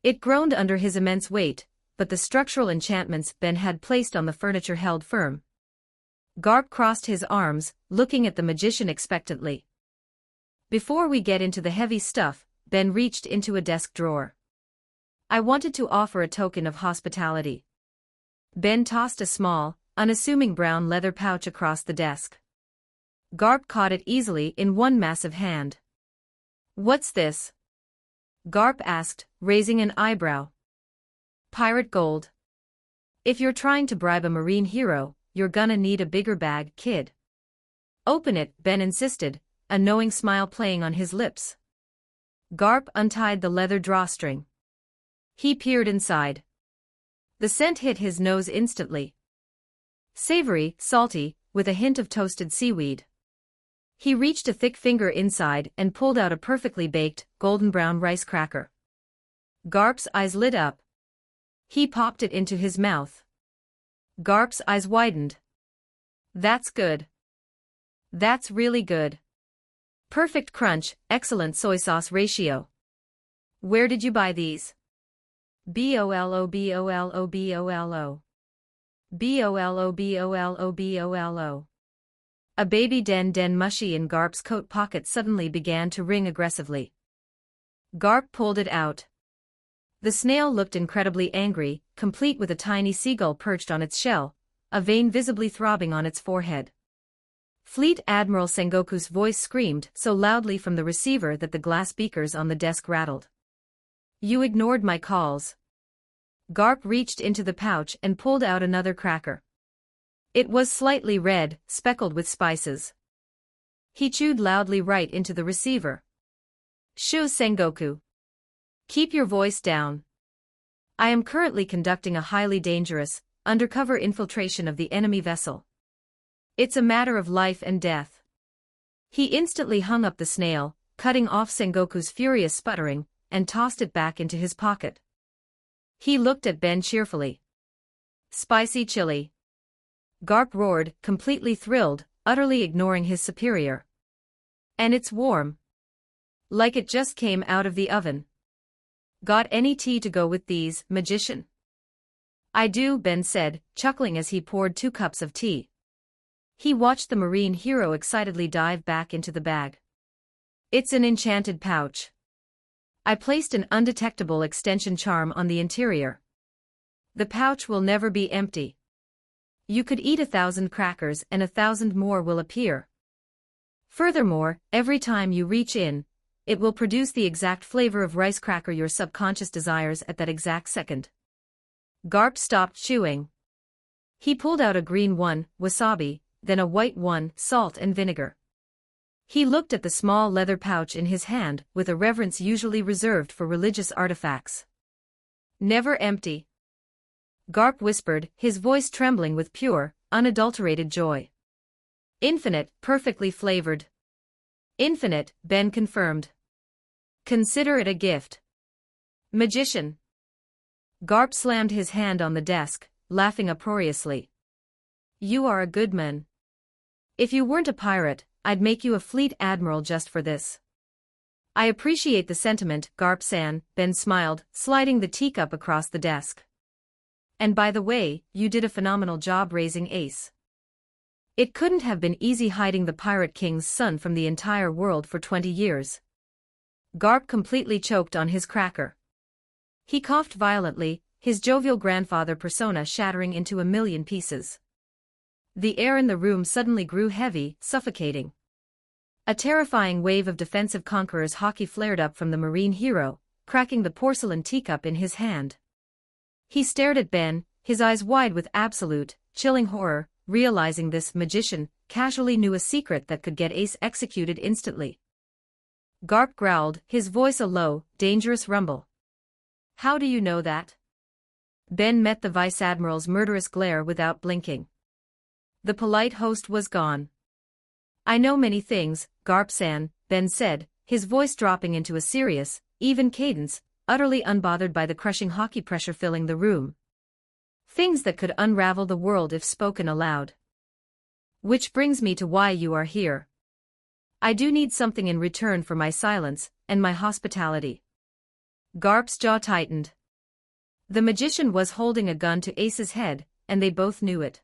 It groaned under his immense weight, but the structural enchantments Ben had placed on the furniture held firm. Garp crossed his arms, looking at the magician expectantly. Before we get into the heavy stuff, Ben reached into a desk drawer. I wanted to offer a token of hospitality. Ben tossed a small, unassuming brown leather pouch across the desk. Garp caught it easily in one massive hand. What's this? Garp asked, raising an eyebrow. Pirate gold. If you're trying to bribe a marine hero, you're gonna need a bigger bag, kid. Open it, Ben insisted, a knowing smile playing on his lips. Garp untied the leather drawstring. He peered inside. The scent hit his nose instantly. Savory, salty, with a hint of toasted seaweed. He reached a thick finger inside and pulled out a perfectly baked, golden brown rice cracker. Garp's eyes lit up. He popped it into his mouth. Garp's eyes widened. That's good. That's really good. Perfect crunch, excellent soy sauce ratio. Where did you buy these? BOLO BOLO BOLO. BOLO BOLO BOLO. A baby den mushy in Garp's coat pocket suddenly began to ring aggressively. Garp pulled it out. The snail looked incredibly angry, complete with a tiny seagull perched on its shell, a vein visibly throbbing on its forehead. Fleet Admiral Sengoku's voice screamed so loudly from the receiver that the glass beakers on the desk rattled. You ignored my calls. Garp reached into the pouch and pulled out another cracker. It was slightly red, speckled with spices. He chewed loudly right into the receiver. Shu Sengoku. Keep your voice down. I am currently conducting a highly dangerous, undercover infiltration of the enemy vessel. It's a matter of life and death. He instantly hung up the snail, cutting off Sengoku's furious sputtering, and tossed it back into his pocket. He looked at Ben cheerfully. Spicy chili. Garp roared, completely thrilled, utterly ignoring his superior. And it's warm. Like it just came out of the oven. Got any tea to go with these, magician? I do, Ben said, chuckling as he poured 2 cups of tea. He watched the marine hero excitedly dive back into the bag. It's an enchanted pouch. I placed an undetectable extension charm on the interior. The pouch will never be empty. You could eat 1,000 crackers and 1,000 more will appear. Furthermore, every time you reach in, it will produce the exact flavor of rice cracker your subconscious desires at that exact second. Garp stopped chewing. He pulled out a green one, wasabi, then a white one, salt and vinegar. He looked at the small leather pouch in his hand with a reverence usually reserved for religious artifacts. Never empty. Garp whispered, his voice trembling with pure, unadulterated joy. Infinite, perfectly flavored. Infinite, Ben confirmed. Consider it a gift. Magician. Garp slammed his hand on the desk, laughing uproariously. You are a good man. If you weren't a pirate, I'd make you a fleet admiral just for this. I appreciate the sentiment, Garp-san, Ben smiled, sliding the teacup across the desk. And by the way, you did a phenomenal job raising Ace. It couldn't have been easy hiding the Pirate King's son from the entire world for 20 years. Garp completely choked on his cracker. He coughed violently, his jovial grandfather persona shattering into a million pieces. The air in the room suddenly grew heavy, suffocating. A terrifying wave of defensive conqueror's hockey flared up from the marine hero, cracking the porcelain teacup in his hand. He stared at Ben, his eyes wide with absolute, chilling horror, realizing this magician casually knew a secret that could get Ace executed instantly. Garp growled, his voice a low, dangerous rumble. How do you know that? Ben met the Vice Admiral's murderous glare without blinking. The polite host was gone. I know many things, Garp-san, Ben said, his voice dropping into a serious, even cadence, utterly unbothered by the crushing hockey pressure filling the room. Things that could unravel the world if spoken aloud. Which brings me to why you are here. I do need something in return for my silence, and my hospitality. Garp's jaw tightened. The magician was holding a gun to Ace's head, and they both knew it.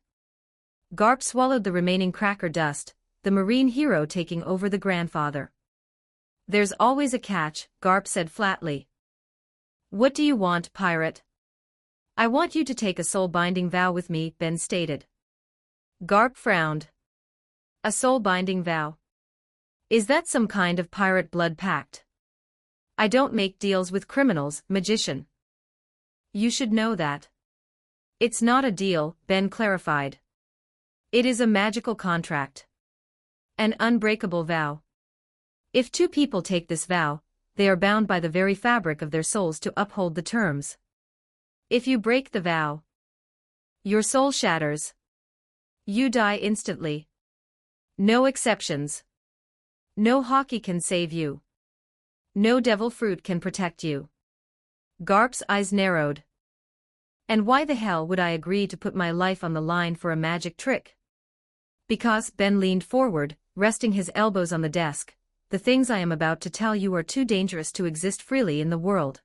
Garp swallowed the remaining cracker dust, the marine hero taking over the grandfather. There's always a catch, Garp said flatly. What do you want, pirate? I want you to take a soul-binding vow with me, Ben stated. Garp frowned. A soul-binding vow? Is that some kind of pirate blood pact? I don't make deals with criminals, magician. You should know that. It's not a deal, Ben clarified. It is a magical contract. An unbreakable vow. If 2 people take this vow, they are bound by the very fabric of their souls to uphold the terms. If you break the vow, your soul shatters. You die instantly. No exceptions. No hockey can save you. No devil fruit can protect you. Garp's eyes narrowed. And why the hell would I agree to put my life on the line for a magic trick? Because, Ben leaned forward, resting his elbows on the desk, the things I am about to tell you are too dangerous to exist freely in the world.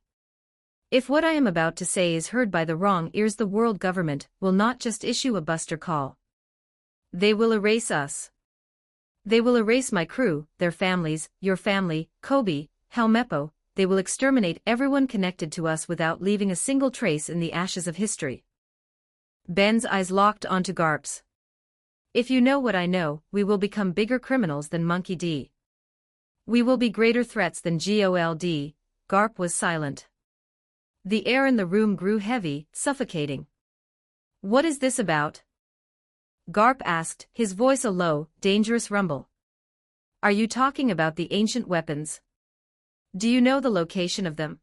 If what I am about to say is heard by the wrong ears, the world government will not just issue a buster call. They will erase us. They will erase my crew, their families, your family, Kobe, Helmeppo. They will exterminate everyone connected to us without leaving a single trace in the ashes of history. Ben's eyes locked onto Garp's. If you know what I know, we will become bigger criminals than Monkey D. We will be greater threats than GOLD. Garp was silent. The air in the room grew heavy, suffocating. "What is this about?" Garp asked, his voice a low, dangerous rumble. "Are you talking about the ancient weapons? Do you know the location of them?"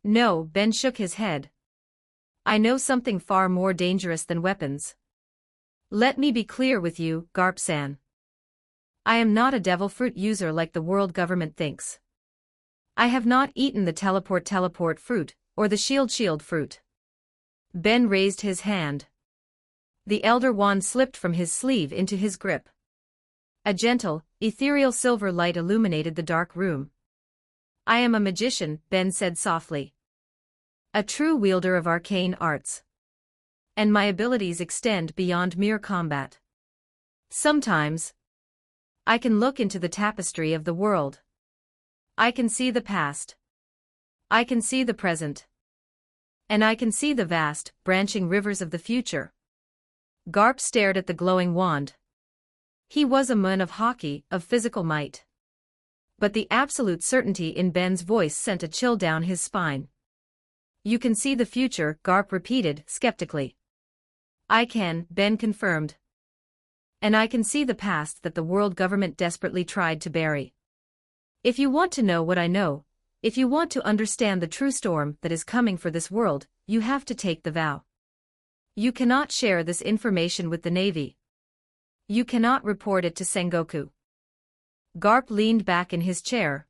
"No," Ben shook his head. "I know something far more dangerous than weapons. Let me be clear with you, Garp-san. I am not a devil fruit user like the world government thinks. I have not eaten the teleport fruit, or the shield fruit." Ben raised his hand. The elder wand slipped from his sleeve into his grip. A gentle, ethereal silver light illuminated the dark room. "I am a magician," Ben said softly. "A true wielder of arcane arts. And my abilities extend beyond mere combat. Sometimes, I can look into the tapestry of the world. I can see the past. I can see the present. And I can see the vast, branching rivers of the future." Garp stared at the glowing wand. He was a man of hockey, of physical might. But the absolute certainty in Ben's voice sent a chill down his spine. "You can see the future," Garp repeated, skeptically. "I can," Ben confirmed. "And I can see the past that the world government desperately tried to bury. If you want to know what I know, if you want to understand the true storm that is coming for this world, you have to take the vow. You cannot share this information with the Navy. You cannot report it to Sengoku." Garp leaned back in his chair.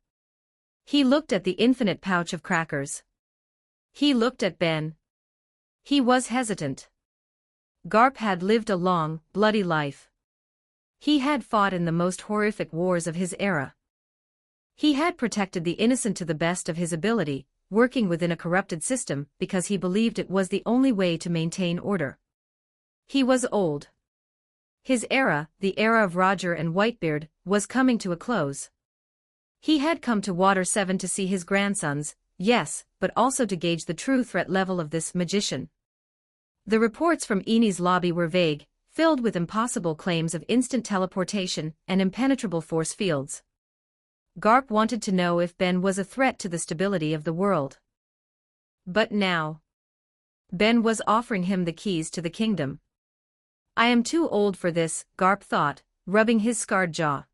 He looked at the infinite pouch of crackers. He looked at Ben. He was hesitant. Garp had lived a long, bloody life. He had fought in the most horrific wars of his era. He had protected the innocent to the best of his ability, working within a corrupted system because he believed it was the only way to maintain order. He was old. His era, the era of Roger and Whitebeard, was coming to a close. He had come to Water 7 to see his grandsons, yes, but also to gauge the true threat level of this magician. The reports from Eni's lobby were vague, filled with impossible claims of instant teleportation and impenetrable force fields. Garp wanted to know if Ben was a threat to the stability of the world. But now, Ben was offering him the keys to the kingdom. "I am too old for this," Garp thought, rubbing his scarred jaw.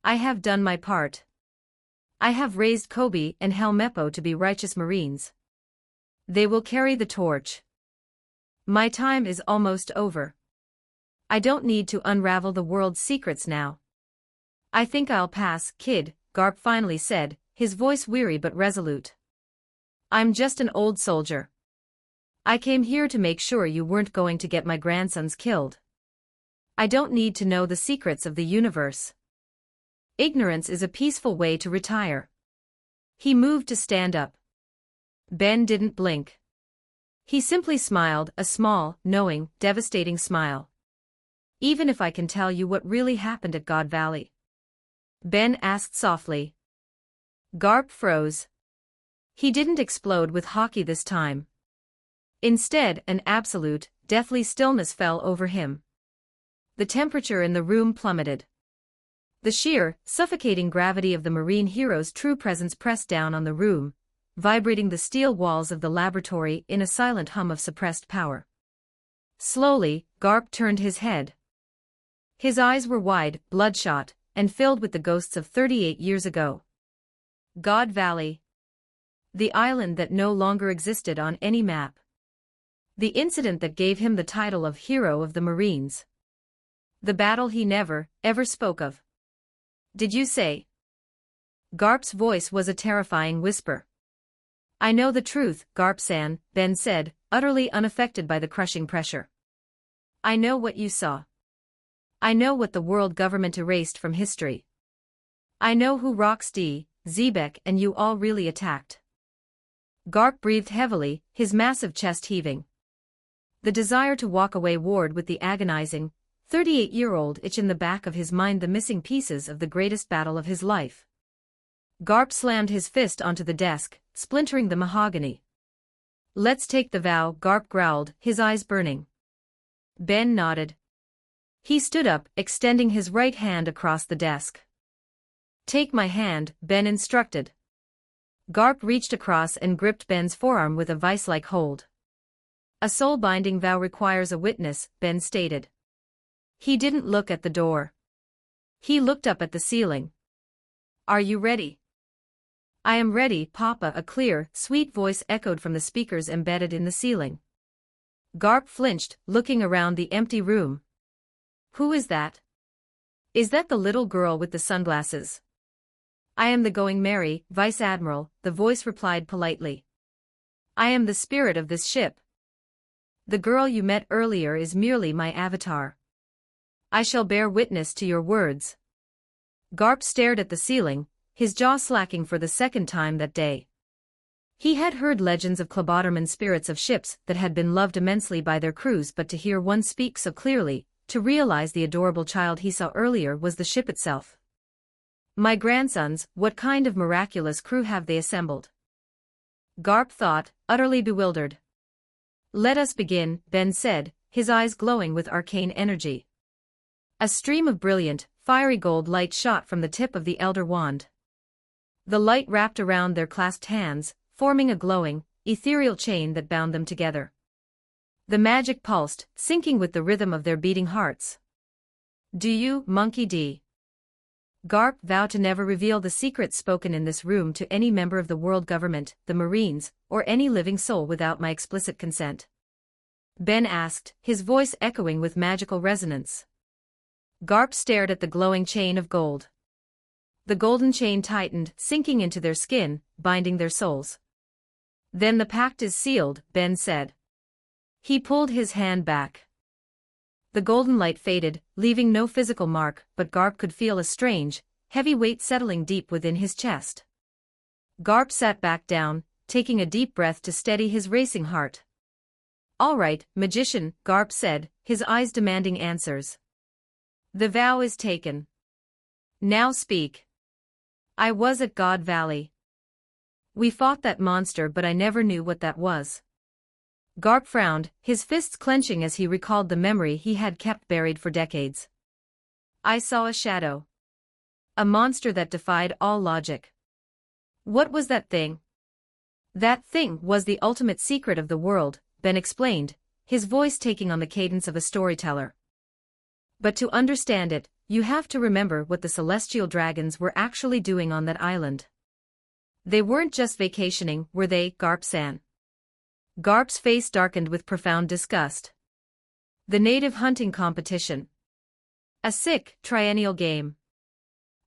"I have done my part. I have raised Kobe and Helmeppo to be righteous Marines. They will carry the torch. My time is almost over. I don't need to unravel the world's secrets now." "I think I'll pass, kid," Garp finally said, his voice weary but resolute. "I'm just an old soldier. I came here to make sure you weren't going to get my grandsons killed. I don't need to know the secrets of the universe. Ignorance is a peaceful way to retire." He moved to stand up. Ben didn't blink. He simply smiled, a small, knowing, devastating smile. "Even if I can tell you what really happened at God Valley?" Ben asked softly. Garp froze. He didn't explode with hockey this time. Instead, an absolute, deathly stillness fell over him. The temperature in the room plummeted. The sheer, suffocating gravity of the Marine hero's true presence pressed down on the room, vibrating the steel walls of the laboratory in a silent hum of suppressed power. Slowly, Garp turned his head. His eyes were wide, bloodshot, and filled with the ghosts of 38 years ago. God Valley. The island that no longer existed on any map. The incident that gave him the title of Hero of the Marines. The battle he never, ever spoke of. "Did you say?" Garp's voice was a terrifying whisper. "I know the truth, Garp-san," Ben said, utterly unaffected by the crushing pressure. "I know what you saw. I know what the world government erased from history. I know who Roxy, Zebek and you all really attacked." Garp breathed heavily, his massive chest heaving. The desire to walk away warred with the agonizing, 38-year-old itch in the back of his mind, the missing pieces of the greatest battle of his life. Garp slammed his fist onto the desk, splintering the mahogany. "Let's take the vow," Garp growled, his eyes burning. Ben nodded. He stood up, extending his right hand across the desk. "Take my hand," Ben instructed. Garp reached across and gripped Ben's forearm with a vice-like hold. A soul-binding vow requires a witness, Ben stated. He didn't look at the door. He looked up at the ceiling. Are you ready? I am ready, Papa, a clear, sweet voice echoed from the speakers embedded in the ceiling. Garp flinched, looking around the empty room. Who is that? Is that the little girl with the sunglasses? I am the Going Mary, Vice Admiral, the voice replied politely. I am the spirit of this ship. The girl you met earlier is merely my avatar. I shall bear witness to your words. Garp stared at the ceiling, his jaw slacking for the second time that day. He had heard legends of Klaboterman spirits of ships that had been loved immensely by their crews, but to hear one speak so clearly, to realize the adorable child he saw earlier was the ship itself. My grandsons, what kind of miraculous crew have they assembled? Garp thought, utterly bewildered. Let us begin, Ben said, his eyes glowing with arcane energy. A stream of brilliant, fiery gold light shot from the tip of the elder wand. The light wrapped around their clasped hands, forming a glowing, ethereal chain that bound them together. The magic pulsed, syncing with the rhythm of their beating hearts. Do you, Monkey D? Garp vowed to never reveal the secrets spoken in this room to any member of the world government, the Marines, or any living soul without my explicit consent. Ben asked, his voice echoing with magical resonance. Garp stared at the glowing chain of gold. The golden chain tightened, sinking into their skin, binding their souls. Then the pact is sealed, Ben said. He pulled his hand back. The golden light faded, leaving no physical mark, but Garp could feel a strange, heavy weight settling deep within his chest. Garp sat back down, taking a deep breath to steady his racing heart. All right, magician, Garp said, his eyes demanding answers. The vow is taken. Now speak. I was at God Valley. We fought that monster, but I never knew what that was. Garp frowned, his fists clenching as he recalled the memory he had kept buried for decades. I saw a shadow. A monster that defied all logic. What was that thing? That thing was the ultimate secret of the world, Ben explained, his voice taking on the cadence of a storyteller. But to understand it, you have to remember what the celestial dragons were actually doing on that island. They weren't just vacationing, were they, Garp-san? Garp's face darkened with profound disgust. The native hunting competition. A sick, triennial game.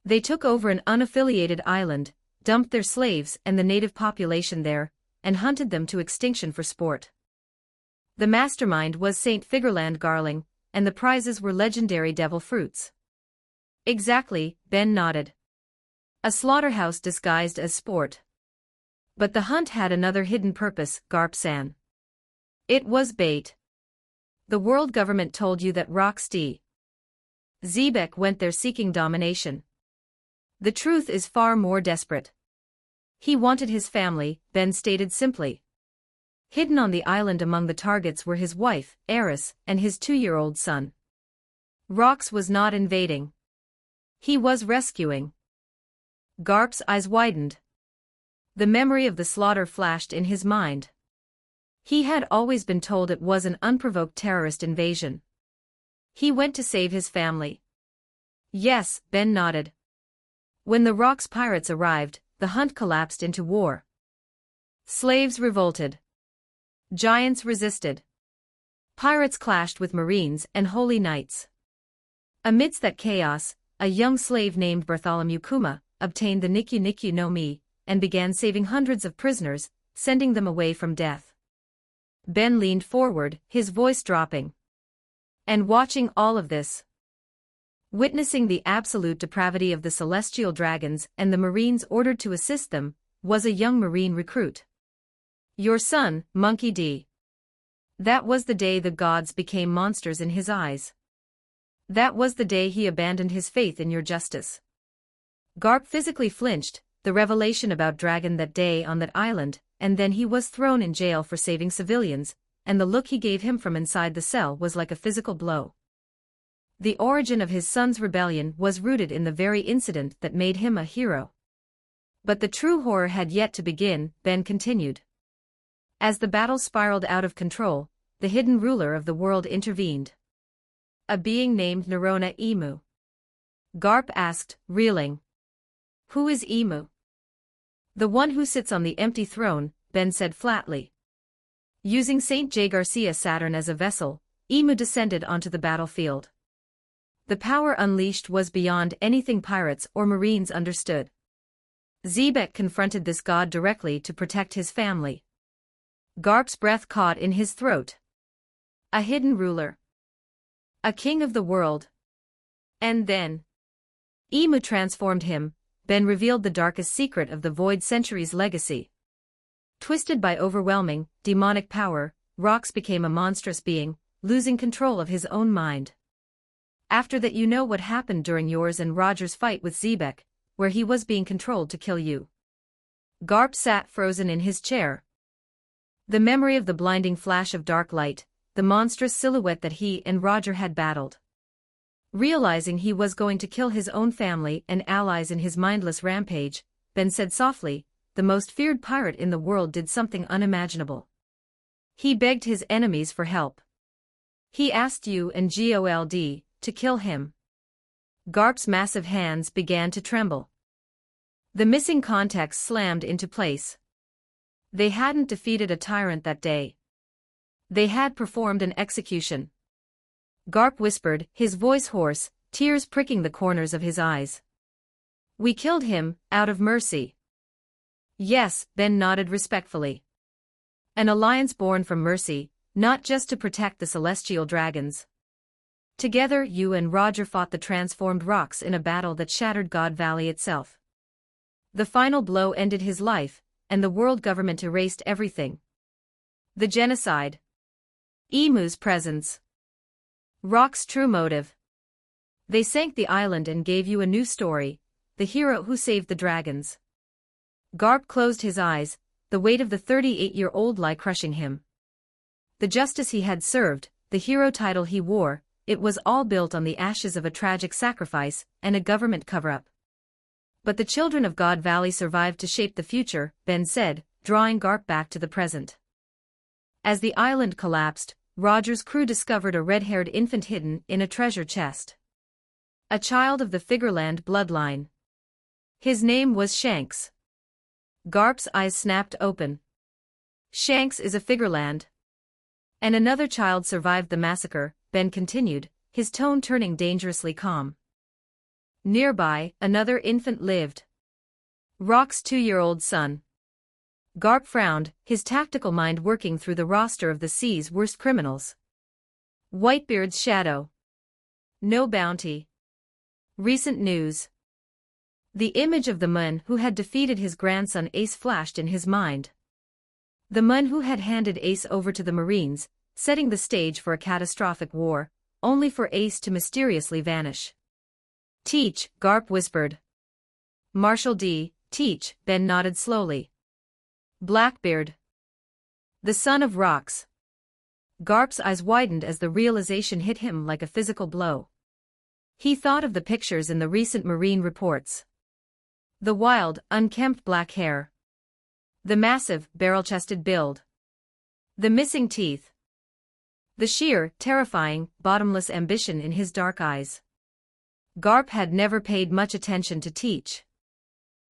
They took over an unaffiliated island, dumped their slaves and the native population there, and hunted them to extinction for sport. The mastermind was St. Figureland Garling, and the prizes were legendary devil fruits. Exactly, Ben nodded. A slaughterhouse disguised as sport. But the hunt had another hidden purpose, Garp-san. It was bait. The world government told you that Roxy Zebek went there seeking domination. The truth is far more desperate. He wanted his family, Ben stated simply. Hidden on the island among the targets were his wife, Eris, and his 2-year-old son. Rox was not invading. He was rescuing. Garp's eyes widened. The memory of the slaughter flashed in his mind. He had always been told it was an unprovoked terrorist invasion. He went to save his family. Yes, Ben nodded. When the Rox pirates arrived, the hunt collapsed into war. Slaves revolted. Giants resisted. Pirates clashed with Marines and holy knights. Amidst that chaos, a young slave named Bartholomew Kuma obtained the Nikyu Nikyu no Mi, and began saving hundreds of prisoners, sending them away from death. Ben leaned forward, his voice dropping. And watching all of this, witnessing the absolute depravity of the celestial dragons and the Marines ordered to assist them, was a young Marine recruit. Your son, Monkey D. That was the day the gods became monsters in his eyes. That was the day he abandoned his faith in your justice. Garp physically flinched, the revelation about Dragon that day on that island, and then he was thrown in jail for saving civilians, and the look he gave him from inside the cell was like a physical blow. The origin of his son's rebellion was rooted in the very incident that made him a hero. But the true horror had yet to begin, Ben continued. As the battle spiraled out of control, the hidden ruler of the world intervened. A being named Nerona Emu. Garp asked, reeling. Who is Emu? The one who sits on the empty throne, Ben said flatly. Using St. J. Garcia Saturn as a vessel, Emu descended onto the battlefield. The power unleashed was beyond anything pirates or marines understood. Xebec confronted this god directly to protect his family. Garp's breath caught in his throat. A hidden ruler. A king of the world. And then Emu transformed him. Ben revealed the darkest secret of the Void Century's legacy. Twisted by overwhelming, demonic power, Rox became a monstrous being, losing control of his own mind. After that, you know what happened during yours and Roger's fight with Xebec, where he was being controlled to kill you. Garp sat frozen in his chair. The memory of the blinding flash of dark light, the monstrous silhouette that he and Roger had battled. Realizing he was going to kill his own family and allies in his mindless rampage, Ben said softly, the most feared pirate in the world did something unimaginable. He begged his enemies for help. He asked you and Gold to kill him. Garp's massive hands began to tremble. The missing context slammed into place. They hadn't defeated a tyrant that day. They had performed an execution. Garp whispered, his voice hoarse, tears pricking the corners of his eyes. We killed him, out of mercy. Yes, Ben nodded respectfully. An alliance born from mercy, not just to protect the celestial dragons. Together you and Roger fought the transformed Rox in a battle that shattered God Valley itself. The final blow ended his life, and the world government erased everything. The genocide. Emu's presence. Rock's true motive. They sank the island and gave you a new story, the hero who saved the dragons. Garp closed his eyes, the weight of the 38-year-old lie crushing him. The justice he had served, the hero title he wore, it was all built on the ashes of a tragic sacrifice and a government cover-up. But the children of God Valley survived to shape the future, Ben said, drawing Garp back to the present. As the island collapsed, Roger's crew discovered a red-haired infant hidden in a treasure chest. A child of the Figureland bloodline. His name was Shanks. Garp's eyes snapped open. Shanks is a Figureland. And another child survived the massacre, Ben continued, his tone turning dangerously calm. Nearby, another infant lived. Rock's 2-year-old son. Garp frowned, his tactical mind working through the roster of the sea's worst criminals. Whitebeard's shadow. No bounty. Recent news. The image of the man who had defeated his grandson Ace flashed in his mind. The man who had handed Ace over to the Marines, setting the stage for a catastrophic war, only for Ace to mysteriously vanish. Teach, Garp whispered. Marshal D, Teach, Ben nodded slowly. Blackbeard. The son of Rox. Garp's eyes widened as the realization hit him like a physical blow. He thought of the pictures in the recent Marine reports. The wild, unkempt black hair. The massive, barrel-chested build. The missing teeth. The sheer, terrifying, bottomless ambition in his dark eyes. Garp had never paid much attention to Teach.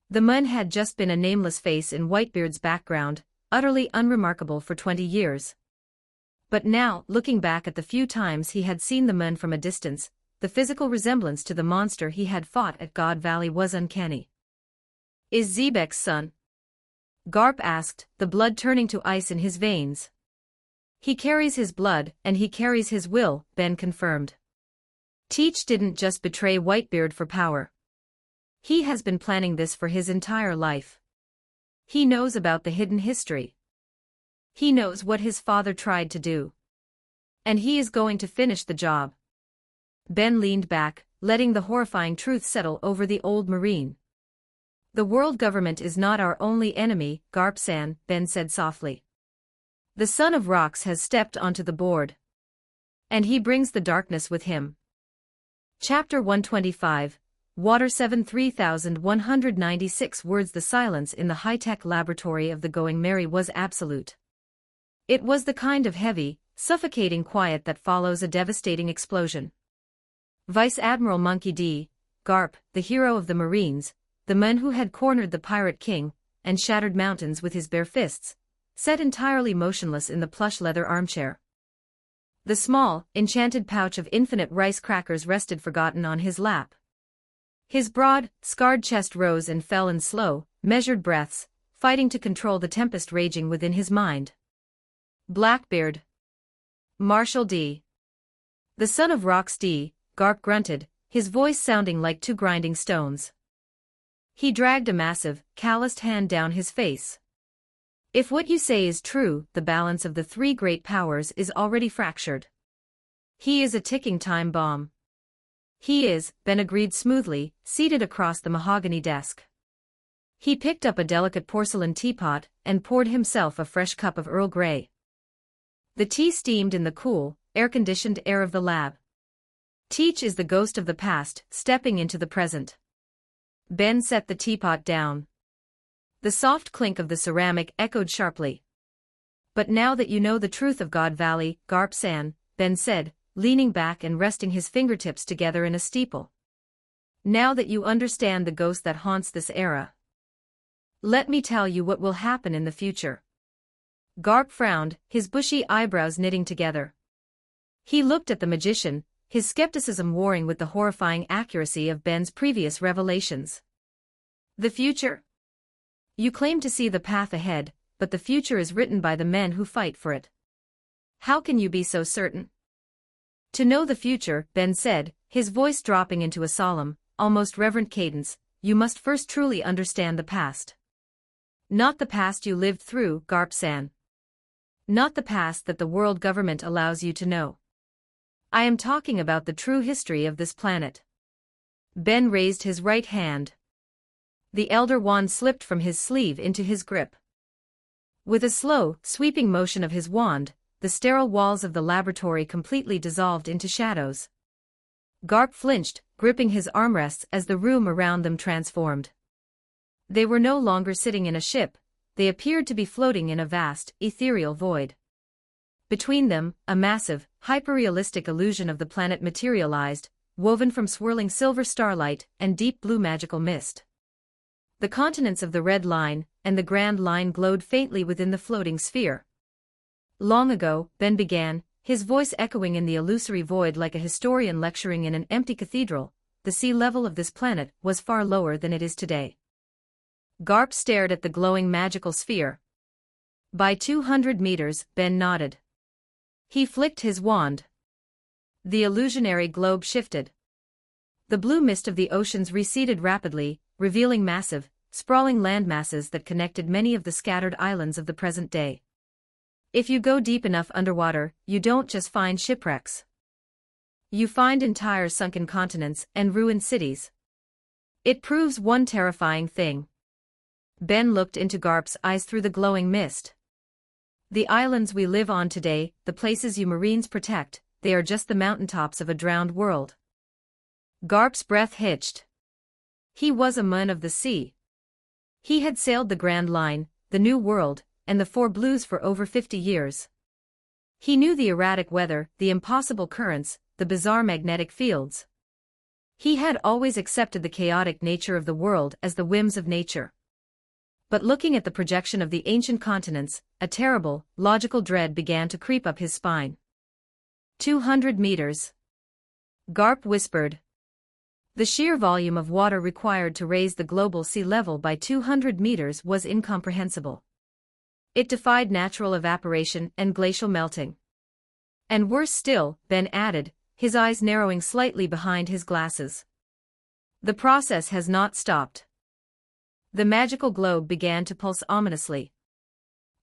The man had just been a nameless face in Whitebeard's background, utterly unremarkable for 20 years. But now, looking back at the few times he had seen the man from a distance, the physical resemblance to the monster he had fought at God Valley was uncanny. Is Xebec's son? Garp asked, the blood turning to ice in his veins. He carries his blood, and he carries his will, Ben confirmed. Teach didn't just betray Whitebeard for power. He has been planning this for his entire life. He knows about the hidden history. He knows what his father tried to do. And he is going to finish the job. Ben leaned back, letting the horrifying truth settle over the old Marine. The world government is not our only enemy, Garp-san, Ben said softly. The son of Rox has stepped onto the board. And he brings the darkness with him. Chapter 125, Water 7 3196 words. The silence in the high-tech laboratory of the Going Merry was absolute. It was the kind of heavy, suffocating quiet that follows a devastating explosion. Vice Admiral Monkey D. Garp, the hero of the Marines, the man who had cornered the Pirate King and shattered mountains with his bare fists, sat entirely motionless in the plush leather armchair. The small, enchanted pouch of infinite rice crackers rested forgotten on his lap. His broad, scarred chest rose and fell in slow, measured breaths, fighting to control the tempest raging within his mind. Blackbeard. Marshal D. The son of Rox D. Garp grunted, his voice sounding like two grinding stones. He dragged a massive, calloused hand down his face. If what you say is true, the balance of the three great powers is already fractured. He is a ticking time bomb. He is, Ben agreed smoothly, seated across the mahogany desk. He picked up a delicate porcelain teapot and poured himself a fresh cup of Earl Grey. The tea steamed in the cool, air-conditioned air of the lab. Teach is the ghost of the past, stepping into the present. Ben set the teapot down. The soft clink of the ceramic echoed sharply. But now that you know the truth of God Valley, Garp-san, Ben said, leaning back and resting his fingertips together in a steeple. Now that you understand the ghost that haunts this era, let me tell you what will happen in the future. Garp frowned, his bushy eyebrows knitting together. He looked at the magician, his skepticism warring with the horrifying accuracy of Ben's previous revelations. The future? You claim to see the path ahead, but the future is written by the men who fight for it. How can you be so certain? To know the future, Ben said, his voice dropping into a solemn, almost reverent cadence, you must first truly understand the past. Not the past you lived through, Garp-san. Not the past that the world government allows you to know. I am talking about the true history of this planet. Ben raised his right hand. The elder wand slipped from his sleeve into his grip. With a slow, sweeping motion of his wand, the sterile walls of the laboratory completely dissolved into shadows. Garp flinched, gripping his armrests as the room around them transformed. They were no longer sitting in a ship, they appeared to be floating in a vast, ethereal void. Between them, a massive, hyperrealistic illusion of the planet materialized, woven from swirling silver starlight and deep blue magical mist. The continents of the Red Line and the Grand Line glowed faintly within the floating sphere. Long ago, Ben began, his voice echoing in the illusory void like a historian lecturing in an empty cathedral, the sea level of this planet was far lower than it is today. Garp stared at the glowing magical sphere. By 200 meters, Ben nodded. He flicked his wand. The illusionary globe shifted. The blue mist of the oceans receded rapidly, revealing massive, sprawling landmasses that connected many of the scattered islands of the present day. If you go deep enough underwater, you don't just find shipwrecks. You find entire sunken continents and ruined cities. It proves one terrifying thing. Ben looked into Garp's eyes through the glowing mist. The islands we live on today, the places you Marines protect, they are just the mountaintops of a drowned world. Garp's breath hitched. He was a man of the sea. He had sailed the Grand Line, the New World, and the Four Blues for over 50 years. He knew the erratic weather, the impossible currents, the bizarre magnetic fields. He had always accepted the chaotic nature of the world as the whims of nature. But looking at the projection of the ancient continents, a terrible, logical dread began to creep up his spine. 200 meters. Garp whispered. The sheer volume of water required to raise the global sea level by 200 meters was incomprehensible. It defied natural evaporation and glacial melting. And worse still, Ben added, his eyes narrowing slightly behind his glasses. The process has not stopped. The magical globe began to pulse ominously.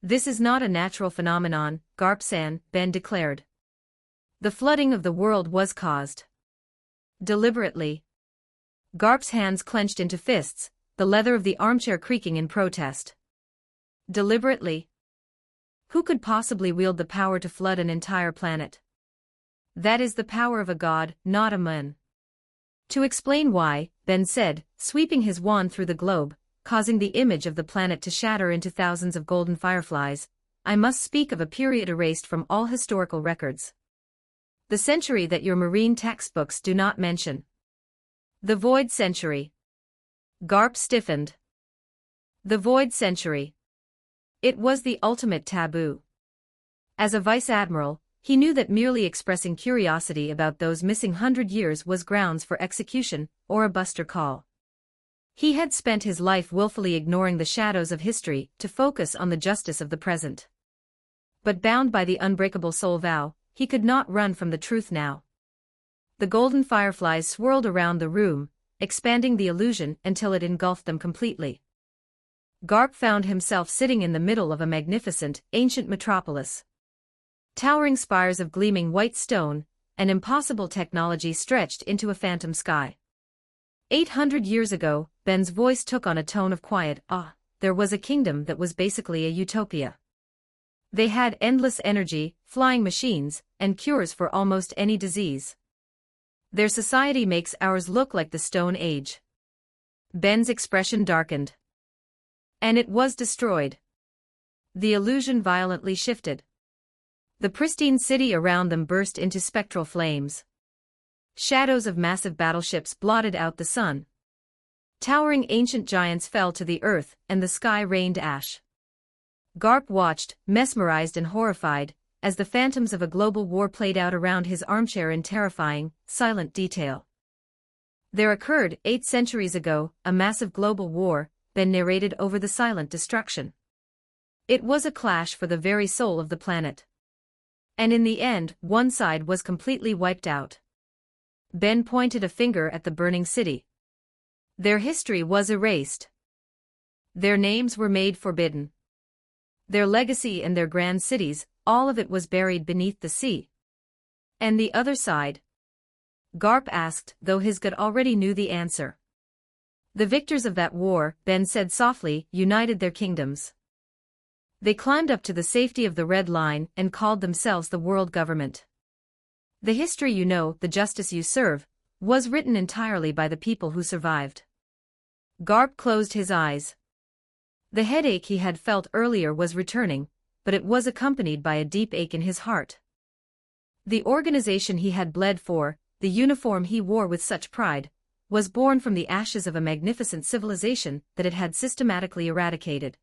This is not a natural phenomenon, Garp-san, Ben declared. The flooding of the world was caused deliberately. Garp's hands clenched into fists, the leather of the armchair creaking in protest. Deliberately? Who could possibly wield the power to flood an entire planet? That is the power of a god, not a man. To explain why, Ben said, sweeping his wand through the globe, causing the image of the planet to shatter into thousands of golden fireflies. I must speak of a period erased from all historical records. The century that your marine textbooks do not mention. The Void Century. Garp stiffened. The Void Century. It was the ultimate taboo. As a vice admiral, he knew that merely expressing curiosity about those missing 100 years was grounds for execution or a buster call. He had spent his life willfully ignoring the shadows of history to focus on the justice of the present. But bound by the unbreakable soul vow, he could not run from the truth now. The golden fireflies swirled around the room, expanding the illusion until it engulfed them completely. Garp found himself sitting in the middle of a magnificent, ancient metropolis. Towering spires of gleaming white stone, and impossible technology stretched into a phantom sky. 800 years ago, Ben's voice took on a tone of quiet. There was a kingdom that was basically a utopia. They had endless energy, flying machines, and cures for almost any disease. Their society makes ours look like the Stone Age. Ben's expression darkened. And it was destroyed. The illusion violently shifted. The pristine city around them burst into spectral flames. Shadows of massive battleships blotted out the sun. Towering ancient giants fell to the earth, and the sky rained ash. Garp watched, mesmerized and horrified, as the phantoms of a global war played out around his armchair in terrifying, silent detail. There occurred, 8 centuries ago, a massive global war, Ben narrated over the silent destruction. It was a clash for the very soul of the planet. And in the end, one side was completely wiped out. Ben pointed a finger at the burning city. Their history was erased. Their names were made forbidden. Their legacy and their grand cities, all of it was buried beneath the sea. And the other side? Garp asked, though his gut already knew the answer. The victors of that war, Ben said softly, united their kingdoms. They climbed up to the safety of the Red Line and called themselves the world government. The history you know, the justice you serve, was written entirely by the people who survived. Garp closed his eyes. The headache he had felt earlier was returning, but it was accompanied by a deep ache in his heart. The organization he had bled for, the uniform he wore with such pride, was born from the ashes of a magnificent civilization that it had systematically eradicated.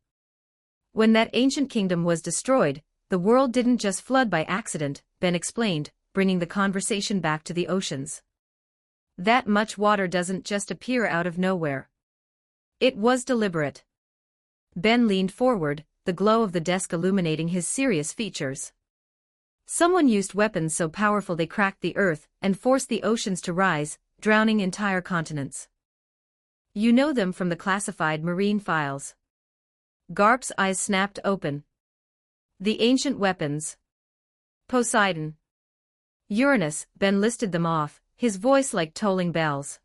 When that ancient kingdom was destroyed, the world didn't just flood by accident, Ben explained, bringing the conversation back to the oceans. That much water doesn't just appear out of nowhere. It was deliberate. Ben leaned forward, the glow of the desk illuminating his serious features. Someone used weapons so powerful they cracked the earth and forced the oceans to rise, drowning entire continents. You know them from the classified marine files. Garp's eyes snapped open. The ancient weapons. Poseidon. Uranus, Ben listed them off, his voice like tolling bells.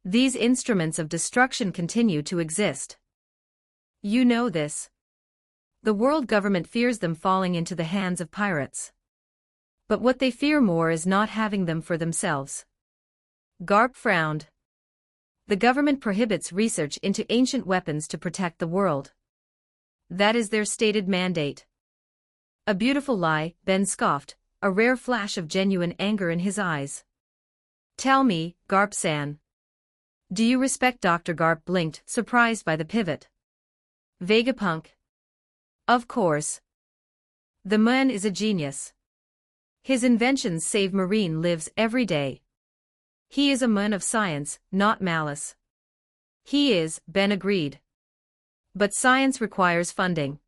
These instruments of destruction continue to exist. You know this. The world government fears them falling into the hands of pirates. But what they fear more is not having them for themselves. Garp frowned. The government prohibits research into ancient weapons to protect the world. That is their stated mandate. A beautiful lie, Ben scoffed, a rare flash of genuine anger in his eyes. Tell me, Garp-san. Do you respect Dr. Garp blinked, surprised by the pivot. Vegapunk. Of course. The man is a genius. His inventions save marine lives every day. He is a man of science, not malice. He is, Ben agreed. But science requires funding.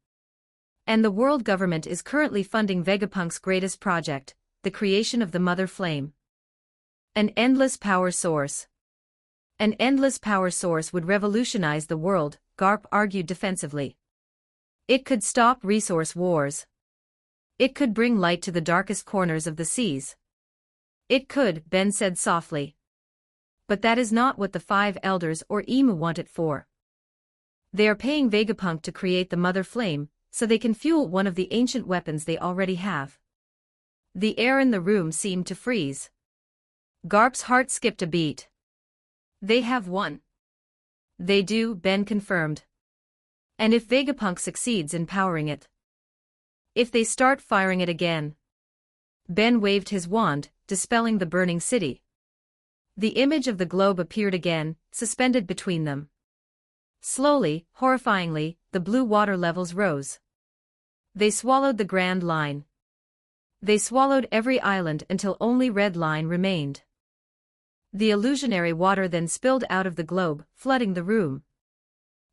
And the world government is currently funding Vegapunk's greatest project, the creation of the Mother Flame. An endless power source. An endless power source would revolutionize the world, Garp argued defensively. It could stop resource wars. It could bring light to the darkest corners of the seas. It could, Ben said softly. But that is not what the 5 elders or Emu want it for. They are paying Vegapunk to create the Mother Flame, so they can fuel one of the ancient weapons they already have. The air in the room seemed to freeze. Garp's heart skipped a beat. They have won. They do, Ben confirmed. And if Vegapunk succeeds in powering it? If they start firing it again? Ben waved his wand, dispelling the burning city. The image of the globe appeared again, suspended between them. Slowly, horrifyingly, the blue water levels rose. They swallowed the Grand Line. They swallowed every island until only Red Line remained. The illusionary water then spilled out of the globe, flooding the room.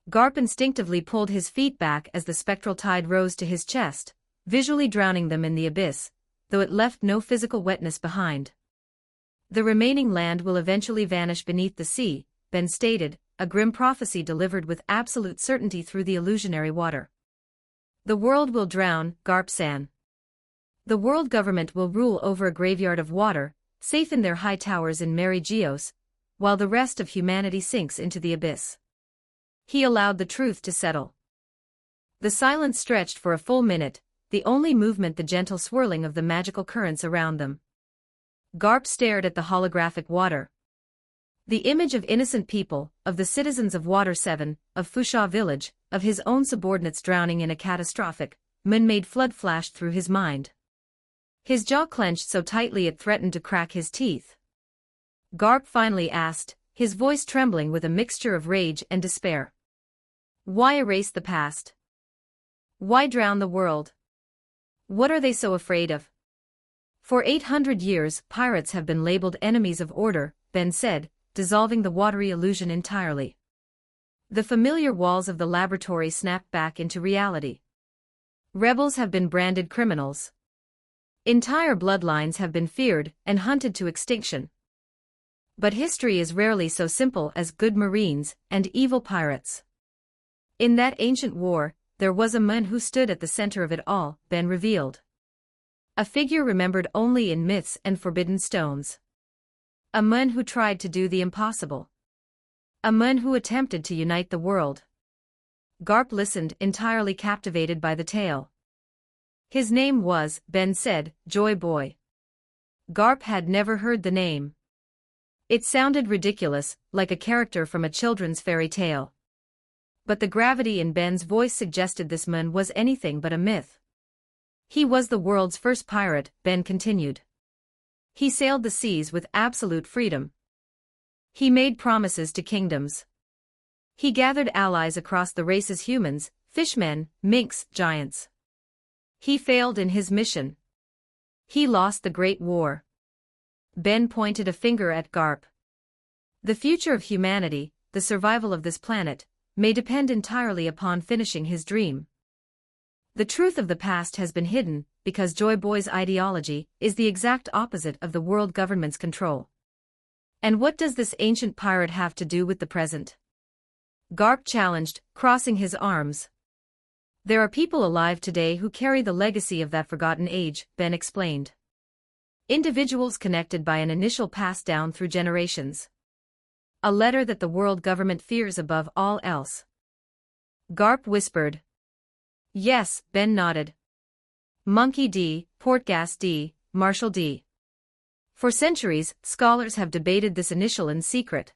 Garp instinctively pulled his feet back as the spectral tide rose to his chest, visually drowning them in the abyss, though it left no physical wetness behind. The remaining land will eventually vanish beneath the sea, Ben stated, a grim prophecy delivered with absolute certainty through the illusionary water. The world will drown, Garp-san. The world government will rule over a graveyard of water, safe in their high towers in Mary Geos, while the rest of humanity sinks into the abyss. He allowed the truth to settle. The silence stretched for a full minute, the only movement the gentle swirling of the magical currents around them. Garp stared at the holographic water. The image of innocent people, of the citizens of Water 7, of Fusha Village, of his own subordinates drowning in a catastrophic, man-made flood flashed through his mind. His jaw clenched so tightly it threatened to crack his teeth. Garp finally asked, his voice trembling with a mixture of rage and despair. Why erase the past? Why drown the world? What are they so afraid of? For 800 years, pirates have been labeled enemies of order, Ben said, dissolving the watery illusion entirely. The familiar walls of the laboratory snapped back into reality. Rebels have been branded criminals. Entire bloodlines have been feared and hunted to extinction. But history is rarely so simple as good Marines and evil pirates. In that ancient war, there was a man who stood at the center of it all, Ben revealed. A figure remembered only in myths and forbidden stones. A man who tried to do the impossible. A man who attempted to unite the world. Garp listened, entirely captivated by the tale. His name was, Ben said, Joy Boy. Garp had never heard the name. It sounded ridiculous, like a character from a children's fairy tale. But the gravity in Ben's voice suggested this man was anything but a myth. He was the world's first pirate, Ben continued. He sailed the seas with absolute freedom. He made promises to kingdoms. He gathered allies across the races: humans, fishmen, minks, giants. He failed in his mission. He lost the Great War. Ben pointed a finger at Garp. The future of humanity, the survival of this planet, may depend entirely upon finishing his dream. The truth of the past has been hidden, because Joy Boy's ideology is the exact opposite of the world government's control. And what does this ancient pirate have to do with the present? Garp challenged, crossing his arms. There are people alive today who carry the legacy of that forgotten age, Ben explained. Individuals connected by an initial pass down through generations. A letter that the world government fears above all else. Garp whispered. Yes, Ben nodded. Monkey D, Portgas D, Marshall D. For centuries, scholars have debated this initial in secret.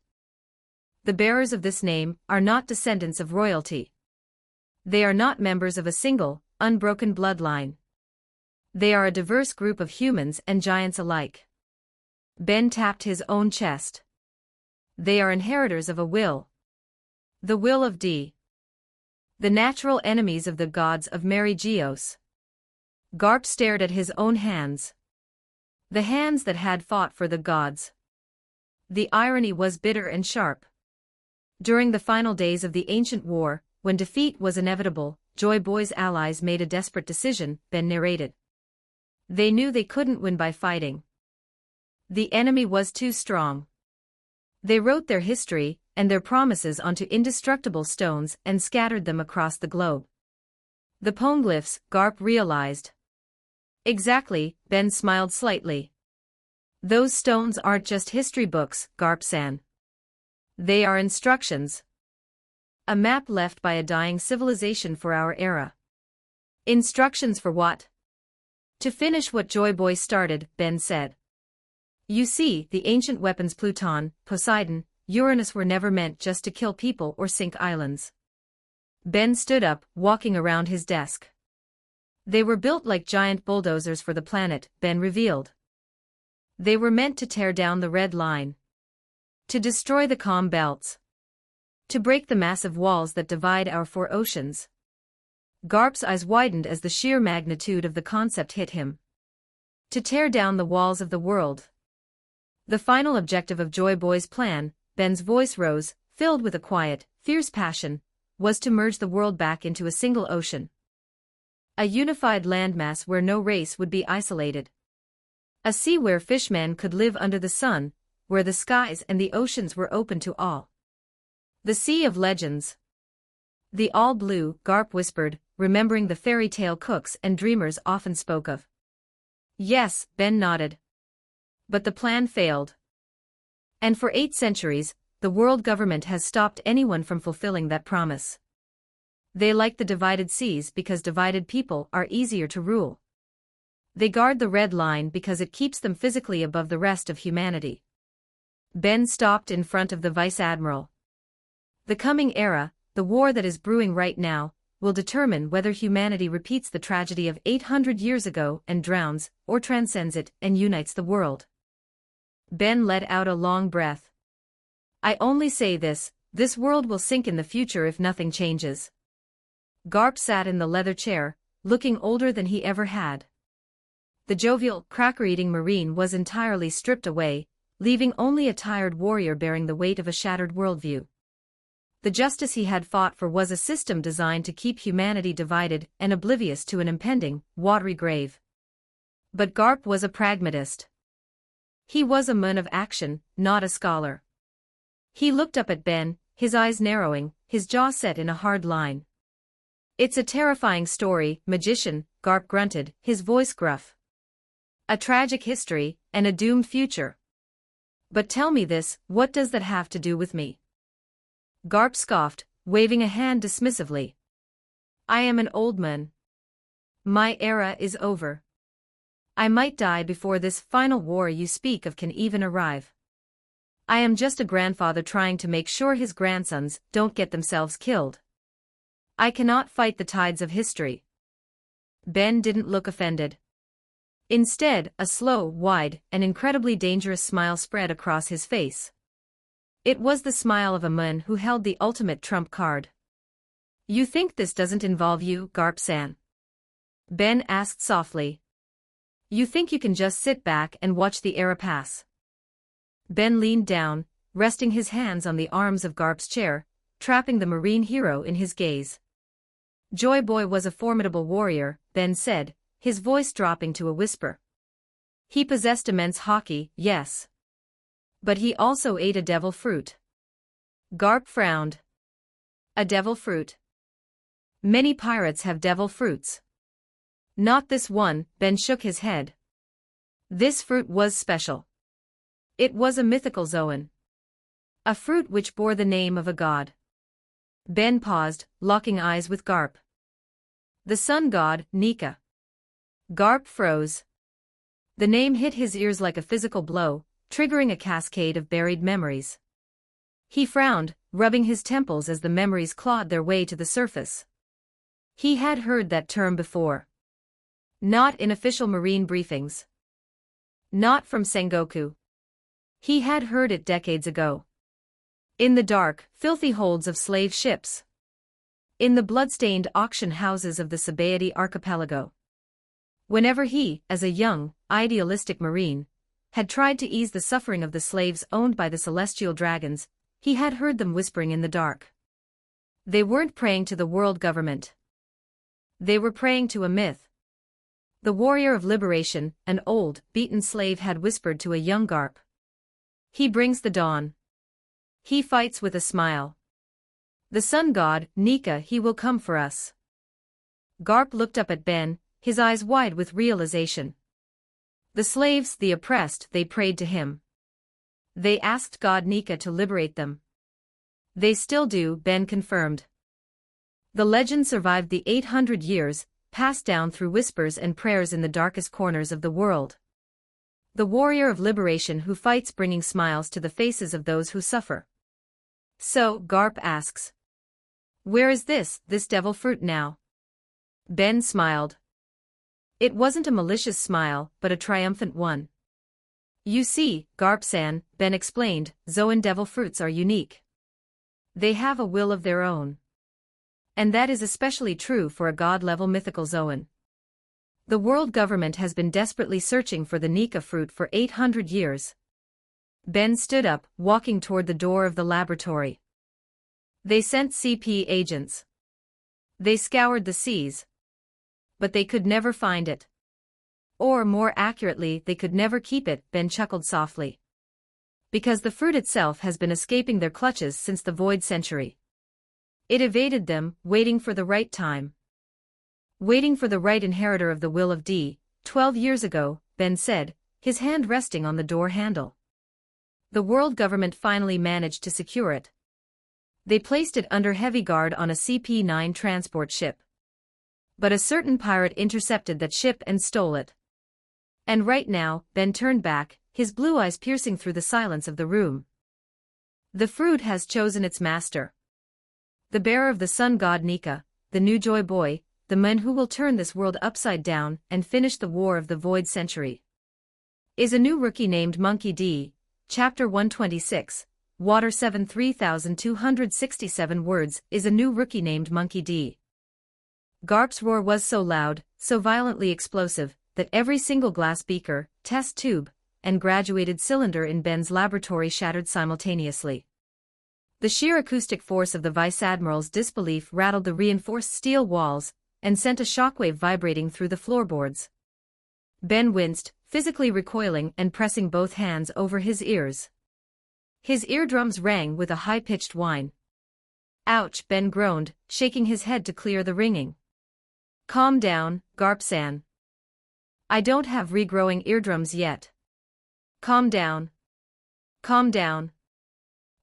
The bearers of this name are not descendants of royalty. They are not members of a single, unbroken bloodline. They are a diverse group of humans and giants alike. Ben tapped his own chest. They are inheritors of a will. The will of D. The natural enemies of the gods of Mary Geos. Garp stared at his own hands. The hands that had fought for the gods. The irony was bitter and sharp. During the final days of the ancient war, when defeat was inevitable, Joy Boy's allies made a desperate decision, Ben narrated. They knew they couldn't win by fighting. The enemy was too strong. They wrote their history and their promises onto indestructible stones and scattered them across the globe. The poneglyphs, Garp realized. Exactly, Ben smiled slightly. Those stones aren't just history books, Garp-san. They are instructions. A map left by a dying civilization for our era. Instructions for what? To finish what Joy Boy started, Ben said. You see, the ancient weapons Pluton, Poseidon, Uranus were never meant just to kill people or sink islands. Ben stood up, walking around his desk. They were built like giant bulldozers for the planet, Ben revealed. They were meant to tear down the red line. To destroy the calm belts. To break the massive walls that divide our four oceans. Garp's eyes widened as the sheer magnitude of the concept hit him. To tear down the walls of the world. The final objective of Joy Boy's plan, Ben's voice rose, filled with a quiet, fierce passion, was to merge the world back into a single ocean. A unified landmass where no race would be isolated. A sea where fishmen could live under the sun, where the skies and the oceans were open to all. The Sea of Legends. The all-blue, Garp whispered, remembering the fairy tale cooks and dreamers often spoke of. Yes, Ben nodded. But the plan failed. And for 8 centuries, the world government has stopped anyone from fulfilling that promise. They like the divided seas because divided people are easier to rule. They guard the red line because it keeps them physically above the rest of humanity. Ben stopped in front of the vice admiral. The coming era, the war that is brewing right now, will determine whether humanity repeats the tragedy of 800 years ago and drowns, or transcends it and unites the world. Ben let out a long breath. I only say this world will sink in the future if nothing changes. Garp sat in the leather chair, looking older than he ever had. The jovial, cracker-eating Marine was entirely stripped away, leaving only a tired warrior bearing the weight of a shattered worldview. The justice he had fought for was a system designed to keep humanity divided and oblivious to an impending, watery grave. But Garp was a pragmatist. He was a man of action, not a scholar. He looked up at Ben, his eyes narrowing, his jaw set in a hard line. It's a terrifying story, magician, Garp grunted, his voice gruff. A tragic history, and a doomed future. But tell me this, what does that have to do with me? Garp scoffed, waving a hand dismissively. I am an old man. My era is over. I might die before this final war you speak of can even arrive. I am just a grandfather trying to make sure his grandsons don't get themselves killed. I cannot fight the tides of history. Ben didn't look offended. Instead, a slow, wide, and incredibly dangerous smile spread across his face. It was the smile of a man who held the ultimate trump card. You think this doesn't involve you, Garp-san? Ben asked softly. You think you can just sit back and watch the era pass? Ben leaned down, resting his hands on the arms of Garp's chair, trapping the Marine hero in his gaze. Joy Boy was a formidable warrior, Ben said, his voice dropping to a whisper. He possessed immense hockey, yes. But he also ate a devil fruit. Garp frowned. A devil fruit. Many pirates have devil fruits. Not this one, Ben shook his head. This fruit was special. It was a mythical zoan. A fruit which bore the name of a god. Ben paused, locking eyes with Garp. The sun god, Nika. Garp froze. The name hit his ears like a physical blow, triggering a cascade of buried memories. He frowned, rubbing his temples as the memories clawed their way to the surface. He had heard that term before. Not in official Marine briefings. Not from Sengoku. He had heard it decades ago. In the dark, filthy holds of slave ships. In the blood-stained auction houses of the Sabaody archipelago. Whenever he, as a young, idealistic Marine, had tried to ease the suffering of the slaves owned by the celestial dragons, he had heard them whispering in the dark. They weren't praying to the world government. They were praying to a myth. The warrior of liberation, an old, beaten slave had whispered to a young Garp. He brings the dawn. He fights with a smile. The sun god, Nika, he will come for us. Garp looked up at Ben, his eyes wide with realization. The slaves, the oppressed, they prayed to him. They asked God Nika to liberate them. They still do, Ben confirmed. The legend survived the 800 years, passed down through whispers and prayers in the darkest corners of the world. The warrior of liberation who fights bringing smiles to the faces of those who suffer. So, Garp asks. Where is this devil fruit now? Ben smiled. It wasn't a malicious smile, but a triumphant one. You see, Garp-san, Ben explained, Zoan devil fruits are unique. They have a will of their own. And that is especially true for a god-level mythical Zoan. The world government has been desperately searching for the Nika fruit for 800 years. Ben stood up, walking toward the door of the laboratory. They sent CP agents. They scoured the seas. But they could never find it. Or more accurately, they could never keep it, Ben chuckled softly. Because the fruit itself has been escaping their clutches since the Void Century. It evaded them, waiting for the right time. Waiting for the right inheritor of the will of D. 12 years ago, Ben said, his hand resting on the door handle. The world government finally managed to secure it. They placed it under heavy guard on a CP-9 transport ship. But a certain pirate intercepted that ship and stole it. And right now, Ben turned back, his blue eyes piercing through the silence of the room. The fruit has chosen its master. The bearer of the sun god Nika, the new Joy Boy, the man who will turn this world upside down and finish the war of the Void Century. Is a new rookie named Monkey D. Chapter 126, Water 7 3267 words, is a new rookie named Monkey D. Garp's roar was so loud, so violently explosive, that every single glass beaker, test tube, and graduated cylinder in Ben's laboratory shattered simultaneously. The sheer acoustic force of the Vice Admiral's disbelief rattled the reinforced steel walls, and sent a shockwave vibrating through the floorboards. Ben winced, physically recoiling and pressing both hands over his ears. His eardrums rang with a high-pitched whine. Ouch, Ben groaned, shaking his head to clear the ringing. Calm down, Garp-san. I don't have regrowing eardrums yet. Calm down. Calm down.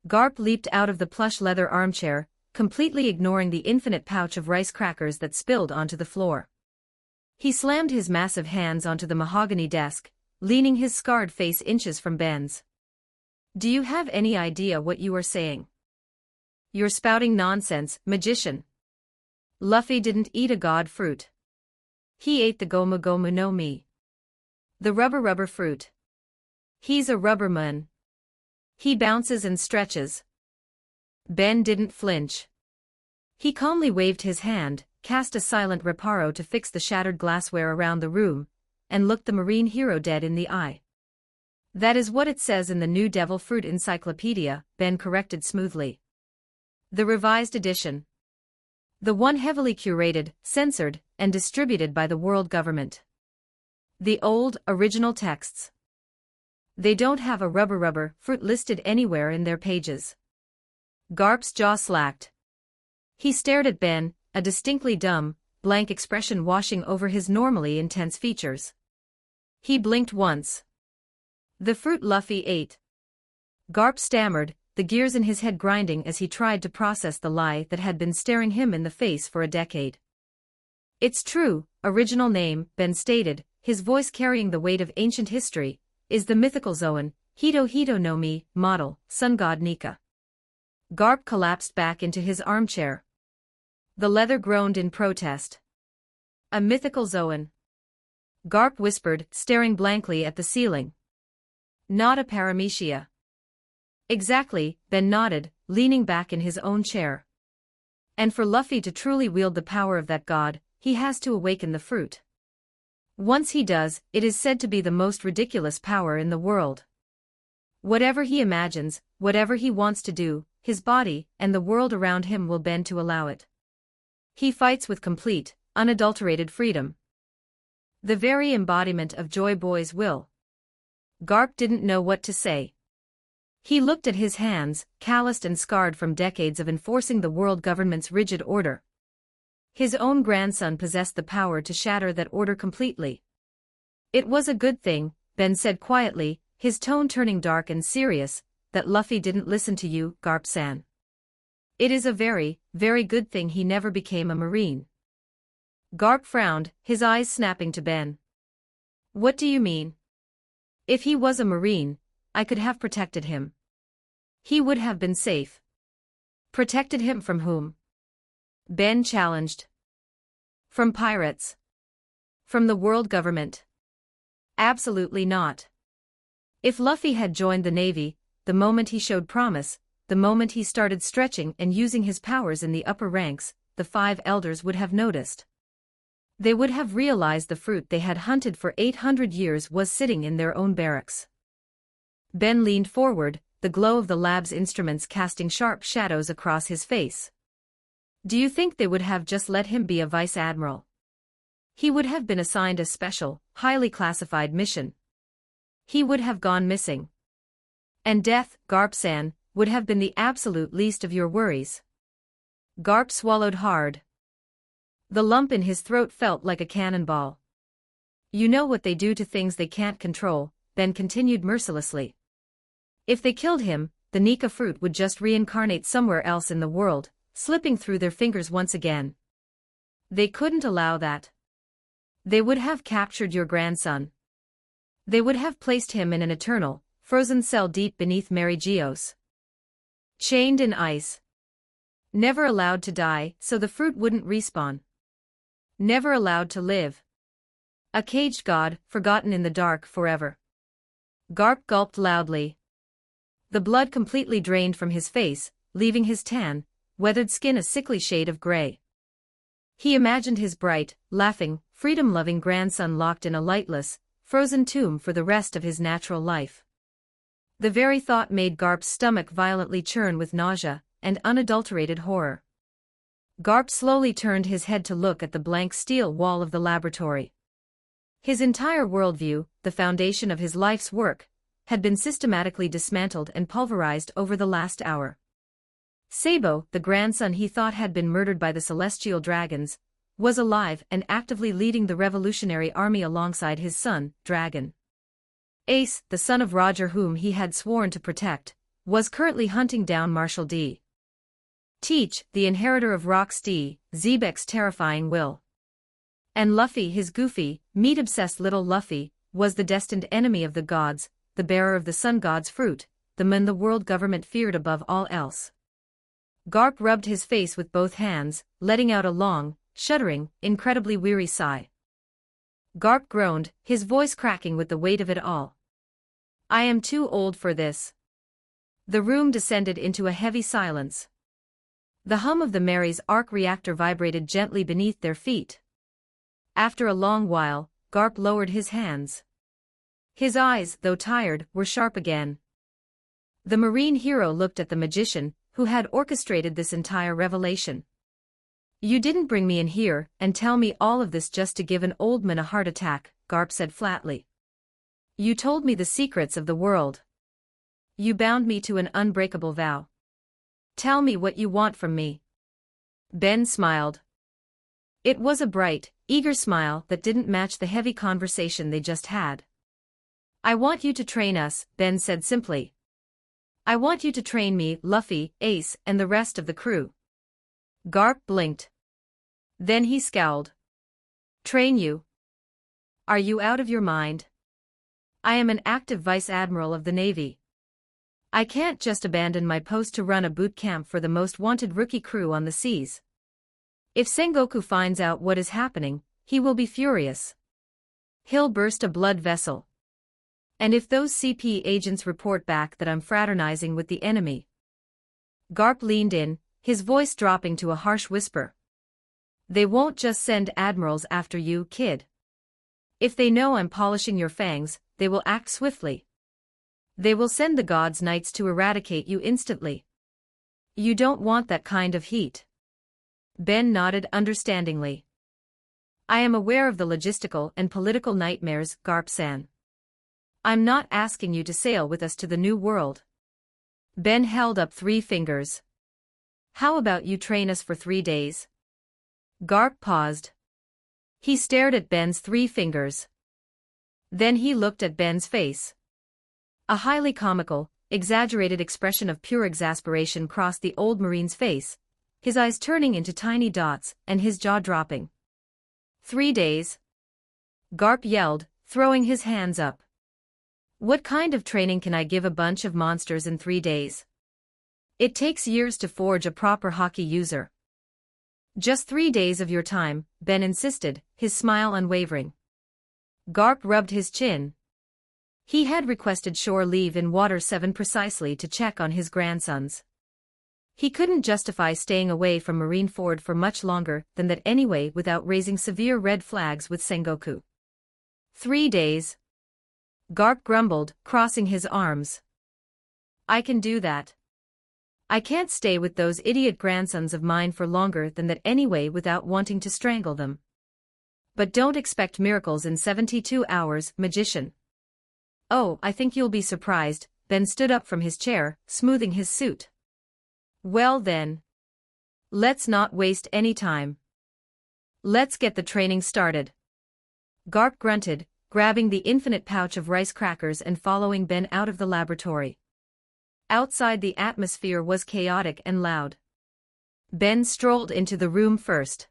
Garp leaped out of the plush leather armchair, completely ignoring the infinite pouch of rice crackers that spilled onto the floor. He slammed his massive hands onto the mahogany desk, leaning his scarred face inches from Ben's. Do you have any idea what you are saying? You're spouting nonsense, magician. Luffy didn't eat a god fruit. He ate the Gomu Gomu no Mi. The rubber fruit. He's a rubberman. He bounces and stretches. Ben didn't flinch. He calmly waved his hand, cast a silent reparo to fix the shattered glassware around the room, and looked the marine hero dead in the eye. That is what it says in the new Devil Fruit Encyclopedia, Ben corrected smoothly. The revised edition. The one heavily curated, censored, and distributed by the world government. The old, original texts. They don't have a rubber fruit listed anywhere in their pages. Garp's jaw slacked. He stared at Ben, a distinctly dumb, blank expression washing over his normally intense features. He blinked once. The fruit Luffy ate. Garp stammered, the gears in his head grinding as he tried to process the lie that had been staring him in the face for a decade. It's true, original name, Ben stated, his voice carrying the weight of ancient history, is the mythical Zoan, Hito no Mi, model, sun god Nika. Garp collapsed back into his armchair. The leather groaned in protest. A mythical Zoan. Garp whispered, staring blankly at the ceiling. Not a paramecia. Exactly, Ben nodded, leaning back in his own chair. And for Luffy to truly wield the power of that god, he has to awaken the fruit. Once he does, it is said to be the most ridiculous power in the world. Whatever he imagines, whatever he wants to do, his body and the world around him will bend to allow it. He fights with complete, unadulterated freedom. The very embodiment of Joy Boy's will. Garp didn't know what to say. He looked at his hands, calloused and scarred from decades of enforcing the world government's rigid order. His own grandson possessed the power to shatter that order completely. It was a good thing, Ben said quietly, his tone turning dark and serious, that Luffy didn't listen to you, Garp-san. It is a very, very good thing he never became a Marine. Garp frowned, his eyes snapping to Ben. What do you mean? If he was a Marine, I could have protected him. He would have been safe. Protected him from whom? Ben challenged. From pirates. From the world government. Absolutely not. If Luffy had joined the Navy, the moment he showed promise, the moment he started stretching and using his powers in the upper ranks, the 5 elders would have noticed. They would have realized the fruit they had hunted for 800 years was sitting in their own barracks. Ben leaned forward, the glow of the lab's instruments casting sharp shadows across his face. Do you think they would have just let him be a vice admiral? He would have been assigned a special, highly classified mission. He would have gone missing. And death, Garp-san, would have been the absolute least of your worries. Garp swallowed hard. The lump in his throat felt like a cannonball. You know what they do to things they can't control, Ben continued mercilessly. If they killed him, the Nika fruit would just reincarnate somewhere else in the world, slipping through their fingers once again. They couldn't allow that. They would have captured your grandson. They would have placed him in an eternal, frozen cell deep beneath Mary Geos. Chained in ice. Never allowed to die, so the fruit wouldn't respawn. Never allowed to live. A caged god, forgotten in the dark forever. Garp gulped loudly. The blood completely drained from his face, leaving his tan, weathered skin a sickly shade of gray. He imagined his bright, laughing, freedom-loving grandson locked in a lightless, frozen tomb for the rest of his natural life. The very thought made Garp's stomach violently churn with nausea and unadulterated horror. Garp slowly turned his head to look at the blank steel wall of the laboratory. His entire worldview, the foundation of his life's work, had been systematically dismantled and pulverized over the last hour. Sabo, the grandson he thought had been murdered by the celestial dragons, was alive and actively leading the revolutionary army alongside his son, Dragon. Ace, the son of Roger whom he had sworn to protect, was currently hunting down Marshal D. Teach, the inheritor of Rox D, Zebek's terrifying will. And Luffy, his goofy, meat-obsessed little Luffy, was the destined enemy of the gods, the bearer of the sun god's fruit, the man the world government feared above all else. Garp rubbed his face with both hands, letting out a long, shuddering, incredibly weary sigh. Garp groaned, his voice cracking with the weight of it all. I am too old for this. The room descended into a heavy silence. The hum of the Mary's arc reactor vibrated gently beneath their feet. After a long while, Garp lowered his hands. His eyes, though tired, were sharp again. The marine hero looked at the magician, who had orchestrated this entire revelation. You didn't bring me in here and tell me all of this just to give an old man a heart attack, Garp said flatly. You told me the secrets of the world. You bound me to an unbreakable vow. Tell me what you want from me. Ben smiled. It was a bright, eager smile that didn't match the heavy conversation they just had. I want you to train us, Ben said simply. I want you to train me, Luffy, Ace, and the rest of the crew. Garp blinked. Then he scowled. Train you? Are you out of your mind? I am an active vice admiral of the Navy. I can't just abandon my post to run a boot camp for the most wanted rookie crew on the seas. If Sengoku finds out what is happening, he will be furious. He'll burst a blood vessel. And if those CP agents report back that I'm fraternizing with the enemy. Garp leaned in, his voice dropping to a harsh whisper. They won't just send admirals after you, kid. If they know I'm polishing your fangs, they will act swiftly. They will send the gods' knights to eradicate you instantly. You don't want that kind of heat. Ben nodded understandingly. I am aware of the logistical and political nightmares, Garp-san. I'm not asking you to sail with us to the new world. Ben held up 3 fingers. How about you train us for 3 days? Garp paused. He stared at Ben's 3 fingers. Then he looked at Ben's face. A highly comical, exaggerated expression of pure exasperation crossed the old marine's face, his eyes turning into tiny dots and his jaw dropping. 3 days? Garp yelled, throwing his hands up. What kind of training can I give a bunch of monsters in 3 days? It takes years to forge a proper hockey user. Just 3 days of your time, Ben insisted, his smile unwavering. Garp rubbed his chin. He had requested shore leave in Water 7 precisely to check on his grandsons. He couldn't justify staying away from Marineford for much longer than that anyway without raising severe red flags with Sengoku. 3 days. Garp grumbled, crossing his arms. I can do that. I can't stay with those idiot grandsons of mine for longer than that anyway without wanting to strangle them. But don't expect miracles in 72 hours, magician. Oh, I think you'll be surprised. Ben stood up from his chair, smoothing his suit. Well then. Let's not waste any time. Let's get the training started. Garp grunted, grabbing the infinite pouch of rice crackers and following Ben out of the laboratory. Outside the atmosphere was chaotic and loud. Ben strolled into the room first.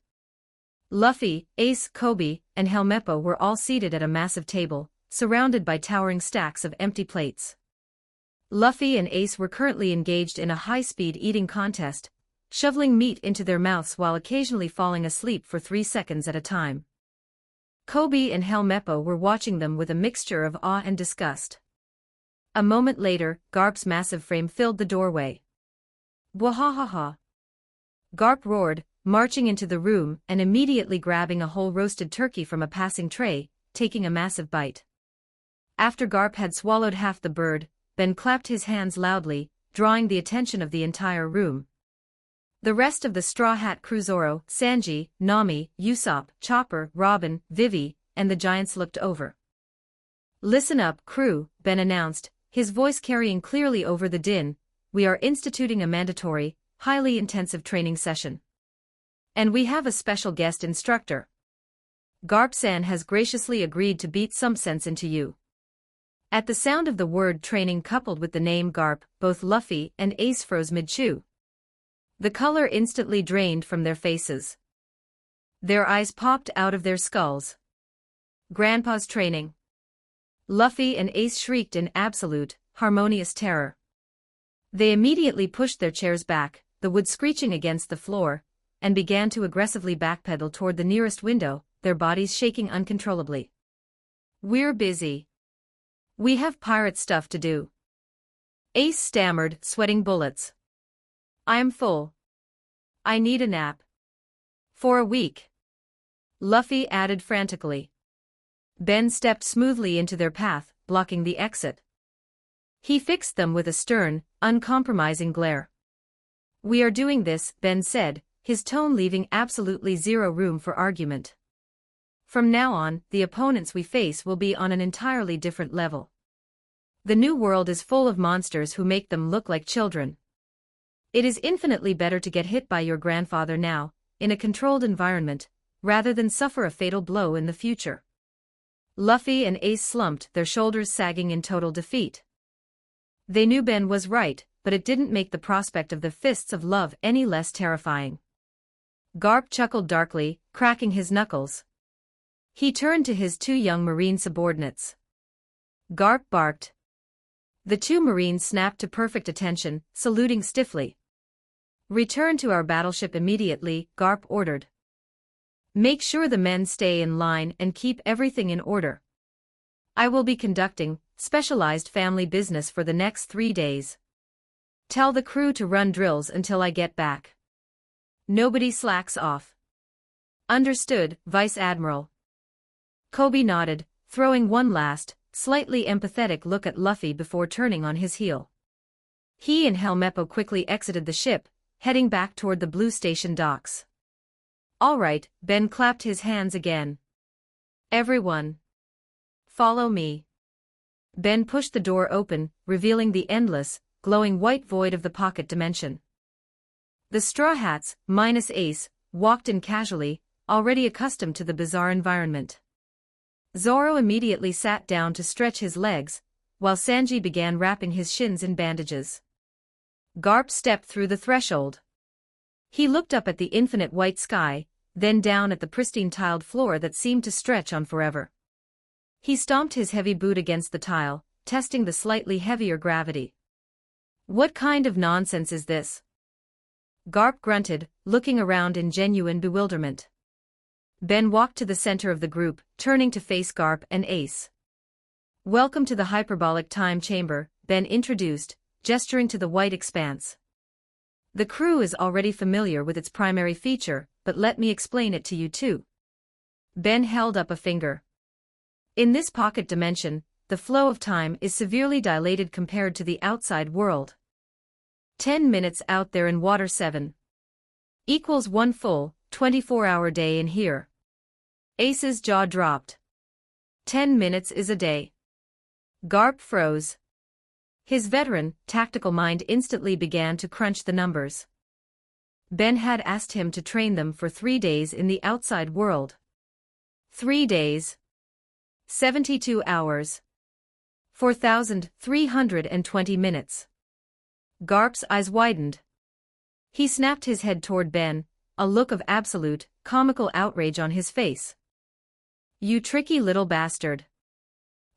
Luffy, Ace, Kobe, and Helmeppo were all seated at a massive table, surrounded by towering stacks of empty plates. Luffy and Ace were currently engaged in a high-speed eating contest, shoveling meat into their mouths while occasionally falling asleep for 3 seconds at a time. Kobe and Helmeppo were watching them with a mixture of awe and disgust. A moment later, Garp's massive frame filled the doorway. Bwahahaha! Garp roared, marching into the room and immediately grabbing a whole roasted turkey from a passing tray, taking a massive bite. After Garp had swallowed half the bird, Ben clapped his hands loudly, drawing the attention of the entire room. The rest of the Straw Hat crew, Zoro, Sanji, Nami, Usopp, Chopper, Robin, Vivi, and the giants looked over. Listen up, crew, Ben announced, his voice carrying clearly over the din. We are instituting a mandatory, highly intensive training session. And we have a special guest instructor. Garp-san has graciously agreed to beat some sense into you. At the sound of the word training coupled with the name Garp, both Luffy and Ace froze mid-chew. The color instantly drained from their faces. Their eyes popped out of their skulls. Grandpa's training. Luffy and Ace shrieked in absolute, harmonious terror. They immediately pushed their chairs back, the wood screeching against the floor, and began to aggressively backpedal toward the nearest window, their bodies shaking uncontrollably. We're busy. We have pirate stuff to do. Ace stammered, sweating bullets. I'm full. I need a nap. For a week. Luffy added frantically. Ben stepped smoothly into their path, blocking the exit. He fixed them with a stern, uncompromising glare. We are doing this, Ben said, his tone leaving absolutely zero room for argument. From now on, the opponents we face will be on an entirely different level. The new world is full of monsters who make them look like children. It is infinitely better to get hit by your grandfather now, in a controlled environment, rather than suffer a fatal blow in the future. Luffy and Ace slumped, their shoulders sagging in total defeat. They knew Ben was right, but it didn't make the prospect of the fists of love any less terrifying. Garp chuckled darkly, cracking his knuckles. He turned to his 2 young marine subordinates. Garp barked. The 2 marines snapped to perfect attention, saluting stiffly. Return to our battleship immediately, Garp ordered. Make sure the men stay in line and keep everything in order. I will be conducting specialized family business for the next 3 days. Tell the crew to run drills until I get back. Nobody slacks off. Understood, Vice Admiral. Kobe nodded, throwing one last, slightly empathetic look at Luffy before turning on his heel. He and Helmeppo quickly exited the ship, heading back toward the Blue Station docks. All right, Ben clapped his hands again. Everyone. Follow me. Ben pushed the door open, revealing the endless, glowing white void of the pocket dimension. The Straw Hats, minus Ace, walked in casually, already accustomed to the bizarre environment. Zoro immediately sat down to stretch his legs, while Sanji began wrapping his shins in bandages. Garp stepped through the threshold. He looked up at the infinite white sky, then down at the pristine tiled floor that seemed to stretch on forever. He stomped his heavy boot against the tile, testing the slightly heavier gravity. What kind of nonsense is this? Garp grunted, looking around in genuine bewilderment. Ben walked to the center of the group, turning to face Garp and Ace. Welcome to the hyperbolic time chamber, Ben introduced, gesturing to the white expanse. The crew is already familiar with its primary feature, but let me explain it to you too. Ben held up a finger. In this pocket dimension, the flow of time is severely dilated compared to the outside world. 10 minutes out there in water 7 equals 1 full, 24-hour day in here. Ace's jaw dropped. 10 minutes is a day. Garp froze. His veteran, tactical mind instantly began to crunch the numbers. Ben had asked him to train them for 3 days in the outside world. 3 days. 72 hours. 4,320 minutes. Garp's eyes widened. He snapped his head toward Ben, a look of absolute, comical outrage on his face. You tricky little bastard.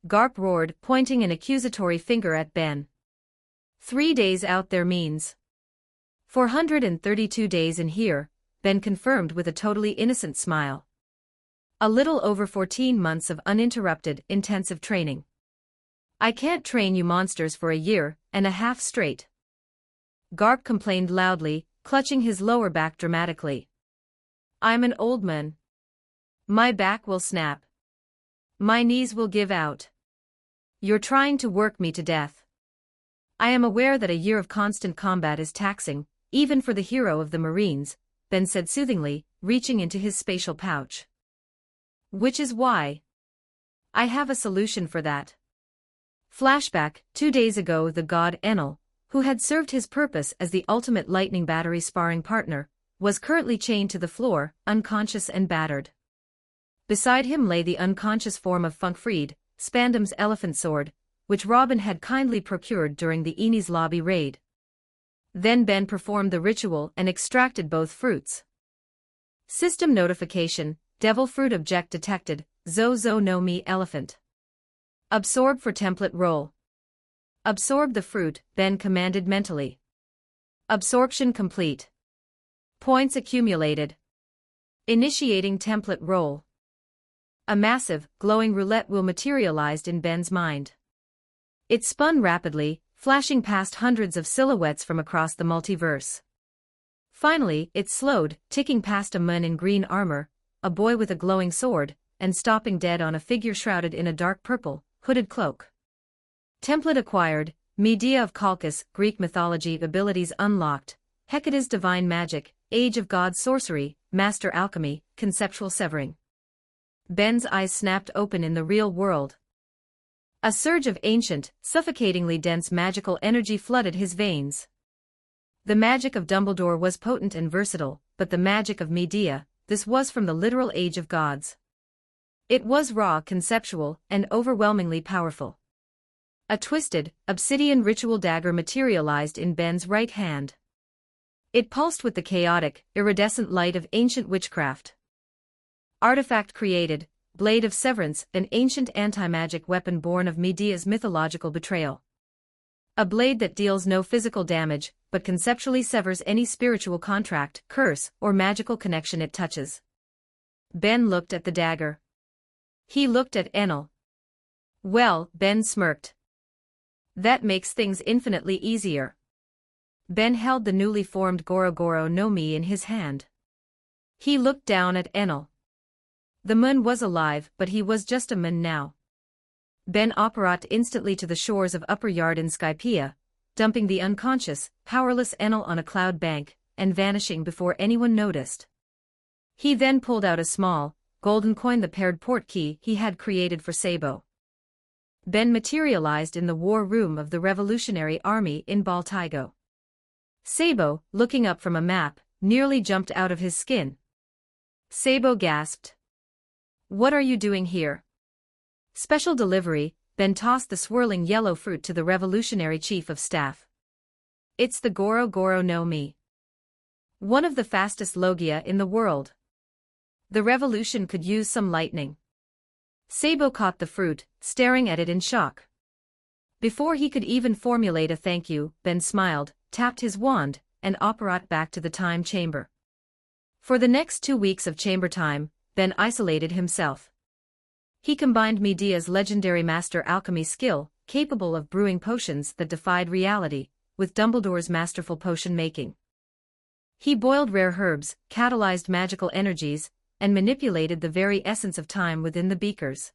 Garp roared, pointing an accusatory finger at Ben. 3 days out there means 432 days in here, Ben confirmed with a totally innocent smile. A little over 14 months of uninterrupted, intensive training. I can't train you monsters for a year and a half straight. Garp complained loudly, clutching his lower back dramatically. I'm an old man. My back will snap. My knees will give out. You're trying to work me to death. I am aware that a year of constant combat is taxing, even for the hero of the Marines, Ben said soothingly, reaching into his spatial pouch. Which is why I have a solution for that. Flashback, 2 days ago the god Enel, who had served his purpose as the ultimate lightning battery sparring partner, was currently chained to the floor, unconscious and battered. Beside him lay the unconscious form of Funkfried, Spandam's elephant sword, which Robin had kindly procured during the Eni's lobby raid. Then Ben performed the ritual and extracted both fruits. System notification, devil fruit object detected, Zozo no Mi elephant. Absorb for template roll. Absorb the fruit, Ben commanded mentally. Absorption complete. Points accumulated. Initiating template roll. A massive, glowing roulette wheel materialized in Ben's mind. It spun rapidly, flashing past hundreds of silhouettes from across the multiverse. Finally, it slowed, ticking past a man in green armor, a boy with a glowing sword, and stopping dead on a figure shrouded in a dark purple, hooded cloak. Template acquired, Medea of Colchis, Greek mythology abilities unlocked, Hecate's divine magic, Age of Gods sorcery, Master alchemy, conceptual severing. Ben's eyes snapped open in the real world. A surge of ancient, suffocatingly dense magical energy flooded his veins. The magic of Dumbledore was potent and versatile, but the magic of Medea, this was from the literal Age of Gods. It was raw, conceptual, and overwhelmingly powerful. A twisted, obsidian ritual dagger materialized in Ben's right hand. It pulsed with the chaotic, iridescent light of ancient witchcraft. Artifact created, Blade of Severance, an ancient anti-magic weapon born of Medea's mythological betrayal. A blade that deals no physical damage, but conceptually severs any spiritual contract, curse, or magical connection it touches. Ben looked at the dagger. He looked at Enel. Well, Ben smirked. That makes things infinitely easier. Ben held the newly formed Goro Goro no Mi in his hand. He looked down at Enel. The moon was alive, but he was just a moon now. Ben operat instantly to the shores of Upper Yard in Skypea, dumping the unconscious, powerless Enel on a cloud bank, and vanishing before anyone noticed. He then pulled out a small, golden coin, the paired port key he had created for Sabo. Ben materialized in the war room of the Revolutionary Army in Baltigo. Sabo, looking up from a map, nearly jumped out of his skin. Sabo gasped. What are you doing here? Special delivery, Ben tossed the swirling yellow fruit to the Revolutionary Chief of Staff. It's the Goro Goro no Mi. One of the fastest Logia in the world. The revolution could use some lightning. Sabo caught the fruit, staring at it in shock. Before he could even formulate a thank you, Ben smiled, tapped his wand, and operat back to the time chamber. For the next 2 weeks of chamber time, Ben isolated himself. He combined Medea's legendary master alchemy skill, capable of brewing potions that defied reality, with Dumbledore's masterful potion making. He boiled rare herbs, catalyzed magical energies, and manipulated the very essence of time within the beakers.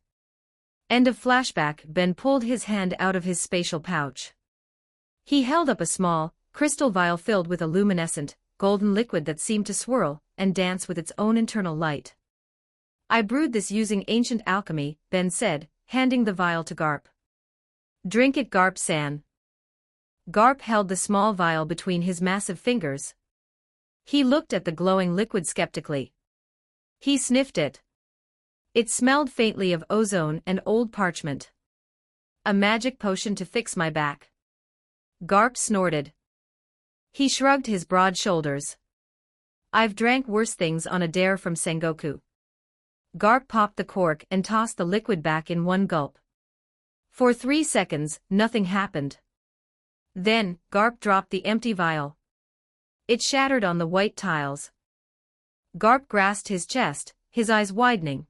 End of flashback. Ben pulled his hand out of his spatial pouch. He held up a small, crystal vial filled with a luminescent, golden liquid that seemed to swirl and dance with its own internal light. I brewed this using ancient alchemy, Ben said, handing the vial to Garp. Drink it, Garp-san. Garp held the small vial between his massive fingers. He looked at the glowing liquid skeptically. He sniffed it. It smelled faintly of ozone and old parchment. A magic potion to fix my back. Garp snorted. He shrugged his broad shoulders. I've drank worse things on a dare from Sengoku. Garp popped the cork and tossed the liquid back in one gulp. For 3 seconds, nothing happened. Then, Garp dropped the empty vial. It shattered on the white tiles. Garp grasped his chest, his eyes widening.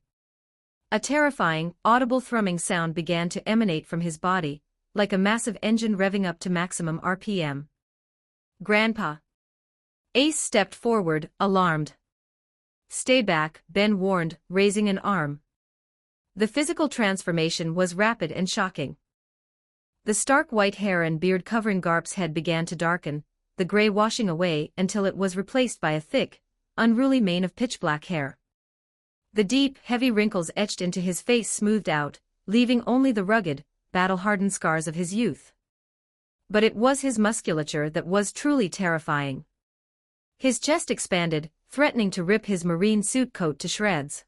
A terrifying, audible thrumming sound began to emanate from his body, like a massive engine revving up to maximum RPM. Grandpa. Ace stepped forward, alarmed. Stay back, Ben warned, raising an arm. The physical transformation was rapid and shocking. The stark white hair and beard covering Garp's head began to darken, the gray washing away until it was replaced by a thick, unruly mane of pitch-black hair. The deep, heavy wrinkles etched into his face smoothed out, leaving only the rugged, battle-hardened scars of his youth. But it was his musculature that was truly terrifying. His chest expanded, threatening to rip his marine suit coat to shreds.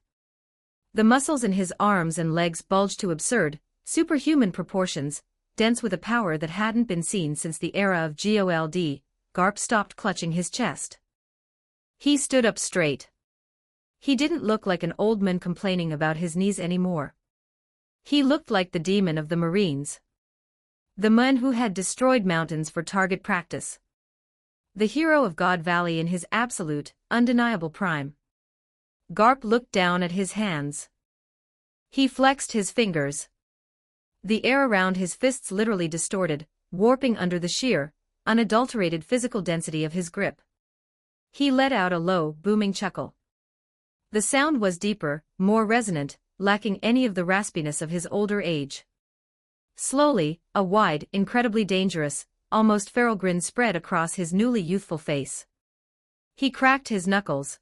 The muscles in his arms and legs bulged to absurd, superhuman proportions, dense with a power that hadn't been seen since the era of GOLD. Garp stopped clutching his chest. He stood up straight. He didn't look like an old man complaining about his knees anymore. He looked like the demon of the Marines. The man who had destroyed mountains for target practice. The hero of God Valley in his absolute, undeniable prime. Garp looked down at his hands. He flexed his fingers. The air around his fists literally distorted, warping under the sheer, unadulterated physical density of his grip. He let out a low, booming chuckle. The sound was deeper, more resonant, lacking any of the raspiness of his older age. Slowly, a wide, incredibly dangerous, almost feral grin spread across his newly youthful face. He cracked his knuckles.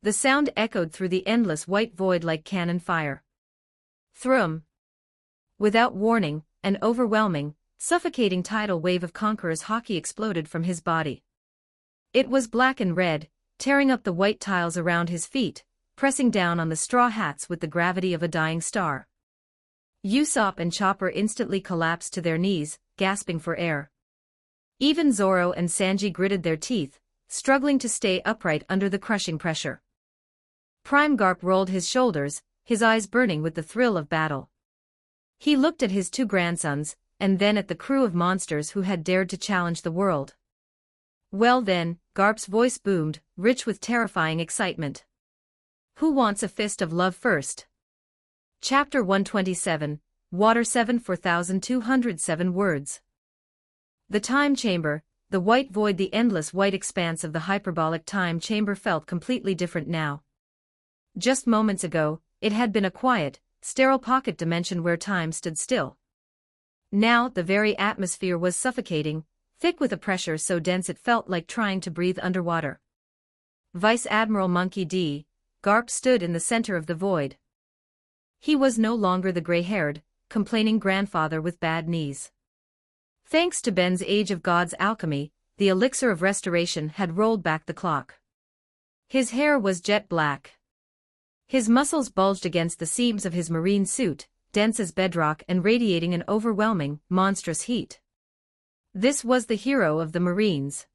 The sound echoed through the endless white void like cannon fire. Thrum. Without warning, an overwhelming, suffocating tidal wave of Conqueror's hockey exploded from his body. It was black and red, tearing up the white tiles around his feet, pressing down on the straw hats with the gravity of a dying star. Usopp and Chopper instantly collapsed to their knees, gasping for air. Even Zoro and Sanji gritted their teeth, struggling to stay upright under the crushing pressure. Prime Garp rolled his shoulders, his eyes burning with the thrill of battle. He looked at his 2 grandsons, and then at the crew of monsters who had dared to challenge the world. Well then, Garp's voice boomed, rich with terrifying excitement. Who wants a fist of love first? Chapter 127, Water 7 4207 words. The time chamber, the white void, the endless white expanse of the hyperbolic time chamber felt completely different now. Just moments ago, it had been a quiet, sterile pocket dimension where time stood still. Now the very atmosphere was suffocating, thick with a pressure so dense it felt like trying to breathe underwater. Vice Admiral Monkey D. Garp stood in the center of the void. He was no longer the gray-haired, complaining grandfather with bad knees. Thanks to Ben's Age of Gods alchemy, the elixir of restoration had rolled back the clock. His hair was jet black. His muscles bulged against the seams of his marine suit, dense as bedrock and radiating an overwhelming, monstrous heat. This was the hero of the Marines.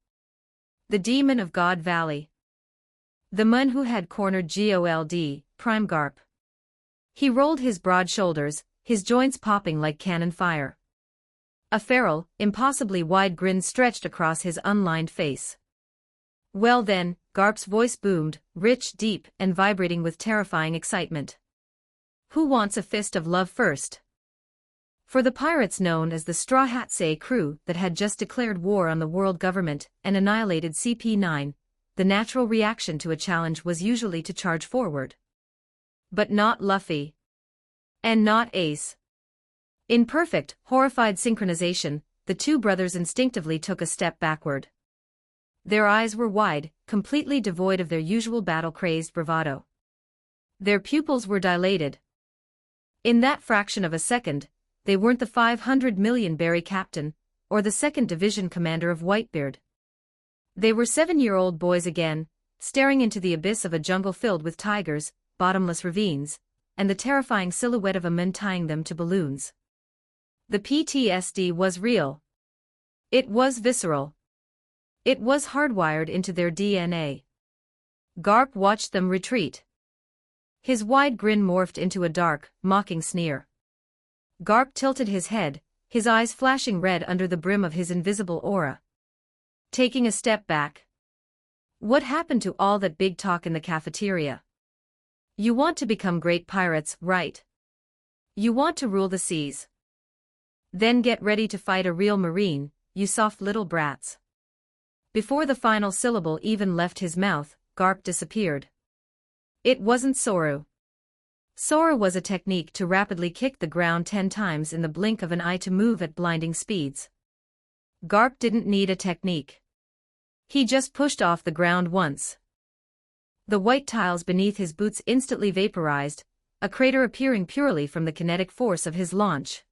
The demon of God Valley. The man who had cornered GOLD, Prime Garp. He rolled his broad shoulders, his joints popping like cannon fire. A feral, impossibly wide grin stretched across his unlined face. "Well then," Garp's voice boomed, rich, deep, and vibrating with terrifying excitement. "Who wants a fist of love first?" For the pirates known as the Straw Hat Say crew that had just declared war on the world government and annihilated CP9, the natural reaction to a challenge was usually to charge forward. But not Luffy. And not Ace. In perfect, horrified synchronization, the two brothers instinctively took a step backward. Their eyes were wide, completely devoid of their usual battle-crazed bravado. Their pupils were dilated. In that fraction of a second, they weren't the 500 million berry captain, or the 2nd Division commander of Whitebeard. They were 7-year-old boys again, staring into the abyss of a jungle filled with tigers, bottomless ravines, and the terrifying silhouette of a man tying them to balloons. The PTSD was real. It was visceral. It was hardwired into their DNA. Garp watched them retreat. His wide grin morphed into a dark, mocking sneer. Garp tilted his head, his eyes flashing red under the brim of his invisible aura. Taking a step back. "What happened to all that big talk in the cafeteria? You want to become great pirates, right? You want to rule the seas. Then get ready to fight a real marine, you soft little brats." Before the final syllable even left his mouth, Garp disappeared. It wasn't Soru. Soru was a technique to rapidly kick the ground 10 times in the blink of an eye to move at blinding speeds. Garp didn't need a technique. He just pushed off the ground once. The white tiles beneath his boots instantly vaporized, a crater appearing purely from the kinetic force of his launch.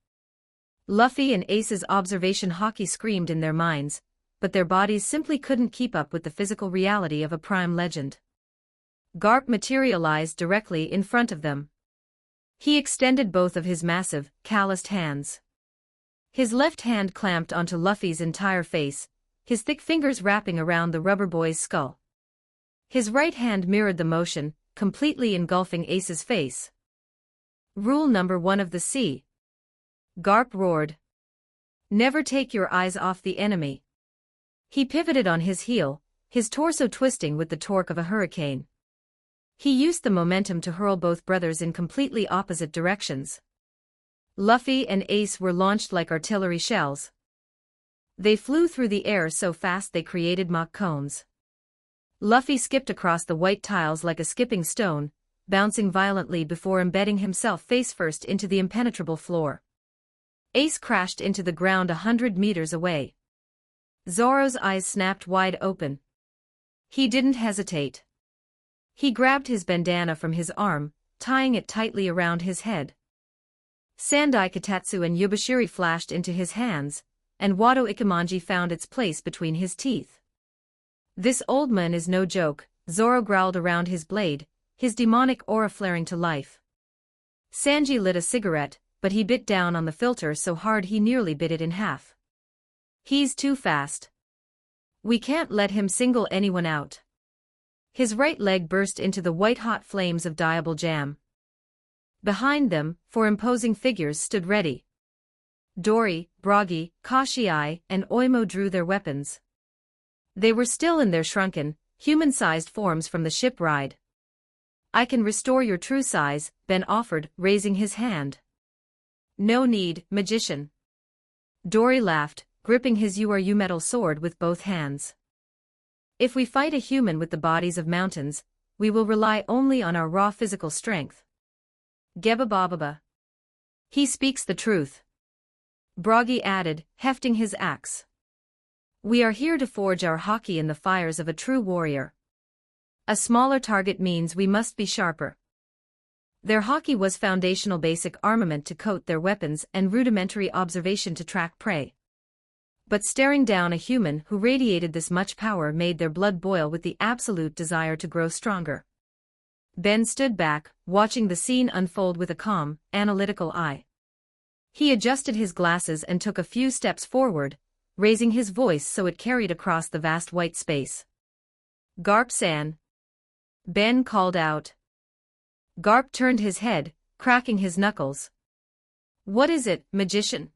Luffy and Ace's observation hockey screamed in their minds, but their bodies simply couldn't keep up with the physical reality of a prime legend. Garp materialized directly in front of them. He extended both of his massive, calloused hands. His left hand clamped onto Luffy's entire face, his thick fingers wrapping around the rubber boy's skull. His right hand mirrored the motion, completely engulfing Ace's face. "Rule number 1 of the sea," Garp roared. "Never take your eyes off the enemy." He pivoted on his heel, his torso twisting with the torque of a hurricane. He used the momentum to hurl both brothers in completely opposite directions. Luffy and Ace were launched like artillery shells. They flew through the air so fast they created Mach cones. Luffy skipped across the white tiles like a skipping stone, bouncing violently before embedding himself face-first into the impenetrable floor. Ace crashed into the ground 100 meters away. Zoro's eyes snapped wide open. He didn't hesitate. He grabbed his bandana from his arm, tying it tightly around his head. Sandai Katatsu and Yubashiri flashed into his hands, and Wado Ikemanji found its place between his teeth. "This old man is no joke," Zoro growled around his blade, his demonic aura flaring to life. Sanji lit a cigarette, but he bit down on the filter so hard he nearly bit it in half. "He's too fast. We can't let him single anyone out." His right leg burst into the white-hot flames of Diable Jam. Behind them, 4 imposing figures stood ready. Dory, Broggy, Kashii, and Oimo drew their weapons. They were still in their shrunken, human-sized forms from the ship ride. "I can restore your true size," Ben offered, raising his hand. "No need, magician." Dory laughed, gripping his URU metal sword with both hands. "If we fight a human with the bodies of mountains, we will rely only on our raw physical strength." "Geba Bababa. He speaks the truth," Broggy added, hefting his axe. "We are here to forge our haki in the fires of a true warrior. A smaller target means we must be sharper." Their haki was foundational basic armament to coat their weapons and rudimentary observation to track prey. But staring down a human who radiated this much power made their blood boil with the absolute desire to grow stronger. Ben stood back, watching the scene unfold with a calm, analytical eye. He adjusted his glasses and took a few steps forward, raising his voice so it carried across the vast white space. "Garp-san." Ben called out. Garp turned his head, cracking his knuckles. "What is it, magician?"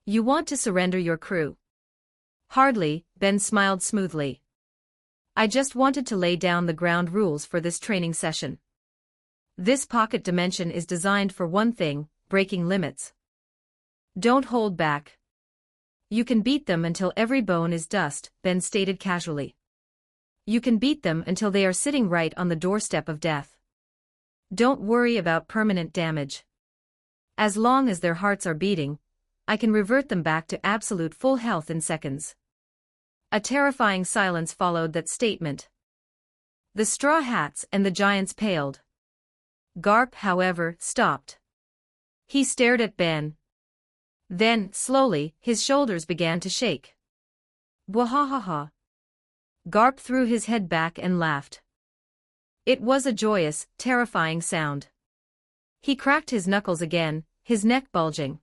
You want to surrender your crew? Hardly, Ben smiled smoothly. I just wanted to lay down the ground rules for this training session. This pocket dimension is designed for one thing, breaking limits. Don't hold back. You can beat them until every bone is dust, Ben stated casually. You can beat them until they are sitting right on the doorstep of death. Don't worry about permanent damage. As long as their hearts are beating, I can revert them back to absolute full health in seconds. A terrifying silence followed that statement. The straw hats and the giants paled. Garp, however, stopped. He stared at Ben. Then, slowly, his shoulders began to shake. Bwahahaha. Garp threw his head back and laughed. It was a joyous, terrifying sound. He cracked his knuckles again, his neck bulging.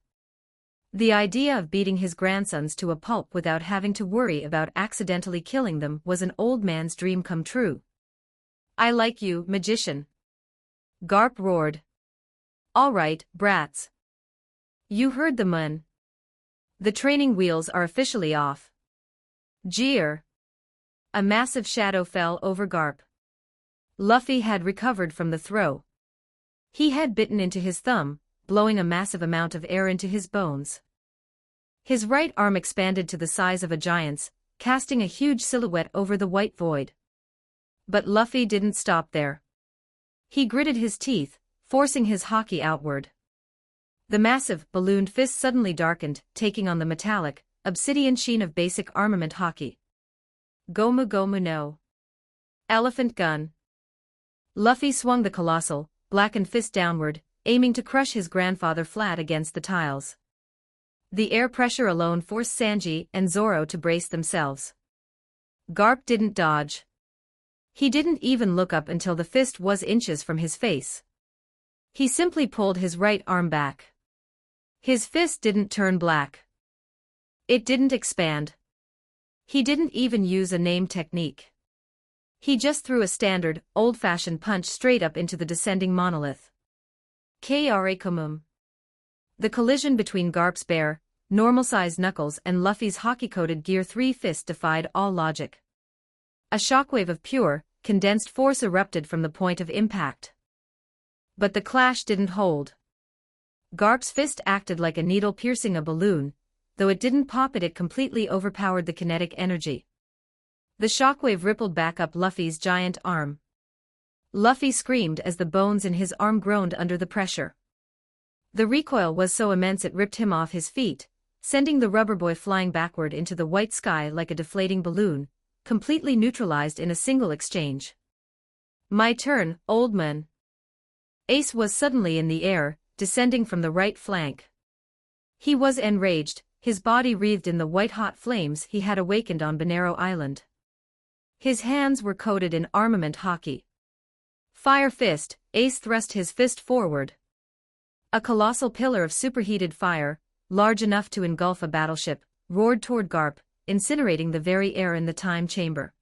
The idea of beating his grandsons to a pulp without having to worry about accidentally killing them was an old man's dream come true. I like you, magician. Garp roared. All right, brats. You heard the mun. The training wheels are officially off. Jeer. A massive shadow fell over Garp. Luffy had recovered from the throw. He had bitten into his thumb, blowing a massive amount of air into his bones. His right arm expanded to the size of a giant's, casting a huge silhouette over the white void. But Luffy didn't stop there. He gritted his teeth, forcing his haki outward. The massive, ballooned fist suddenly darkened, taking on the metallic, obsidian sheen of basic armament haki. Gomu Gomu no. Elephant gun. Luffy swung the colossal, blackened fist downward, aiming to crush his grandfather flat against the tiles. The air pressure alone forced Sanji and Zoro to brace themselves. Garp didn't dodge. He didn't even look up until the fist was inches from his face. He simply pulled his right arm back. His fist didn't turn black. It didn't expand. He didn't even use a name technique. He just threw a standard, old-fashioned punch straight up into the descending monolith. Kare Komum. The collision between Garp's bare, normal-sized knuckles and Luffy's hockey-coated Gear 3 fist defied all logic. A shockwave of pure, condensed force erupted from the point of impact. But the clash didn't hold. Garp's fist acted like a needle piercing a balloon, though it didn't pop it completely overpowered the kinetic energy. The shockwave rippled back up Luffy's giant arm. Luffy screamed as the bones in his arm groaned under the pressure. The recoil was so immense it ripped him off his feet, sending the rubber boy flying backward into the white sky like a deflating balloon, completely neutralized in a single exchange. My turn, old man. Ace was suddenly in the air, descending from the right flank. He was enraged, his body wreathed in the white-hot flames he had awakened on Banero Island. His hands were coated in armament haki. Fire fist, Ace thrust his fist forward. A colossal pillar of superheated fire, large enough to engulf a battleship, roared toward Garp, incinerating the very air in the time chamber.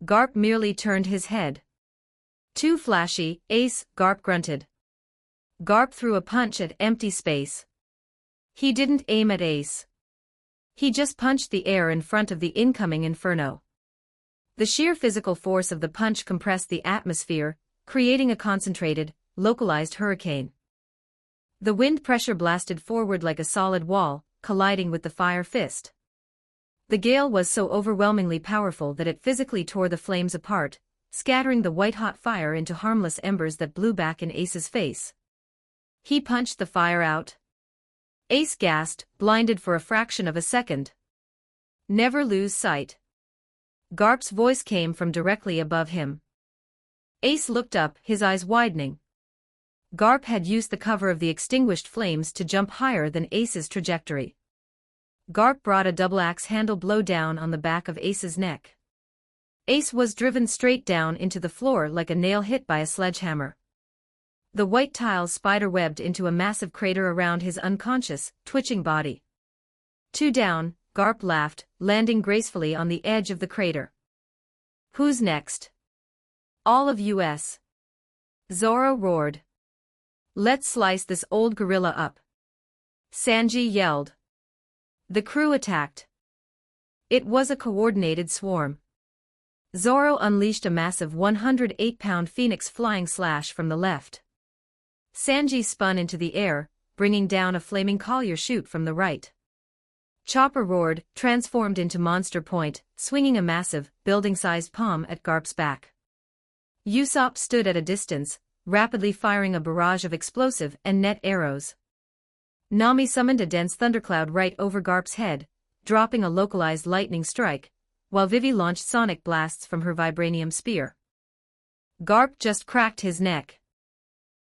Garp merely turned his head. Too flashy, Ace, Garp grunted. Garp threw a punch at empty space. He didn't aim at Ace. He just punched the air in front of the incoming inferno. The sheer physical force of the punch compressed the atmosphere, creating a concentrated, localized hurricane. The wind pressure blasted forward like a solid wall, colliding with the fire fist. The gale was so overwhelmingly powerful that it physically tore the flames apart, scattering the white-hot fire into harmless embers that blew back in Ace's face. He punched the fire out. Ace gasped, blinded for a fraction of a second. Never lose sight. Garp's voice came from directly above him. Ace looked up, his eyes widening. Garp had used the cover of the extinguished flames to jump higher than Ace's trajectory. Garp brought a double-axe handle blow down on the back of Ace's neck. Ace was driven straight down into the floor like a nail hit by a sledgehammer. The white tiles spider-webbed into a massive crater around his unconscious, twitching body. Two down, Garp laughed, landing gracefully on the edge of the crater. Who's next? All of us. Zoro roared. Let's slice this old gorilla up. Sanji yelled. The crew attacked. It was a coordinated swarm. Zoro unleashed a massive 108-pound phoenix flying slash from the left. Sanji spun into the air, bringing down a flaming collier chute from the right. Chopper roared, transformed into Monster Point, swinging a massive, building-sized palm at Garp's back. Usopp stood at a distance, rapidly firing a barrage of explosive and net arrows. Nami summoned a dense thundercloud right over Garp's head, dropping a localized lightning strike, while Vivi launched sonic blasts from her vibranium spear. Garp just cracked his neck.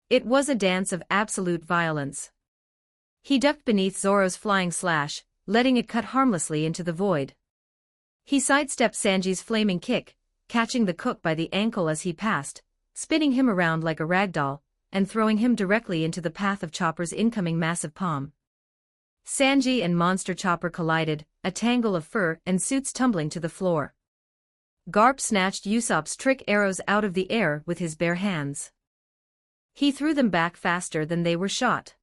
It was a dance of absolute violence. He ducked beneath Zoro's flying slash, letting it cut harmlessly into the void. He sidestepped Sanji's flaming kick, catching the cook by the ankle as he passed, spinning him around like a ragdoll, and throwing him directly into the path of Chopper's incoming massive palm. Sanji and Monster Chopper collided, a tangle of fur and suits tumbling to the floor. Garp snatched Usopp's trick arrows out of the air with his bare hands. He threw them back faster than they were shot.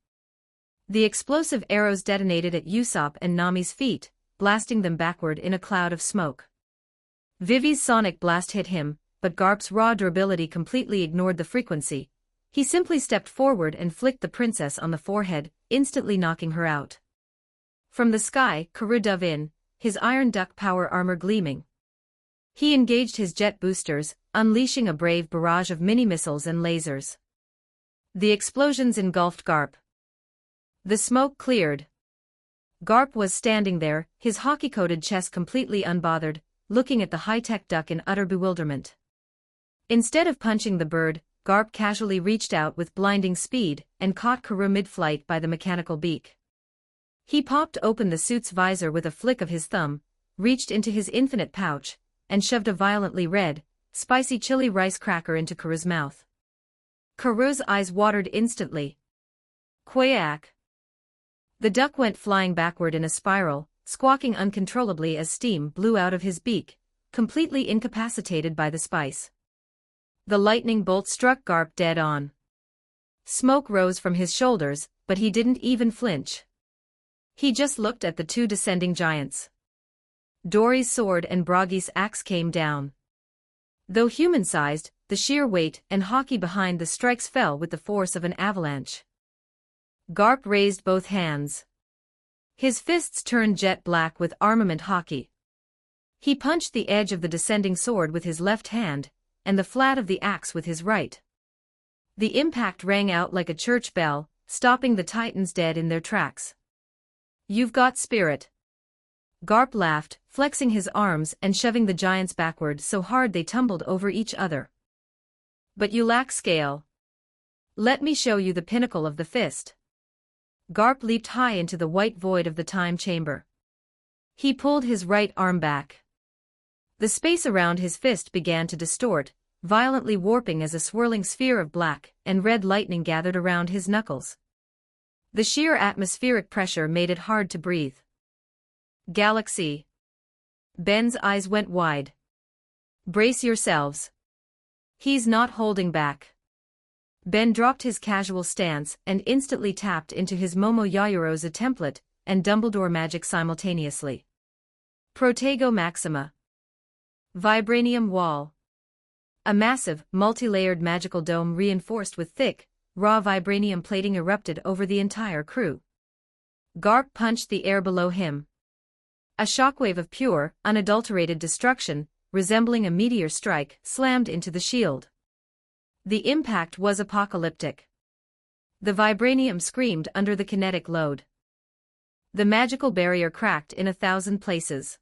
The explosive arrows detonated at Usopp and Nami's feet, blasting them backward in a cloud of smoke. Vivi's sonic blast hit him, but Garp's raw durability completely ignored the frequency. He simply stepped forward and flicked the princess on the forehead, instantly knocking her out. From the sky, Karoo dove in, his iron duck power armor gleaming. He engaged his jet boosters, unleashing a brave barrage of mini-missiles and lasers. The explosions engulfed Garp. The smoke cleared. Garp was standing there, his hockey-coated chest completely unbothered, looking at the high-tech duck in utter bewilderment. Instead of punching the bird, Garp casually reached out with blinding speed and caught Karoo mid-flight by the mechanical beak. He popped open the suit's visor with a flick of his thumb, reached into his infinite pouch, and shoved a violently red, spicy chili rice cracker into Karoo's mouth. Karoo's eyes watered instantly. Quack! The duck went flying backward in a spiral, squawking uncontrollably as steam blew out of his beak, completely incapacitated by the spice. The lightning bolt struck Garp dead on. Smoke rose from his shoulders, but he didn't even flinch. He just looked at the two descending giants. Dory's sword and Broggy's axe came down. Though human-sized, the sheer weight and hockey behind the strikes fell with the force of an avalanche. Garp raised both hands. His fists turned jet black with armament hockey. He punched the edge of the descending sword with his left hand, and the flat of the axe with his right. The impact rang out like a church bell, stopping the titans dead in their tracks. "You've got spirit." Garp laughed, flexing his arms and shoving the giants backward so hard they tumbled over each other. "But you lack scale. Let me show you the pinnacle of the fist." Garp leaped high into the white void of the time chamber. He pulled his right arm back. The space around his fist began to distort, violently warping as a swirling sphere of black and red lightning gathered around his knuckles. The sheer atmospheric pressure made it hard to breathe. "Galaxy." Ben's eyes went wide. "Brace yourselves. He's not holding back." Ben dropped his casual stance and instantly tapped into his Momo Yaoyoroza template and Dumbledore magic simultaneously. Protego Maxima. Vibranium Wall. A massive, multi-layered magical dome reinforced with thick, raw vibranium plating erupted over the entire crew. Garp punched the air below him. A shockwave of pure, unadulterated destruction, resembling a meteor strike, slammed into the shield. The impact was apocalyptic. The vibranium screamed under the kinetic load. The magical barrier cracked in 1,000 places.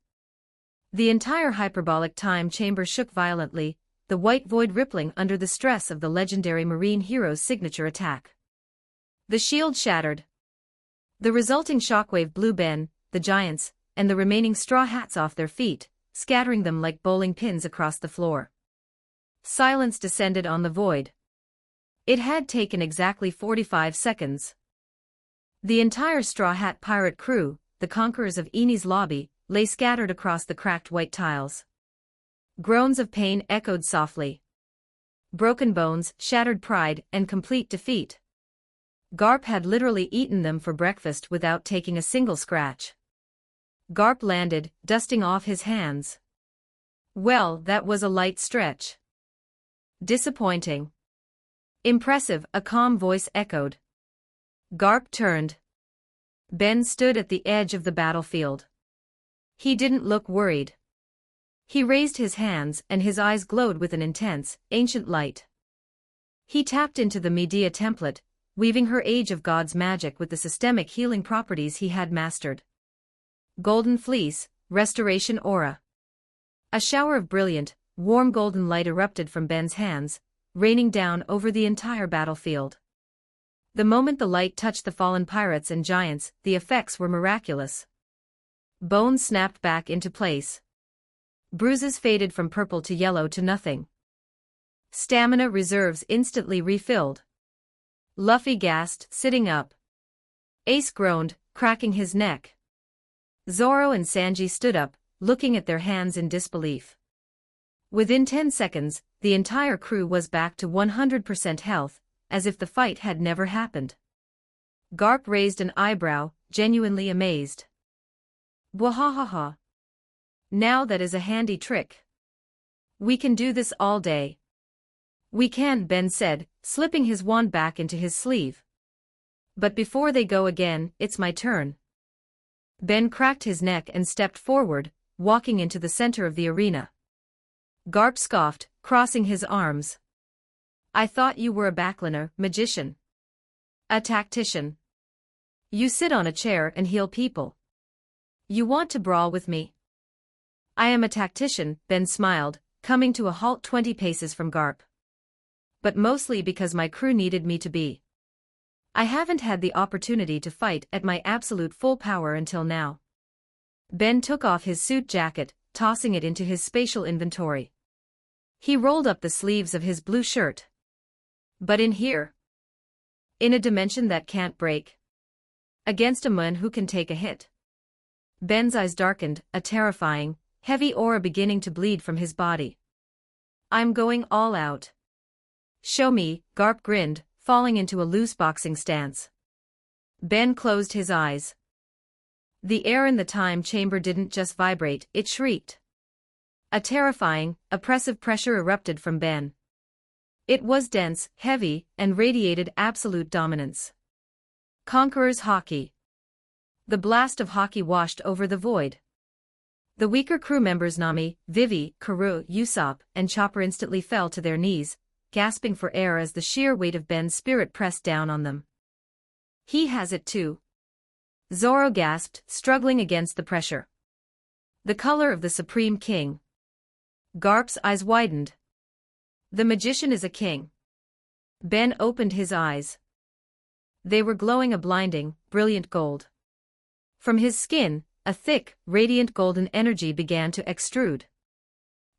The entire hyperbolic time chamber shook violently, the white void rippling under the stress of the legendary marine hero's signature attack. The shield shattered. The resulting shockwave blew Ben, the giants, and the remaining straw hats off their feet, scattering them like bowling pins across the floor. Silence descended on the void. It had taken exactly 45 seconds. The entire Straw Hat pirate crew, the conquerors of Eni's lobby, lay scattered across the cracked white tiles. Groans of pain echoed softly. Broken bones, shattered pride, and complete defeat. Garp had literally eaten them for breakfast without taking a single scratch. Garp landed, dusting off his hands. Well, that was a light stretch. Disappointing. Impressive, a calm voice echoed. Garp turned. Ben stood at the edge of the battlefield. He didn't look worried. He raised his hands and his eyes glowed with an intense, ancient light. He tapped into the Medea template, weaving her Age of Gods magic with the systemic healing properties he had mastered. Golden Fleece, Restoration Aura. A shower of brilliant, warm golden light erupted from Ben's hands, raining down over the entire battlefield. The moment the light touched the fallen pirates and giants, the effects were miraculous. Bones snapped back into place. Bruises faded from purple to yellow to nothing. Stamina reserves instantly refilled. Luffy gasped, sitting up. Ace groaned, cracking his neck. Zoro and Sanji stood up, looking at their hands in disbelief. Within 10 seconds, the entire crew was back to 100% health, as if the fight had never happened. Garp raised an eyebrow, genuinely amazed. Wahahaha. Now that is a handy trick. We can do this all day. We can, Ben said, slipping his wand back into his sleeve. But before they go again, it's my turn. Ben cracked his neck and stepped forward, walking into the center of the arena. Garp scoffed, crossing his arms. I thought you were a backliner, magician. A tactician. You sit on a chair and heal people. You want to brawl with me? I am a tactician, Ben smiled, coming to a halt 20 paces from Garp. But mostly because my crew needed me to be. I haven't had the opportunity to fight at my absolute full power until now. Ben took off his suit jacket, tossing it into his spatial inventory. He rolled up the sleeves of his blue shirt. But in here? In a dimension that can't break? Against a man who can take a hit? Ben's eyes darkened, a terrifying, heavy aura beginning to bleed from his body. I'm going all out. Show me, Garp grinned, falling into a loose boxing stance. Ben closed his eyes. The air in the time chamber didn't just vibrate, it shrieked. A terrifying, oppressive pressure erupted from Ben. It was dense, heavy, and radiated absolute dominance. Conqueror's Haki. The blast of Haki washed over the void. The weaker crew members Nami, Vivi, Karoo, Usopp, and Chopper instantly fell to their knees, gasping for air as the sheer weight of Ben's spirit pressed down on them. He has it too. Zoro gasped, struggling against the pressure. The color of the Supreme King. Garp's eyes widened. The magician is a king. Ben opened his eyes. They were glowing a blinding, brilliant gold. From his skin, a thick, radiant golden energy began to extrude.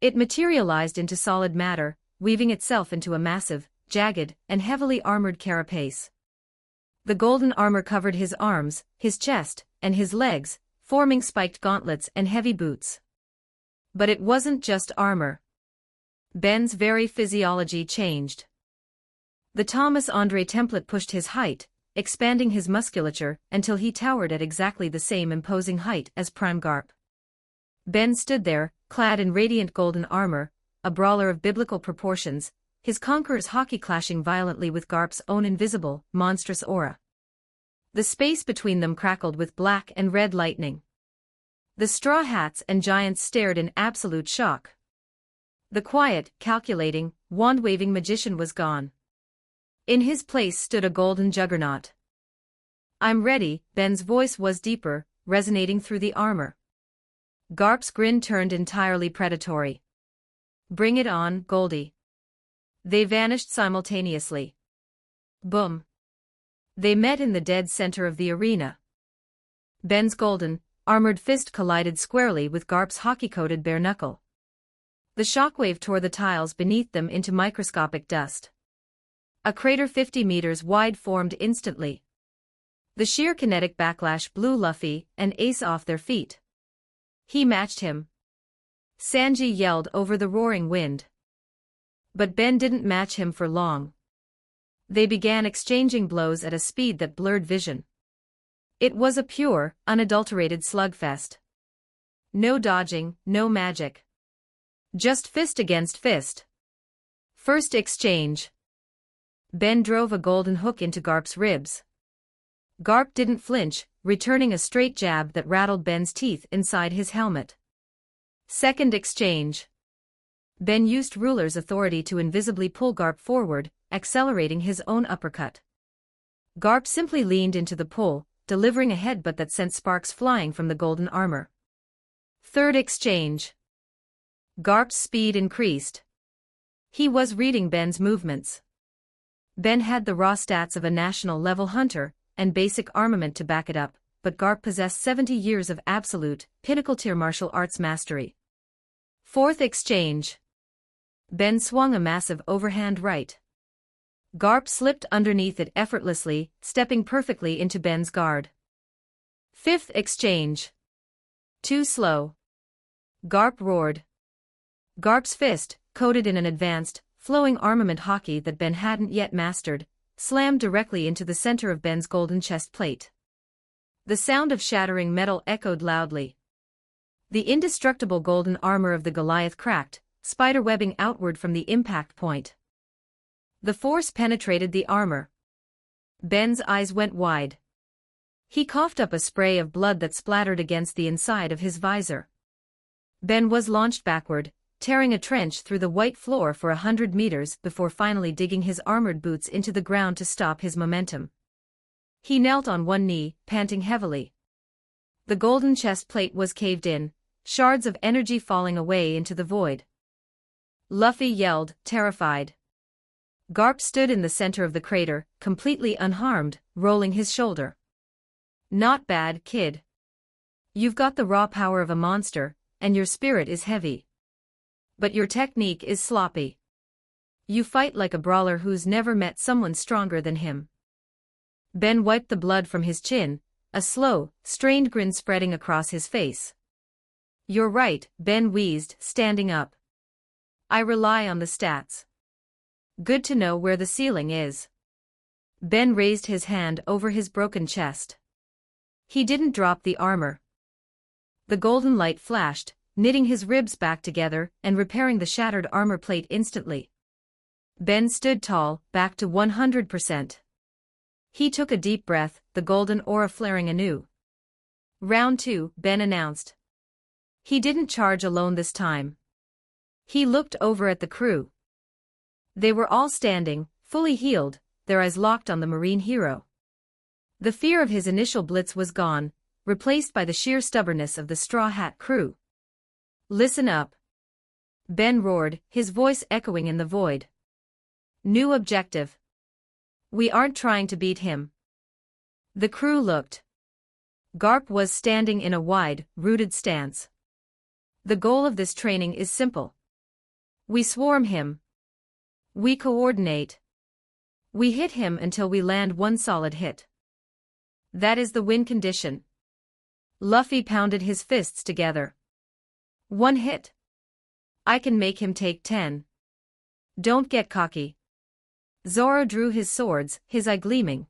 It materialized into solid matter, weaving itself into a massive, jagged, and heavily armored carapace. The golden armor covered his arms, his chest, and his legs, forming spiked gauntlets and heavy boots. But it wasn't just armor. Ben's very physiology changed. The Thomas Andre template pushed his height, expanding his musculature until he towered at exactly the same imposing height as Prime Garp. Ben stood there, clad in radiant golden armor, a brawler of biblical proportions, his conqueror's Haki clashing violently with Garp's own invisible, monstrous aura. The space between them crackled with black and red lightning. The straw hats and giants stared in absolute shock. The quiet, calculating, wand-waving magician was gone. In his place stood a golden juggernaut. I'm ready, Ben's voice was deeper, resonating through the armor. Garp's grin turned entirely predatory. Bring it on, Goldie. They vanished simultaneously. Boom. They met in the dead center of the arena. Ben's golden, armored fist collided squarely with Garp's Haki-coated bare knuckle. The shockwave tore the tiles beneath them into microscopic dust. A crater 50 meters wide formed instantly. The sheer kinetic backlash blew Luffy and Ace off their feet. He matched him. Sanji yelled over the roaring wind. But Ben didn't match him for long. They began exchanging blows at a speed that blurred vision. It was a pure, unadulterated slugfest. No dodging, no magic. Just fist against fist. First exchange. Ben drove a golden hook into Garp's ribs. Garp didn't flinch, returning a straight jab that rattled Ben's teeth inside his helmet. Second exchange. Ben used Ruler's authority to invisibly pull Garp forward, accelerating his own uppercut. Garp simply leaned into the pull, delivering a headbutt that sent sparks flying from the golden armor. Third exchange. Garp's speed increased. He was reading Ben's movements. Ben had the raw stats of a national-level hunter, and basic armament to back it up, but Garp possessed 70 years of absolute, pinnacle-tier martial arts mastery. Fourth exchange. Ben swung a massive overhand right. Garp slipped underneath it effortlessly, stepping perfectly into Ben's guard. Fifth exchange. Too slow. Garp roared. Garp's fist, coated in an advanced, flowing armament hockey that Ben hadn't yet mastered, slammed directly into the center of Ben's golden chest plate. The sound of shattering metal echoed loudly. The indestructible golden armor of the Goliath cracked, spiderwebbing outward from the impact point. The force penetrated the armor. Ben's eyes went wide. He coughed up a spray of blood that splattered against the inside of his visor. Ben was launched backward, tearing a trench through the white floor for 100 meters before finally digging his armored boots into the ground to stop his momentum. He knelt on one knee, panting heavily. The golden chest plate was caved in, shards of energy falling away into the void. Luffy yelled, terrified. Garp stood in the center of the crater, completely unharmed, rolling his shoulder. Not bad, kid. You've got the raw power of a monster, and your spirit is heavy. But your technique is sloppy. You fight like a brawler who's never met someone stronger than him. Ben wiped the blood from his chin, a slow, strained grin spreading across his face. You're right, Ben wheezed, standing up. I rely on the stats. Good to know where the ceiling is. Ben raised his hand over his broken chest. He didn't drop the armor. The golden light flashed, knitting his ribs back together and repairing the shattered armor plate instantly. Ben stood tall, back to 100%. He took a deep breath, the golden aura flaring anew. Round 2, Ben announced. He didn't charge alone this time. He looked over at the crew. They were all standing, fully healed, their eyes locked on the marine hero. The fear of his initial blitz was gone, replaced by the sheer stubbornness of the Straw Hat crew. Listen up. Ben roared, his voice echoing in the void. New objective. We aren't trying to beat him. The crew looked. Garp was standing in a wide, rooted stance. The goal of this training is simple. We swarm him. We coordinate. We hit him until we land one solid hit. That is the win condition. Luffy pounded his fists together. One hit. I can make him take 10. Don't get cocky. Zoro drew his swords, his eye gleaming.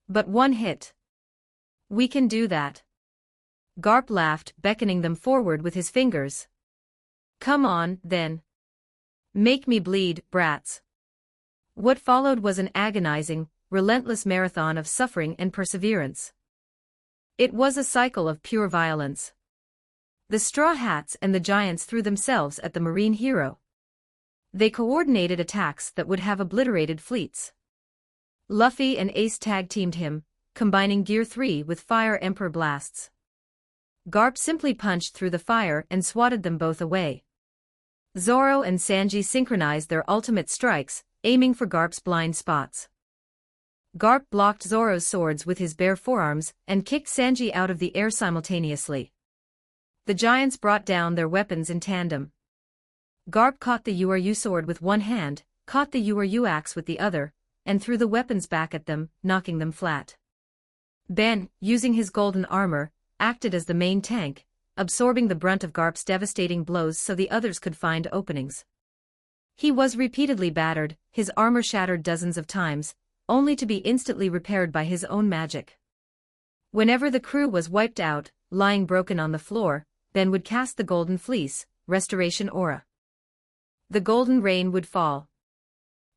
But one hit. We can do that. Garp laughed, beckoning them forward with his fingers. Come on, then. Make me bleed, brats. What followed was an agonizing, relentless marathon of suffering and perseverance. It was a cycle of pure violence. The Straw Hats and the Giants threw themselves at the marine hero. They coordinated attacks that would have obliterated fleets. Luffy and Ace tag-teamed him, combining Gear 3 with Fire Emperor blasts. Garp simply punched through the fire and swatted them both away. Zoro and Sanji synchronized their ultimate strikes, aiming for Garp's blind spots. Garp blocked Zoro's swords with his bare forearms and kicked Sanji out of the air simultaneously. The Giants brought down their weapons in tandem. Garp caught the Uru sword with one hand, caught the Uru axe with the other, and threw the weapons back at them, knocking them flat. Ben, using his golden armor, acted as the main tank, absorbing the brunt of Garp's devastating blows so the others could find openings. He was repeatedly battered, his armor shattered dozens of times, only to be instantly repaired by his own magic. Whenever the crew was wiped out, lying broken on the floor, Ben would cast the golden fleece, restoration aura. The golden rain would fall.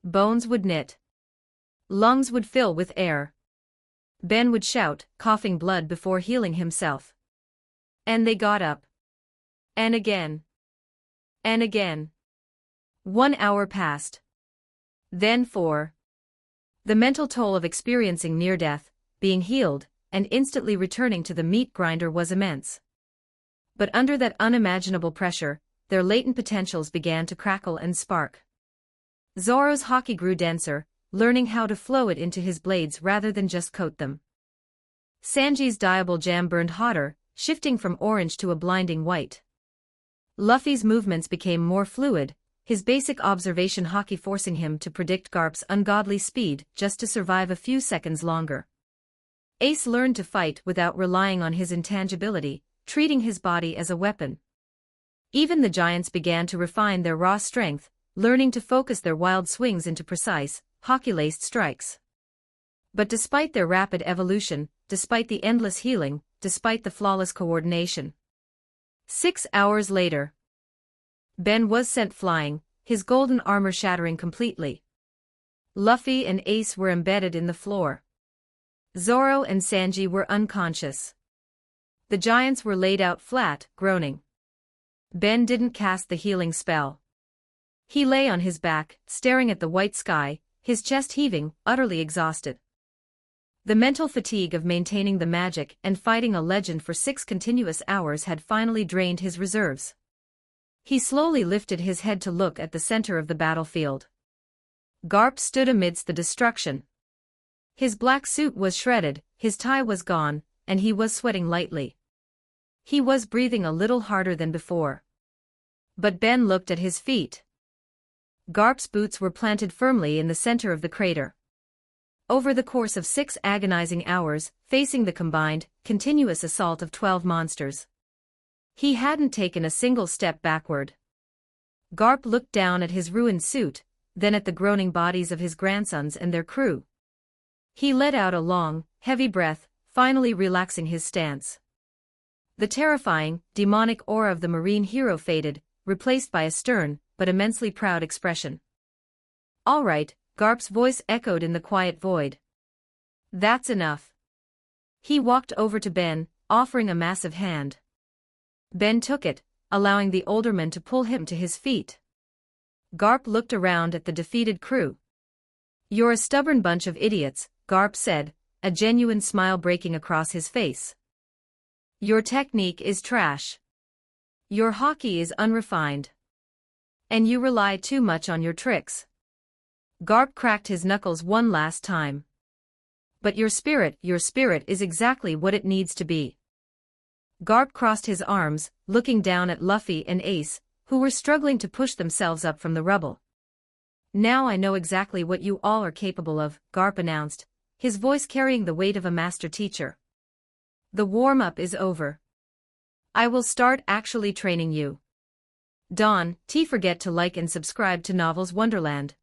Bones would knit. Lungs would fill with air. Ben would shout, coughing blood before healing himself. And they got up. And again. And again. 1 hour passed. Then 4. The mental toll of experiencing near death, being healed, and instantly returning to the meat grinder was immense. But under that unimaginable pressure, their latent potentials began to crackle and spark. Zoro's haki grew denser, learning how to flow it into his blades rather than just coat them. Sanji's diable jam burned hotter, shifting from orange to a blinding white. Luffy's movements became more fluid, his basic observation haki forcing him to predict Garp's ungodly speed just to survive a few seconds longer. Ace learned to fight without relying on his intangibility, treating his body as a weapon. Even the giants began to refine their raw strength, learning to focus their wild swings into precise, haki-laced strikes. But despite their rapid evolution, despite the endless healing, despite the flawless coordination. 6 hours later. Ben was sent flying, his golden armor shattering completely. Luffy and Ace were embedded in the floor. Zoro and Sanji were unconscious. The giants were laid out flat, groaning. Ben didn't cast the healing spell. He lay on his back, staring at the white sky, his chest heaving, utterly exhausted. The mental fatigue of maintaining the magic and fighting a legend for 6 continuous hours had finally drained his reserves. He slowly lifted his head to look at the center of the battlefield. Garp stood amidst the destruction. His black suit was shredded, his tie was gone, and he was sweating lightly. He was breathing a little harder than before. But Ben looked at his feet. Garp's boots were planted firmly in the center of the crater. Over the course of 6 agonizing hours, facing the combined, continuous assault of 12 monsters, he hadn't taken a single step backward. Garp looked down at his ruined suit, then at the groaning bodies of his grandsons and their crew. He let out a long, heavy breath, finally relaxing his stance. The terrifying, demonic aura of the marine hero faded, replaced by a stern, but immensely proud expression. "All right," Garp's voice echoed in the quiet void. "That's enough." He walked over to Ben, offering a massive hand. Ben took it, allowing the older man to pull him to his feet. Garp looked around at the defeated crew. "You're a stubborn bunch of idiots," Garp said, a genuine smile breaking across his face. "Your technique is trash. Your haki is unrefined. And you rely too much on your tricks." Garp cracked his knuckles one last time. "But your spirit is exactly what it needs to be." Garp crossed his arms, looking down at Luffy and Ace, who were struggling to push themselves up from the rubble. "Now I know exactly what you all are capable of," Garp announced, his voice carrying the weight of a master teacher. "The warm-up is over. I will start actually training you." Don't forget to like and subscribe to Novels Wonderland.